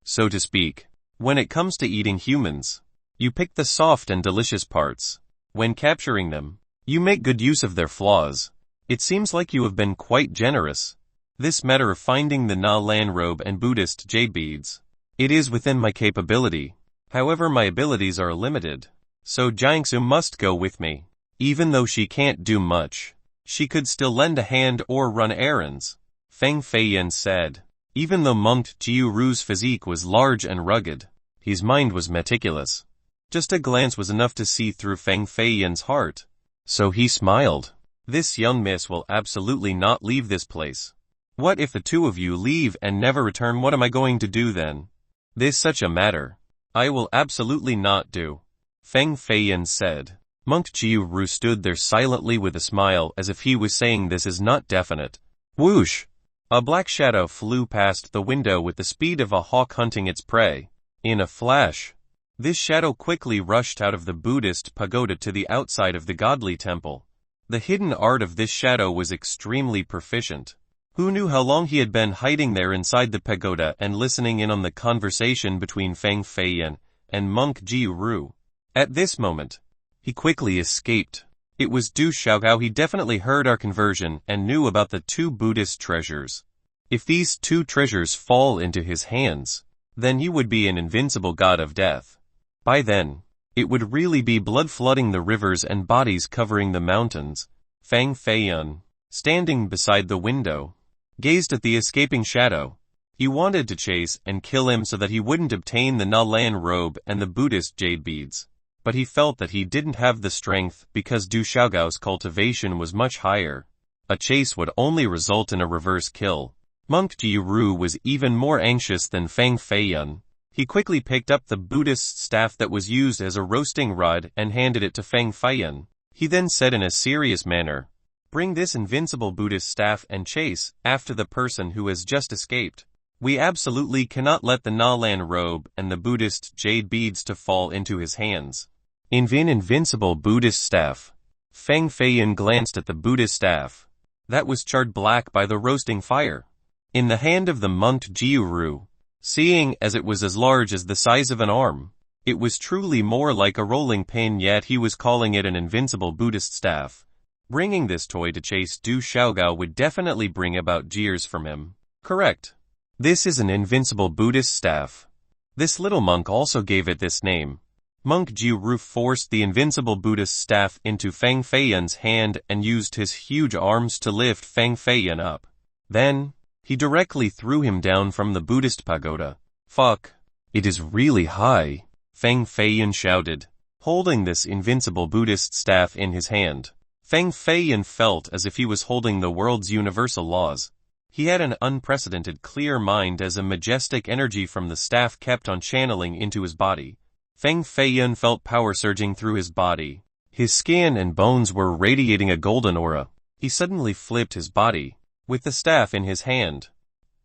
so to speak. When it comes to eating humans, you pick the soft and delicious parts. When capturing them, you make good use of their flaws. It seems like you have been quite generous. This matter of finding the Na Lan robe and Buddhist jade beads, it is within my capability. However, my abilities are limited, so Jiangsu must go with me. Even though she can't do much, she could still lend a hand or run errands, Fang Feiyun said. Even though Monk Jiu Ru's physique was large and rugged, his mind was meticulous. Just a glance was enough to see through Fang Feiyun's heart. So he smiled. This young miss will absolutely not leave this place. What if the two of you leave and never return? What am I going to do then? This such a matter I will absolutely not do, Fang Feiyun said. Monk Jiu Ru stood there silently with a smile as if he was saying this is not definite. Whoosh! A black shadow flew past the window with the speed of a hawk hunting its prey. In a flash, this shadow quickly rushed out of the Buddhist pagoda to the outside of the godly temple. The hidden art of this shadow was extremely proficient. Who knew how long he had been hiding there inside the pagoda and listening in on the conversation between Fang Feiyun and Monk Jiu Ru. At this moment, he quickly escaped. It was Du Xiaogao. He definitely heard our conversion and knew about the 2 Buddhist treasures. If these 2 treasures fall into his hands, then he would be an invincible god of death. By then, it would really be blood flooding the rivers and bodies covering the mountains. Fang Feiyun, standing beside the window, gazed at the escaping shadow. He wanted to chase and kill him so that he wouldn't obtain the Na Lan robe and the Buddhist jade beads. But he felt that he didn't have the strength because Du Xiaogao's cultivation was much higher. A chase would only result in a reverse kill. Monk Jiu Ru was even more anxious than Fang Feiyun. He quickly picked up the Buddhist staff that was used as a roasting rod and handed it to Fang Feiyun. He then said in a serious manner, "Bring this invincible Buddhist staff and chase after the person who has just escaped. We absolutely cannot let the Na Lan robe and the Buddhist jade beads to fall into his hands." Invincible Buddhist staff. Fang Feiyun glanced at the Buddhist staff that was charred black by the roasting fire in the hand of the monk Jiu Ru. Seeing as it was as large as the size of an arm, it was truly more like a rolling pin, yet he was calling it an invincible Buddhist staff. Bringing this toy to chase Du Xiaogao would definitely bring about jeers from him. Correct. This is an invincible Buddhist staff. This little monk also gave it this name. Monk Jiu Ru forced the invincible Buddhist staff into Fang Feiyun's hand and used his huge arms to lift Fang Feiyun up. Then, he directly threw him down from the Buddhist pagoda. Fuck. It is really high, Fang Feiyun shouted, holding this invincible Buddhist staff in his hand. Fang Feiyun felt as if he was holding the world's universal laws. He had an unprecedented clear mind as a majestic energy from the staff kept on channeling into his body. Fang Feiyun felt power surging through his body. His skin and bones were radiating a golden aura. He suddenly flipped his body, with the staff in his hand.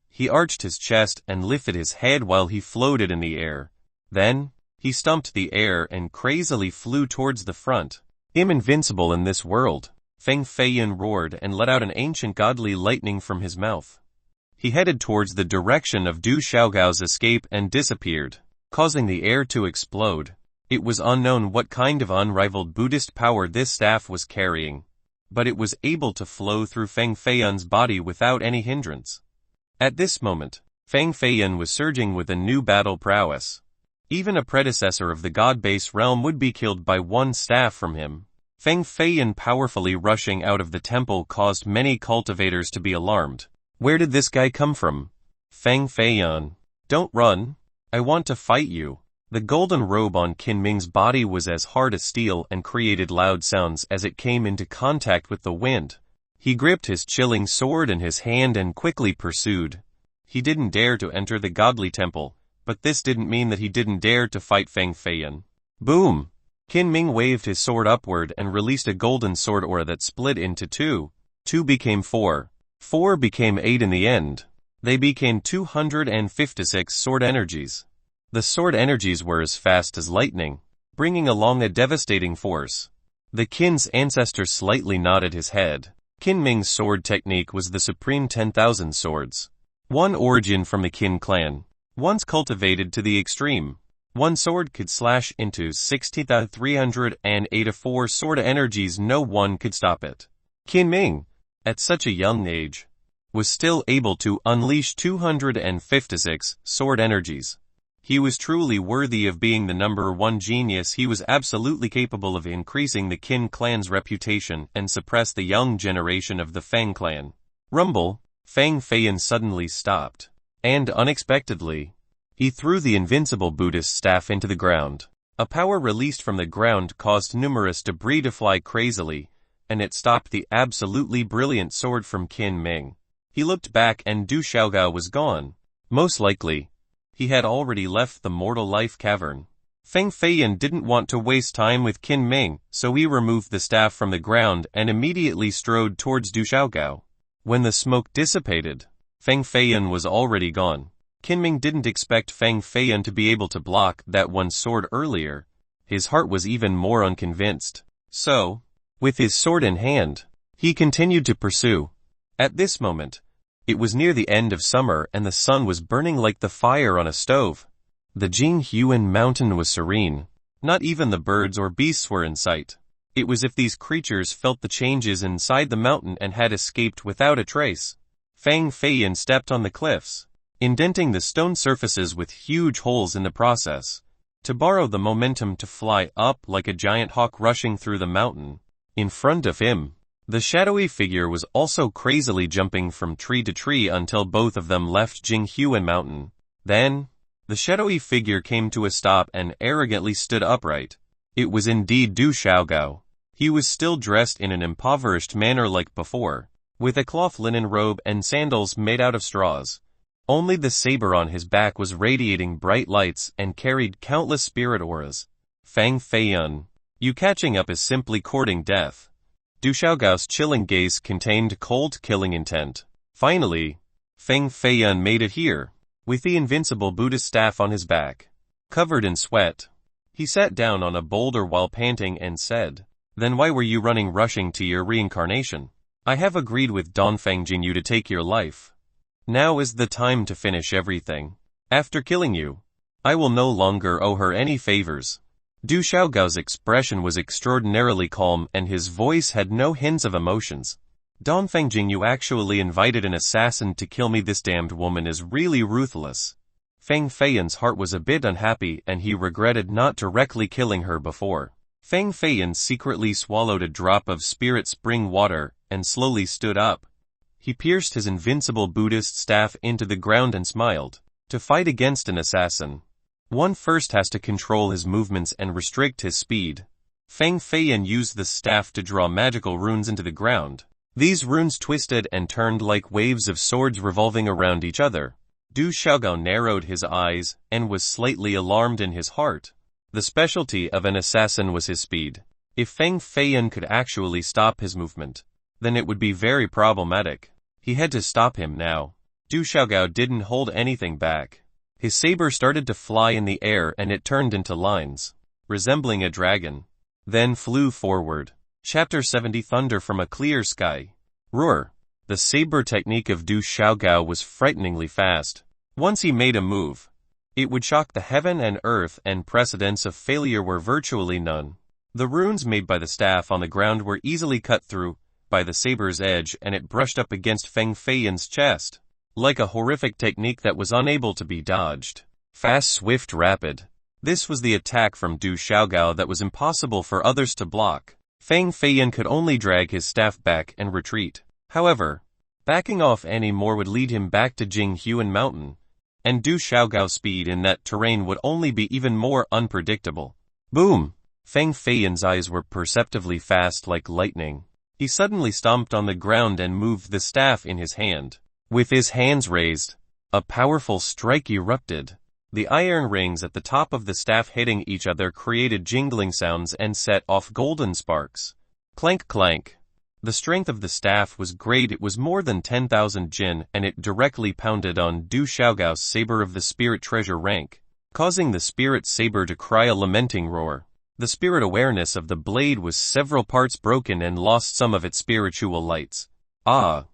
He arched his chest and lifted his head while he floated in the air. Then, he stumped the air and crazily flew towards the front. "I'm invincible in this world," Fang Feiyun roared and let out an ancient godly lightning from his mouth. He headed towards the direction of Du Xiaogao's escape and disappeared, causing the air to explode. It was unknown what kind of unrivaled Buddhist power this staff was carrying, but it was able to flow through Fang Feiyun's body without any hindrance. At this moment, Feng Feiyan was surging with a new battle prowess. Even a predecessor of the god-base realm would be killed by one staff from him. Feng Feiyan powerfully rushing out of the temple caused many cultivators to be alarmed. Where did this guy come from? Feng Feiyan. Don't run. I want to fight you. The golden robe on Qin Ming's body was as hard as steel and created loud sounds as it came into contact with the wind. He gripped his chilling sword in his hand and quickly pursued. He didn't dare to enter the godly temple, but this didn't mean that he didn't dare to fight Feng Feiyan. Boom! Qin Ming waved his sword upward and released a golden sword aura that split into two. 2 became 4. 4 became 8 in the end. They became 256 sword energies. The sword energies were as fast as lightning, bringing along a devastating force. The Qin's ancestor slightly nodded his head. Qin Ming's sword technique was the supreme 10,000 swords. One origin from the Qin clan. Once cultivated to the extreme, one sword could slash into 60,384 sword energies. No one could stop it. Qin Ming, at such a young age, was still able to unleash 256 sword energies. He was truly worthy of being the #1 genius. He was absolutely capable of increasing the Qin clan's reputation and suppress the young generation of the Feng clan. Rumble, Feng Feiyan suddenly stopped. And unexpectedly, he threw the invincible Buddhist staff into the ground. A power released from the ground caused numerous debris to fly crazily, and it stopped the absolutely brilliant sword from Qin Ming. He looked back and Du Xiaogao was gone. Most likely, he had already left the mortal life cavern. Feng Feiyan didn't want to waste time with Qin Ming, so he removed the staff from the ground and immediately strode towards Du Xiaogao. When the smoke dissipated, Feng Feiyan was already gone. Qin Ming didn't expect Feng Feiyan to be able to block that one sword earlier. His heart was even more unconvinced. So, with his sword in hand, he continued to pursue. At this moment, it was near the end of summer and the sun was burning like the fire on a stove. The Jinghuan mountain was serene. Not even the birds or beasts were in sight. It was as if these creatures felt the changes inside the mountain and had escaped without a trace. Feng Feiyan stepped on the cliffs, indenting the stone surfaces with huge holes in the process, to borrow the momentum to fly up like a giant hawk rushing through the mountain. In front of him, the shadowy figure was also crazily jumping from tree to tree until both of them left Jinghuan Mountain. Then, the shadowy figure came to a stop and arrogantly stood upright. It was indeed Du Xiaogao. He was still dressed in an impoverished manner like before, with a cloth linen robe and sandals made out of straws. Only the saber on his back was radiating bright lights and carried countless spirit auras. Feng Feiyan, you catching up is simply courting death. Du Xiaogao's chilling gaze contained cold killing intent. Finally, Feng Feiyan made it here, with the invincible Buddhist staff on his back. Covered in sweat, he sat down on a boulder while panting and said, "Then why were you rushing to your reincarnation? I have agreed with Dongfeng Jingyu to take your life. Now is the time to finish everything. After killing you, I will no longer owe her any favors." Du Xiaogao's expression was extraordinarily calm and his voice had no hints of emotions. Dongfeng Jingyu actually invited an assassin to kill me. This damned woman is really ruthless. Feng Feiyan's heart was a bit unhappy and he regretted not directly killing her before. Feng Feiyan secretly swallowed a drop of spirit spring water and slowly stood up. He pierced his invincible Buddhist staff into the ground and smiled. To fight against an assassin, one first has to control his movements and restrict his speed. Feng Feiyan used the staff to draw magical runes into the ground. These runes twisted and turned like waves of swords revolving around each other. Du Xiaogao narrowed his eyes and was slightly alarmed in his heart. The specialty of an assassin was his speed. If Feng Feiyan could actually stop his movement, then it would be very problematic. He had to stop him now. Du Xiaogao didn't hold anything back. His saber started to fly in the air and it turned into lines, resembling a dragon, then flew forward. Chapter 70 Thunder from a Clear Sky. Roar. The saber technique of Du Xiaogao was frighteningly fast. Once he made a move, it would shock the heaven and earth and precedents of failure were virtually none. The runes made by the staff on the ground were easily cut through by the saber's edge and it brushed up against Feng Feiyan's chest. like a horrific technique that was unable to be dodged. Fast, swift, rapid. This was the attack from Du Xiaogao that was impossible for others to block. Feng Feiyan could only drag his staff back and retreat. However, backing off any more would lead him back to Jinghuan Mountain, and Du Xiaogao's speed in that terrain would only be even more unpredictable. Boom! Feng Feiyan's eyes were perceptibly fast like lightning. He suddenly stomped on the ground and moved the staff in his hand. With his hands raised, a powerful strike erupted. The iron rings at the top of the staff hitting each other created jingling sounds and set off golden sparks. Clank clank. The strength of the staff was great. It was more than 10,000 jin, and it directly pounded on Du Xiaogao's saber of the spirit treasure rank, causing the spirit saber to cry a lamenting roar. The spirit awareness of the blade was several parts broken and lost some of its spiritual lights. Ah!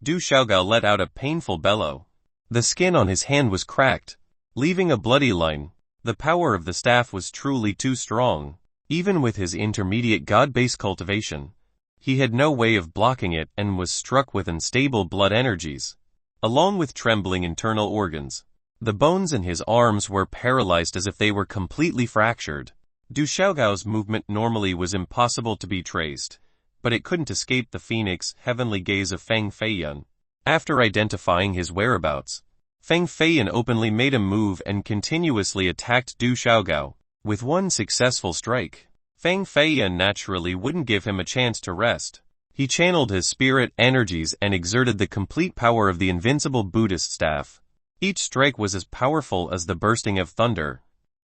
Du Xiaogao let out a painful bellow. The skin on his hand was cracked, leaving a bloody line. The power of the staff was truly too strong. Even with his intermediate god-based cultivation, he had no way of blocking it and was struck with unstable blood energies, along with trembling internal organs. The bones in his arms were paralyzed as if they were completely fractured. Du Xiaogao's movement normally was impossible to be traced, but it couldn't escape the phoenix heavenly gaze of Feng Feiyan. After identifying his whereabouts, Feng Feiyan openly made a move and continuously attacked Du Xiaogao. With one successful strike, Feng Feiyan naturally wouldn't give him a chance to rest. He channeled his spirit energies and exerted the complete power of the invincible Buddhist staff. Each strike was as powerful as the bursting of thunder,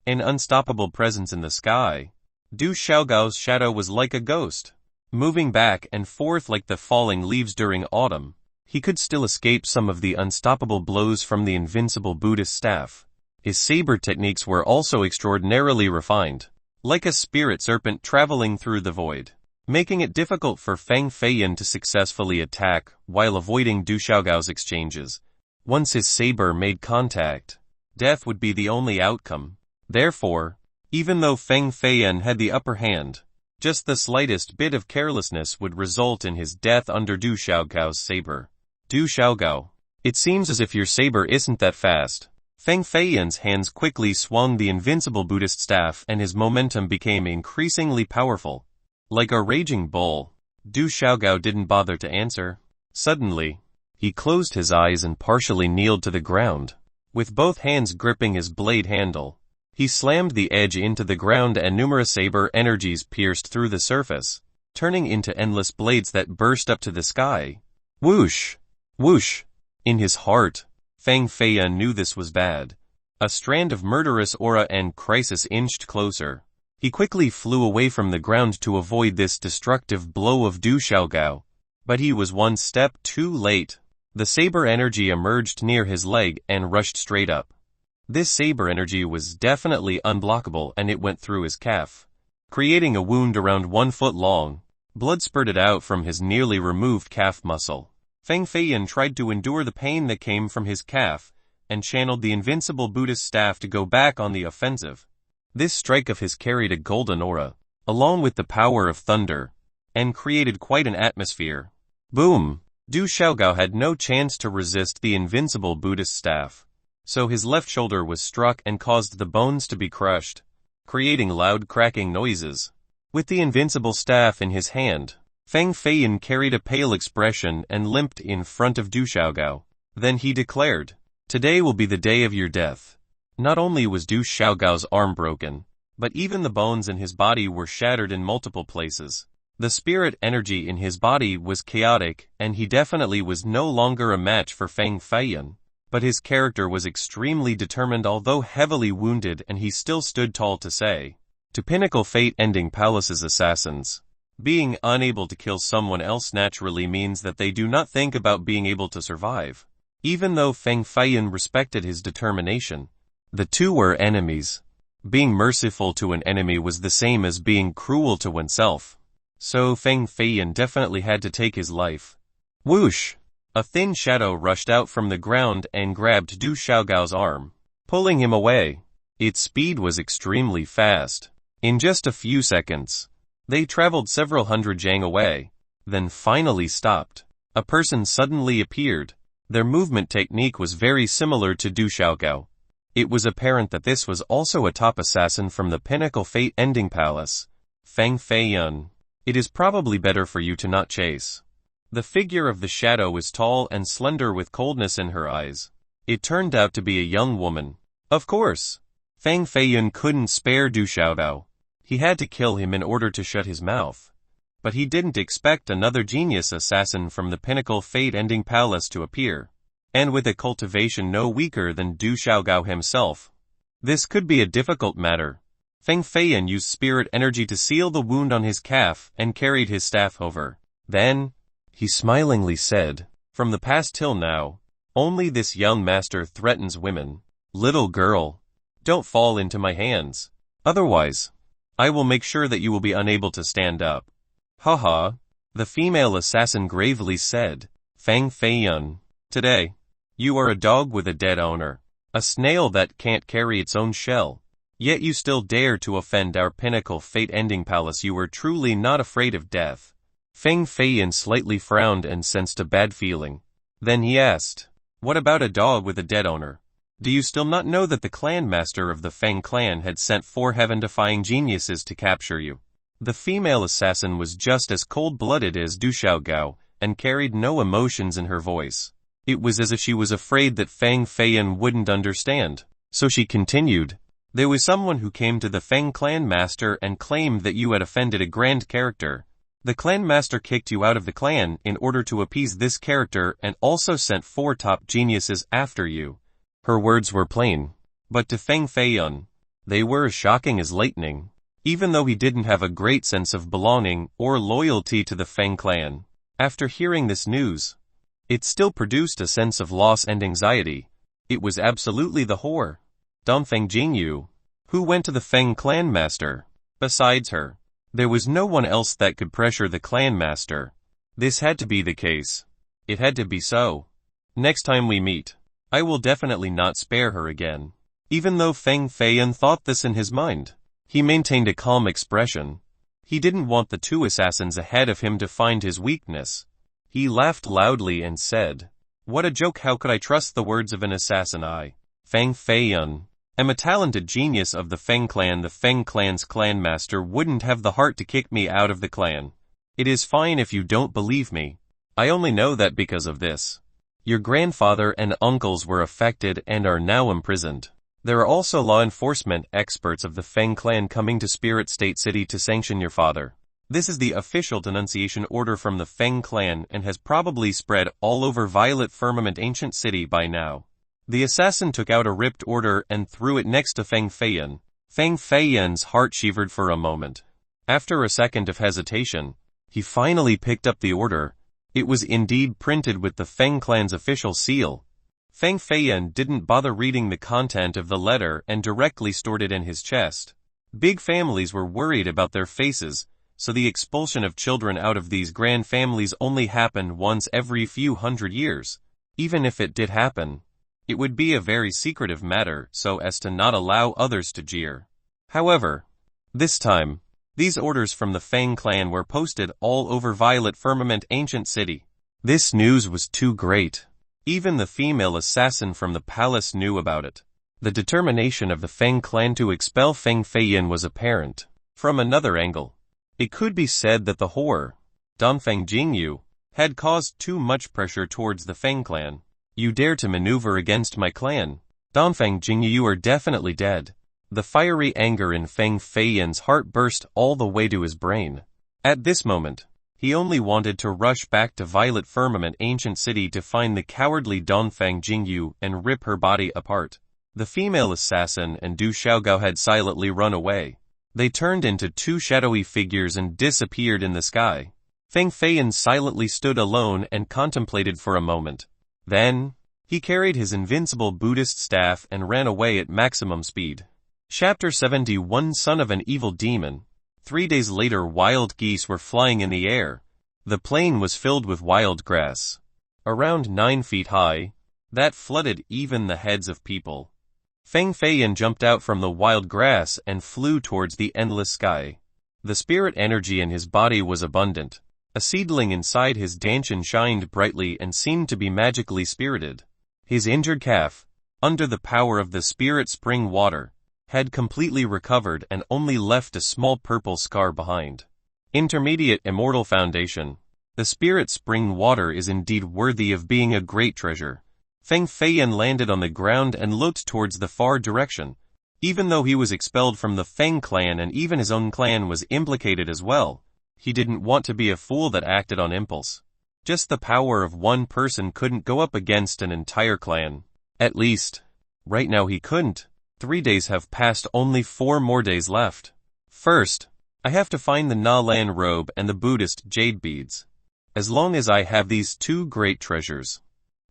an unstoppable presence in the sky. Du Xiaogao's shadow was like a ghost, moving back and forth like the falling leaves during autumn. He could still escape some of the unstoppable blows from the invincible Buddhist staff. His saber techniques were also extraordinarily refined, like a spirit serpent traveling through the void, making it difficult for Feng Feiyan to successfully attack while avoiding Du Xiaogao's exchanges. Once his saber made contact, death would be the only outcome. Therefore, even though Feng Feiyan had the upper hand, just the slightest bit of carelessness would result in his death under Du Xiaogao's saber. Du Xiaogao, it seems as if your saber isn't that fast. Feng Feiyan's hands quickly swung the invincible Buddhist staff and his momentum became increasingly powerful. Like a raging bull, Du Xiaogao didn't bother to answer. Suddenly, he closed his eyes and partially kneeled to the ground. With both hands gripping his blade handle, he slammed the edge into the ground and numerous saber energies pierced through the surface, turning into endless blades that burst up to the sky. Whoosh! Whoosh! In his heart, Feng Feiyan knew this was bad. A strand of murderous aura and crisis inched closer. He quickly flew away from the ground to avoid this destructive blow of Du Xiaogao. But he was one step too late. The saber energy emerged near his leg and rushed straight up. This saber energy was definitely unblockable and it went through his calf, creating a wound around 1 foot long. Blood spurted out from his nearly removed calf muscle. Feng Feiyan tried to endure the pain that came from his calf, and channeled the invincible Buddhist staff to go back on the offensive. This strike of his carried a golden aura, along with the power of thunder, and created quite an atmosphere. Boom! Du Xiaogao had no chance to resist the invincible Buddhist staff, so his left shoulder was struck and caused the bones to be crushed, creating loud cracking noises. With the invincible staff in his hand, Feng Feiyan carried a pale expression and limped in front of Du Xiaogao. Then he declared, "Today will be the day of your death." Not only was Du Xiaogao's arm broken, but even the bones in his body were shattered in multiple places. The spirit energy in his body was chaotic, and he definitely was no longer a match for Feng Feiyan. But his character was extremely determined although heavily wounded, and he still stood tall to say, to pinnacle fate-ending Palace's assassins, being unable to kill someone else naturally means that they do not think about being able to survive. Even though Feng Feiyan respected his determination, the two were enemies. Being merciful to an enemy was the same as being cruel to oneself. So Feng Feiyan definitely had to take his life. Whoosh! A thin shadow rushed out from the ground and grabbed Du Xiaogao's arm, pulling him away. Its speed was extremely fast. In just a few seconds, they traveled several hundred jang away, then finally stopped. A person suddenly appeared. Their movement technique was very similar to Du Xiaogao. It was apparent that this was also a top assassin from the Pinnacle Fate Ending Palace. Feng Feiyun. It is probably better for you to not chase. The figure of the shadow was tall and slender with coldness in her eyes. It turned out to be a young woman. Of course. Feng Feiyun couldn't spare Du Xiaodao. He had to kill him in order to shut his mouth. But he didn't expect another genius assassin from the Pinnacle Fate Ending Palace to appear. And with a cultivation no weaker than Du Xiaogao himself. This could be a difficult matter. Feng Feiyun used spirit energy to seal the wound on his calf and carried his staff over. Then, he smilingly said, "From the past till now, only this young master threatens women. Little girl, don't fall into my hands. Otherwise, I will make sure that you will be unable to stand up." "Haha," the female assassin gravely said. "Feng Feiyun, today, you are a dog with a dead owner. A snail that can't carry its own shell. Yet you still dare to offend our Pinnacle Fate Ending Palace. You are truly not afraid of death." Feng Feiyun slightly frowned and sensed a bad feeling. Then he asked, "What about a dog with a dead owner? Do you still not know that the clan master of the Feng clan had sent 4 heaven-defying geniuses to capture you?" The female assassin was just as cold-blooded as Du Xiaogao, and carried no emotions in her voice. It was as if she was afraid that Feng Feiyun wouldn't understand. So she continued, "There was someone who came to the Feng clan master and claimed that you had offended a grand character. The clan master kicked you out of the clan in order to appease this character and also sent 4 top geniuses after you." Her words were plain, but to Feng Feiyun, they were as shocking as lightning. Even though he didn't have a great sense of belonging or loyalty to the Feng clan, after hearing this news, it still produced a sense of loss and anxiety. It was absolutely the whore, Dongfeng Jingyu, who went to the Feng clan master. Besides her, there was no one else that could pressure the clan master. This had to be the case. It had to be so. Next time we meet, I will definitely not spare her again. Even though Feng Feiyun thought this in his mind, he maintained a calm expression. He didn't want the 2 assassins ahead of him to find his weakness. He laughed loudly and said, "What a joke! How could I trust the words of an assassin? I, Feng Feiyun, am a talented genius of the Feng clan. The Feng clan's clan master wouldn't have the heart to kick me out of the clan. It is fine if you don't believe me. I only know that because of this. Your grandfather and uncles were affected and are now imprisoned. There are also law enforcement experts of the Feng clan coming to Spirit State City to sanction your father. This is the official denunciation order from the Feng clan and has probably spread all over Violet Firmament Ancient City by now." The assassin took out a ripped order and threw it next to Feng Feiyun. Feng Feiyun's heart shivered for a moment. After a second of hesitation, he finally picked up the order. It was indeed printed with the Feng clan's official seal. Feng Feiyun didn't bother reading the content of the letter and directly stored it in his chest. Big families were worried about their faces, so the expulsion of children out of these grand families only happened once every few hundred years. Even if it did happen, it would be a very secretive matter so as to not allow others to jeer. However, this time, these orders from the Feng clan were posted all over Violet Firmament Ancient City. This news was too great. Even the female assassin from the palace knew about it. The determination of the Feng clan to expel Feng Feiyun was apparent. From another angle, it could be said that the whore, Dongfeng Jingyu, had caused too much pressure towards the Feng clan. "You dare to maneuver against my clan? Dongfeng Jingyu, you are definitely dead." The fiery anger in Feng Feiyun's heart burst all the way to his brain. At this moment, he only wanted to rush back to Violet Firmament Ancient City to find the cowardly Dongfeng Jingyu and rip her body apart. The female assassin and Du Xiaogao had silently run away. They turned into 2 shadowy figures and disappeared in the sky. Feng Feiyun silently stood alone and contemplated for a moment. Then, he carried his invincible Buddhist staff and ran away at maximum speed. Chapter 71 Son of an Evil Demon. 3 days later, wild geese were flying in the air. The plain was filled with wild grass, around 9 feet high, that flooded even the heads of people. Feng Feiyun jumped out from the wild grass and flew towards the endless sky. The spirit energy in his body was abundant. A seedling inside his dantian shined brightly and seemed to be magically spirited. His injured calf, under the power of the spirit spring water, had completely recovered and only left a small purple scar behind. Intermediate Immortal Foundation. The spirit spring water is indeed worthy of being a great treasure. Feng Feiyan landed on the ground and looked towards the far direction. Even though he was expelled from the Feng clan and even his own clan was implicated as well, he didn't want to be a fool that acted on impulse. Just the power of one person couldn't go up against an entire clan. At least, right now he couldn't. 3 days have passed, only 4 more days left. First, I have to find the Na Lan robe and the Buddhist jade beads. As long as I have these 2 great treasures,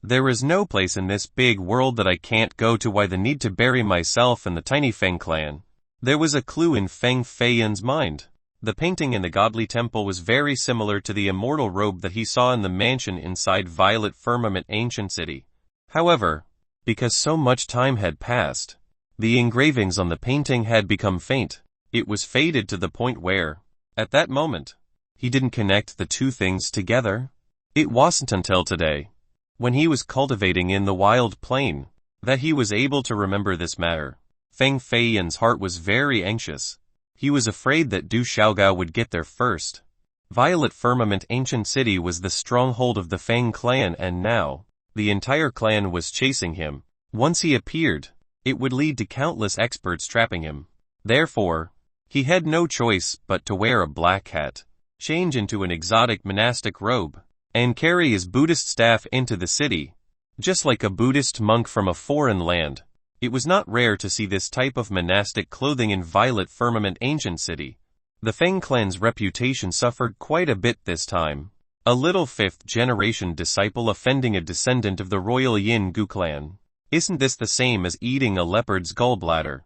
there is no place in this big world that I can't go to. Why the need to bury myself in the tiny Feng clan? There was a clue in Feng Feiyan's mind. The painting in the godly temple was very similar to the immortal robe that he saw in the mansion inside Violet Firmament Ancient City. However, because so much time had passed, the engravings on the painting had become faint. It was faded to the point where, at that moment, he didn't connect the 2 things together. It wasn't until today, when he was cultivating in the wild plain, that he was able to remember this matter. Feng Feiyan's heart was very anxious. He was afraid that Du Xiaogao would get there first. Violet Firmament Ancient City was the stronghold of the Feng clan, and now, the entire clan was chasing him. Once he appeared, it would lead to countless experts trapping him. Therefore, he had no choice but to wear a black hat, change into an exotic monastic robe, and carry his Buddhist staff into the city. Just like a Buddhist monk from a foreign land, it was not rare to see this type of monastic clothing in Violet Firmament Ancient City. The Feng clan's reputation suffered quite a bit this time. A little 5th-generation disciple offending a descendant of the royal Yin Gu clan. Isn't this the same as eating a leopard's gallbladder?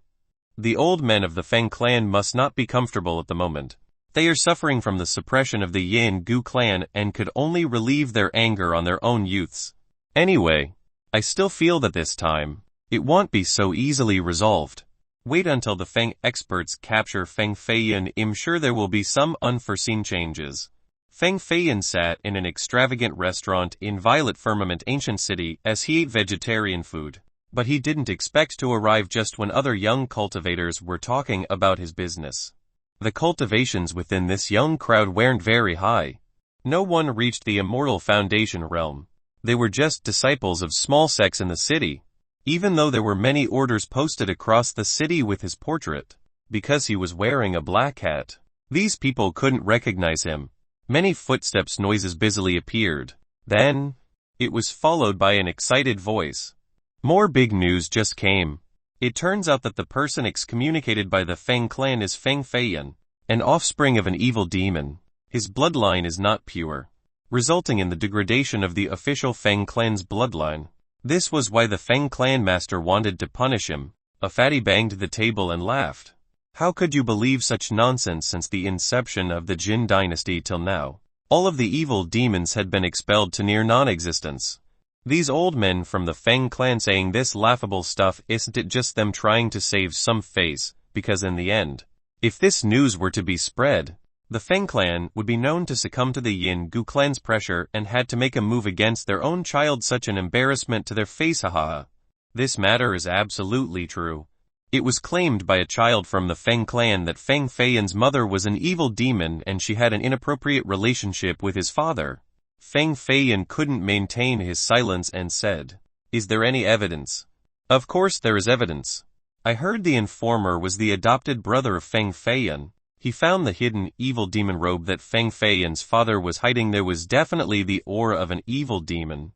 The old men of the Feng clan must not be comfortable at the moment. They are suffering from the suppression of the Yin Gu clan and could only relieve their anger on their own youths. Anyway, I still feel that this time, it won't be so easily resolved. Wait until the Feng experts capture Feng Feiyan. I'm sure there will be some unforeseen changes. Feng Feiyan sat in an extravagant restaurant in Violet Firmament Ancient City as he ate vegetarian food. But he didn't expect to arrive just when other young cultivators were talking about his business. The cultivations within this young crowd weren't very high. No one reached the Immortal Foundation realm. They were just disciples of small sects in the city. Even though there were many orders posted across the city with his portrait, because he was wearing a black hat, these people couldn't recognize him. Many footsteps noises busily appeared. Then, it was followed by an excited voice. More big news just came. It turns out that the person excommunicated by the Feng clan is Feng Feiyan, an offspring of an evil demon. His bloodline is not pure, resulting in the degradation of the official Feng clan's bloodline. This was why the Feng clan master wanted to punish him. A fatty banged the table and laughed. How could you believe such nonsense? Since the inception of the Jin dynasty till now, all of the evil demons had been expelled to near non-existence. These old men from the Feng clan saying this laughable stuff, isn't it just them trying to save some face? Because in the end, if this news were to be spread, the Feng clan would be known to succumb to the Yin Gu clan's pressure and had to make a move against their own child. Such an embarrassment to their face. Haha. This matter is absolutely true. It was claimed by a child from the Feng clan that Feng Feiyan's mother was an evil demon and she had an inappropriate relationship with his father. Feng Feiyan couldn't maintain his silence and said, "Is there any evidence?" "Of course there is evidence. I heard the informer was the adopted brother of Feng Feiyan. He found the hidden evil demon robe that Feng Feiyan's father was hiding. There was definitely the aura of an evil demon."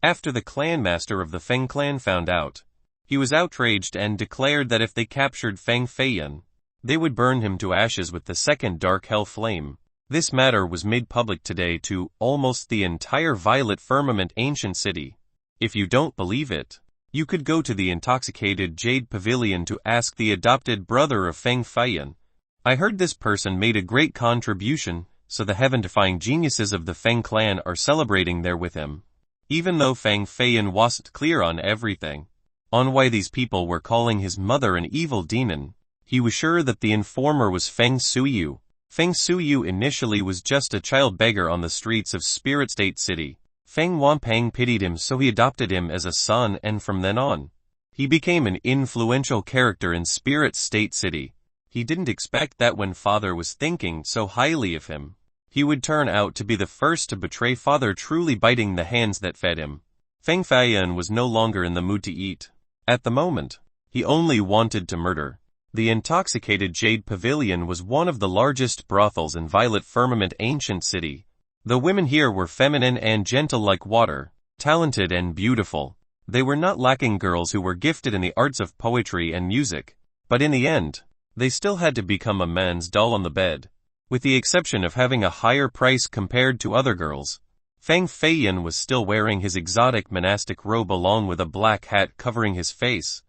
After the clan master of the Feng clan found out, he was outraged and declared that if they captured Feng Feiyan, they would burn him to ashes with the second dark hell flame. This matter was made public today to almost the entire Violet Firmament Ancient City. If you don't believe it, you could go to the intoxicated Jade Pavilion to ask the adopted brother of Feng Feiyan. I heard this person made a great contribution, so the heaven-defying geniuses of the Feng clan are celebrating there with him. Even though Feng Feiyan wasn't clear on everything, on why these people were calling his mother an evil demon, he was sure that the informer was Feng Suyu. Feng Suyu initially was just a child beggar on the streets of Spirit State City. Feng Wanpeng pitied him, so he adopted him as a son, and from then on, he became an influential character in Spirit State City. He didn't expect that when father was thinking so highly of him, he would turn out to be the first to betray father, truly biting the hands that fed him. Feng Feiyan was no longer in the mood to eat. At the moment, he only wanted to murder. The intoxicated Jade Pavilion was one of the largest brothels in Violet Firmament Ancient City. The women here were feminine and gentle like water, talented and beautiful. They were not lacking girls who were gifted in the arts of poetry and music, but in the end, they still had to become a man's doll on the bed. With the exception of having a higher price compared to other girls, Feng Feiyan was still wearing his exotic monastic robe along with a black hat covering his face.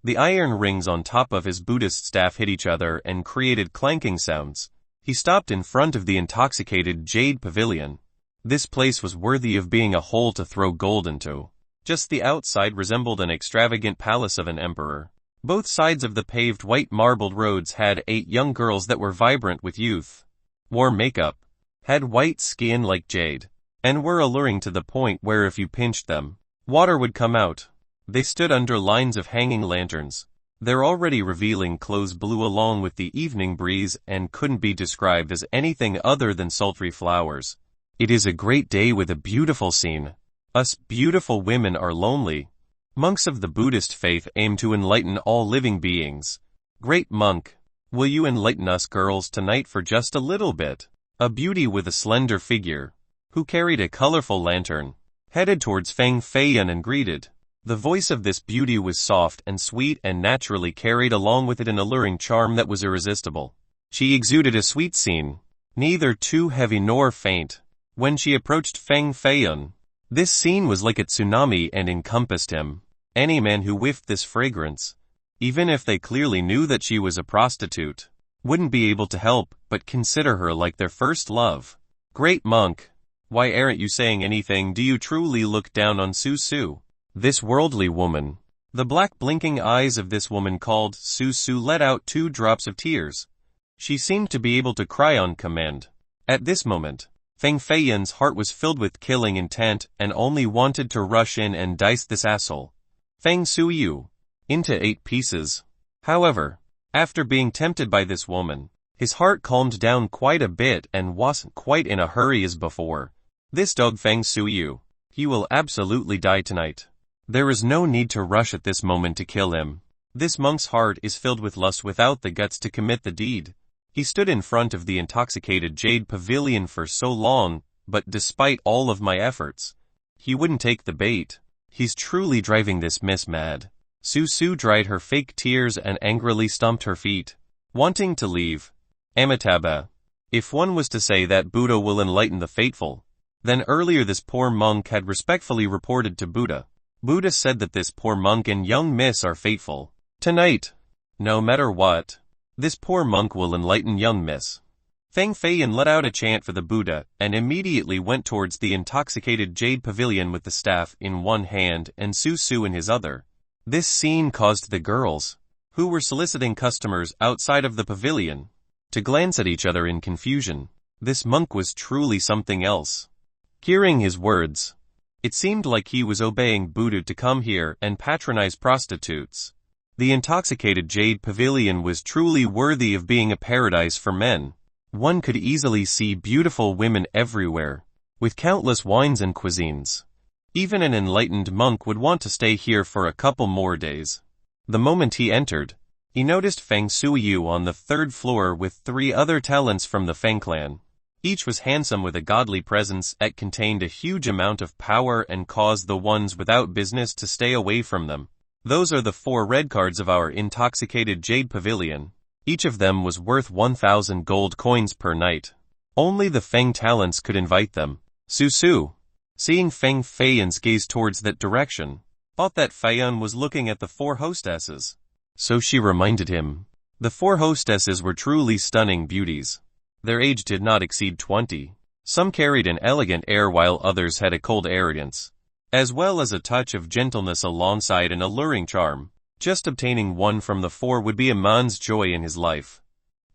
The iron rings on top of his Buddhist staff hit each other and created clanking sounds. He stopped in front of the intoxicated Jade Pavilion. This place was worthy of being a hole to throw gold into. Just the outside resembled an extravagant palace of an emperor. Both sides of the paved white marbled roads had 8 young girls that were vibrant with youth, wore makeup, had white skin like jade, and were alluring to the point where if you pinched them, water would come out. They stood under lines of hanging lanterns. Their already revealing clothes blew along with the evening breeze and couldn't be described as anything other than sultry flowers. It is a great day with a beautiful scene. Us beautiful women are lonely. Monks of the Buddhist faith aim to enlighten all living beings. Great monk, will you enlighten us girls tonight for just a little bit? A beauty with a slender figure, who carried a colorful lantern, headed towards Feng Feiyan and greeted. The voice of this beauty was soft and sweet and naturally carried along with it an alluring charm that was irresistible. She exuded a sweet scene, neither too heavy nor faint. When she approached Feng Feiyan, this scene was like a tsunami and encompassed him. Any man who whiffed this fragrance, even if they clearly knew that she was a prostitute, wouldn't be able to help but consider her like their first love. Great monk, why aren't you saying anything? Do you truly look down on Su? This worldly woman. The black blinking eyes of this woman called Su let out 2 drops of tears. She seemed to be able to cry on command. At this moment, Feng Feiyan's heart was filled with killing intent and only wanted to rush in and dice this asshole, Feng Suyu, into 8 pieces. However, after being tempted by this woman, his heart calmed down quite a bit and wasn't quite in a hurry as before. This dog Feng Suyu, he will absolutely die tonight. There is no need to rush at this moment to kill him. This monk's heart is filled with lust without the guts to commit the deed. He stood in front of the intoxicated Jade Pavilion for so long, but despite all of my efforts, he wouldn't take the bait. He's truly driving this miss mad. Su dried her fake tears and angrily stomped her feet, wanting to leave. Amitabha. If one was to say that Buddha will enlighten the faithful, then earlier this poor monk had respectfully reported to Buddha. Buddha said that this poor monk and young miss are faithful. Tonight, no matter what, this poor monk will enlighten young miss. Feng Feiyan let out a chant for the Buddha and immediately went towards the intoxicated Jade Pavilion with the staff in one hand and Su in his other. This scene caused the girls, who were soliciting customers outside of the pavilion, to glance at each other in confusion. This monk was truly something else. Hearing his words, it seemed like he was obeying Buddha to come here and patronize prostitutes. The intoxicated Jade Pavilion was truly worthy of being a paradise for men. One could easily see beautiful women everywhere, with countless wines and cuisines. Even an enlightened monk would want to stay here for a couple more days. The moment he entered, he noticed Feng Suyu on the 3rd floor with 3 other talents from the Feng clan. Each was handsome with a godly presence that contained a huge amount of power and caused the ones without business to stay away from them. Those are the 4 red cards of our intoxicated Jade Pavilion. Each of them was worth 1,000 gold coins per night. Only the Feng talents could invite them. Su, seeing Feng Feiyan's gaze towards that direction, thought that Feiyan was looking at the 4 hostesses. So she reminded him. The 4 hostesses were truly stunning beauties. Their age did not exceed 20. Some carried an elegant air while others had a cold arrogance, as well as a touch of gentleness alongside an alluring charm. Just obtaining one from the 4 would be a man's joy in his life.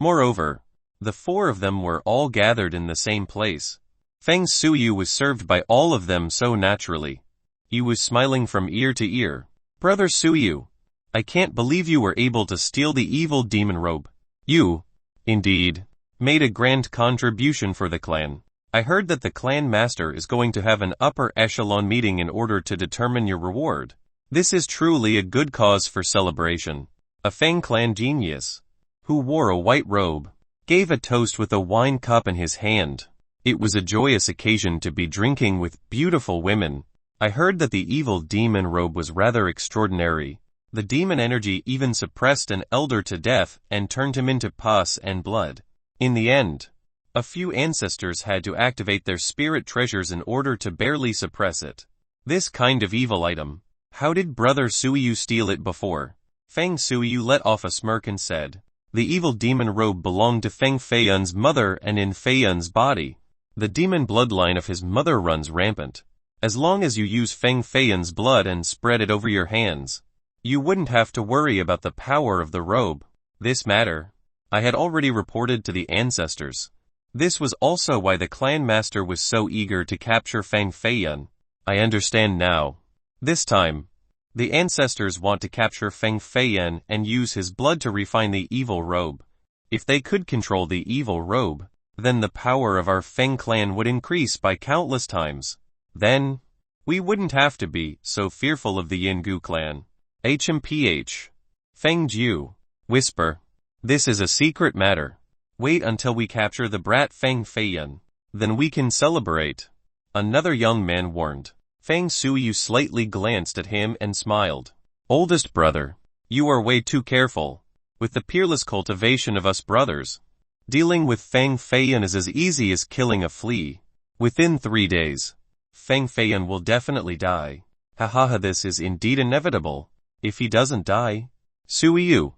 Moreover, The four of them were all gathered in the same place. Feng Suyu was served by all of them so naturally. He was smiling from ear to ear. Brother Suyu, I can't believe you were able to steal the evil demon robe. You, indeed, made a grand contribution for the clan. I heard that the clan master is going to have an upper echelon meeting in order to determine your reward. This is truly a good cause for celebration. A Feng clan genius, who wore a white robe, gave a toast with a wine cup in his hand. It was a joyous occasion to be drinking with beautiful women. I heard that the evil demon robe was rather extraordinary. The demon energy even suppressed an elder to death and turned him into pus and blood. In the end, a few ancestors had to activate their spirit treasures in order to barely suppress it. This kind of evil item. How did Brother Suyu steal it before? Feng Suyu let off a smirk and said, the evil demon robe belonged to Feng Feiyun's mother and in Feiyun's body. The demon bloodline of his mother runs rampant. As long as you use Feng Feiyun's blood and spread it over your hands, you wouldn't have to worry about the power of the robe. This matter, I had already reported to the ancestors. This was also why the clan master was so eager to capture Feng Feiyun. I understand now. This time, the ancestors want to capture Feng Feiyun and use his blood to refine the evil robe. If they could control the evil robe, then the power of our Feng clan would increase by countless times. Then, we wouldn't have to be so fearful of the Yingu clan. HMPH. Feng Jiu. Whisper. This is a secret matter. Wait until we capture the brat Feng Feiyun. Then we can celebrate. Another young man warned. Feng Suyu slightly glanced at him and smiled. Oldest brother, you are way too careful. With the peerless cultivation of us brothers, dealing with Feng Feiyun is as easy as killing a flea. Within 3 days, Feng Feiyun will definitely die. Hahaha, this is indeed inevitable. If he doesn't die, Suyu,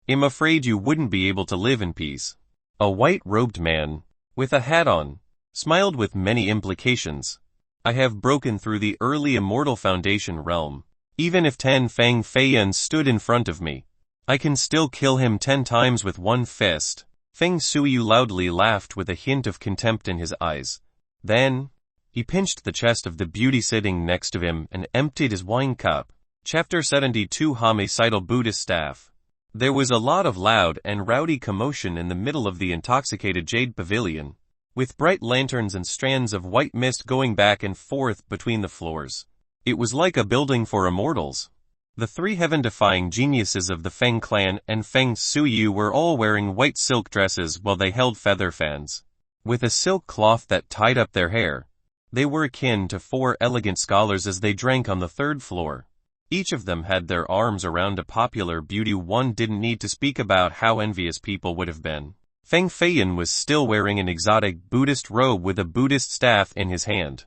I'm afraid you wouldn't be able to live in peace. A white-robed man, with a hat on, smiled with many implications. I have broken through the early immortal foundation realm. Even if 10 Feng Feiyun stood in front of me, I can still kill him 10 times with one fist. Feng Suyu loudly laughed with a hint of contempt in his eyes. Then, he pinched the chest of the beauty sitting next to him and emptied his wine cup. Chapter 72 Homicidal Buddhist Staff. There was a lot of loud and rowdy commotion in the middle of the intoxicated jade pavilion, with bright lanterns and strands of white mist going back and forth between the floors. It was like a building for immortals. The 3 heaven-defying geniuses of the Feng clan and Feng Suyu were all wearing white silk dresses while they held feather fans. With a silk cloth that tied up their hair, they were akin to 4 elegant scholars as they drank on the 3rd floor. Each of them had their arms around a popular beauty. One didn't need to speak about how envious people would have been. Feng Feiyun was still wearing an exotic Buddhist robe with a Buddhist staff in his hand.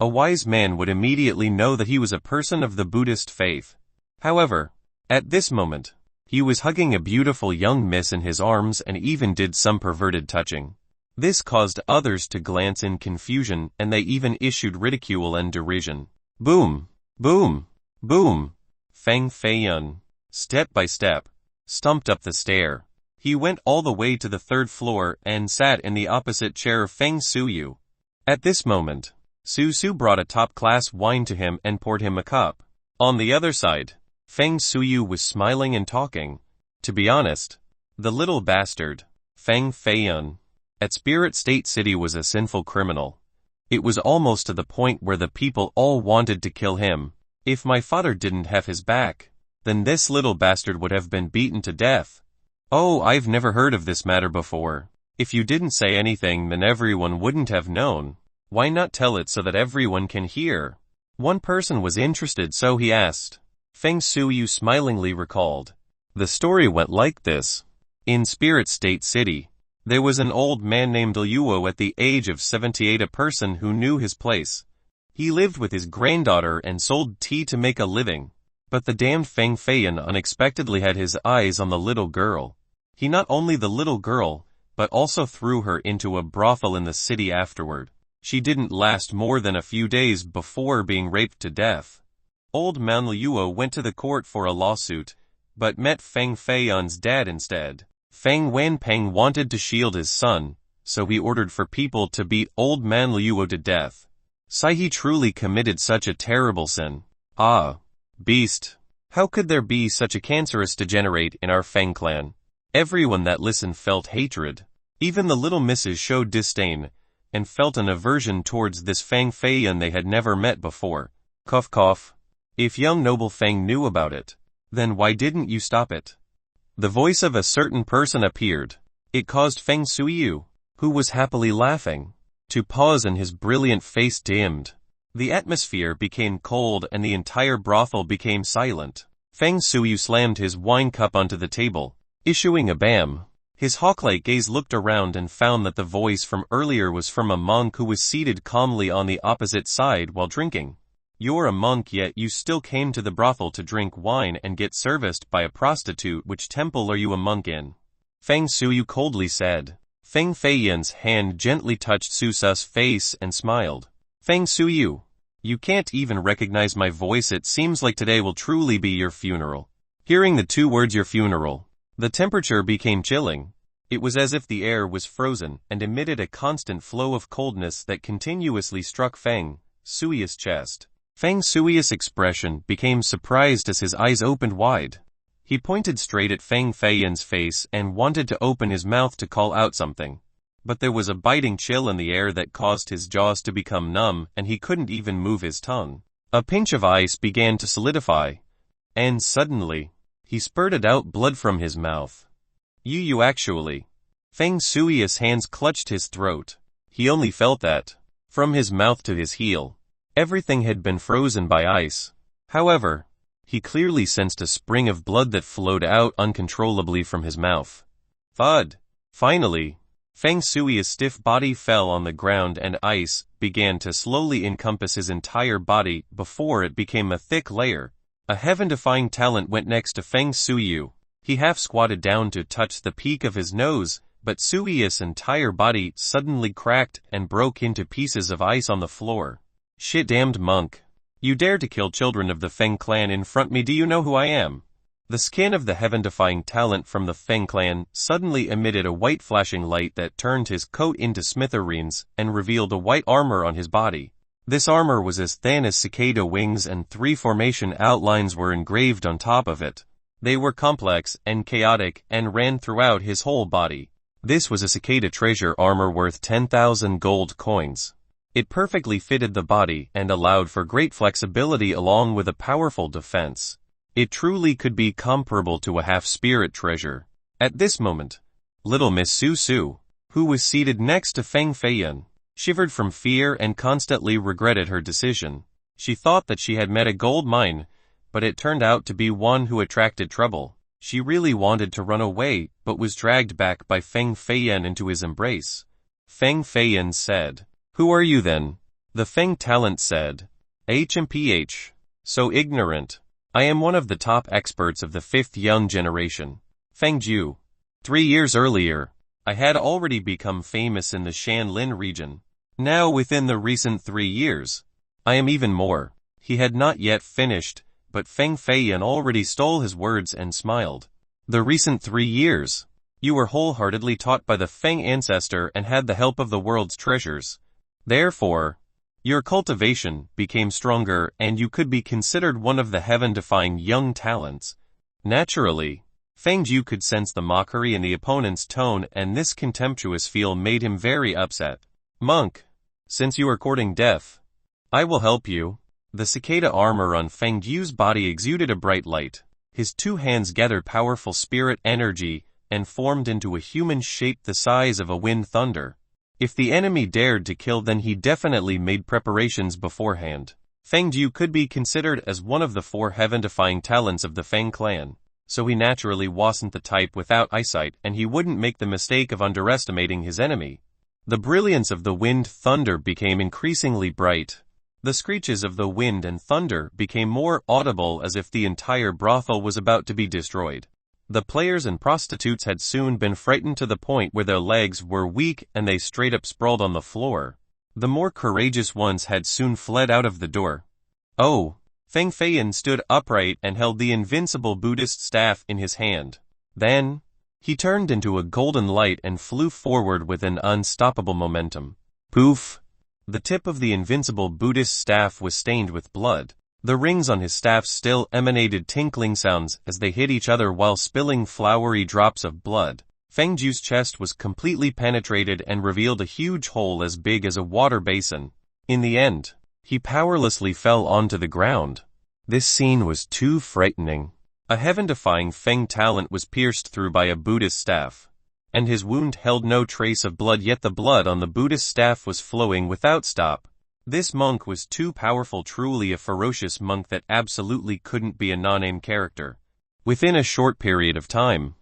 A wise man would immediately know that he was a person of the Buddhist faith. However, at this moment, he was hugging a beautiful young miss in his arms and even did some perverted touching. This caused others to glance in confusion, and they even issued ridicule and derision. Boom! Boom! Boom! Feng Feiyun, step by step, stumped up the stair. He went all the way to the 3rd floor and sat in the opposite chair of Feng Suyu. At this moment, Su brought a top-class wine to him and poured him a cup. On the other side, Feng Suyu was smiling and talking. To be honest, the little bastard, Feng Feiyun, at Spirit State City was a sinful criminal. It was almost to the point where the people all wanted to kill him. If my father didn't have his back, then this little bastard would have been beaten to death. Oh, I've never heard of this matter before. If you didn't say anything, then everyone wouldn't have known. Why not tell it so that everyone can hear? One person was interested, so he asked. Feng Suyu smilingly recalled. The story went like this. In Spirit State City, there was an old man named Liuo at the age of 78, a person who knew his place. He lived with his granddaughter and sold tea to make a living. But the damned Feng Feiyun unexpectedly had his eyes on the little girl. He not only the little girl, but also threw her into a brothel in the city afterward. She didn't last more than a few days before being raped to death. Old man Liuo went to the court for a lawsuit, but met Feng Feiyun's dad instead. Feng Wanpeng wanted to shield his son, so he ordered for people to beat old man Luo to death. Sai he truly committed such a terrible sin. Ah, beast. How could there be such a cancerous degenerate in our Feng clan? Everyone that listened felt hatred. Even the little misses showed disdain, and felt an aversion towards this Feng Feiyan they had never met before. Cough cough. If young noble Feng knew about it, then why didn't you stop it? The voice of a certain person appeared. It caused Feng Suiyu, who was happily laughing, to pause, and his brilliant face dimmed. The atmosphere became cold and the entire brothel became silent. Feng Suiyu slammed his wine cup onto the table, issuing a bam. His hawk-like gaze looked around and found that the voice from earlier was from a monk who was seated calmly on the opposite side while drinking. You're a monk, yet you still came to the brothel to drink wine and get serviced by a prostitute. Which temple are you a monk in? Feng Suiyu coldly said. Feng Feiyan's hand gently touched Susa's face and smiled. Feng Suiyu, you can't even recognize my voice. It seems like today will truly be your funeral. Hearing the two words your funeral, the temperature became chilling. It was as if the air was frozen and emitted a constant flow of coldness that continuously struck Feng Suiyu's chest. Feng Suiyu's expression became surprised as his eyes opened wide. He pointed straight at Feng Feiyan's face and wanted to open his mouth to call out something. But there was a biting chill in the air that caused his jaws to become numb and he couldn't even move his tongue. A pinch of ice began to solidify. And suddenly, he spurted out blood from his mouth. You actually. Feng Suiyu's hands clutched his throat. He only felt that, from his mouth to his heel, everything had been frozen by ice. However, he clearly sensed a spring of blood that flowed out uncontrollably from his mouth. Thud. Finally, Feng Suiyu's stiff body fell on the ground and ice began to slowly encompass his entire body before it became a thick layer. A heaven-defying talent went next to Feng Suiyu. He half squatted down to touch the peak of his nose, but Suiyu's entire body suddenly cracked and broke into pieces of ice on the floor. Shit damned monk. You dare to kill children of the Feng clan in front of me. Do you know who I am? The skin of the heaven-defying talent from the Feng clan suddenly emitted a white flashing light that turned his coat into smithereens and revealed a white armor on his body. This armor was as thin as cicada wings and 3 formation outlines were engraved on top of it. They were complex and chaotic and ran throughout his whole body. This was a cicada treasure armor worth 10,000 gold coins. It perfectly fitted the body and allowed for great flexibility along with a powerful defense. It truly could be comparable to a half-spirit treasure. At this moment, little Miss Su, who was seated next to Feng Feiyan, shivered from fear and constantly regretted her decision. She thought that she had met a gold mine, but it turned out to be one who attracted trouble. She really wanted to run away, but was dragged back by Feng Feiyan into his embrace. Feng Feiyan said, "Who are you then?" The Feng talent said, "HMPH. So ignorant. I am one of the top experts of the 5th young generation. Feng Ju. 3 years earlier, I had already become famous in the Shanlin region. Now within the recent 3 years, I am even more." He had not yet finished, but Feng Feiyan already stole his words and smiled. "The recent 3 years. You were wholeheartedly taught by the Feng ancestor and had the help of the world's treasures. Therefore, your cultivation became stronger and you could be considered one of the heaven-defying young talents." Naturally, Feng Ju could sense the mockery in the opponent's tone and this contemptuous feel made him very upset. "Monk, since you are courting death, I will help you." The cicada armor on Feng Ju's body exuded a bright light. His 2 hands gathered powerful spirit energy and formed into a human shape the size of a wind thunder. If the enemy dared to kill, then he definitely made preparations beforehand. Feng Ju could be considered as one of the 4 heaven-defying talents of the Feng clan, so he naturally wasn't the type without eyesight and he wouldn't make the mistake of underestimating his enemy. The brilliance of the wind thunder became increasingly bright. The screeches of the wind and thunder became more audible as if the entire brothel was about to be destroyed. The players and prostitutes had soon been frightened to the point where their legs were weak and they straight up sprawled on the floor. The more courageous ones had soon fled out of the door. "Oh!" Feng Feiyan stood upright and held the invincible Buddhist staff in his hand. Then, He turned into a golden light and flew forward with an unstoppable momentum. Poof! The tip of the invincible Buddhist staff was stained with blood. The rings on his staff still emanated tinkling sounds as they hit each other while spilling flowery drops of blood. Feng Jiu's chest was completely penetrated and revealed a huge hole as big as a water basin. In the end, he powerlessly fell onto the ground. This scene was too frightening. A heaven-defying Feng talent was pierced through by a Buddhist staff, and his wound held no trace of blood, yet the blood on the Buddhist staff was flowing without stop. This monk was too powerful, truly a ferocious monk that absolutely couldn't be a non-name character. Within a short period of time,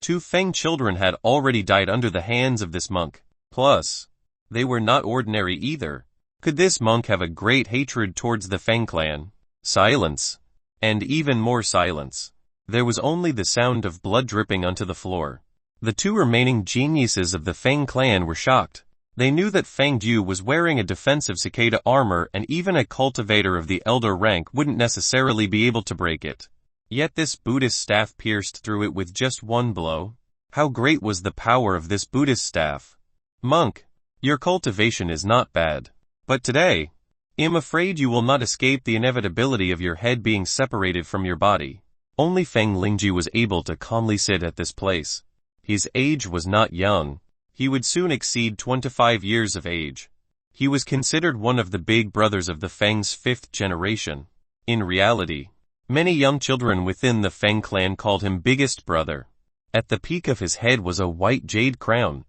2 Feng children had already died under the hands of this monk. Plus, they were not ordinary either. Could this monk have a great hatred towards the Feng clan? Silence. And even more silence. There was only the sound of blood dripping onto the floor. The 2 remaining geniuses of the Feng clan were shocked. They knew that Feng Jiu was wearing a defensive cicada armor, and even a cultivator of the elder rank wouldn't necessarily be able to break it. Yet this Buddhist staff pierced through it with just one blow. How great was the power of this Buddhist staff? Monk, your cultivation is not bad. But today, I'm afraid you will not escape the inevitability of your head being separated from your body. Only Feng Lingji was able to calmly sit at this place. His age was not young. He would soon exceed 25 years of age. He was considered one of the big brothers of the Feng's 5th generation. In reality, many young children within the Feng clan called him biggest brother. At the peak of his head was a white jade crown,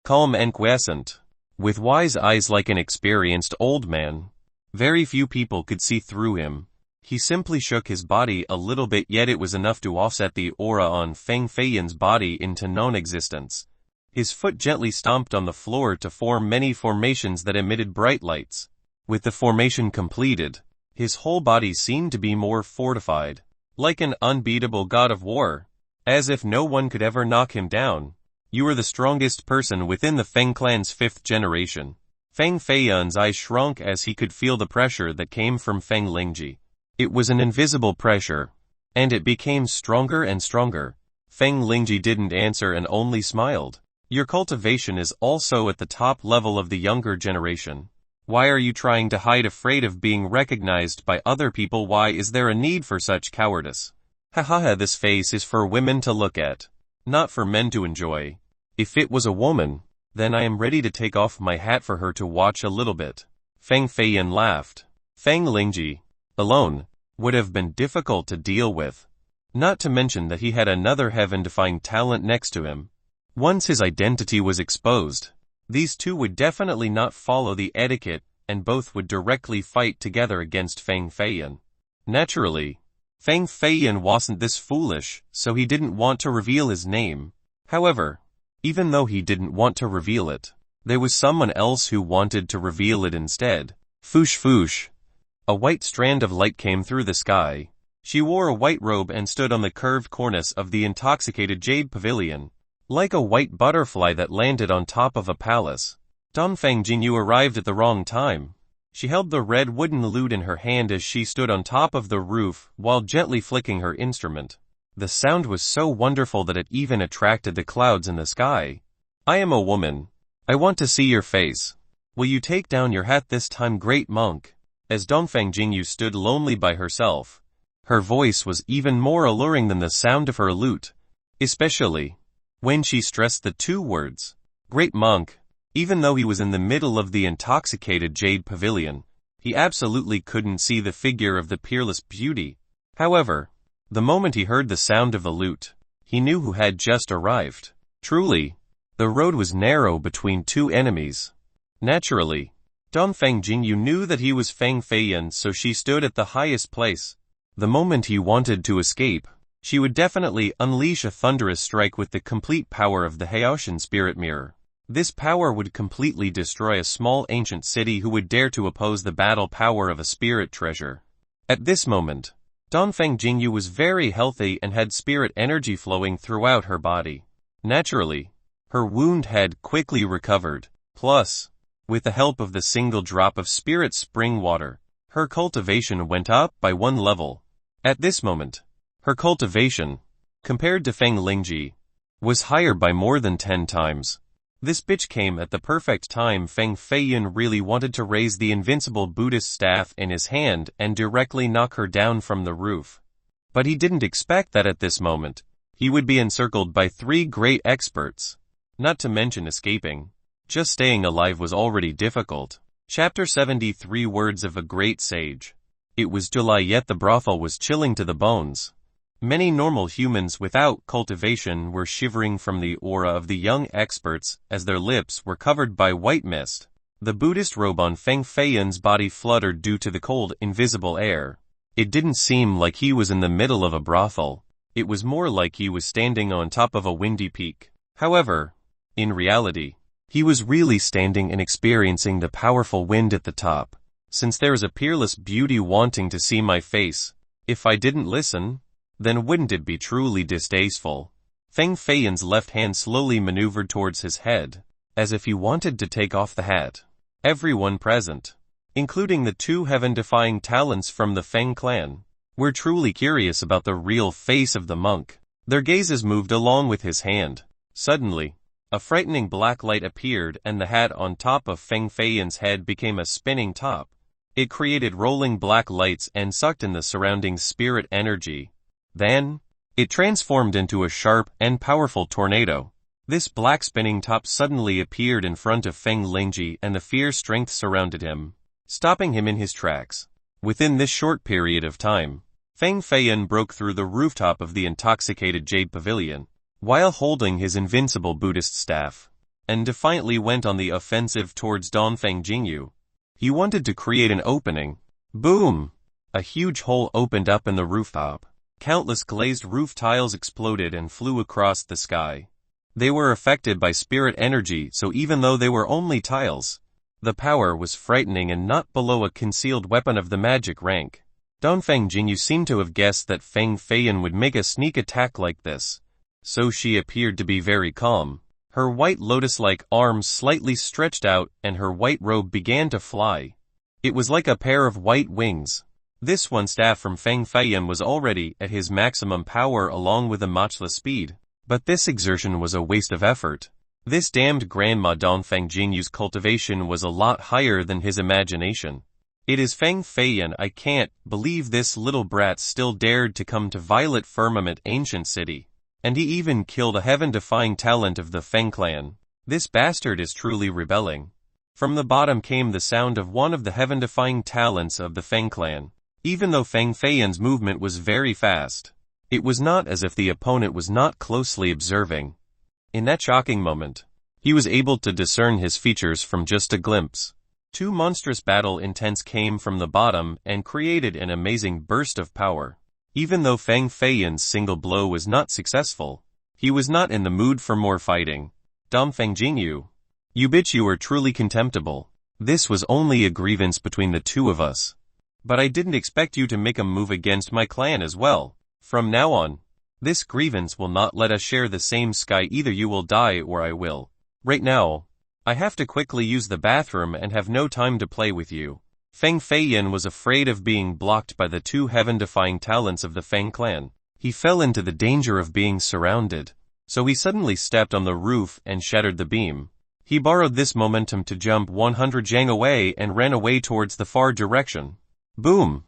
calm and quiescent, with wise eyes like an experienced old man. Very few people could see through him. He simply shook his body a little bit, yet it was enough to offset the aura on Feng Feiyan's body into non-existence. His foot gently stomped on the floor to form many formations that emitted bright lights. With the formation completed, his whole body seemed to be more fortified, like an unbeatable god of war, as if no one could ever knock him down. You are the strongest person within the Feng clan's 5th generation. Feng Feiyan's eyes shrunk as he could feel the pressure that came from Feng Lingji. It was an invisible pressure, and it became stronger and stronger. Feng Lingji didn't answer and only smiled. Your cultivation is also at the top level of the younger generation. Why are you trying to hide, afraid of being recognized by other people? Why is there a need for such cowardice? Haha, this face is for women to look at, not for men to enjoy. If it was a woman, then I am ready to take off my hat for her to watch a little bit. Feng Feiyan laughed. Feng Lingji, alone, would have been difficult to deal with. Not to mention that he had another heaven-defying talent next to him. Once his identity was exposed, these 2 would definitely not follow the etiquette, and both would directly fight together against Feng Feiyan. Naturally, Feng Feiyan wasn't this foolish, so he didn't want to reveal his name. However, even though he didn't want to reveal it, there was someone else who wanted to reveal it instead. Foosh foosh. A white strand of light came through the sky. She wore a white robe and stood on the curved cornice of the intoxicated jade pavilion, like a white butterfly that landed on top of a palace. Dongfeng Jingyu arrived at the wrong time. She held the red wooden lute in her hand as she stood on top of the roof while gently flicking her instrument. The sound was so wonderful that it even attracted the clouds in the sky. I am a woman. I want to see your face. Will you take down your hat this time, great monk? As Dongfeng Jingyu stood lonely by herself, her voice was even more alluring than the sound of her lute, especially when she stressed the 2 words, great monk. Even though he was in the middle of the intoxicated jade pavilion, he absolutely couldn't see the figure of the peerless beauty. However, the moment he heard the sound of the lute, he knew who had just arrived. Truly, the road was narrow between 2 enemies. Naturally, Dongfeng Jingyu knew that he was Feng Feiyan, so she stood at the highest place. The moment he wanted to escape, she would definitely unleash a thunderous strike with the complete power of the Haoshan Spirit Mirror. This power would completely destroy a small ancient city who would dare to oppose the battle power of a spirit treasure. At this moment, Dongfeng Jingyu was very healthy and had spirit energy flowing throughout her body. Naturally, her wound had quickly recovered. Plus, with the help of the single drop of spirit spring water, her cultivation went up by 1 level. At this moment, her cultivation, compared to Feng Lingji, was higher by more than 10 times. This bitch came at the perfect time. Feng Feiyan really wanted to raise the invincible Buddhist staff in his hand and directly knock her down from the roof. But he didn't expect that at this moment he would be encircled by 3 great experts. Not to mention escaping. Just staying alive was already difficult. Chapter 73 Words of a Great Sage. It was July, yet the brothel was chilling to the bones. Many normal humans without cultivation were shivering from the aura of the young experts as their lips were covered by white mist. The Buddhist robe on Feng Feiyan's body fluttered due to the cold, invisible air. It didn't seem like he was in the middle of a brothel. It was more like he was standing on top of a windy peak. However, in reality, he was really standing and experiencing the powerful wind at the top. Since there is a peerless beauty wanting to see my face, if I didn't listen, then wouldn't it be truly distasteful? Feng Feiyan's left hand slowly maneuvered towards his head, as if he wanted to take off the hat. Everyone present, including the 2 heaven-defying talents from the Feng clan, were truly curious about the real face of the monk. Their gazes moved along with his hand. Suddenly, a frightening black light appeared and the hat on top of Feng Feiyan's head became a spinning top. It created rolling black lights and sucked in the surrounding spirit energy. Then, it transformed into a sharp and powerful tornado. This black spinning top suddenly appeared in front of Feng Lingji and the fierce strength surrounded him, stopping him in his tracks. Within this short period of time, Feng Feiyan broke through the rooftop of the intoxicated Jade Pavilion, while holding his invincible Buddhist staff, and defiantly went on the offensive towards Dongfeng Jingyu. He wanted to create an opening. Boom! A huge hole opened up in the rooftop. Countless glazed roof tiles exploded and flew across the sky. They were affected by spirit energy, so even though they were only tiles, the power was frightening and not below a concealed weapon of the magic rank. Dongfeng Jingyu seemed to have guessed that Feng Feiyan would make a sneak attack like this, so she appeared to be very calm. Her white lotus-like arms slightly stretched out and her white robe began to fly. It was like a pair of white wings. This one staff from Feng Feiyan was already at his maximum power along with a matchless speed. But this exertion was a waste of effort. This damned grandma Dongfeng Jingyu's cultivation was a lot higher than his imagination. It is Feng Feiyan. I can't believe this little brat still dared to come to Violet Firmament Ancient City. And he even killed a heaven-defying talent of the Feng clan. This bastard is truly rebelling. From the bottom came the sound of one of the heaven-defying talents of the Feng clan. Even though Feng Feiyan's movement was very fast, it was not as if the opponent was not closely observing. In that shocking moment, he was able to discern his features from just a glimpse. 2 monstrous battle intents came from the bottom and created an amazing burst of power. Even though Feng Feiyan's single blow was not successful, he was not in the mood for more fighting. Dongfeng Jingyu, you bitch, you are truly contemptible. This was only a grievance between the 2 of us. But I didn't expect you to make a move against my clan as well. From now on, this grievance will not let us share the same sky. Either you will die or I will. Right now, I have to quickly use the bathroom and have no time to play with you. Feng Feiyan was afraid of being blocked by the 2 heaven-defying talents of the Feng clan. He fell into the danger of being surrounded. So he suddenly stepped on the roof and shattered the beam. He borrowed this momentum to jump 100 jang away and ran away towards the far direction. Boom!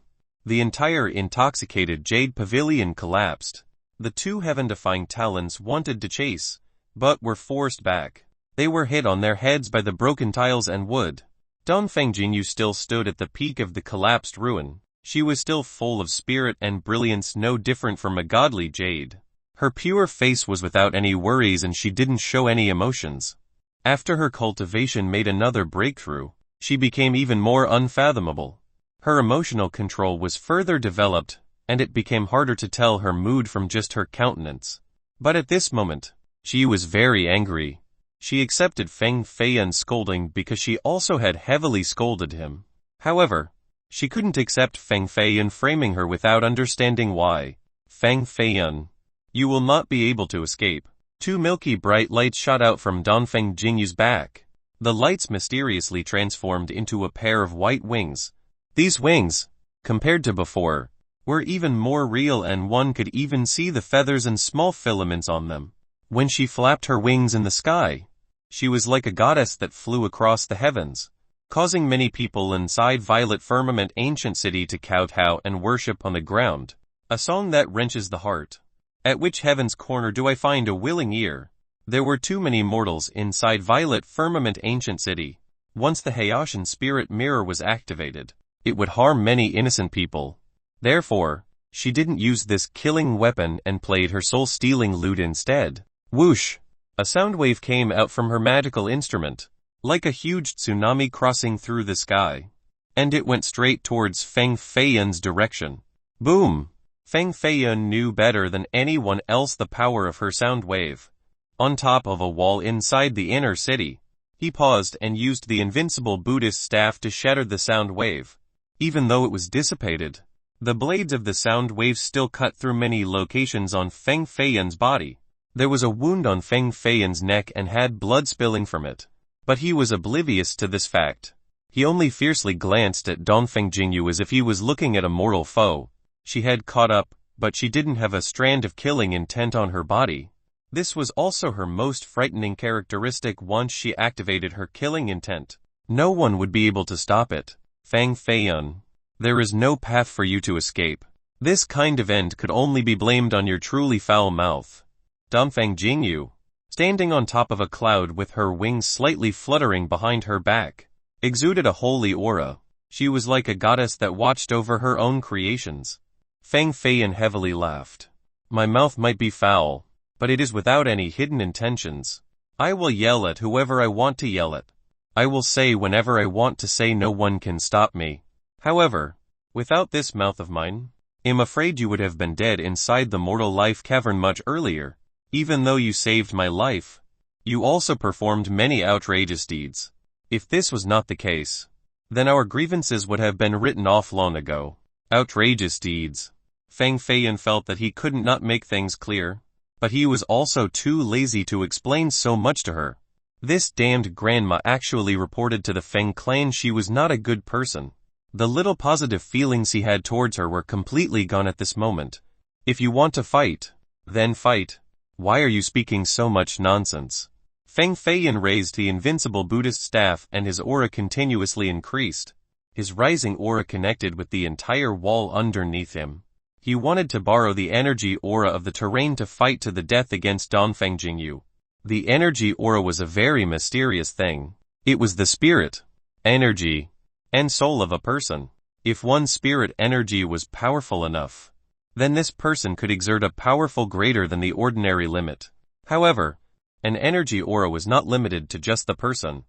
The entire intoxicated Jade Pavilion collapsed. The 2 heaven-defying talents wanted to chase, but were forced back. They were hit on their heads by the broken tiles and wood. Dongfeng Jingyu still stood at the peak of the collapsed ruin. She was still full of spirit and brilliance, no different from a godly jade. Her pure face was without any worries and she didn't show any emotions. After her cultivation made another breakthrough, she became even more unfathomable. Her emotional control was further developed, and it became harder to tell her mood from just her countenance. But at this moment, she was very angry. She accepted Feng Feiyan's scolding because she also had heavily scolded him. However, she couldn't accept Feng Feiyan framing her without understanding why. Feng Feiyan, you will not be able to escape. 2 milky bright lights shot out from Dongfeng Jingyu's back. The lights mysteriously transformed into a pair of white wings. These wings, compared to before, were even more real and one could even see the feathers and small filaments on them. When she flapped her wings in the sky, she was like a goddess that flew across the heavens, causing many people inside Violet Firmament Ancient City to kowtow and worship on the ground. A song that wrenches the heart. At which heaven's corner do I find a willing ear? There were too many mortals inside Violet Firmament Ancient City. Once the Hayashian spirit mirror was activated, it would harm many innocent people. Therefore, she didn't use this killing weapon and played her soul-stealing lute instead. Whoosh! A sound wave came out from her magical instrument, like a huge tsunami crossing through the sky. And it went straight towards Feng Feiyan's direction. Boom! Feng Feiyan knew better than anyone else the power of her sound wave. On top of a wall inside the inner city, he paused and used the invincible Buddhist staff to shatter the sound wave. Even though it was dissipated, the blades of the sound wave still cut through many locations on Feng Feiyan's body. There was a wound on Feng Feiyan's neck and had blood spilling from it. But he was oblivious to this fact. He only fiercely glanced at Dongfeng Jingyu as if he was looking at a mortal foe. She had caught up, but she didn't have a strand of killing intent on her body. This was also her most frightening characteristic. Once she activated her killing intent, no one would be able to stop it. Feng Feiyan, there is no path for you to escape. This kind of end could only be blamed on your truly foul mouth. Dongfeng Jingyu, standing on top of a cloud with her wings slightly fluttering behind her back, exuded a holy aura. She was like a goddess that watched over her own creations. Feng Feiyan heavily laughed. My mouth might be foul, but it is without any hidden intentions. I will yell at whoever I want to yell at. I will say whenever I want to say. No one can stop me. However, without this mouth of mine, I'm afraid you would have been dead inside the mortal life cavern much earlier. Even though you saved my life, you also performed many outrageous deeds. If this was not the case, then our grievances would have been written off long ago. Outrageous deeds. Feng Feiyan felt that he couldn't not make things clear, but he was also too lazy to explain so much to her. This damned grandma actually reported to the Feng clan she was not a good person. The little positive feelings he had towards her were completely gone at this moment. If you want to fight, then fight. Why are you speaking so much nonsense? Feng Feiyan raised the invincible Buddhist staff and his aura continuously increased. His rising aura connected with the entire wall underneath him. He wanted to borrow the energy aura of the terrain to fight to the death against Dongfeng Jingyu. The energy aura was a very mysterious thing. It was the spirit, energy, and soul of a person. If one spirit energy was powerful enough, then this person could exert a powerful greater than the ordinary limit. However, an energy aura was not limited to just the person.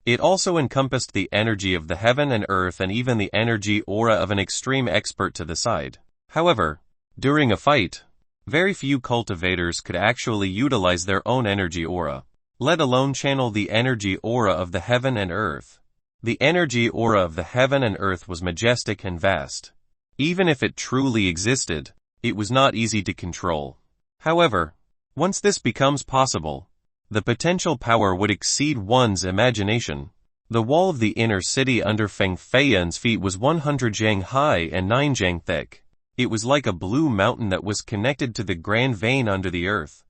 It also encompassed the energy of the heaven and earth and even the energy aura of an extreme expert to the side. However, during a fight, very few cultivators could actually utilize their own energy aura, let alone channel the energy aura of the heaven and earth. The energy aura of the heaven and earth was majestic and vast. Even if it truly existed, it was not easy to control. However, once this becomes possible, the potential power would exceed one's imagination. The wall of the inner city under Feng Feiyan's feet was 100 jang high and 9 jang thick. It was like a blue mountain that was connected to the grand vein under the earth.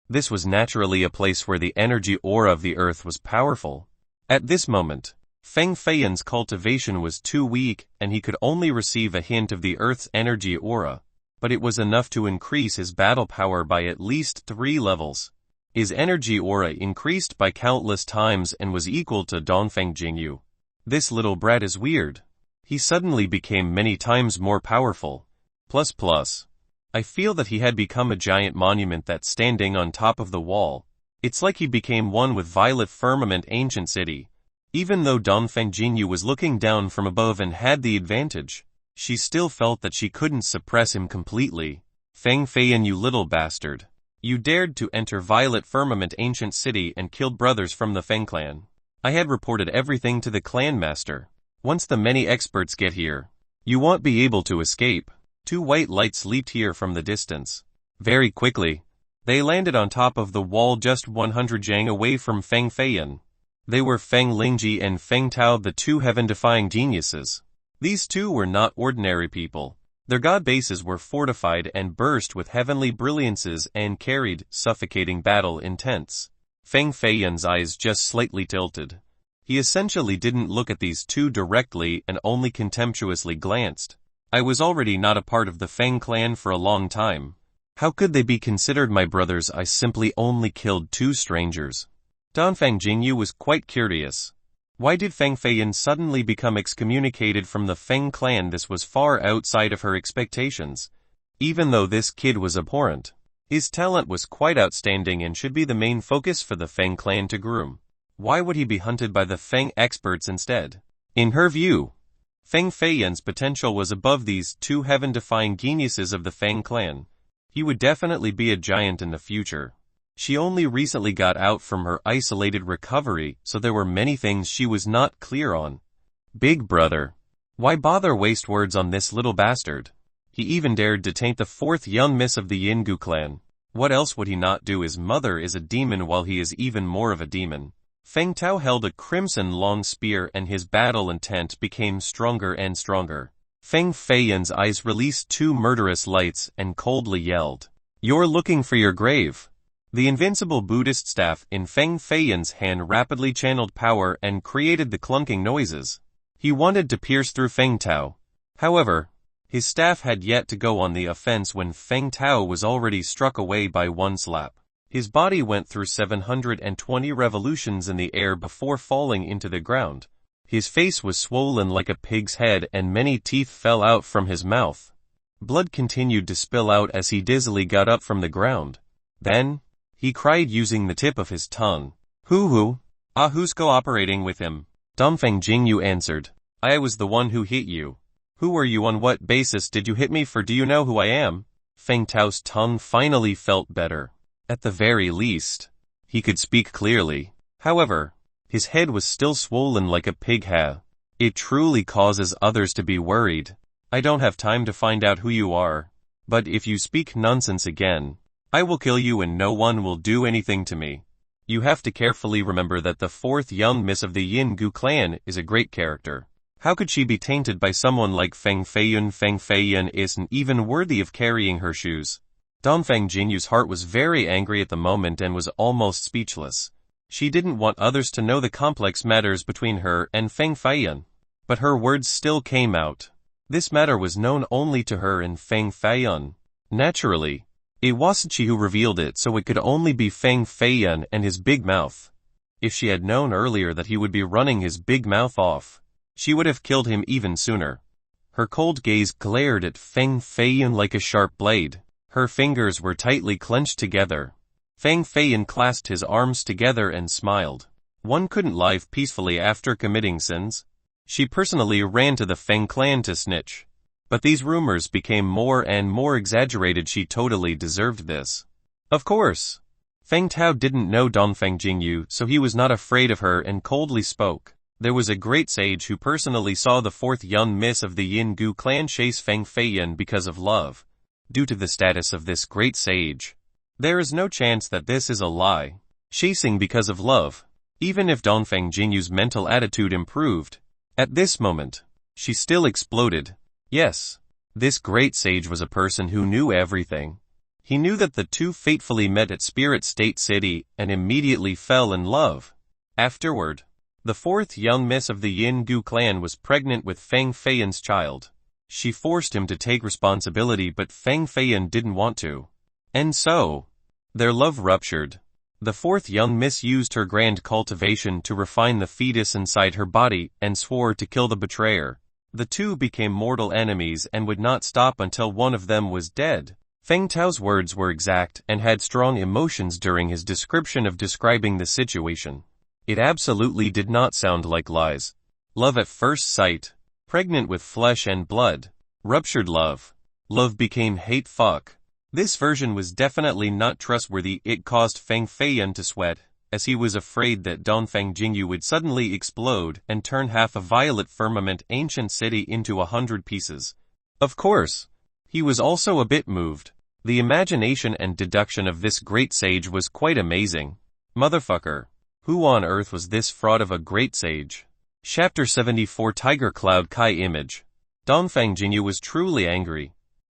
This was naturally a place where the energy aura of the earth was powerful. At this moment, Feng Feiyan's cultivation was too weak and he could only receive a hint of the earth's energy aura, but it was enough to increase his battle power by at least 3 levels. His energy aura increased by countless times and was equal to Dongfeng Jingyu. This little brat is weird. He suddenly became many times more powerful. I feel that he had become a giant monument that's standing on top of the wall. It's like he became one with Violet Firmament Ancient City. Even though Dongfeng Jingyu was looking down from above and had the advantage, she still felt that she couldn't suppress him completely. Feng Feiyan, you little bastard. You dared to enter Violet Firmament Ancient City and killed brothers from the Feng clan. I had reported everything to the clan master. Once the many experts get here, you won't be able to escape. 2 white lights leaped here from the distance. Very quickly, they landed on top of the wall just 100 jang away from Feng Feiyan. They were Feng Lingji and Feng Tao, the 2 heaven-defying geniuses. These 2 were not ordinary people. Their god bases were fortified and burst with heavenly brilliances and carried suffocating battle intents. Feng Feiyan's eyes just slightly tilted. He essentially didn't look at these two directly and only contemptuously glanced. I was already not a part of the Feng clan for a long time. How could they be considered my brothers? I simply only killed two strangers. Donfang Jingyu was quite curious. Why did Feng Feiyan suddenly become excommunicated from the Feng clan? This was far outside of her expectations. Even though this kid was abhorrent, his talent was quite outstanding and should be the main focus for the Feng clan to groom. Why would he be hunted by the Feng experts instead? In her view, Feng Feiyan's potential was above these two heaven-defying geniuses of the Feng clan. He would definitely be a giant in the future. She only recently got out from her isolated recovery, so there were many things she was not clear on. Big brother. Why bother waste words on this little bastard? He even dared to taint the fourth young miss of the Yingu clan. What else would he not do? His mother is a demon while he is even more of a demon. Feng Tao held a crimson long spear and his battle intent became stronger and stronger. Feng Feiyan's eyes released two murderous lights and coldly yelled, "You're looking for your grave." The invincible Buddhist staff in Feng Feiyan's hand rapidly channeled power and created the clunking noises. He wanted to pierce through Feng Tao. However, his staff had yet to go on the offense when Feng Tao was already struck away by one slap. His body went through 720 revolutions in the air before falling into the ground. His face was swollen like a pig's head and many teeth fell out from his mouth. Blood continued to spill out as he dizzily got up from the ground. Then, he cried using the tip of his tongue. Who? Who's cooperating with him? Donfang Jingyu answered. I was the one who hit you. Who are you? On what basis did you hit me? For do you know who I am? Feng Tao's tongue finally felt better. At the very least, he could speak clearly. However, his head was still swollen like a pig ha. It truly causes others to be worried. I don't have time to find out who you are. But if you speak nonsense again, I will kill you and no one will do anything to me. You have to carefully remember that the fourth young miss of the Yingu clan is a great character. How could she be tainted by someone like Feng Feiyan? Feng Feiyan isn't even worthy of carrying her shoes. Donfang Jingyu's heart was very angry at the moment and was almost speechless. She didn't want others to know the complex matters between her and Feng Feiyan. But her words still came out. This matter was known only to her and Feng Feiyan. Naturally, it wasn't she who revealed it, so it could only be Feng Feiyan and his big mouth. If she had known earlier that he would be running his big mouth off, she would have killed him even sooner. Her cold gaze glared at Feng Feiyan like a sharp blade. Her fingers were tightly clenched together. Feng Feiyan clasped his arms together and smiled. One couldn't live peacefully after committing sins. She personally ran to the Feng clan to snitch. But these rumors became more and more exaggerated. She totally deserved this. Of course. Feng Tao didn't know Donfang Jingyu, so he was not afraid of her and coldly spoke. There was a great sage who personally saw the fourth young miss of the Yingu clan chase Feng Feiyan because of love. Due to the status of this great sage, there is no chance that this is a lie. Chasing because of love. Even if Donfang Jingyu's mental attitude improved, at this moment, she still exploded. Yes, this great sage was a person who knew everything. He knew that the two fatefully met at Spirit State City and immediately fell in love. Afterward, the fourth young miss of the Yingu clan was pregnant with Feng Feiyan's child. She forced him to take responsibility, but Feng Feiyan didn't want to. And so, their love ruptured. The fourth young miss used her grand cultivation to refine the fetus inside her body and swore to kill the betrayer. The two became mortal enemies and would not stop until one of them was dead. Feng Tao's words were exact and had strong emotions during his describing the situation. It absolutely did not sound like lies. Love at first sight. Pregnant with flesh and blood. Ruptured love. Love became hate. Fuck. This version was definitely not trustworthy. It caused Feng Feiyan to sweat, as he was afraid that Donfang Jingyu would suddenly explode and turn half a violet firmament ancient city into 100 pieces. Of course, he was also a bit moved. The imagination and deduction of this great sage was quite amazing. Motherfucker. Who on earth was this fraud of a great sage? Chapter 74 Tiger Cloud Kai Image. Dongfang Jingyu was truly angry.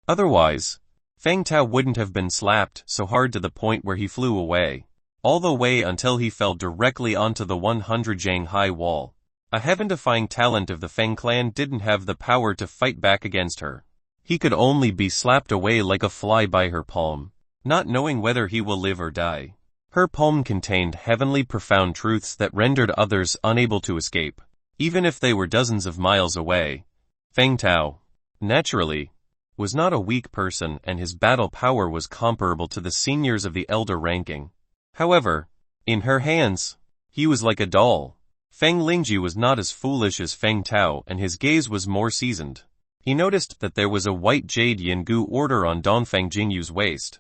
Otherwise, Feng Tao wouldn't have been slapped so hard to the point where he flew away. All the way until he fell directly onto the 100 jang high wall. A heaven-defying talent of the Feng clan didn't have the power to fight back against her. He could only be slapped away like a fly by her palm, not knowing whether he will live or die. Her palm contained heavenly profound truths that rendered others unable to escape, even if they were dozens of miles away. Feng Tao, naturally, was not a weak person, and his battle power was comparable to the seniors of the elder ranking. However, in her hands, he was like a doll. Feng Lingji was not as foolish as Feng Tao, and his gaze was more seasoned. He noticed that there was a white jade Yingu order on Dongfang Jingyu's waist.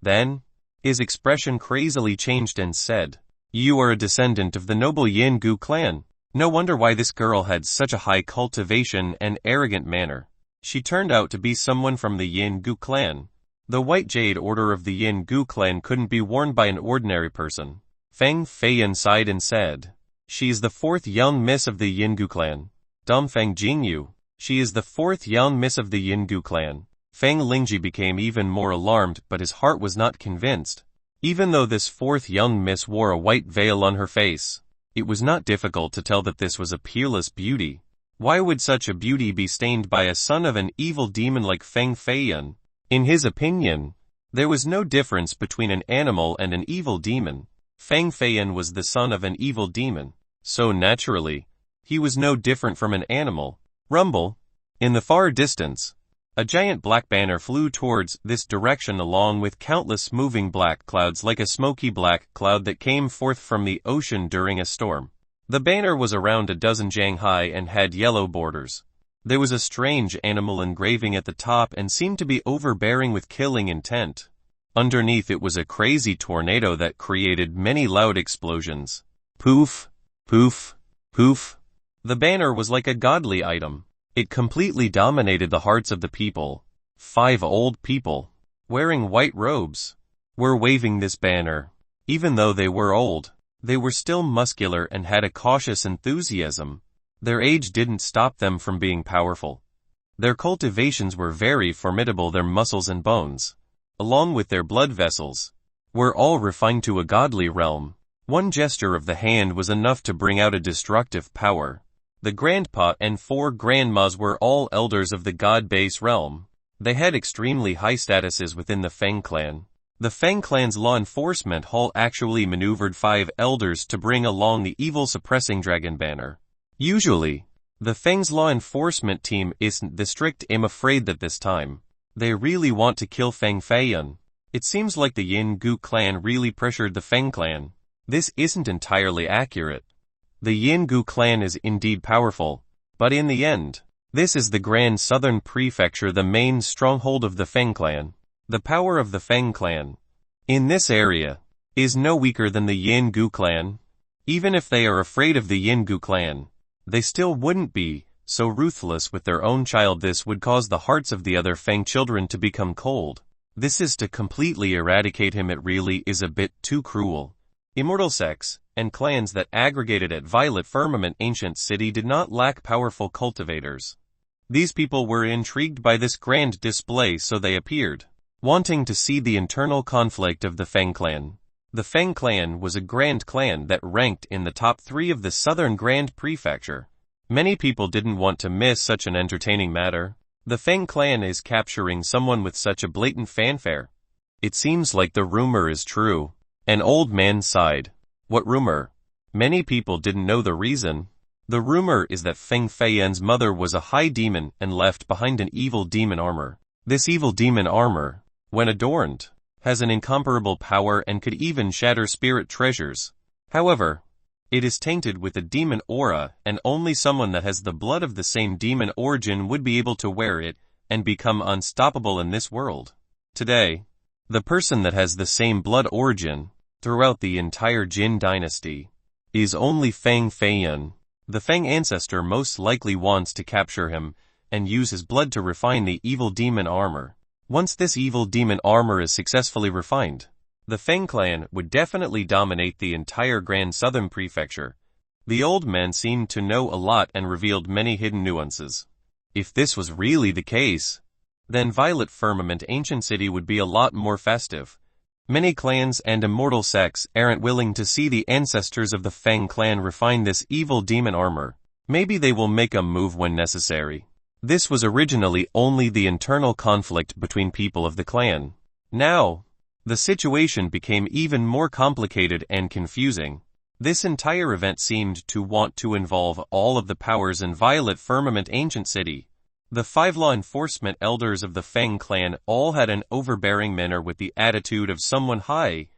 Then, his expression crazily changed and said, "You are a descendant of the noble Yingu clan. No wonder why this girl had such a high cultivation and arrogant manner. She turned out to be someone from the Yingu clan. The white jade order of the Yingu clan couldn't be worn by an ordinary person." Feng Feiyan sighed and said, "She is the fourth young miss of the Yingu clan." Dongfang Jingyu, she is the fourth young miss of the Yingu clan. Feng Lingji became even more alarmed, but his heart was not convinced. Even though this fourth young miss wore a white veil on her face, it was not difficult to tell that this was a peerless beauty. Why would such a beauty be stained by a son of an evil demon like Feng Feiyan? In his opinion, there was no difference between an animal and an evil demon. Feng Feiyan was the son of an evil demon, so naturally, he was no different from an animal. Rumble. In the far distance, a giant black banner flew towards this direction along with countless moving black clouds like a smoky black cloud that came forth from the ocean during a storm. The banner was around a dozen jang high and had yellow borders. There was a strange animal engraving at the top and seemed to be overbearing with killing intent. Underneath it was a crazy tornado that created many loud explosions. Poof, poof, poof. The banner was like a godly item. It completely dominated the hearts of the people. 5 old people, wearing white robes, were waving this banner. Even though they were old, they were still muscular and had a cautious enthusiasm. Their age didn't stop them from being powerful. Their cultivations were very formidable. Their muscles and bones, along with their blood vessels, were all refined to a godly realm. One gesture of the hand was enough to bring out a destructive power. The grandpa and 4 grandmas were all elders of the god-base realm. They had extremely high statuses within the Feng clan. The Feng clan's law enforcement hall actually maneuvered 5 elders to bring along the evil suppressing dragon banner. Usually, the Feng's law enforcement team isn't this strict. I'm afraid that this time, they really want to kill Feng Feiyan. It seems like the Yingu clan really pressured the Feng clan. This isn't entirely accurate. The Yingu clan is indeed powerful, but in the end, this is the Grand Southern Prefecture, the main stronghold of the Feng clan. The power of the Feng clan in this area is no weaker than the Yingu clan. Even if they are afraid of the Yingu clan, they still wouldn't be so ruthless with their own child. This would cause the hearts of the other Feng children to become cold. This is to completely eradicate him. It really is a bit too cruel. Immortal sects and clans that aggregated at Violet Firmament Ancient City did not lack powerful cultivators. These people were intrigued by this grand display, so they appeared, wanting to see the internal conflict of the Feng clan. The Feng clan was a grand clan that ranked in the top 3 of the Southern Grand Prefecture. Many people didn't want to miss such an entertaining matter. The Feng clan is capturing someone with such a blatant fanfare. It seems like the rumor is true. An old man sighed. What rumor? Many people didn't know the reason. The rumor is that Feng Feiyan's mother was a high demon and left behind an evil demon armor. This evil demon armor, when adorned, has an incomparable power and could even shatter spirit treasures. However, it is tainted with a demon aura, and only someone that has the blood of the same demon origin would be able to wear it and become unstoppable in this world. Today, the person that has the same blood origin throughout the entire Jin dynasty is only Feng Feiyan. The Feng ancestor most likely wants to capture him and use his blood to refine the evil demon armor. Once this evil demon armor is successfully refined, the Feng clan would definitely dominate the entire Grand Southern Prefecture. The old man seemed to know a lot and revealed many hidden nuances. If this was really the case, then Violet Firmament Ancient City would be a lot more festive. Many clans and immortal sects aren't willing to see the ancestors of the Fang clan refine this evil demon armor. Maybe they will make a move when necessary. This was originally only the internal conflict between people of the clan. Now, the situation became even more complicated and confusing. This entire event seemed to want to involve all of the powers in Violet Firmament Ancient City. The 5 law enforcement elders of the Fang clan all had an overbearing manner with the attitude of someone high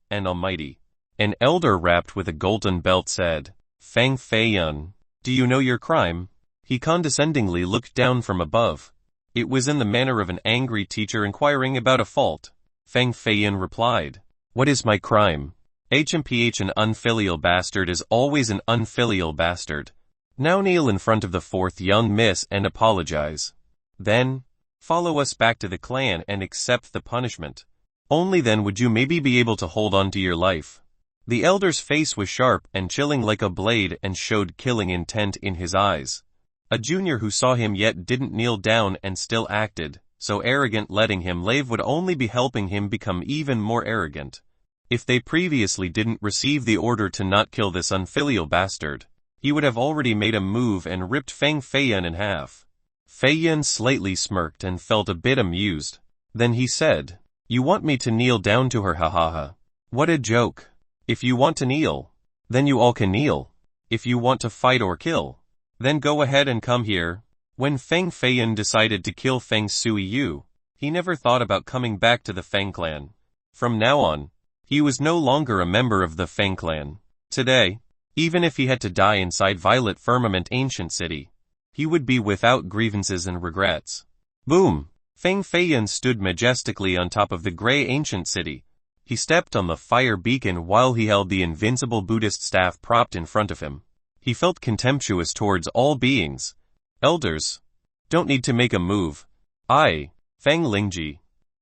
and almighty. An elder wrapped with a golden belt said, "Fang Feiyun, do you know your crime?" He condescendingly looked down from above. It was in the manner of an angry teacher inquiring about a fault. Fang Feiyun replied, "What is my crime? HMPH, an unfilial bastard is always an unfilial bastard. Now kneel in front of the 4th young miss and apologize. Then, follow us back to the clan and accept the punishment. Only then would you maybe be able to hold on to your life." The elder's face was sharp and chilling like a blade and showed killing intent in his eyes. A junior who saw him yet didn't kneel down and still acted so arrogant, letting him leave would only be helping him become even more arrogant. If they previously didn't receive the order to not kill this unfilial bastard, he would have already made a move and ripped Fang Feiyun in half. Feiyun slightly smirked and felt a bit amused. Then he said, "You want me to kneel down to her, ha ha ha. What a joke. If you want to kneel, then you all can kneel. If you want to fight or kill, then go ahead and come here." When Fang Feiyun decided to kill Feng Sui-yu, he never thought about coming back to the Fang clan. From now on, he was no longer a member of the Fang clan. Today, even if he had to die inside Violet Firmament Ancient City, he would be without grievances and regrets. Boom! Fang Feiyun stood majestically on top of the gray ancient city. He stepped on the fire beacon while he held the invincible Buddhist staff propped in front of him. He felt contemptuous towards all beings. "Elders, don't need to make a move. I, Fang Lingji,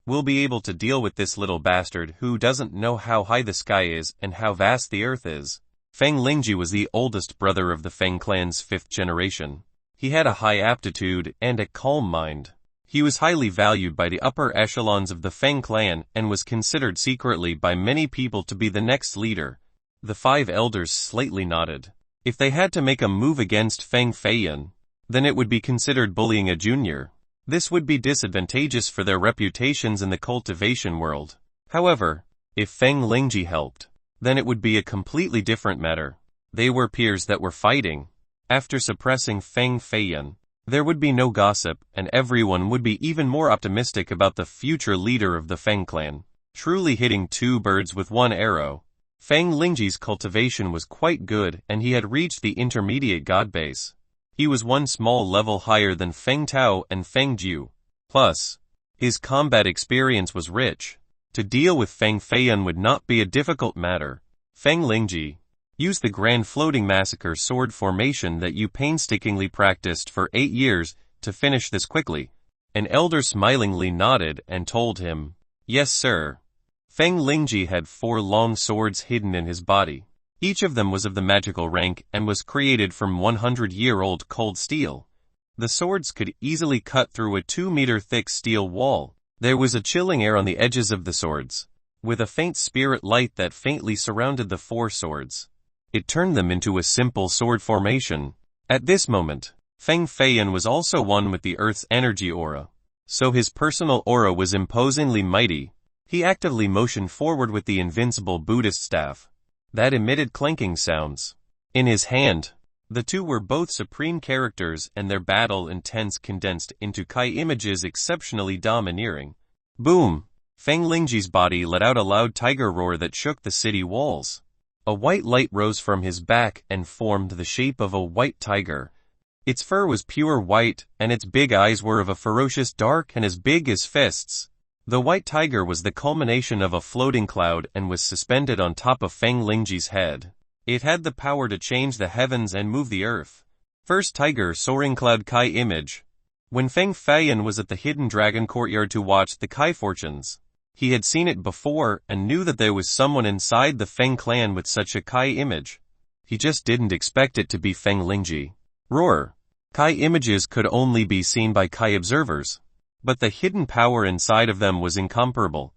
will be able to deal with this little bastard who doesn't know how high the sky is and how vast the earth is." Fang Lingji was the oldest brother of the Fang clan's 5th generation. He had a high aptitude and a calm mind. He was highly valued by the upper echelons of the Fang clan and was considered secretly by many people to be the next leader. The 5 elders slightly nodded. If they had to make a move against Fang Feiyun, then it would be considered bullying a junior. This would be disadvantageous for their reputations in the cultivation world. However, if Fang Lingji helped, then it would be a completely different matter. They were peers that were fighting. After suppressing Fang Feiyun, there would be no gossip, and everyone would be even more optimistic about the future leader of the Fang clan. Truly hitting 2 birds with 1 arrow. Fang Lingji's cultivation was quite good and he had reached the intermediate god base. He was 1 small level higher than Feng Tao and Feng Jiu. Plus, his combat experience was rich. To deal with Fang Feiyun would not be a difficult matter. Fang Lingji, use the Grand Floating Massacre sword formation that you painstakingly practiced for 8 years to finish this quickly. An elder smilingly nodded and told him, "Yes, sir." Fang Lingji had 4 long swords hidden in his body. Each of them was of the magical rank and was created from 100-year-old cold steel. The swords could easily cut through a 2-meter thick steel wall. There was a chilling air on the edges of the swords, with a faint spirit light that faintly surrounded the 4 swords. It turned them into a simple sword formation. At this moment, Fang Feiyun was also one with the Earth's energy aura. So his personal aura was imposingly mighty. He actively motioned forward with the invincible Buddhist staff that emitted clanking sounds. In his hand, the 2 were both supreme characters and their battle intense condensed into Kai images exceptionally domineering. Boom! Fang Lingji's body let out a loud tiger roar that shook the city walls. A white light rose from his back and formed the shape of a white tiger. Its fur was pure white, and its big eyes were of a ferocious dark and as big as fists. The white tiger was the culmination of a floating cloud and was suspended on top of Fang Lingji's head. It had the power to change the heavens and move the earth. First tiger soaring cloud Kai image. When Fang Feiyun was at the hidden dragon courtyard to watch the Kai fortunes, he had seen it before and knew that there was someone inside the Feng clan with such a Kai image. He just didn't expect it to be Fang Lingji. Roar! Kai images could only be seen by Kai observers, but the hidden power inside of them was incomparable.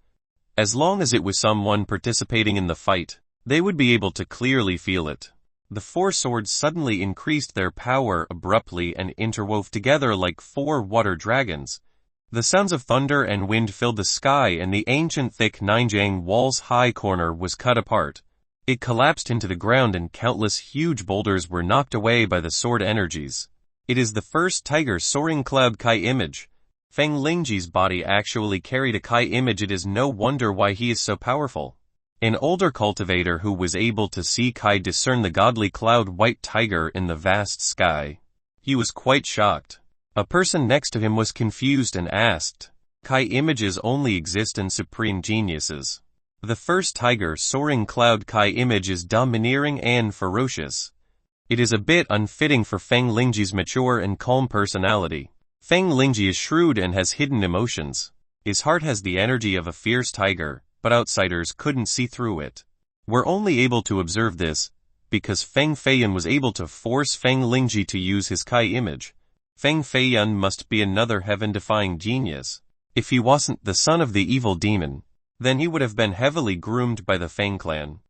As long as it was someone participating in the fight, they would be able to clearly feel it. The four swords suddenly increased their power abruptly and interwove together like four water dragons. The sounds of thunder and wind filled the sky, and the ancient thick Ninjang wall's high corner was cut apart. It collapsed into the ground, and countless huge boulders were knocked away by the sword energies. It is the first tiger soaring cloud Kai image. Feng Lingji's body actually carried a Kai image. It is no wonder why he is so powerful. An older cultivator who was able to see Kai discern the godly cloud white tiger in the vast sky. He was quite shocked. A person next to him was confused and asked, "Kai images only exist in supreme geniuses. The first tiger soaring cloud Kai image is domineering and ferocious. It is a bit unfitting for Feng Lingji's mature and calm personality. Feng Lingji is shrewd and has hidden emotions. His heart has the energy of a fierce tiger, but outsiders couldn't see through it. We're only able to observe this because Feng Feiyan was able to force Feng Lingji to use his Kai image. Feng Feiyan must be another heaven-defying genius. If he wasn't the son of the evil demon, then he would have been heavily groomed by the Feng clan.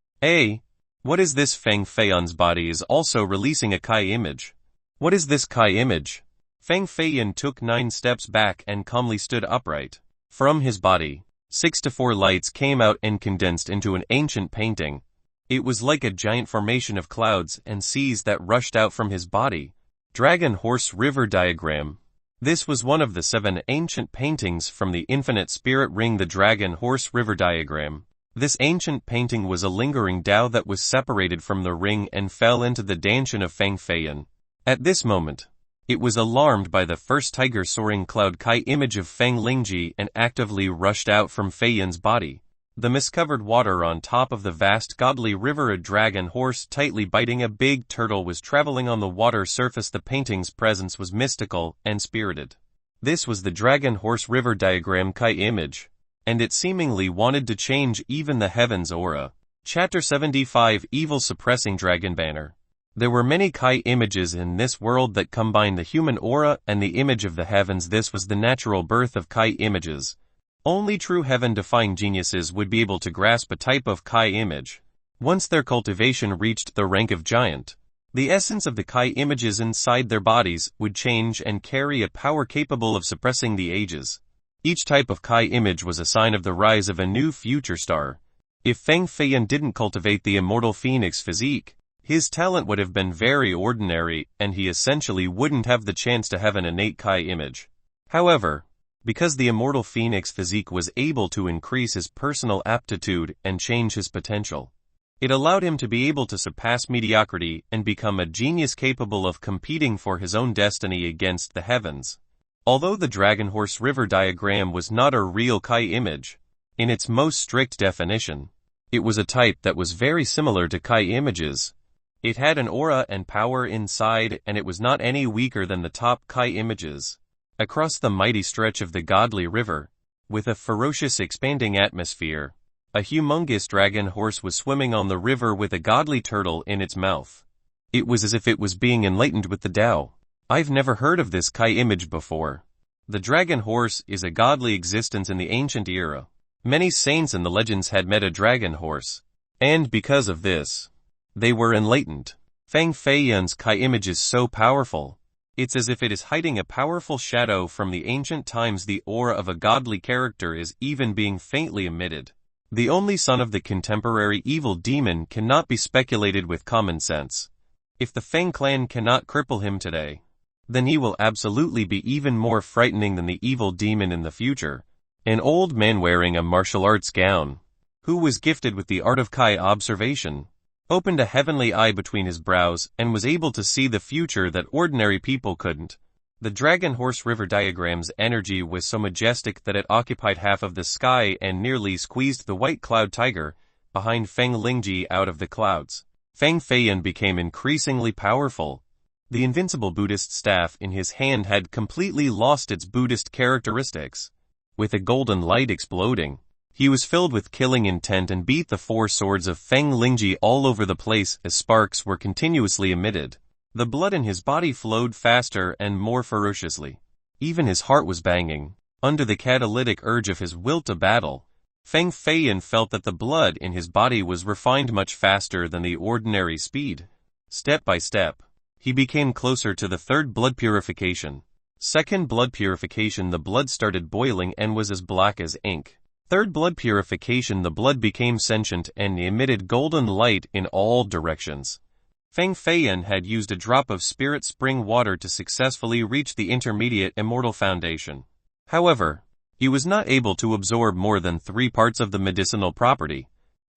What is this? Feng Feiyan's body is also releasing a Kai image. What is this Kai image? Feng Feiyan took 9 steps back and calmly stood upright. From his body, 6 to 4 lights came out and condensed into an ancient painting. It was like a giant formation of clouds and seas that rushed out from his body. Dragon Horse River Diagram. This was one of the 7 ancient paintings from the Infinite Spirit Ring, the Dragon Horse River Diagram. This ancient painting was a lingering Tao that was separated from the ring and fell into the Danshan of Feng Feiyan. At this moment, it was alarmed by the first tiger soaring cloud Kai image of Feng Lingji and actively rushed out from Feiyan's body. The mist-covered water on top of the vast godly river, a dragon horse tightly biting a big turtle was traveling on the water surface. The painting's presence was mystical and spirited. This was the Dragon Horse River Diagram Kai image, and it seemingly wanted to change even the heavens' aura. Chapter 75, Evil Suppressing Dragon Banner. There were many Kai images in this world that combined the human aura and the image of the heavens. This was the natural birth of Kai images. Only true heaven-defying geniuses would be able to grasp a type of Kai image. Once their cultivation reached the rank of giant, the essence of the Kai images inside their bodies would change and carry a power capable of suppressing the ages. Each type of Kai image was a sign of the rise of a new future star. If Feng Feiyan didn't cultivate the immortal phoenix physique, his talent would have been very ordinary, and he essentially wouldn't have the chance to have an innate Kai image. However, because the immortal phoenix physique was able to increase his personal aptitude and change his potential, it allowed him to be able to surpass mediocrity and become a genius capable of competing for his own destiny against the heavens. Although the Dragon Horse River Diagram was not a real Kai image, in its most strict definition, it was a type that was very similar to Kai images. It had an aura and power inside, and it was not any weaker than the top Kai images. Across the mighty stretch of the godly river, with a ferocious expanding atmosphere, a humongous dragon horse was swimming on the river with a godly turtle in its mouth. It was as if it was being enlightened with the Tao. I've never heard of this Kai image before. The dragon horse is a godly existence in the ancient era. Many saints in the legends had met a dragon horse, and because of this, they were enlightened. Feng Feiyan's Kai image is so powerful. It's as if it is hiding a powerful shadow from the ancient times. The aura of a godly character is even being faintly emitted. The only son of the contemporary evil demon cannot be speculated with common sense. If the Feng clan cannot cripple him today, then he will absolutely be even more frightening than the evil demon in the future. An old man wearing a martial arts gown, who was gifted with the art of Kai observation, opened a heavenly eye between his brows and was able to see the future that ordinary people couldn't. The Dragon Horse River Diagram's energy was so majestic that it occupied half of the sky and nearly squeezed the white cloud tiger behind Feng Lingji out of the clouds. Feng Feiyan became increasingly powerful. The invincible Buddhist staff in his hand had completely lost its Buddhist characteristics. With a golden light exploding, he was filled with killing intent and beat the 4 swords of Feng Lingji all over the place as sparks were continuously emitted. The blood in his body flowed faster and more ferociously. Even his heart was banging. Under the catalytic urge of his will to battle, Feng Feiyan felt that the blood in his body was refined much faster than the ordinary speed. Step by step, he became closer to the third blood purification. Second blood purification, the blood started boiling and was as black as ink. Third blood purification, the blood became sentient and emitted golden light in all directions. Feng Feiyan had used a drop of spirit spring water to successfully reach the intermediate immortal foundation. However, he was not able to absorb more than 3 parts of the medicinal property.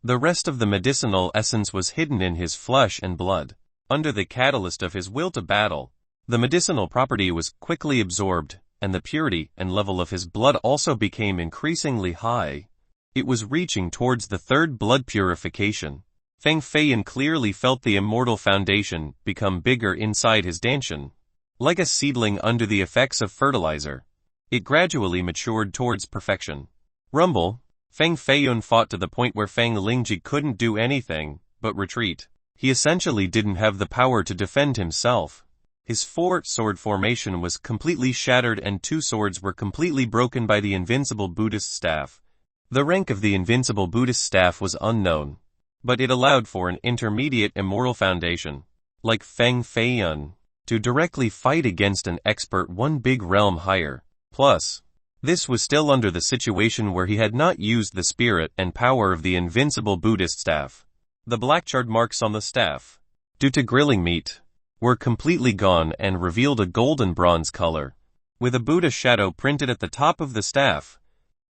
The rest of the medicinal essence was hidden in his flesh and blood. Under the catalyst of his will to battle, the medicinal property was quickly absorbed, and the purity and level of his blood also became increasingly high. It was reaching towards the third blood purification. Feng Feiyan clearly felt the immortal foundation become bigger inside his danshan. Like a seedling under the effects of fertilizer, it gradually matured towards perfection. Rumble, Feng Feiyan fought to the point where Feng Lingji couldn't do anything but retreat. He essentially didn't have the power to defend himself. His 4-sword formation was completely shattered and 2 swords were completely broken by the invincible Buddhist staff. The rank of the invincible Buddhist staff was unknown, but it allowed for an intermediate immortal foundation, like Feng Feiyan, to directly fight against an expert 1 big realm higher. Plus, this was still under the situation where he had not used the spirit and power of the invincible Buddhist staff. The black charred marks on the staff, due to grilling meat, were completely gone and revealed a golden bronze color. With a Buddha shadow printed at the top of the staff,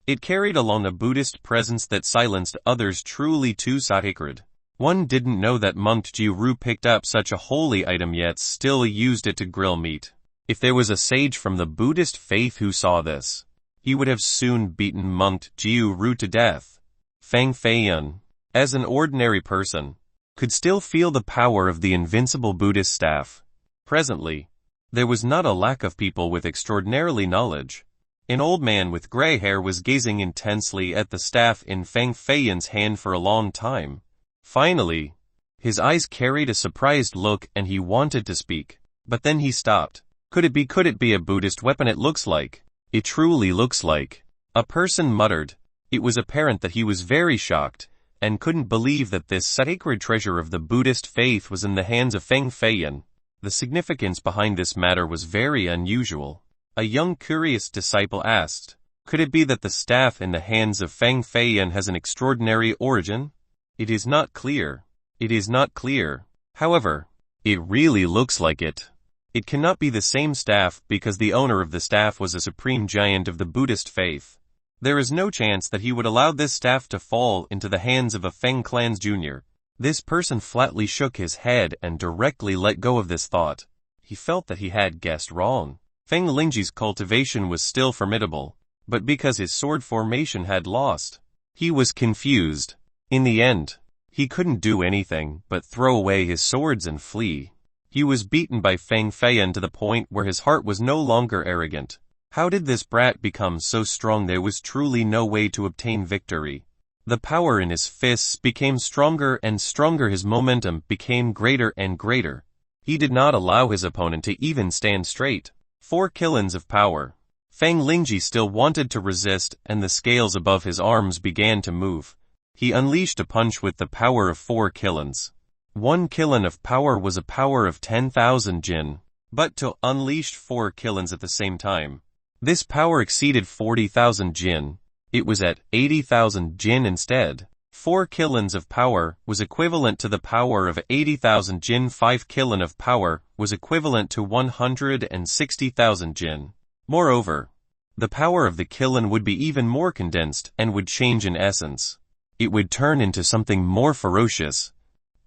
it carried along a Buddhist presence that silenced others truly too sacred. One didn't know that Monk Ji-Ru picked up such a holy item yet still used it to grill meat. If there was a sage from the Buddhist faith who saw this, he would have soon beaten Monk Ji-Ru to death. Feng Feiyan, as an ordinary person, could still feel the power of the invincible Buddhist staff. Presently, there was not a lack of people with extraordinarily knowledge. An old man with gray hair was gazing intensely at the staff in Feng Feiyan's hand for a long time. Finally, his eyes carried a surprised look and he wanted to speak, but then he stopped. Could it be a Buddhist weapon? It looks like. It truly looks like. A person muttered. It was apparent that he was very shocked, and couldn't believe that this sacred treasure of the Buddhist faith was in the hands of Feng Feiyan. The significance behind this matter was very unusual. A young curious disciple asked, could it be that the staff in the hands of Feng Feiyan has an extraordinary origin? It is not clear. It is not clear. However, it really looks like it. It cannot be the same staff because the owner of the staff was a supreme giant of the Buddhist faith. There is no chance that he would allow this staff to fall into the hands of a Feng Clan's junior. This person flatly shook his head and directly let go of this thought. He felt that he had guessed wrong. Feng Lingji's cultivation was still formidable, but because his sword formation had lost, he was confused. In the end, he couldn't do anything but throw away his swords and flee. He was beaten by Feng Feiyan to the point where his heart was no longer arrogant. How did this brat become so strong? There was truly no way to obtain victory. The power in his fists became stronger and stronger. His momentum became greater and greater. He did not allow his opponent to even stand straight. 4 kilons of power. Feng Lingji still wanted to resist, and the scales above his arms began to move. He unleashed a punch with the power of 4 kilons. 1 kilon of power was a power of 10,000 jin, but to unleash 4 kilons at the same time, this power exceeded 40,000 jin. It was at 80,000 jin instead. 4 kilons of power was equivalent to the power of 80,000 jin. 5 kilon of power was equivalent to 160,000 jin. Moreover, the power of the kilon would be even more condensed and would change in essence. It would turn into something more ferocious.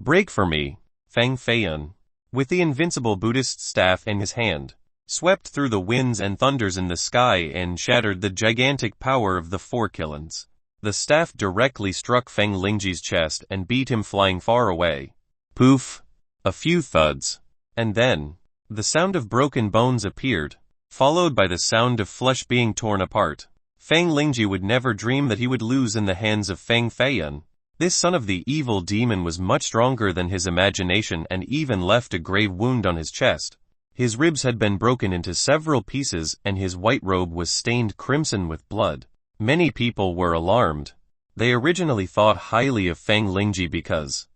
Break for me, Feng Feiyan, with the invincible Buddhist staff in his hand, swept through the winds and thunders in the sky and shattered the gigantic power of the 4 kilons. The staff directly struck Feng Lingji's chest and beat him flying far away. Poof! A few thuds. And then, the sound of broken bones appeared, followed by the sound of flesh being torn apart. Feng Lingji would never dream that he would lose in the hands of Feng Feiyan. This son of the evil demon was much stronger than his imagination and even left a grave wound on his chest. His ribs had been broken into several pieces and his white robe was stained crimson with blood. Many people were alarmed. They originally thought highly of Feng Lingji because,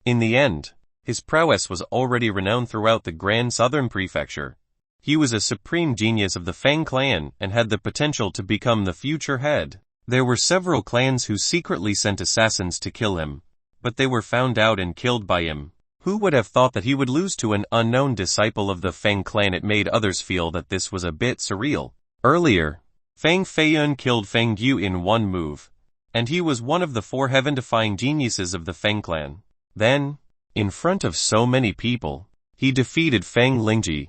in the end, his prowess was already renowned throughout the Grand Southern Prefecture. He was a supreme genius of the Feng clan and had the potential to become the future head. There were several clans who secretly sent assassins to kill him, but they were found out and killed by him. Who would have thought that he would lose to an unknown disciple of the Feng clan? It made others feel that this was a bit surreal. Earlier, Feng Feiyun killed Feng Yu in one move, and he was one of the 4 heaven-defying geniuses of the Feng clan. Then, in front of so many people, he defeated Feng Lingji.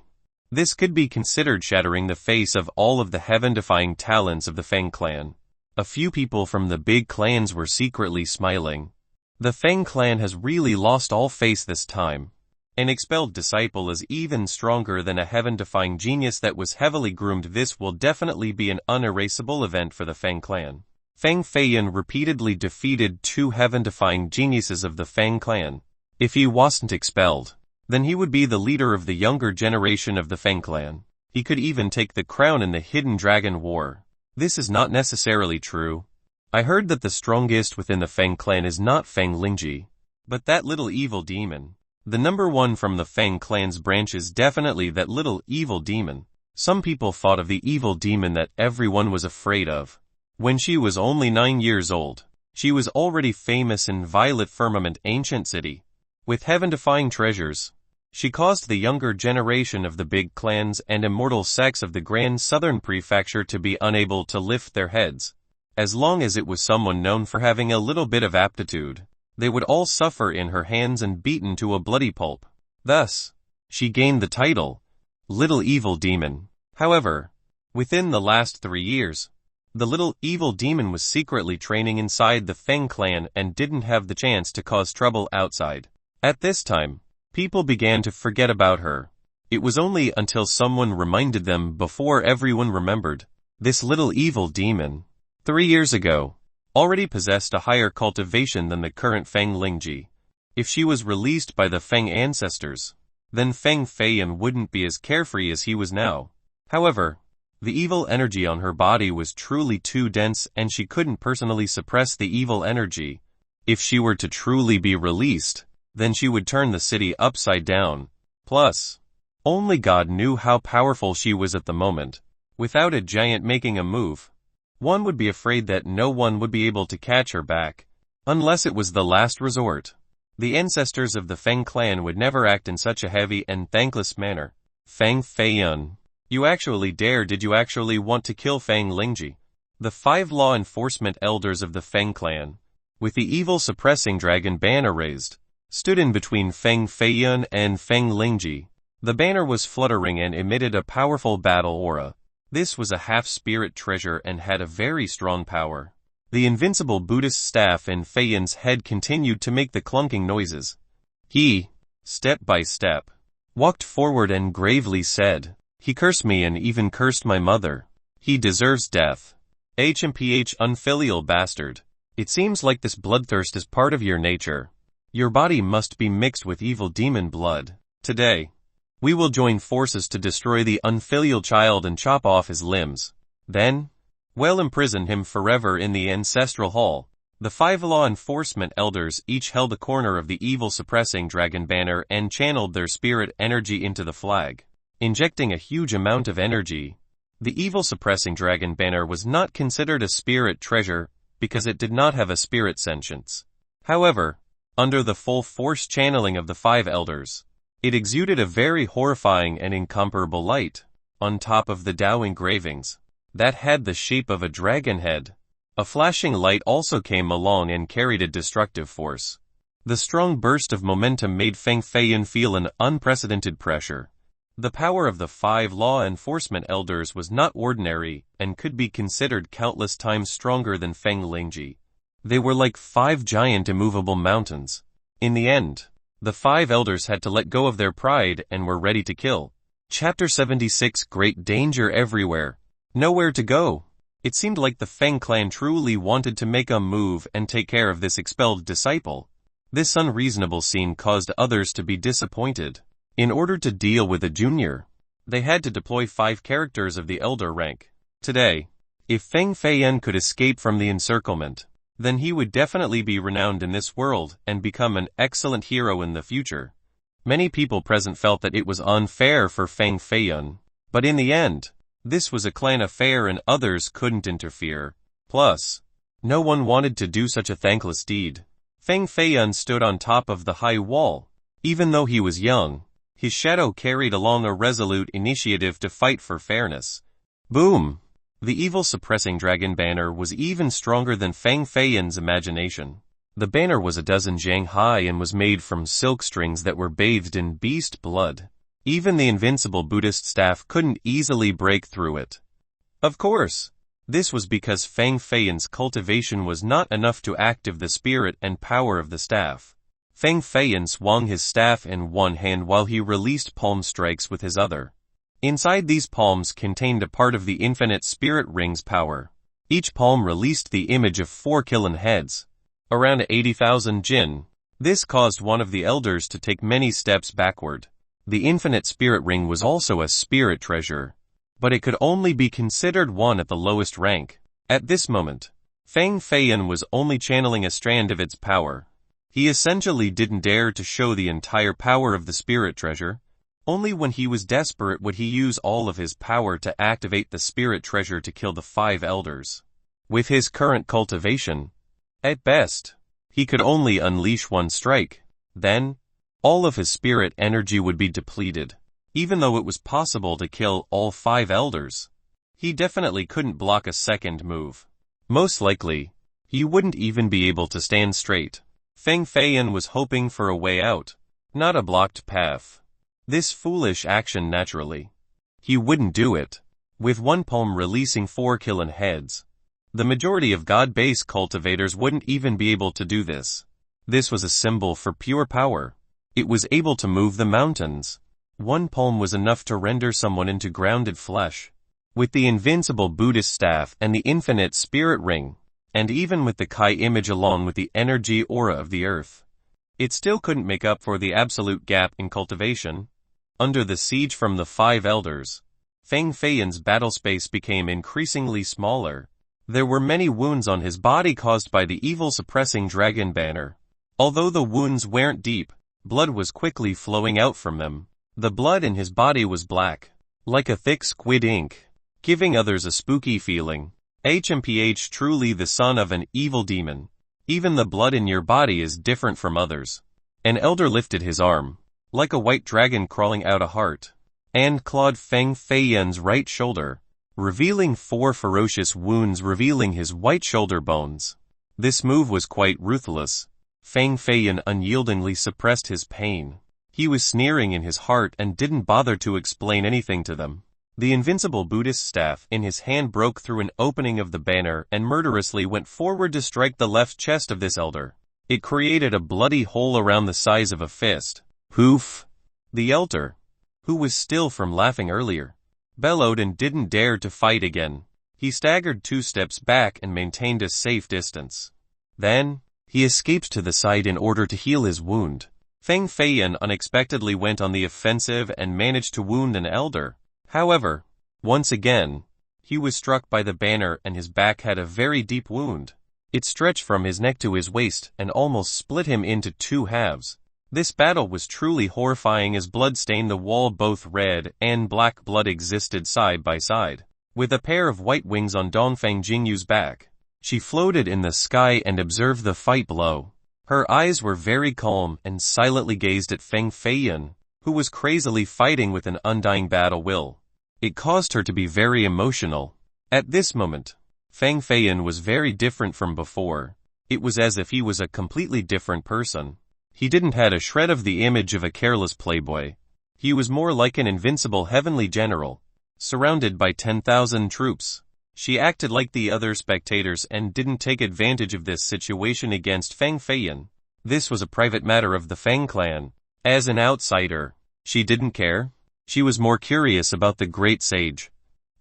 This could be considered shattering the face of all of the heaven-defying talents of the Feng clan. A few people from the big clans were secretly smiling. The Feng clan has really lost all face this time. An expelled disciple is even stronger than a heaven-defying genius that was heavily groomed. This will definitely be an unerasable event for the Feng clan. Feng Feiyun repeatedly defeated 2 heaven-defying geniuses of the Feng clan. If he wasn't expelled, then he would be the leader of the younger generation of the Feng clan. He could even take the crown in the Hidden Dragon War. This is not necessarily true. I heard that the strongest within the Feng clan is not Feng Lingji, but that little evil demon. The number 1 from the Feng clan's branch is definitely that little evil demon. Some people thought of the evil demon that everyone was afraid of. When she was only 9 years old, she was already famous in Violet Firmament Ancient City. With heaven-defying treasures, she caused the younger generation of the big clans and immortal sects of the Grand Southern Prefecture to be unable to lift their heads. As long as it was someone known for having a little bit of aptitude, they would all suffer in her hands and beaten to a bloody pulp. Thus, she gained the title, Little Evil Demon. However, within the last 3 years, the little evil demon was secretly training inside the Feng clan and didn't have the chance to cause trouble outside. At this time, people began to forget about her. It was only until someone reminded them before everyone remembered. This little evil demon, 3 years ago, already possessed a higher cultivation than the current Feng Lingji. If she was released by the Feng ancestors, then Feng Feiyun wouldn't be as carefree as he was now. However, the evil energy on her body was truly too dense and she couldn't personally suppress the evil energy. If she were to truly be released, then she would turn the city upside down. Plus, only God knew how powerful she was at the moment. Without a giant making a move, one would be afraid that no one would be able to catch her back, unless it was the last resort. The ancestors of the Feng clan would never act in such a heavy and thankless manner. Feng Feiyun, you actually dare? Did you actually want to kill Feng Lingji? The 5 law enforcement elders of the Feng clan, with the evil suppressing dragon banner raised, stood in between Feng Feiyun and Feng Lingji. The banner was fluttering and emitted a powerful battle aura. This was a half-spirit treasure and had a very strong power. The invincible Buddhist staff in Feiyun's head continued to make the clunking noises. He, step by step, walked forward and gravely said, "He cursed me and even cursed my mother. He deserves death. HMPH unfilial bastard. It seems like this bloodthirst is part of your nature. Your body must be mixed with evil demon blood. Today, we will join forces to destroy the unfilial child and chop off his limbs. Then, we'll imprison him forever in the ancestral hall." The 5 law enforcement elders each held a corner of the evil suppressing dragon banner and channeled their spirit energy into the flag, injecting a huge amount of energy. The evil suppressing dragon banner was not considered a spirit treasure because it did not have a spirit sentience. However, under the full force channeling of the 5 elders, it exuded a very horrifying and incomparable light. On top of the Tao engravings, that had the shape of a dragon head, a flashing light also came along and carried a destructive force. The strong burst of momentum made Feng Feiyun feel an unprecedented pressure. The power of the 5 law enforcement elders was not ordinary and could be considered countless times stronger than Feng Lingji. They were like 5 giant immovable mountains. In the end, the 5 elders had to let go of their pride and were ready to kill. Chapter 76 Great Danger Everywhere. Nowhere to go. It seemed like the Feng clan truly wanted to make a move and take care of this expelled disciple. This unreasonable scene caused others to be disappointed. In order to deal with a junior, they had to deploy 5 characters of the elder rank. Today, if Feng Feiyan could escape from the encirclement, then he would definitely be renowned in this world and become an excellent hero in the future. Many people present felt that it was unfair for Feng Feiyan, but in the end, this was a clan affair and others couldn't interfere. Plus, no one wanted to do such a thankless deed. Feng Feiyan stood on top of the high wall. Even though he was young, his shadow carried along a resolute initiative to fight for fairness. Boom! The evil suppressing dragon banner was even stronger than Feng Feiyan's imagination. The banner was a dozen jang high and was made from silk strings that were bathed in beast blood. Even the invincible Buddhist staff couldn't easily break through it. Of course, this was because Feng Feiyan's cultivation was not enough to active the spirit and power of the staff. Feng Feiyan swung his staff in one hand while he released palm strikes with his other. Inside these palms contained a part of the infinite spirit ring's power. Each palm released the image of 4 killing heads. Around 80,000 jinn. This caused one of the elders to take many steps backward. The infinite spirit ring was also a spirit treasure, but it could only be considered one at the lowest rank. At this moment, Feng Feiyan was only channeling a strand of its power. He essentially didn't dare to show the entire power of the spirit treasure. Only when he was desperate would he use all of his power to activate the spirit treasure to kill the 5 elders. With his current cultivation, at best, he could only unleash one strike. Then, all of his spirit energy would be depleted. Even though it was possible to kill all 5 elders, he definitely couldn't block a second move. Most likely, he wouldn't even be able to stand straight. Feng Feiyan was hoping for a way out, not a blocked path. This foolish action naturally. He wouldn't do it. With one palm releasing 4 killing heads, the majority of God-based cultivators wouldn't even be able to do this. This was a symbol for pure power. It was able to move the mountains. One palm was enough to render someone into grounded flesh. With the invincible Buddhist staff and the infinite spirit ring, and even with the Kai image along with the energy aura of the earth, it still couldn't make up for the absolute gap in cultivation. Under the siege from the 5 elders, Feng Feiyan's battle space became increasingly smaller. There were many wounds on his body caused by the evil suppressing dragon banner. Although the wounds weren't deep, blood was quickly flowing out from them. The blood in his body was black, like a thick squid ink, giving others a spooky feeling. HMPH truly the son of an evil demon. Even the blood in your body is different from others. An elder lifted his arm, like a white dragon crawling out a heart, and clawed Feng Feiyan's right shoulder, revealing 4 ferocious wounds revealing his white shoulder bones. This move was quite ruthless. Feng Feiyan unyieldingly suppressed his pain. He was sneering in his heart and didn't bother to explain anything to them. The invincible Buddhist staff in his hand broke through an opening of the banner and murderously went forward to strike the left chest of this elder. It created a bloody hole around the size of a fist. Poof! The elder, who was still from laughing earlier, bellowed and didn't dare to fight again. He staggered 2 steps back and maintained a safe distance. Then, he escaped to the side in order to heal his wound. Feng Feiyan unexpectedly went on the offensive and managed to wound an elder. However, once again, he was struck by the banner and his back had a very deep wound. It stretched from his neck to his waist and almost split him into 2 halves. This battle was truly horrifying as blood stained the wall. Both red and black blood existed side by side. With a pair of white wings on Dongfang Jingyu's back, she floated in the sky and observed the fight below. Her eyes were very calm and silently gazed at Feng Feiyan, who was crazily fighting with an undying battle will. It caused her to be very emotional. At this moment, Feng Feiyan was very different from before. It was as if he was a completely different person. He didn't have a shred of the image of a careless playboy. He was more like an invincible heavenly general, surrounded by 10,000 troops. She acted like the other spectators and didn't take advantage of this situation against Feng Feiyan. This was a private matter of the Feng clan. As an outsider, she didn't care. She was more curious about the great sage.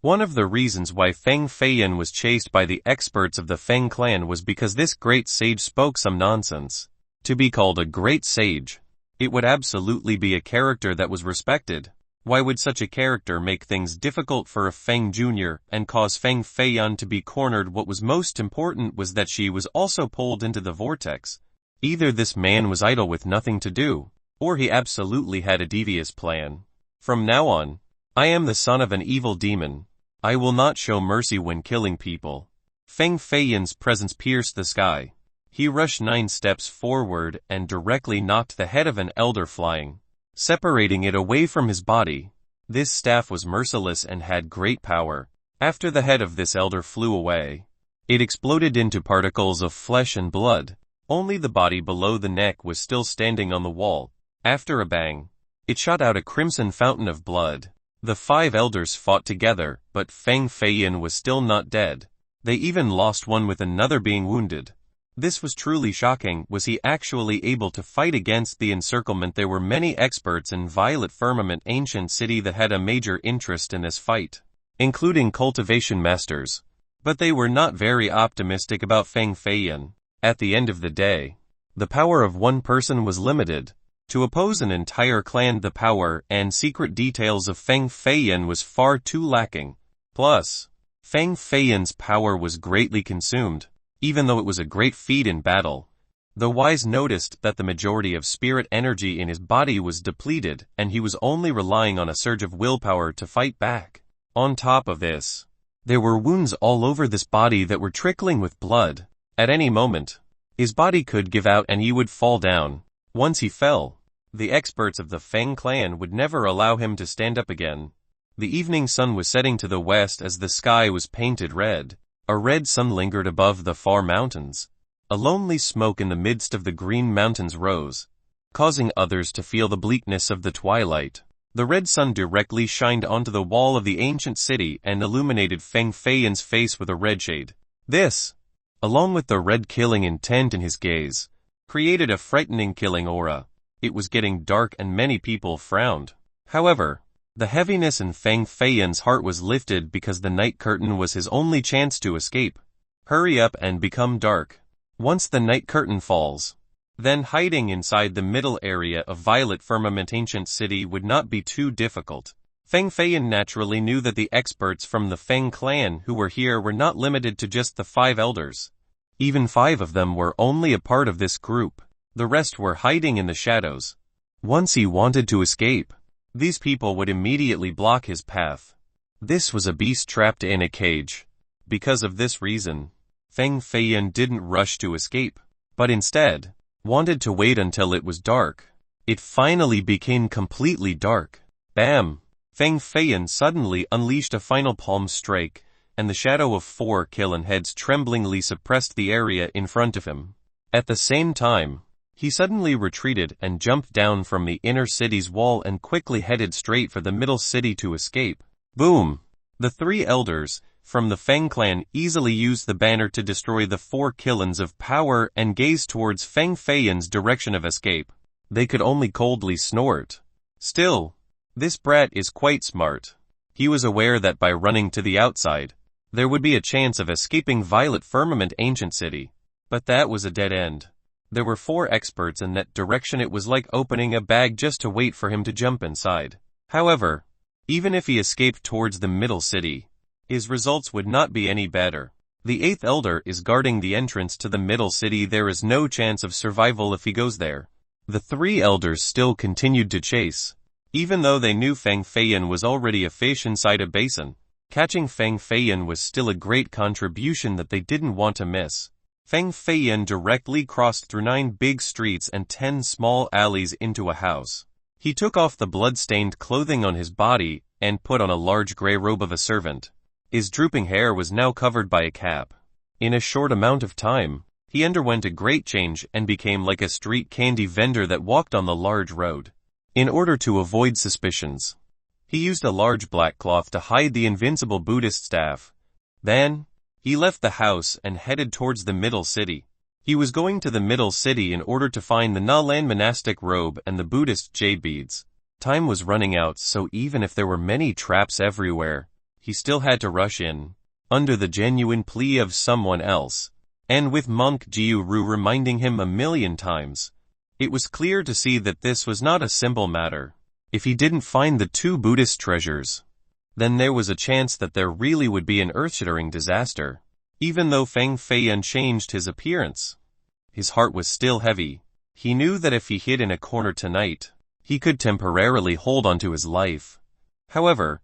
One of the reasons why Feng Feiyan was chased by the experts of the Feng clan was because this great sage spoke some nonsense. To be called a great sage, it would absolutely be a character that was respected. Why would such a character make things difficult for a Feng Jr. and cause Feng Feiyan to be cornered? What was most important was that she was also pulled into the vortex. Either this man was idle with nothing to do, or he absolutely had a devious plan. From now on, I am the son of an evil demon. I will not show mercy when killing people. Feng Feiyan's presence pierced the sky. He rushed 9 steps forward and directly knocked the head of an elder flying, separating it away from his body. This staff was merciless and had great power. After the head of this elder flew away, it exploded into particles of flesh and blood. Only the body below the neck was still standing on the wall. After a bang, it shot out a crimson fountain of blood. The 5 elders fought together, but Feng Feiyan was still not dead. They even lost one with another being wounded. This was truly shocking. Was he actually able to fight against the encirclement? There were many experts in Violet Firmament Ancient City that had a major interest in this fight, including cultivation masters. But they were not very optimistic about Feng Feiyan. At the end of the day, the power of one person was limited. To oppose an entire clan, the power and secret details of Feng Feiyan was far too lacking. Plus, Feng Feiyan's power was greatly consumed. Even though it was a great feat in battle, the wise noticed that the majority of spirit energy in his body was depleted, and he was only relying on a surge of willpower to fight back. On top of this, there were wounds all over this body that were trickling with blood. At any moment, his body could give out and he would fall down. Once he fell, the experts of the Feng clan would never allow him to stand up again. The evening sun was setting to the west as the sky was painted red. A red sun lingered above the far mountains. A lonely smoke in the midst of the green mountains rose, causing others to feel the bleakness of the twilight. The red sun directly shined onto the wall of the ancient city and illuminated Feng Feiyan's face with a red shade. This, along with the red killing intent in his gaze, created a frightening killing aura. It was getting dark and many people frowned. However, the heaviness in Feng Feiyan's heart was lifted because the night curtain was his only chance to escape. Hurry up and become dark. Once the night curtain falls, then hiding inside the middle area of Violet Firmament Ancient City would not be too difficult. Feng Feiyan naturally knew that the experts from the Feng clan who were here were not limited to just the 5 elders. Even 5 of them were only a part of this group. The rest were hiding in the shadows. Once he wanted to escape, these people would immediately block his path. This was a beast trapped in a cage. Because of this reason, Feng Feiyan didn't rush to escape, but instead, wanted to wait until it was dark. It finally became completely dark. Bam! Feng Feiyan suddenly unleashed a final palm strike, and the shadow of 4 killing heads tremblingly suppressed the area in front of him. At the same time, he suddenly retreated and jumped down from the inner city's wall and quickly headed straight for the middle city to escape. Boom! The 3 elders from the Feng clan easily used the banner to destroy the 4 killings of power and gazed towards Feng Feiyan's direction of escape. They could only coldly snort. Still, this brat is quite smart. He was aware that by running to the outside, there would be a chance of escaping Violet Firmament Ancient City. But that was a dead end. There were 4 experts in that direction. It was like opening a bag just to wait for him to jump inside. However, even if he escaped towards the middle city, his results would not be any better. The 8th elder is guarding the entrance to the middle city. There is no chance of survival if he goes there. The 3 elders still continued to chase, even though they knew Feng Feiyan was already a fish inside a basin. Catching Feng Feiyan was still a great contribution that they didn't want to miss. Feng Feiyan directly crossed through 9 big streets and 10 small alleys into a house. He took off the blood-stained clothing on his body and put on a large gray robe of a servant. His drooping hair was now covered by a cap. In a short amount of time, he underwent a great change and became like a street candy vendor that walked on the large road. In order to avoid suspicions, he used a large black cloth to hide the invincible Buddhist staff. Then, he left the house and headed towards the middle city. He was going to the middle city in order to find the Nalan monastic robe and the Buddhist jade beads. Time was running out, so even if there were many traps everywhere, he still had to rush in, under the genuine plea of someone else, and with monk Jiu Ru reminding him a million times. It was clear to see that this was not a simple matter. If he didn't find the 2 Buddhist treasures, then there was a chance that there really would be an earth-shattering disaster. Even though Feng Feiyan changed his appearance, his heart was still heavy. He knew that if he hid in a corner tonight, he could temporarily hold onto his life. However,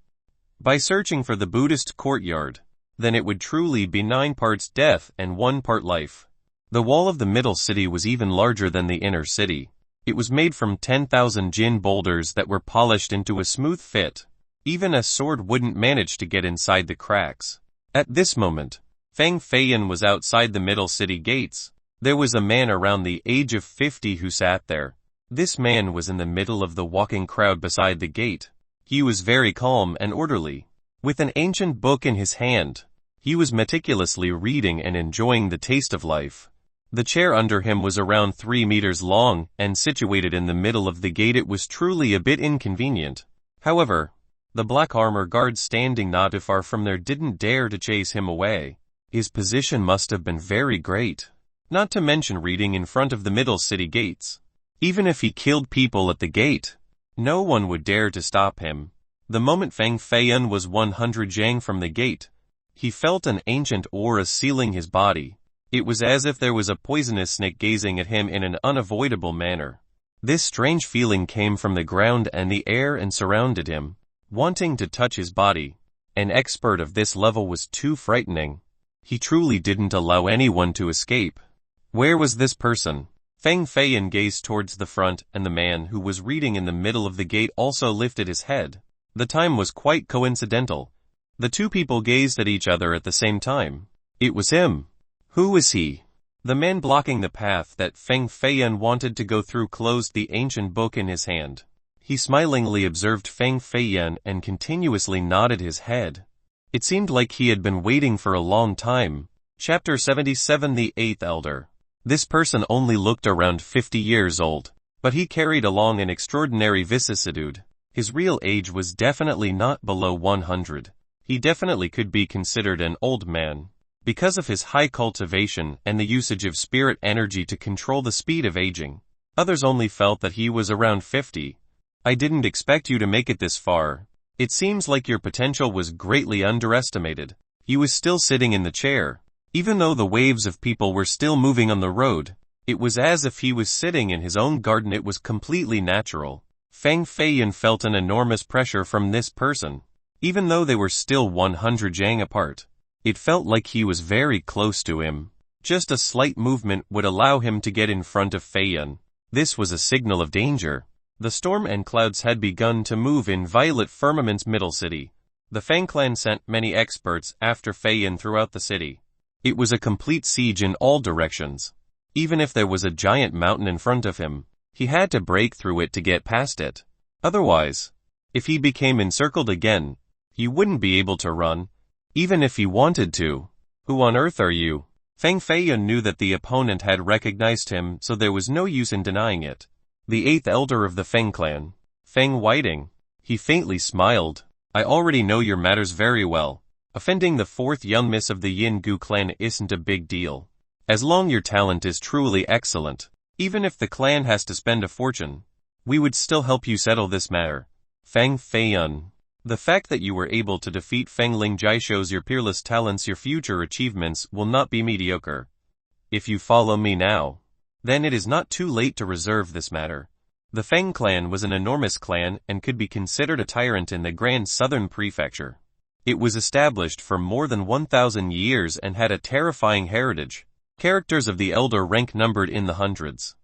by searching for the Buddhist courtyard, then it would truly be 9 parts death and 1 part life. The wall of the middle city was even larger than the inner city. It was made from 10,000 jin boulders that were polished into a smooth fit. Even a sword wouldn't manage to get inside the cracks. At this moment, Feng Feiyan was outside the middle city gates. There was a man around the age of 50 who sat there. This man was in the middle of the walking crowd beside the gate. He was very calm and orderly. With an ancient book in his hand, he was meticulously reading and enjoying the taste of life. The chair under him was around 3 meters long and situated in the middle of the gate. It was truly a bit inconvenient. However, the black armor guards standing not too far from there didn't dare to chase him away. His position must have been very great. Not to mention reading in front of the middle city gates. Even if he killed people at the gate, no one would dare to stop him. The moment Feng Feiyan was 100 jang from the gate, he felt an ancient aura sealing his body. It was as if there was a poisonous snake gazing at him in an unavoidable manner. This strange feeling came from the ground and the air and surrounded him, wanting to touch his body. An expert of this level was too frightening. He truly didn't allow anyone to escape. Where was this person? Feng Feiyan gazed towards the front, and the man who was reading in the middle of the gate also lifted his head. The time was quite coincidental. The 2 people gazed at each other at the same time. It was him. Who was he? The man blocking the path that Feng Feiyan wanted to go through closed the ancient book in his hand. He smilingly observed Feng Feiyan and continuously nodded his head. It seemed like he had been waiting for a long time. Chapter 77 The 8th Elder. This person only looked around 50 years old, but he carried along an extraordinary vicissitude. His real age was definitely not below 100. He definitely could be considered an old man. Because of his high cultivation and the usage of spirit energy to control the speed of aging, others only felt that he was around 50. I didn't expect you to make it this far. It seems like your potential was greatly underestimated. He was still sitting in the chair. Even though the waves of people were still moving on the road, it was as if he was sitting in his own garden. It was completely natural. Feng Feiyan felt an enormous pressure from this person. Even though they were still 100 jang apart, it felt like he was very close to him. Just a slight movement would allow him to get in front of Feiyan. This was a signal of danger. The storm and clouds had begun to move in Violet Firmament's middle city. The Feng clan sent many experts after Feiyan throughout the city. It was a complete siege in all directions. Even if there was a giant mountain in front of him, he had to break through it to get past it. Otherwise, if he became encircled again, he wouldn't be able to run, even if he wanted to. Who on earth are you? Feng Feiyan knew that the opponent had recognized him, so there was no use in denying it. The 8th elder of the Feng clan, Feng Whiting. He faintly smiled. I already know your matters very well. Offending the 4th young miss of the Yin Gu clan isn't a big deal. As long your talent is truly excellent, even if the clan has to spend a fortune, we would still help you settle this matter. Feng Feiyan. The fact that you were able to defeat Feng Lingjai shows your peerless talents. Your future achievements will not be mediocre. If you follow me now, then it is not too late to reserve this matter. The Feng clan was an enormous clan and could be considered a tyrant in the Grand Southern Prefecture. It was established for more than 1,000 years and had a terrifying heritage. Characters of the elder rank numbered in the hundreds.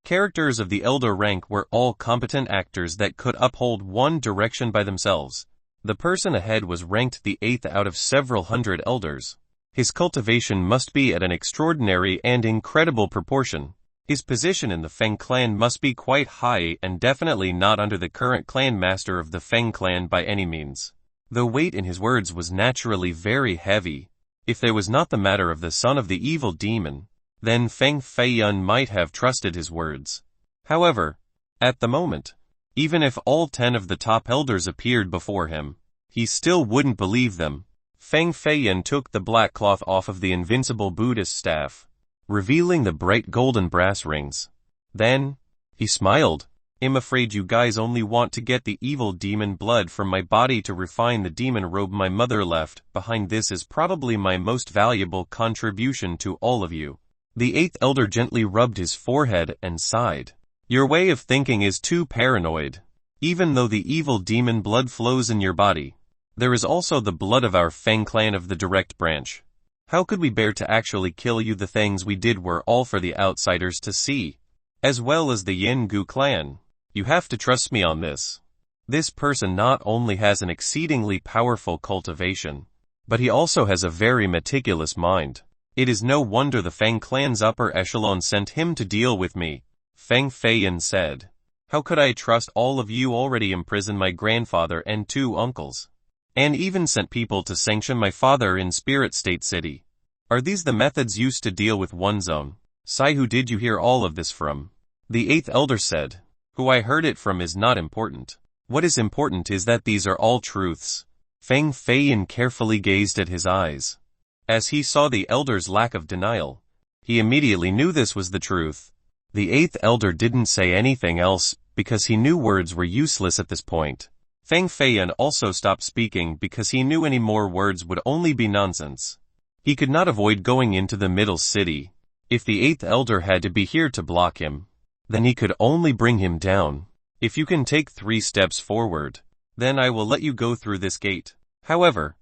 Characters of the elder rank were all competent actors that could uphold one direction by themselves. The person ahead was ranked the 8th out of several hundred elders. His cultivation must be at an extraordinary and incredible proportion. His position in the Feng clan must be quite high and definitely not under the current clan master of the Feng clan by any means. The weight in his words was naturally very heavy. If there was not the matter of the son of the evil demon, then Feng Feiyan might have trusted his words. However, at the moment, even if all 10 of the top elders appeared before him, He still wouldn't believe them. Feng Feiyan took the black cloth off of the invincible Buddhist staff, revealing the bright golden brass rings. Then, he smiled. I'm afraid you guys only want to get the evil demon blood from my body to refine the demon robe my mother left behind. This is probably my most valuable contribution to all of you. The eighth elder gently rubbed his forehead and sighed. Your way of thinking is too paranoid. Even though the evil demon blood flows in your body, there is also the blood of our Feng clan of the direct branch. How could we bear to actually kill you? The things we did were all for the outsiders to see, as well as the Yin Gu clan. You have to trust me on this. This person not only has an exceedingly powerful cultivation, but he also has a very meticulous mind. It is no wonder the Feng clan's upper echelon sent him to deal with me, Feng Feiyan said. How could I trust all of you? Already imprisoned my grandfather and 2 uncles, and even sent people to sanction my father in Spirit State City. Are these the methods used to deal with one's own? Sai, who did you hear all of this from? The eighth elder said. Who I heard it from is not important. What is important is that these are all truths. Feng Feiyan carefully gazed at his eyes. As he saw the elder's lack of denial, he immediately knew this was the truth. The eighth elder didn't say anything else because he knew words were useless at this point. Feng Feiyan also stopped speaking because he knew any more words would only be nonsense. He could not avoid going into the middle city. If the eighth elder had to be here to block him, then he could only bring him down. If you can take 3 steps forward, then I will let you go through this gate. However,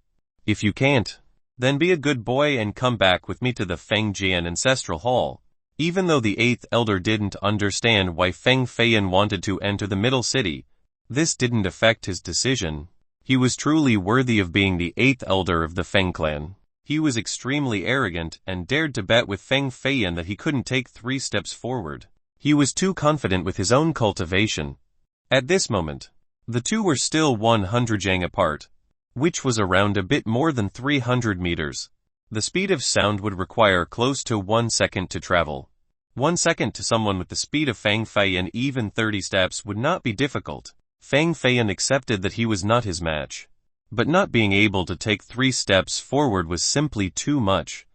if you can't, then be a good boy and come back with me to the Feng Jian Ancestral Hall. Even though the eighth elder didn't understand why Feng Feiyan wanted to enter the middle city, this didn't affect his decision. He was truly worthy of being the eighth elder of the Feng clan. He was extremely arrogant and dared to bet with Feng Feiyan that he couldn't take 3 steps forward. He was too confident with his own cultivation. At this moment, the two were still 100 yang apart, which was around a bit more than 300 meters. The speed of sound would require close to 1 second to travel. 1 second to someone with the speed of Feng Feiyan, even 30 steps would not be difficult. Feng Feiyan accepted that he was not his match, but not being able to take 3 steps forward was simply too much.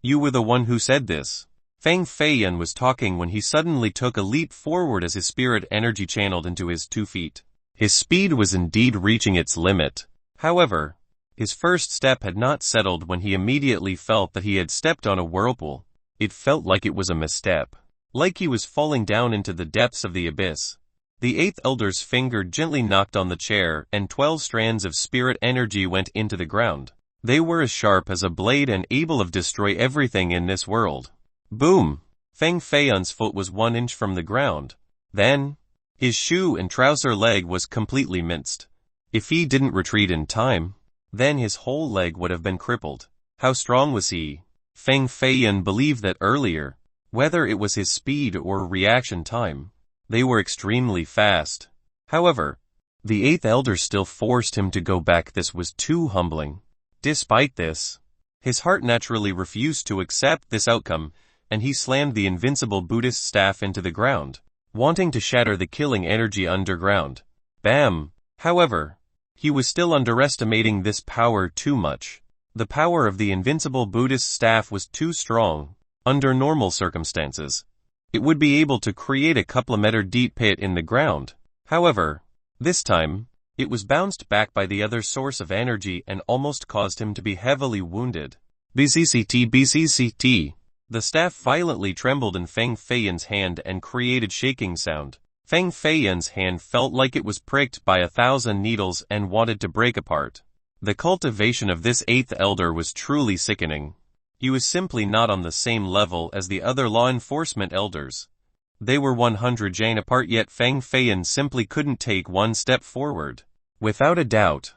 You were the one who said this. Feng Feiyan was talking when he suddenly took a leap forward as his spirit energy channeled into his 2 feet. His speed was indeed reaching its limit. However, his first step had not settled when he immediately felt that he had stepped on a whirlpool. It felt like it was a misstep, like he was falling down into the depths of the abyss. The eighth elder's finger gently knocked on the chair and 12 strands of spirit energy went into the ground. They were as sharp as a blade and able to destroy everything in this world. Boom! Feng Feiyan's foot was 1 inch from the ground. Then, his shoe and trouser leg was completely minced. If he didn't retreat in time, then his whole leg would have been crippled. How strong was he? Feng Feiyan believed that earlier, whether it was his speed or reaction time, they were extremely fast. However, the eighth elder still forced him to go back. This was too humbling. Despite this, his heart naturally refused to accept this outcome, and he slammed the invincible Buddhist staff into the ground, wanting to shatter the killing energy underground. Bam! However, he was still underestimating this power too much. The power of the invincible Buddhist staff was too strong. Under normal circumstances, it would be able to create a couple-meter deep pit in the ground. However, this time, it was bounced back by the other source of energy and almost caused him to be heavily wounded. BCCT. The staff violently trembled in Feng Feiyan's hand and created shaking sound. Feng Feiyan's hand felt like it was pricked by 1,000 needles and wanted to break apart. The cultivation of this eighth elder was truly sickening. He was simply not on the same level as the other law enforcement elders. They were 100 yang apart, yet Feng Feiyan simply couldn't take 1 step forward. Without a doubt,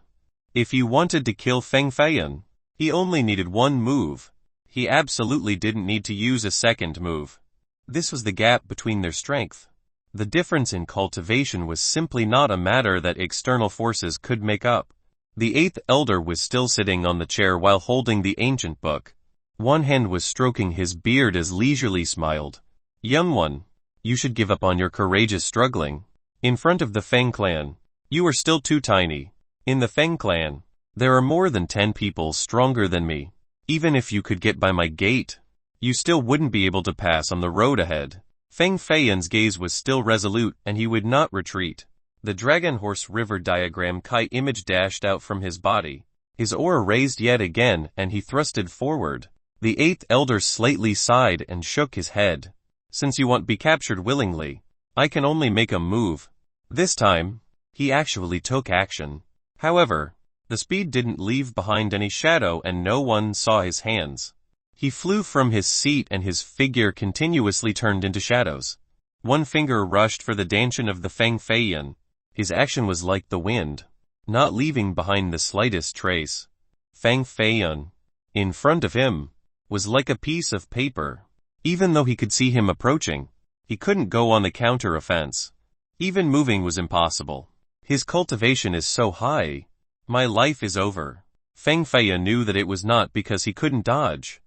if he wanted to kill Feng Feiyan, he only needed 1 move. He absolutely didn't need to use a second move. This was the gap between their strength. The difference in cultivation was simply not a matter that external forces could make up. The eighth elder was still sitting on the chair while holding the ancient book. One hand was stroking his beard as leisurely smiled. Young one, you should give up on your courageous struggling. In front of the Feng clan, you are still too tiny. In the Feng clan, there are more than 10 people stronger than me. Even if you could get by my gate, you still wouldn't be able to pass on the road ahead. Feng Feiyan's gaze was still resolute, and he would not retreat. The Dragon Horse River diagram Kai image dashed out from his body. His aura raised yet again, and he thrusted forward. The 8th elder slightly sighed and shook his head. Since you won't be captured willingly, I can only make a move. This time, he actually took action. However, the speed didn't leave behind any shadow and no one saw his hands. He flew from his seat and his figure continuously turned into shadows. One finger rushed for the dantian of the Feng Feiyan. His action was like the wind, not leaving behind the slightest trace. Feng Feiyan, in front of him, was like a piece of paper. Even though he could see him approaching, he couldn't go on the counter-offense. Even moving was impossible. His cultivation is so high. My life is over. Feng Feiyan knew that it was not because he couldn't dodge,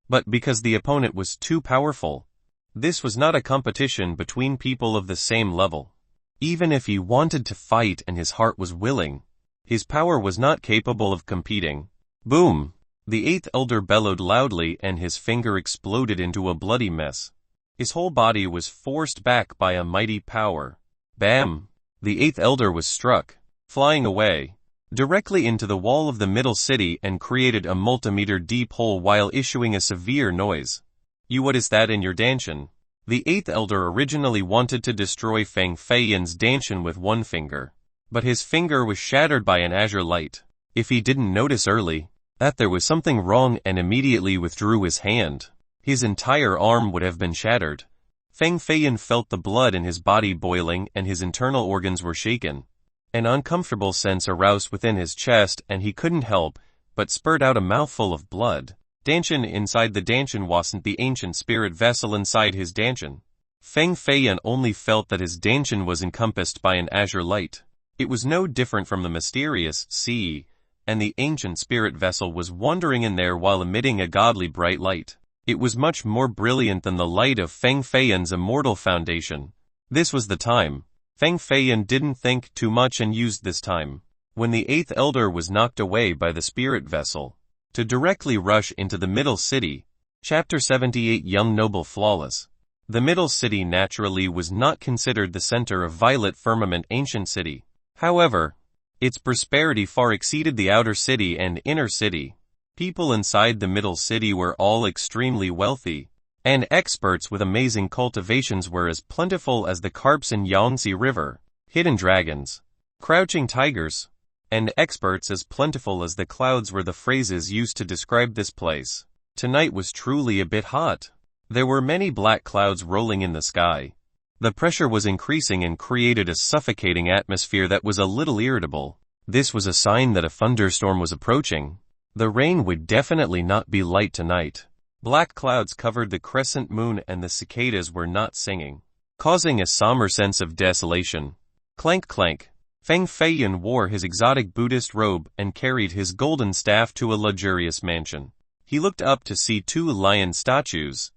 but because the opponent was too powerful. This was not a competition between people of the same level. Even if he wanted to fight and his heart was willing, his power was not capable of competing. Boom! The 8th elder bellowed loudly and his finger exploded into a bloody mess. His whole body was forced back by a mighty power. Bam! The 8th elder was struck, flying away, directly into the wall of the middle city and created a multi-meter deep hole while issuing a severe noise. What is that in your dantian? The 8th elder originally wanted to destroy Feng Feiyan's dantian with one finger, but his finger was shattered by an azure light. If he didn't notice early that there was something wrong and immediately withdrew his hand, his entire arm would have been shattered. Feng Feiyan felt the blood in his body boiling and his internal organs were shaken. An uncomfortable sense aroused within his chest and he couldn't help but spurt out a mouthful of blood. Dantian inside the dantian wasn't the ancient spirit vessel inside his dantian. Feng Feiyan only felt that his dantian was encompassed by an azure light. It was no different from the mysterious sea, and the ancient spirit vessel was wandering in there while emitting a godly bright light. It was much more brilliant than the light of Feng Feiyan's immortal foundation. This was the time. Feng Feiyan didn't think too much and used this time, when the 8th elder was knocked away by the spirit vessel, to directly rush into the middle city. Chapter 78 Young Noble Flawless. The middle city naturally was not considered the center of Violet Firmament Ancient City. However, its prosperity far exceeded the outer city and inner city. People inside the middle city were all extremely wealthy, and experts with amazing cultivations were as plentiful as the carps in Yangtze River, hidden dragons, crouching tigers, and experts as plentiful as the clouds were the phrases used to describe this place. Tonight was truly a bit hot. There were many black clouds rolling in the sky. The pressure was increasing and created a suffocating atmosphere that was a little irritable. This was a sign that a thunderstorm was approaching. The rain would definitely not be light tonight. Black clouds covered the crescent moon and the cicadas were not singing, causing a somber sense of desolation. Clank clank. Feng Feiyan wore his exotic Buddhist robe and carried his golden staff to a luxurious mansion. He looked up to see 2 lion statues,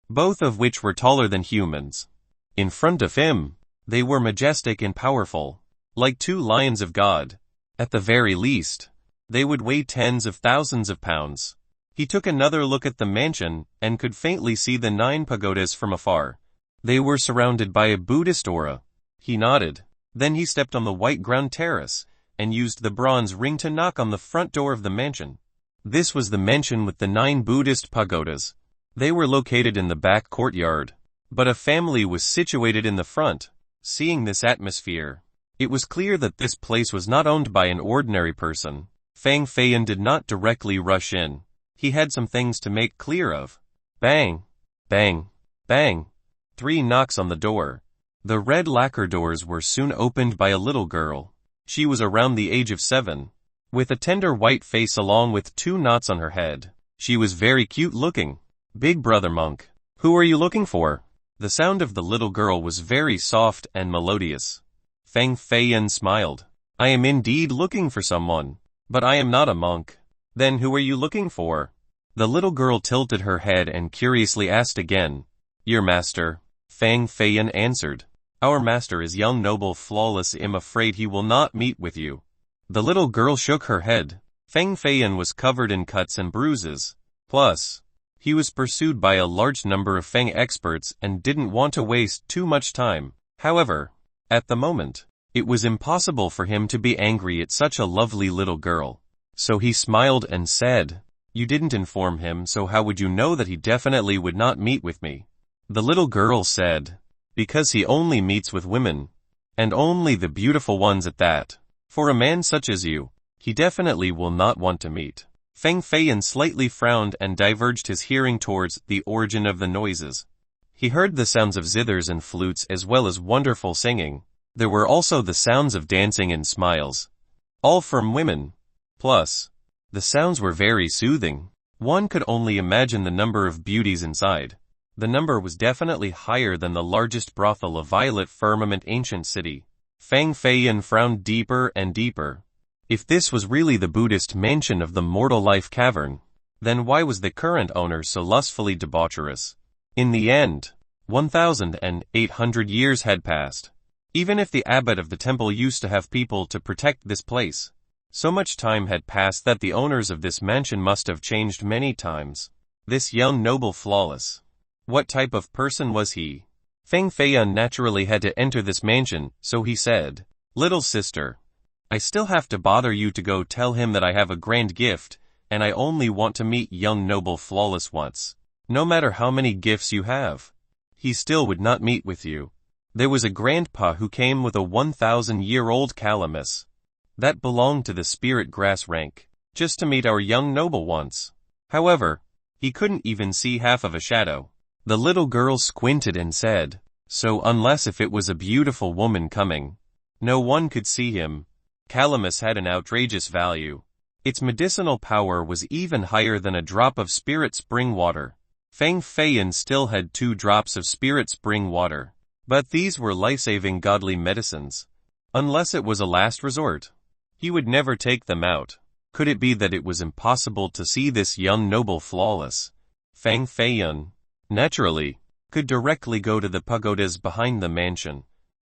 both of which were taller than humans. In front of him, they were majestic and powerful, like 2 lions of God. At the very least, they would weigh tens of thousands of pounds. He took another look at the mansion and could faintly see the 9 pagodas from afar. They were surrounded by a Buddhist aura. He nodded. Then he stepped on the white ground terrace and used the bronze ring to knock on the front door of the mansion. This was the mansion with the 9 Buddhist pagodas. They were located in the back courtyard, but a family was situated in the front. Seeing this atmosphere, it was clear that this place was not owned by an ordinary person. Feng Feiyan did not directly rush in. He had some things to make clear of. Bang! Bang! Bang! 3 knocks on the door. The red lacquer doors were soon opened by a little girl. She was around the age of 7, with a tender white face along with 2 knots on her head. She was very cute looking. Big brother monk, who are you looking for? The sound of the little girl was very soft and melodious. Feng Feiyan smiled. I am indeed looking for someone, but I am not a monk. Then who are you looking for? The little girl tilted her head and curiously asked again. Your master, Feng Feiyan answered. Our master is young noble flawless. I'm afraid he will not meet with you. The little girl shook her head. Feng Feiyan was covered in cuts and bruises. Plus, he was pursued by a large number of Feng experts and didn't want to waste too much time. However, at the moment, it was impossible for him to be angry at such a lovely little girl. So he smiled and said, "You didn't inform him, so how would you know that he definitely would not meet with me?" The little girl said, "Because he only meets with women, and only the beautiful ones at that. For a man such as you, he definitely will not want to meet." Feng Feiyan slightly frowned and diverged his hearing towards the origin of the noises. He heard the sounds of zithers and flutes as well as wonderful singing. There were also the sounds of dancing and smiles. All from women. Plus, the sounds were very soothing. One could only imagine the number of beauties inside. The number was definitely higher than the largest brothel of Violet Firmament ancient city. Feng Feiyan frowned deeper and deeper. If this was really the Buddhist mansion of the Mortal Life Cavern, then why was the current owner so lustfully debaucherous? In the end, 1,800 years had passed. Even if the abbot of the temple used to have people to protect this place, so much time had passed that the owners of this mansion must have changed many times. This young noble flawless. What type of person was he? Feng Feiyan naturally had to enter this mansion, so he said, "Little sister, I still have to bother you to go tell him that I have a grand gift, and I only want to meet young noble flawless once. No matter how many gifts you have, he still would not meet with you." There was a grandpa who came with a 1,000-year-old calamus that belonged to the spirit grass rank, just to meet our young noble once. However, he couldn't even see half of a shadow. The little girl squinted and said, "So unless if it was a beautiful woman coming, no one could see him." Calamus had an outrageous value. Its medicinal power was even higher than a drop of spirit spring water. Feng Feiyan still had 2 drops of spirit spring water, but these were life-saving godly medicines. Unless it was a last resort, he would never take them out. Could it be that it was impossible to see this young noble flawless? Feng Feiyan, naturally, could directly go to the pagodas behind the mansion.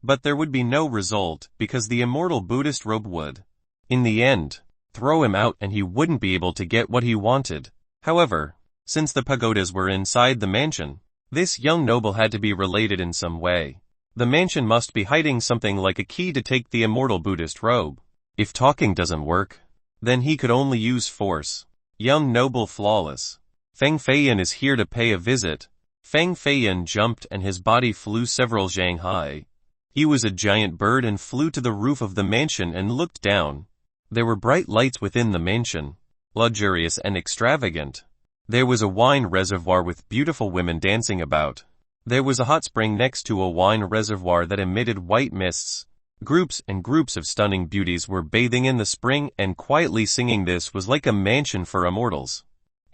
But there would be no result because the immortal Buddhist robe would, in the end, throw him out and he wouldn't be able to get what he wanted. However, since the pagodas were inside the mansion, this young noble had to be related in some way. The mansion must be hiding something like a key to take the immortal Buddhist robe. If talking doesn't work, then he could only use force. Young noble flawless. Feng Feiyan is here to pay a visit. Feng Feiyan jumped and his body flew several zhang high. He was a giant bird and flew to the roof of the mansion and looked down. There were bright lights within the mansion, luxurious and extravagant. There was a wine reservoir with beautiful women dancing about. There was a hot spring next to a wine reservoir that emitted white mists. Groups and groups of stunning beauties were bathing in the spring and quietly singing. This was like a mansion for immortals.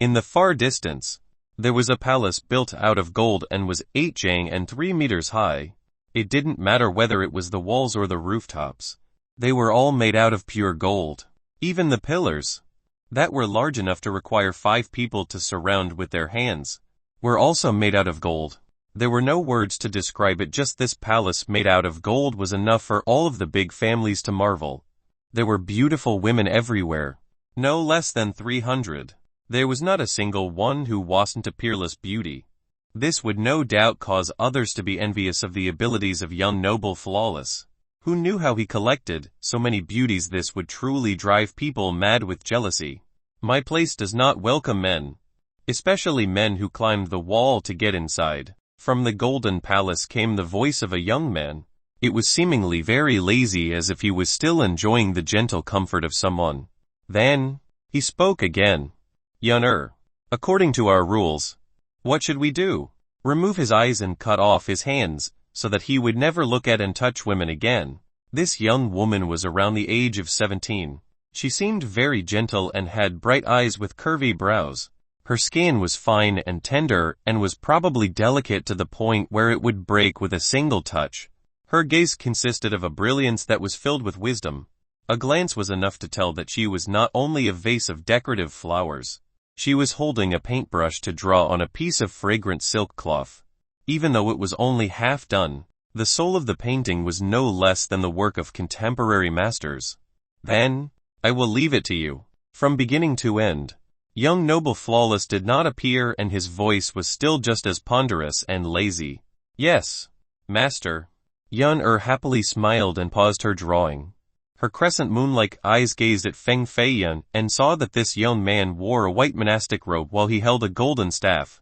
In the far distance, there was a palace built out of gold and was 8 zhang and 3 meters high. It didn't matter whether it was the walls or the rooftops. They were all made out of pure gold. Even the pillars, that were large enough to require 5 people to surround with their hands, were also made out of gold. There were no words to describe it, just this palace made out of gold was enough for all of the big families to marvel. There were beautiful women everywhere, no less than 300. There was not a single one who wasn't a peerless beauty. This would no doubt cause others to be envious of the abilities of young noble flawless. Who knew how he collected so many beauties? This would truly drive people mad with jealousy. My place does not welcome men, especially men who climbed the wall to get inside. From the golden palace came the voice of a young man. It was seemingly very lazy, as if he was still enjoying the gentle comfort of someone. Then, he spoke again. Yun'er, according to our rules, what should we do? Remove his eyes and cut off his hands, so that he would never look at and touch women again. This young woman was around the age of 17. She seemed very gentle and had bright eyes with curvy brows. Her skin was fine and tender and was probably delicate to the point where it would break with a single touch. Her gaze consisted of a brilliance that was filled with wisdom. A glance was enough to tell that she was not only a vase of decorative flowers. She was holding a paintbrush to draw on a piece of fragrant silk cloth. Even though it was only half done, the soul of the painting was no less than the work of contemporary masters. Then, I will leave it to you. From beginning to end. Young Noble Flawless did not appear and his voice was still just as ponderous and lazy. Yes, master. Yun happily smiled and paused her drawing. Her crescent moon-like eyes gazed at Feng Feiyun and saw that this young man wore a white monastic robe while he held a golden staff.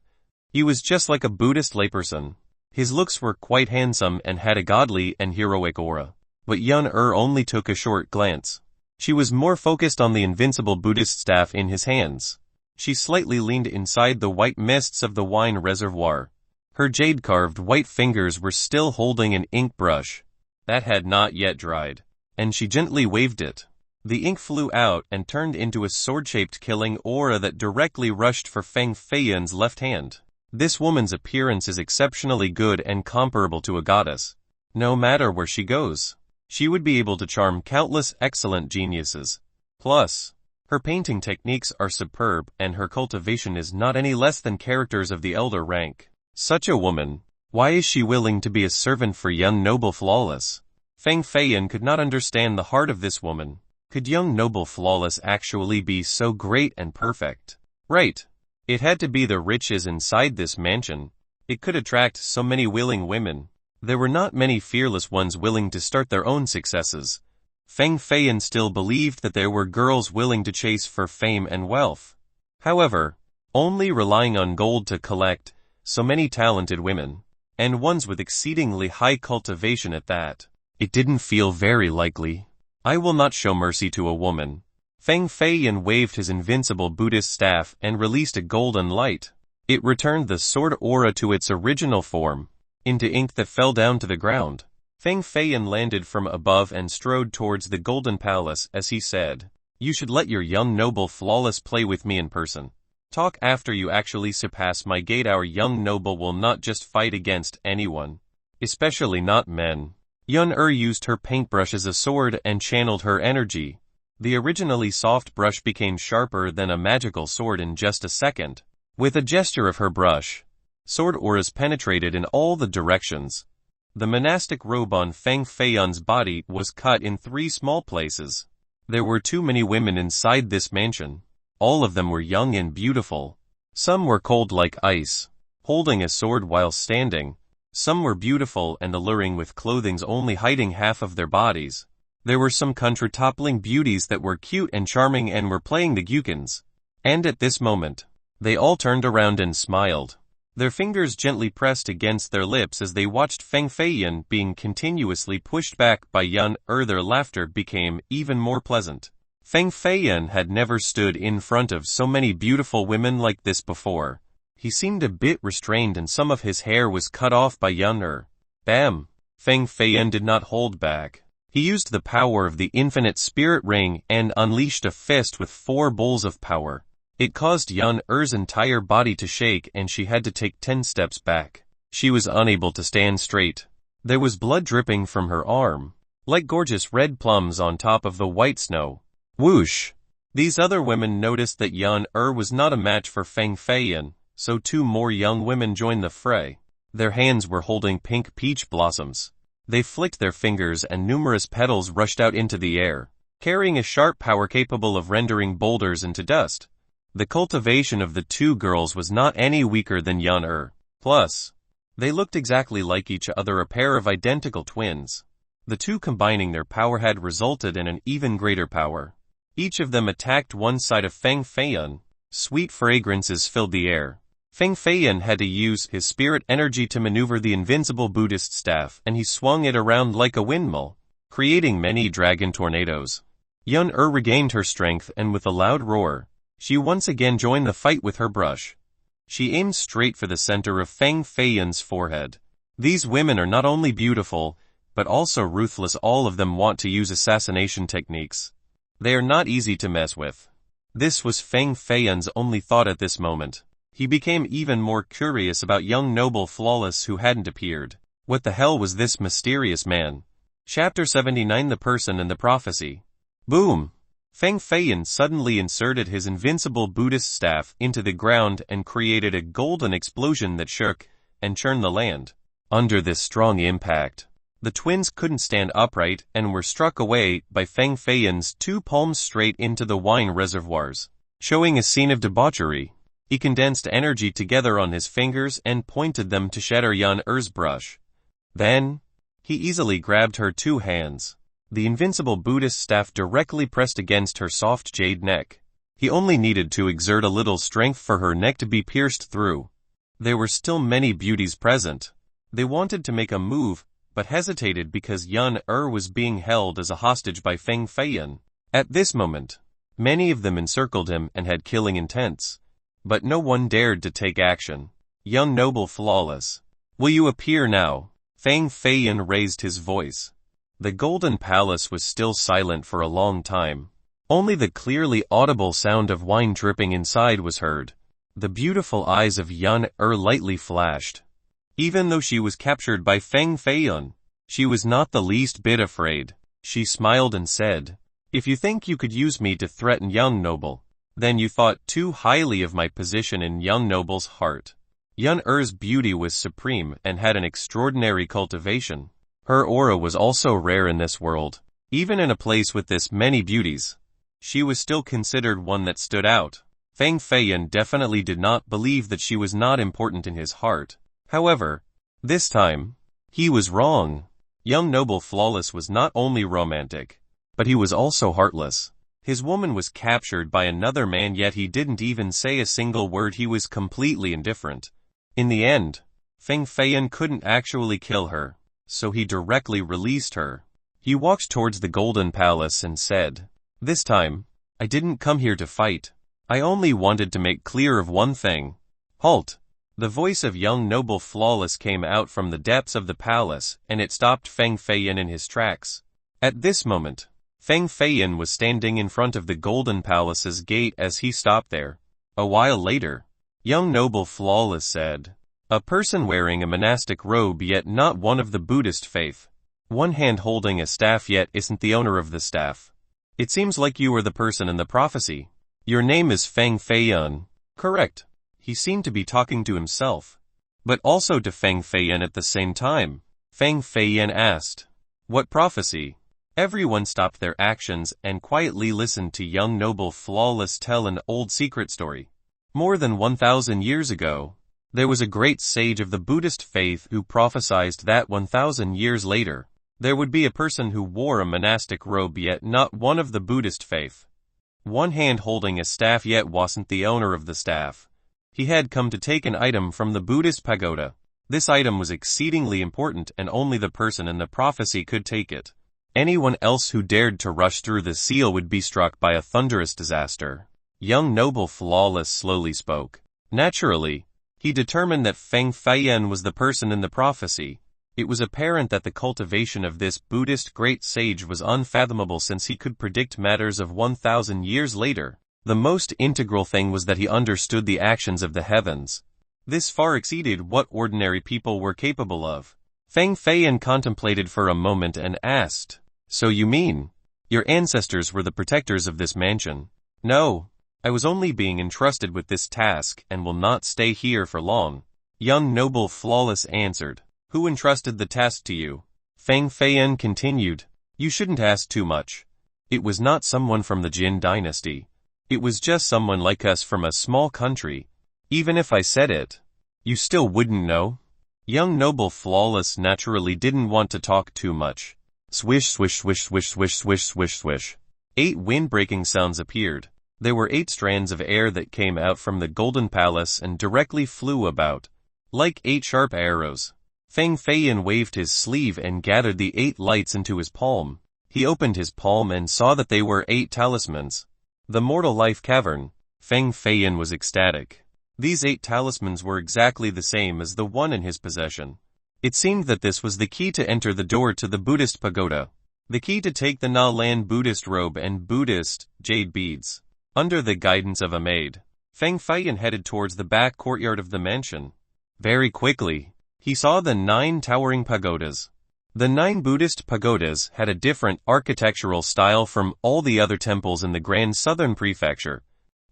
He was just like a Buddhist layperson. His looks were quite handsome and had a godly and heroic aura. But Yun only took a short glance. She was more focused on the invincible Buddhist staff in his hands. She slightly leaned inside the white mists of the wine reservoir. Her jade-carved white fingers were still holding an ink brush that had not yet dried, and she gently waved it. The ink flew out and turned into a sword-shaped killing aura that directly rushed for Feng Feiyun's left hand. This woman's appearance is exceptionally good and comparable to a goddess. No matter where she goes, she would be able to charm countless excellent geniuses. Plus, her painting techniques are superb and her cultivation is not any less than characters of the elder rank. Such a woman, why is she willing to be a servant for young Noble Flawless? Feng Feiyun could not understand the heart of this woman. Could young Noble Flawless actually be so great and perfect? Right. It had to be the riches inside this mansion. It could attract so many willing women. There were not many fearless ones willing to start their own successes. Feng Feiyun still believed that there were girls willing to chase for fame and wealth. However, only relying on gold to collect so many talented women, and ones with exceedingly high cultivation at that. It didn't feel very likely. I will not show mercy to a woman. Feng Feiyun waved his invincible Buddhist staff and released a golden light. It returned the sword aura to its original form, into ink that fell down to the ground. Feng Feiyun landed from above and strode towards the golden palace as he said, "You should let your young Noble Flawless play with me in person. Talk after you actually surpass my gate. Our young noble will not just fight against anyone, especially not men." Yun used her paintbrush as a sword and channeled her energy. The originally soft brush became sharper than a magical sword in just a second. With a gesture of her brush, sword auras penetrated in all the directions. The monastic robe on Feng Feiyun's body was cut in 3 small places. There were too many women inside this mansion. All of them were young and beautiful. Some were cold like ice, holding a sword while standing. Some were beautiful and alluring with clothing only hiding half of their bodies. There were some country-toppling beauties that were cute and charming and were playing the gyukins. And at this moment, they all turned around and smiled. Their fingers gently pressed against their lips as they watched Feng Feiyun being continuously pushed back by Yun. Their laughter became even more pleasant. Feng Feiyun had never stood in front of so many beautiful women like this before. He seemed a bit restrained and some of his hair was cut off by Yun. Bam! Feng Feiyun did not hold back. He used the power of the infinite spirit ring and unleashed a fist with 4 bowls of power. It caused Yun-Er's entire body to shake and she had to take 10 steps back. She was unable to stand straight. There was blood dripping from her arm, like gorgeous red plums on top of the white snow. Whoosh! These other women noticed that Yun-Er was not a match for Feng Feiyun, so 2 more young women joined the fray. Their hands were holding pink peach blossoms. They flicked their fingers and numerous petals rushed out into the air, carrying a sharp power capable of rendering boulders into dust. The cultivation of the 2 girls was not any weaker than Yun-Er. Plus, they looked exactly like each other, a pair of identical twins. The 2 combining their power had resulted in an even greater power. Each of them attacked one side of Feng Feiyun. Sweet fragrances filled the air. Feng Feiyun had to use his spirit energy to maneuver the invincible Buddhist staff and he swung it around like a windmill, creating many dragon tornadoes. Yun-Er regained her strength and with a loud roar, she once again joined the fight with her brush. She aimed straight for the center of Feng Feiyun's forehead. These women are not only beautiful, but also ruthless. All of them want to use assassination techniques. They are not easy to mess with. This was Feng Feiyun's only thought at this moment. He became even more curious about young Noble Flawless who hadn't appeared. What the hell was this mysterious man? Chapter 79: The Person and the Prophecy. Boom! Feng Feiyun suddenly inserted his invincible Buddhist staff into the ground and created a golden explosion that shook and churned the land. Under this strong impact, The twins couldn't stand upright and were struck away by Feng Feiyan's 2 palms straight into the wine reservoirs. Showing a scene of debauchery, he condensed energy together on his fingers and pointed them to shatter Yan Er's brush. Then, he easily grabbed her 2 hands. The invincible Buddhist staff directly pressed against her soft jade neck. He only needed to exert a little strength for her neck to be pierced through. There were still many beauties present. They wanted to make a move, but hesitated because Yan Er was being held as a hostage by Feng Feiyan. At this moment, many of them encircled him and had killing intents. But no one dared to take action. Young noble flawless, will you appear now? Feng Feiyan raised his voice. The golden palace was still silent for a long time. Only the clearly audible sound of wine dripping inside was heard. The beautiful eyes of Yan Er lightly flashed. Even though she was captured by Feng Feiyan, she was not the least bit afraid. She smiled and said, "If you think you could use me to threaten young noble, then you thought too highly of my position in young noble's heart." Yan Er's beauty was supreme and had an extraordinary cultivation. Her aura was also rare in this world. Even in a place with this many beauties, she was still considered one that stood out. Feng Feiyan definitely did not believe that she was not important in his heart. However, this time, he was wrong. Young noble flawless was not only romantic, but he was also heartless. His woman was captured by another man, yet he didn't even say a single word. He was completely indifferent. In the end, Feng Feiyan couldn't actually kill her, so he directly released her. He walked towards the Golden Palace and said, "This time, I didn't come here to fight. I only wanted to make clear of one thing." "Halt!" The voice of young noble flawless came out from the depths of the palace, and it stopped Feng Feiyan in his tracks. At this moment, Feng Feiyan was standing in front of the Golden Palace's gate as he stopped there. A while later, young noble flawless said, "A person wearing a monastic robe yet not one of the Buddhist faith. One hand holding a staff yet isn't the owner of the staff. It seems like you are the person in the prophecy. Your name is Feng Feiyan, correct?" He seemed to be talking to himself, but also to Feng Feiyan at the same time. Feng Feiyan asked, "What prophecy?" Everyone stopped their actions and quietly listened to young noble flawless tell an old secret story. More than 1,000 years ago, there was a great sage of the Buddhist faith who prophesied that 1,000 years later, there would be a person who wore a monastic robe yet not one of the Buddhist faith. One hand holding a staff yet wasn't the owner of the staff. He had come to take an item from the Buddhist pagoda. This item was exceedingly important and only the person in the prophecy could take it. Anyone else who dared to rush through the seal would be struck by a thunderous disaster. Young noble flawless slowly spoke. Naturally, he determined that Feng Feiyan was the person in the prophecy. It was apparent that the cultivation of this Buddhist great sage was unfathomable since he could predict matters of 1,000 years later. The most integral thing was that he understood the actions of the heavens. This far exceeded what ordinary people were capable of. Feng Feiyan contemplated for a moment and asked, "So you mean, your ancestors were the protectors of this mansion?" "No, I was only being entrusted with this task and will not stay here for long," young noble flawless answered. "Who entrusted the task to you?" Feng Feiyan continued, "You shouldn't ask too much. It was not someone from the Jin dynasty. It was just someone like us from a small country. Even if I said it, you still wouldn't know." Young noble flawless naturally didn't want to talk too much. Swish swish swish swish swish swish swish swish. 8 wind-breaking sounds appeared. There were 8 strands of air that came out from the Golden Palace and directly flew about, like 8 sharp arrows. Feng Feiyan waved his sleeve and gathered the 8 lights into his palm. He opened his palm and saw that they were 8 talismans. The Mortal Life Cavern. Feng Feiyan was ecstatic. These 8 talismans were exactly the same as the one in his possession. It seemed that this was the key to enter the door to the Buddhist pagoda. The key to take the Na Lan Buddhist robe and Buddhist jade beads. Under the guidance of a maid, Feng Feiyan headed towards the back courtyard of the mansion. Very quickly, he saw the 9 towering pagodas. The 9 Buddhist pagodas had a different architectural style from all the other temples in the Grand Southern Prefecture.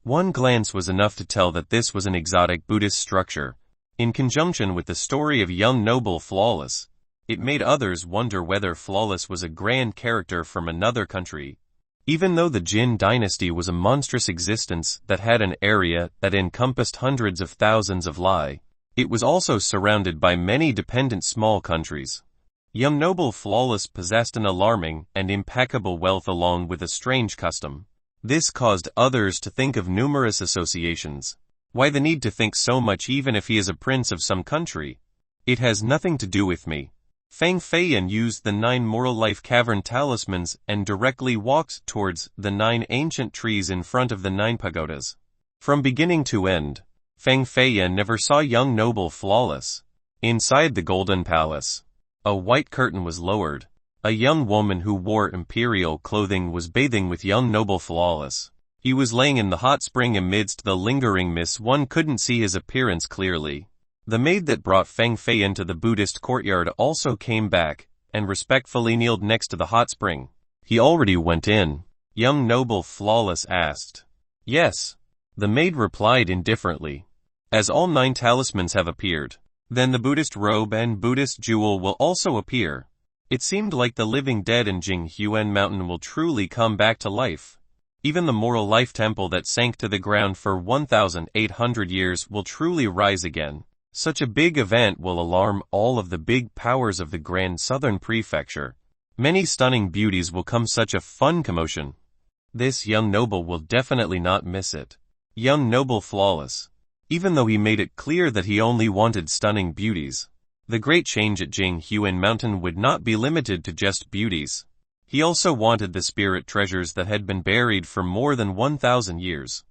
One glance was enough to tell that this was an exotic Buddhist structure. In conjunction with the story of young noble flawless, It made others wonder whether Flawless was a grand character from another country. Even though the Jin dynasty was a monstrous existence that had an area that encompassed hundreds of thousands of li, it was also surrounded by many dependent small countries. Young noble Flawless possessed an alarming and impeccable wealth along with a strange custom. This caused others to think of numerous associations. Why the need to think so much even if he is a prince of some country? It has nothing to do with me. Fang Feiyan used the 9 moral life cavern talismans and directly walked towards the 9 ancient trees in front of the 9 pagodas. From beginning to end, Fang Feiyan never saw young noble Flawless. Inside the golden palace, a white curtain was lowered. A young woman who wore imperial clothing was bathing with young noble Flawless. He was laying in the hot spring amidst the lingering mist. One couldn't see his appearance clearly. The maid that brought Fang Feiyan to the Buddhist courtyard also came back, and respectfully kneeled next to the hot spring. He already went in? Young noble Flawless asked. Yes. The maid replied indifferently. As all 9 talismans have appeared, then the Buddhist robe and Buddhist jewel will also appear. It seemed like the living dead in Jinghuan Mountain will truly come back to life. Even the moral life temple that sank to the ground for 1,800 years will truly rise again. Such a big event will alarm all of the big powers of the Grand Southern Prefecture. Many stunning beauties will come, such a fun commotion. This young noble will definitely not miss it. Young noble Flawless. Even though he made it clear that he only wanted stunning beauties, the great change at Jinghuan Mountain would not be limited to just beauties. He also wanted the spirit treasures that had been buried for more than 1,000 years.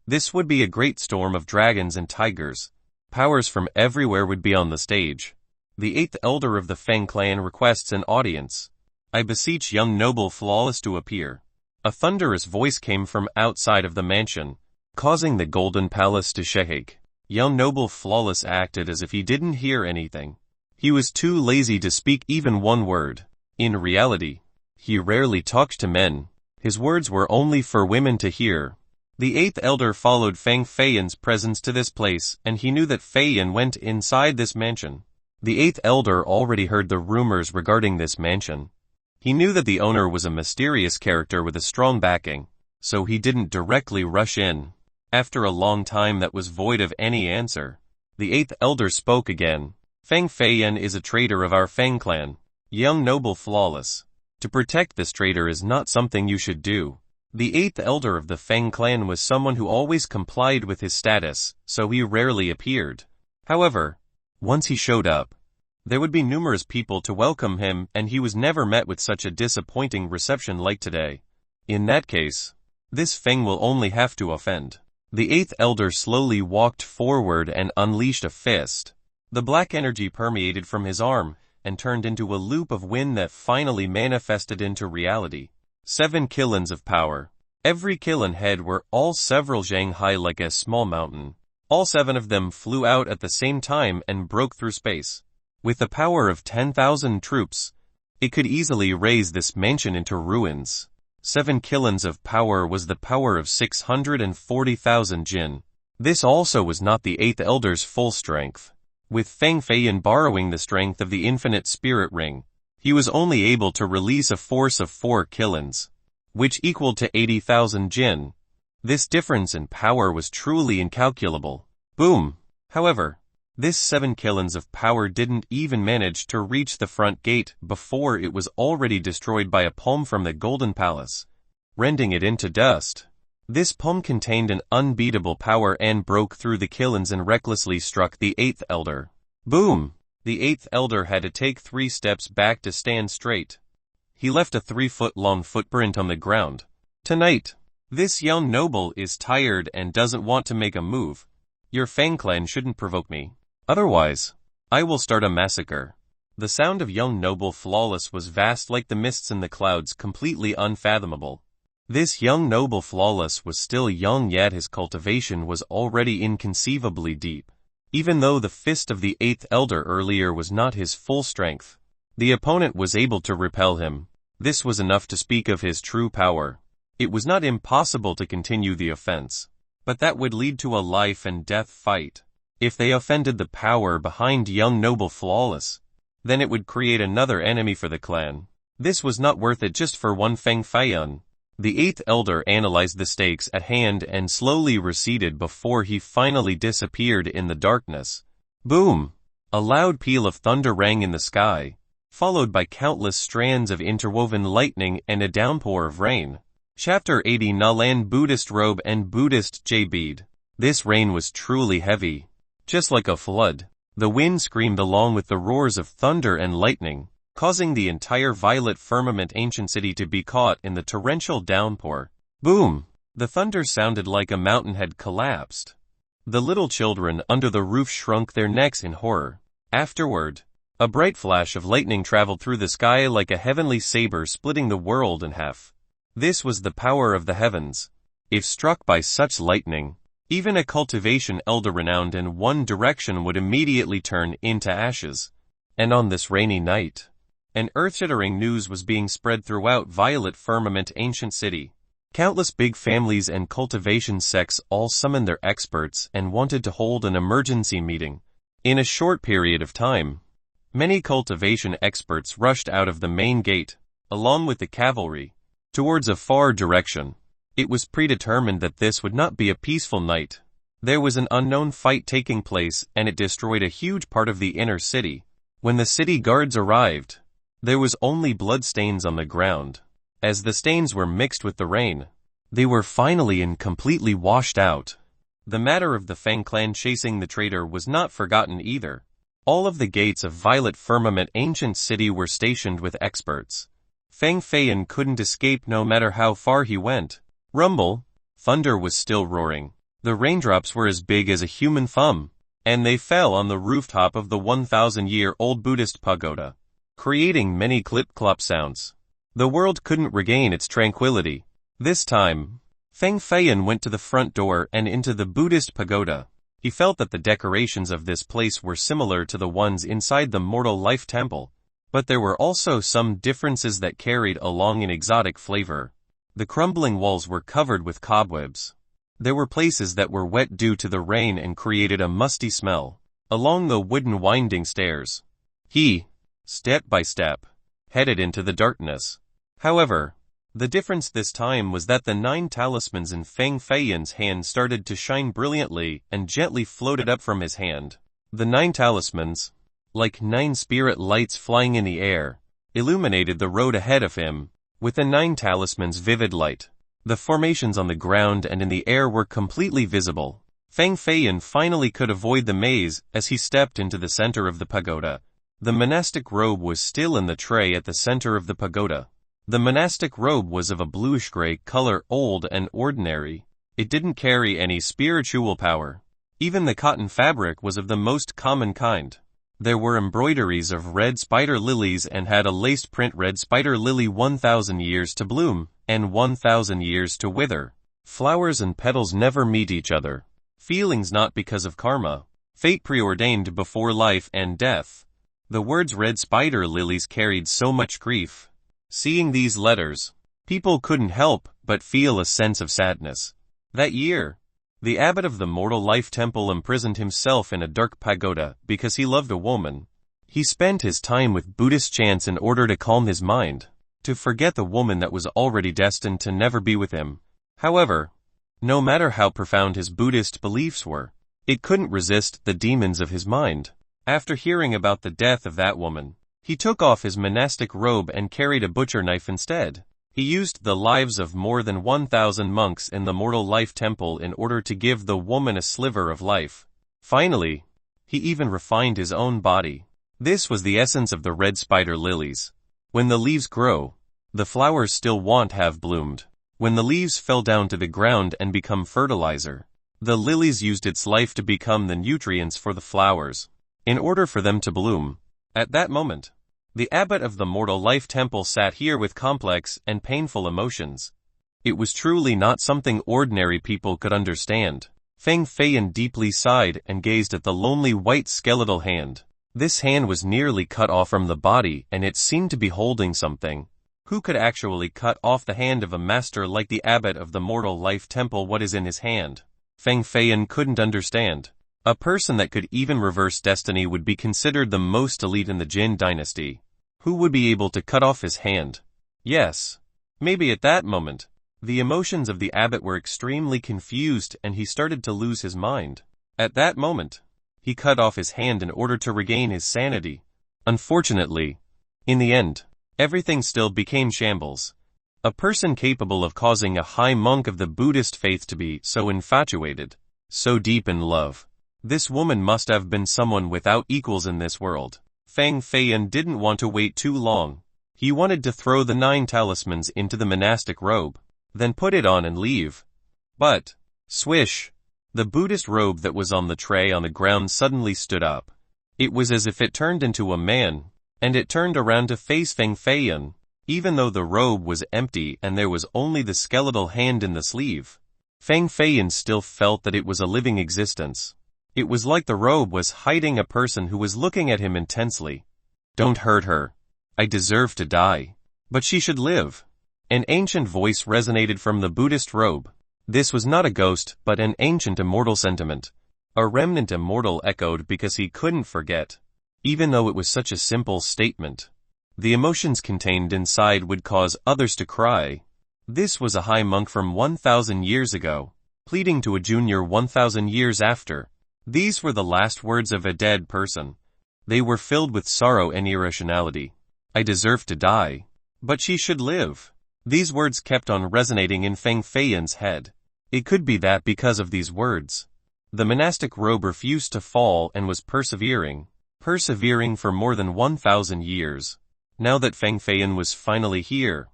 This would be a great storm of dragons and tigers. Powers from everywhere would be on the stage. The 8th elder of the Feng clan requests an audience. I beseech young noble Flawless to appear. A thunderous voice came from outside of the mansion, causing the golden palace to shake. Young noble Flawless acted as if he didn't hear anything. He was too lazy to speak even one word. In reality, he rarely talked to men. His words were only for women to hear. The 8th elder followed Fang Feiyan's presence to this place, and he knew that Feiyan went inside this mansion. The 8th elder already heard the rumors regarding this mansion. He knew that the owner was a mysterious character with a strong backing, so he didn't directly rush in. After a long time that was void of any answer, the 8th elder spoke again. Fang Feiyan is a traitor of our Fang clan. Young noble Flawless. To protect this traitor is not something you should do. The 8th elder of the Feng clan was someone who always complied with his status, so he rarely appeared. However, once he showed up, there would be numerous people to welcome him, and he was never met with such a disappointing reception like today. In that case, this Feng will only have to offend. The 8th elder slowly walked forward and unleashed a fist. The black energy permeated from his arm and turned into a loop of wind that finally manifested into reality. 7 kilns of power. Every kiln head were all several zhang high like a small mountain. All 7 of them flew out at the same time and broke through space. With the power of 10,000 troops, it could easily raise this mansion into ruins. 7 kilns of power was the power of 640,000 jin. This also was not the 8th elder's full strength. With Fang Feiyan borrowing the strength of the infinite spirit ring, he was only able to release a force of 4 kilns, which equaled to 80,000 jin. This difference in power was truly incalculable. Boom! However, this 7 kilns of power didn't even manage to reach the front gate before it was already destroyed by a palm from the Golden Palace, rending it into dust. This palm contained an unbeatable power and broke through the kilns and recklessly struck the 8th elder. Boom! The 8th elder had to take 3 steps back to stand straight. He left a 3-foot-long footprint on the ground. Tonight, this young noble is tired and doesn't want to make a move. Your Fang clan shouldn't provoke me. Otherwise, I will start a massacre. The sound of young noble Flawless was vast like the mists in the clouds, completely unfathomable. This young noble Flawless was still young, yet his cultivation was already inconceivably deep. Even though the fist of the 8th elder earlier was not his full strength, the opponent was able to repel him. This was enough to speak of his true power. It was not impossible to continue the offense, but that would lead to a life and death fight. If they offended the power behind young noble Flawless, then it would create another enemy for the clan. This was not worth it just for one Feng Feiyun. The eighth elder analyzed the stakes at hand and slowly receded before he finally disappeared in the darkness. Boom! A loud peal of thunder rang in the sky, followed by countless strands of interwoven lightning and a downpour of rain. Chapter 80 Nalan Buddhist Robe and Buddhist J-Bead. This rain was truly heavy. Just like a flood, the wind screamed along with the roars of thunder and lightning, causing the entire violet firmament ancient city to be caught in the torrential downpour. Boom! The thunder sounded like a mountain had collapsed. The little children under the roof shrunk their necks in horror. Afterward, a bright flash of lightning traveled through the sky like a heavenly saber splitting the world in half. This was the power of the heavens. If struck by such lightning, even a cultivation elder renowned in one direction would immediately turn into ashes. And on this rainy night, an earth-shattering news was being spread throughout Violet Firmament Ancient City. Countless big families and cultivation sects all summoned their experts and wanted to hold an emergency meeting. In a short period of time, many cultivation experts rushed out of the main gate, along with the cavalry, towards a far direction. It was predetermined that this would not be a peaceful night. There was an unknown fight taking place and it destroyed a huge part of the inner city. When the city guards arrived, there was only bloodstains on the ground. As the stains were mixed with the rain, they were finally and completely washed out. The matter of the Feng clan chasing the traitor was not forgotten either. All of the gates of Violet Firmament Ancient City were stationed with experts. Feng Feiyun couldn't escape no matter how far he went. Rumble, thunder was still roaring. The raindrops were as big as a human thumb, and they fell on the rooftop of the 1,000-year-old Buddhist pagoda, creating many clip-clop sounds. The world couldn't regain its tranquility. This time, Feng Feiyun went to the front door and into the Buddhist pagoda. He felt that the decorations of this place were similar to the ones inside the Mortal Life Temple, but there were also some differences that carried along an exotic flavor. The crumbling walls were covered with cobwebs. There were places that were wet due to the rain and created a musty smell. Along the wooden winding stairs, he, step by step, headed into the darkness. However, the difference this time was that the 9 talismans in Feng Feiyun's hand started to shine brilliantly and gently floated up from his hand. The 9 talismans, like 9 spirit lights flying in the air, illuminated the road ahead of him, with the 9 talismans' vivid light. The formations on the ground and in the air were completely visible. Feng Feiyun finally could avoid the maze as he stepped into the center of the pagoda. The monastic robe was still in the tray at the center of the pagoda. The monastic robe was of a bluish-gray color, old and ordinary. It didn't carry any spiritual power. Even the cotton fabric was of the most common kind. There were embroideries of red spider lilies and had a laced print red spider lily 1,000 years to bloom, and 1,000 years to wither. Flowers and petals never meet each other. Feelings not because of karma. Fate preordained before life and death. The words red spider lilies carried so much grief. Seeing these letters, people couldn't help but feel a sense of sadness. That year, the abbot of the Mortal Life Temple imprisoned himself in a dark pagoda because he loved a woman. He spent his time with Buddhist chants in order to calm his mind, to forget the woman that was already destined to never be with him. However, no matter how profound his Buddhist beliefs were, it couldn't resist the demons of his mind. After hearing about the death of that woman, he took off his monastic robe and carried a butcher knife instead. He used the lives of more than 1,000 monks in the Mortal Life Temple in order to give the woman a sliver of life. Finally, he even refined his own body. This was the essence of the red spider lilies. When the leaves grow, the flowers still won't have bloomed. When the leaves fell down to the ground and become fertilizer, the lilies used its life to become the nutrients for the flowers, in order for them to bloom. At that moment, the abbot of the Mortal Life Temple sat here with complex and painful emotions. It was truly not something ordinary people could understand. Feng Feiyun deeply sighed and gazed at the lonely white skeletal hand. This hand was nearly cut off from the body and it seemed to be holding something. Who could actually cut off the hand of a master like the abbot of the Mortal Life Temple? What is in his hand? Feng Feiyun couldn't understand. A person that could even reverse destiny would be considered the most elite in the Jin dynasty. Who would be able to cut off his hand? Yes. Maybe at that moment, the emotions of the abbot were extremely confused and he started to lose his mind. At that moment, he cut off his hand in order to regain his sanity. Unfortunately, in the end, everything still became shambles. A person capable of causing a high monk of the Buddhist faith to be so infatuated, so deep in love. This woman must have been someone without equals in this world. Feng Feiyan didn't want to wait too long. He wanted to throw the 9 talismans into the monastic robe, then put it on and leave. But, swish! The Buddhist robe that was on the tray on the ground suddenly stood up. It was as if it turned into a man, and it turned around to face Feng Feiyan. Even though the robe was empty and there was only the skeletal hand in the sleeve, Feng Feiyan still felt that it was a living existence. It was like the robe was hiding a person who was looking at him intensely. Don't hurt her. I deserve to die. But she should live. An ancient voice resonated from the Buddhist robe. This was not a ghost, but an ancient immortal sentiment. A remnant immortal echoed because he couldn't forget. Even though it was such a simple statement, the emotions contained inside would cause others to cry. This was a high monk from 1,000 years ago, pleading to a junior 1,000 years after. These were the last words of a dead person. They were filled with sorrow and irrationality. I deserve to die. But she should live. These words kept on resonating in Feng Feiyan's head. It could be that because of these words, the monastic robe refused to fall and was persevering for more than 1,000 years. Now that Feng Feiyan was finally here,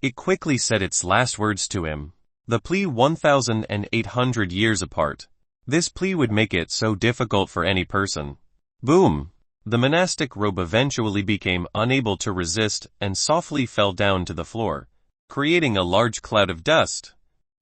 it quickly said its last words to him. The plea 1,800 years apart. This plea would make it so difficult for any person. Boom! The monastic robe eventually became unable to resist and softly fell down to the floor, creating a large cloud of dust.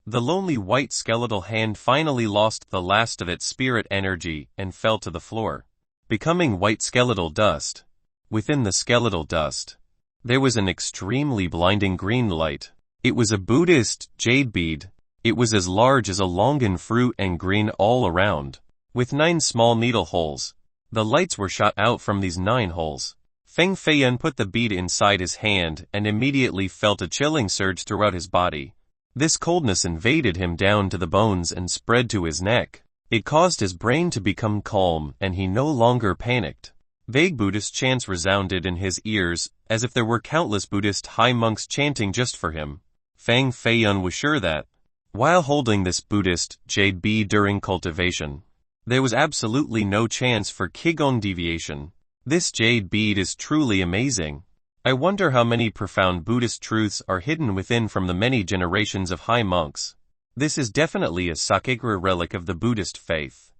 The lonely white skeletal hand finally lost the last of its spirit energy and fell to the floor, becoming white skeletal dust. Within the skeletal dust, there was an extremely blinding green light. It was a Buddhist jade bead. It was as large as a longan fruit and green all around, with 9 small needle holes. The lights were shot out from these 9 holes. Feng Feiyan put the bead inside his hand and immediately felt a chilling surge throughout his body. This coldness invaded him down to the bones and spread to his neck. It caused his brain to become calm and he no longer panicked. Vague Buddhist chants resounded in his ears, as if there were countless Buddhist high monks chanting just for him. Feng Feiyan was sure that, while holding this Buddhist jade bead during cultivation, there was absolutely no chance for Qigong deviation. This jade bead is truly amazing. I wonder how many profound Buddhist truths are hidden within from the many generations of high monks. This is definitely a sacred relic of the Buddhist faith.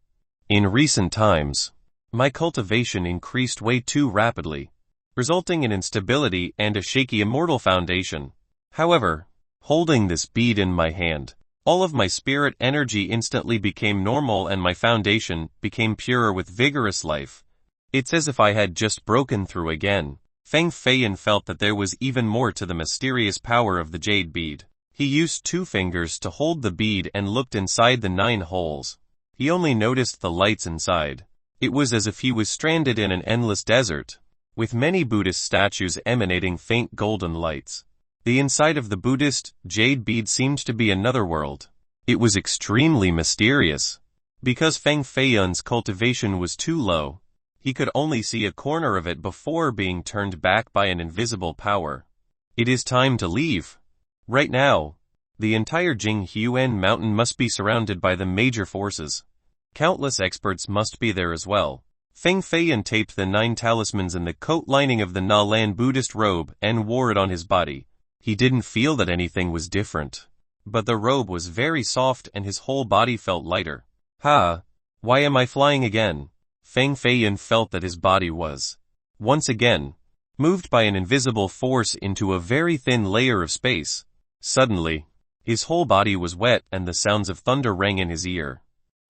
In recent times, my cultivation increased way too rapidly, resulting in instability and a shaky immortal foundation. However, holding this bead in my hand, all of my spirit energy instantly became normal and my foundation became purer with vigorous life. It's as if I had just broken through again. Feng Feiyan felt that there was even more to the mysterious power of the jade bead. He used 2 fingers to hold the bead and looked inside the 9 holes. He only noticed the lights inside. It was as if he was stranded in an endless desert, with many Buddhist statues emanating faint golden lights. The inside of the Buddhist jade bead seemed to be another world. It was extremely mysterious. Because Feng Feiyan's cultivation was too low, he could only see a corner of it before being turned back by an invisible power. It is time to leave. Right now, the entire Jinghuan mountain must be surrounded by the major forces. Countless experts must be there as well. Feng Feiyan taped the 9 talismans in the coat lining of the Nalan Buddhist robe and wore it on his body. He didn't feel that anything was different, but the robe was very soft and his whole body felt lighter. Why am I flying again? Feng Feiyan felt that his body was, once again, moved by an invisible force into a very thin layer of space. Suddenly, his whole body was wet and the sounds of thunder rang in his ear.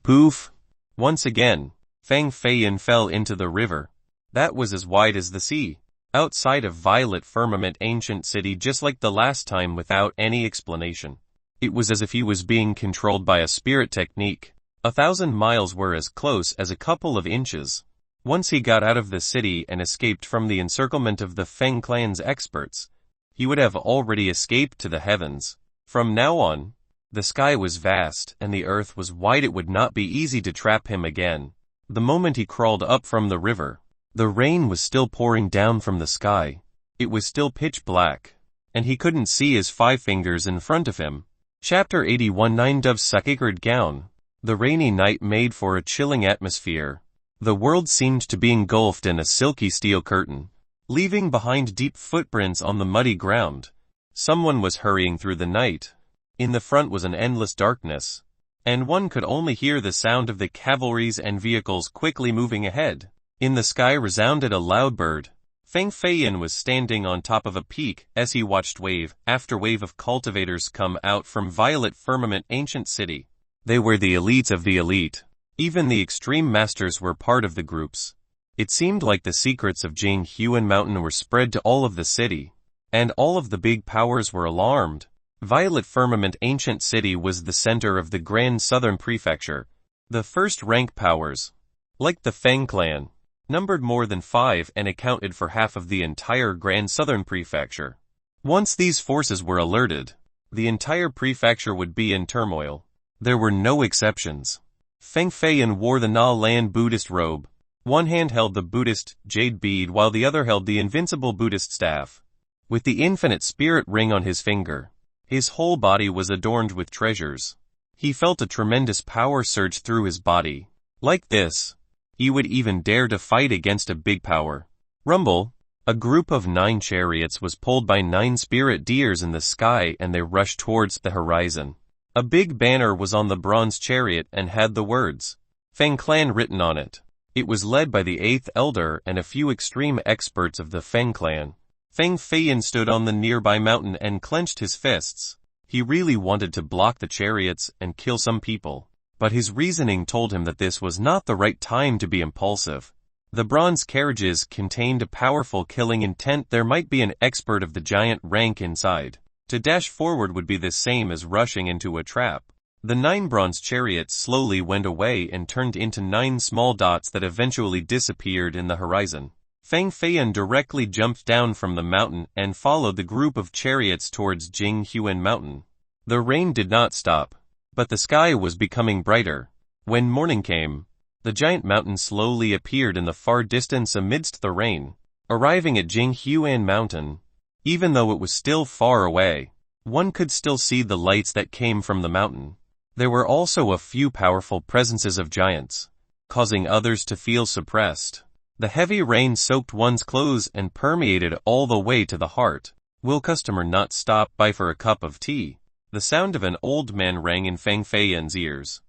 Poof! Once again, Feng Feiyan fell into the river. That was as wide as the sea, outside of violet firmament ancient city just like the last time without any explanation. It was as if he was being controlled by a spirit technique. 1,000 miles were as close as a couple of inches. Once he got out of the city and escaped from the encirclement of the Feng clan's experts, he would have already escaped to the heavens. From now on, the sky was vast and the earth was wide. It would not be easy to trap him again. The moment he crawled up from the river, the rain was still pouring down from the sky. It was still pitch black, and he couldn't see his 5 fingers in front of him. Chapter 81 Nine Doves' Sacred Gown. The rainy night made for a chilling atmosphere. The world seemed to be engulfed in a silky steel curtain, leaving behind deep footprints on the muddy ground. Someone was hurrying through the night. In the front was an endless darkness, and one could only hear the sound of the cavalries and vehicles quickly moving ahead. In the sky resounded a loud bird. Feng Feiyan was standing on top of a peak as he watched wave after wave of cultivators come out from Violet Firmament Ancient City. They were the elites of the elite. Even the extreme masters were part of the groups. It seemed like the secrets of Jinghuan Mountain were spread to all of the city, and all of the big powers were alarmed. Violet Firmament Ancient City was the center of the Grand Southern Prefecture. The first-rank powers, like the Feng clan, numbered more than 5 and accounted for half of the entire Grand Southern Prefecture. Once these forces were alerted, the entire prefecture would be in turmoil. There were no exceptions. Feng Feiyan wore the Na Lan Buddhist robe. One hand held the Buddhist jade bead while the other held the invincible Buddhist staff. With the infinite spirit ring on his finger, his whole body was adorned with treasures. He felt a tremendous power surge through his body. Like this, he would even dare to fight against a big power. Rumble. A group of 9 chariots was pulled by 9 spirit deers in the sky and they rushed towards the horizon. A big banner was on the bronze chariot and had the words, Feng Clan written on it. It was led by the 8th elder and a few extreme experts of the Feng clan. Feng Feiyan stood on the nearby mountain and clenched his fists. He really wanted to block the chariots and kill some people, but his reasoning told him that this was not the right time to be impulsive. The bronze carriages contained a powerful killing intent. There might be an expert of the giant rank inside. To dash forward would be the same as rushing into a trap. The 9 bronze chariots slowly went away and turned into 9 small dots that eventually disappeared in the horizon. Feng Feiyan directly jumped down from the mountain and followed the group of chariots towards Jinghuan Mountain. The rain did not stop, but the sky was becoming brighter. When morning came, the giant mountain slowly appeared in the far distance amidst the rain. Arriving at Jinghuan Mountain, even though it was still far away, one could still see the lights that came from the mountain. There were also a few powerful presences of giants, causing others to feel suppressed. The heavy rain soaked one's clothes and permeated all the way to the heart. Will customer not stop by for a cup of tea? The sound of an old man rang in Feng Feiyan's ears.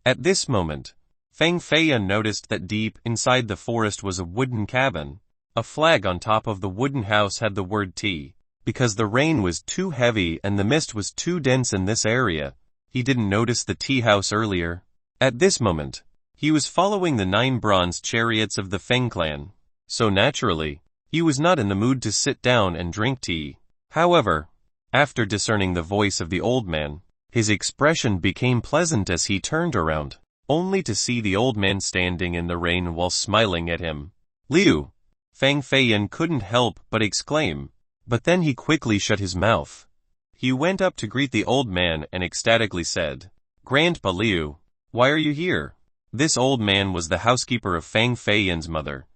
At this moment, Feng Feiyan noticed that deep inside the forest was a wooden cabin. A flag on top of the wooden house had the word tea. Because the rain was too heavy and the mist was too dense in this area, he didn't notice the tea house earlier. At this moment, he was following the 9 bronze chariots of the Feng clan, so naturally, he was not in the mood to sit down and drink tea. However, after discerning the voice of the old man, his expression became pleasant as he turned around, only to see the old man standing in the rain while smiling at him. Liu! Feng Feiyan couldn't help but exclaim, but then he quickly shut his mouth. He went up to greet the old man and ecstatically said, Grandpa Liu, why are you here? This old man was the housekeeper of Feng Feiyan's mother.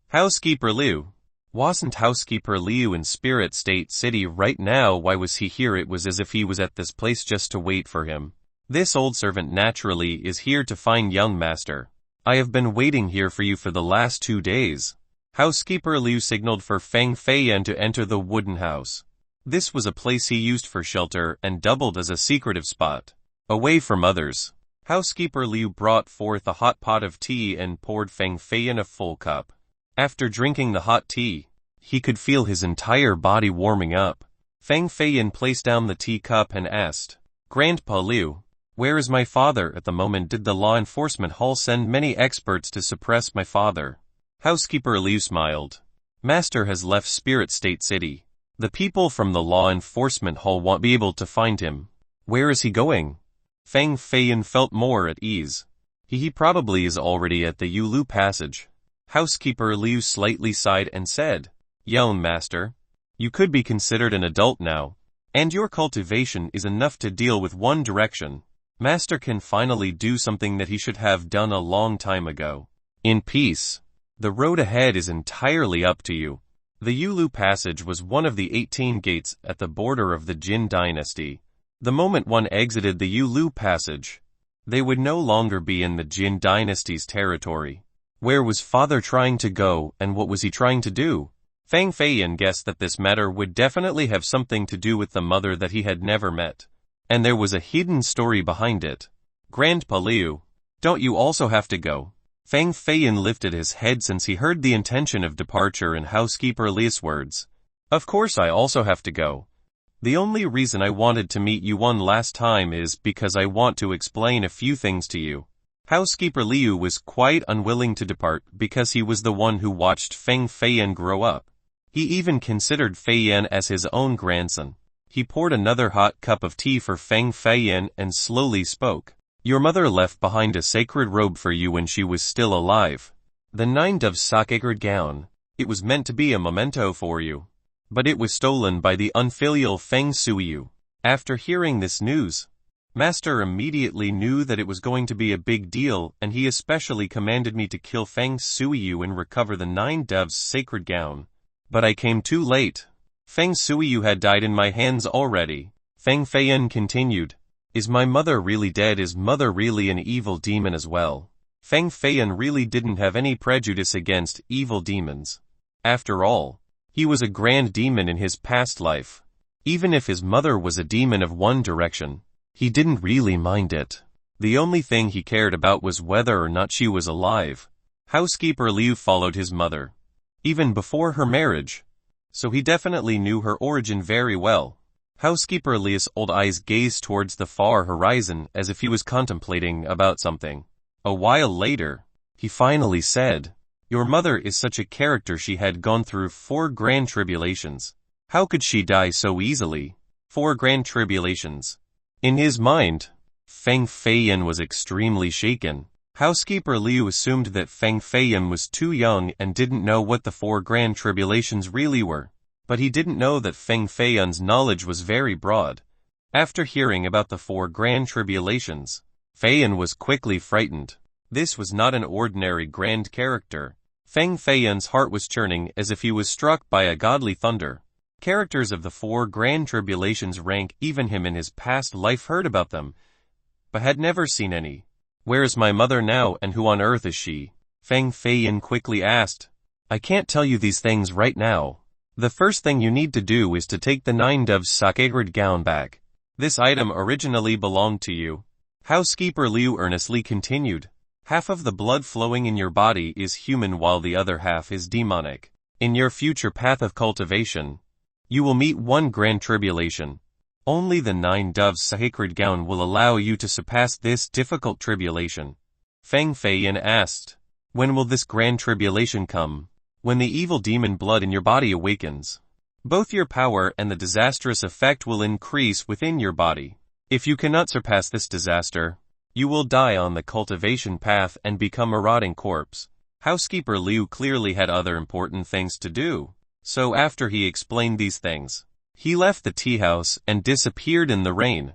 Housekeeper Liu. Wasn't Housekeeper Liu in Spirit State City right now? Why was he here? It was as if he was at this place just to wait for him. This old servant naturally is here to find young master. I have been waiting here for you for the last 2 days. Housekeeper Liu signaled for Feng Feiyan to enter the wooden house. This was a place he used for shelter and doubled as a secretive spot, away from others. Housekeeper Liu brought forth a hot pot of tea and poured Feng Feiyan a full cup. After drinking the hot tea, he could feel his entire body warming up. Feng Feiyan placed down the teacup and asked, Grandpa Liu, where is my father? At the moment did the law enforcement hall send many experts to suppress my father? Housekeeper Liu smiled. Master has left Spirit State City. The people from the law enforcement hall won't be able to find him. Where is he going? Feng Feiyan felt more at ease. He probably is already at the Yulu passage. Housekeeper Liu slightly sighed and said, "Young master, you could be considered an adult now, and your cultivation is enough to deal with one direction. Master can finally do something that he should have done a long time ago. In peace. The road ahead is entirely up to you." The Yulu passage was one of the 18 gates at the border of the Jin dynasty. The moment one exited the Yulu passage, they would no longer be in the Jin dynasty's territory. Where was father trying to go, and what was he trying to do? Fang Feiyan guessed that this matter would definitely have something to do with the mother that he had never met. And there was a hidden story behind it. "Grandpa Liu, don't you also have to go?" Fang Feiyan lifted his head since he heard the intention of departure in housekeeper Liu's words. "Of course I also have to go. The only reason I wanted to meet you one last time is because I want to explain a few things to you." Housekeeper Liu was quite unwilling to depart because he was the one who watched Fang Feiyan grow up. He even considered Feiyan as his own grandson. He poured another hot cup of tea for Fang Feiyan and slowly spoke. "Your mother left behind a sacred robe for you when she was still alive. The 9-dove sacred gown. It was meant to be a memento for you. But it was stolen by the unfilial Feng Suiyu." After hearing this news, Master immediately knew that it was going to be a big deal, and he especially commanded me to kill Feng Suiyu and recover the 9 doves sacred gown. But I came too late. Feng Suiyu had died in my hands already. Feng Feiyan continued. "Is my mother really dead? Is mother really an evil demon as well?" Feng Feiyan really didn't have any prejudice against evil demons. After all, he was a grand demon in his past life. Even if his mother was a demon of one direction, he didn't really mind it. The only thing he cared about was whether or not she was alive. Housekeeper Liu followed his mother, even before her marriage, so he definitely knew her origin very well. Housekeeper Liu's old eyes gazed towards the far horizon as if he was contemplating about something. A while later, he finally said, "Your mother is such a character. She had gone through 4 grand tribulations. How could she die so easily?" 4 grand tribulations. In his mind, Feng Feiyan was extremely shaken. Housekeeper Liu assumed that Feng Feiyan was too young and didn't know what the 4 grand tribulations really were. But he didn't know that Feng Feiyan's knowledge was very broad. After hearing about the 4 grand tribulations, Feiyan was quickly frightened. This was not an ordinary grand character. Feng Feiyan's heart was churning as if he was struck by a godly thunder. Characters of the 4 grand tribulations rank even him in his past life heard about them, but had never seen any. "Where is my mother now, and who on earth is she?" Feng Feiyan quickly asked. "I can't tell you these things right now. The first thing you need to do is to take the 9 doves sacred gown back. This item originally belonged to you." Housekeeper Liu earnestly continued. "Half of the blood flowing in your body is human while the other half is demonic. In your future path of cultivation, you will meet one grand tribulation. Only the 9 doves sacred gown will allow you to surpass this difficult tribulation." Feng Feiyan asked, "When will this grand tribulation come?" "When the evil demon blood in your body awakens. Both your power and the disastrous effect will increase within your body. If you cannot surpass this disaster, you will die on the cultivation path and become a rotting corpse." Housekeeper Liu clearly had other important things to do. So after he explained these things, he left the tea house and disappeared in the rain.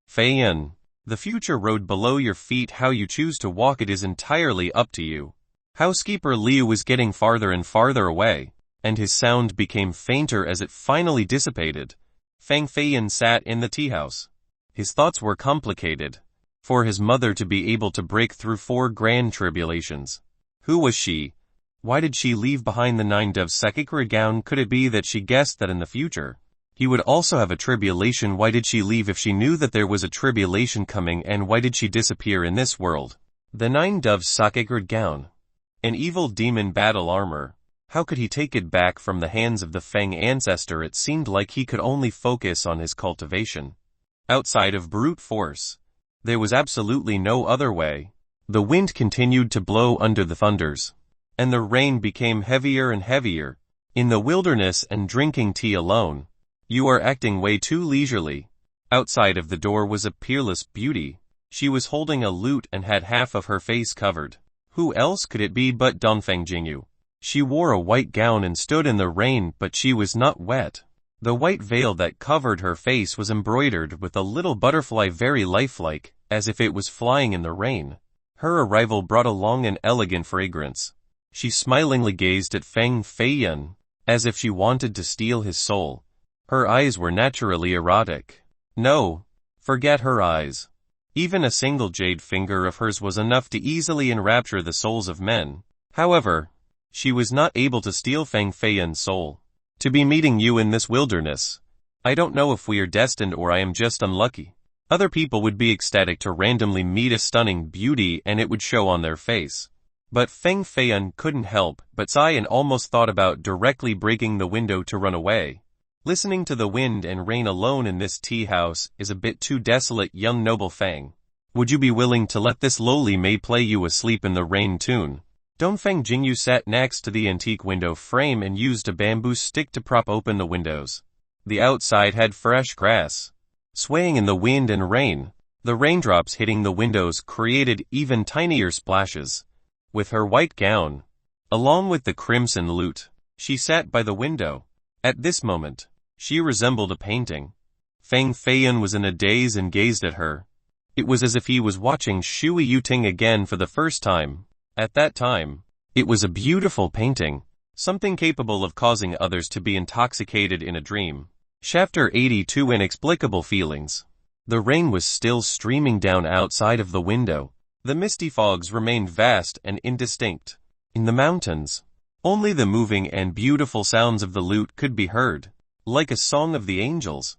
"Feiyan, the future road below your feet, how you choose to walk it is entirely up to you." Housekeeper Liu was getting farther and farther away, and his sound became fainter as it finally dissipated. Feng Feiyan sat in the tea house. His thoughts were complicated. For his mother to be able to break through 4 grand tribulations. Who was she? Why did she leave behind the 9 doves sacred gown? Could it be that she guessed that in the future he would also have a tribulation? Why did she leave if she knew that there was a tribulation coming, and why did she disappear in this world? The 9 doves sacred gown. An evil demon battle armor. How could he take it back from the hands of the Feng ancestor? It seemed like he could only focus on his cultivation. Outside of brute force, there was absolutely no other way. The wind continued to blow under the thunders, and the rain became heavier and heavier. In the wilderness and drinking tea alone, you are acting way too leisurely. Outside of the door was a peerless beauty. She was holding a lute and had half of her face covered. Who else could it be but Dongfeng Jingyu? She wore a white gown and stood in the rain, but she was not wet. The white veil that covered her face was embroidered with a little butterfly, very lifelike, as if it was flying in the rain. Her arrival brought along an elegant fragrance. She smilingly gazed at Feng Feiyan, as if she wanted to steal his soul. Her eyes were naturally erotic. No, forget her eyes. Even a single jade finger of hers was enough to easily enrapture the souls of men. However, she was not able to steal Feng Feiyan's soul. To be meeting you in this wilderness. I don't know if we are destined or I am just unlucky. Other people would be ecstatic to randomly meet a stunning beauty and it would show on their face. But Feng Feiyan couldn't help but sigh and almost thought about directly breaking the window to run away. Listening to the wind and rain alone in this tea house is a bit too desolate, young noble Feng. Would you be willing to let this lowly maid play you asleep in the rain tune? Dongfeng Jingyu sat next to the antique window frame and used a bamboo stick to prop open the windows. The outside had fresh grass, swaying in the wind and rain. The raindrops hitting the windows created even tinier splashes. With her white gown, along with the crimson lute, she sat by the window. At this moment, she resembled a painting. Feng Feiyan was in a daze and gazed at her. It was as if he was watching Shui Yuting again for the first time. At that time, it was a beautiful painting, something capable of causing others to be intoxicated in a dream. Chapter 82 Inexplicable Feelings. The rain was still streaming down outside of the window. The misty fogs remained vast and indistinct. In the mountains, only the moving and beautiful sounds of the lute could be heard, like a song of the angels.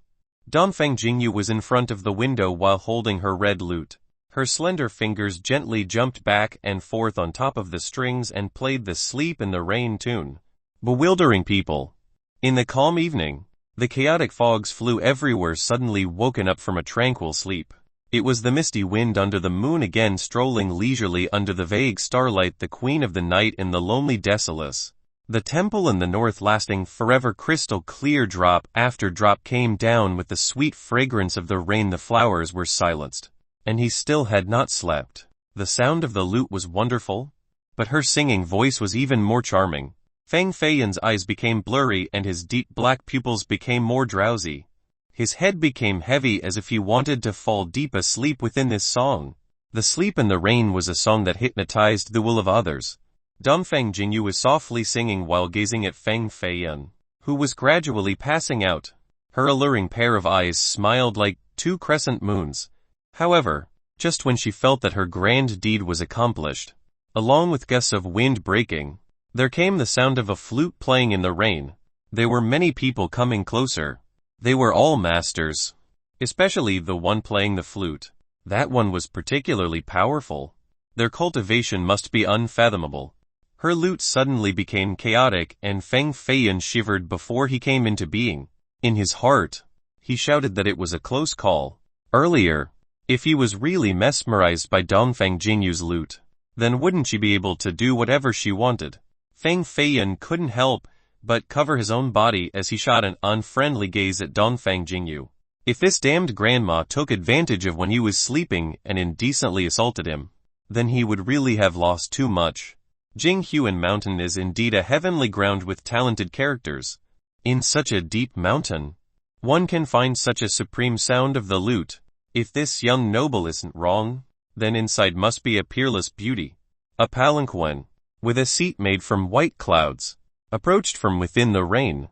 Dongfeng Jingyu was in front of the window while holding her red lute. Her slender fingers gently jumped back and forth on top of the strings and played the Sleep in the Rain tune. Bewildering people. In the calm evening, the chaotic fogs flew everywhere, suddenly woken up from a tranquil sleep. It was the misty wind under the moon again, strolling leisurely under the vague starlight, the queen of the night in the lonely desolus. The temple in the north, lasting forever, crystal clear, drop after drop came down with the sweet fragrance of the rain. The flowers were silenced, and he still had not slept. The sound of the lute was wonderful, but her singing voice was even more charming. Feng Feiyan's eyes became blurry and his deep black pupils became more drowsy. His head became heavy as if he wanted to fall deep asleep within this song. The Sleep in the Rain was a song that hypnotized the will of others. Dongfeng Jingyu was softly singing while gazing at Feng Feiyan, who was gradually passing out. Her alluring pair of eyes smiled like two crescent moons. However, just when she felt that her grand deed was accomplished, along with gusts of wind breaking, there came the sound of a flute playing in the rain. There were many people coming closer. They were all masters, especially the one playing the flute. That one was particularly powerful. Their cultivation must be unfathomable. Her lute suddenly became chaotic and Feng Feiyan shivered before he came into being. In his heart, he shouted that it was a close call. Earlier, if he was really mesmerized by Dongfeng Jingyu's lute, then wouldn't she be able to do whatever she wanted? Feng Feiyan couldn't help but cover his own body as he shot an unfriendly gaze at Dongfeng Jingyu. If this damned grandma took advantage of when he was sleeping and indecently assaulted him, then he would really have lost too much. Jinghuan Mountain is indeed a heavenly ground with talented characters. In such a deep mountain, one can find such a supreme sound of the lute. If this young noble isn't wrong, then inside must be a peerless beauty. A palanquin, with a seat made from white clouds, approached from within the rain.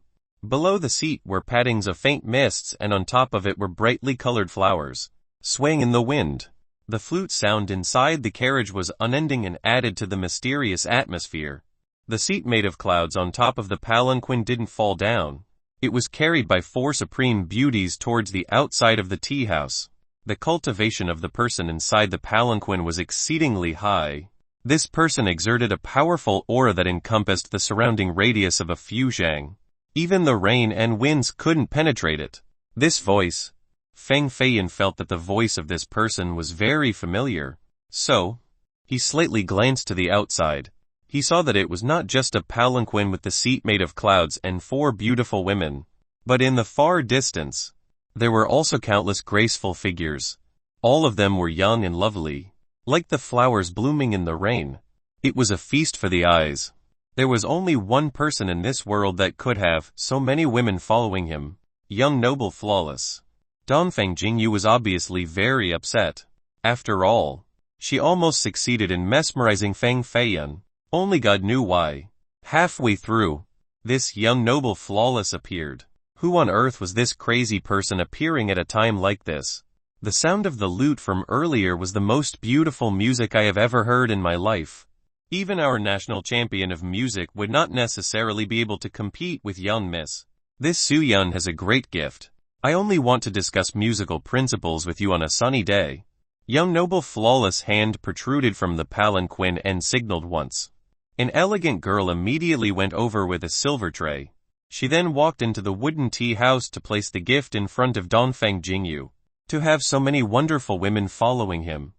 Below the seat were pattings of faint mists and on top of it were brightly colored flowers, swaying in the wind. The flute sound inside the carriage was unending and added to the mysterious atmosphere. The seat made of clouds on top of the palanquin didn't fall down. It was carried by four supreme beauties towards the outside of the tea house. The cultivation of the person inside the palanquin was exceedingly high. This person exerted a powerful aura that encompassed the surrounding radius of a few zhang. Even the rain and winds couldn't penetrate it. This voice, Feng Feiyan felt that the voice of this person was very familiar. So, he slightly glanced to the outside. He saw that it was not just a palanquin with the seat made of clouds and four beautiful women, but in the far distance, there were also countless graceful figures, All of them were young and lovely, like the flowers blooming in the rain. It was a feast for the eyes. There was only one person in this world that could have so many women following him. Young noble flawless. Dongfeng Jingyu was obviously very upset. After all, she almost succeeded in mesmerizing Feng Feiyun. Only God knew why. Halfway through, this young noble flawless appeared. Who on earth was this crazy person appearing at a time like this? The sound of the lute from earlier was the most beautiful music I have ever heard in my life. Even our national champion of music would not necessarily be able to compete with young Miss. This Su Yun has a great gift. I only want to discuss musical principles with you on a sunny day. Young noble flawless hand protruded from the palanquin and signaled once. An elegant girl immediately went over with a silver tray. She then walked into the wooden tea house to place the gift in front of Dongfeng Jingyu. To have so many wonderful women following him.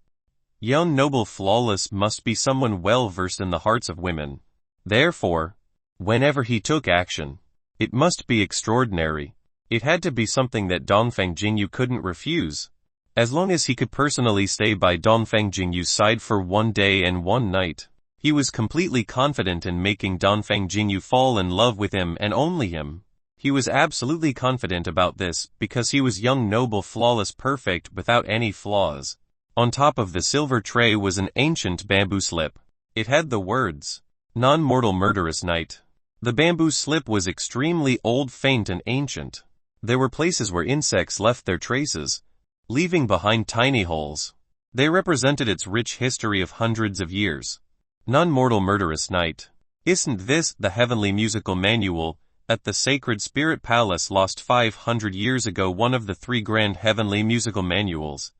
Young noble flawless must be someone well versed in the hearts of women. Therefore, whenever he took action, it must be extraordinary. It had to be something that Dongfeng Jingyu couldn't refuse. As long as he could personally stay by Dongfeng Jingyu's side for 1 day and 1 night, he was completely confident in making Dongfeng Jingyu fall in love with him and only him. He was absolutely confident about this because he was young noble flawless perfect without any flaws. On top of the silver tray was an ancient bamboo slip. It had the words, "Non-mortal murderous knight." The bamboo slip was extremely old, faint and ancient. There were places where insects left their traces, leaving behind tiny holes. They represented its rich history of hundreds of years. Non-mortal murderous knight. Isn't this the heavenly musical manual at the Sacred Spirit Palace lost 500 years ago, one of the 3 grand heavenly musical manuals?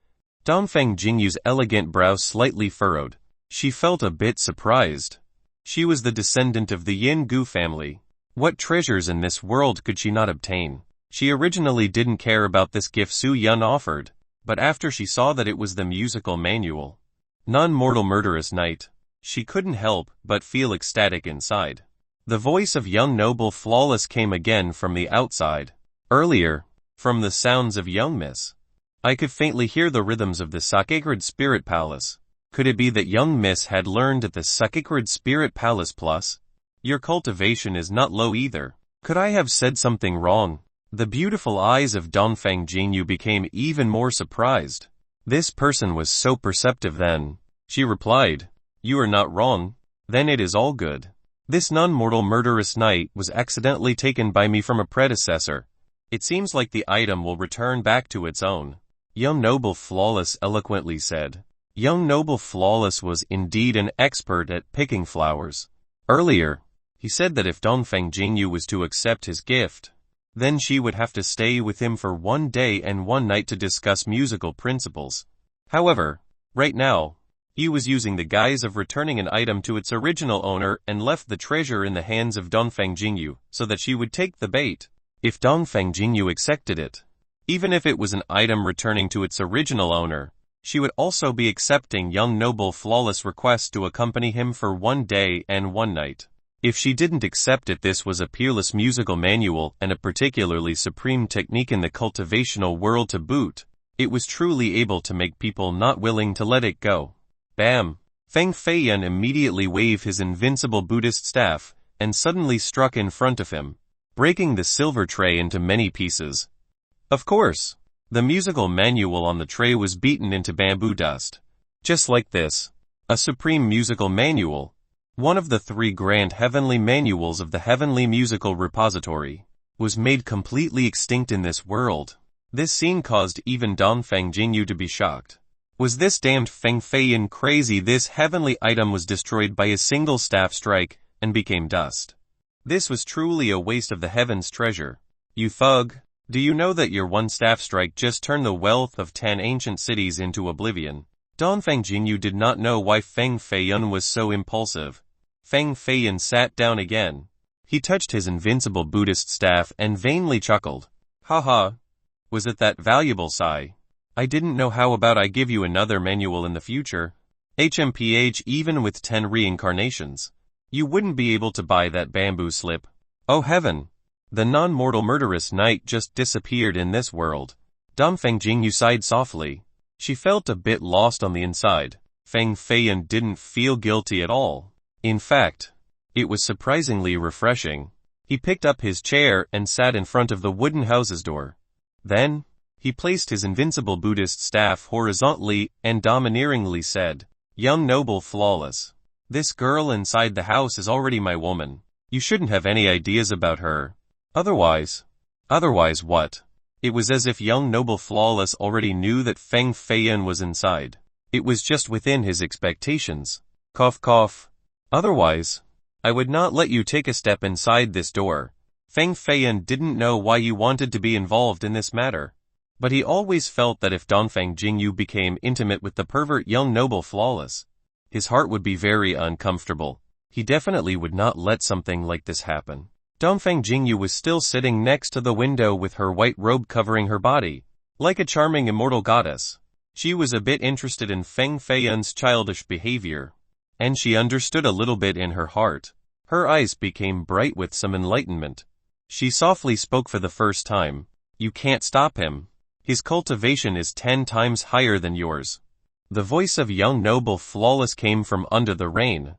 Dongfeng Jingyu's elegant brow slightly furrowed. She felt a bit surprised. She was the descendant of the Yin Gu family. What treasures in this world could she not obtain? She originally didn't care about this gift Su Yun offered, but after she saw that it was the musical manual, Non-mortal murderous knight, she couldn't help but feel ecstatic inside. The voice of young noble flawless came again from the outside. Earlier, from the sounds of young Miss, I could faintly hear the rhythms of the Sacred Spirit Palace. Could it be that young Miss had learned at the Sacred Spirit Palace? Plus, your cultivation is not low either. Could I have said something wrong? The beautiful eyes of Dongfeng Jingyu became even more surprised. This person was so perceptive then. She replied, "You are not wrong. Then it is all good. This non-mortal murderous knight was accidentally taken by me from a predecessor. It seems like the item will return back to its own." Young noble flawless eloquently said. Young noble flawless was indeed an expert at picking flowers. Earlier, he said that if Dongfeng Jingyu was to accept his gift, then she would have to stay with him for 1 day and 1 night to discuss musical principles. However, right now, he was using the guise of returning an item to its original owner and left the treasure in the hands of Dongfeng Jingyu so that she would take the bait. If Dongfeng Jingyu accepted it, even if it was an item returning to its original owner, she would also be accepting young noble flawless request to accompany him for 1 day and 1 night. If she didn't accept it, this was a peerless musical manual and a particularly supreme technique in the cultivational world to boot. It was truly able to make people not willing to let it go. Bam! Feng Feiyun immediately waved his invincible Buddhist staff, and suddenly struck in front of him, breaking the silver tray into many pieces. Of course, the musical manual on the tray was beaten into bamboo dust. Just like this, a supreme musical manual, one of the 3 grand heavenly manuals of the Heavenly Musical Repository, was made completely extinct in this world. This scene caused even Dongfeng Jingyu to be shocked. Was this damned Feng Feiyun crazy? This heavenly item was destroyed by a single staff strike and became dust. This was truly a waste of the heaven's treasure. You thug, do you know that your 1 staff strike just turned the wealth of 10 ancient cities into oblivion? Dongfeng Jingyu did not know why Feng Feiyun was so impulsive. Feng Feiyun sat down again. He touched his invincible Buddhist staff and vainly chuckled. Haha. Was it that valuable, Sai? I didn't know. How about I give you another manual in the future? HMPH, even with 10 reincarnations, you wouldn't be able to buy that bamboo slip. Oh heaven! The non-mortal murderous knight just disappeared in this world. Dongfeng Jingyu sighed softly. She felt a bit lost on the inside. Feng Feiyan didn't feel guilty at all. In fact, it was surprisingly refreshing. He picked up his chair and sat in front of the wooden house's door. Then, he placed his invincible Buddhist staff horizontally and domineeringly said, "Young noble flawless. This girl inside the house is already my woman. You shouldn't have any ideas about her. Otherwise what?" It was as if young noble flawless already knew that Feng Feiyan was inside. It was just within his expectations. Cough cough. "Otherwise, I would not let you take a step inside this door." Feng Feiyan didn't know why you wanted to be involved in this matter. But he always felt that if Dongfang Jingyu became intimate with the pervert young noble flawless, his heart would be very uncomfortable. He definitely would not let something like this happen. Dongfang Jingyu was still sitting next to the window with her white robe covering her body, like a charming immortal goddess. She was a bit interested in Feng Feiyan's childish behavior, and she understood a little bit in her heart. Her eyes became bright with some enlightenment. She softly spoke for the first time. "You can't stop him. His cultivation is 10 times higher than yours." The voice of young noble flawless came from under the rain.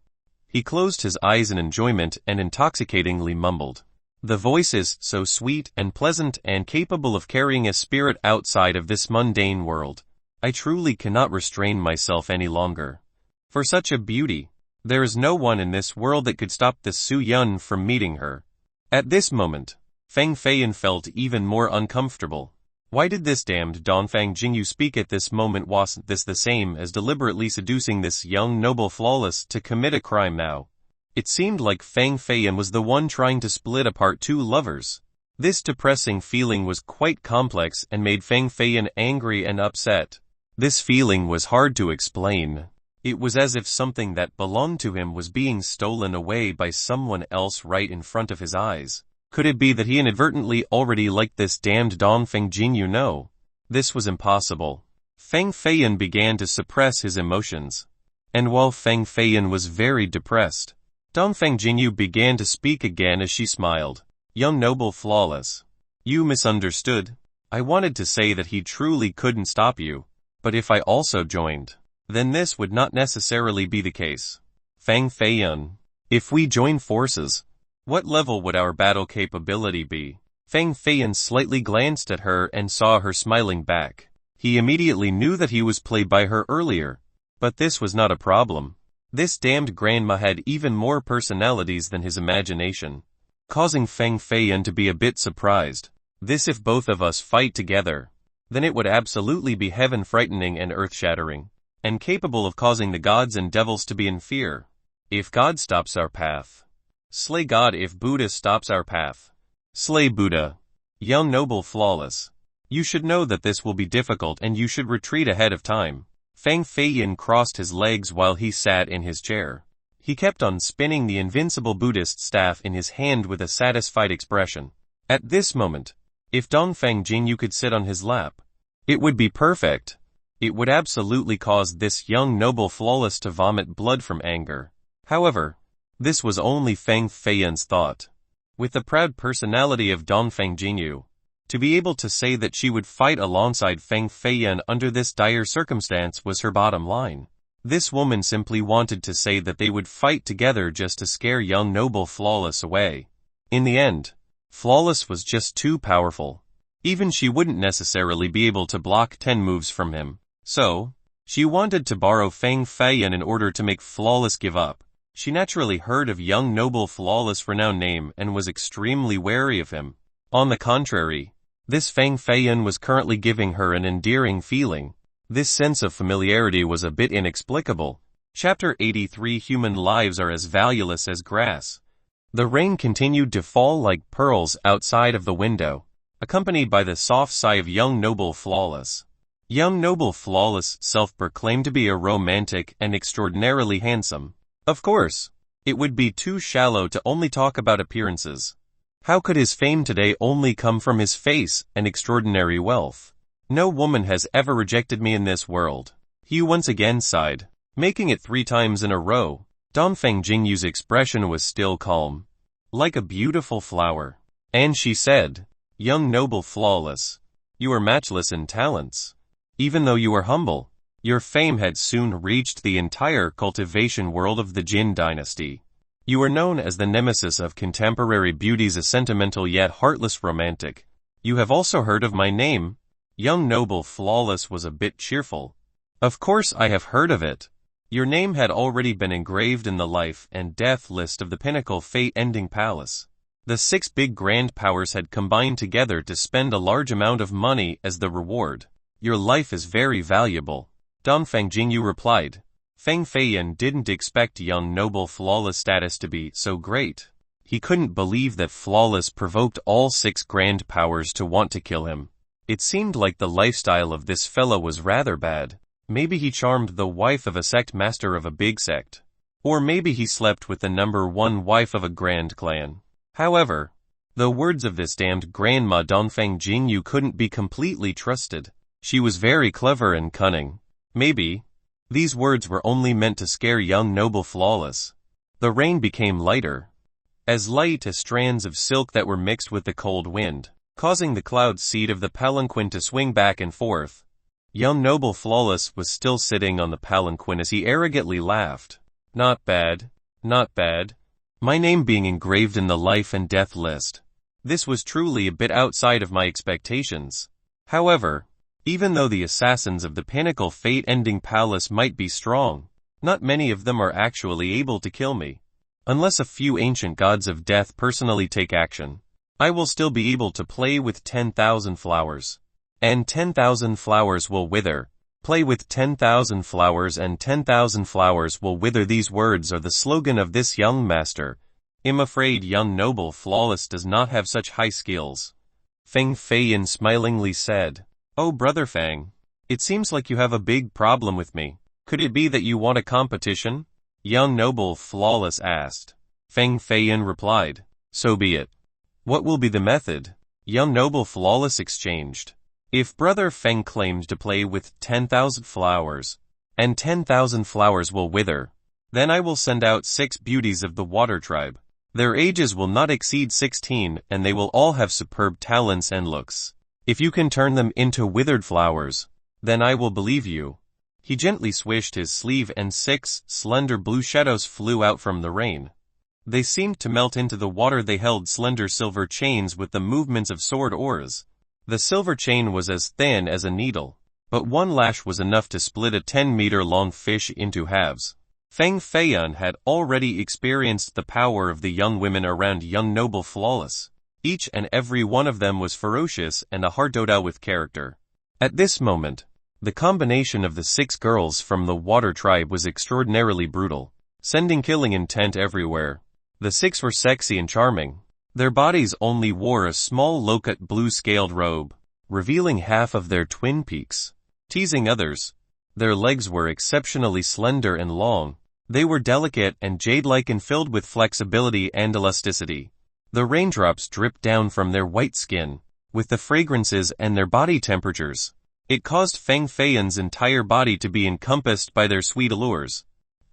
He closed his eyes in enjoyment and intoxicatingly mumbled. "The voice is so sweet and pleasant and capable of carrying a spirit outside of this mundane world. I truly cannot restrain myself any longer. For such a beauty, there is no one in this world that could stop this Su Yun from meeting her." At this moment, Feng Feiyan felt even more uncomfortable. Why did this damned Dongfang Jingyu speak at this moment? Wasn't this the same as deliberately seducing this young noble flawless to commit a crime now? It seemed like Feng Feiyan was the one trying to split apart two lovers. This depressing feeling was quite complex and made Feng Feiyan angry and upset. This feeling was hard to explain. It was as if something that belonged to him was being stolen away by someone else right in front of his eyes. Could it be that he inadvertently already liked this damned Dongfang Jingyu? No. This was impossible. Feng Feiyan began to suppress his emotions. And while Feng Feiyan was very depressed, Dongfang Jingyu began to speak again as she smiled. "Young noble flawless. You misunderstood. I wanted to say that he truly couldn't stop you. But if I also joined, then this would not necessarily be the case. Feng Feiyan, if we join forces, what level would our battle capability be?" Feng Feiyan slightly glanced at her and saw her smiling back. He immediately knew that he was played by her earlier. But this was not a problem. This damned grandma had even more personalities than his imagination, causing Feng Feiyan to be a bit surprised. "This, if both of us fight together, then it would absolutely be heaven-frightening and earth-shattering, and capable of causing the gods and devils to be in fear. If God stops our path, slay God. If Buddha stops our path, slay Buddha. Young noble flawless, you should know that this will be difficult and you should retreat ahead of time." Feng Feiyan crossed his legs while he sat in his chair. He kept on spinning the invincible Buddhist staff in his hand with a satisfied expression. At this moment, if Dongfang Jingyu could sit on his lap, it would be perfect. It would absolutely cause this young noble flawless to vomit blood from anger. However, this was only Feng Feiyan's thought. With the proud personality of Dongfang Jingyu, to be able to say that she would fight alongside Feng Feiyan under this dire circumstance was her bottom line. This woman simply wanted to say that they would fight together just to scare young noble flawless away. In the end, flawless was just too powerful. Even she wouldn't necessarily be able to block 10 moves from him. So, she wanted to borrow Feng Feiyan in order to make flawless give up. She naturally heard of young noble flawless' renowned name and was extremely wary of him. On the contrary, this Feng Feiyan was currently giving her an endearing feeling. This sense of familiarity was a bit inexplicable. Chapter 83. Human lives are as valueless as grass. The rain continued to fall like pearls outside of the window, accompanied by the soft sigh of young noble flawless. Young noble flawless self-proclaimed to be a romantic and extraordinarily handsome. Of course, it would be too shallow to only talk about appearances. How could his fame today only come from his face and extraordinary wealth? No woman has ever rejected me in this world. He once again sighed, making it 3 times in a row. Dongfang Jingyu's expression was still calm, like a beautiful flower. And she said, "Young noble flawless, you are matchless in talents. Even though you are humble, your fame had soon reached the entire cultivation world of the Jin dynasty. You are known as the nemesis of contemporary beauties, a sentimental yet heartless romantic. You have also heard of my name. Young noble Flawless was a bit cheerful. Of course I have heard of it. Your name had already been engraved in the life and death list of the pinnacle fate-ending palace. The 6 big grand powers had combined together to spend a large amount of money as the reward. Your life is very valuable. Dongfeng Jingyu replied. Feng Feiyan didn't expect young noble Flawless status to be so great. He couldn't believe that Flawless provoked all 6 grand powers to want to kill him. It seemed like the lifestyle of this fellow was rather bad. Maybe he charmed the wife of a sect master of a big sect. Or maybe he slept with the number 1 wife of a grand clan. However, the words of this damned grandma Dongfeng Jingyu couldn't be completely trusted. She was very clever and cunning. Maybe these words were only meant to scare young noble Flawless. The rain became lighter, as light as strands of silk that were mixed with the cold wind, causing the cloud seat of the palanquin to swing back and forth. Young noble Flawless was still sitting on the palanquin as he arrogantly laughed. Not bad, not bad. My name being engraved in the life and death list. This was truly a bit outside of my expectations. However, even though the assassins of the pinnacle fate-ending palace might be strong, not many of them are actually able to kill me. Unless a few ancient gods of death personally take action, I will still be able to play with 10,000 flowers. And 10,000 flowers will wither. Play with 10,000 flowers and 10,000 flowers will wither. These words are the slogan of this young master. I'm afraid young noble Flawless does not have such high skills. Feng Feiyan smilingly said. Oh brother Fang, it seems like you have a big problem with me. Could it be that you want a competition? Young noble Flawless asked. Feng Feiyan replied. So be it. What will be the method? Young noble Flawless exchanged. If brother Feng claimed to play with 10,000 flowers, and 10,000 flowers will wither, then I will send out 6 beauties of the water tribe. Their ages will not exceed 16 and they will all have superb talents and looks. If you can turn them into withered flowers, then I will believe you. He gently swished his sleeve and 6 slender blue shadows flew out from the rain. They seemed to melt into the water. They held slender silver chains with the movements of sword oars. The silver chain was as thin as a needle, but one lash was enough to split a 10-meter-long fish into halves. Feng Feiyan had already experienced the power of the young women around young noble Flawless. Each and every one of them was ferocious and a hardodao with character. At this moment, the combination of the 6 girls from the water tribe was extraordinarily brutal, sending killing intent everywhere. The 6 were sexy and charming. Their bodies only wore a small low-cut blue-scaled robe, revealing half of their twin peaks. Teasing others, their legs were exceptionally slender and long. They were delicate and jade-like and filled with flexibility and elasticity. The raindrops dripped down from their white skin, with the fragrances and their body temperatures. It caused Feng Feiyan's entire body to be encompassed by their sweet allures.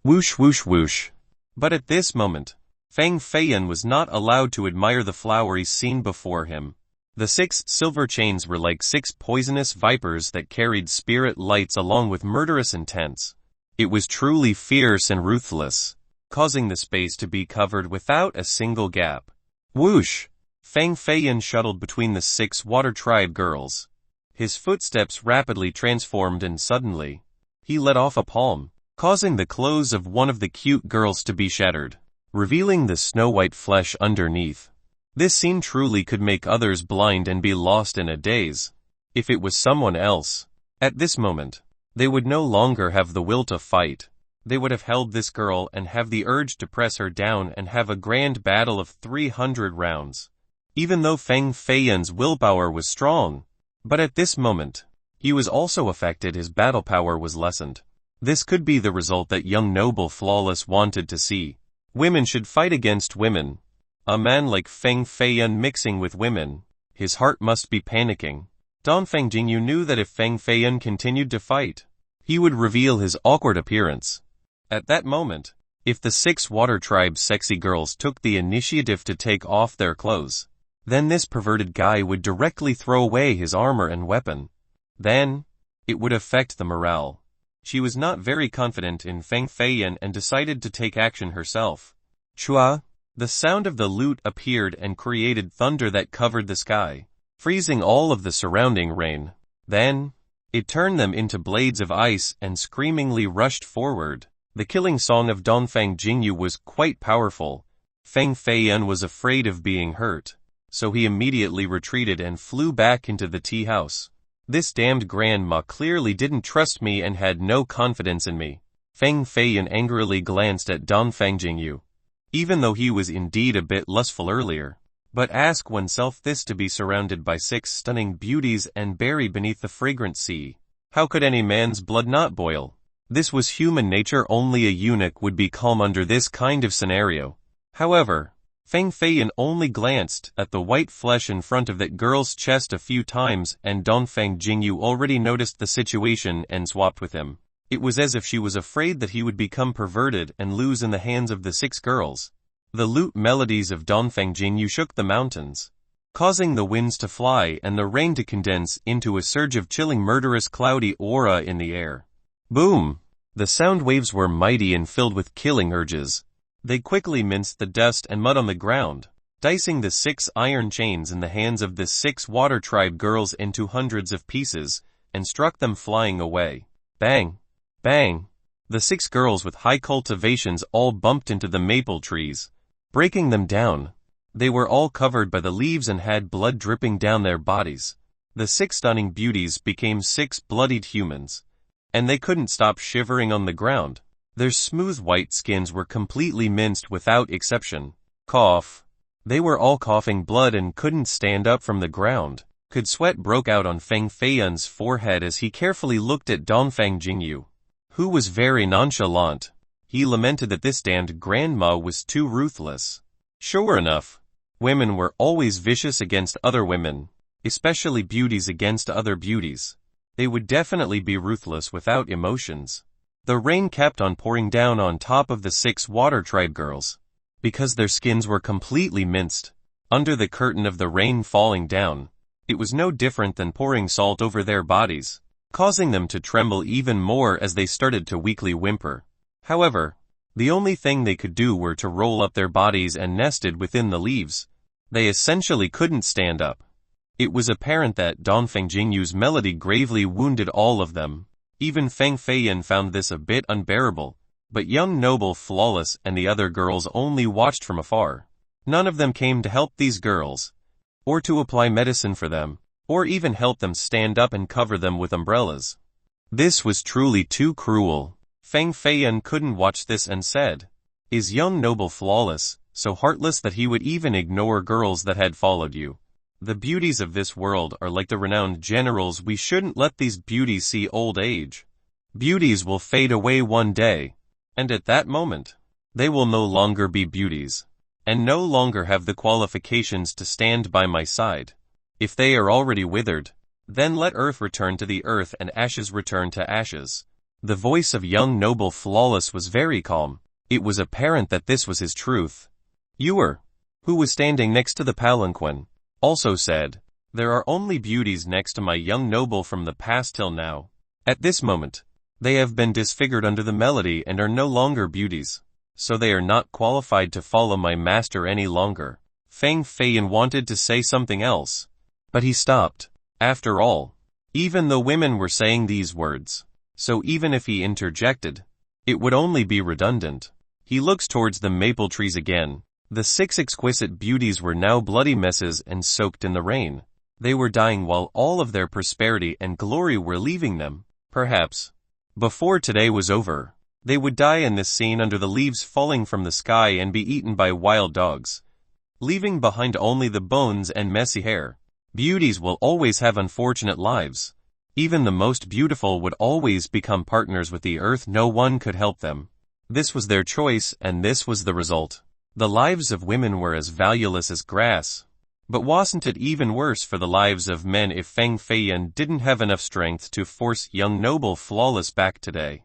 Whoosh whoosh whoosh. But at this moment, Feng Feiyan was not allowed to admire the flowery scene before him. The 6 silver chains were like 6 poisonous vipers that carried spirit lights along with murderous intents. It was truly fierce and ruthless, causing the space to be covered without a single gap. Whoosh! Feng Feiyan shuttled between the 6 water tribe girls. His footsteps rapidly transformed and suddenly, he let off a palm, causing the clothes of one of the cute girls to be shattered, revealing the snow-white flesh underneath. This scene truly could make others blind and be lost in a daze. If it was someone else, at this moment, they would no longer have the will to fight. They would have held this girl and have the urge to press her down and have a grand battle of 300 rounds. Even though Feng Feiyan's willpower was strong, but at this moment, he was also affected. His battle power was lessened. This could be the result that young noble Flawless wanted to see. Women should fight against women. A man like Feng Feiyan mixing with women, his heart must be panicking. Dongfeng Jingyu knew that if Feng Feiyan continued to fight, he would reveal his awkward appearance. At that moment, if the 6 water tribe sexy girls took the initiative to take off their clothes, then this perverted guy would directly throw away his armor and weapon. Then, it would affect the morale. She was not very confident in Feng Feiyan and decided to take action herself. Chua! The sound of the lute appeared and created thunder that covered the sky, freezing all of the surrounding rain. Then, it turned them into blades of ice and screamingly rushed forward. The killing song of Dongfang Jingyu was quite powerful. Feng Feiyan was afraid of being hurt, so he immediately retreated and flew back into the tea house. This damned grandma clearly didn't trust me and had no confidence in me. Feng Feiyan angrily glanced at Dongfang Jingyu, even though he was indeed a bit lustful earlier. But ask oneself this: to be surrounded by 6 stunning beauties and buried beneath the fragrant sea. How could any man's blood not boil? This was human nature. Only a eunuch would be calm under this kind of scenario. However, Feng Feiyan only glanced at the white flesh in front of that girl's chest a few times, and Dongfang Jingyu already noticed the situation and swapped with him. It was as if she was afraid that he would become perverted and lose in the hands of the 6 girls. The lute melodies of Dongfang Jingyu shook the mountains, causing the winds to fly and the rain to condense into a surge of chilling murderous cloudy aura in the air. Boom! The sound waves were mighty and filled with killing urges. They quickly minced the dust and mud on the ground, dicing the 6 iron chains in the hands of the 6 water tribe girls into hundreds of pieces, and struck them flying away. Bang! Bang! The 6 girls with high cultivations all bumped into the maple trees, breaking them down. They were all covered by the leaves and had blood dripping down their bodies. The 6 stunning beauties became 6 bloodied humans, and they couldn't stop shivering on the ground. Their smooth white skins were completely minced without exception. Cough. They were all coughing blood and couldn't stand up from the ground. Could sweat broke out on Feng Feiyan's forehead as he carefully looked at Dongfang Jingyu, who was very nonchalant. He lamented that this damned grandma was too ruthless. Sure enough, women were always vicious against other women, especially beauties against other beauties. They would definitely be ruthless without emotions. The rain kept on pouring down on top of the 6 water tribe girls, because their skins were completely minced. Under the curtain of the rain falling down, it was no different than pouring salt over their bodies, causing them to tremble even more as they started to weakly whimper. However, the only thing they could do were to roll up their bodies and nested within the leaves. They essentially couldn't stand up. It was apparent that Dongfang Jingyu's melody gravely wounded all of them. Even Feng Feiyan found this a bit unbearable, but young Noble Flawless and the other girls only watched from afar. None of them came to help these girls, or to apply medicine for them, or even help them stand up and cover them with umbrellas. This was truly too cruel. Feng Feiyan couldn't watch this and said, "Is young Noble Flawless so heartless that he would even ignore girls that had followed you? The beauties of this world are like the renowned generals. We shouldn't let these beauties see old age. Beauties will fade away one day, and at that moment, they will no longer be beauties, and no longer have the qualifications to stand by my side. If they are already withered, then let earth return to the earth and ashes return to ashes." The voice of young Noble Flawless was very calm. It was apparent that this was his truth. Ewer, who was standing next to the palanquin, also said, "There are only beauties next to my young noble from the past till now. At this moment, they have been disfigured under the melody and are no longer beauties, so they are not qualified to follow my master any longer." Feng Feiyan wanted to say something else, but he stopped. After all, even the women were saying these words, so even if he interjected, it would only be redundant. He looks towards the maple trees again. The 6 exquisite beauties were now bloody messes and soaked in the rain. They were dying while all of their prosperity and glory were leaving them. Perhaps, before today was over, they would die in this scene under the leaves falling from the sky and be eaten by wild dogs, leaving behind only the bones and messy hair. Beauties will always have unfortunate lives. Even the most beautiful would always become partners with the earth. No one could help them. This was their choice, and this was the result. The lives of women were as valueless as grass. But wasn't it even worse for the lives of men if Feng Feiyan didn't have enough strength to force young Noble Flawless back today?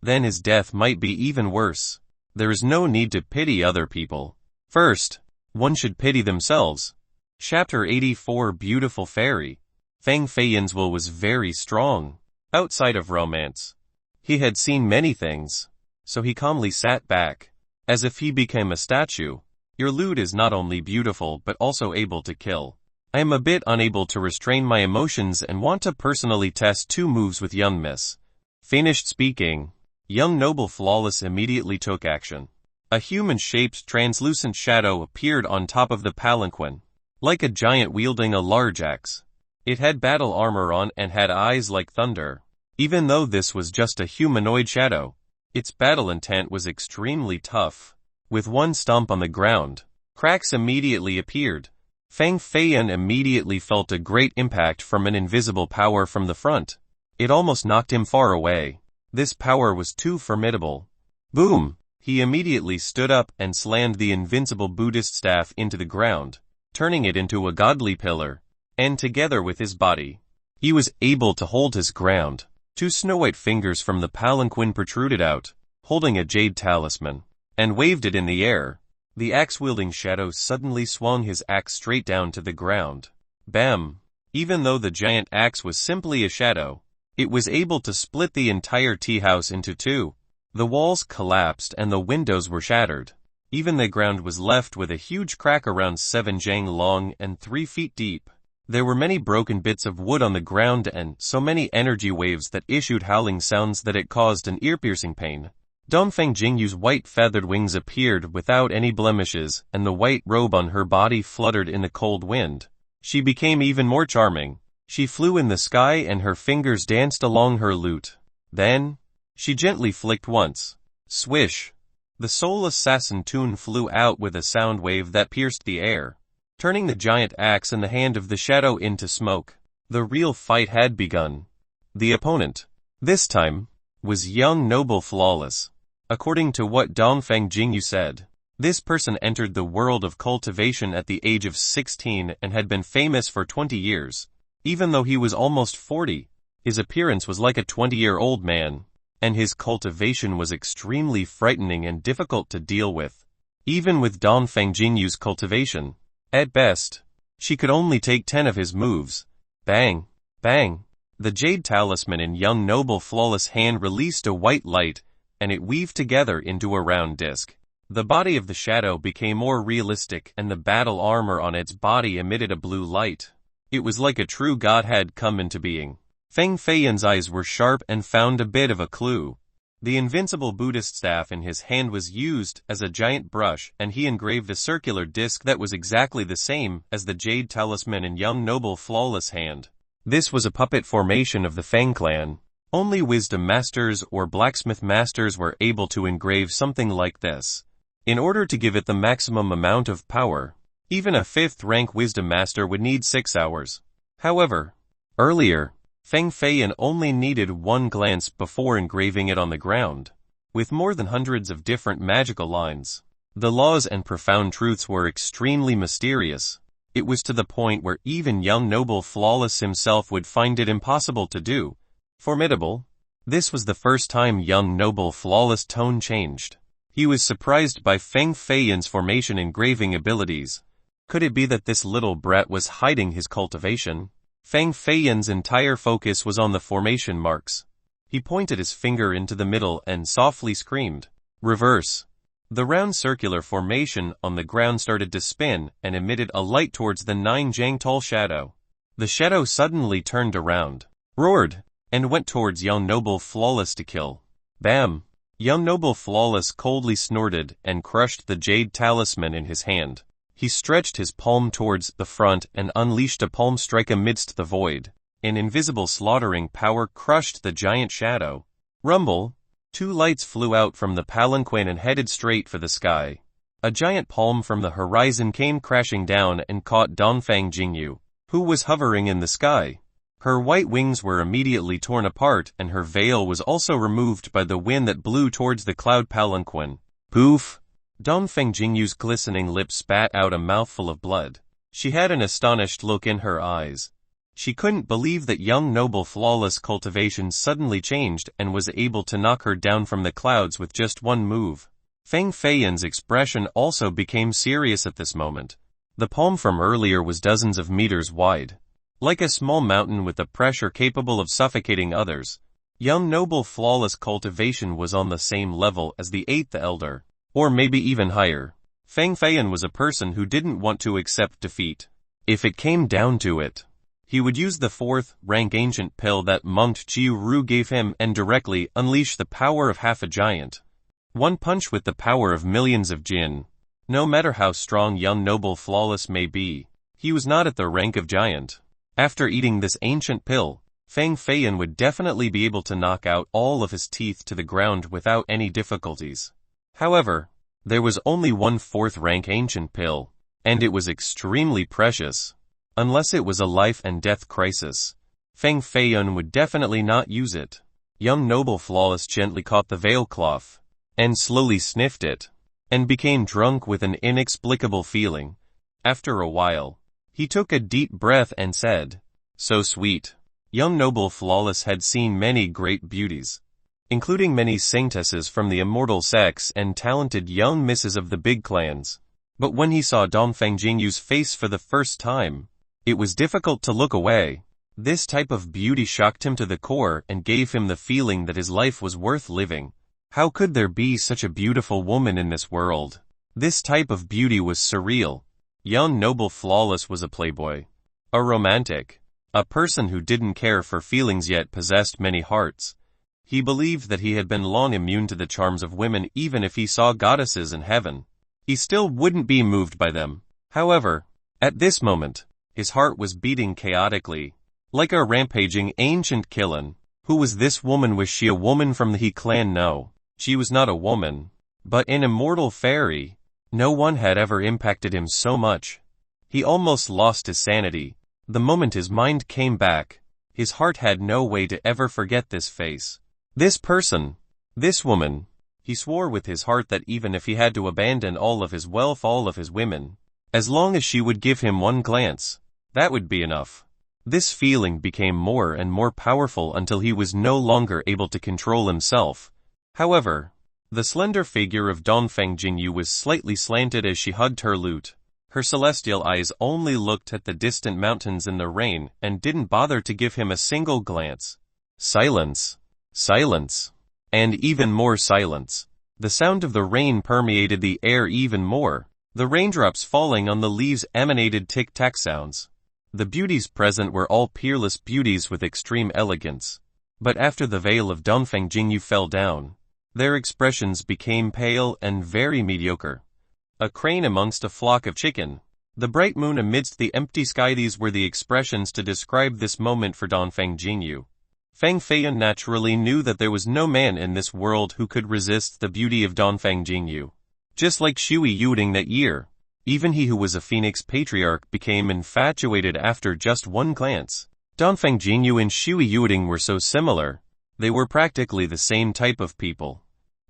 Then his death might be even worse. There is no need to pity other people. First, one should pity themselves. Chapter 84. Beautiful Fairy. Feng Feiyan's will was very strong. outside of romance. He had seen many things, so he calmly sat back, as if he became a statue. Your lute is not only beautiful but also able to kill. I am a bit unable to restrain my emotions and want to personally test 2 moves with young miss. Finished speaking, young noble flawless immediately took action. A human-shaped translucent shadow appeared on top of the palanquin, like a giant wielding a large axe. It had battle armor on and had eyes like thunder. Even though this was just a humanoid shadow, its battle intent was extremely tough. With one stomp on the ground, cracks immediately appeared. Feng Feiyan immediately felt a great impact from an invisible power from the front. It almost knocked him far away. This power was too formidable. Boom! He immediately stood up and slammed the invincible Buddhist staff into the ground, turning it into a godly pillar, and together with his body, he was able to hold his ground. 2 snow-white fingers from the palanquin protruded out, holding a jade talisman, and waved it in the air. The axe-wielding shadow suddenly swung his axe straight down to the ground. Bam! Even though the giant axe was simply a shadow, it was able to split the entire tea house into 2. The walls collapsed and the windows were shattered. Even the ground was left with a huge crack around 7 jang long and 3 feet deep. There were many broken bits of wood on the ground and so many energy waves that issued howling sounds that it caused an ear-piercing pain. Dongfeng Jingyu's white feathered wings appeared without any blemishes, and the white robe on her body fluttered in the cold wind. She became even more charming. She flew in the sky and her fingers danced along her lute. Then, she gently flicked once. Swish! The Soul Assassin tune flew out with a sound wave that pierced the air, turning the giant axe in the hand of the shadow into smoke. The real fight had begun. The opponent, this time, was young noble flawless. According to what Dongfeng Jingyu said, this person entered the world of cultivation at the age of 16 and had been famous for 20 years. Even though he was almost 40, his appearance was like a 20-year-old man, and his cultivation was extremely frightening and difficult to deal with. Even with Dongfeng Jingyu's cultivation, at best, she could only take 10 of his moves. Bang! Bang! The jade talisman in young noble flawless hand released a white light, and it weaved together into a round disc. The body of the shadow became more realistic and the battle armor on its body emitted a blue light. It was like a true god had come into being. Feng Feiyan's eyes were sharp and found a bit of a clue. The invincible Buddhist staff in his hand was used as a giant brush and he engraved a circular disc that was exactly the same as the jade talisman in young noble flawless hand. This was a puppet formation of the Feng clan. Only wisdom masters or blacksmith masters were able to engrave something like this. In order to give it the maximum amount of power, even a 5th rank wisdom master would need 6 hours. However, earlier, Feng Feiyan only needed 1 glance before engraving it on the ground. With more than hundreds of different magical lines, the laws and profound truths were extremely mysterious. It was to the point where even young noble flawless himself would find it impossible to do. Formidable. This was the first time young noble flawless tone changed. He was surprised by Feng Feiyan's formation engraving abilities. Could it be that this little brat was hiding his cultivation? Feng Feiyan's entire focus was on the formation marks. He pointed his finger into the middle and softly screamed, "Reverse." The round circular formation on the ground started to spin and emitted a light towards the 9 jang tall shadow. The shadow suddenly turned around, roared, and went towards young noble flawless to kill. Bam! Young noble flawless coldly snorted and crushed the jade talisman in his hand. He stretched his palm towards the front and unleashed a palm strike amidst the void. An invisible slaughtering power crushed the giant shadow. Rumble! 2 lights flew out from the palanquin and headed straight for the sky. A giant palm from the horizon came crashing down and caught Dongfeng Jingyu, who was hovering in the sky. Her white wings were immediately torn apart and her veil was also removed by the wind that blew towards the cloud palanquin. Poof! Dongfeng Jingyu's glistening lips spat out a mouthful of blood. She had an astonished look in her eyes. She couldn't believe that young noble flawless cultivation suddenly changed and was able to knock her down from the clouds with just 1 move. Feng Feiyan's expression also became serious at this moment. The palm from earlier was dozens of meters wide. Like a small mountain with a pressure capable of suffocating others, young noble flawless cultivation was on the same level as the eighth elder, or maybe even higher. Feng Feiyan was a person who didn't want to accept defeat. If it came down to it, he would use the fourth rank ancient pill that monk Jiu Ru gave him and directly unleash the power of half a giant. One punch with the power of millions of jinn. No matter how strong young noble flawless may be, he was not at the rank of giant. After eating this ancient pill, Feng Feiyan would definitely be able to knock out all of his teeth to the ground without any difficulties. However, there was only one fourth rank ancient pill, and it was extremely precious. Unless it was a life and death crisis, Feng Feiyan would definitely not use it. Young noble flawless gently caught the veil cloth, and slowly sniffed it, and became drunk with an inexplicable feeling. After a while, he took a deep breath and said, "So sweet." Young noble flawless had seen many great beauties, including many saintesses from the immortal sex and talented young misses of the big clans. But when he saw Dongfeng Jingyu's face for the first time, it was difficult to look away. This type of beauty shocked him to the core and gave him the feeling that his life was worth living. How could there be such a beautiful woman in this world? This type of beauty was surreal. Young noble flawless was a playboy, a romantic, a person who didn't care for feelings yet possessed many hearts. He believed that he had been long immune to the charms of women. Even if he saw goddesses in heaven, he still wouldn't be moved by them. However, at this moment, his heart was beating chaotically, like a rampaging ancient killen. Who was this woman? Was she a woman from the He clan? No, she was not a woman, but an immortal fairy. No one had ever impacted him so much. He almost lost his sanity. The moment his mind came back, his heart had no way to ever forget this face. This person. This woman. He swore with his heart that even if he had to abandon all of his wealth, all of his women, as long as she would give him one glance, that would be enough. This feeling became more and more powerful until he was no longer able to control himself. However, the slender figure of Dongfeng Jingyu was slightly slanted as she hugged her lute. Her celestial eyes only looked at the distant mountains in the rain and didn't bother to give him a single glance. Silence. Silence. And even more silence. The sound of the rain permeated the air even more. The raindrops falling on the leaves emanated tic-tac sounds. The beauties present were all peerless beauties with extreme elegance. But after the veil of Dongfeng Jingyu fell down, their expressions became pale and very mediocre. A crane amongst a flock of chicken. The bright moon amidst the empty sky. These were the expressions to describe this moment for Dongfeng Jingyu. Feng Feiyan naturally knew that there was no man in this world who could resist the beauty of Dongfeng Jingyu. Just like Shui Yuding that year, even he who was a phoenix patriarch became infatuated after just one glance. Dongfeng Jingyu and Shui Yuding were so similar, they were practically the same type of people.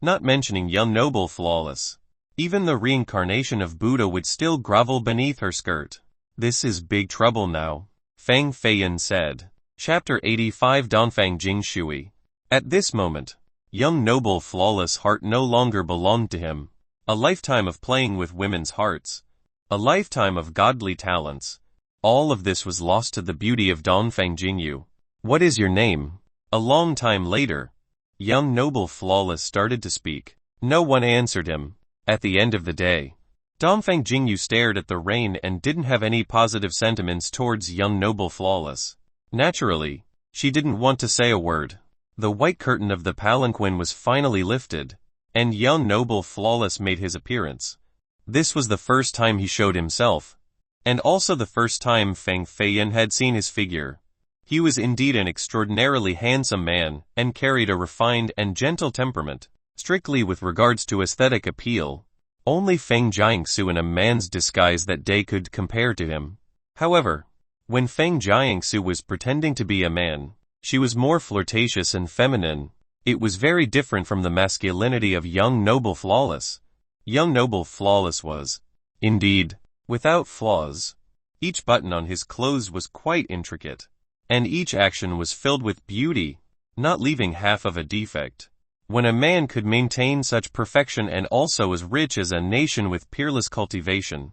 Not mentioning young noble flawless. Even the reincarnation of Buddha would still grovel beneath her skirt. This is big trouble now, Feng Feiyan said. Chapter 85 Dongfeng Jing Shui. At this moment, young noble flawless heart no longer belonged to him. A lifetime of playing with women's hearts. A lifetime of godly talents. All of this was lost to the beauty of Dongfeng Jingyu. What is your name? A long time later, young noble flawless started to speak. No one answered him. At the end of the day, Dongfeng Jingyu stared at the rain and didn't have any positive sentiments towards young noble flawless. Naturally, she didn't want to say a word. The white curtain of the palanquin was finally lifted, and young noble flawless made his appearance. This was the first time he showed himself, and also the first time Feng Feiyan had seen his figure. He was indeed an extraordinarily handsome man, and carried a refined and gentle temperament. Strictly with regards to aesthetic appeal, only Feng Jiangsu in a man's disguise that day could compare to him. However, when Feng Jiangsu was pretending to be a man, she was more flirtatious and feminine. It was very different from the masculinity of young noble flawless. Young noble flawless was, indeed, without flaws. Each button on his clothes was quite intricate, and each action was filled with beauty, not leaving half of a defect. When a man could maintain such perfection and also as rich as a nation with peerless cultivation,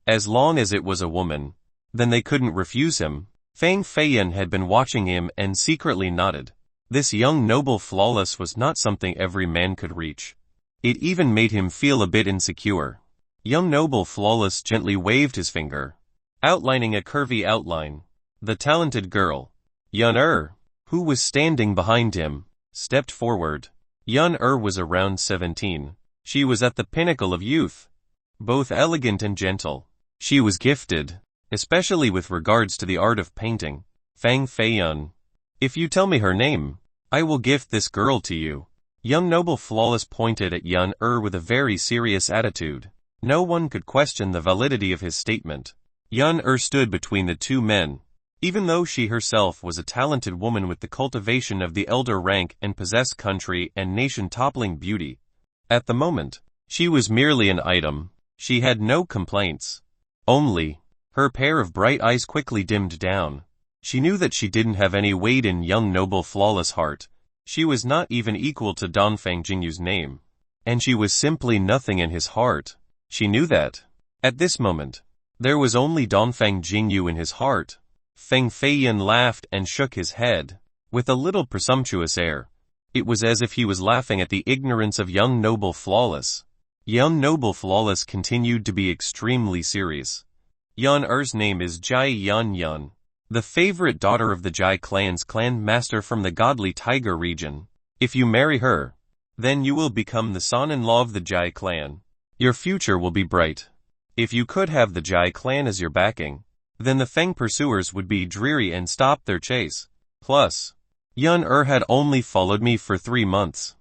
as long as it was a woman, then they couldn't refuse him. Fang Feiyan had been watching him and secretly nodded. This young noble flawless was not something every man could reach. It even made him feel a bit insecure. Young noble flawless gently waved his finger, outlining a curvy outline. The talented girl, Yun, who was standing behind him, stepped forward. Yun was around 17. She was at the pinnacle of youth, both elegant and gentle. She was gifted, especially with regards to the art of painting. Fang Feiyan. If you tell me her name, I will gift this girl to you. Young noble flawless pointed at Yun with a very serious attitude. No one could question the validity of his statement. Yun stood between the two men. Even though she herself was a talented woman with the cultivation of the elder rank and possessed country and nation-toppling beauty, at the moment, she was merely an item. She had no complaints. Only, her pair of bright eyes quickly dimmed down. She knew that she didn't have any weight in young noble flawless heart. She was not even equal to Dongfang Jingyu's name. And she was simply nothing in his heart. She knew that. At this moment, there was only Dongfang Jingyu in his heart. Fang Feiyan laughed and shook his head, with a little presumptuous air. It was as if he was laughing at the ignorance of young noble flawless. Young noble flawless continued to be extremely serious. Yun name is Jai Yun, the favorite daughter of the Jai clan's clan master from the godly Tiger region. If you marry her, then you will become the son-in-law of the Jai clan. Your future will be bright. If you could have the Jai clan as your backing, then the Feng pursuers would be dreary and stop their chase. Plus, Yun had only followed me for 3 months.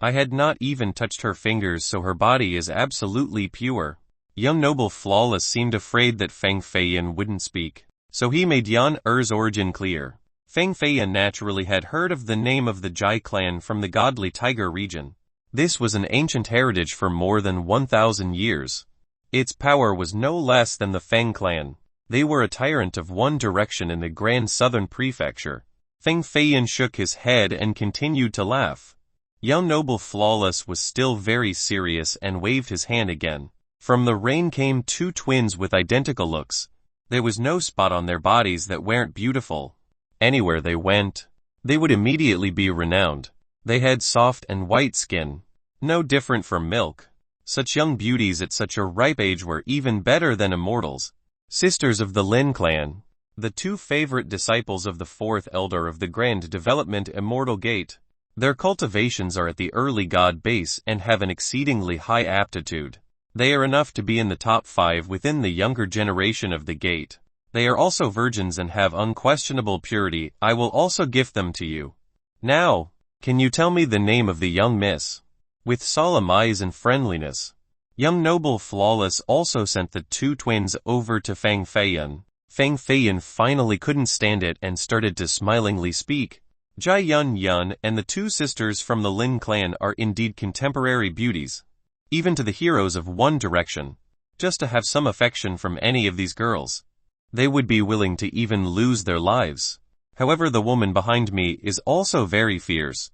I had not even touched her fingers, so her body is absolutely pure. Young noble flawless seemed afraid that Fang Feiyan wouldn't speak, so he made Yun's origin clear. Fang Feiyan naturally had heard of the name of the Jai clan from the godly Tiger region. This was an ancient heritage for more than 1,000 years. Its power was no less than the Feng clan. They were a tyrant of one direction in the Grand Southern Prefecture. Fang Feiyan shook his head and continued to laugh. Young noble flawless was still very serious and waved his hand again. From the rain came 2 twins with identical looks. There was no spot on their bodies that weren't beautiful. Anywhere they went, they would immediately be renowned. They had soft and white skin, no different from milk. Such young beauties at such a ripe age were even better than immortals. Sisters of the Lin clan, the 2 favorite disciples of the 4th elder of the Grand Development Immortal Gate. Their cultivations are at the early god base and have an exceedingly high aptitude. They are enough to be in the top 5 within the younger generation of the gate. They are also virgins and have unquestionable purity. I will also gift them to you. Now, can you tell me the name of the young miss? With solemn eyes and friendliness, young noble flawless also sent the 2 twins over to Fang Feiyan. Fang Feiyan finally couldn't stand it and started to smilingly speak. Jai Yun and the 2 sisters from the Lin clan are indeed contemporary beauties, even to the heroes of One Direction. Just to have some affection from any of these girls, they would be willing to even lose their lives. However, the woman behind me is also very fierce.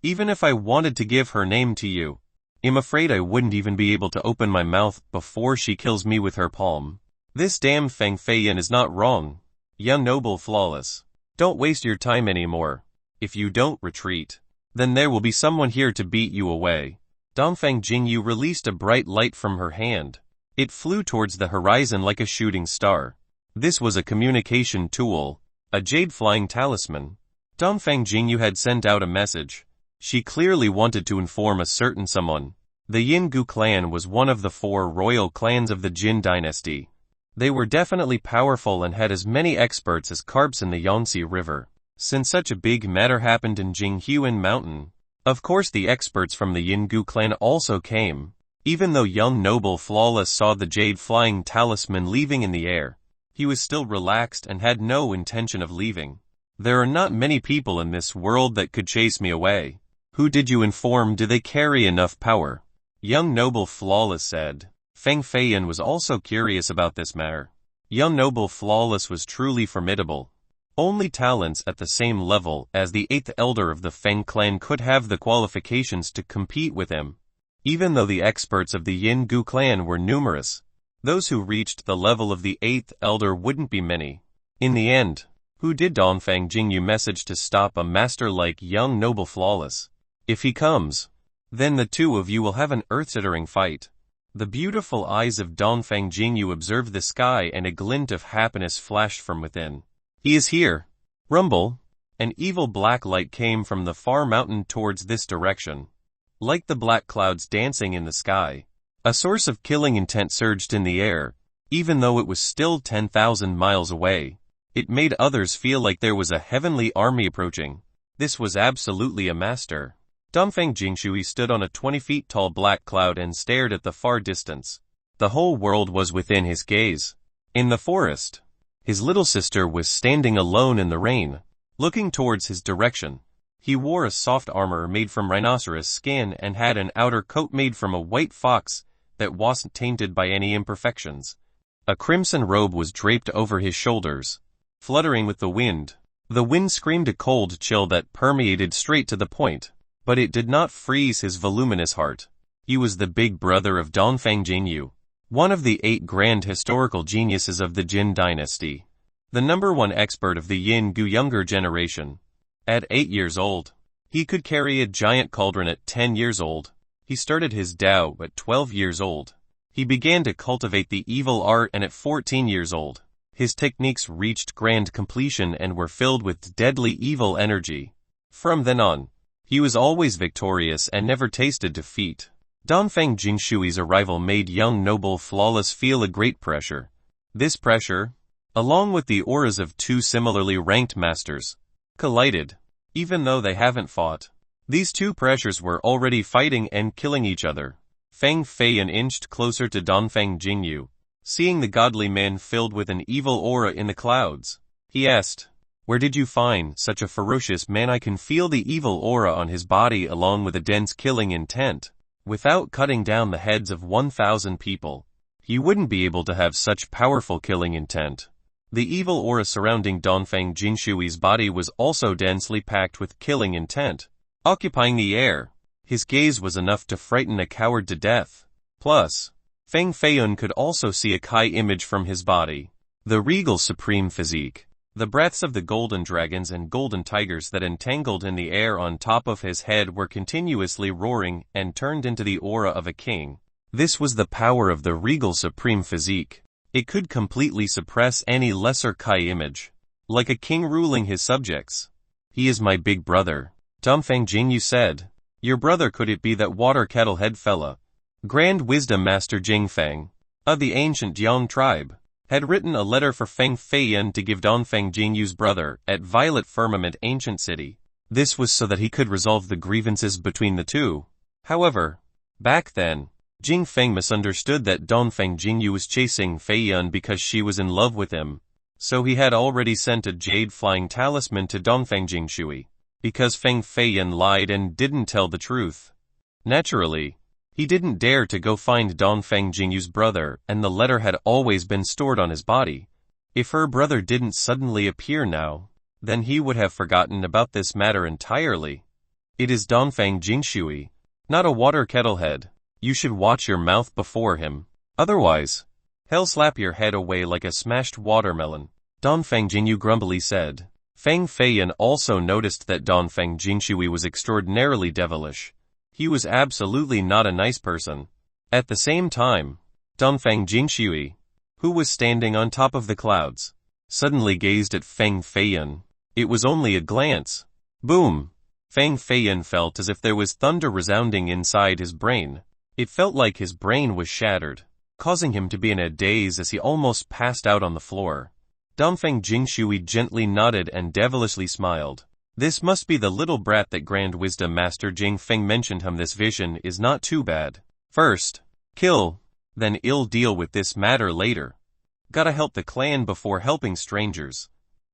Even if I wanted to give her name to you, I'm afraid I wouldn't even be able to open my mouth before she kills me with her palm. This damn Fang Feiyan is not wrong. Young noble flawless, don't waste your time anymore. If you don't retreat, then there will be someone here to beat you away. Dongfang Jingyu released a bright light from her hand. It flew towards the horizon like a shooting star. This was a communication tool, a jade flying talisman. Dongfang Jingyu had sent out a message. She clearly wanted to inform a certain someone. The Yingu clan was one of the 4 royal clans of the Jin dynasty. They were definitely powerful and had as many experts as carps in the Yangtze River. Since such a big matter happened in Jinghuan Mountain, of course the experts from the Yingu clan also came. Even though young noble flawless saw the jade flying talisman leaving in the air, he was still relaxed and had no intention of leaving. There are not many people in this world that could chase me away. Who did you inform? Do they carry enough power? Young noble flawless said. Fang Feiyan was also curious about this matter. Young noble flawless was truly formidable. Only talents at the same level as the 8th elder of the Feng clan could have the qualifications to compete with him. Even though the experts of the Yingu clan were numerous, those who reached the level of the 8th elder wouldn't be many. In the end, Who did Dongfang Jingyu message to stop a master like young noble flawless? If he comes, then the two of you will have an earth-shattering fight. The beautiful eyes of Dongfang Jingyu observed the sky and a glint of happiness flashed from within. He is here. Rumble. An evil black light came from the far mountain towards this direction. Like the black clouds dancing in the sky, a source of killing intent surged in the air, even though it was still 10,000 miles away. It made others feel like there was a heavenly army approaching. This was absolutely a master. Dongfang Jingshui stood on a 20 feet tall black cloud and stared at the far distance. The whole world was within his gaze. In the forest, his little sister was standing alone in the rain, looking towards his direction. He wore a soft armor made from rhinoceros skin and had an outer coat made from a white fox that wasn't tainted by any imperfections. A crimson robe was draped over his shoulders, fluttering with the wind. The wind screamed a cold chill that permeated straight to the point, but it did not freeze his voluminous heart. He was the big brother of Dongfang Jingyu, one of the 8 grand historical geniuses of the Jin dynasty, the #1 expert of the Yin Gu younger generation. At 8 years old, he could carry a giant cauldron. At 10 years old, he started his Tao. At 12 years old, he began to cultivate the evil art, and at 14 years old, his techniques reached grand completion and were filled with deadly evil energy. From then on, he was always victorious and never tasted defeat. Dongfang Jingshui's arrival made young noble flawless feel a great pressure. This pressure, along with the auras of 2 similarly ranked masters, collided. Even though they haven't fought, these 2 pressures were already fighting and killing each other. Feng Feiyan inched closer to Dongfang Jingyu, seeing the godly man filled with an evil aura in the clouds. He asked, "Where did you find such a ferocious man? I can feel the evil aura on his body along with a dense killing intent. Without cutting down the heads of 1,000 people, he wouldn't be able to have such powerful killing intent." The evil aura surrounding Dongfang Jingshui's body was also densely packed with killing intent, occupying the air. His gaze was enough to frighten a coward to death. Plus, Feng Feiyun could also see a Kai image from his body. The regal supreme physique. The breaths of the golden dragons and golden tigers that entangled in the air on top of his head were continuously roaring and turned into the aura of a king. This was the power of the regal supreme physique. It could completely suppress any lesser Kai image, like a king ruling his subjects. "He is my big brother," Dongfang Jingyu said. "Your brother? Could it be that water kettle head fella?" Grand Wisdom Master Jingfeng, of the ancient Yang tribe, had written a letter for Feng Feiyan to give Dongfang Jingyu's brother at Violet Firmament Ancient City. This was so that he could resolve the grievances between the two. However, back then, Jingfeng misunderstood that Dongfang Jingyu was chasing Feiyan because she was in love with him, so he had already sent a jade flying talisman to Dongfang Jingshui. Because Feng Feiyan lied and didn't tell the truth, naturally, he didn't dare to go find Dongfang Jingyu's brother, and the letter had always been stored on his body. If her brother didn't suddenly appear now, then he would have forgotten about this matter entirely. "It is Dongfang Jingshui, not a water kettle head. You should watch your mouth before him. Otherwise, he'll slap your head away like a smashed watermelon," Dongfang Jingyu grumpily said. Feng Feiyan also noticed that Dongfang Jingshui was extraordinarily devilish. He was absolutely not a nice person. At the same time, Dongfang Jingshui, who was standing on top of the clouds, suddenly gazed at Feng Feiyan. It was only a glance. Boom! Feng Feiyan felt as if there was thunder resounding inside his brain. It felt like his brain was shattered, causing him to be in a daze as he almost passed out on the floor. Dongfang Jingshui gently nodded and devilishly smiled. "This must be the little brat that Grand Wisdom Master Jingfeng mentioned him. This vision is not too bad. First, kill, then I'll deal with this matter later. Gotta help the clan before helping strangers.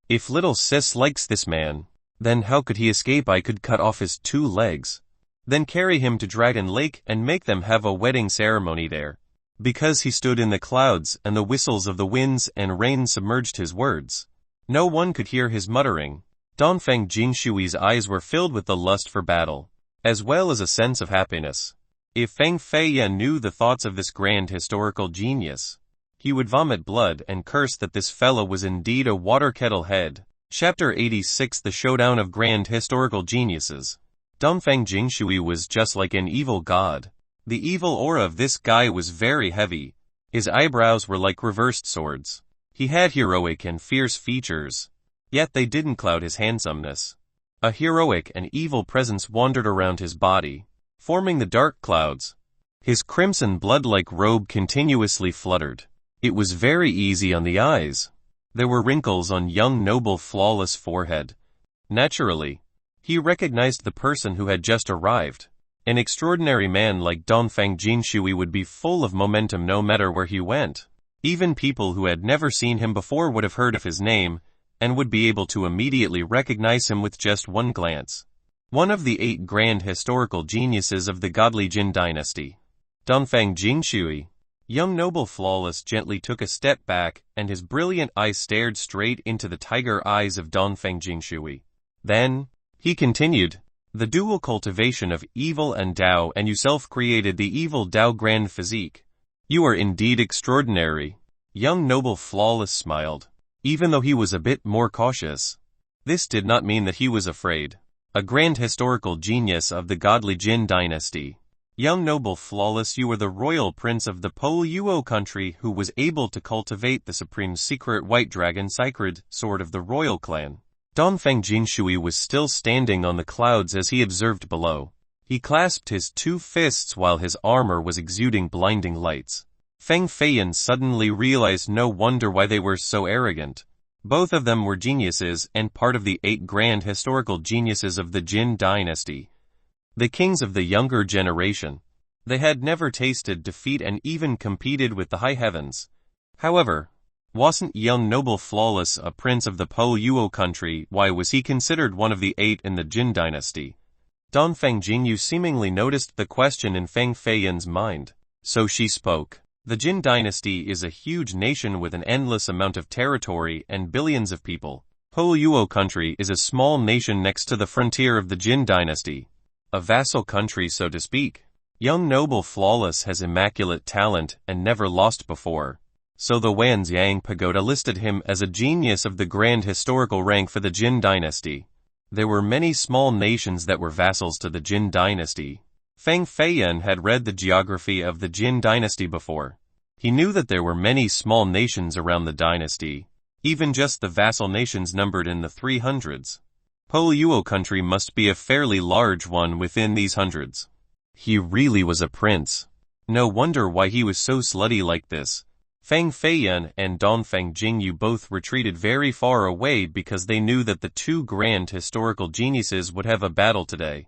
If little sis likes this man, then how could he escape? I could cut off his 2 legs, then carry him to Dragon Lake and make them have a wedding ceremony there." Because he stood in the clouds and the whistles of the winds and rain submerged his words, no one could hear his muttering. Dongfang Jingshui's eyes were filled with the lust for battle, as well as a sense of happiness. If Feng Feiyan knew the thoughts of this grand historical genius, he would vomit blood and curse that this fellow was indeed a water kettle head. Chapter 86: The Showdown of Grand Historical Geniuses. Dongfang Jingshui was just like an evil god. The evil aura of this guy was very heavy. His eyebrows were like reversed swords. He had heroic and fierce features, yet they didn't cloud his handsomeness. A heroic and evil presence wandered around his body, forming the dark clouds. His crimson blood-like robe continuously fluttered. It was very easy on the eyes. There were wrinkles on young noble flawless forehead. Naturally, he recognized the person who had just arrived. An extraordinary man like Dongfang Jingshui would be full of momentum no matter where he went. Even people who had never seen him before would have heard of his name, and would be able to immediately recognize him with just one glance. One of the 8 grand historical geniuses of the godly Jin dynasty. Dongfang Jingshui. Young noble flawless gently took a step back, and his brilliant eyes stared straight into the tiger eyes of Dongfang Jingshui. Then, he continued, "The dual cultivation of evil and Tao, and you self-created the evil Tao grand physique. You are indeed extraordinary." Young noble flawless smiled, even though he was a bit more cautious. This did not mean that he was afraid. A grand historical genius of the godly Jin dynasty. Young noble flawless, you were the royal prince of the Poluo country who was able to cultivate the supreme secret white dragon sacred sword of the royal clan. Dongfang Jingshui was still standing on the clouds as he observed below. He clasped his 2 fists while his armor was exuding blinding lights. Feng Feiyan suddenly realized no wonder why they were so arrogant. Both of them were geniuses and part of the 8 grand historical geniuses of the Jin dynasty. The kings of the younger generation. They had never tasted defeat and even competed with the high heavens. However, wasn't young noble flawless a prince of the Poluo country? Why was he considered one of the 8 in the Jin dynasty? Dongfang Jingyu seemingly noticed the question in Feng Feiyan's mind. So she spoke. The Jin dynasty is a huge nation with an endless amount of territory and billions of people. Poluo country is a small nation next to the frontier of the Jin dynasty. A vassal country, so to speak. Young noble flawless has immaculate talent and never lost before. So the Wanxiang Pagoda listed him as a genius of the grand historical rank for the Jin dynasty. There were many small nations that were vassals to the Jin dynasty. Feng Feiyan had read the geography of the Jin dynasty before. He knew that there were many small nations around the dynasty. Even just the vassal nations numbered in the 300s. Poluo country must be a fairly large one within these hundreds. He really was a prince. No wonder why he was so slutty like this. Feng Feiyan and Dongfang Jingyu both retreated very far away because they knew that the 2 grand historical geniuses would have a battle today.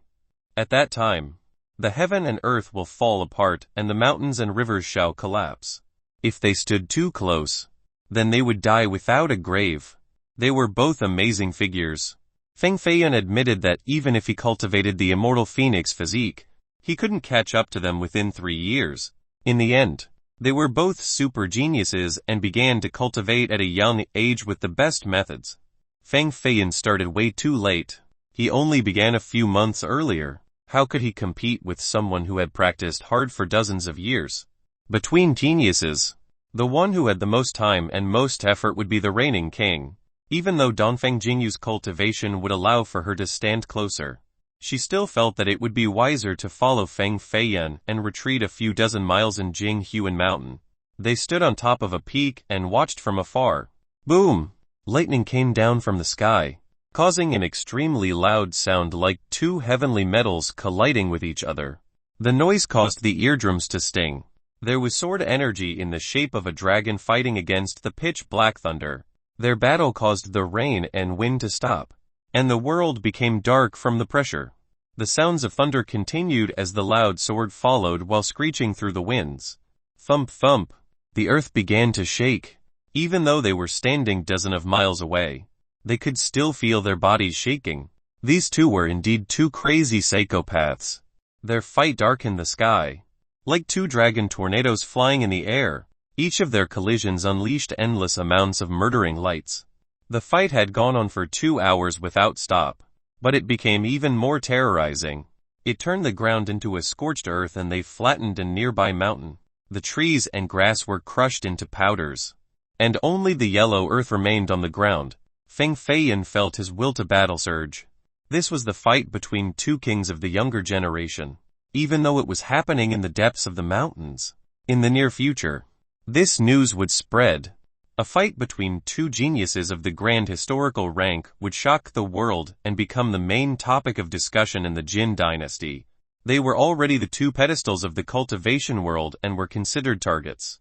At that time, the heaven and earth will fall apart and the mountains and rivers shall collapse. If they stood too close, then they would die without a grave. They were both amazing figures. Feng Feiyan admitted that even if he cultivated the immortal phoenix physique, he couldn't catch up to them within 3 years. In the end, they were both super geniuses and began to cultivate at a young age with the best methods. Feng Feiyan started way too late. He only began a few months earlier. How could he compete with someone who had practiced hard for dozens of years? Between geniuses, the one who had the most time and most effort would be the reigning king. Even though Dongfang Jingyu's cultivation would allow for her to stand closer, she still felt that it would be wiser to follow Feng Feiyan and retreat a few dozen miles in Jinghuan Mountain. They stood on top of a peak and watched from afar. Boom! Lightning came down from the sky, causing an extremely loud sound like 2 heavenly metals colliding with each other. The noise caused the eardrums to sting. There was sword energy in the shape of a dragon fighting against the pitch-black thunder. Their battle caused the rain and wind to stop, and the world became dark from the pressure. The sounds of thunder continued as the loud sword followed while screeching through the winds. Thump thump. The earth began to shake. Even though they were standing dozens of miles away, they could still feel their bodies shaking. These 2 were indeed 2 crazy psychopaths. Their fight darkened the sky, like 2 dragon tornadoes flying in the air. Each of their collisions unleashed endless amounts of murdering lights. The fight had gone on for 2 hours without stop, but it became even more terrorizing. It turned the ground into a scorched earth and they flattened a nearby mountain. The trees and grass were crushed into powders, and only the yellow earth remained on the ground. Feng Feiyan felt his will to battle surge. This was the fight between two kings of the younger generation, even though it was happening in the depths of the mountains. In the near future, this news would spread. A fight between two geniuses of the grand historical rank would shock the world and become the main topic of discussion in the Jin dynasty. They were already the two pedestals of the cultivation world and were considered targets.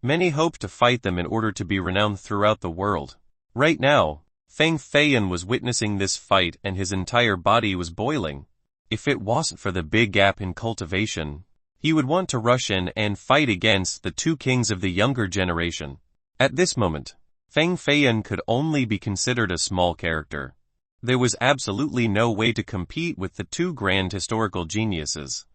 Many hoped to fight them in order to be renowned throughout the world. Right now, Feng Feiyan was witnessing this fight and his entire body was boiling. If it wasn't for the big gap in cultivation, he would want to rush in and fight against the two kings of the younger generation. At this moment, Feng Feiyan could only be considered a small character. There was absolutely no way to compete with the two grand historical geniuses.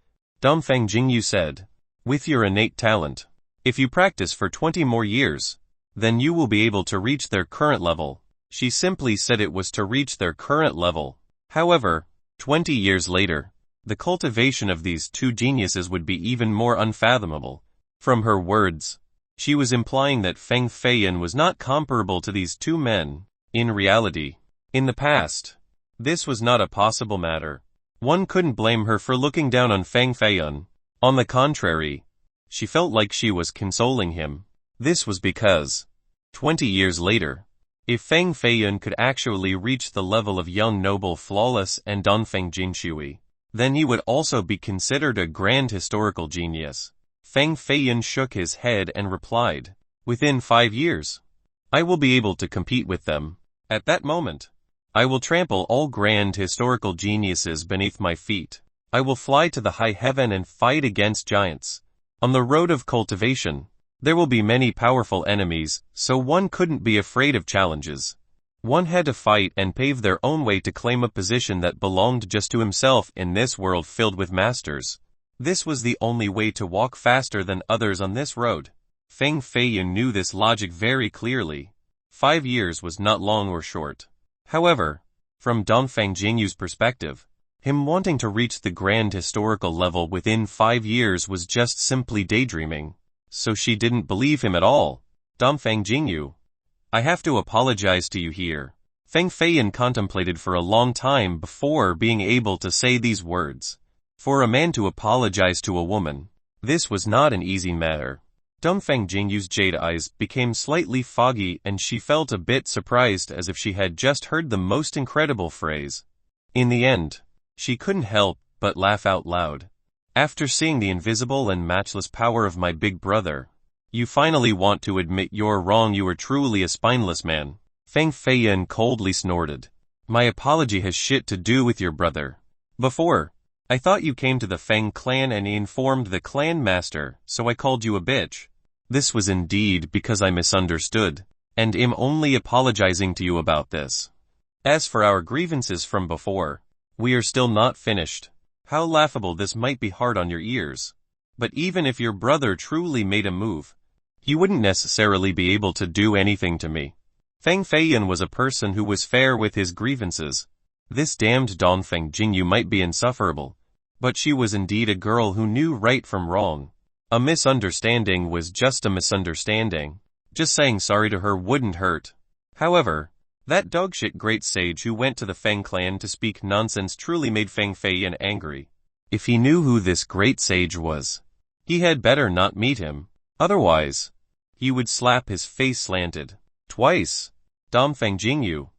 Dongfeng Jingyu said, "With your innate talent, if you practice for 20 more years, then you will be able to reach their current level." She simply said it was to reach their current level. However, 20 years later, the cultivation of these two geniuses would be even more unfathomable. From her words, she was implying that Feng Feiyan was not comparable to these two men. In reality, in the past, this was not a possible matter. One couldn't blame her for looking down on Feng Feiyan. On the contrary, she felt like she was consoling him. This was because, 20 years later, if Feng Feiyan could actually reach the level of young noble flawless and Dongfeng Jinshui, then he would also be considered a grand historical genius. Feng Feiyan shook his head and replied, "Within 5 years, I will be able to compete with them. At that moment, I will trample all grand historical geniuses beneath my feet. I will fly to the high heaven and fight against giants. On the road of cultivation, there will be many powerful enemies, so one couldn't be afraid of challenges. One had to fight and pave their own way to claim a position that belonged just to himself in this world filled with masters. This was the only way to walk faster than others on this road." Feng Feiyan knew this logic very clearly. 5 years was not long or short. However, from Dongfeng Jingyu's perspective, him wanting to reach the grand historical level within 5 years was just simply daydreaming. So she didn't believe him at all. "Dongfeng Jingyu, I have to apologize to you here." Feng Feiyan contemplated for a long time before being able to say these words. For a man to apologize to a woman, this was not an easy matter. Dongfeng Jingyu's jade eyes became slightly foggy and she felt a bit surprised as if she had just heard the most incredible phrase. In the end, she couldn't help but laugh out loud. "After seeing the invisible and matchless power of my big brother, you finally want to admit you're wrong. You are truly a spineless man." Feng Feiyan coldly snorted. "My apology has shit to do with your brother. Before, I thought you came to the Feng clan and informed the clan master, so I called you a bitch. This was indeed because I misunderstood, and am only apologizing to you about this. As for our grievances from before, we are still not finished." How laughable this might be hard on your ears. But even if your brother truly made a move, he wouldn't necessarily be able to do anything to me. Feng Feiyan was a person who was fair with his grievances. This damned Dongfeng Jingyu might be insufferable, but she was indeed a girl who knew right from wrong. A misunderstanding was just a misunderstanding. Just saying sorry to her wouldn't hurt. However, that dogshit great sage who went to the Feng clan to speak nonsense truly made Feng Feiyan angry. If he knew who this great sage was, he had better not meet him. Otherwise, he would slap his face slanted. Twice, Dongfeng Jingyu,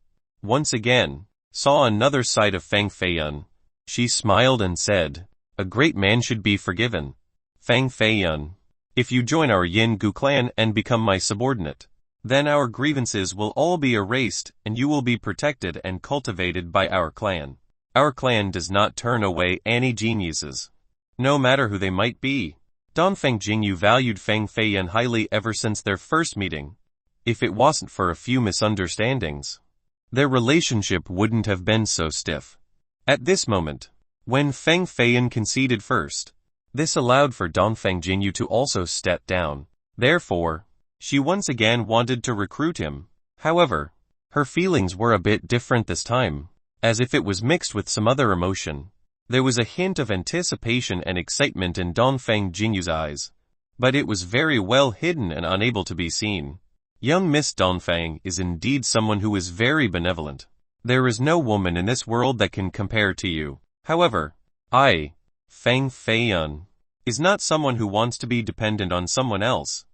once again, saw another side of Feng Feiyan. She smiled and said, "A great man should be forgiven. Feng Feiyan, if you join our Yin Gu clan and become my subordinate, then our grievances will all be erased and you will be protected and cultivated by our clan. Our clan does not turn away any geniuses, no matter who they might be." Dongfeng Jingyu valued Feng Feiyan highly ever since their first meeting. If it wasn't for a few misunderstandings, their relationship wouldn't have been so stiff. At this moment, when Feng Feiyan conceded first, this allowed for Dongfeng Jingyu to also step down. Therefore, she once again wanted to recruit him. However, her feelings were a bit different this time, as if it was mixed with some other emotion. There was a hint of anticipation and excitement in Dongfeng Jingyu's eyes, but it was very well hidden and unable to be seen. Young Miss Dongfang is indeed someone who is very benevolent. There is no woman in this world that can compare to you. However, I, Feng Feiyun, is not someone who wants to be dependent on someone else.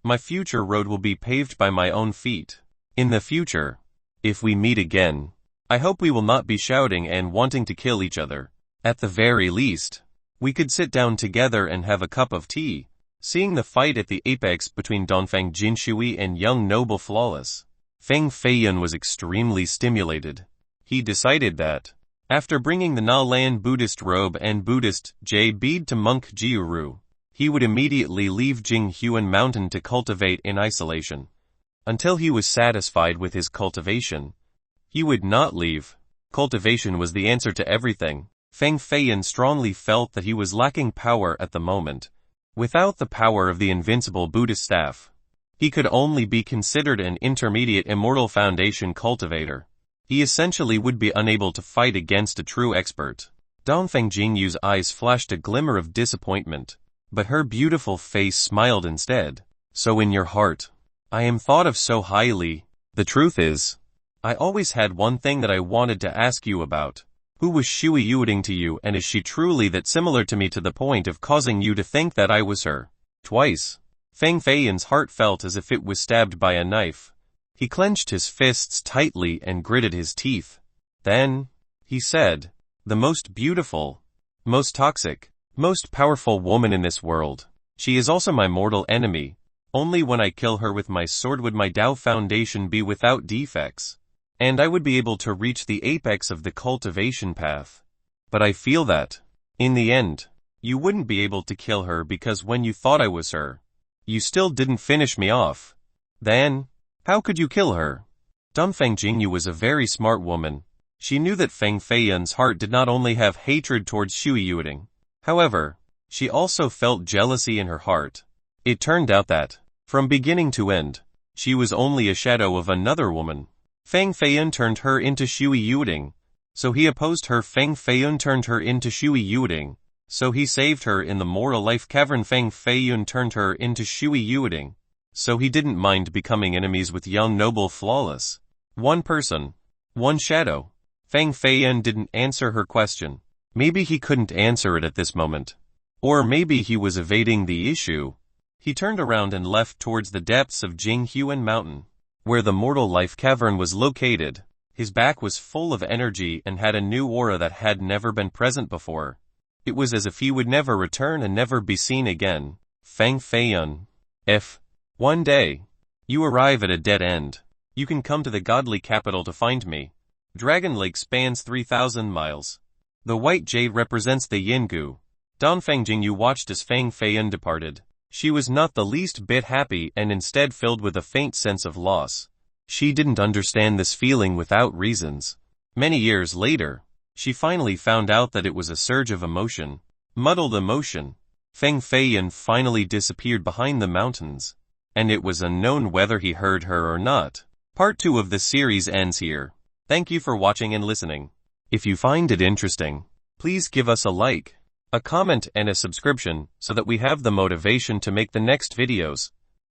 My future road will be paved by my own feet. In the future, if we meet again, I hope we will not be shouting and wanting to kill each other. At the very least, we could sit down together and have a cup of tea. Seeing the fight at the apex between Dongfang Jinshui and young noble Flawless, Feng Feiyun was extremely stimulated. He decided that, after bringing the Na-Lan Buddhist robe and Buddhist jade bead to monk Jiuru, he would immediately leave Jinghuan Mountain to cultivate in isolation. Until he was satisfied with his cultivation, he would not leave. Cultivation was the answer to everything. Feng Feiyun strongly felt that he was lacking power at the moment. Without the power of the invincible Buddhist staff, he could only be considered an intermediate immortal foundation cultivator. He essentially would be unable to fight against a true expert. Dongfang Jingyu's eyes flashed a glimmer of disappointment, but her beautiful face smiled instead. So in your heart, I am thought of so highly. The truth is, I always had one thing that I wanted to ask you about. Who was Shui Yuting to you, and is she truly that similar to me to the point of causing you to think that I was her? Twice. Feng Feiyun's heart felt as if it was stabbed by a knife. He clenched his fists tightly and gritted his teeth. Then, he said, the most beautiful, most toxic, most powerful woman in this world. She is also my mortal enemy. Only when I kill her with my sword would my Tao foundation be without defects, and I would be able to reach the apex of the cultivation path. But I feel that, in the end, you wouldn't be able to kill her because when you thought I was her, you still didn't finish me off. Then, how could you kill her? Dongfang Jingyu was a very smart woman. She knew that Feng Feiyun's heart did not only have hatred towards Shui Yuting. However, she also felt jealousy in her heart. It turned out that, from beginning to end, she was only a shadow of another woman. Feng Feiyun turned her into Shui Yuting, so he opposed her. Feng Feiyun turned her into Shui Yuting, so he saved her in the moral life cavern. Feng Feiyun turned her into Shui Yuting, so he didn't mind becoming enemies with young noble Flawless. One person, one shadow. Feng Feiyun didn't answer her question. Maybe he couldn't answer it at this moment. Or maybe he was evading the issue. He turned around and left towards the depths of Jinghuan Mountain, where the mortal life cavern was located. His back was full of energy and had a new aura that had never been present before. It was as if he would never return and never be seen again. Feng Feiyun. If, one day, you arrive at a dead end, you can come to the godly capital to find me. Dragon Lake spans 3,000 miles. The white jade represents the Yingu. Dongfang Jingyu watched as Feng Feiyun departed. She was not the least bit happy and instead filled with a faint sense of loss. She didn't understand this feeling without reasons. Many years later, she finally found out that it was a surge of emotion, muddled emotion. Feng Feiyun finally disappeared behind the mountains, and it was unknown whether he heard her or not. Part 2 of the series ends here. Thank you for watching and listening. If you find it interesting, please give us a like, a comment and a subscription so that we have the motivation to make the next videos.